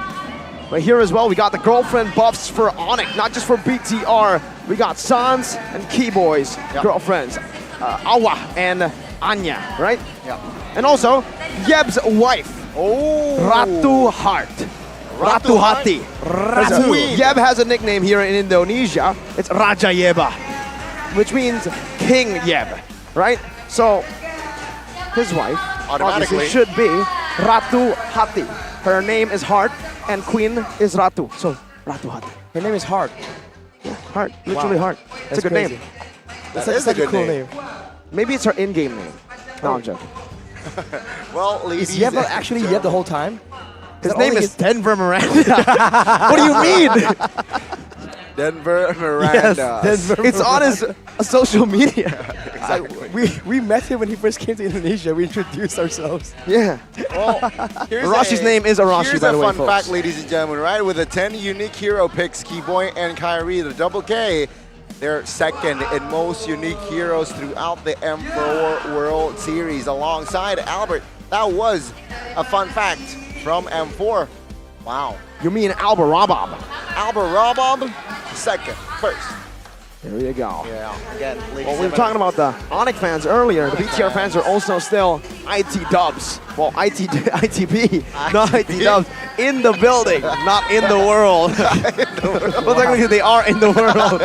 But here as well, we got the girlfriend buffs for Onyx, not just for BTR. We got Sans and Key Boys girlfriends, Awa and Anya, right? Yeah. And also, Yeb's wife, Ratu Heart. Ratu Hati. Ratu. Yeb has a nickname here in Indonesia. It's Raja Yeba, which means King Yeb, right? So, his wife Automatically. obviously should be Ratu Hati. Her name is Heart, and Queen is Ratu. So, Ratu Hati. Her name is Heart. Heart, literally Heart. It's a good crazy. name. That That's is such a a good cool name. name. Maybe it's her in-game name. No, I'm joking. Well, ladies Is Yeb and actually Yeb the whole time? His That name only is Denver Miranda. What do you mean? Denver Miranda. Yes, it's on his social media. We met him when he first came to Indonesia. We introduced ourselves. Yeah. Well, Arashi's name is Arashi, here's by the way, a fun folks. fact, ladies and gentlemen, right? With the 10 unique hero picks, Keyboy and Kyrie, the Double K, they're second in most unique heroes throughout the M4 World Series alongside Albert. That was a fun fact from M4. Wow. You mean Alba Rabab? Albert Robob, second, first. There you go. Yeah, again, ladies Well, we were and talking about the Onyx fans earlier. The BTR fans are also still IT dubs. Well, ITB, not IT dubs, in the building, not in the world. Well, technically, they are in the world.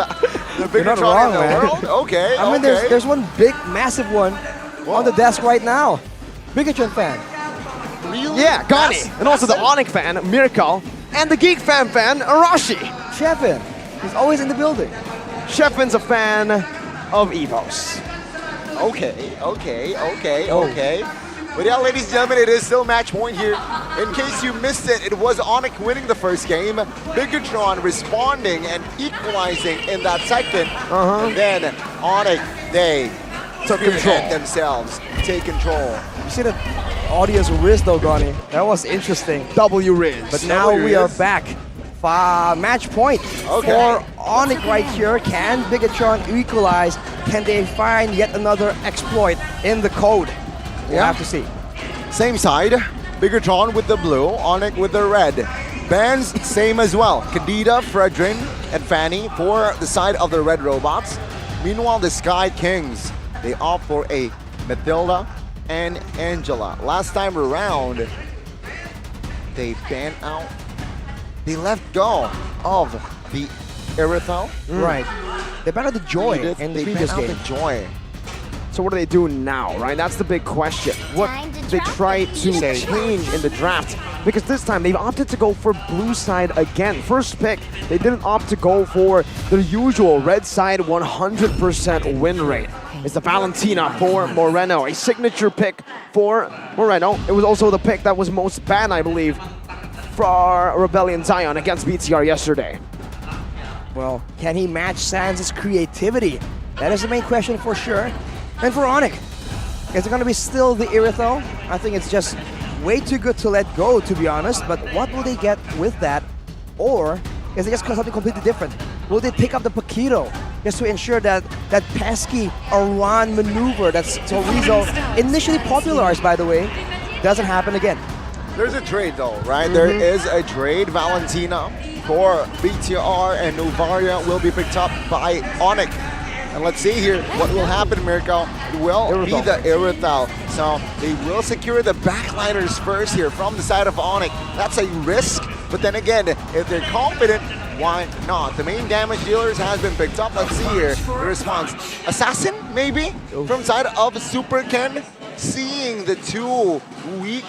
The bigger not tron wrong, in the man. world? Okay, I mean, okay. there's one big, massive one on the desk right now. Bigatron fan. Really? Yeah, Gani. And also the Onyx fan, Mirkal. And the Geek fan, Arashi. Shevin. He's always in the building. Shefin's a fan of Evos. Okay. But yeah, ladies and gentlemen, it is still match point here. In case you missed it, it was Onyx winning the first game, Bigatron responding and equalizing in that second. And then Onyx, they took control themselves, take control. You see the audience wrist though, Gani? That was interesting. W Riz. But now we are back. Match point for Onyx right here. Can Bigatron equalize? Can they find yet another exploit in the code? We'll have to see. Same side, Bigatron with the blue, Onyx with the red. Bands, same as well. Kadita, Fredrin, and Fanny for the side of the red robots. Meanwhile, the Sky Kings, they opt for a Mathilda and Angela. Last time around, they banned out, they let go of the Erythal. Right. They banned out the Joy in the They previous banned out game. the Joy. So what do they do now, right? That's the big question. What they try to change in the draft, because this time they've opted to go for blue side again. First pick, they didn't opt to go for the usual red side 100% win rate. It's the Valentina for Moreno, a signature pick for Moreno. It was also the pick that was most banned, I believe, for Rebellion Zion against BTR yesterday. Well, can he match Sans' creativity? That is the main question for sure. And for Onyx, is it going to be still the Irithel? I think it's just way too good to let go, to be honest. But what will they get with that? Or is it just something completely different? Will they pick up the Paquito just to ensure that that pesky Aran maneuver that's Torizo initially popularized, by the way, doesn't happen again? There's a trade though, right? There is a trade. Valentina for BTR and Novaria will be picked up by Onyx. And let's see here what will happen, Mirko. It will be the Irithel. So they will secure the backliners first here from the side of Onyx. That's a risk, but then again, if they're confident, why not? The main damage dealers has been picked up. Let's see here the response. Assassin, maybe? From side of Super Ken. Seeing the two weak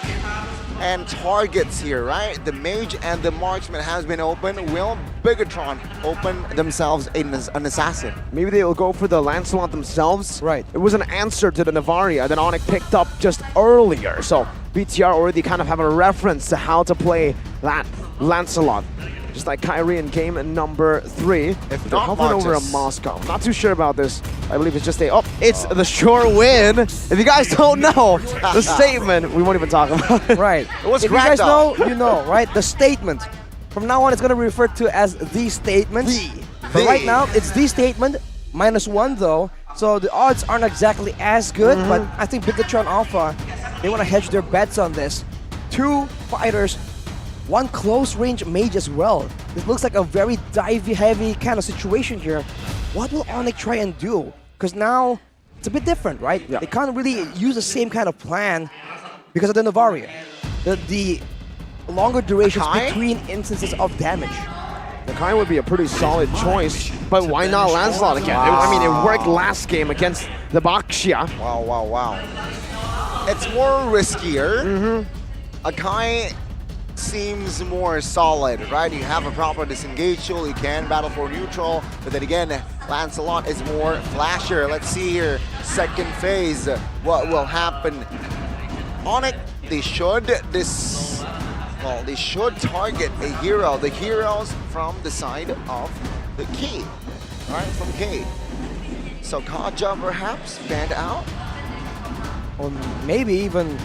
and targets here, right? The mage and the marksman has been open. Will Bigatron open themselves an assassin? Maybe they will go for the Lancelot themselves. Right. It was an answer to the Navaria that Onyx picked up just earlier. So BTR already kind of have a reference to how to play that Lancelot. Just like Kyrie in game number 3. If They're not hovering over a Marcus. Moscow. Not too sure about this. I believe it's just it's the sure win. If you guys don't know the statement, we won't even talk about it. Right. It was if you cracked guys know, you know, right? The statement. From now on, it's going to be referred to as the statement. But right now, it's the statement, -1 though. So the odds aren't exactly as good, but I think Bigatron Alpha, they want to hedge their bets on this. 2 fighters, 1 close range mage as well. This looks like a very divey heavy kind of situation here. What will Onyx try and do? Because now it's a bit different, right? Yeah. They can't really use the same kind of plan because of the Navaria. The longer durations Kai? between instances of damage. Nakai would be a pretty solid choice, but why not Lancelot again? I mean, it worked last game against the Baxia. Wow. It's more riskier. Akai seems more solid, right? You have a proper disengage tool, you can battle for neutral, but then again, Lancelot is more flasher. Let's see here, second phase, what will happen. Onyx, they should target a hero. The heroes from the side of the K, right? From K. So Kaja perhaps banned out. Or maybe even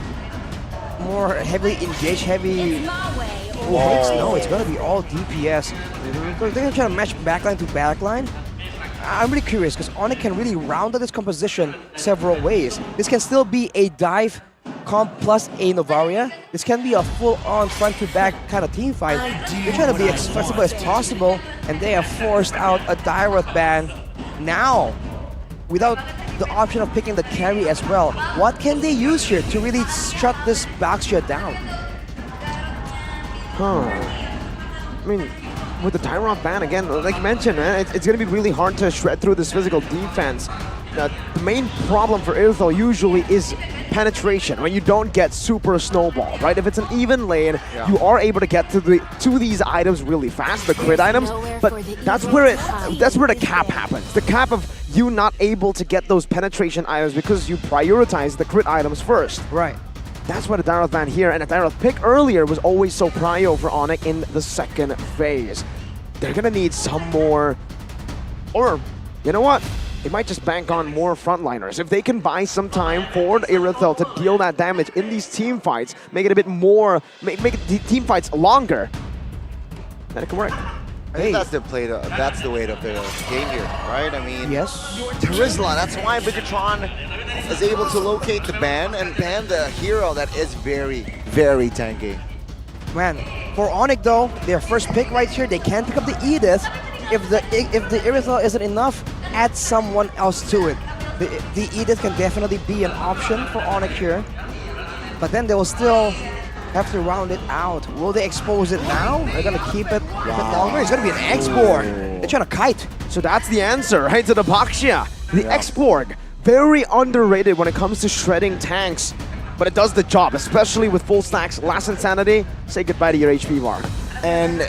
more heavily engaged, heavy. No, it's gonna be all DPS. So they're gonna try to match backline to backline. I'm really curious because Onyx can really round out this composition several ways. This can still be a dive comp plus a Novaria. This can be a full-on front-to-back kind of team fight. They're trying to be as flexible as possible, and they have forced out a Dairoth ban now without the option of picking the carry as well. What can they use here to really shut this Baxia down? I mean, with the Tyron ban again, like you mentioned, man, it's going to be really hard to shred through this physical defense. The main problem for Irithel usually is penetration, when you don't get super snowball, right? If it's an even lane, you are able to get to these items really fast, the crit items, but that's where the cap happens. The cap of you not able to get those penetration items because you prioritize the crit items first. Right. That's why the Dairoth ban here and the Dairoth pick earlier was always so prio for Onyx in the second phase. They're gonna need some more, or you know what? They might just bank on more frontliners. If they can buy some time for Irithel to deal that damage in these team fights, make it a bit more, make the team fights longer, then it can work. I think that's the that's the way to play the game here, right? I mean, yes. Terizla, that's why Bigatron is able to locate the ban and ban the hero that is very, very tanky. Man, for Onyx though, their first pick right here, they can pick up the Edith. If the Irithel isn't enough, add someone else to it. The Edith can definitely be an option for Onyx here. But then they will still have to round it out. Will they expose it now? They're gonna keep it a bit longer. It's gonna be an X-Borg. They're trying to kite. So that's the answer, right, to the Baxia. The X-Borg, very underrated when it comes to shredding tanks, but it does the job, especially with full stacks. Last Insanity, say goodbye to your HP bar. And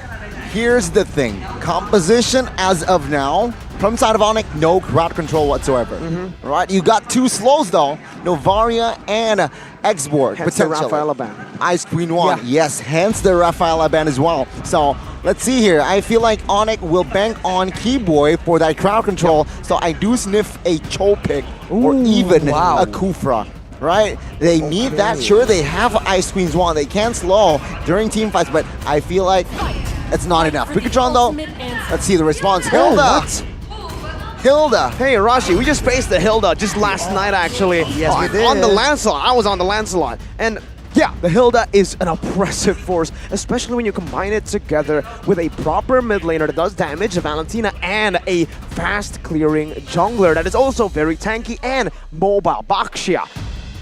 here's the thing, composition as of now, from side of Onyx, no crowd control whatsoever. Right, you got two slows though, Novaria and X-Borg, Hence the potentially. Raphael ban. Ice Queen 1, yes, hence the Raphael ban as well. So let's see here, I feel like Onyx will bank on Keyboy for that crowd control, so I do sniff a Chopic or even a Kufra. Right? They need that. Sure, they have Ice Queen's 1. They can slow during team fights, but I feel like it's not enough. Pikachon though, let's see the response. Hilda! Hilda! Hey Rashi, we just faced the Hilda just last night actually. Yes, we did. On the Lancelot, I was on the Lancelot. And yeah, the Hilda is an oppressive force, especially when you combine it together with a proper mid laner that does damage, Valentina, and a fast clearing jungler that is also very tanky and mobile, Baxia.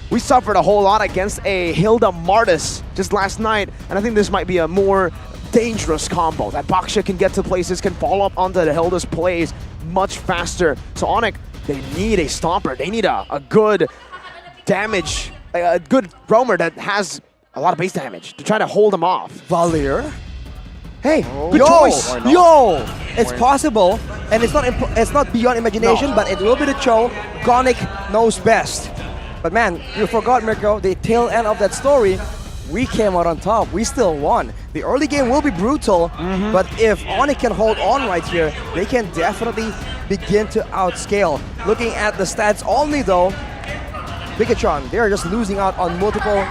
We suffered a whole lot against a Hilda Martis just last night, and I think this might be a more dangerous combo. That Baxia can get to places, can follow up onto the Hilda's plays much faster. So Onyx, they need a stomper. They need a good damage, a good roamer that has a lot of base damage to try to hold them off. Valier? Hey, good Yo! choice. Or not. Yo! It's possible, and it's not beyond imagination, but it will be the show. Gonic knows best. But man, you forgot, Mirko, the tail end of that story, we came out on top. We still won. The early game will be brutal, but if Onyx can hold on right here, they can definitely begin to outscale. Looking at the stats only though, Pikachon, they're just losing out on multiple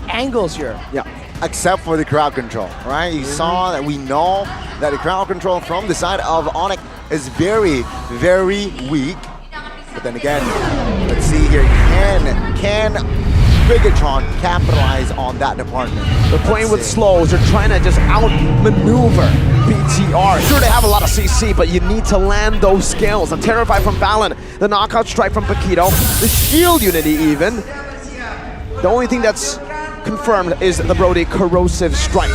angles here. Yeah, except for the crowd control, right? You saw that we know that the crowd control from the side of Onyx is very, very weak. But then again, let's see here, can Bigatron capitalize on that department? They're playing with slows, they're trying to just outmaneuver BTR. Sure, they have a lot of CC, but you need to land those skills. The Terrify from Valen, the Knockout Strike from Paquito, the Shield Unity even. The only thing that's confirmed is the Brody Corrosive Strike.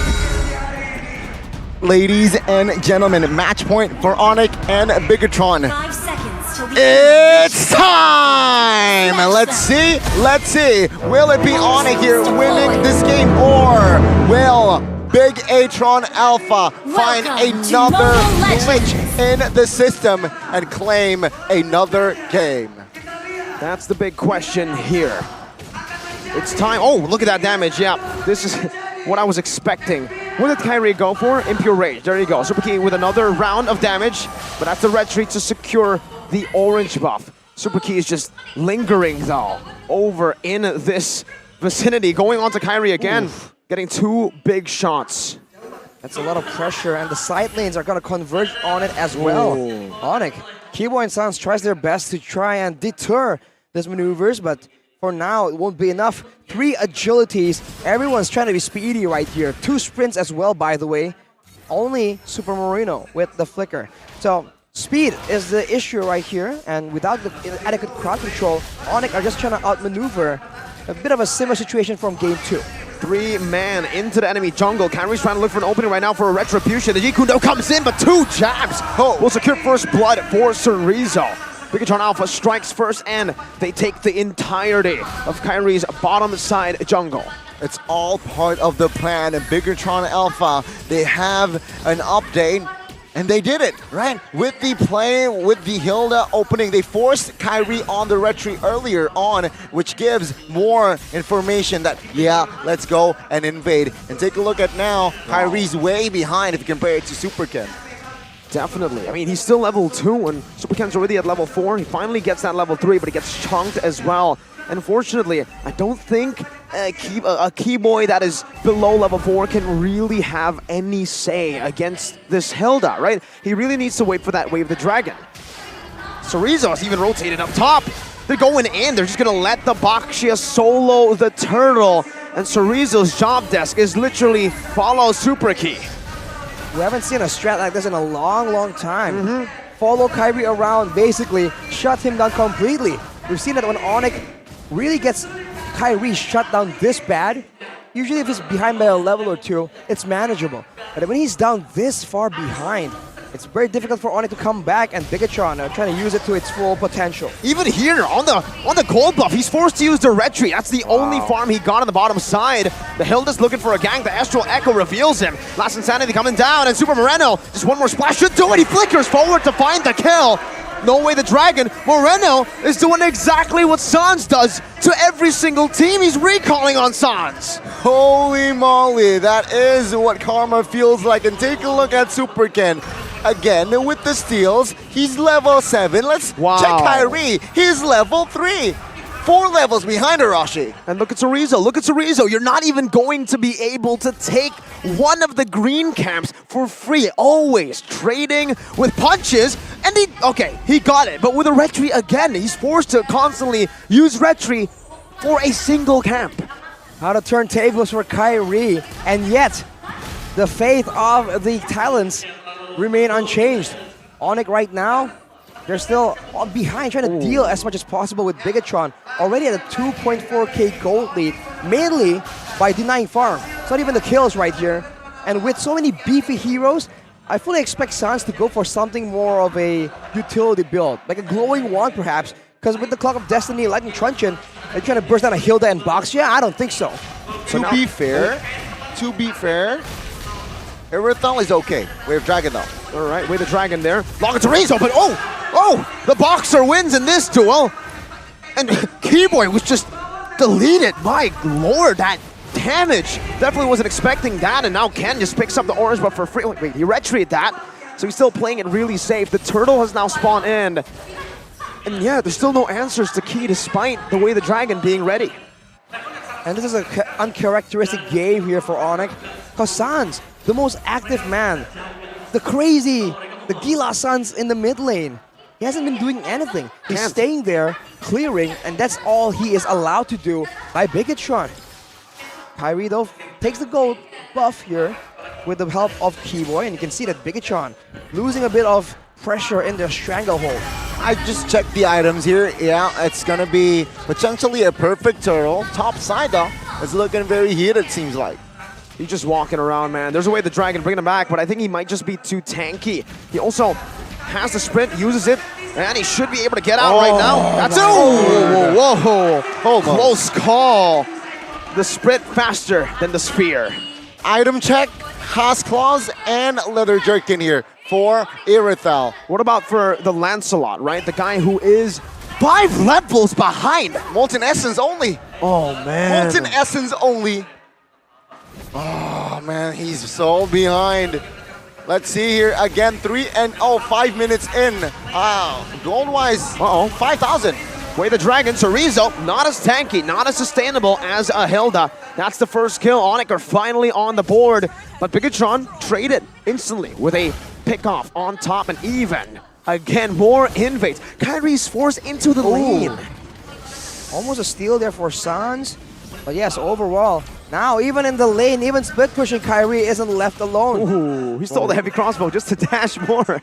Ladies and gentlemen, match point for Onyx and Bigatron. 5 seconds till the It's time! Let's see. Will it be Onyx here winning this game, or will Big Atron Alpha find another glitch in the system and claim another game? That's the big question here. It's time. Oh, look at that damage. Yeah, this is what I was expecting. What did Kyrie go for? Impure Rage. There you go. Super Key with another round of damage, but that's the red tree to secure the orange buff. Super Key is just lingering though over in this vicinity. Going on to Kyrie again, getting 2 big shots. That's a lot of pressure, and the side lanes are going to converge on it as well. Onyx, Keyboy and Sans tries their best to try and deter these maneuvers, but for now, it won't be enough. 3 agilities. Everyone's trying to be speedy right here. 2 sprints as well, by the way. Only Super Marino with the flicker. So, speed is the issue right here. And without the adequate crowd control, Onyx are just trying to outmaneuver. A bit of a similar situation from game 2. 3-man into the enemy jungle. Kyrie's trying to look for an opening right now for a retribution. The Jikundo comes in, but 2 jabs will secure first blood for Cerezo. Bigatron Alpha strikes first, and they take the entirety of Kyrie's bottom side jungle. It's all part of the plan, and Bigatron Alpha, they have an update, and they did it, right? With the play, with the Hilda opening, they forced Kyrie on the retreat earlier on, which gives more information that, yeah, let's go and invade. And take a look at now, Kyrie's way behind if you compare it to Superkin. Definitely. I mean, he's still level 2, and Superken's already at level 4. He finally gets that level 3, but he gets chunked as well. Unfortunately, I don't think a Keyboy that is below level 4 can really have any say against this Hilda, right? He really needs to wait for that Wave the Dragon. Cerezo's even rotated up top. They're going in. They're just going to let the Baxia solo the turtle, and Cerezo's job desk is literally follow Super Key. We haven't seen a strat like this in a long time. Follow Kyrie around, basically shut him down completely. We've seen that when Onyx really gets Kyrie shut down this bad, usually if he's behind by a level or two, it's manageable. But when he's down this far behind, it's very difficult for Onyx to come back, and Bigatron are trying to use it to its full potential. Even here, on the gold buff, he's forced to use the retreat. That's the only farm he got on the bottom side. The Hilda's looking for a gank. The Astral Echo reveals him. Last Insanity coming down, and Super Moreno, just one more splash should do it. He flickers forward to find the kill. No way the Dragon. Moreno is doing exactly what Sans does to every single team. He's recalling on Sans. Holy moly, that is what Karma feels like. And take a look at Super Ken. Again, with the steals, he's level 7. Let's check Kyrie. He's level 3. 4 levels behind Arashi. And look at Cerezo. Look at Cerezo. You're not even going to be able to take one of the green camps for free. Always trading with punches. And he got it. But with a retreat again, he's forced to constantly use retreat for a single camp. How to turn tables for Kyrie. And yet, the faith of the talents remain unchanged. Onyx right now, they're still behind, trying to deal as much as possible with Bigatron. Already at a 2.4k gold lead, mainly by denying farm. It's not even the kills right here. And with so many beefy heroes, I fully expect Sans to go for something more of a utility build, like a glowing wand perhaps, because with the Clock of Destiny, Lightning Truncheon, they're trying to burst out a Hilda and box. Yeah, I don't think so. To be fair, Erythal is okay. Wave Dragon though. All right, Wave the Dragon there. Long to Rezo, but the Boxer wins in this duel. And Keyboy was just deleted. My lord, that damage. Definitely wasn't expecting that, and now Ken just picks up the orange buff for free. Wait, he retreated that, so he's still playing it really safe. The turtle has now spawned in. And yeah, there's still no answers to Key despite the Way the Dragon being ready. And this is an uncharacteristic game here for Onyx, because Sans, the most active man, the Gila Sans in the mid lane, he hasn't been doing anything. He's staying there, clearing, and that's all he is allowed to do by Bigatron. Kyrie, though, takes the gold buff here with the help of Keyboy, and you can see that Bigatron losing a bit of pressure in their stranglehold. I just checked the items here. Yeah, it's gonna be potentially a perfect turtle. Top side though, it's looking very heated, seems like. He's just walking around, man. There's a way the Dragon bringing him back, but I think he might just be too tanky. He also has the sprint, uses it, and he should be able to get out right now. That's whoa, close call. The sprint faster than the spear. Item check, Has Claws and Leather Jerkin here for Erythal. What about for the Lancelot, right? The guy who is 5 levels behind. Molten Essence only. Oh, man. Molten Essence only. Oh, man, he's so behind. Let's see here again, 5 minutes in. Gold-wise, 5,000. Way the Dragon, Cerezo, not as tanky, not as sustainable as a Hilda. That's the first kill. Onyx are finally on the board, but Bigatron traded instantly with a pick-off on top, and even, again, more invades. Kyrie's forced into the lane. Almost a steal there for Sans, but yes, overall, now even in the lane, even split pushing Kyrie isn't left alone. Ooh, he stole the heavy crossbow just to dash more.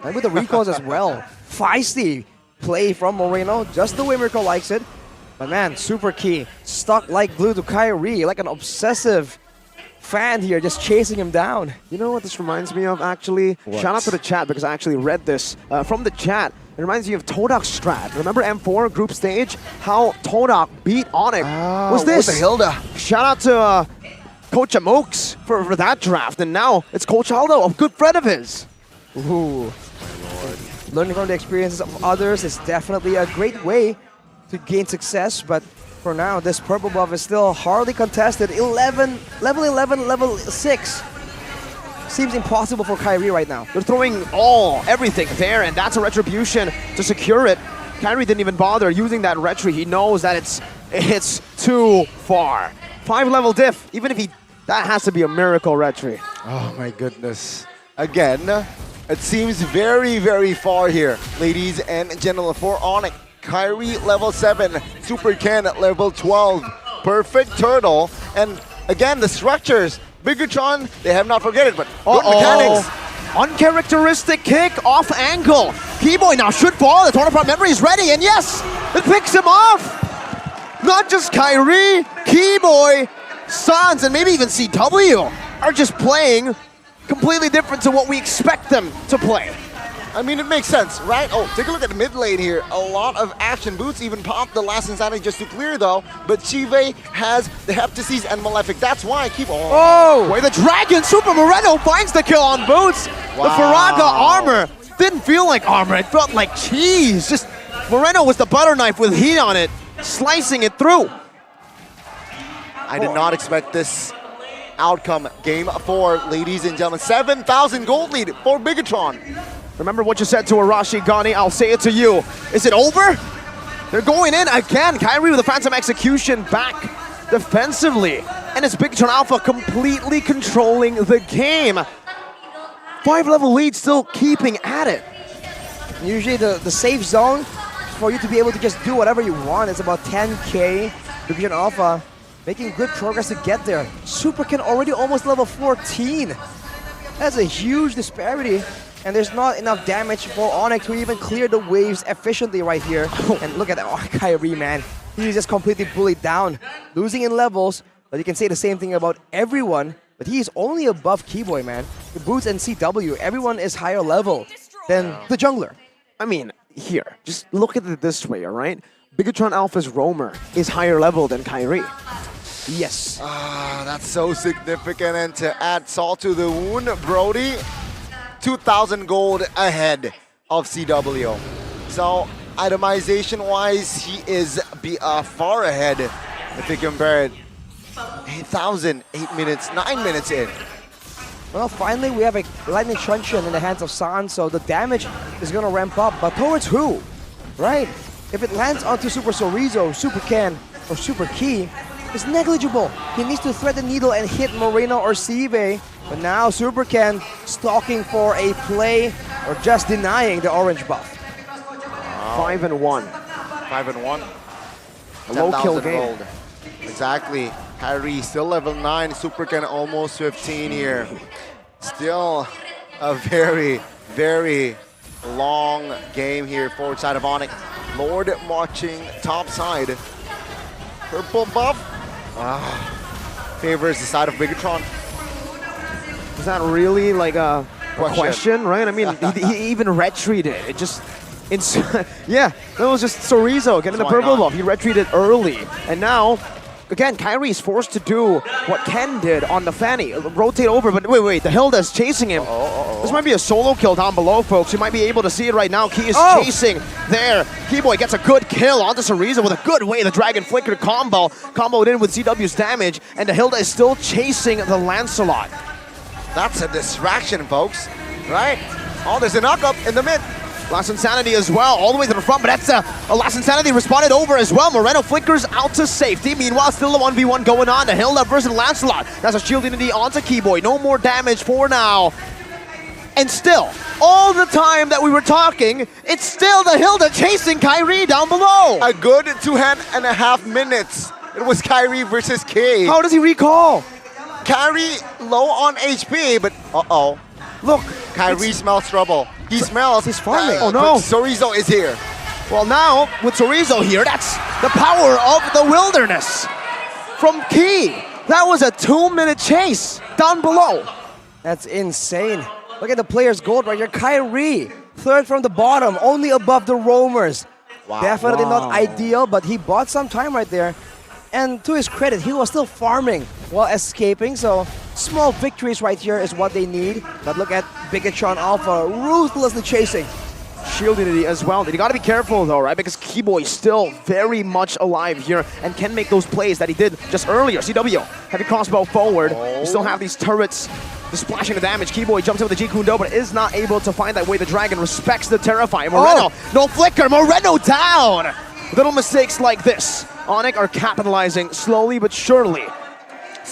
And with the recalls as well. Feisty play from Moreno, just the way Mirko likes it. But man, super key, stuck like glue to Kyrie, like an obsessive fan here, just chasing him down. You know what this reminds me of, actually? What? Shout out to the chat, because I actually read this from the chat. It reminds me of Todok's strat. Remember M4 group stage? How Todok beat Onyx. Was this? With the Hilda. Shout out to Coach Amokes for that draft. And now it's Coach Aldo, a good friend of his. Ooh. Learning from the experiences of others is definitely a great way to gain success, but for now, this purple buff is still hardly contested. Level 11, level 6. Seems impossible for Kyrie right now. They're throwing everything there, and that's a retribution to secure it. Kyrie didn't even bother using that retry. He knows that it's too far. 5 level diff, even if that has to be a miracle retry. Oh my goodness. Again, it seems very, very far here, ladies and gentlemen, for Onyx. Kyrie level 7, Super Ken at level 12, perfect turtle, and again, the structures. Bigatron, they have not forgotten, but good mechanics. Uncharacteristic kick off angle. Keyboy now should fall. The Tornapart memory is ready, and yes, it picks him off. not just Kyrie, Keyboy, Sans, and maybe even CW are just playing completely different to what we expect them to play. I mean, it makes sense, right? Oh, take a look at the mid lane here. A lot of action. Boots even popped the last Insanity just to clear, though. But Chive has the Heptases and Malefic. That's why I keep... Oh, wait, the Dragon Super Moreno finds the kill on Boots. Wow. The Faraga armor didn't feel like armor. It felt like cheese. Just Moreno was the butter knife with heat on it, slicing it through. I did not expect this outcome. Game 4, ladies and gentlemen. 7,000 gold lead for Bigatron. Remember what you said to Arashi, Gani, I'll say it to you. Is it over? They're going in again. Kyrie with the Phantom Execution back defensively. And it's Bigatron Alpha completely controlling the game. 5-level lead still keeping at it. Usually the safe zone for you to be able to just do whatever you want. It's about 10k. Bigatron Alpha making good progress to get there. Superkin already almost level 14. That's a huge disparity. And there's not enough damage for Onyx to even clear the waves efficiently right here. And look at that, Kyrie, man. He's just completely bullied down, losing in levels. But you can say the same thing about everyone. But he's only above Keyboy, man. The Boots and CW, everyone is higher level than the jungler. I mean, here, just look at it this way, all right? Bigatron Alpha's roamer is higher level than Kyrie. Yes. That's so significant. And to add salt to the wound, Brody, 2,000 gold ahead of CW. So itemization-wise, he is far ahead if you compare it. 8,000, 8 minutes, 9 minutes in. Well, finally we have a Lightning Truncheon in the hands of San, so the damage is going to ramp up. But towards who? Right? If it lands onto Super Sorizo, Super Ken, or Super Key, it's negligible. He needs to thread the needle and hit Moreno or Sive. But now Super Ken stalking for a play or just denying the orange buff. 5-1. 5-1. A low kill 10,000 game. gold. Exactly. Kyrie still level 9. Super Ken almost 15 here. Still a very, very long game here forward side of Onyx. Lord marching top side. Purple buff. Favors the side of Bigatron. Is that really like a question, right? I mean, he even retreated. It just, yeah, that was just Sorizo getting the purple buff. He retreated early, and now, again, Kyrie's forced to do what Ken did on the Fanny, rotate over. But wait, the Hilda's chasing him. This might be a solo kill down below, folks. You might be able to see it right now. Key is chasing there. Keyboy gets a good kill onto Sorizo with a good way. The Dragon Flicker comboed in with CW's damage, and the Hilda is still chasing the Lancelot. That's a distraction, folks, right? Oh, there's a knockup in the mid. Last Insanity as well, all the way to the front, but that's a Last Insanity responded over as well. Moreno flickers out to safety. Meanwhile, still a 1v1 going on. The Hilda versus Lancelot. That's a shield unity onto Keyboy. No more damage for now. And still, all the time that we were talking, it's still the Hilda chasing Kyrie down below. A good 2.5 minutes. It was Kyrie versus K. How does he recall? Kyrie low on HP, but look, Kyrie smells trouble. He smells. He's farming. Oh no! Sorizo is here. Well, now with Sorizo here, that's the power of the wilderness from Key. That was a 2-minute chase down below. That's insane. Look at the player's gold right here. Kyrie, third from the bottom, only above the roamers. Wow. Definitely not ideal, but he bought some time right there. And to his credit, he was still farming while escaping, so small victories right here is what they need. But look at Bigatron Alpha ruthlessly chasing. Shield unity as well. You gotta be careful though, right? Because Keyboy is still very much alive here and can make those plays that he did just earlier. CW, heavy crossbow forward. You still have these turrets just splashing the damage. Keyboy jumps in with the G Kundo, but is not able to find that way. The Dragon respects the Terrify. Moreno, no flicker. Moreno down. Little mistakes like this, Onyx are capitalizing slowly but surely. It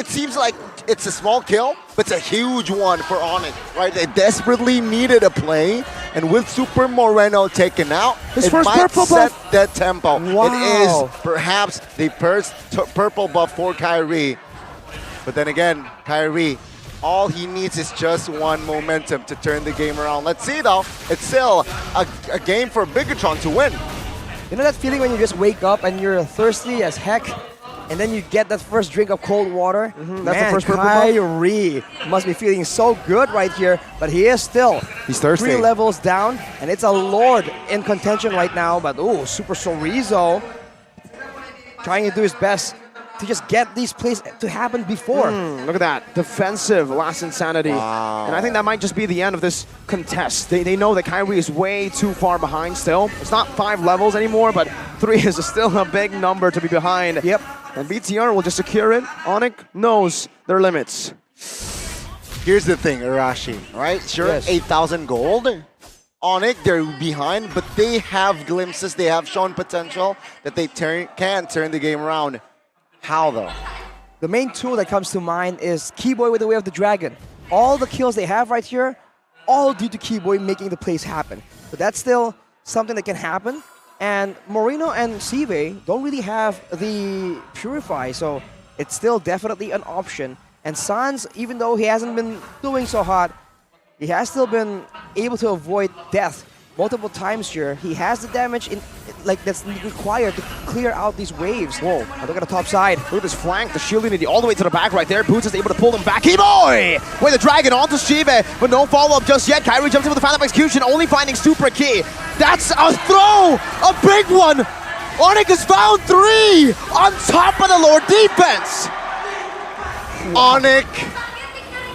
seems like it's a small kill, but it's a huge one for Onyx, right? They desperately needed a play, and with Super Moreno taken out, his it first might purple set buff. that tempo. Wow. It is perhaps the first purple buff for Kyrie. But then again, Kyrie, all he needs is just one momentum to turn the game around. Let's see though, it's still a game for Bigatron to win. You know that feeling when you just wake up and you're thirsty as heck, and then you get that first drink of cold water? That's the first purple buff? Kyrie must be feeling so good right here, but he is still He's thirsty. 3 levels down, and it's a Lord in contention right now, but Super Chorizo trying to do his best to just get these plays to happen before. Look at that. Defensive last insanity. Wow. And I think that might just be the end of this contest. They know that Kyrie is way too far behind still. It's not 5 levels anymore, but 3 is still a big number to be behind. Yep. And BTR will just secure it. Onyx knows their limits. Here's the thing, Arashi, right? Sure, Yes. 8,000 gold. Onyx, they're behind, but they have glimpses, they have shown potential that they can turn the game around. How though? The main tool that comes to mind is Keyboy with the Way of the Dragon. All the kills they have right here, all due to Keyboy making the plays happen. But that's still something that can happen. And Moreno and Sive don't really have the Purify, so it's still definitely an option. And Sans, even though he hasn't been doing so hot, he has still been able to avoid death multiple times here. He has the damage that's required to clear out these waves. Whoa. Now look at the top side. Look at this flank, the shield unity all the way to the back right there. Boots is able to pull them back. Keyboy with the dragon onto Shive, but no follow-up just yet. Kyrie jumps in with the Phantom Execution, only finding Super Key. That's a throw! A big one! Onyx has found 3 on top of the Lord defense! Onyx,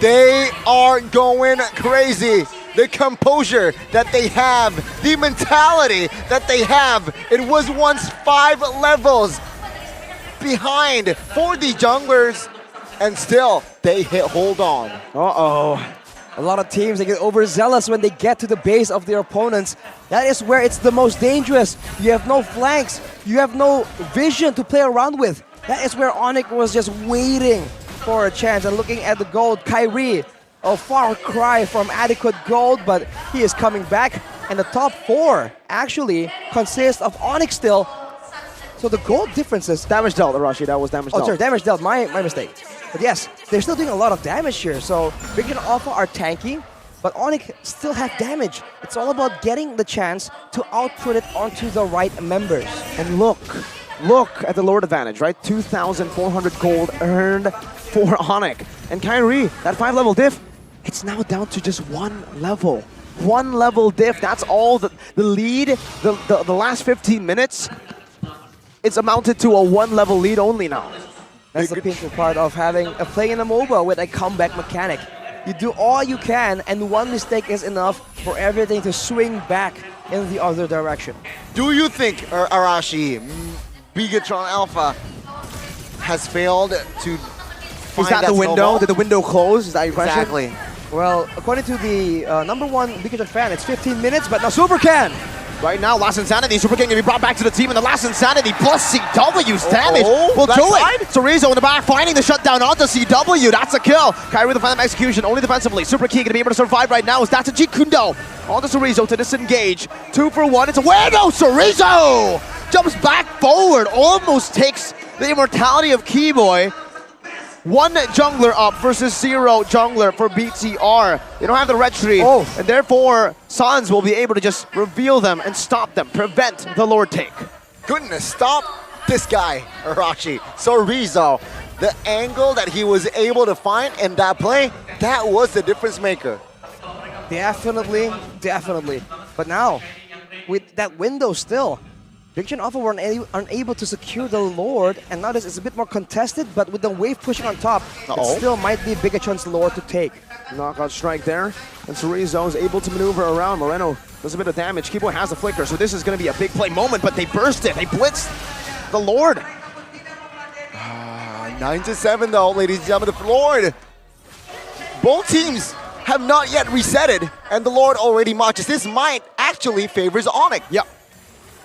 they are going crazy. The composure that they have, the mentality that they have. It was once 5 levels behind for the junglers, and still they hold on. Uh-oh. A lot of teams, they get overzealous when they get to the base of their opponents. That is where it's the most dangerous. You have no flanks. You have no vision to play around with. That is where Onyx was just waiting for a chance. And looking at the gold, Kyrie, a far cry from adequate gold, but he is coming back. And the top 4 actually consist of Onyx still. So the gold differences... Damage dealt, Arashi. That was damage dealt. Oh, sorry, damage dealt. My mistake. But yes, they're still doing a lot of damage here. So Big and Alpha are tanky, but Onyx still have damage. It's all about getting the chance to output it onto the right members. And look at the Lord advantage, right? 2,400 gold earned for Onyx. And Kyrie, that 5 level diff, it's now down to just 1 level. 1 level diff, that's all the lead, the last 15 minutes, it's amounted to a 1 level lead only now. That's the painful part of playing in a MOBA with a comeback mechanic. You do all you can, and 1 mistake is enough for everything to swing back in the other direction. Do you think, Arashi, Bigatron Alpha has failed to Is that the window? snowball? Did the window close? Is that your question? Exactly. Well, according to the #1 Bigatron fan, it's 15 minutes, but now Super can. Right now, Last Insanity, Super King can be brought back to the team, and the Last Insanity plus CW's damage will that do side? it. Chorizo in the back, finding the shutdown onto CW. That's a kill. Kyrie with the Phantom Execution, only defensively. Super King gonna be able to survive right now. Is that's a Jikundo onto Chorizo to disengage. 2 for 1. It's a window. Chorizo jumps back forward, almost takes the immortality of Keyboy. 1 jungler up versus 0 jungler for BTR. They don't have the red tree, and therefore Sans will be able to just reveal them and stop them, prevent the Lord take. Goodness, stop this guy, Arashi. Chorizo, the angle that he was able to find in that play, that was the difference maker. Definitely. But now, with that window still, Big and Alpha were unable to secure the Lord, and now this is a bit more contested, but with the wave pushing on top, it still might be Bigatron's Lord to take. Knockout strike there, and Chorizo is able to maneuver around. Moreno does a bit of damage. Keyboy has the flicker, so this is going to be a big play moment, but they burst it. They blitzed the Lord. 9-7 though, ladies and gentlemen, the Lord. Both teams have not yet resetted, and the Lord already marches. This might actually favors Onyx. Yep.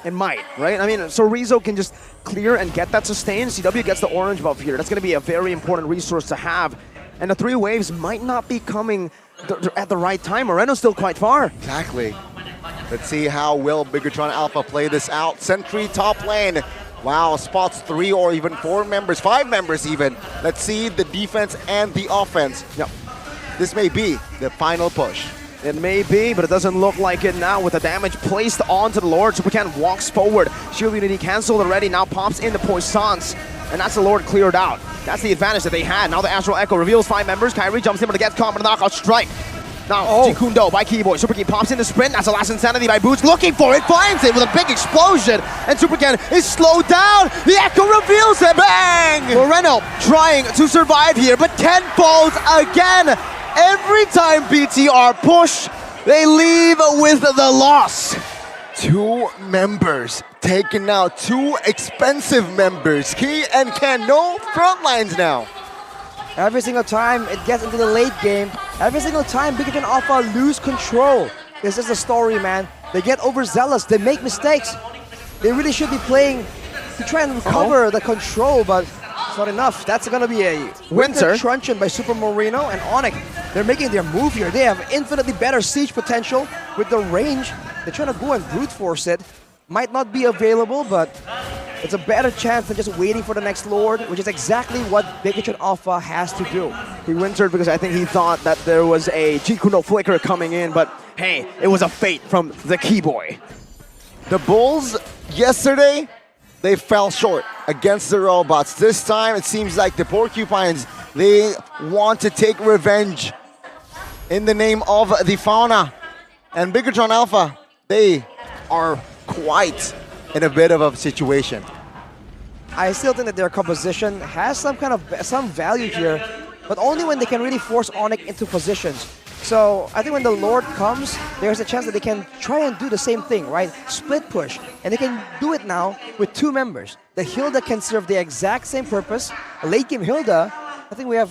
It might, right? I mean, Chorizo can just clear and get that sustain. CW gets the orange buff here. That's going to be a very important resource to have. And the 3 waves might not be coming at the right time. Moreno's still quite far. Exactly. Let's see how will Bigatron Alpha play this out. Sentry top lane. Wow, spots 3 or even 4 members, 5 members even. Let's see the defense and the offense. Yep. This may be the final push. It may be, but it doesn't look like it now with the damage placed onto the Lord. Supercan walks forward. Shield Unity cancelled already, now pops into Poissons. And that's the Lord cleared out. That's the advantage that they had. Now the Astral Echo reveals 5 members. Kyrie jumps in, but gets caught with a knockout strike. Now, Jikundo by Keyboy. Supercan pops in the sprint. That's the last insanity by Boots. Looking for it, finds it with a big explosion. And Supercan is slowed down. The Echo reveals it. Bang! Moreno trying to survive here, but Ken falls again. Every time BTR push, they leave with the loss. 2 members taking out, 2 expensive members. Key and Ken, no front lines now. Every single time it gets into the late game, every single time Big John Alpha lose control. This is the story, man. They get overzealous, they make mistakes. They really should be playing to try and recover the control, but it's not enough. That's gonna be a winter truncheon by Super Moreno and Onyx. They're making their move here. They have infinitely better siege potential with the range. They're trying to go and brute force it. Might not be available, but it's a better chance than just waiting for the next Lord, which is exactly what Big John Alpha has to do. He wintered because I think he thought that there was a Jikundo flicker coming in, but hey, it was a fate from the Keyboy. The Bulls yesterday, they fell short against the robots. This time, it seems like the Porcupines, they want to take revenge in the name of the Fauna. And Big John Alpha, they are quite in a bit of a situation. I still think that their composition has some value here, but only when they can really force Onyx into positions. So I think when the Lord comes, there's a chance that they can try and do the same thing, right? Split push, and they can do it now with 2 members. The Hilda can serve the exact same purpose. A late game Hilda, I think we have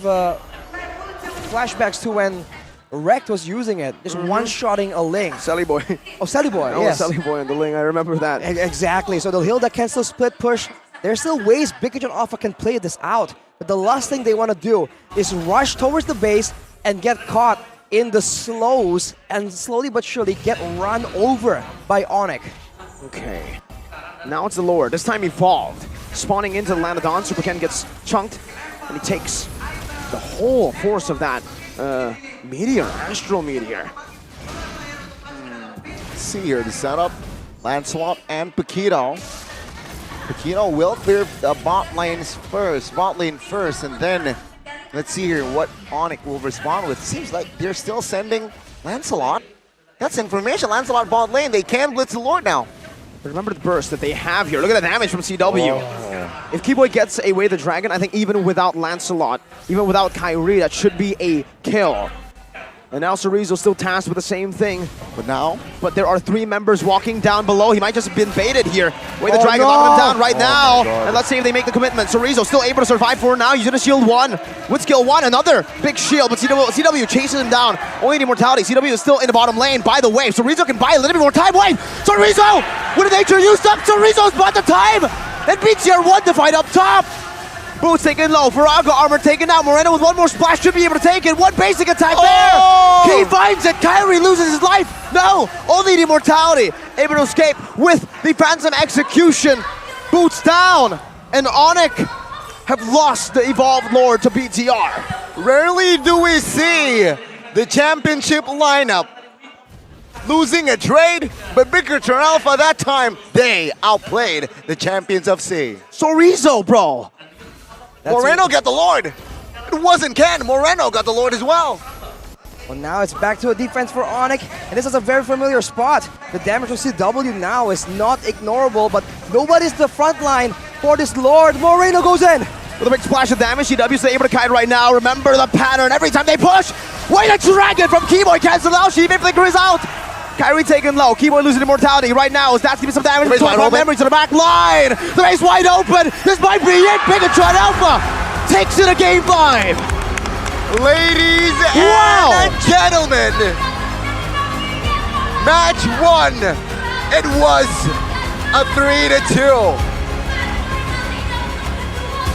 flashbacks to when Rekt was using it, just one-shotting a Ling. Sally Boy. Oh, Sally Boy, oh, yes. Sally Boy and the Ling, I remember that. Exactly, so the Hilda can still split push. There's still ways Big John Alpha can play this out, but the last thing they want to do is rush towards the base and get caught in the slows and slowly but surely get run over by Onyx. Okay, now it's the Lord, this time evolved. Spawning into the Lanadon, Supercan gets chunked, and he takes the whole force of that meteor, astral meteor. Let's see here the setup. Lancelot and Paquito. Paquito will clear the bot lane first, and then let's see here what Onyx will respond with. Seems like they're still sending Lancelot. That's information. Lancelot bot lane. They can blitz the Lord now. But remember the burst that they have here. Look at the damage from CW. Oh. If Keyboy gets away the dragon, I think even without Lancelot, even without Kyrie, that should be a kill. And now Cerezo still tasked with the same thing. But there are 3 members walking down below. He might just have been baited here. Wait, the dragon knocking him down right now. And let's see if they make the commitment. Cerezo still able to survive for now. Using a shield 1. With skill 1, another big shield. But CW chases him down. Only the immortality. CW is still in the bottom lane by the wave. Cerezo can buy a little bit more time. Wait! Cerezo! With the nature used up, Cerezo's bought the time! And BTR 1 to fight up top! Boots taken low, Farago armor taken out, Moreno with 1 more splash should be able to take it, 1 basic attack there! He finds it, Kyrie loses his life! No, only the immortality able to escape with the Phantom Execution. Boots down, and Onyx have lost the Evolved Lord to BTR. Rarely do we see the championship lineup losing a trade, but Big John Alpha that time, they outplayed the champions of C. Cerezo, bro! Moreno got the Lord. It wasn't Ken. Moreno got the Lord as well. Well, now it's back to a defense for Onyx, and this is a very familiar spot. The damage from CW now is not ignorable, but nobody's the front line for this Lord. Moreno goes in. With a big splash of damage, CW's able to kite right now. Remember the pattern. Every time they push, wait, a dragon from Keyboy cancel out. She even flicker is out. Kyrie taken low. Keyboy losing immortality right now. Is that giving some damage? Memory to the back line. The base wide open. This might be it. Big John Alpha takes it to game 5. Ladies and gentlemen, match 1. It was a 3-2.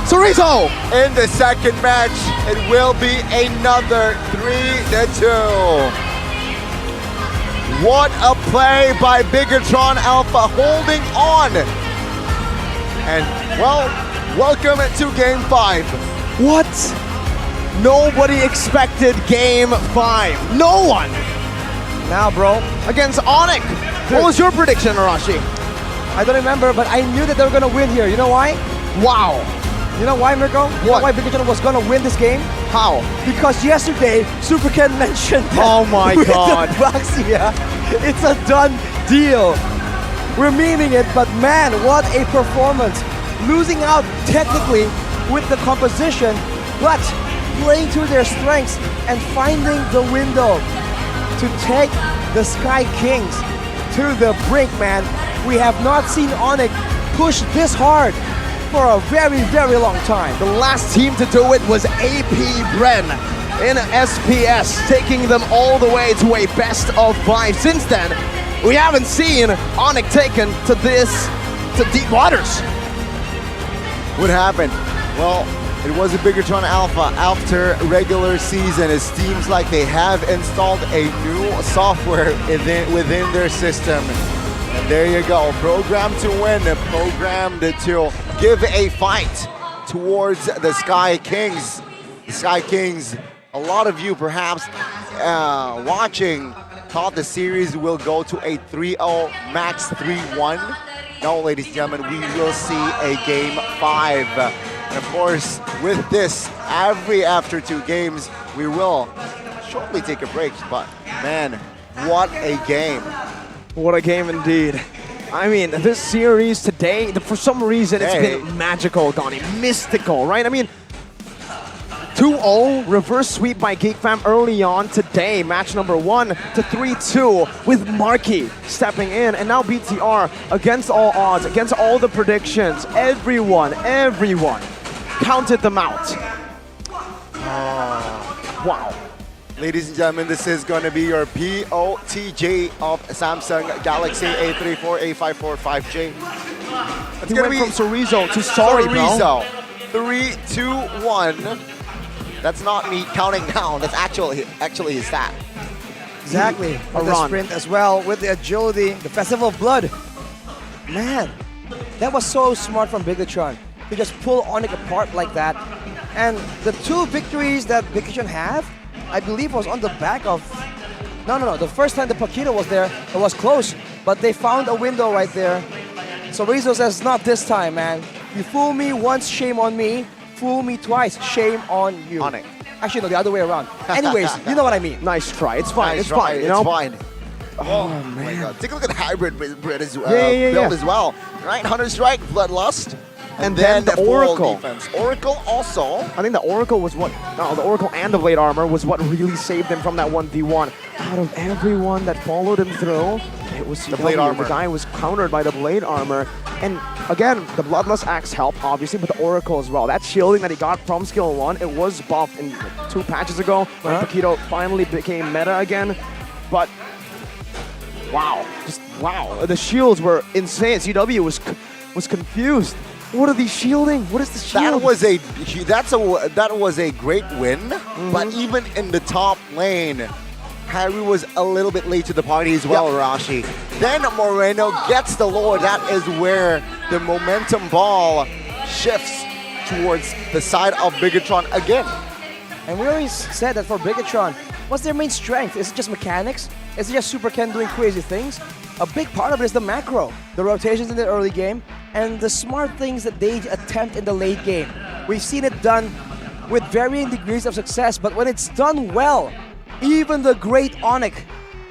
Cerezo! In the second match, it will be another 3-2. What a play by Big John Alpha, holding on. And, well, welcome to Game 5. What? Nobody expected Game 5. No one! Now, bro, against Onyx. What was your prediction, Arashi? I don't remember, but I knew that they were gonna win here. You know why? Wow. You know why, Mirko? You know why Bigotron was gonna win this game? How? Because yesterday, Super Ken mentioned that Oh my with God. the Baxia, it's a done deal. We're memeing it, but man, what a performance. Losing out technically with the composition, but playing to their strengths and finding the window to take the Sky Kings to the brink, man. We have not seen Onyx push this hard for a very, very long time. The last team to do it was AP Bren in SPS, taking them all the way to a best of 5. Since then, we haven't seen Onyx taken to deep waters. What happened? Well, it was a Bigotron Alpha after regular season. It seems like they have installed a new software within their system. And there you go, programmed to win, programmed to give a fight towards the Sky Kings. The Sky Kings, a lot of you perhaps watching thought the series will go to a 3-0, max 3-1. No, ladies and gentlemen, we will see a game 5. And of course, with this, after 2 games, we will shortly take a break. But man, what a game. What a game indeed. I mean, this series today, for some reason, it's been magical, Donnie, mystical, right? I mean, 2-0 reverse sweep by Geek Fam early on today, match number 1 to 3-2 with Marky stepping in, and now BTR against all odds, against all the predictions, everyone counted them out. Wow. Ladies and gentlemen, this is going to be your POTJ of Samsung Galaxy A34, A54, 5J. It's He went from Chorizo to sorry, bro. 3, 2, 1. That's not me counting down. That's actually his stat. Exactly. With the sprint as well, with the agility, the Festival of Blood. Man, that was so smart from Bigotron to just pull Onyx apart like that. And the 2 victories that Bigotron have, I believe was on the back of... No. The first time the Paquito was there, it was close. But they found a window right there. So Rizzo says, not this time, man. You fool me once, shame on me. Fool me twice, shame on you. Onyx. Actually, no, the other way around. Anyways, you know what I mean. Nice try. It's fine. Nice it's fine. You know? It's fine. Oh, my God. Take a look at the hybrid build as Yeah. well. Right? Hunter Strike, Bloodlust. And then the full Oracle. defense. Oracle also. I think the Oracle was what... No, the Oracle and the Blade Armor was what really saved him from that 1v1. Out of everyone that followed him through, it was the Blade Armor. The guy was countered by the Blade Armor. And again, the Bloodlust Axe helped, obviously, but the Oracle as well. That shielding that he got from skill 1, it was buffed in 2 patches ago when Paquito finally became meta again. But wow, just wow. The shields were insane. CW was confused. What are these shielding? What is the shield? That was a great win, but even in the top lane, Harry was a little bit late to the party as well, Rashi. Then Moreno gets the lore. That is where the momentum ball shifts towards the side of Bigotron again. And we always said that for Bigotron, what's their main strength? Is it just mechanics? Is it just Super Ken doing crazy things? A big part of it is the macro, the rotations in the early game, and the smart things that they attempt in the late game. We've seen it done with varying degrees of success, but when it's done well, even the great Onyx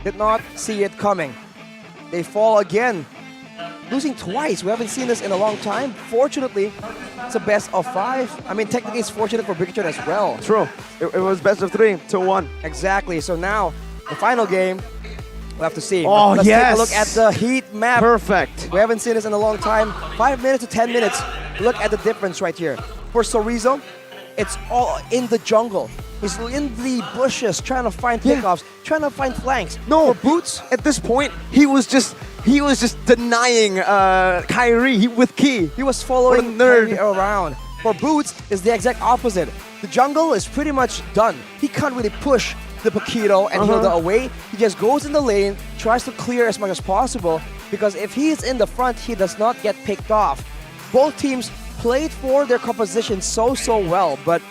did not see it coming. They fall again, losing twice. We haven't seen this in a long time. Fortunately, it's a best of 5. I mean, technically it's fortunate for Bigotron as well. True. It was best of 3 to 1. Exactly. So now, the final game, we'll have to see. Oh, Let's yes. take a look at the Heat map. Perfect. We haven't seen this in a long time. 5 minutes to 10 minutes. Look at the difference right here. For Chorizo, it's all in the jungle. He's in the bushes trying to find pickoffs, trying to find flanks. No, for Boots, at this point, he was just denying Kyrie with Key. He was following Kyrie around. For Boots, is the exact opposite. The jungle is pretty much done. He can't really push the Paquito and Hilda away. He just goes in the lane, tries to clear as much as possible, because if he's in the front, he does not get picked off. Both teams played for their composition so well, but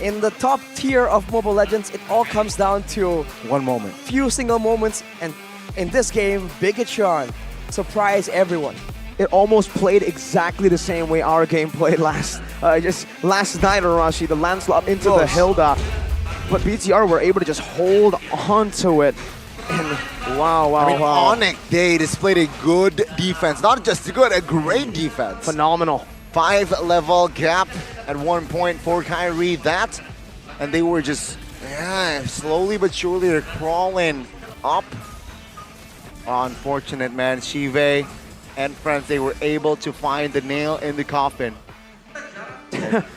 in the top tier of Mobile Legends, it all comes down to one moment. Few single moments, and in this game, Bigatron surprised everyone. It almost played exactly the same way our game played last night, Arashi. The landslide into the Hilda. But BTR were able to just hold on to it. And wow. I mean, Onyx, they displayed a good defense. Not just good, a great defense. Phenomenal. 5-level gap at 1 point for Kyrie. That, and they were just, slowly but surely they're crawling up. Unfortunate, man. Shive and friends, they were able to find the nail in the coffin.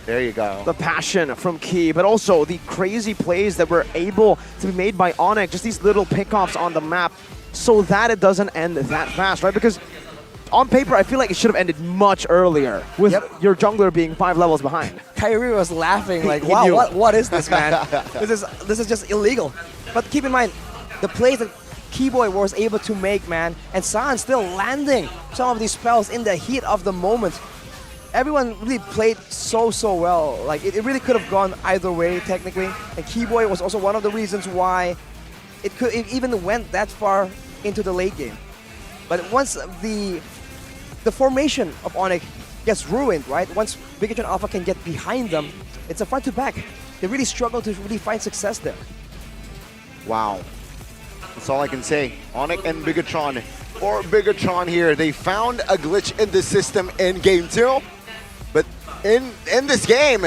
There you go. The passion from Key, but also the crazy plays that were able to be made by Onyx, just these little pickoffs on the map, so that it doesn't end that fast, right? Because on paper, I feel like it should have ended much earlier with your jungler being 5 levels behind. Kyrie was laughing like, wow, what is this, man? This is just illegal. But keep in mind, the plays that Keyboy was able to make, man, and San still landing some of these spells in the heat of the moment. Everyone really played so well. Like, it really could have gone either way, technically. And Keyboy was also one of the reasons why it even went that far into the late game. But once the formation of Onyx gets ruined, right? Once Bigatron Alpha can get behind them, it's a front to back. They really struggle to really find success there. Wow. That's all I can say. Onyx and Bigatron. For Bigatron here, they found a glitch in the system in game 2. But in this game,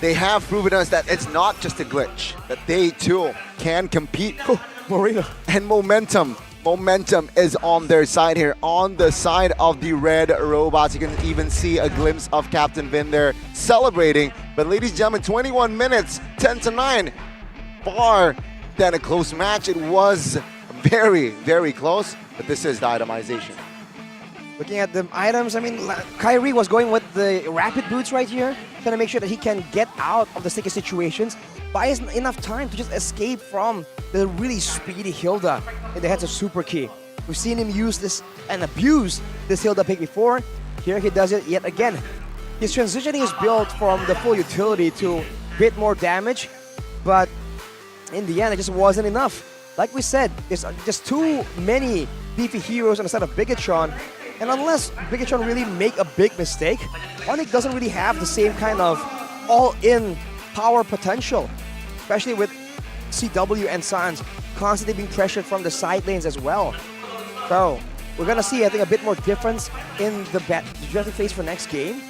they have proven us that it's not just a glitch, that they too can compete. Marina. And momentum is on their side here, on the side of the red robots. You can even see a glimpse of Captain Vin there celebrating. But ladies and gentlemen, 21 minutes, 10-9, far than a close match. It was very close, but this is the itemization. Looking at the items, I mean, Kyrie was going with the rapid boots right here, trying to make sure that he can get out of the sticky situations, buys enough time to just escape from the really speedy Hilda in the hands of Super Key. We've seen him use this and abuse this Hilda pick before. Here he does it yet again. His transitioning is built from the full utility to bit more damage, but in the end, it just wasn't enough. Like we said, there's just too many beefy heroes on the side of Bigatron. And unless Bigatron really make a big mistake, Onyx doesn't really have the same kind of all-in power potential, especially with CW and Sans constantly being pressured from the side lanes as well. So we're gonna see, I think, a bit more difference in the drafting phase for next game.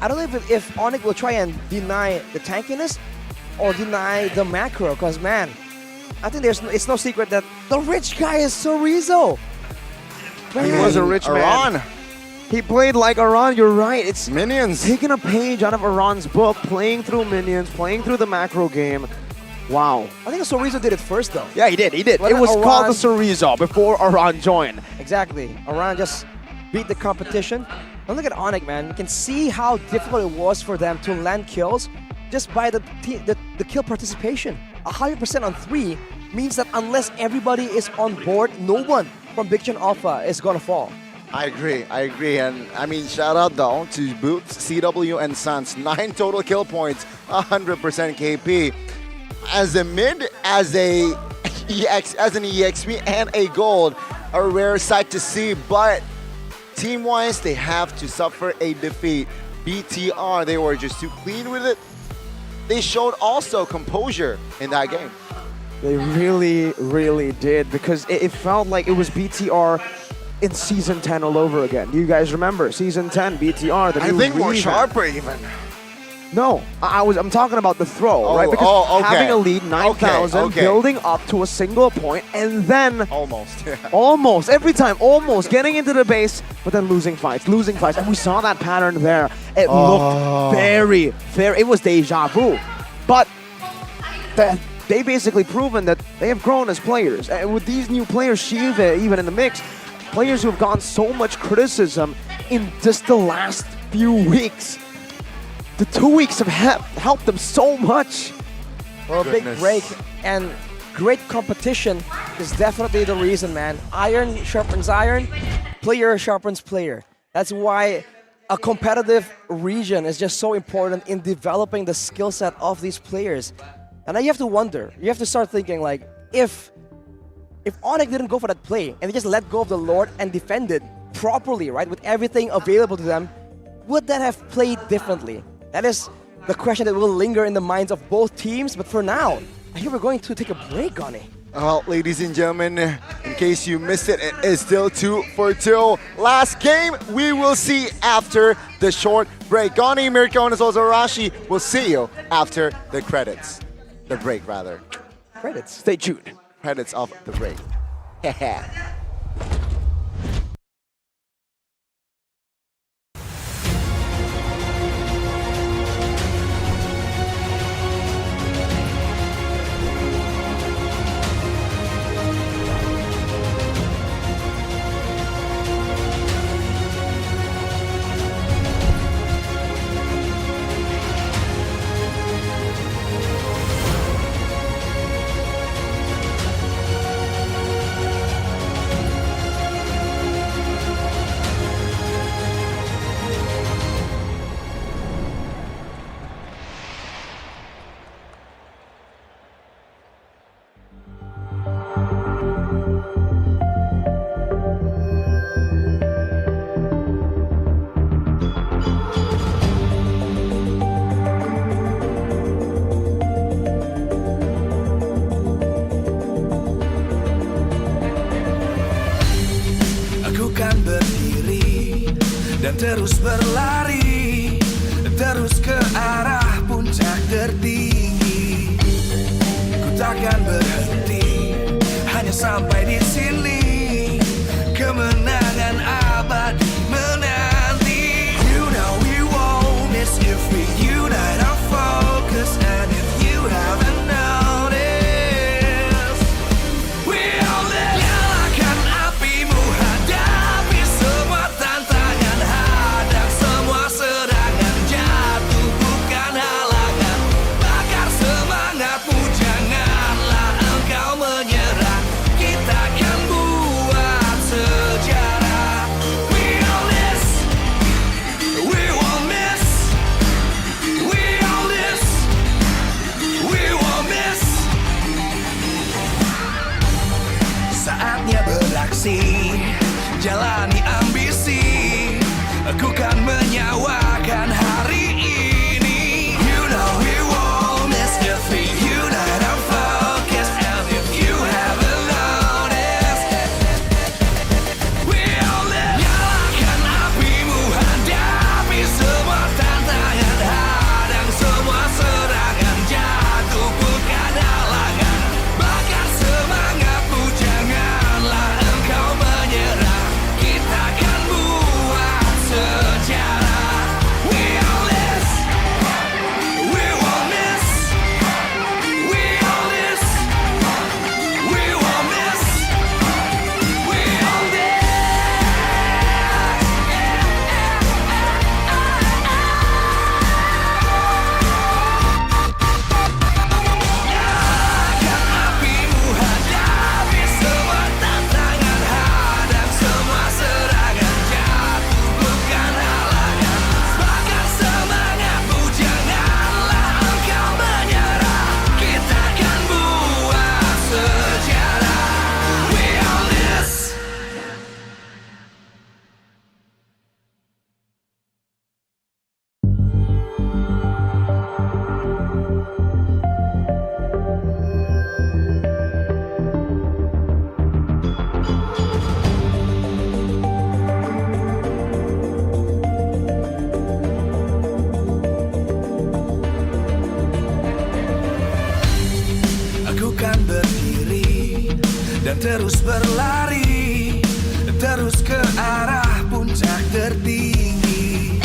I don't know if Onyx will try and deny the tankiness or deny the macro, because man, I think it's no secret that the rich guy is Sorizo. He was a rich man. Aran. He played like Aran, you're right. It's minions. Taking a page out of Aran's book, playing through minions, playing through the macro game. Wow. I think Sorizo did it first though. Yeah, he did. But it was Aran, called the Sorizo before Aran joined. Exactly. Aran just beat the competition. And look at Onyx, man. You can see how difficult it was for them to land kills just by the kill participation. 100% on 3 means that unless everybody is on board, no one from Bigatron Alpha is gonna fall. I agree. And I mean, shout out though to Boots, CW, and Sans. 9 total kill points, 100% KP. As a mid, as an EXP, and a gold, a rare sight to see. But team-wise, they have to suffer a defeat. BTR, they were just too clean with it. They showed also composure in that game. They really did, because it felt like it was BTR in Season 10 all over again. Do you guys remember? Season 10, BTR, the I new think more revamp. sharper even. No, I'm talking about the throw, right? Because okay. having a lead, 9,000, okay. building up to a single point, and then almost every time, getting into the base, but then losing fights, and we saw that pattern there. It looked very, it was deja vu, but they basically proven that they have grown as players. And with these new players, Shiva even in the mix, players who have gotten so much criticism in just the last few weeks. The 2 weeks have helped them so much. Well, a big break and great competition is definitely the reason, man. Iron sharpens iron, player sharpens player. That's why a competitive region is just so important in developing the skill set of these players. And now you have to wonder, you have to start thinking like, if Onyx didn't go for that play and they just let go of the Lord and defended properly, right, with everything available to them, would that have played differently? That is the question that will linger in the minds of both teams. But for now, I hear we're going to take a break, Gani. Well, ladies and gentlemen, in case you missed it, it is still 2-2. Last game we will see after the short break. Gani, Mirko, and as well as Arashi will see you after the credits. The break, rather. Credits. Stay tuned. Credits of the break. Terus berlari, terus ke arah puncak tertinggi. Ku takkan berhenti, hanya sampai di sini. Kemenangan abadi menanti. You know we won't miss if we unite our focus. And if you haven't noticed, we all live. Nyalakan apimu, hadapi semua tantangan. Hadang semua serangan, jatuh bukan halangan. Bakar semangatmu, janganlah engkau menyerah. Kita akan buat sejarah. We all this, we won't miss. We all this, we won't miss. Saatnya beraksi, jalani ambisi. Aku kan menyawakan hari ini. You know we won't miss if we unite our focus. And if you haven't noticed, we all live. Nyalakan apimu, hadapi semua tantangan. Hadang semua serangan, jatuh bukan halangan. Bakar semangatmu, janganlah engkau menyerah. Kita akan buat sejarah. We all this, we won't miss. We all this, we won't miss. We all this. Nyalakan apimu, hadapi semua tantangan. Hadang semua serangan, jatuh bukan halangan. Bakar semangatmu, janganlah engkau menyerah. Kita akan buat sejarah. We all this. Aku kan berdiri dan terus berlari, terus ke arah puncak tertinggi.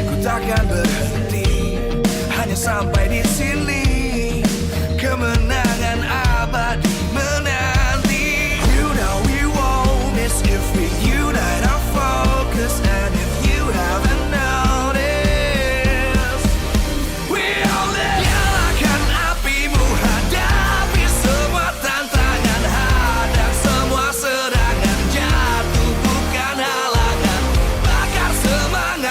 Ku takkan berhenti, hanya sampai di sini. Kemenangan abadi menanti. You know we won't miss if we unite our focus. And if you haven't noticed, we all live. Nyalakan apimu, hadapi semua tantangan. Hadang semua serangan, jatuh bukan halangan. Bakar semangat.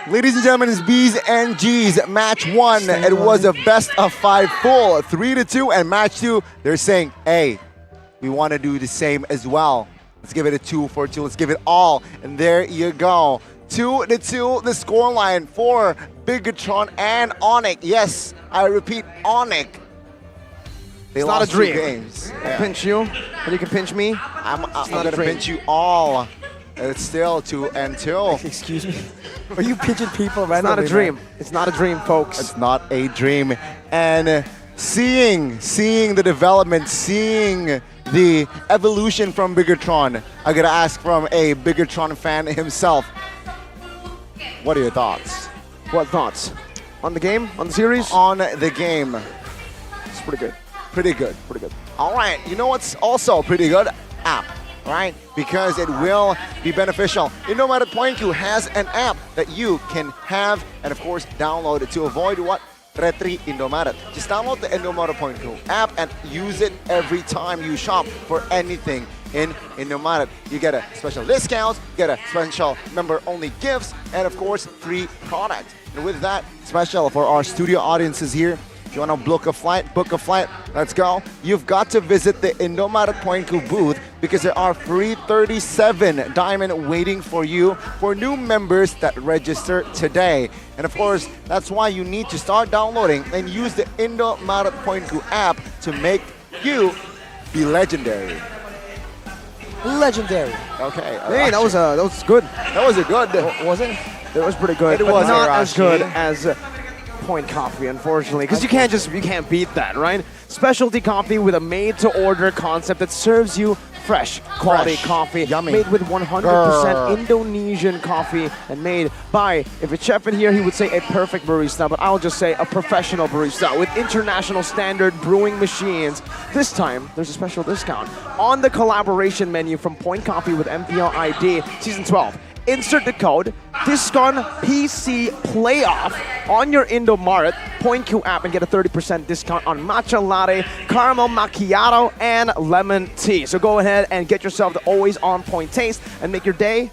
Ladies and gentlemen, it's B's and G's match 1. It was a best of 5 full, 3-2, and match 2, they're saying, hey, we want to do the same as well. Let's give it a 2-4-2. Let's give it all. And there you go. 2-2, the scoreline for Bigatron and Onyx. Yes, I repeat, Onyx. They It's not a lost 2 dream. games. I pinch you, and you can pinch me. I'm not going a to dream. pinch you all. It's still 2-2. Excuse me? Are you pinching people It's randomly? not a dream. It's not a dream, folks. It's not a dream. And seeing the development, seeing the evolution from Bigatron, I gotta ask from a Bigatron fan himself, what are your thoughts? What thoughts? On the game? On the series? On the game. It's pretty good. Pretty good. Pretty good. All right, you know what's also pretty good? App, right? Because it will be beneficial. Indomaret Point Q has an app that you can have and of course download it to avoid what? Retri Indomaret. Just download the Indomaret Point Q app and use it every time you shop for anything in Indomaret. You get a special discount, you get a special member-only gifts, and of course, free product. And with that, special for our studio audiences here, if you want to book a flight, let's go. You've got to visit the Indomaret Point Q booth because there are free 37 diamond waiting for you for new members that register today. And of course, that's why you need to start downloading and use the Indomaret Point Q app to make you be legendary. Legendary. Okay. Hey, that was good. That was a good. Was it? It was pretty good. It but was, not as Arashi. good as Point Coffee, unfortunately, because you can't beat that, right? Specialty coffee with a made-to-order concept that serves you fresh, quality coffee, Yummy. made with 100% Grr. Indonesian coffee, and made by, if a chef in here, he would say a perfect barista, but I'll just say a professional barista with international standard brewing machines. This time, there's a special discount on the collaboration menu from Point Coffee with MPL ID Season 12. Insert the code DISCONPC Playoff on your Indomaret Point Q app and get a 30% discount on matcha latte, caramel macchiato, and lemon tea. So go ahead and get yourself the always on point taste and make your day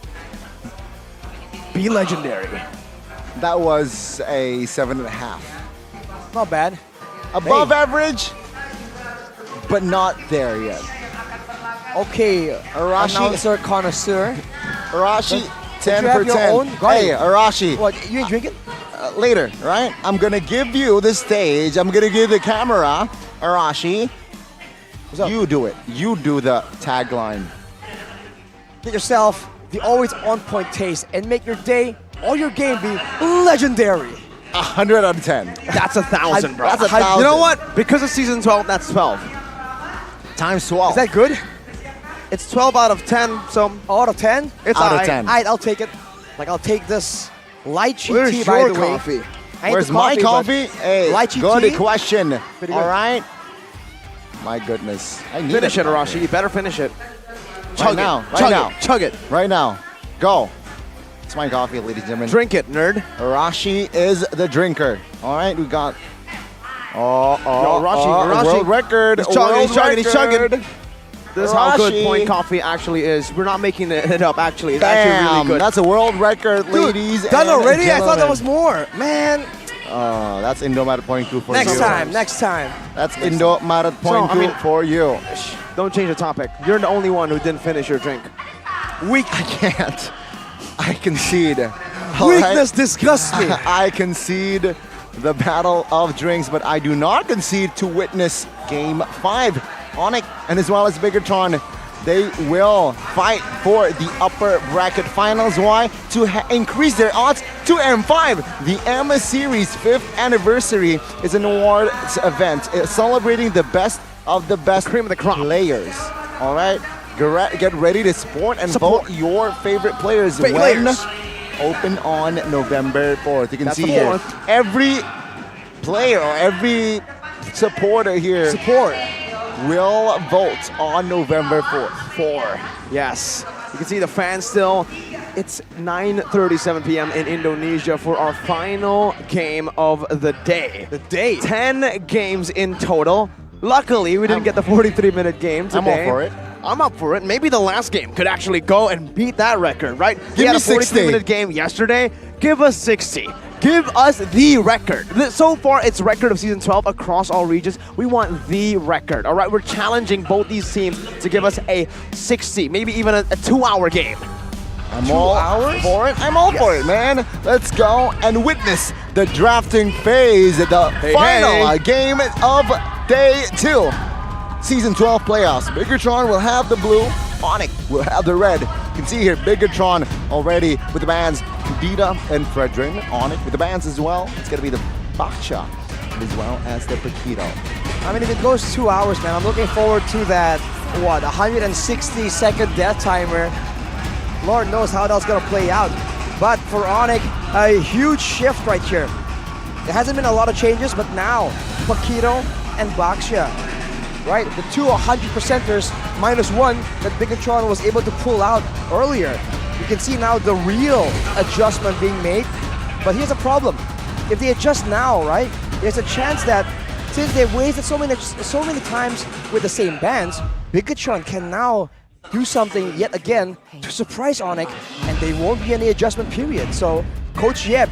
be legendary. That was a 7.5. Not bad. Above average, but not there yet. Okay, Arashi. announcer connoisseur. Arashi, 10 you have for your 10. own? Go Hey, ahead. Arashi. What, you ain't drinking? Later, right? I'm gonna give you the stage. I'm gonna give the camera, Arashi. You do it. You do the tagline. Get yourself the always on point taste and make your day or your game be legendary. 100 out of 10. That's 1,000, bro. That's 1,000. You know what? Because of Season 12, that's 12. Times 12. Is that good? It's 12 out of 10, so Out of 10? it's Out of alright. 10. I'll take it. Like, I'll take this lychee Where's tea, by your the way. coffee? I ain't Where's the my but coffee? Hey, lychee good tea? question. Pretty All good. right. My goodness. I need Finish it, coffee. Arashi. You better finish it. Right now. Right Chug now. it. Chug it. Right now. Go. It's my coffee, ladies and gentlemen. Drink it, nerd. Arashi is the drinker. All right, we got. Arashi. World record. He's chugging, world he's chugging, he's chugging. record. This is how good Arashi. Point Coffee actually is. We're not making it up, actually. It's Bam. actually really good. That's a world record, ladies Done and already? I thought gentlemen. there was more. Man, That's Indomaret Point Q for next you. time, next time. That's Indomaret Point I Q mean- for you. Don't change the topic. You're the only one who didn't finish your drink. I can't. I concede. All right? Weakness disgusts me. I concede the battle of drinks, but I do not concede to witness Game 5. Onyx and as well as Bigatron, they will fight for the upper bracket finals. Why? To increase their odds to M5. The M Series 5th anniversary is an awards event celebrating the best of the best Cream of the crop. players. All right? Get ready to support and vote your favorite players when Players. open on November 4th. You can That's see the here 4th. every player or every supporter here Support. will vote on November 4th. Yes. You can see the fans still. It's 9:37 p.m. in Indonesia for our final game of the day. The day. 10 games in total. Luckily, we didn't get the 43-minute game today. I'm all for it. I'm up for it. Maybe the last game could actually go and beat that record, right? Give We had me a 60. 43-minute game yesterday. Give us 60. Give us the record. So far, it's record of Season 12 across all regions. We want the record, all right? We're challenging both these teams to give us a 60, maybe even a 2-hour game. I'm all for it. I'm all for it, man. Let's go and witness the drafting phase, the final game of day 2. Season 12 playoffs. Bigatron will have the blue. Onyx will have the red. You can see here Bigatron already with the bands Kudita and Fredrin. Onyx with the bands as well. It's going to be the Baksha as well as the Paquito. I mean, if it goes 2 hours, man, I'm looking forward to that, 160-second death timer. Lord knows how that's going to play out. But for Onyx, a huge shift right here. There hasn't been a lot of changes, but now Paquito and Baksha, right? The two 100%ers -1 that Bigatron was able to pull out earlier. You can see now the real adjustment being made. But here's a problem. If they adjust now, right, there's a chance that since they've wasted so many times with the same bands, Bigatron can now do something yet again to surprise Onyx, and there won't be any adjustment period. So Coach Yep,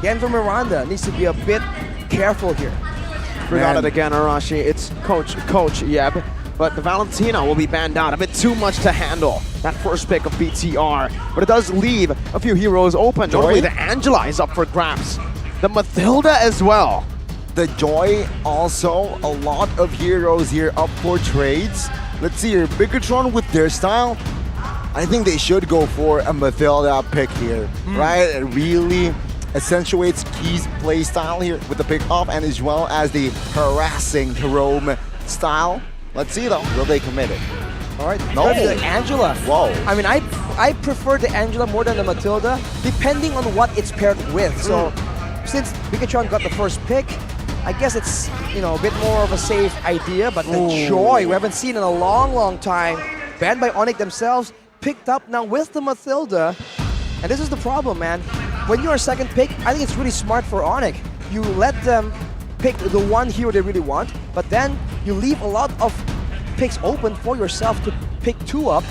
Denver Miranda needs to be a bit careful here. Forgot it again, Arashi. It's Coach Yeb. But the Valentina will be banned out. A bit too much to handle. That first pick of BTR. But it does leave a few heroes open. Notably, the Angela is up for grabs. The Mathilda as well. The Joy also, a lot of heroes here up for trades. Let's see here, Bigatron with their style. I think they should go for a Mathilda pick here, right? It really accentuates Key's play style here with the pick off and as well as the harassing Jerome style. Let's see though, will they commit it? All right, No. the Angela. Whoa. I mean, I prefer the Angela more than the Matilda, depending on what it's paired with. So, since Bigatron got the first pick, I guess it's, a bit more of a safe idea. But the Joy, we haven't seen in a long time, banned by Onyx themselves, picked up now with the Mathilda. And this is the problem, man. When you're a second pick, I think it's really smart for Onyx. You let them pick the one hero they really want, but then you leave a lot of picks open for yourself to pick 2 up,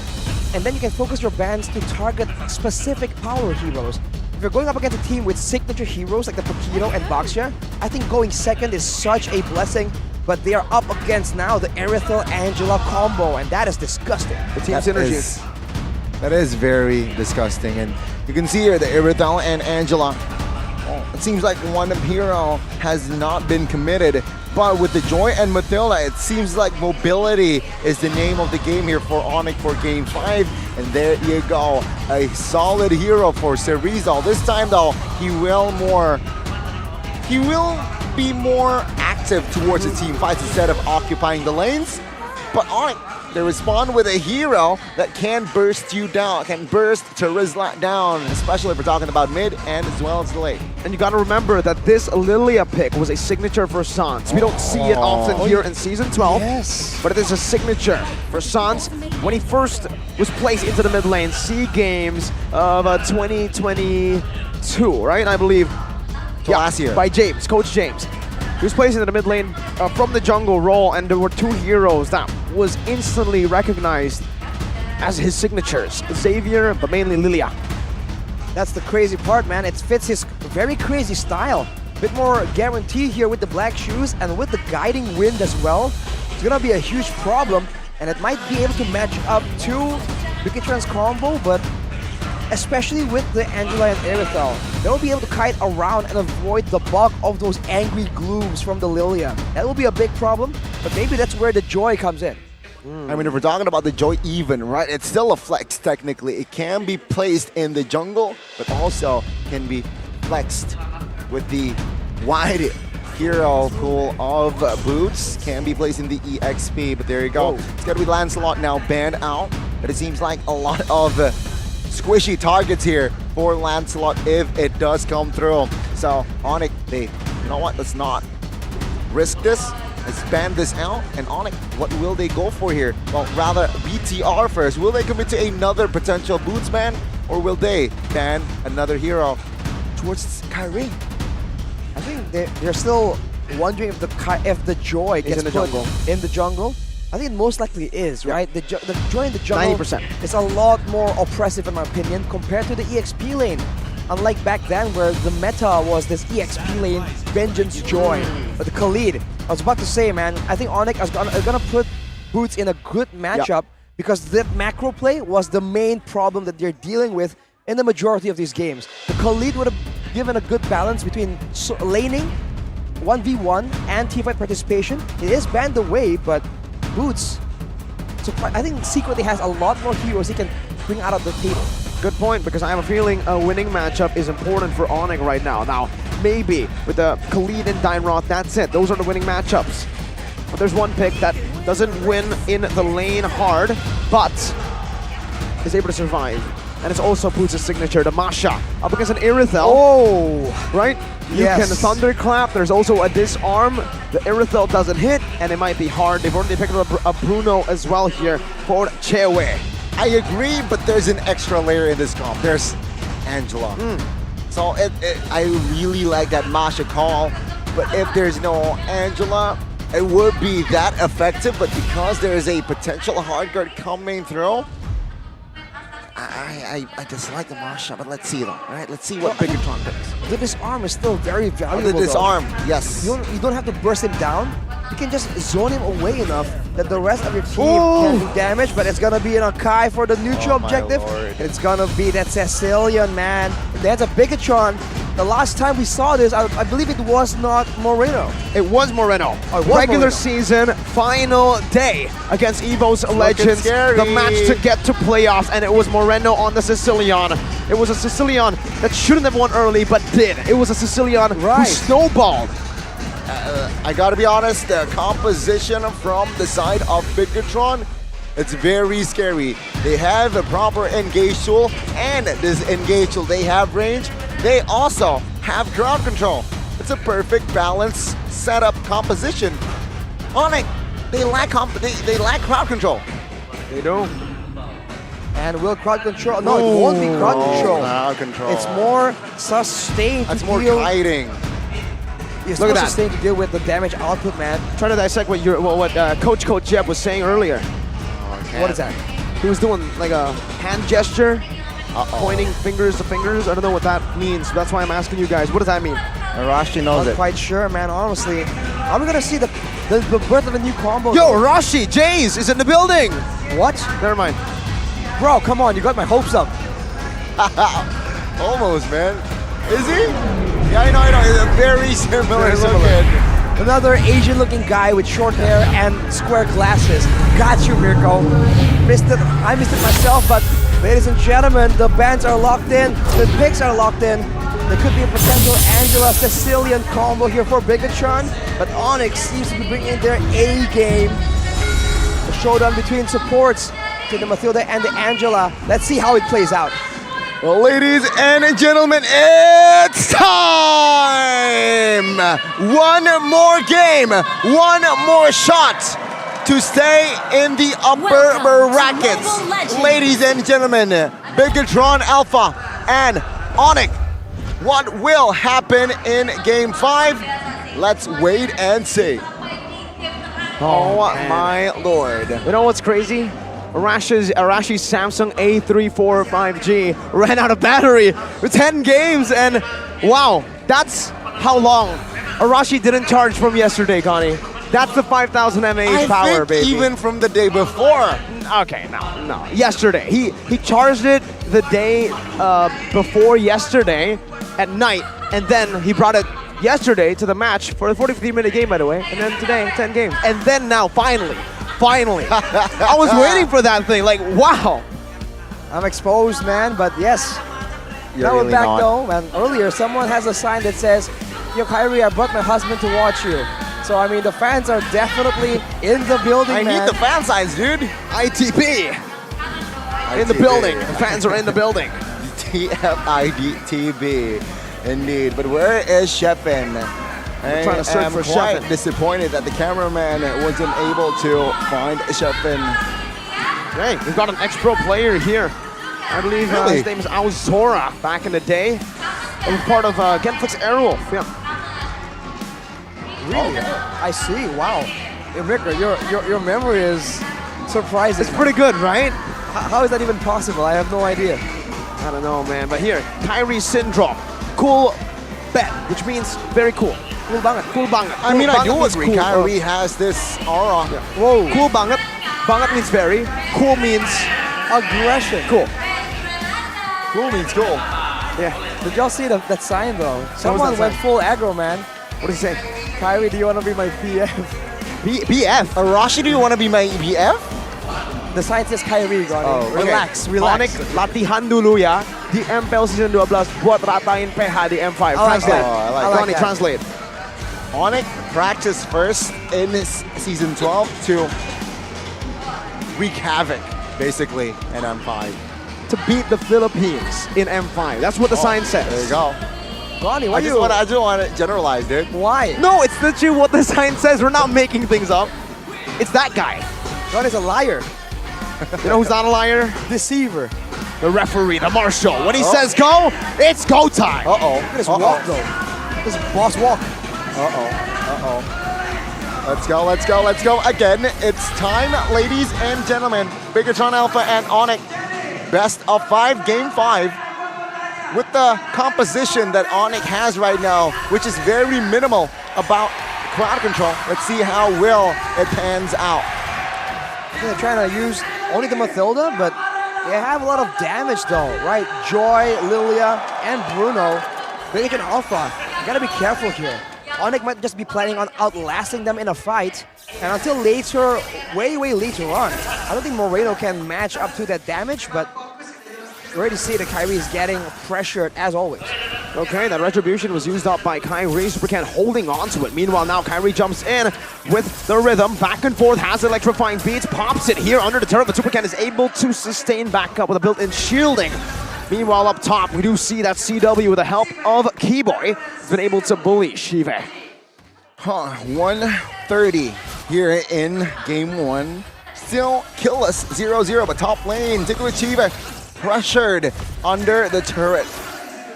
and then you can focus your bans to target specific power heroes. If you're going up against a team with signature heroes like the Paquito and Baksha, I think going second is such a blessing, but they are up against now the Erithel-Angela combo, and that is disgusting. The team synergy. That is very disgusting, and you can see here the Erithel and Angela. It seems like one hero has not been committed, but with the Joy and Mathilda, it seems like mobility is the name of the game here for Onyx for Game 5. And there you go, a solid hero for Cerizal. This time though, he will be more active towards the team fights instead of occupying the lanes. But Onyx, they respond with a hero that can burst you down, can burst Terizla down, especially if we're talking about mid and as well as the late. And you gotta remember that this Lilia pick was a signature for Sans. We don't see it often here in Season 12, but it is a signature for Sans. When he first was placed into the mid lane, SEA Games of 2022, right? I believe. Last year. By James, Coach James. He was placed into the mid lane from the jungle role, and there were 2 heroes that was instantly recognized as his signatures. Xavier, but mainly Lilia. That's the crazy part, man. It fits his very crazy style. Bit more guarantee here with the black shoes and with the guiding wind as well. It's gonna be a huge problem, and it might be able to match up to Bigatron's combo, but especially with the Angela and Erithel, they'll be able to kite around and avoid the bulk of those angry glooms from the Lilia. That will be a big problem, but maybe that's where the Joy comes in. I mean, if we're talking about the Joy even, right, it's still a flex technically. It can be placed in the jungle, but also can be flexed with the wide hero pool of boots. Can be placed in the EXP, but there you go. It's got to be Lancelot now banned out, but it seems like a lot of squishy targets here for Lancelot if it does come through. So Onyx, you know what, let's not risk this. Let's ban this out. And Onyx, what will they go for here? Well, rather BTR first. Will they commit to another potential boots ban, or will they ban another hero towards Kyrie? I think they're still wondering if the Joy gets in the put jungle. in the jungle. I think it most likely is, right? The join the jungle 90%. is a lot more oppressive in my opinion compared to the EXP lane. Unlike back then where the meta was this EXP lane vengeance join. But the Khalid, I was about to say, man, I think Onyx is gonna put Boots in a good matchup because that macro play was the main problem that they're dealing with in the majority of these games. The Khalid would have given a good balance between laning, 1v1, and teamfight participation. It is banned away, but Boots, I think secretly has a lot more heroes he can bring out of the table. Good point, because I have a feeling a winning matchup is important for Onyx right now. Now, maybe with the Khalid and Dynroth, that's it. Those are the winning matchups. But there's one pick that doesn't win in the lane hard, but is able to survive. And it's also Boots' signature, the Masha, up against an Irithel. Oh! Right? You can Thunderclap, there's also a Disarm. The Irithel doesn't hit, and it might be hard. They've already picked up a Bruno as well here for Chewe. I agree, but there's an extra layer in this comp. There's Angela. So I really like that Masha call, but if there's no Angela, it would be that effective, but because there is a potential hard guard coming through, I dislike the Masha, but let's see though, right? Let's see what Bigatron does. The Disarm is still very valuable. The Disarm, yes. You don't have to burst him down. You can just zone him away enough that the rest of your team can do damage, but it's gonna be an Akai for the neutral objective. It's gonna be that Cecilian, man. That's a Bigatron. The last time we saw this, I believe it was not Moreno. It was Moreno. Oh, it was Regular Moreno. season, final day against EVO's Legends. scary. The match to get to playoffs, and it was Moreno on the Sicilian. It was a Sicilian that shouldn't have won early, but did. It was a Sicilian who snowballed. I gotta be honest, the composition from the side of Bigatron, it's very scary. They have a proper engage tool, and this engage tool, they have range. They also have crowd control. It's a perfect balance setup composition. Onyx, they lack crowd control. They do. And will crowd control? No, it won't be crowd control. Crowd control. It's more sustained. That's more kiting. It's Look more at that. sustained to deal with the damage output, man. Trying to dissect what Coach Jeb was saying earlier. What is that? He was doing like a hand gesture, pointing fingers to fingers. I don't know what that means. That's why I'm asking you guys. What does that mean? Arashi knows Not it. quite sure, man, honestly. Are we gonna see the birth of a new combo? Yo, Rashi, Jays is in the building. What? Never mind. Bro, come on, you got my hopes up. Almost, man. Is he? Yeah, I know. It's a very similar looking. Another Asian-looking guy with short hair and square glasses. Got you, Mirko. Missed it. I missed it myself, but ladies and gentlemen, the bands are locked in. The picks are locked in. There could be a potential Angela Sicilian combo here for Bigatron, but Onyx seems to be bringing their A game. The showdown between supports, between the Mathilda and the Angela. Let's see how it plays out. Well, ladies and gentlemen, it's time! One more game, one more shot to stay in the upper brackets. Ladies and gentlemen, Bigatron Alpha and Onyx. What will happen in Game 5? Let's wait and see. Oh my lord. You know what's crazy? Arashi's Samsung A345G ran out of battery with 10 games, and wow, that's how long Arashi didn't charge from yesterday, Connie. That's the 5,000 mAh power, think baby. even from the day before. Okay, no. Yesterday. He charged it the day before yesterday at night, and then he brought it yesterday to the match for a 43-minute game, by the way, and then today, 10 games. And then now, finally, I was waiting for that thing, like, wow. I'm exposed, man, but yes. You're Now we're really back not. though, and earlier someone has a sign that says, "Yo, Kyrie, I brought my husband to watch you." So I mean, the fans are definitely in the building, I man. need the fan signs, dude. ITP. In the building. The fans are in the building. TFIDTB, indeed. But where is Sheffin? We're trying to search I'm for quite Sheffin. disappointed that the cameraman wasn't able to find Sheffin. Hey, we've got an ex-pro player here. I believe Really? his name is Aozora back in the day. He was part of Genflix Airwolf. Yeah. Really? I see. Wow. Ricker, your memory is surprising. It's pretty good, right? How is that even possible? I have no idea. I don't know, man. But here, Kyrie syndrome. Cool bet, which means very cool. Cool banget, cool banget. I mean, I do means agree. cool. Kyrie has this aura. Whoa. Cool banget. Banget means very. Cool means aggression. Cool. Cool means cool. Yeah. Did y'all see that sign though? Someone that went sign? full aggro, man. What did he say? Kyrie, do you want to be my BF? BF? Arashi, do you want to be my BF? The sign says Kyrie, Ronnie. Oh, okay. Relax. Onyx, latihan dulu ya di MPL Season 12 buat ratain PH di M5. Translate. I like Ronnie, that. translate. Onyx practiced first in Season 12 to wreak havoc, basically, in M5. To beat the Philippines in M5. That's what the sign says. There you go. Ronnie, I just want to generalize, dude. Why? No, it's literally what the sign says. We're not making things up. It's that guy. Ronnie's a liar. You know who's not a liar? Deceiver. The referee, the marshal. When he says go, it's go time. Uh-oh. Look at his walk though. This is boss walk. Uh-oh. Uh-oh. Let's go, let's go, let's go. Again, it's time, ladies and gentlemen. Bigatron Alpha and Onyx. Best of 5, game 5. With the composition that Onyx has right now, which is very minimal about crowd control. Let's see how well it pans out. They're trying to use only the Mathilda, but they have a lot of damage though, right? Joy, Lilia, and Bruno. Bigatron Alpha, you gotta be careful here. Onyx might just be planning on outlasting them in a fight, and until later, way later on, I don't think Moreno can match up to that damage, but you already see that Kyrie is getting pressured as always. Okay, that retribution was used up by Kyrie. Supercan holding on to it. Meanwhile, now Kyrie jumps in with the rhythm. Back and forth, has electrifying beats, pops it here under the turret, but Supercan is able to sustain back up with a built-in shielding. Meanwhile, up top, we do see that CW with the help of Keyboy has been able to bully Shive. 130 here in game 1. Still killless 0-0, but top lane, Tickler Chiva pressured under the turret.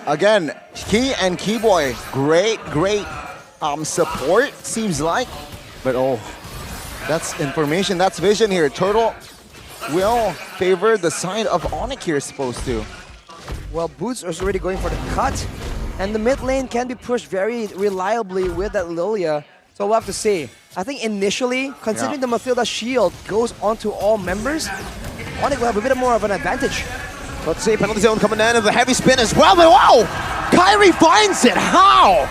Again, Key and Keyboy, great support, seems like. But oh, that's information, that's vision here. Turtle will favor the side of Onyx here, supposed to. Well, Boots is already going for the cut, and the mid lane can be pushed very reliably with that Lilia. So we'll have to see. I think initially, considering the Mathilda shield goes onto all members, Onyx will have a bit more of an advantage. Let's see, penalty zone coming in, and the heavy spin as well, but wow! Kyrie finds it, how?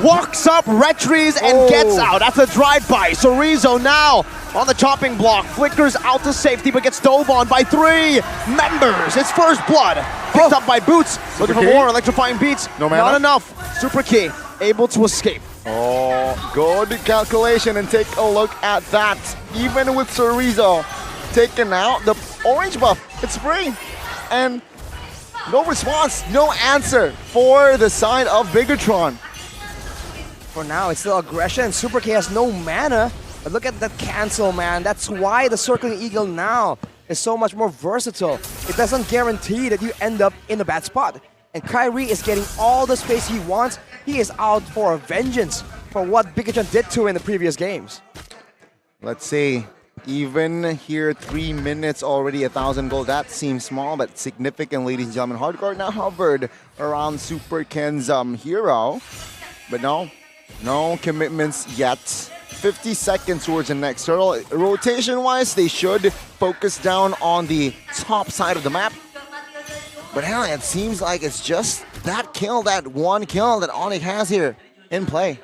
Walks up, retries, and gets out. That's a drive-by. Sorizo now on the chopping block, flickers out to safety, but gets dove on by 3 members. It's first blood, picked up by Boots. Looking for more electrifying beats. No mana? Not enough. Super Key able to escape. Oh, good calculation, and take a look at that. Even with Sorizo taken out, the orange buff, it's free. And no response, no answer for the side of Bigatron. For now, it's still aggression. Super K has no mana. But look at that cancel, man. That's why the Circling Eagle now is so much more versatile. It doesn't guarantee that you end up in a bad spot. And Kyrie is getting all the space he wants. He is out for a vengeance for what Bigatron did to him in the previous games. Let's see. Even here, 3 minutes already, 1,000 gold. That seems small, but significant, ladies and gentlemen. Hardcore now hovered around Super Ken's hero. But no commitments yet. 50 seconds towards the next turtle. Rotation-wise, they should focus down on the top side of the map. But hell, it seems like it's just that kill, that one kill that Onyx has here in play.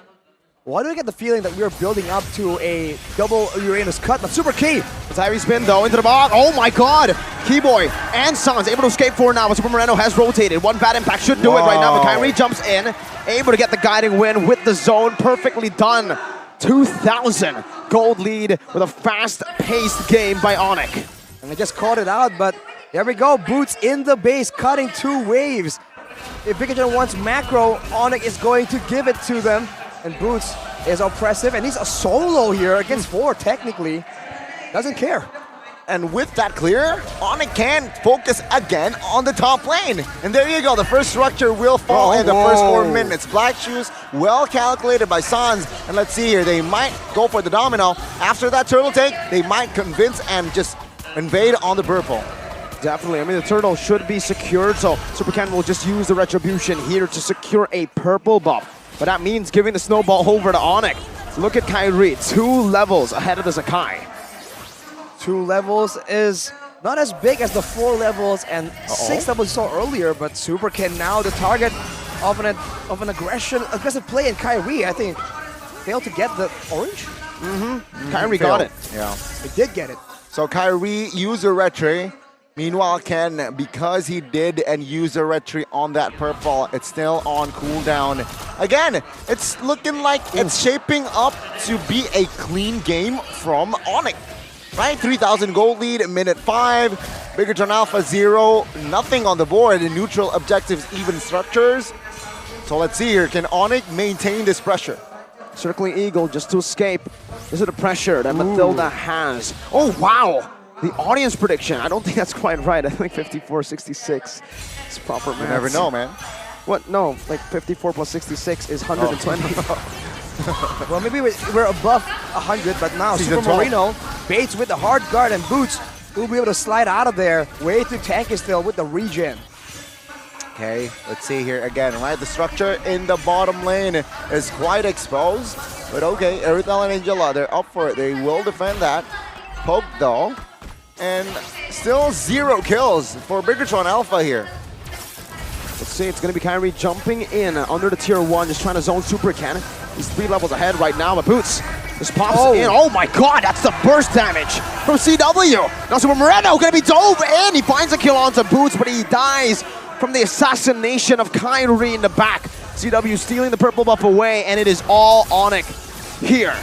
Why do I get the feeling that we're building up to a double Uranus cut? But Super Key! It's heavy spin though into the box. Oh my god! Keyboy and Sans able to escape for now, but Super Moreno has rotated. One bad impact should do it right now, but Kyrie jumps in, able to get the guiding win with the zone. Perfectly done. 2,000 gold lead with a fast-paced game by Onyx. And they just caught it out, but there we go. Boots in the base, cutting 2 waves. If Bigatron wants macro, Onyx is going to give it to them. And Boots is oppressive, and he's a solo here against 4, technically. Doesn't care. And with that clear, Onyx can focus again on the top lane. And there you go, the first structure will fall in the first 4 minutes. Black Shoes Well calculated by Sans. And let's see here, they might go for the domino. After that turtle take, they might convince and just invade on the purple. Definitely. I mean, the turtle should be secured, so Super Ken will just use the retribution here to secure a purple buff. But that means giving the snowball over to Onyx. Look at Kyrie, 2 levels ahead of the Sakai. 2 levels is not as big as the 4 levels and 6 levels you saw earlier, but Super Ken now the target of an aggressive play, and Kyrie, I think, failed to get the orange. Kyrie got it. Yeah. He did get it. So Kyrie used a retry. Meanwhile, Ken, because he did and used a retry on that purple, it's still on cooldown. Again, it's looking like it's shaping up to be a clean game from Onyx. Right, 3,000 gold lead at minute 5. Bigatron Alpha 0, nothing on the board. Neutral objectives, even structures. So let's see here, can Onyx maintain this pressure? Circling Eagle just to escape. This is the pressure that Matilda has. Oh, wow! The audience prediction, I don't think that's quite right. I think 54-66 is proper math. You never know, man. What? No, like 54 plus 66 is 120. Well, maybe we're above 100, but now Season Super Marino baits with the hard guard and boots. Will be able to slide out of there. Way too tanky still with the regen. Okay, let's see here again, right? The structure in the bottom lane is quite exposed. But okay, Erythel and Angela, they're up for it. They will defend that. Poke though. And still 0 kills for Bigatron Alpha here. Let's see, it's going to be Kyrie jumping in under the tier 1, just trying to zone Super Ken. He's 3 levels ahead right now, but Boots just pops in. Oh my god, that's the burst damage from CW. Now Super Moreno going to be dove in. He finds a kill onto Boots, but he dies from the assassination of Kyrie in the back. CW stealing the purple buff away, and it is all Onyx here.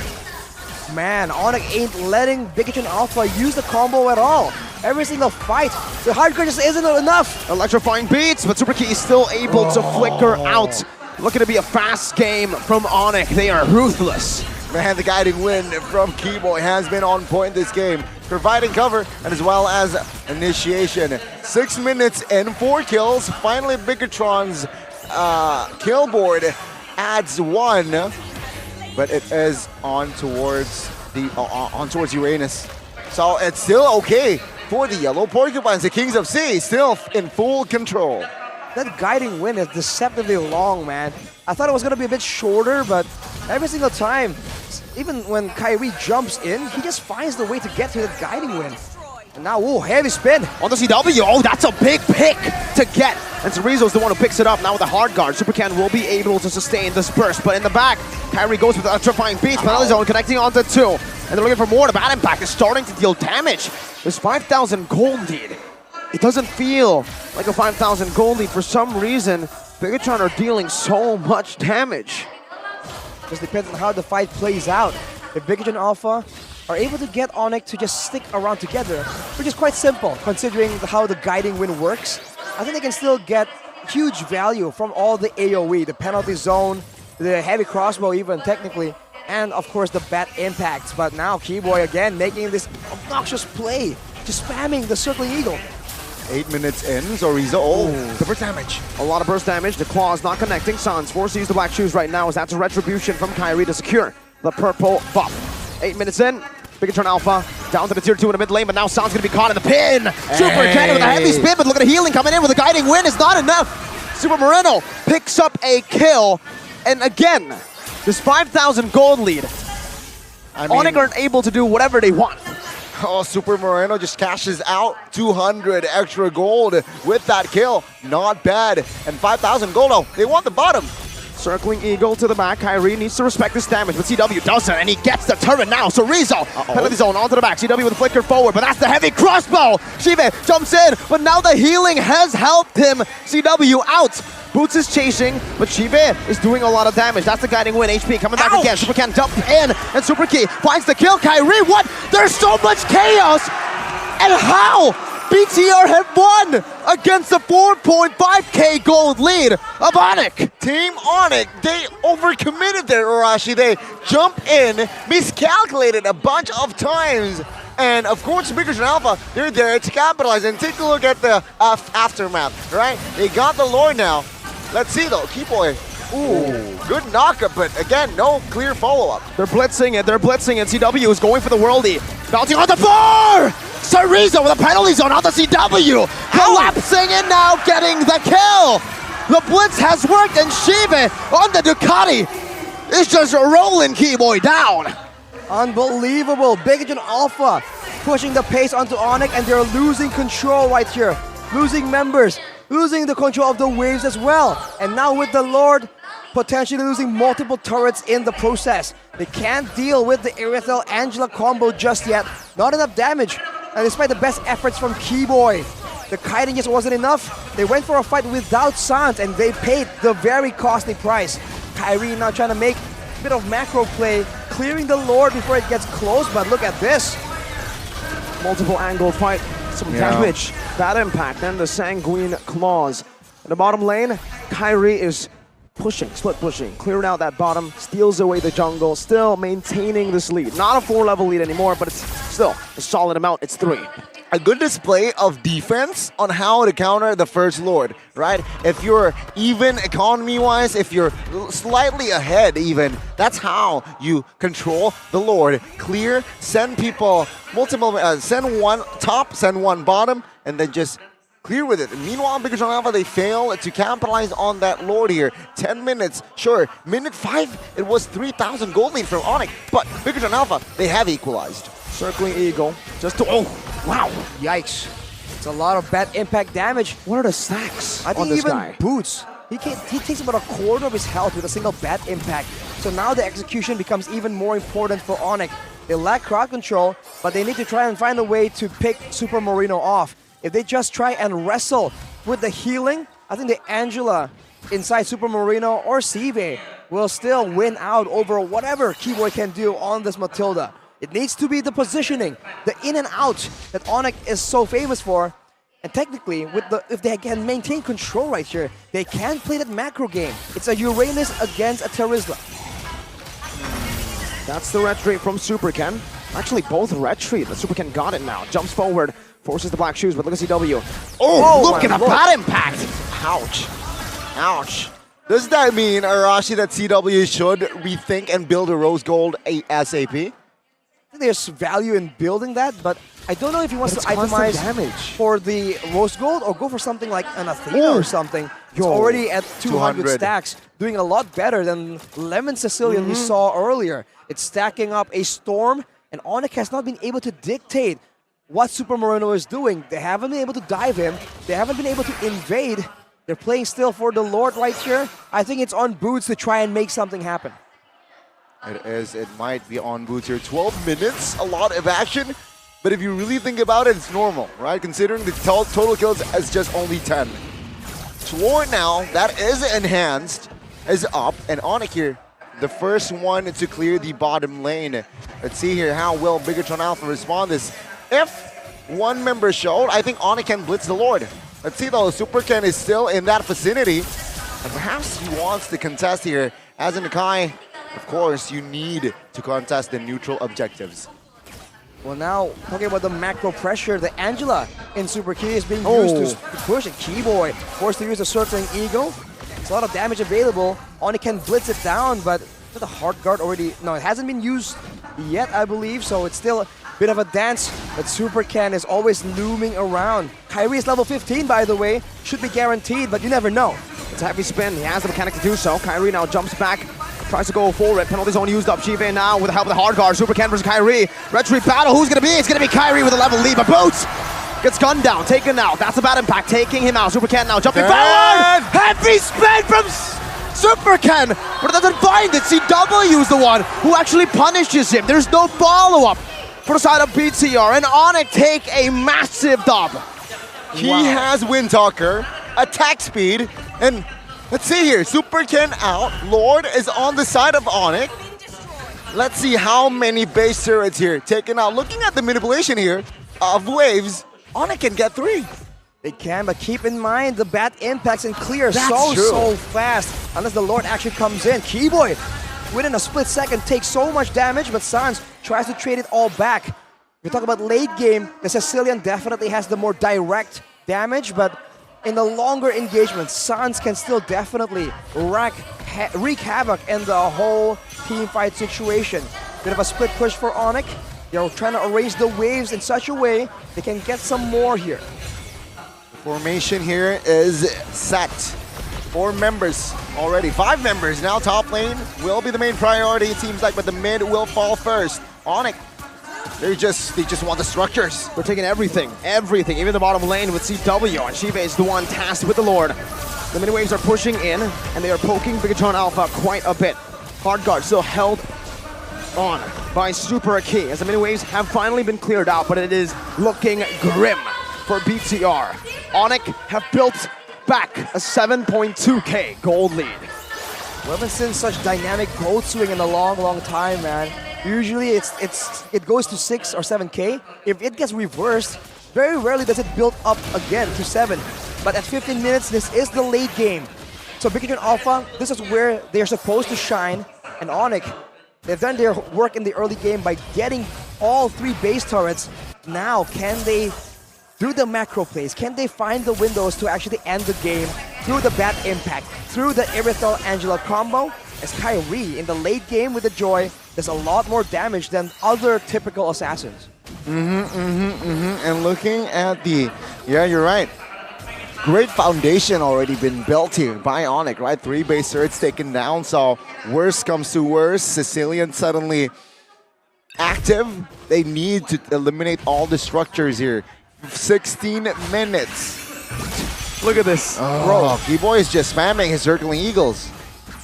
Man, Onyx ain't letting Bigatron Alpha use the combo at all. Every single fight, the hardcore just isn't enough. Electrifying beats, but Super Key is still able to flicker out. Looking to be a fast game from Onyx. They are ruthless. Man, the guiding win from Keyboy has been on point this game, providing cover and as well as initiation. 6 minutes and 4 kills. Finally, Bigatron's kill board adds 1, but it is on towards Uranus. So it's still okay for the Yellow Porcupines. The Kings of Sea still in full control. That guiding wind is deceptively long, man. I thought it was going to be a bit shorter, but every single time, even when Kyrie jumps in, he just finds the way to get to the guiding wind. And now, ooh, heavy spin on the CW. Oh, that's a big pick to get. And Cerezo's the one who picks it up now with the hard guard. Super Ken will be able to sustain this burst, but in the back, Kyrie goes with the electrifying beats. Penalty zone connecting onto 2. And they're looking for more. The bad impact is starting to deal damage. There's 5,000 gold lead. It doesn't feel like a 5,000 gold lead. For some reason, Bigatron are dealing so much damage. Just depends on how the fight plays out. If Bigatron Alpha are able to get Onyx to just stick around together, which is quite simple considering how the guiding wind works, I think they can still get huge value from all the AoE, the penalty zone, the heavy crossbow even technically, and of course the bad impacts. But now Keyboy again making this obnoxious play, just spamming the circling eagle. 8 minutes in, Zorizo, the burst damage. A lot of burst damage, the claws not connecting. Sans forced to use the black shoes right now as that's a retribution from Kyrie to secure the purple buff. 8 minutes in, Bigatron Alpha down to the tier 2 in the mid lane, but now Sans gonna be caught in the pin. Super Ken with a heavy spin, but look at the healing coming in with the guiding wind. It's not enough. Super Moreno picks up a kill, and again, this 5,000 gold lead. Onyx aren't able to do whatever they want. Oh, Super Moreno just cashes out 200 extra gold with that kill. Not bad. And 5,000 gold, oh, they want the bottom. Circling Eagle to the back. Kyrie needs to respect this damage, but CW doesn't, and he gets the turret now. So Rizzo, penalty zone onto the back. CW with a flicker forward, but that's the heavy crossbow. Shive jumps in, but now the healing has helped him. CW out. Boots is chasing, but Shive is doing a lot of damage. That's the guiding win. HP coming back again. Super Ken dump in, and Super Key finds the kill. Kyrie, what? There's so much chaos! And how? BTR have won against the 4.5k gold lead of Onyx. Team Onyx, they overcommitted there, Urashi. They jump in, miscalculated a bunch of times. And of course, Bigatron Alpha, they're there to capitalize. And take a look at the aftermath, right? They got the lore now. Let's see though, Keyboy. Ooh, good knockup, but again, no clear follow-up. They're blitzing it, CW is going for the worldie. Bouncing on the bar! Sariza with a penalty zone on the CW! Collapsing and now getting the kill! The blitz has worked, and Shibe on the Ducati is just rolling Keyboy down. Unbelievable. Big Agent Alpha pushing the pace onto Onyx, and they're losing control right here. Losing members, losing the control of the waves as well. And now with the Lord, potentially losing multiple turrets in the process. They can't deal with the Irithel Angela combo just yet. Not enough damage. And despite the best efforts from Keyboy, the kiting just wasn't enough. They went for a fight without Sans, and they paid the very costly price. Kyrie now trying to make a bit of macro play, clearing the Lord before it gets close, but look at this. Multiple angle fight, some damage, bad impact, and the Sanguine Claws. In the bottom lane, Kyrie is pushing, split pushing, clearing out that bottom, steals away the jungle, still maintaining this lead. Not a 4-level lead anymore, but it's still a solid amount, it's 3. A good display of defense on how to counter the First Lord, right? If you're even economy-wise, if you're slightly ahead even, that's how you control the Lord. Clear, send people multiple, send one top, send one bottom, and then just clear with it. And meanwhile, Big John Alpha, they fail to capitalize on that Lord here. 10 minutes, sure. Minute 5, it was 3,000 gold lead from Onyx, but Big John Alpha, they have equalized. Circling Eagle, just to, oh, wow, yikes. It's a lot of bad impact damage. What are the stacks on this guy? I think even Boots, he takes about a quarter of his health with a single bad impact. So now the execution becomes even more important for Onyx. They lack crowd control, but they need to try and find a way to pick Super Marino off. If they just try and wrestle with the healing, I think the Angela inside Super Marino or Sive will still win out over whatever Keyboy can do on this Matilda. It needs to be the positioning, the in and out that Onyx is so famous for. And technically, if they can maintain control right here, they can play that macro game. It's a Uranus against a Terizla. That's the retreat from Superken. Actually, both retreat. The Superken got it now. Jumps forward, forces the black shoes, but look at CW. Oh, look at the bad impact! Ouch. Ouch. Does that mean, Arashi, that CW should rethink and build a Rose Gold ASAP? There's value in building that, but I don't know if he wants to itemize for the Rose Gold or go for something like an Athena or something. He's already at 200 stacks, doing a lot better than Lemon Sicilian we saw earlier. It's stacking up a Storm, and Onyx has not been able to dictate what Super Moreno is doing. They haven't been able to dive him. They haven't been able to invade. They're playing still for the Lord right here. I think it's on Boots to try and make something happen. It might be on Boots here. 12 minutes, a lot of action. But if you really think about it, it's normal, right? Considering the total kills as just only 10. Lord now, that is enhanced, is up. And Onyx here, the first one to clear the bottom lane. Let's see here how will Bigatron Alpha respond this. If one member showed, I think Onyx can blitz the Lord. Let's see though, Super Ken is still in that vicinity. And perhaps he wants to contest here. As in Kai, of course, you need to contest the neutral objectives. Well, now, talking about the macro pressure, the Angela in Super Key is being used to push, and Keyboy forced to use a circling Eagle. There's a lot of damage available. Oni can blitz it down, but the hard guard already... No, it hasn't been used yet, I believe, so it's still a bit of a dance, but Super Ken is always looming around. Kyrie is level 15, by the way. Should be guaranteed, but you never know. It's a heavy spin. He has the mechanic to do so. Kyrie now jumps back, tries to go forward. Penalty zone used up. Shive now with the help of the hard guard. Super Ken versus Kyrie. Retreat battle. Who's going to be? It's going to be Kyrie with a level lead. But Boots gets gunned down, taken out. That's a bad impact. Taking him out. Super Ken now jumping forward. Heavy spin from Super Ken, but it doesn't find it. CW is the one who actually punishes him. There's no follow-up for the side of BTR. And Onyx take a massive dub. He has Wind Talker, attack speed, and let's see here. Super Ken out. Lord is on the side of Onyx. Let's see how many base turrets here taken out. Looking at the manipulation here of waves, Onyx can get 3. They can, but keep in mind the bad impacts and clear so fast. Unless the Lord actually comes in. Keyboy, within a split second, takes so much damage, but Sans tries to trade it all back. We talk about late game, the Sicilian definitely has the more direct damage, but in the longer engagements, Sans can still definitely wreak havoc in the whole team fight situation. Bit of a split push for Onyx. They're trying to arrange the waves in such a way they can get some more here. The formation here is set. 4 members already, 5 members now. Top lane will be the main priority, it seems like, but the mid will fall first. Onyx, they just want the structures. We're taking everything, even the bottom lane with CW, and Shiva is the one tasked with the Lord. The mid waves are pushing in, and they are poking Bigatron Alpha quite a bit. Hard guard still held on by Super Aki, as the mid waves have finally been cleared out, but it is looking grim for BTR. Onyx have built back a 7.2k gold lead. We haven't seen such dynamic gold swing in a long time, man. Usually it goes to 6 or 7k. If it gets reversed, very rarely does it build up again to 7. But at 15 minutes, this is the late game. So Bigatron Alpha, this is where they're supposed to shine. And Onyx, they've done their work in the early game by getting all 3 base turrets. Now, can they do the macro plays? Can they find the windows to actually end the game through the bad impact, through the Irithel Angela combo? As Kyrie in the late game with the Joy does a lot more damage than other typical assassins. And looking at the, yeah, you're right. Great foundation already been built here by Onyx, right? 3 base turrets taken down, so worst comes to worst. Sicilian suddenly active. They need to eliminate all the structures here. 16 minutes. Look at this. Bro, B-Boy is just spamming his circling eagles.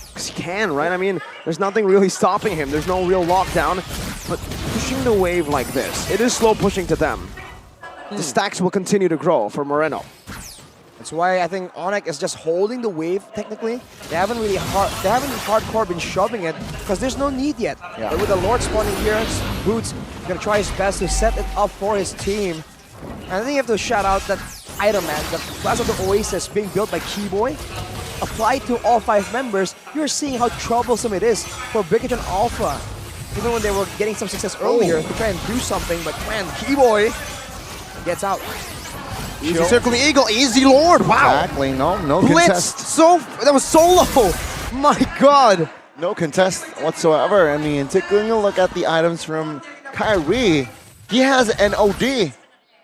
Because he can, right? I mean, there's nothing really stopping him. There's no real lockdown. But pushing the wave like this, it is slow pushing to them. The stacks will continue to grow for Moreno. That's why I think Onyx is just holding the wave, technically. They haven't hardcore been shoving it, because there's no need yet. Yeah. But with the Lord spawning here, Boots gonna try his best to set it up for his team. And I think you have to shout out that item, man, the Blast of the Oasis being built by Keyboy. Applied to all 5 members, you're seeing how troublesome it is for Bigatron Alpha. Even when they were getting some success earlier to try and do something, but man, Keyboy gets out. Easy circling eagle, easy Lord, wow. Exactly, no Blitz, contest. that was so low. My God. No contest whatsoever. I mean, taking a look at the items from Kyrie, he has an OD.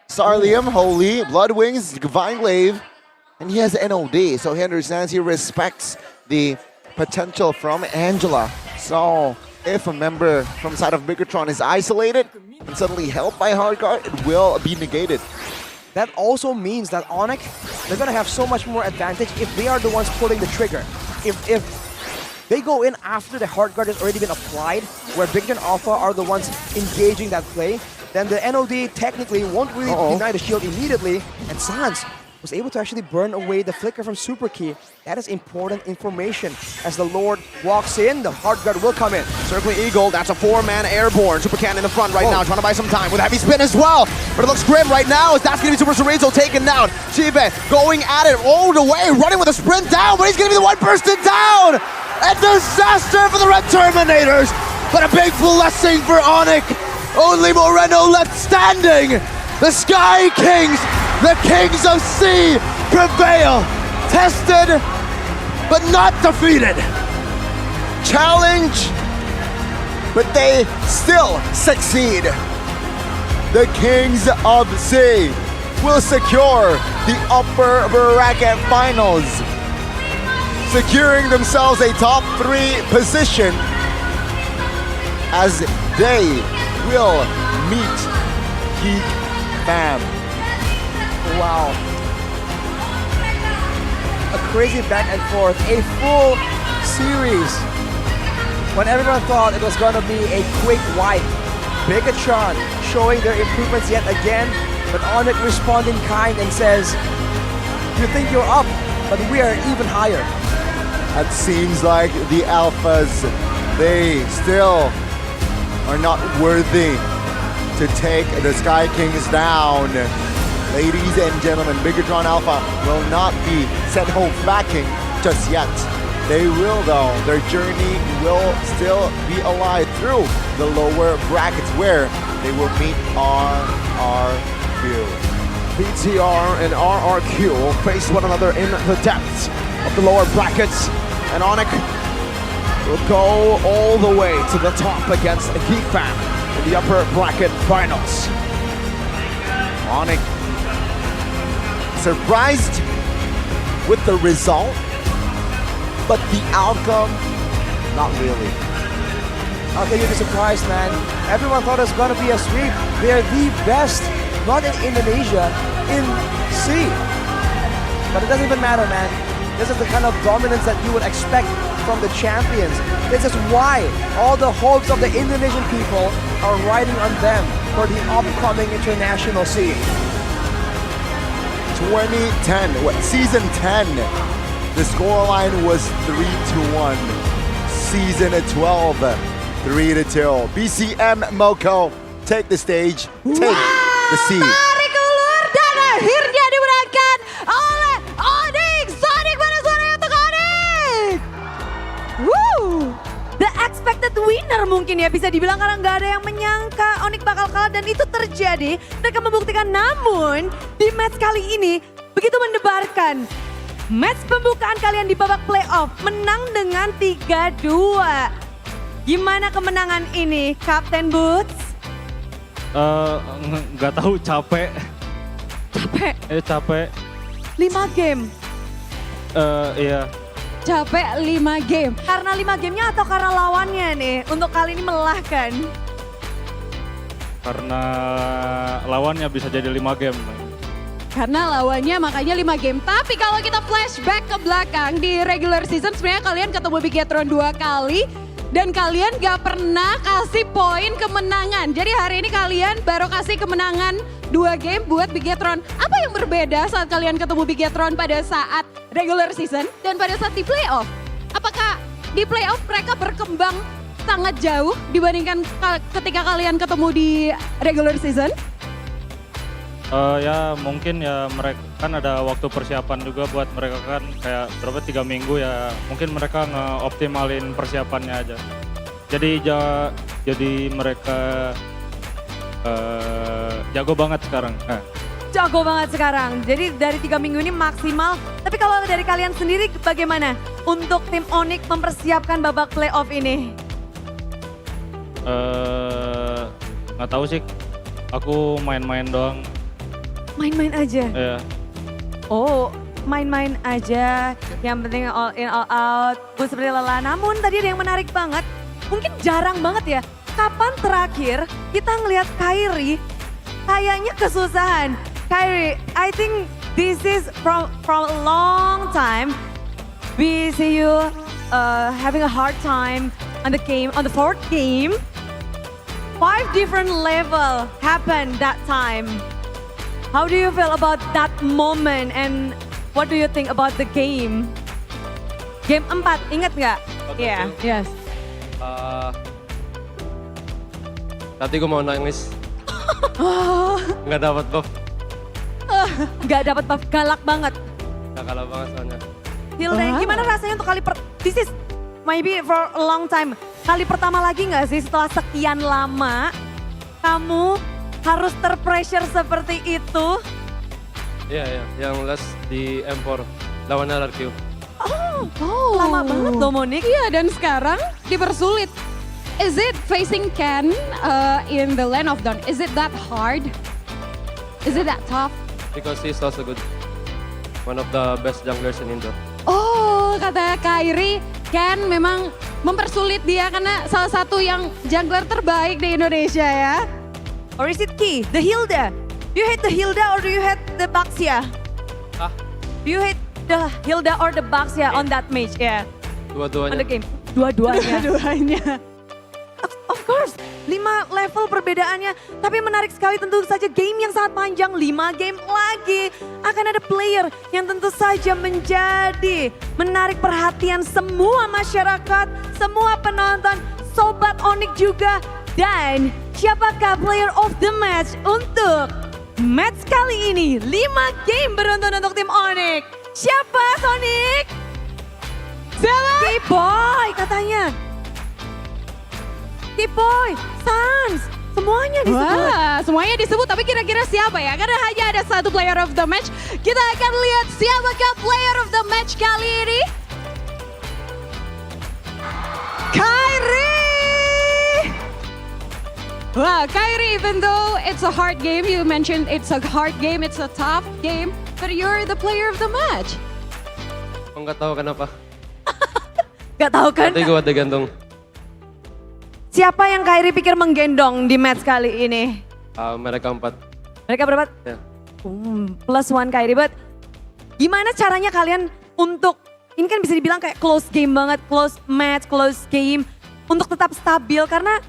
Sarlium, Holy, Blood Wings, Divine Glaive, and he has an OD, so he understands, he respects the potential from Angela. So if a member from the side of Bigatron is isolated and suddenly helped by Hardguard, it will be negated. That also means that Onyx, they're gonna have so much more advantage if they are the ones pulling the trigger. If they go in after the Hardguard has already been applied, where Bigatron Alpha are the ones engaging that play, then the NOD technically won't really deny the shield immediately, and Sans was able to actually burn away the flicker from Super Key. That is important information. As the Lord walks in, the Hardguard will come in. Circling Eagle, that's a 4-man airborne. Super Can in the front right now, trying to buy some time with heavy spin as well. But it looks grim right now, as that's going to be Super Cerezo taken down. Chibe going at it all the way, running with a sprint down, but he's going to be the one bursted down! A disaster for the Red Terminators, but a big blessing for Onyx. Only Moreno left standing. The Sky Kings, the Kings of Sea, prevail. Tested, but not defeated. Challenge, but they still succeed. The Kings of Sea will secure the upper bracket finals, securing themselves a top 3 position as they will meet Geek Fam. Wow. A crazy back and forth, a full series. When everyone thought it was gonna be a quick wipe, Bigatron showing their improvements yet again, but Onyx responding kind and says, you think you're up, but we are even higher. It seems like the Alphas, they still are not worthy to take the Sky Kings down. Ladies and gentlemen, Bigatron Alpha will not be sent home backing just yet. They will though, their journey will still be alive through the lower brackets where they will meet RRQ. BTR and RRQ face one another in the depths of the lower brackets, and Onyx will go all the way to the top against Geek Fam in the upper bracket finals. Onyx surprised with the result, but the outcome, not really. How can you be surprised, man? Everyone thought it was gonna be a sweep. They're the best, not in Indonesia, in C. But it doesn't even matter, man. This is the kind of dominance that you would expect from the champions. This is why all the hopes of the Indonesian people are riding on them for the upcoming international scene. 2010, season 10, the scoreline was 3-1. Season 12, 3-2. BCM Moko, take the stage, take the seat. Tarik keluar dan akhirnya dimenangkan oleh Onyx. Sonic, mana suaranya untuk Onyx? Woo! The expected winner mungkin ya bisa dibilang, karena nggak ada yang menyangka Onyx bakal kalah dan itu terjadi. Mereka membuktikan, namun di match kali ini begitu mendebarkan. Match pembukaan kalian di babak playoff menang dengan 3-2. Gimana kemenangan ini, Kapten Boots? Nggak tahu, capek. Capek? Capek. 5 game? Iya. Capek 5 game. Karena 5 gamenya atau karena lawannya nih untuk kali ini melelahkan? Karena lawannya bisa jadi 5 game. Karena lawannya makanya 5 game. Tapi kalau kita flashback ke belakang di regular season, sebenarnya kalian ketemu Bigetron 2 kali. Dan kalian gak pernah kasih poin kemenangan. Jadi hari ini kalian baru kasih kemenangan 2 game buat Bigetron. Apa yang berbeda saat kalian ketemu Bigetron pada saat regular season dan pada saat di playoff? Apakah di playoff mereka berkembang sangat jauh dibandingkan ketika kalian ketemu di regular season? Ya mungkin ya mereka kan ada waktu persiapan juga buat mereka kan kayak berapa 3 minggu ya, mungkin mereka ngeoptimalin persiapannya aja. Jadi mereka jago banget sekarang. Jago banget sekarang. Jadi dari 3 minggu ini maksimal. Tapi kalau dari kalian sendiri bagaimana untuk tim Onyx mempersiapkan babak playoff ini? Nggak tahu sih. Aku main-main doang. Main-main aja? Iya. Oh, main-main aja. Yang penting all in all out. Gue sebenarnya lelah. Namun tadi ada yang menarik banget. Mungkin jarang banget ya. Kapan terakhir kita ngelihat Kyrie kayaknya kesusahan. Kyrie, I think this is from a long time. We see you having a hard time on the game, on the fourth game. 5 different level happened that time. How do you feel about that moment and what do you think about the game? Game 4, ingat nggak? Iya, yeah. Yes. Tadi gue mau nangis. Nggak dapat buff. Nggak dapat buff, galak banget. Nggak galak banget soalnya. Hilda, gimana rasanya untuk this is maybe for a long time. Kali pertama lagi nggak sih setelah sekian lama kamu harus terpressure seperti itu? Iya, yang last di M4 lawan RRQ. Lama banget loh Monik. Iya, dan sekarang dipersulit. Is it facing Ken in the Land of Dawn? Is it that hard? Is it that tough? Because he's also good. One of the best junglers in Indo. Oh, kata Kyrie, Ken memang mempersulit dia karena salah satu yang jungler terbaik di Indonesia ya. Or is it Key? The Hilda? Do you hate the Hilda or do you hate the Baxia? Do you hate the Hilda or the Baxia on that match? Yeah. Dua-duanya. On the game. Dua-duanya. Dua-duanya. Of course, 5 level perbedaannya. Tapi menarik sekali, tentu saja game yang sangat panjang, 5 game lagi. Akan ada player yang tentu saja menjadi menarik perhatian semua masyarakat, semua penonton, Sobat Onyx juga. Dan siapakah player of the match untuk match kali ini? 5 game beruntun untuk tim Onyx. Siapa Sonic? Siapa? K-Boy katanya. K-Boy, Sans, Semuanya disebut. Wah, semuanya disebut, tapi kira-kira siapa ya? Karena hanya ada satu player of the match. Kita akan lihat siapakah player of the match kali ini. Kyrie! Wah, Kyrie, even though it's a hard game, you mentioned it's a hard game, it's a tough game, but you're the player of the match. Nggak tahu kenapa. Gak tahu kan? Nanti gue gantung. Siapa yang Kyrie pikir menggendong di match kali ini? Mereka 4. Mereka berapa? Ya. +1 Kyrie, but gimana caranya kalian untuk, ini kan bisa dibilang kayak close game banget, close match, close game, untuk tetap stabil karena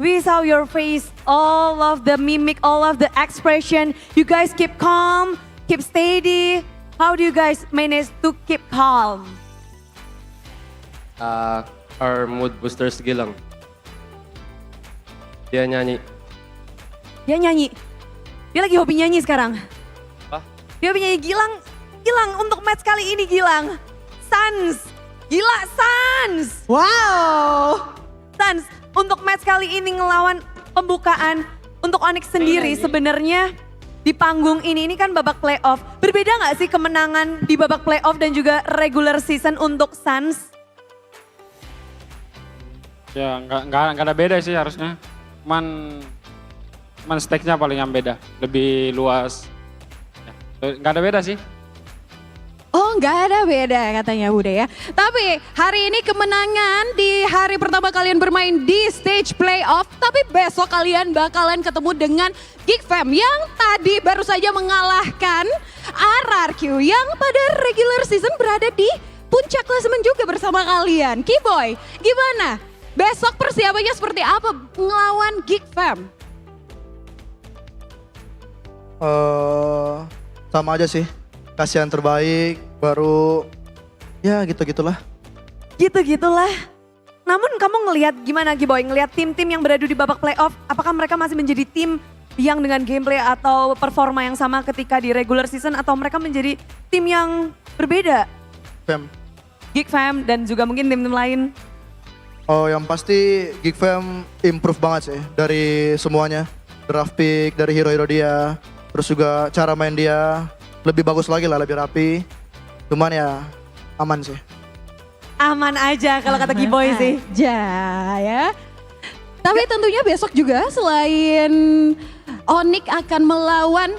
we saw your face, all of the mimic, all of the expression, you guys keep calm, keep steady. How do you guys manage to keep calm? Our mood boosters Gilang. Dia nyanyi. Dia nyanyi. Dia lagi hobi nyanyi sekarang. Apa? Dia hobi nyanyi. Gilang untuk match kali ini Gilang. Suns. Gila Suns. Wow. Suns untuk match kali ini ngelawan pembukaan untuk Onyx sendiri sebenarnya di panggung ini kan babak playoff. Berbeda nggak sih kemenangan di babak playoff dan juga regular season untuk Suns? Ya nggak ada beda sih harusnya. Cuman stake-nya paling yang beda, lebih luas. Ya, nggak ada beda sih. Oh, nggak ada beda katanya Bude ya. Tapi hari ini kemenangan di hari pertama kalian bermain di stage playoff. Tapi besok kalian bakalan ketemu dengan Geek Fam yang tadi baru saja mengalahkan RRQ yang pada regular season berada di puncak klasemen juga bersama kalian. Kiboy, gimana? Besok persiapannya seperti apa ngelawan Geek Fam? Sama aja sih. Kasih yang terbaik, baru ya gitu-gitulah. Gitu-gitulah. Namun kamu ngelihat gimana Giboy, ngelihat tim-tim yang berada di babak playoff, apakah mereka masih menjadi tim yang dengan gameplay atau performa yang sama ketika di regular season atau mereka menjadi tim yang berbeda? Fam. Geek Fam dan juga mungkin tim-tim lain. Oh yang pasti Geek Fam improve banget sih dari semuanya. Draft pick, dari hero-hero dia, terus juga cara main dia lebih bagus lagi lah, lebih rapi. Cuman ya aman sih. Aman aja kalau kata Giboy sih. Ja ya. Tapi tentunya besok juga selain Onyx akan melawan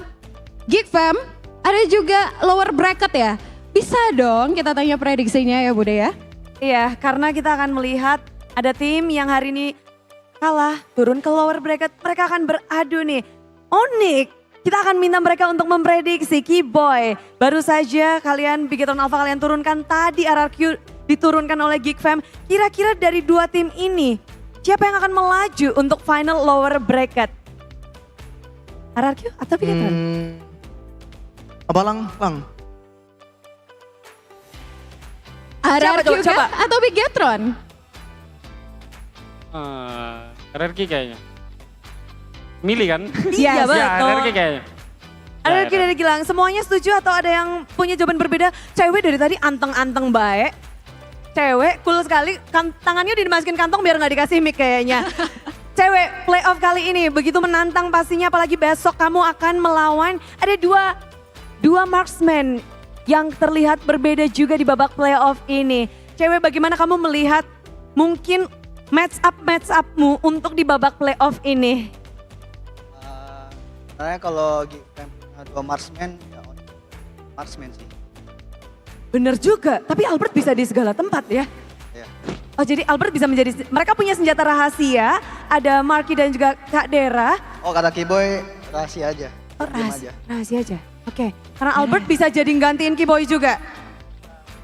Geek Fam, ada juga lower bracket ya. Bisa dong kita tanya prediksinya ya Bude ya. Iya, karena kita akan melihat ada tim yang hari ini kalah, turun ke lower bracket, mereka akan beradu nih. Onyx, kita akan minta mereka untuk memprediksi. Kiboy, baru saja kalian Bigetron Alpha kalian turunkan, tadi RRQ diturunkan oleh Geek Fam. Kira-kira dari dua tim ini, siapa yang akan melaju untuk final lower bracket? RRQ atau Bigetron? Apa Lang? RRQ kan atau Bigetron? RRQ kayaknya. Milih kan? Iya betul. Ya, RRQ kayaknya. RRQ dari Gilang, semuanya setuju atau ada yang punya jawaban berbeda? Cewek dari tadi anteng-anteng baik. Cewek cool sekali, tangannya udah dimasukin kantong biar nggak dikasih mic kayaknya. Cewek playoff kali ini begitu menantang pastinya, apalagi besok kamu akan melawan ada dua marksman yang terlihat berbeda juga di babak playoff ini. Cewek, bagaimana kamu melihat mungkin match up-mu untuk di babak playoff ini? Sebenarnya kalau dua marksman, ya marksman sih. Bener juga, tapi Albert bisa di segala tempat ya? Iya. Oh jadi Albert bisa menjadi, mereka punya senjata rahasia, ada Marky dan juga Kak Dera. Oh kata Kiboy, rahasia aja. Oh, rahasia aja, oke. Karena Albert bisa jadi gantiin Kiboy juga.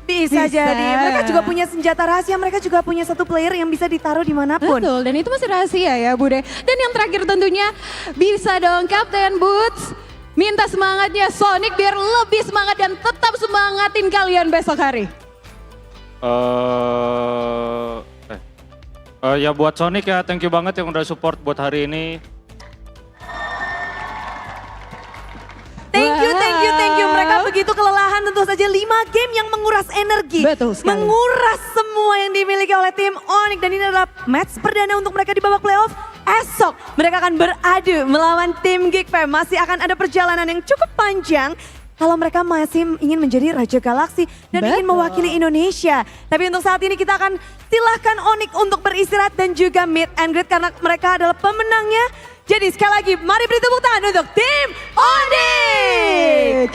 Bisa jadi, mereka juga punya senjata rahasia, mereka juga punya satu player yang bisa ditaruh dimanapun. Betul, dan itu masih rahasia ya Bude. Dan yang terakhir tentunya bisa dong Kapten Boots minta semangatnya Sonic biar lebih semangat dan tetap semangatin kalian besok hari. Ya buat Sonic ya, thank you banget yang udah support buat hari ini. Thank you. Mereka begitu kelelahan, tentu saja 5 game yang menguras energi. Betul sekali. Menguras semua yang dimiliki oleh tim Onyx. Dan ini adalah match perdana untuk mereka di babak playoff. esok mereka akan beradu melawan tim Geek Fam. Masih akan ada perjalanan yang cukup panjang kalau mereka masih ingin menjadi Raja Galaksi dan ingin mewakili Indonesia. Tapi untuk saat ini kita akan silahkan Onyx untuk beristirahat dan juga meet and greet karena mereka adalah pemenangnya. Jadi sekali lagi mari beri tepuk tangan untuk tim Onyx.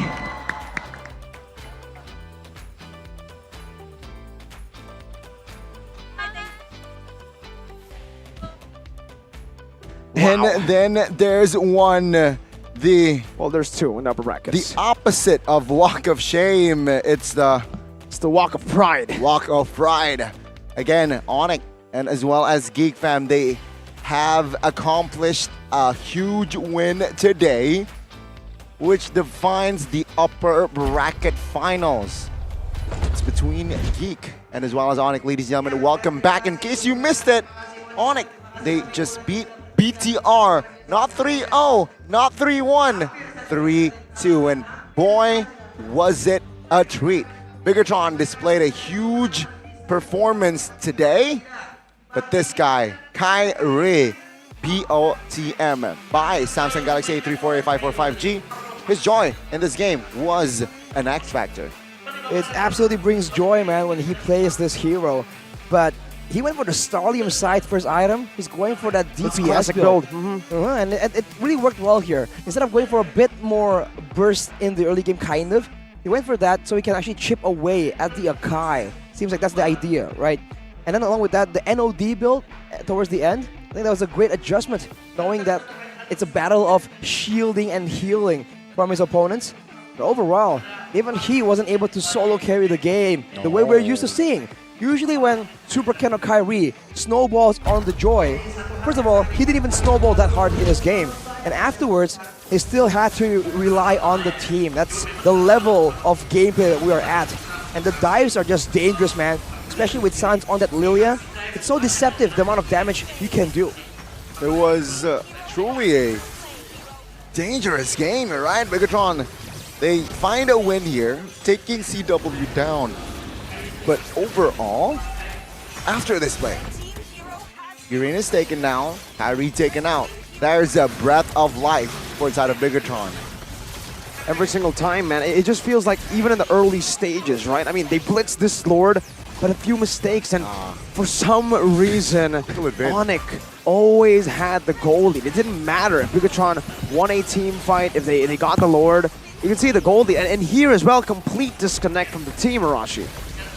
And then there's one, well, there's two in the upper brackets. The opposite of Walk of Shame. It's the Walk of Pride. Walk of Pride. Again, Onyx and as well as Geek Fam, they have accomplished a huge win today, which defines the upper bracket finals. It's between Geek and as well as Onyx. Ladies and gentlemen, welcome back. In case you missed it, Onyx, they just beat BTR, not 3-0, not 3-1, 3-2. And boy, was it a treat. Bigatron displayed a huge performance today, but this guy, Kyrie, BOTM, by Samsung Galaxy A34A545G, his joy in this game was an X factor. It absolutely brings joy, man, when he plays this hero. But he went for the Stallium side first item. He's going for that DPS build. And it really worked well here. Instead of going for a bit more burst in the early game, kind of, he went for that so he can actually chip away at the Akai. Seems like that's the idea, right? And then along with that, the NOD build towards the end, I think that was a great adjustment, knowing that it's a battle of shielding and healing from his opponents. But overall, even he wasn't able to solo carry the game the way we're used to seeing. Usually when Super Ken or Kyrie snowballs on the Joy, first of all, he didn't even snowball that hard in this game. And afterwards, he still had to rely on the team. That's the level of gameplay that we are at. And the dives are just dangerous, man. Especially with Sans on that Lilia. It's so deceptive, the amount of damage he can do. It was truly a dangerous game, right? Bigatron, they find a win here, taking CW down. But overall, after this play, Uranus taken down, Kyrie taken out. There's a breath of life for inside of Bigatron. Every single time, man, it just feels like even in the early stages, right? I mean, they blitzed this Lord, but a few mistakes, and for some reason, Onyx always had the gold lead. It didn't matter if Bigatron won a team fight, if they got the Lord. You can see the gold lead, and here as well, complete disconnect from the team, Arashi.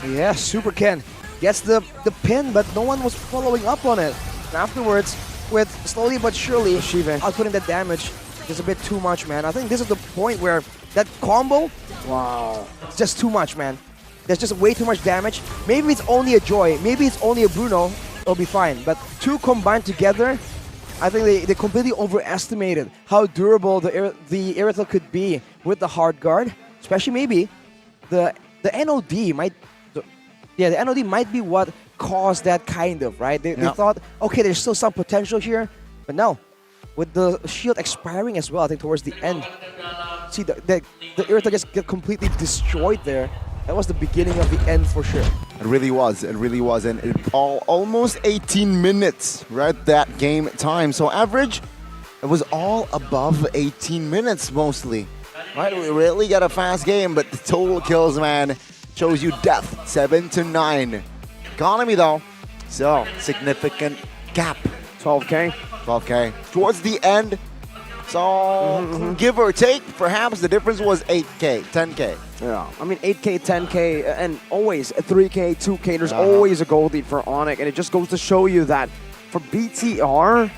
Yeah, Super Ken gets the pin, but no one was following up on it. And afterwards, with slowly but surely outputting that damage, just a bit too much, man. I think this is the point where that combo, wow, it's just too much, man. There's just way too much damage. Maybe it's only a Joy, maybe it's only a Bruno, it'll be fine. But two combined together, I think they completely overestimated how durable the Irithel could be with the hard guard. Especially maybe the NOD might, the NOD might be what caused that kind of, right? They thought, okay, there's still some potential here, but no. With the shield expiring as well, I think towards the end, see the Irithel just get completely destroyed there. That was the beginning of the end for sure. It really was, and it almost 18 minutes, right, that game time. So average, it was all above 18 minutes mostly, right? We really got a fast game, but the total kills, man, shows you death, 7-9. Economy though, so significant gap. 12K. Towards the end, so give or take, perhaps the difference was 8K, 10K. Yeah, I mean 8K, 10K, and always 3K, 2K. There's always a gold lead for Onyx, and it just goes to show you that for BTR,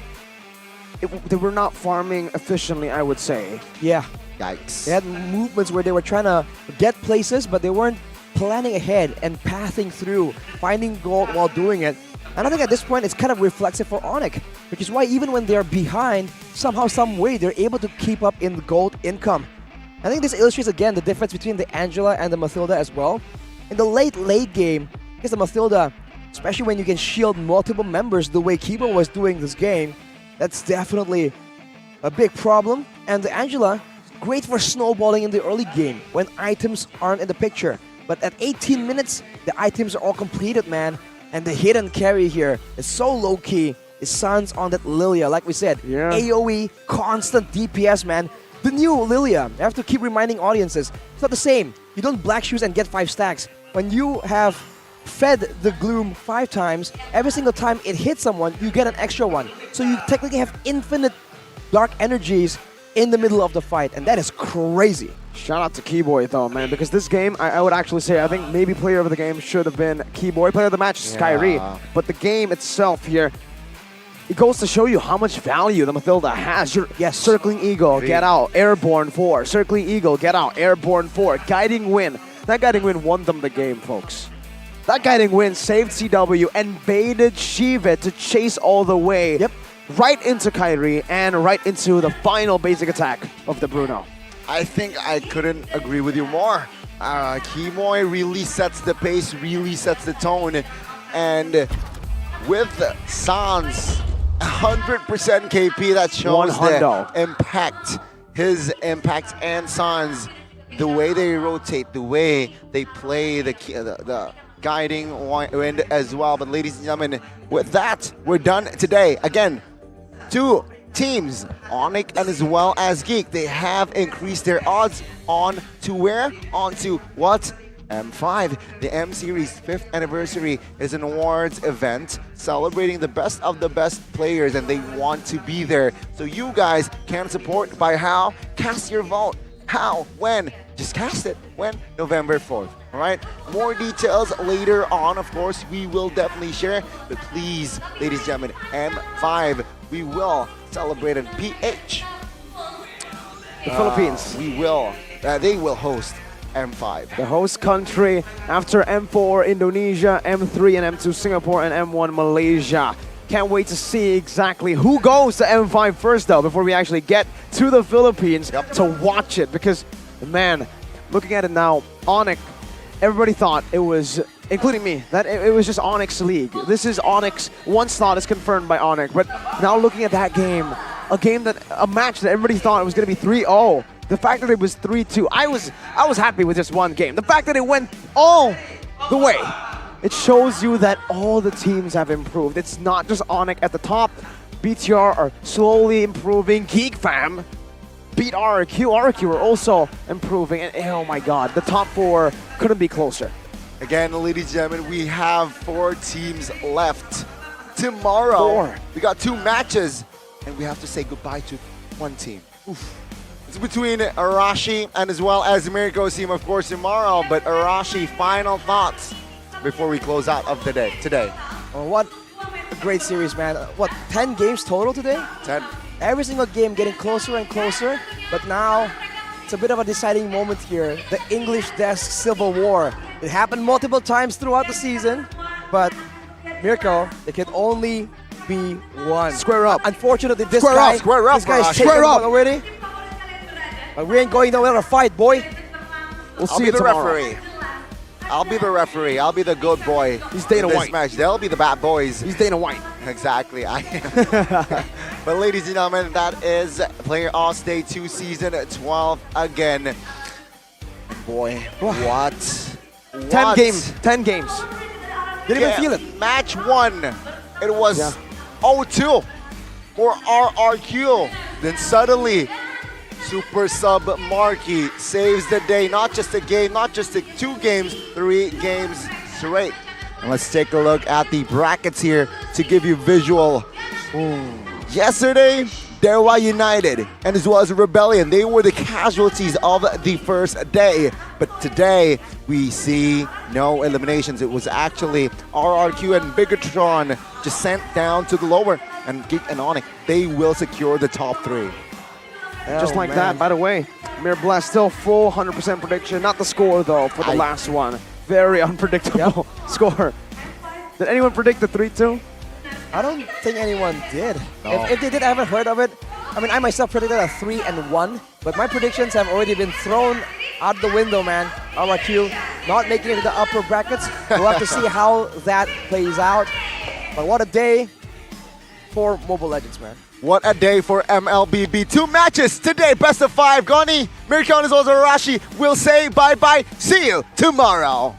they were not farming efficiently, I would say. Yeah. Yikes. They had movements where they were trying to get places, but they weren't planning ahead and pathing through, finding gold while doing it. And I think at this point, it's kind of reflexive for Onyx, which is why even when they're behind, somehow, some way, they're able to keep up in the gold income. I think this illustrates again the difference between the Angela and the Mathilda as well. In the late game, I guess the Mathilda, especially when you can shield multiple members the way Kibo was doing this game, that's definitely a big problem. And the Angela, great for snowballing in the early game when items aren't in the picture. But at 18 minutes, the items are all completed, man. And the hidden carry here is so low-key. is Sans on that Lilia. Like we said, AoE, constant DPS, man. The new Lilia, I have to keep reminding audiences, it's not the same. You don't black shoes and get 5 stacks. When you have fed the Gloom 5 times, every single time it hits someone, you get an extra one. So you technically have infinite dark energies in the middle of the fight, and that is crazy. Shout out to Keyboy though, man, because this game, I would actually say, I think maybe player of the game should have been Keyboy. Player of the match is Kyrie, but the game itself here, it goes to show you how much value the Mathilda has. Circling Eagle, get out, Airborne 4. Circling Eagle, get out, Airborne 4. Guiding Wind. That Guiding Wind won them the game, folks. That Guiding Wind saved CW and baited Shiva to chase all the way right into Kyrie and right into the final basic attack of the Bruno. I think I couldn't agree with you more. Keyboy really sets the pace, really sets the tone. And with Sans, 100% KP, that shows the impact. His impact and Sans, the way they rotate, the way they play the Guiding Wind as well. But ladies and gentlemen, with that, we're done today. Again, 2 teams, Onyx and as well as Geek, they have increased their odds on to where? On to what? M5. The M Series 5th anniversary is an awards event celebrating the best of the best players, and they want to be there. So you guys can support by how? Cast your vote. How? When? Just cast it. When? November 4th. All right? More details later on, of course, we will definitely share. But please, ladies and gentlemen, M5, we will celebrate in PH. The Philippines. We will. They will host M5. The host country after M4 Indonesia, M3 and M2 Singapore, and M1 Malaysia. Can't wait to see exactly who goes to M5 first though, before we actually get to the Philippines to watch it. Because, man, looking at it now, Onyx, everybody thought it was, including me, that it was just Onyx League. This is Onyx, one slot is confirmed by Onyx. But now looking at that game, a match that everybody thought it was going to be 3-0. The fact that it was 3-2, I was happy with just one game. The fact that it went all the way, it shows you that all the teams have improved. It's not just Onyx at the top. BTR are slowly improving. Geek Fam beat RRQ. RRQ are also improving. And oh my god, the top 4 couldn't be closer. Again, ladies and gentlemen, we have 4 teams left. Tomorrow, 4. We got 2 matches, and we have to say goodbye to 1 team. Oof. It's between Arashi and as well as Mirko's team, of course, tomorrow. But Arashi, final thoughts before we close out of the day today. Oh, what a great series, man. What, 10 games total today? 10. Every single game getting closer and closer. But now, it's a bit of a deciding moment here. The English Desk Civil War. It happened multiple times throughout the season. But Mirko, it can only be one. Square up. Unfortunately, this Square guy, up, square up, this guy's Arashi. taken Square up. one already. But we ain't going nowhere to fight, boy. We'll I'll see be you the tomorrow. referee. I'll be the referee. I'll be the good boy. He's Dana in this White. match. They'll be the bad boys. He's Dana White. Exactly. I am. But ladies and gentlemen, that is Player All Stay 2 Season 12 again. Boy, what? 10 games. 10 games. Didn't even feel it. Match 1, it was 0-2 for RRQ. Then suddenly, Super Sub Marky saves the day. Not just a game, not just 2 games, 3 games straight. And let's take a look at the brackets here to give you visual. Yesterday, Dewa United and as well as Rebellion, they were the casualties of the first day. But today, we see no eliminations. It was actually RRQ and Bigatron just sent down to the lower. And Geek and Onyx, they will secure the top 3. Just like that, by the way, Mir Blast still full 100% prediction. Not the score, though, for the last one. Very unpredictable score. Did anyone predict the 3-2? I don't think anyone did. No. If they did, I haven't heard of it. I mean, I myself predicted a 3-1, but my predictions have already been thrown out the window, man. RRQ not making it to the upper brackets. We'll have to see how that plays out. But what a day for Mobile Legends, man. What a day for MLBB. 2 matches today, best of 5. Goni, Mirko, and as well as Arashi will say bye-bye. See you tomorrow.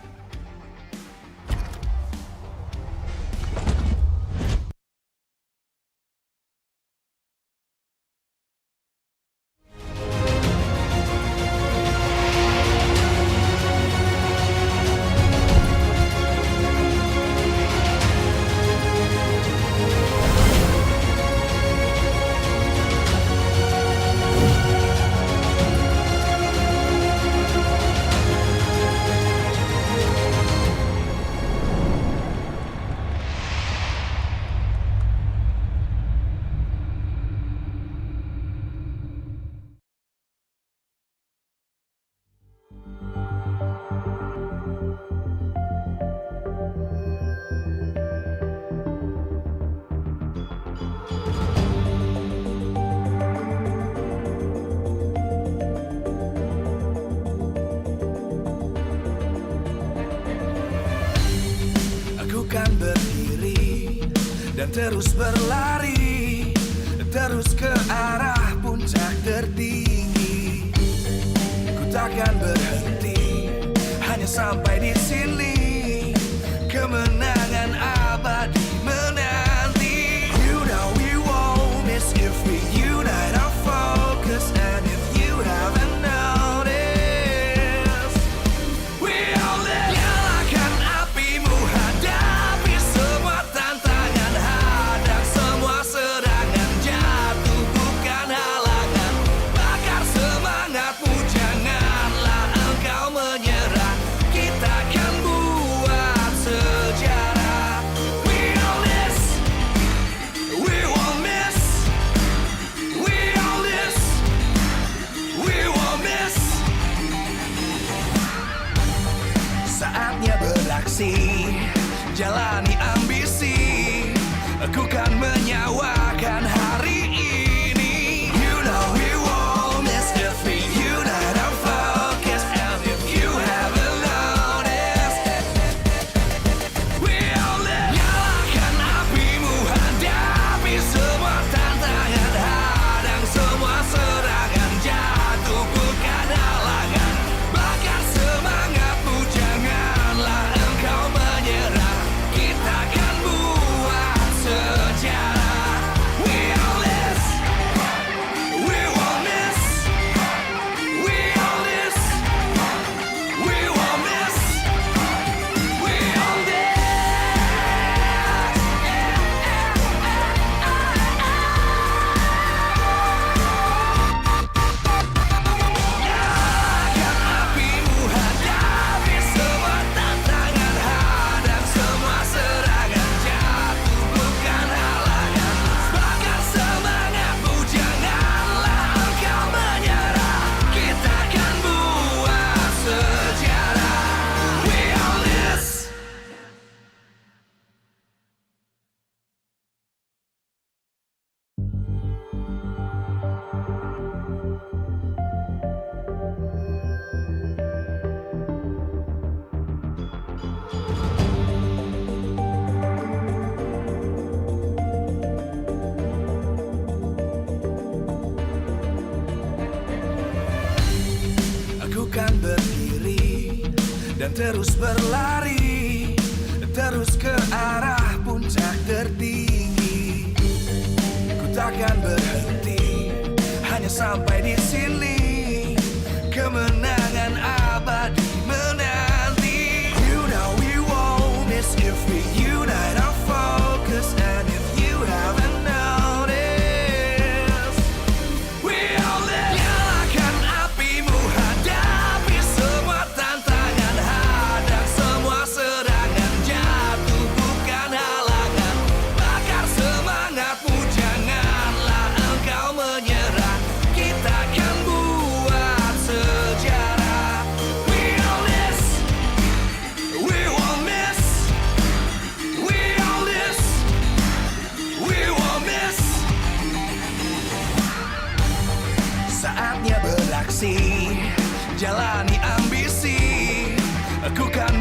terus berlari, terus ke arah puncak tertinggi. Ku takkan berhenti, hanya sampai di sini. Kemenangan abadi menanti. You know we won't miss if we unite our focus. And if you haven't noticed, we all live. Nyalakan apimu, hadapi semua tantangan, hadang semua serangan, jatuh bukan halangan. Bakar semangatmu, janganlah engkau menyerah. Kita akan buat sejarah. We all this, we won't miss. We all this, we won't miss. Saatnya beraksi, jalani ambisi. Aku kan menyawakan hari ini. You know we won't miss if we unite our focus. And if you haven't noticed, we all live. Nyalakan apimu, hadapi semua tantangan, hadang semua serangan, jatuh bukan halangan. Bakar semangatmu, janganlah engkau menyerah. Kita akan buat sejarah. We all this, we won't miss. We all this, we won't miss. We all this. Nyalakan apimu, hadapi semua tantangan, hadang semua serangan, jatuh bukan halangan. Bakar semangatmu, janganlah engkau menyerah. Kita akan buat sejarah. We all this. Aku kan berdiri dan terus berlari, terus ke arah puncak tertinggi. Ku takkan berhenti, hanya sampai di sini. Kemenangan abadi menanti. You know we won't miss if we unite our focus. And if you haven't noticed, we all live. Nyalakan apimu, hadapi semua tantangan, hadang semua serangan, jatuh bukan halangan. Bakar semangatmu, janganlah engkau menyerah. Kita akan buat sejarah. We all this, we won't miss. We all this, we won't miss. Saatnya beraksi, jalani ambisi. Aku kan